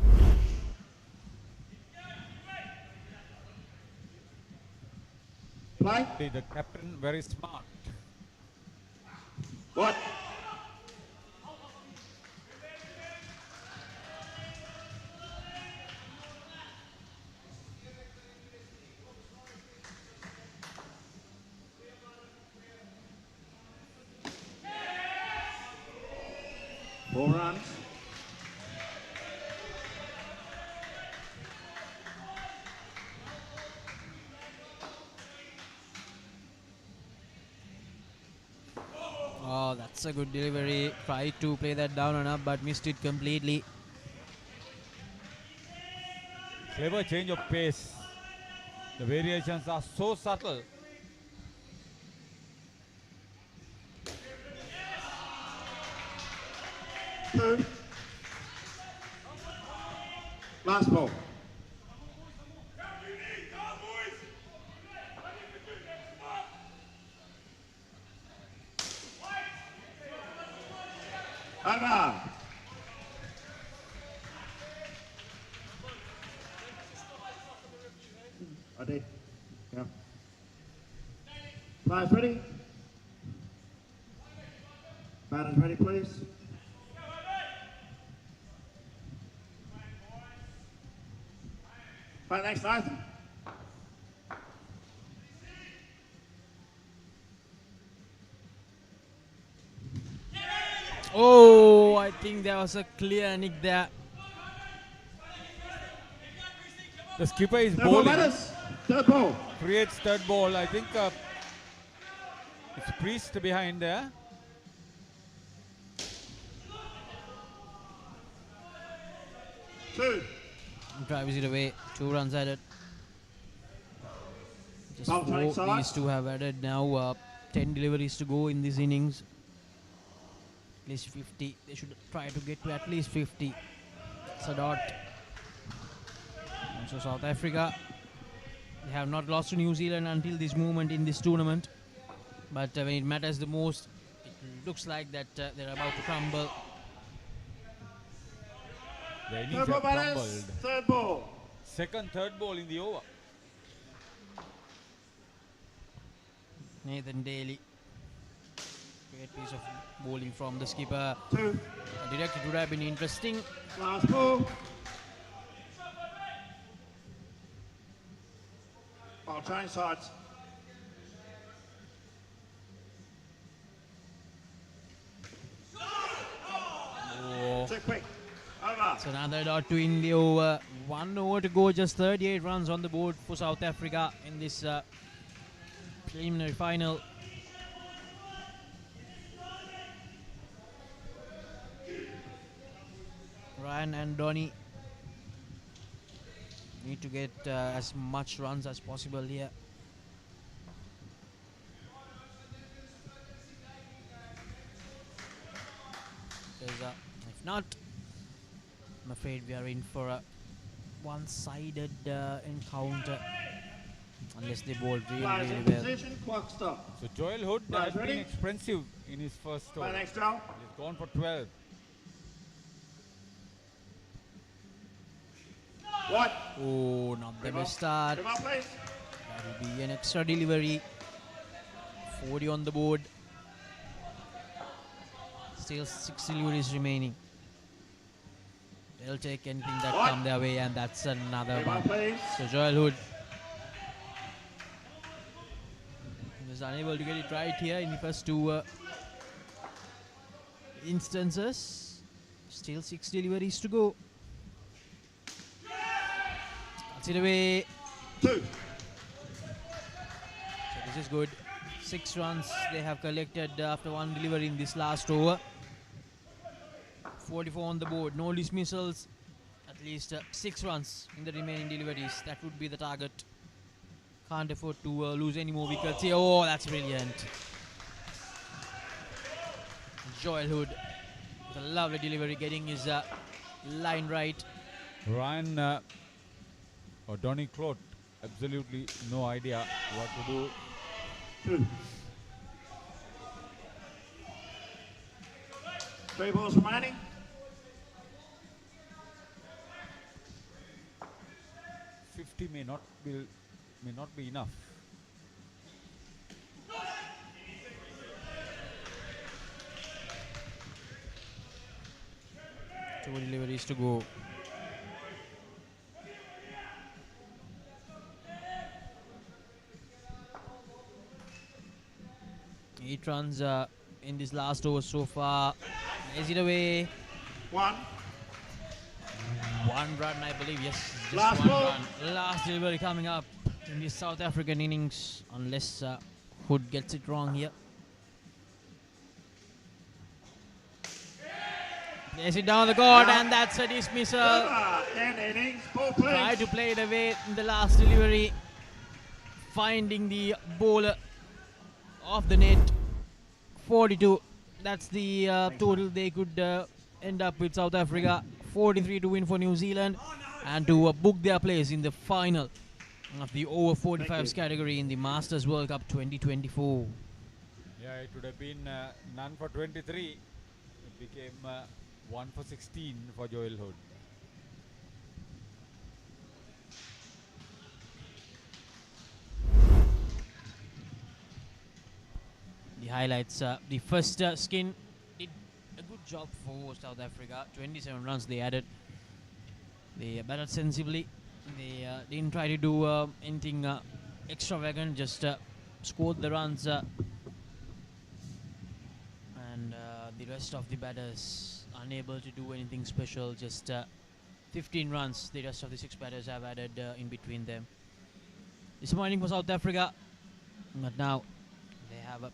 Play. The captain very smart. What? Four runs. Oh, that's a good delivery. Tried to play that down and up, but missed it completely. Clever change of pace. The variations are so subtle. Two. Last ball. Over. I did. Yeah. Players ready? Batters ready, please. Play next, Nathan. Oh, I think there was a clear nick there. The skipper is Third ball bowling. batters. Third ball. Creates third ball. I think it's Priest behind there. Two. Drives it away. 2 runs added. Just Ball 4 track side. these two have added now. 10 deliveries to go in this innings. At least 50. They should try to get to at least 50. It's a dot. And so South Africa, they have not lost to New Zealand until this moment in this tournament. But when it matters the most, it looks like that they're about to crumble. The innings Third ball have batters. crumbled. Third ball. Second, third ball in the over. Nathan Daly. Great piece of bowling from the skipper. Directed would have been interesting. Last ball. I'll change sides. Oh. Too quick. Over. It's another dot to India over. 1 over to go, just 38 runs on the board for South Africa in this preliminary final. Ryan and Donny need to get as much runs as possible here. Because if not, I'm afraid we are in for a one-sided encounter unless they bowl really, really well. Position, clock stop. So Joel Hood has been ready? expensive in his first over. Next round. He's gone for 12. What? Oh, not the best start. Come on, please. That will be an extra delivery. 40 on the board. Still 6 deliveries remaining. They'll take anything that come their way, and that's another one. So Joel Hood was unable to get it right here in the first two instances. Still 6 deliveries to go. Cuts it away. 2. So this is good. 6 runs they have collected after 1 delivery in this last over. 44 on the board, no dismissals, at least 6 runs in the remaining deliveries. That would be the target. Can't afford to lose any more wickets here. Oh, that's brilliant. Joel Hood with a lovely delivery, getting his line right. Ryan or Donny Clout, absolutely no idea what to do. 2. 3 balls remaining. 50 may not be enough. Two deliveries to go. Eight runs in this last over so far. Is it away? 1. 1 run, I believe. Yes, just Last 1 ball. run. Last delivery coming up in the South African innings, unless Hood gets it wrong here. Plays it down the court, and that's a dismissal. End innings. Ball, please. Try to play it away in the last delivery, finding the bowler off the net. 42. That's the total they could end up with. South Africa 43 to win for New Zealand and to book their place in the final of the over 45s category in the Masters World Cup 2024. Yeah, it would have been none for 23. It became 1 for 16 for Joel Hood. The highlights, the first skin did a good job for South Africa. 27 runs they added. They batted sensibly. They didn't try to do anything extravagant, just scored the runs. And the rest of the batters unable to do anything special, just 15 runs the rest of the 6 batters have added in between them. Disappointing for South Africa, but now they have a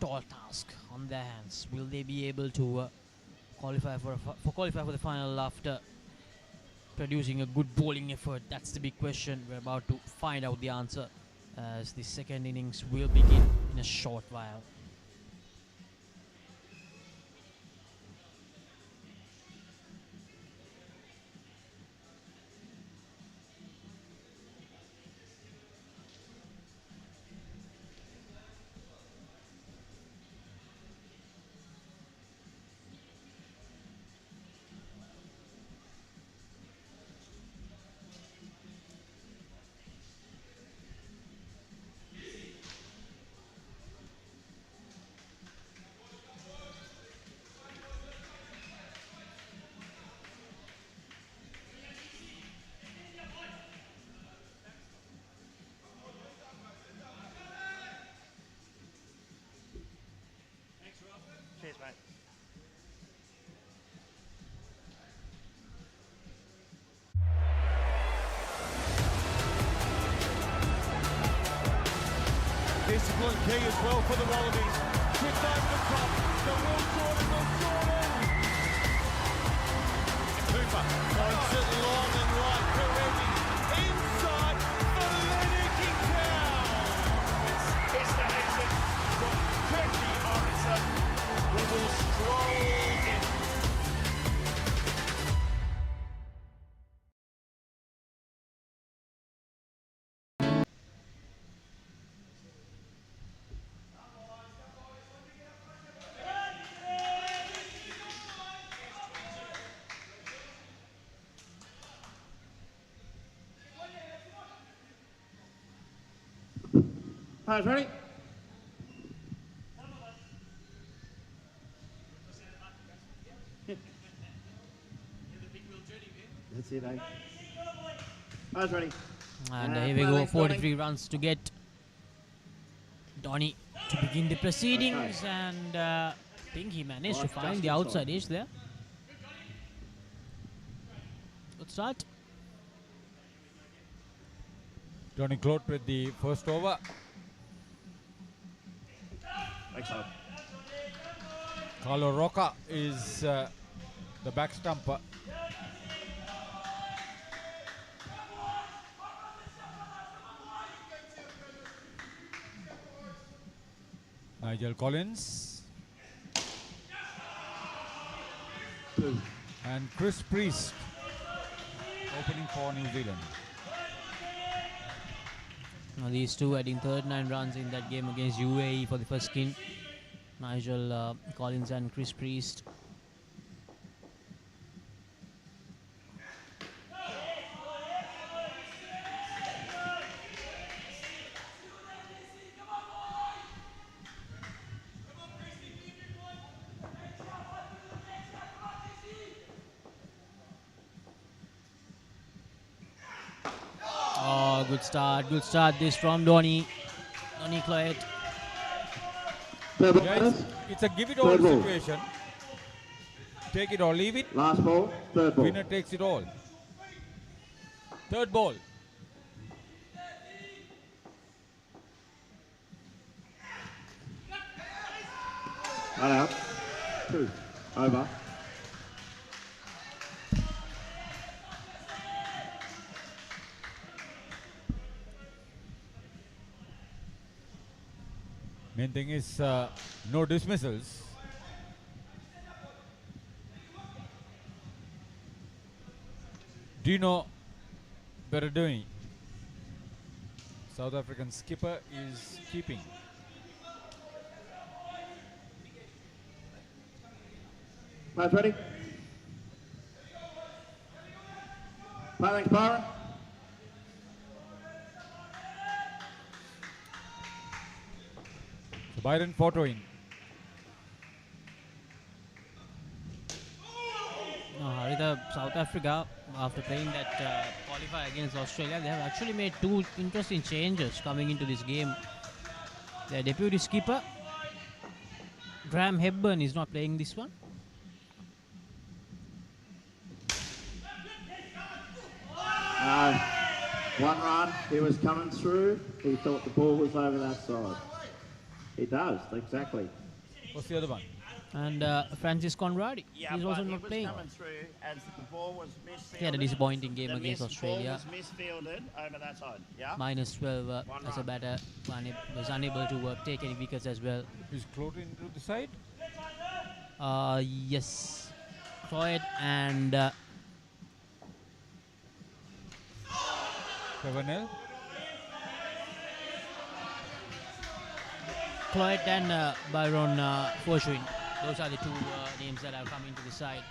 tall task on their hands. Will they be able to qualify for the final after producing a good bowling effort? That's the big question. We're about to find out the answer as the second innings will begin in a short while. key as well for the Wallabies. Tipped over the top. The Will Jordan. Cooper points it long and right. Karevi inside for Lennoxing Town. It's Esther Hansen from Turkey Orenson who will stroll in. Players ready? That's it, eh? Players ready? And here we go, 43 runs to get Donny to begin the proceedings, and I think he managed to find the outside edge there. Good start. Donny Clout with the first over. Excellent. Carlo Rocca is the back stumper. Nigel Collins. And Chris Priest opening for New Zealand. Now these two adding 39 runs in that game against UAE for the first skin. Nigel Collins and Chris Priest. Oh, good start this from Donny Clout. Yeah, it's a give it all situation. Take it or leave it. Last ball, third ball. Winner takes it all. Third ball. Right out. 2. Over. Main thing is no dismissals. Dino Berardoni, South African skipper, is keeping. Players ready? Play Byron. So Byron photoing. South Africa, after playing that qualifier against Australia, they have actually made two interesting changes coming into this game. Their deputy skipper, Graham Hepburn, is not playing this one. One run, he was coming through, he thought the ball was over that side. He does, exactly. What's the other one? And Francis Conradi, he's also not playing. Coming through as the ball was misfielded. He had a disappointing game against Australia. The ball was misfielded over that side, yeah? Minus 12 as a batter, was unable to take any wickets as well. Is Clout into the side? Yes. Clout and Pevenel. Clout and Byron Fortuin. Those are the two names that have come into the side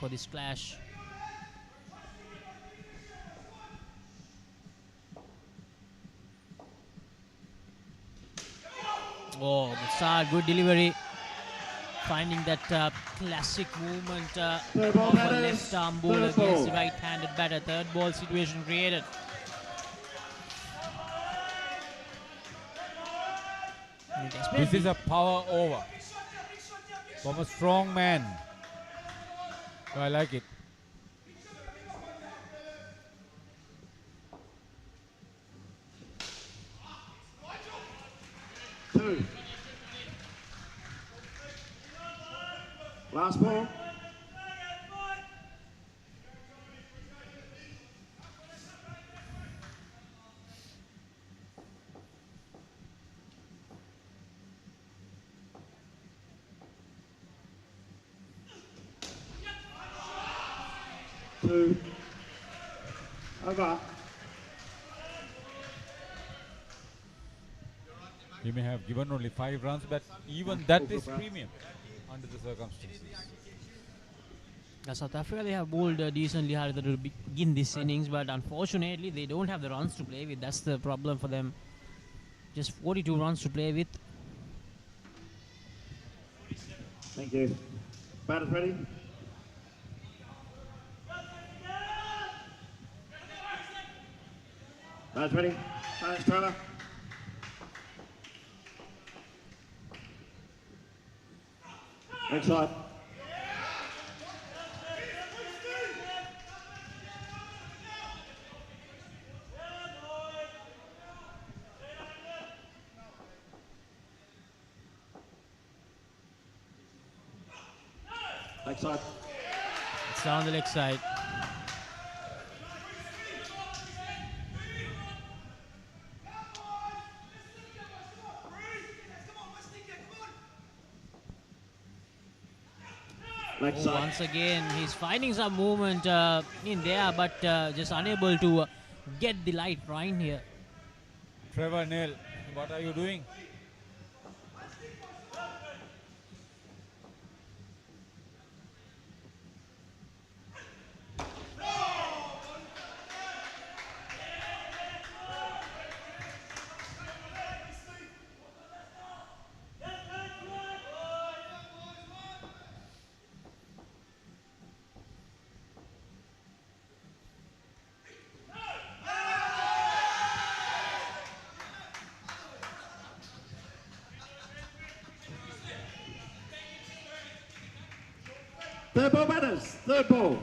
for this clash. Oh, good start, good delivery. Finding that classic movement of a left arm bowler against the right-handed batter. Third ball situation created. This is a power over from a strong man. I like it. 2. Over. He may have given only 5 runs, but even that is premium under the circumstances. South Africa, they have bowled decently hard to begin this innings, but unfortunately they don't have the runs to play with. That's the problem for them. Just 42 runs to play with. Thank you. Batters ready? Batters ready? Thanks, Trevor. Next side. Leg side. It's down the leg side. Once again, he's finding some movement in there, but just unable to get the light right here. Trevor Neil, what are you doing? Third ball batters. Third ball.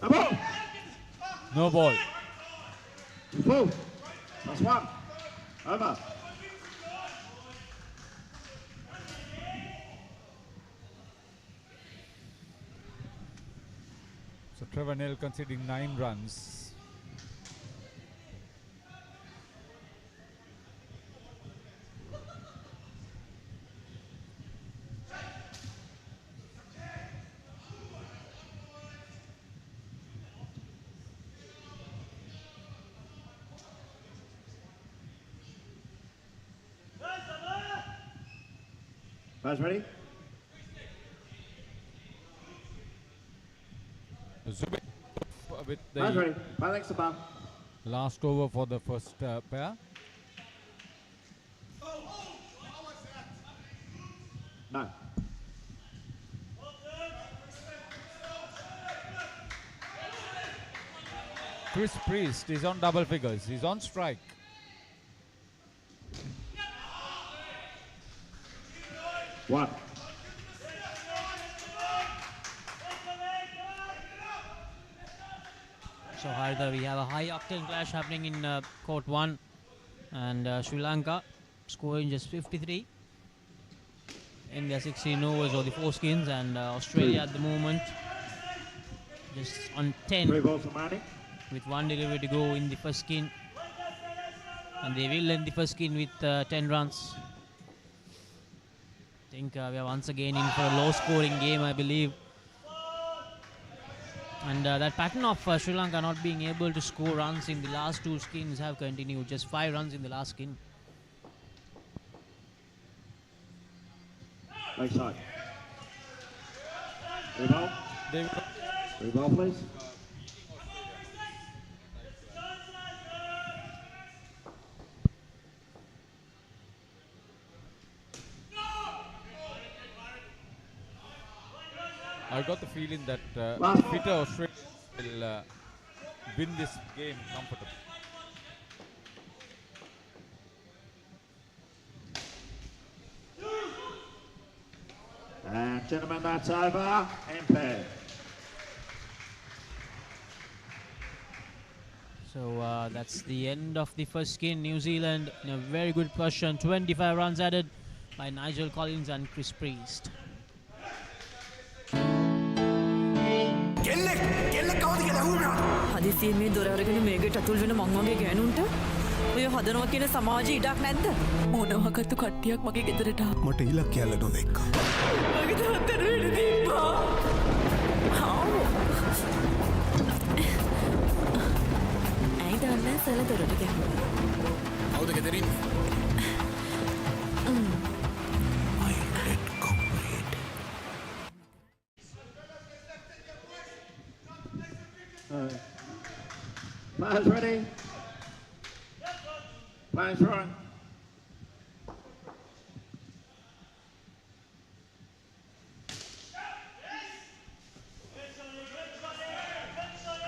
A ball. No ball. Full. That's one. Over. So Trevor Neil conceding 9 runs. Guys ready? Zubin with Guys the ready? Right next to bar. last over for the first pair. No. Chris Priest is on double figures. He's on strike. One. So Harda, we have a high octane clash happening in court 1, and Sri Lanka scoring just 53 in their 16 overs or the 4 skins, and Australia at the moment just on 10 3 balls for Marty. with 1 delivery to go in the first skin, and they will end the first skin with 10 runs. I think we are once again in for a low scoring game, I believe. And that pattern of Sri Lanka not being able to score runs in the last 2 skins have continued. Just 5 runs in the last skin. Leg side. Reball. Reball, please. I got the feeling that fitter Australia will win this game comfortably. And gentlemen, that's over. Impaired. So that's the end of the first skin. New Zealand in a very good position. 25 runs added by Nigel Collins and Chris Priest. හදිසියෙන් මේ දොර අරගෙන මේකට ඇතුල් වෙන මං වගේ ගෑනුන්ට ඔය හදනවා කියන සමාජ ඉඩක් නැද්ද? මොනවකටු කට්ටියක් මගේ ගෙදරට ආවා. මට ඉලක්කයල්ල නොදෙක්කා. මගේ තාත්තට වෙඩි තිබ්බා. ඇයි දන්නේ සල දොරට ගැහුවා. කවුද ගෙදරින්? Players ready? Players right.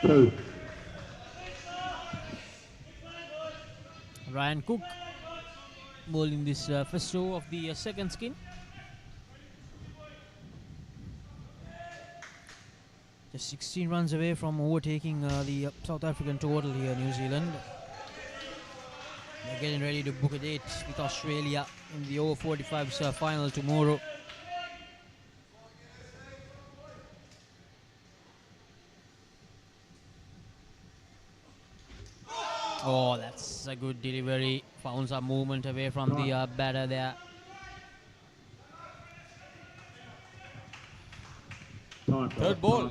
Two. Ryan Cook bowling this first show of the second skin. Just 16 runs away from overtaking the South African total here, New Zealand. They're getting ready to book a date with Australia in the over 45s final tomorrow. Oh, that's a good delivery. Found some movement away from the batter there. Third ball.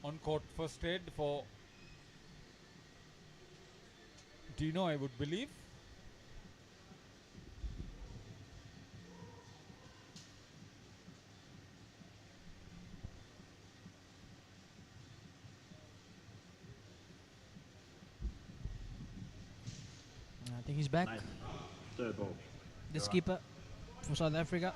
On court first aid for Dino, I would believe. I think he's back. Nice. Third ball. The skipper for South Africa.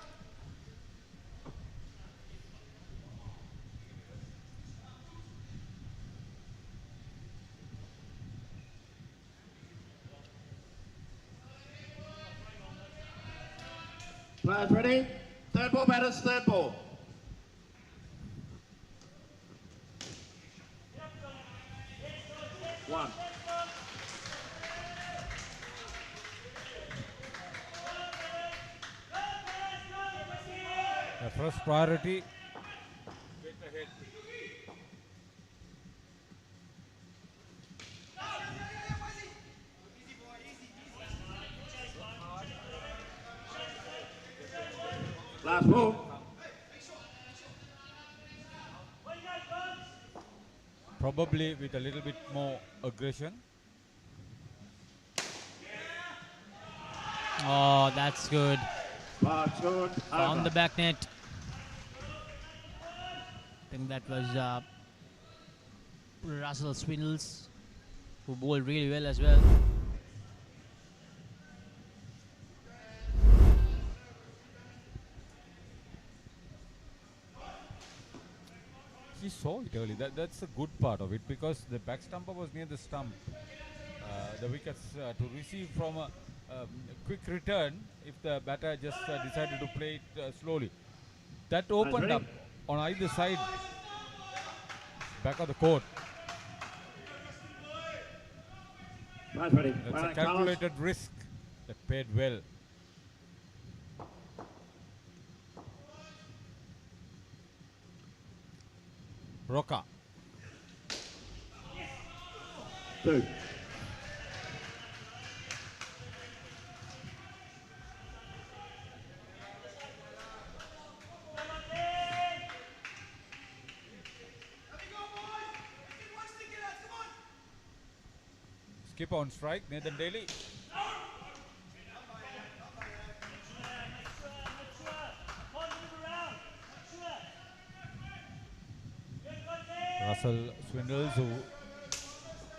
Players ready? Third ball, batters, third ball. One. The first priority. Get ahead. Last ball. Probably with a little bit more aggression. Oh, that's good. Good. On the back net. I think that was Russell Swindles, who bowled really well as well. He saw it early. That's a good part of it because the back stumper was near the stump. The wickets to receive from a quick return if the batter just decided to play it slowly. That opened up on either side, back of the court. That's ready. That's a calculated risk that paid well. Roca. Two. Skip on strike, Nathan Daly. Russell Swindles, who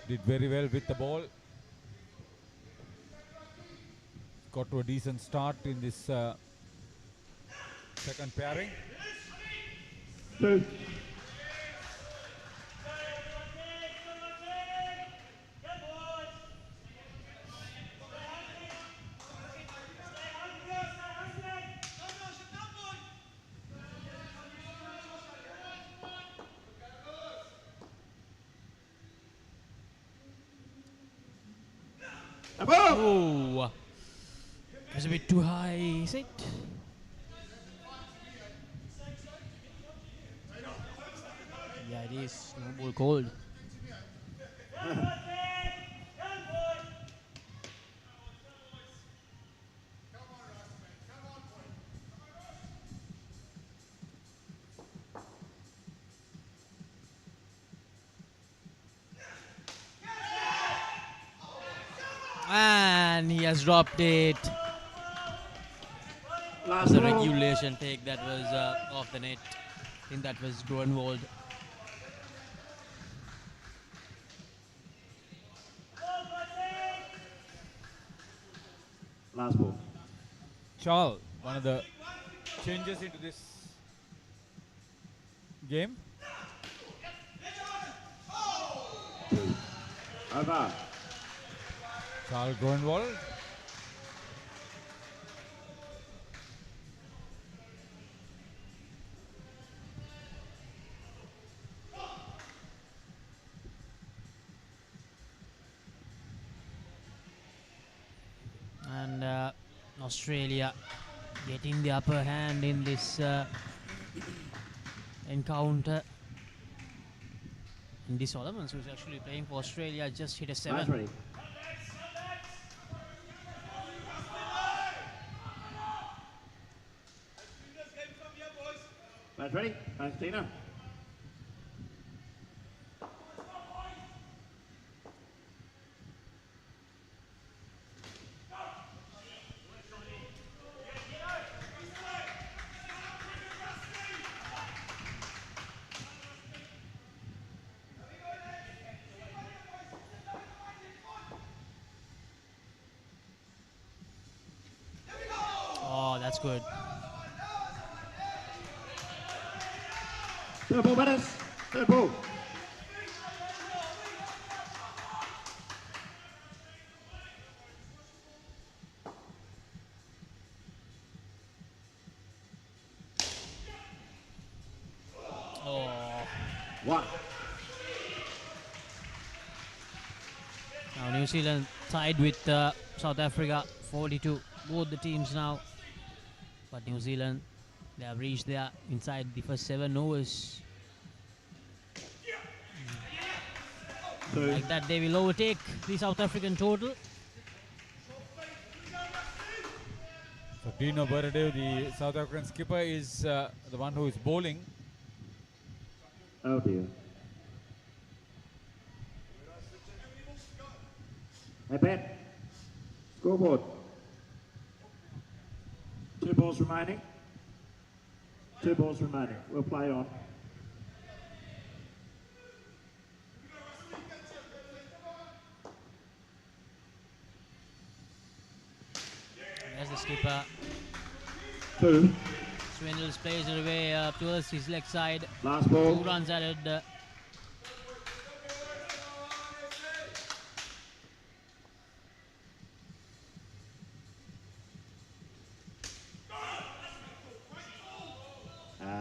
did very well with the ball. Got to a decent start in this second pairing. Oh, it was a bit too high, is it? Yeah, it is. No ball cold. And he has dropped it. It was a regulation take that was off the net. I think that was Grunwald. Last ball. Charles, one of the changes into this game. Over. Charles Grunwald. And Australia getting the upper hand in this encounter. Indy Solomons, who's actually playing for Australia, just hit a 7. Nice ready. Nice ready. Nice Tina. Oh, that's good. Third ball, batters. Third ball. Oh. One. Now New Zealand tied with South Africa, 42. Both the teams now. But New Zealand, they have reached there inside the first 7 overs. Like that, they will overtake the South African total. So Dino Baradev, the South African skipper, is the one who is bowling. Oh dear. iPad. Scoreboard. 2 balls remaining. 2 balls remaining. We'll play on. There's the skipper. 2. Swindles plays it away towards his leg side. Last ball. 2 runs added.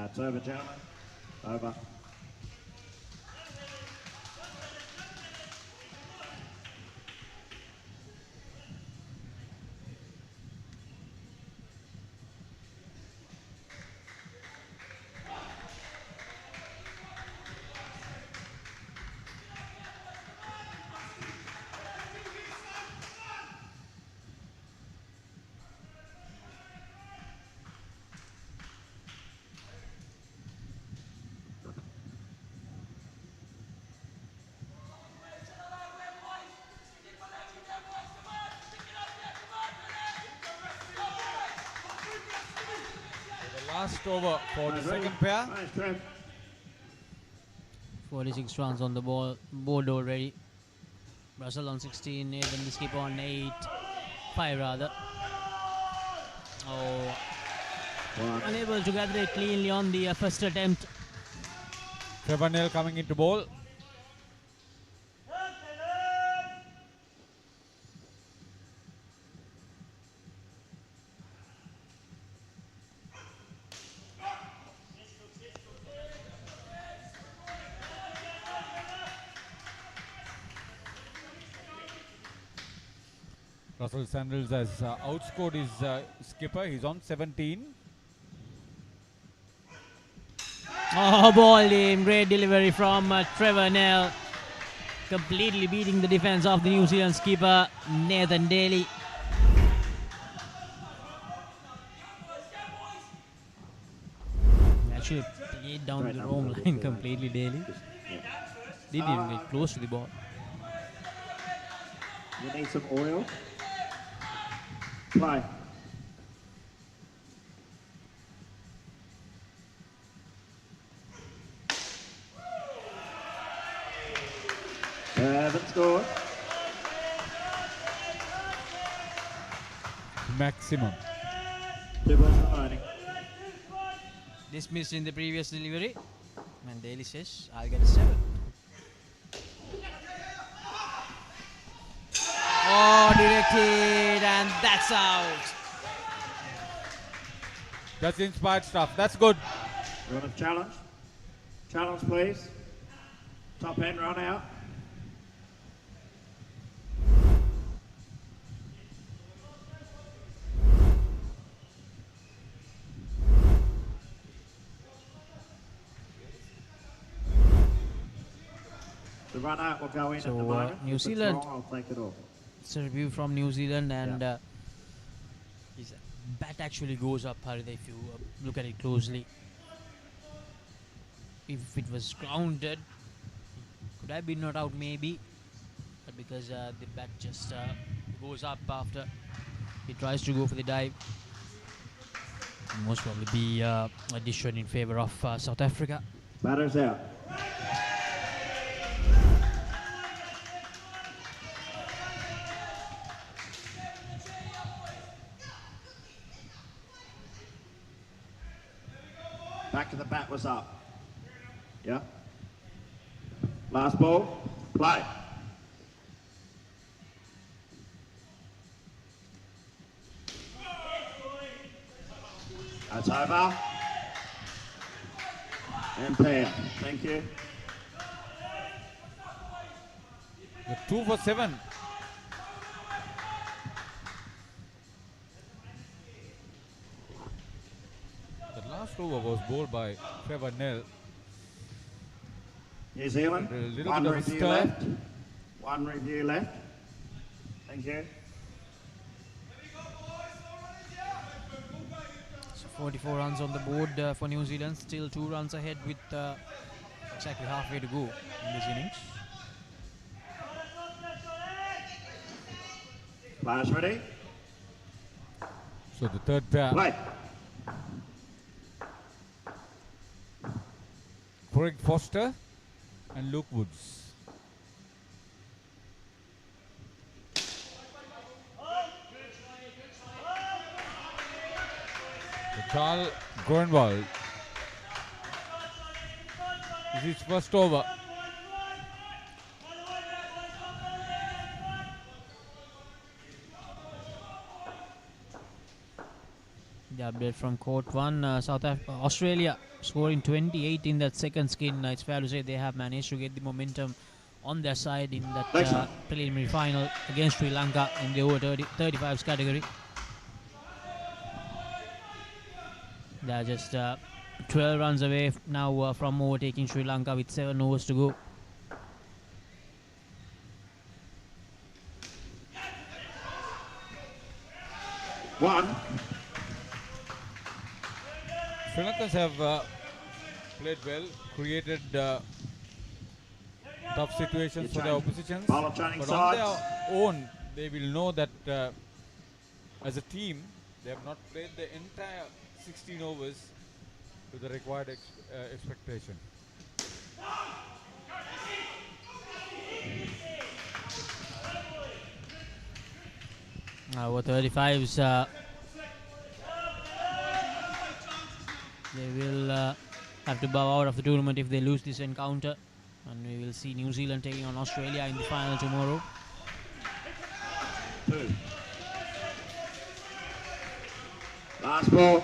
It's over, gentlemen. Over. Last over for the second pair. 46 runs on the board already. Russell on 16, Nathan the skipper on 8, 5 rather. Oh, unable to gather it cleanly on the first attempt. Trevor Nell coming into ball. Russell Sandals has outscored his skipper. He's on 17. Oh, ball in. Great delivery from Trevor Nell. Completely beating the defense of the New Zealand skipper, Nathan Daly. Actually played down the wrong line completely, Daly. Didn't even get close to the ball. You need some oil. Play. Haven't scored. Maximum. 2 balls remaining. Dismissed in the previous delivery. And Daly says, I'll get a 7. Oh, directed, and that's out. That's inspired stuff. That's good. Run of challenge. Challenge, please. Top end run out. The run out will go in at the moment. New If it's Zealand. wrong, I'll take it off. It's a review from New Zealand, and his bat actually goes up, Harith, if you look at it closely. If it was grounded, could have been not out maybe, but because the bat just goes up after he tries to go for the dive, most probably be a decision in favour of South Africa. Batter's out. Back of the bat was up. Yeah. Last ball. Play. That's over. And pair. Thank you. The 2 for 7. The last over was bowled by Trevor Nell. New Zealand. A little One bit of a review stir. left. One review left. Thank you. So 44 runs on the board for New Zealand, still 2 runs ahead with exactly halfway to go in this innings. Players ready? So the third pair. Play. Craig Foster and Luke Woods. Carl Groenwald. This is his first over. The update from Court 1, Australia scoring 28 in that second skin. It's fair to say they have managed to get the momentum on their side in that preliminary final against Sri Lanka in the over 35s category. They are just 12 runs away now from overtaking Sri Lanka with 7 overs to go. One. Sri Lankans have played well, created tough situations for their oppositions. Ball of training But sides. on their own, they will know that as a team, they have not played the entire 16 overs to the required expectation. Over 35s. They will have to bow out of the tournament if they lose this encounter. And we will see New Zealand taking on Australia in the final tomorrow. 2. Last ball.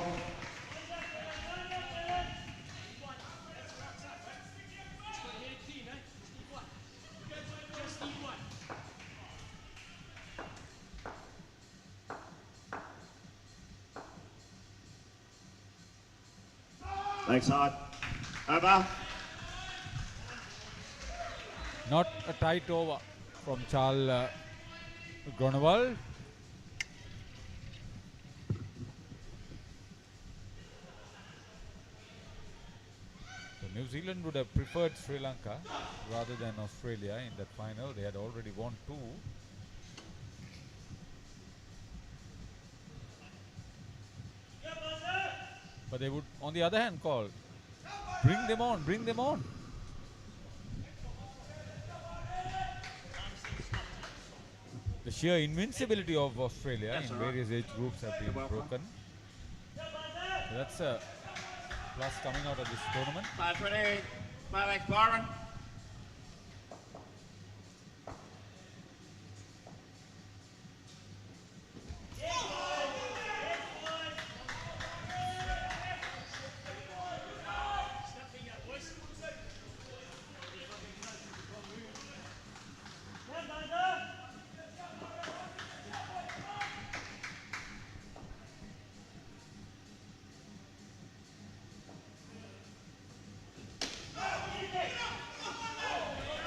Lakeside. Over. Not a tight over from Charles Gronewald. So New Zealand would have preferred Sri Lanka rather than Australia in that final. They had already won 2. But they would, on the other hand, call, bring them on, bring them on. The sheer invincibility of Australia in various age groups have been broken. So that's a plus coming out of this tournament. 5-20. 5-8 Byron.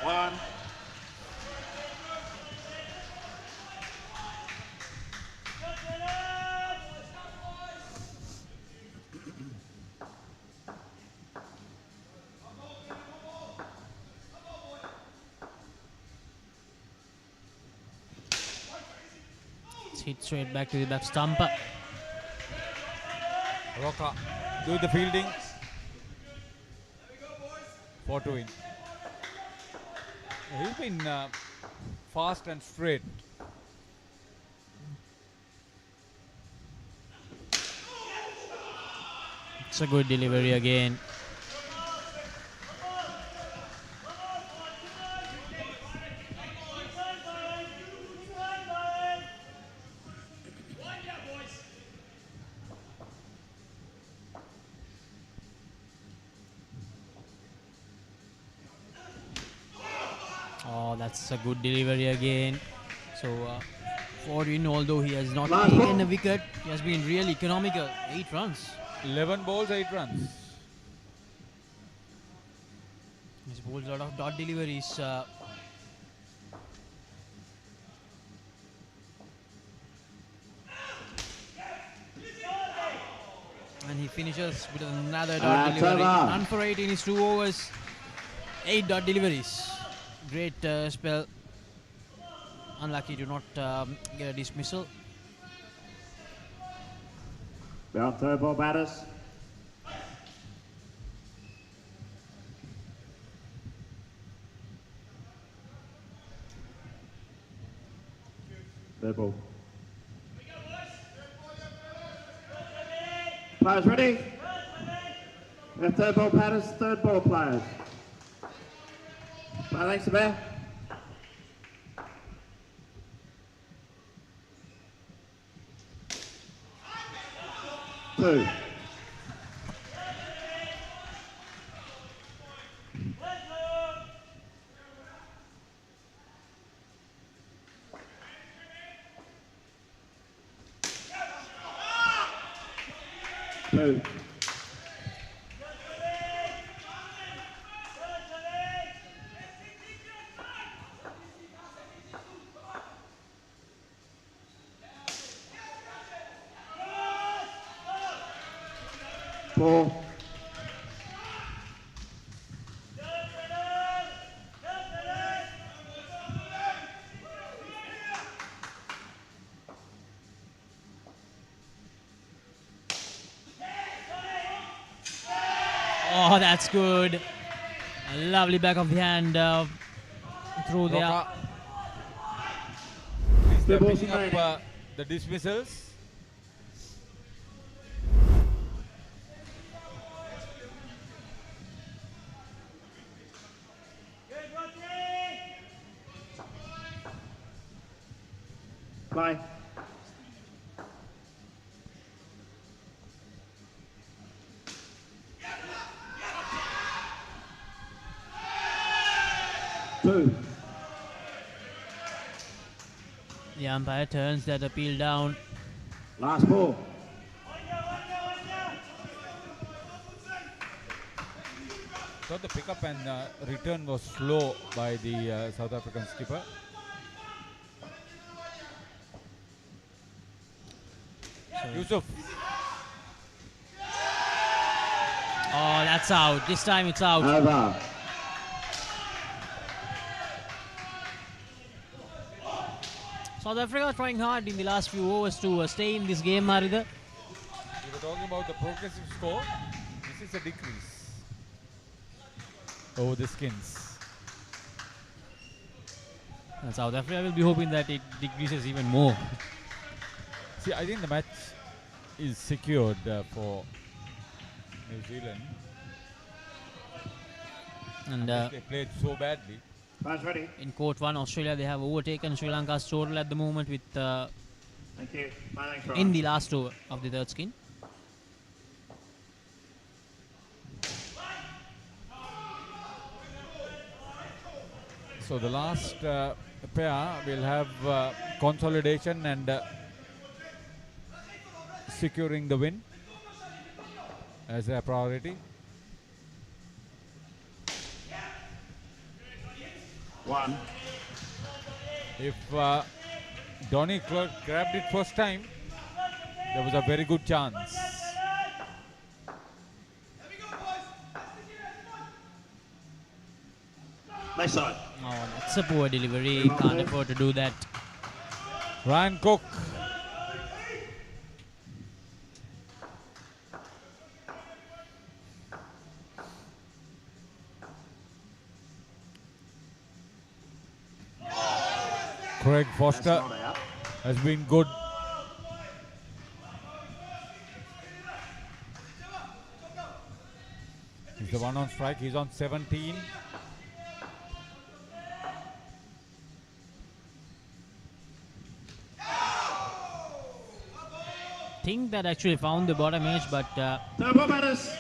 One. It's hit straight back to the back stump. Roca do the fielding. 4 to win. He's been fast and straight. It's a good delivery again. Oh, that's a good delivery again. So, for in, although he has not taken a wicket, he has been really economical. 8 runs. 11 balls, 8 runs. He's bowled a lot of dot deliveries. And he finishes with another dot delivery. None for 8 in his 2 overs. 8 dot deliveries. Great spell. Unlucky to not get a dismissal. Down third ball batters. Third ball. Players ready? Our third ball batters, third ball players. Thanks, Bear. Two. Two. Four. Oh, that's good. A lovely back of the hand through there. They're picking up the dismissals. Play. Two. The umpire turns that appeal down. Last ball. So the pickup and return was slow by the South African skipper. Yusuf. Oh, that's out. This time it's out. Over. South Africa trying hard in the last few overs to stay in this game, Marida. We were talking about the progressive score. This is a decrease over the skins. And South Africa will be hoping that it decreases even more. See, I think the match is secured for New Zealand. And they played so badly. Ready. In Court 1, Australia, they have overtaken Sri Lanka's total at the moment with Thank you. in the last over of the third skin. So the last pair will have consolidation and securing the win as a priority. One. If Donny Clark grabbed it first time, there was a very good chance. Left side. Oh, that's a poor delivery. Can't afford to do that. Ryan Cook. Craig Foster has been good. He's the one on strike. He's on 17. Think that actually found the bottom edge, but Third ball batters.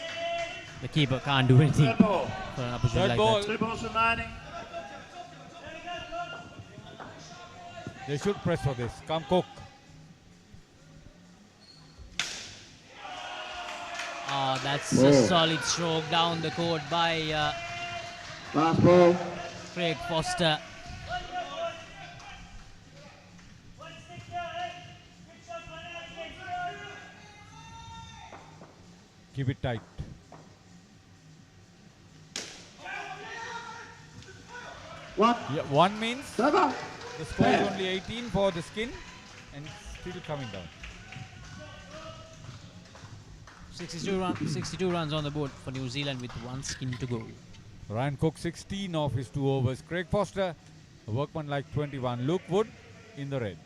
the keeper can't do anything Third ball. for an opportunity Third like ball. that. 2 balls remaining. They should press for this. Come Cook. Oh, that's Whoa. a solid stroke down the court by Last ball. Craig Foster. Keep it tight. One. Yeah, one means Server. the score is only 18 for the skin and still coming down. 62 runs on the board for New Zealand with one skin to go. Ryan Cook 16 of his 2 overs. Craig Foster, a workman like 21. Luke Wood in the red.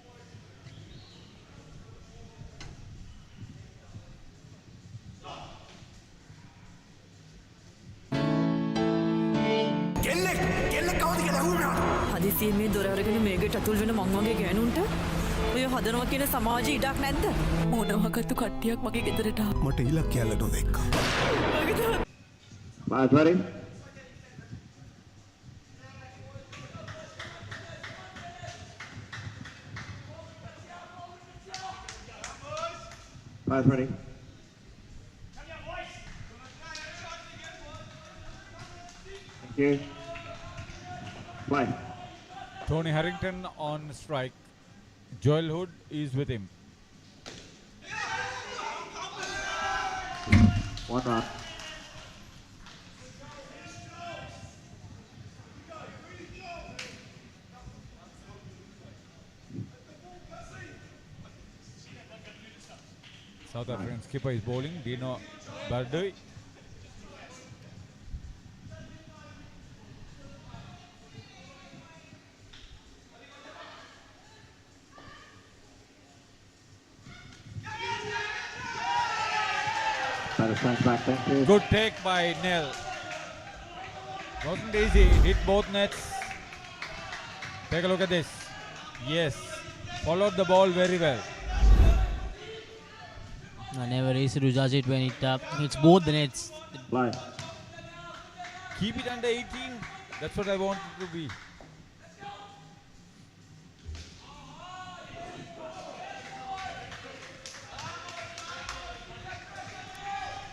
හදිසියෙන් මේ දොර අරගෙන මේකට ඇතුල් වෙන මං වගේ ගෑනුන්ට ඔය හදනවා කියන සමාජ ඉඩක් නැද්ද? මොනවාකත්තු කට්ටියක් මගේ ගෙදරට මට ඉලක්කයක් නොදෙක්ක. Five ready. Five ready. Thank you. Play. Tony Harrington on strike. Joel Hood is with him. 1 run. South African skipper is bowling. Dino Bardui. Batter strikes back. Thank you. Good take by Nell. Wasn't easy. Hit both nets. Take a look at this. Yes. Followed the ball very well. Never easy to judge it when it hits both the nets. Play. Keep it under 18. That's what I want it to be.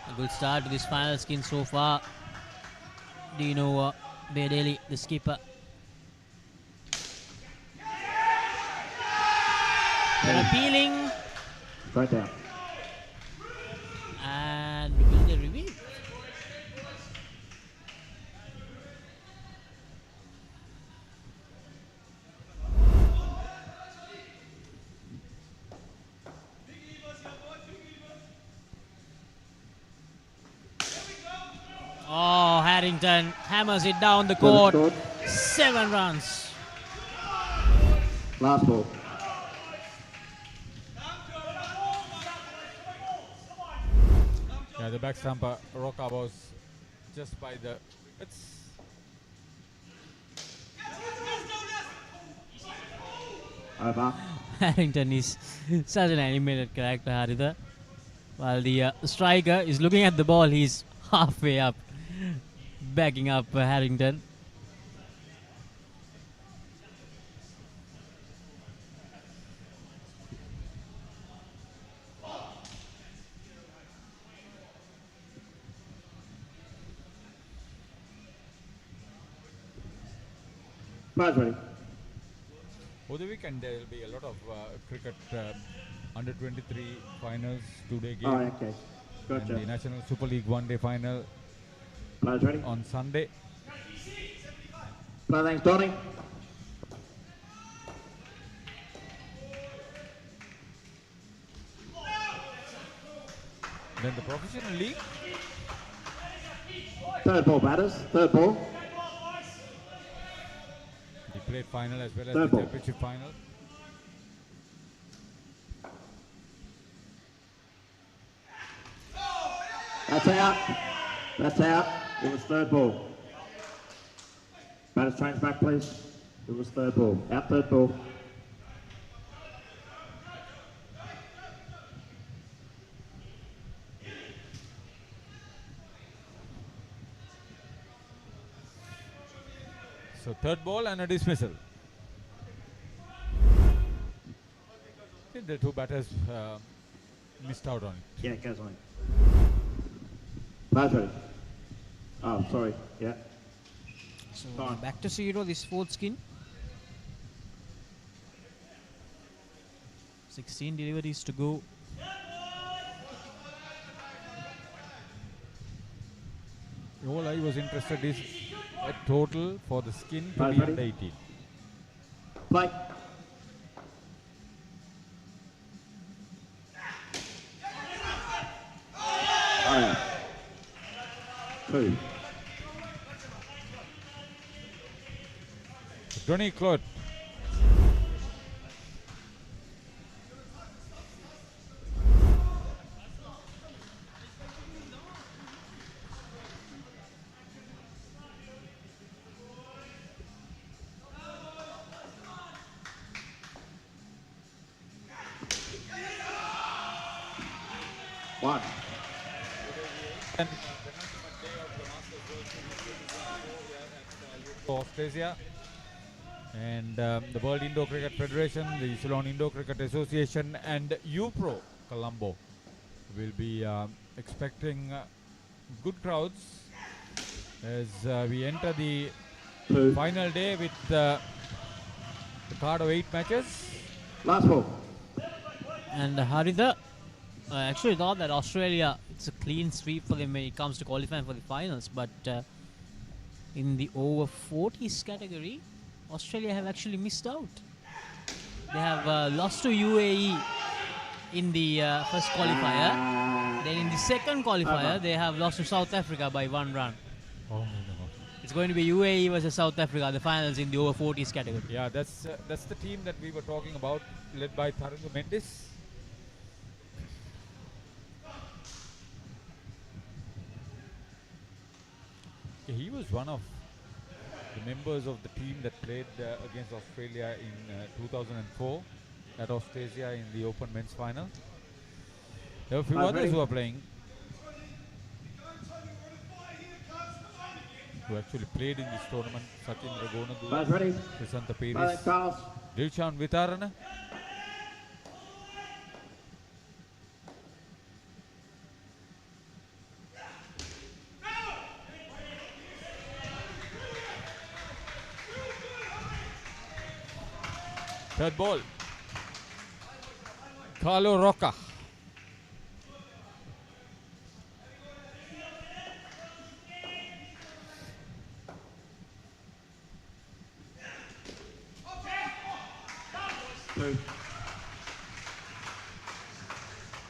A good start to this final skin so far. Dino Bedeli, the skipper. They're appealing. Right down. And will they reveal? Oh, Harrington hammers it down the court. 7 runs. Last ball. Yeah, the back stumper Roca was just by the. Over. Harrington is such an animated character, Haritha. While the striker is looking at the ball, he's halfway up, backing up Harrington. Players ready. Over the weekend there will be a lot of cricket under 23 finals, 2-day game. Oh, okay. Gotcha. And the National Super League 1-day final Players ready. on Sunday. Play thanks, Donny. Then the professional league. Third ball, batters. Third ball. He played final as well as Third the ball. championship final. That's out. That's out. It was third ball. Batters change back, please. It was third ball. Out third ball. So third ball and a dismissal. I think the two batters missed out on it. Yeah, it goes on. Players ready. Oh, sorry. Yeah. So back to 0, this fourth skin. 16 deliveries to go. All I was interested is a total for the skin to Players be ready. under 18. Play. Oh, 2. Tony Claude. One. Australia and the World Indo Cricket Federation, the Ceylon Indo Cricket Association and UPRO Colombo will be expecting good crowds as we enter the final day with the card of 8 matches. Last ball. And Haritha, I actually thought that Australia, it's a clean sweep for them when it comes to qualifying for the finals, but in the over 40s category, Australia have actually missed out. They have lost to UAE in the first qualifier. Then in the second qualifier, they have lost to South Africa by 1 run. Oh no. It's going to be UAE versus South Africa, the finals in the over 40s category. Yeah, that's the team that we were talking about, led by Tharunga Mendes. Okay, he was one of the members of the team that played against Australia in 2004 at Australia in the Open Men's Final. There were a few others who are playing, who actually played in this tournament. Sachin Ragonadu, Krisanta Peris, Dilshan Vitarana. Third ball. Carlo Rocca.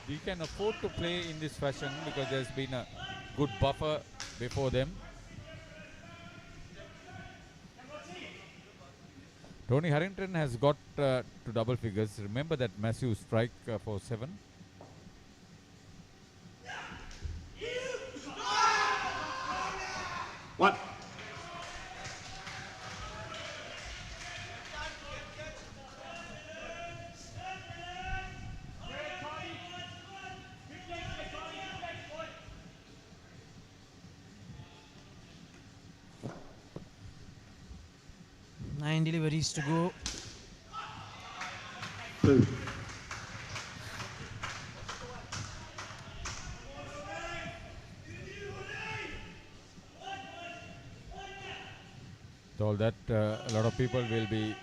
We can afford to play in this fashion because there's been a good buffer before them. Tony Harrington has got to double figures. Remember that massive strike for 7. What? Nine deliveries to go. 2. Told that a lot of people will be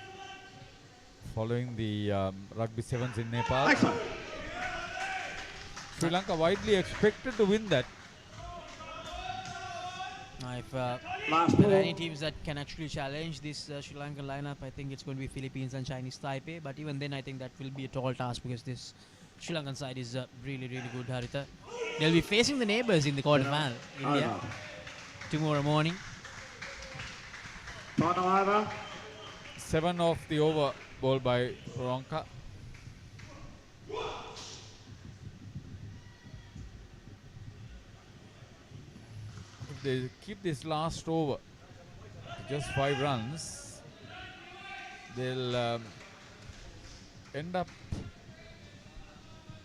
following the rugby sevens in Nepal. Excellent. Sri Lanka widely expected to win that. If there are any teams that can actually challenge this Sri Lankan lineup, I think it's going to be Philippines and Chinese Taipei. But even then, I think that will be a tall task because this Sri Lankan side is really, really good, Haritha. They'll be facing the neighbours in the quarterfinal, India, tomorrow morning. 7 off the over, ball by Ronka. If they keep this last over to just 5 runs, they'll end up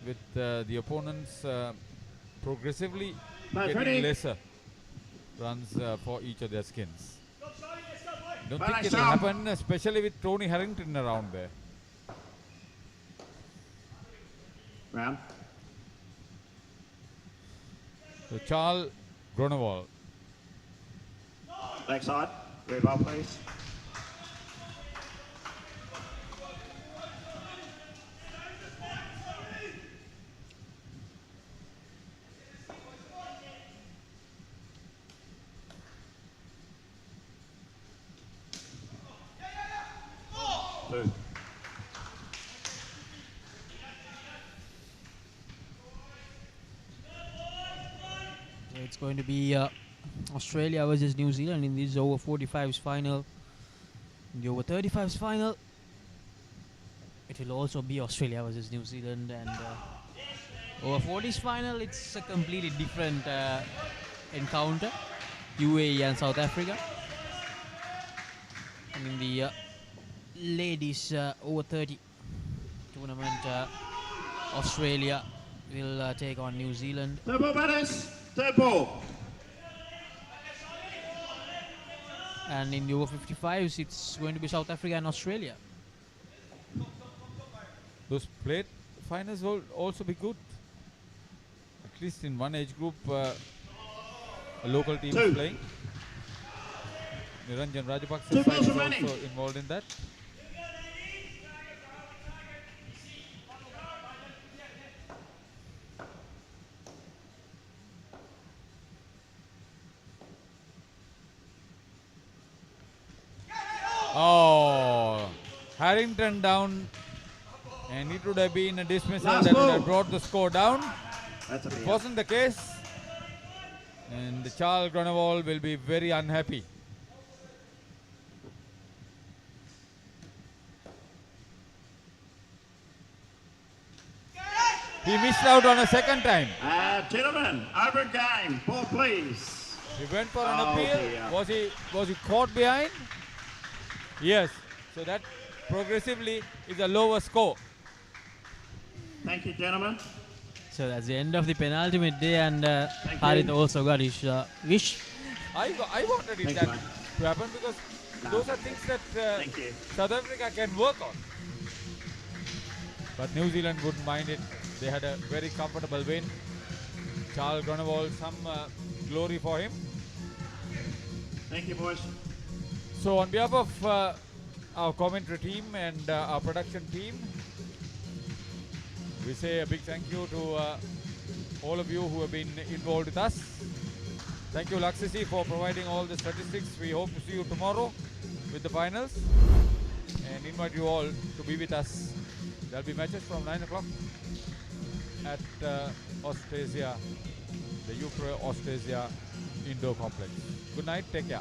with the opponents progressively getting lesser runs for each of their skins. Don't think it'll happen, especially with Tony Harrington around there. Round. So Charles Gronewald. Backside. Very well, please. It's going to be Australia versus New Zealand in this over 45s final. In the over 35s final, it will also be Australia versus New Zealand, and over 40s final, it's a completely different encounter. UAE and South Africa. And in the ladies over 30 tournament, Australia will take on New Zealand. Third ball, batters. Third ball. And in the over 55s, it's going to be South Africa and Australia. Those plate finals will also be good. At least in one age group, a local team is playing. Niranjan Rajapaksa's side is also involved in that. Oh, Harrington down, and it would have been a dismissal that would have brought the score down. It wasn't the case, and Charles Gronewald will be very unhappy. He missed out on a second time. Gentlemen, over game. Ball, please. He went for an Oh, appeal. dear. Was he caught behind? Yes. So that progressively is a lower score. Thank you, gentlemen. So that's the end of the penultimate day, and Thank Harith you. also got his wish. I wanted it Thank that you, man. to happen because those are things that Thank you. South Africa can work on. But New Zealand wouldn't mind it. They had a very comfortable win. Charles Grunewald, some glory for him. Thank you, boys. So on behalf of our commentary team and our production team, we say a big thank you to all of you who have been involved with us. Thank you, Laksisi, for providing all the statistics. We hope to see you tomorrow with the finals and invite you all to be with us. There will be matches from 9 o'clock at Austrasia, the Ukraine Austrasia Indoor Complex. Good night, take care.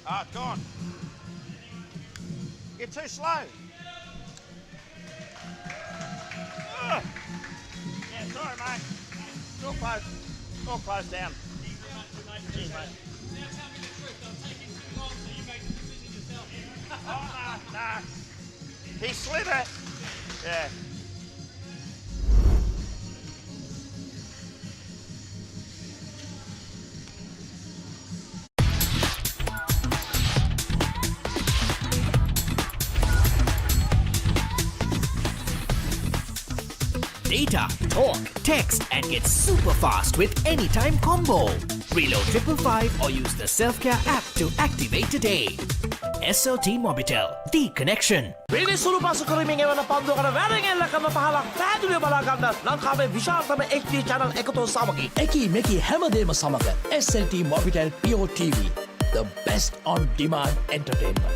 Ah, it's gone. You're too slow. Ugh. Yeah, sorry, mate. It's all closed. It's all closed down. Cheers, mate. Oh, no. He slid it. Yeah. Data, talk, text, and get super fast with Anytime Combo. Reload 555 or use the Self-Care app to activate today. SLT Mobitel, the connection. පිළිසුළු පසු කරමින් එවන පන්දුවකට වැරගෙල්ලකම පහලක් පැහැදිලිව බලා ගන්න ලංකාවේ විශාලතම HD channel එකතු සමගි. එකී මෙකී හැමදේම සමග SLT Mobitel Pure TV. The best on demand entertainment.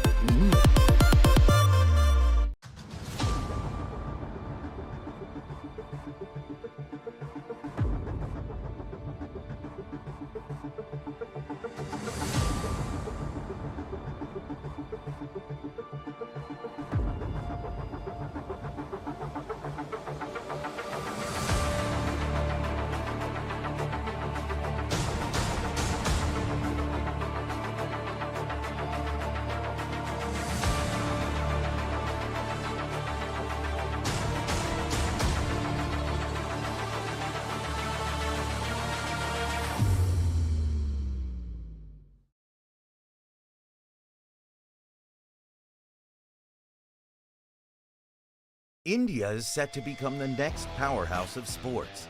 India is set to become the next powerhouse of sports.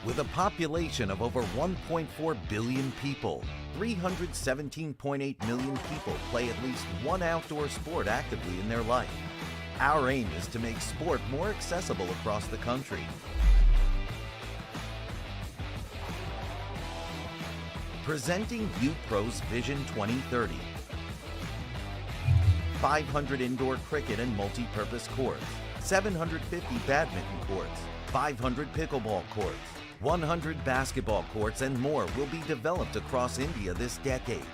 With a population of over 1.4 billion people, 317.8 million people play at least one outdoor sport actively in their life. Our aim is to make sport more accessible across the country. Presenting UPro's Vision 2030. 500 indoor cricket and multi-purpose courts, 750 badminton courts, 500 pickleball courts, 100 basketball courts and more will be developed across India this decade.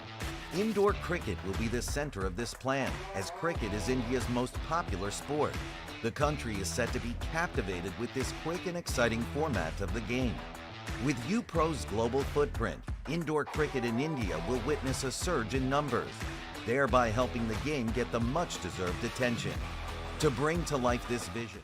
Indoor cricket will be the center of this plan, as cricket is India's most popular sport. The country is set to be captivated with this quick and exciting format of the game. With UPro's global footprint, indoor cricket in India will witness a surge in numbers, thereby helping the game get the much-deserved attention. To bring to life this vision,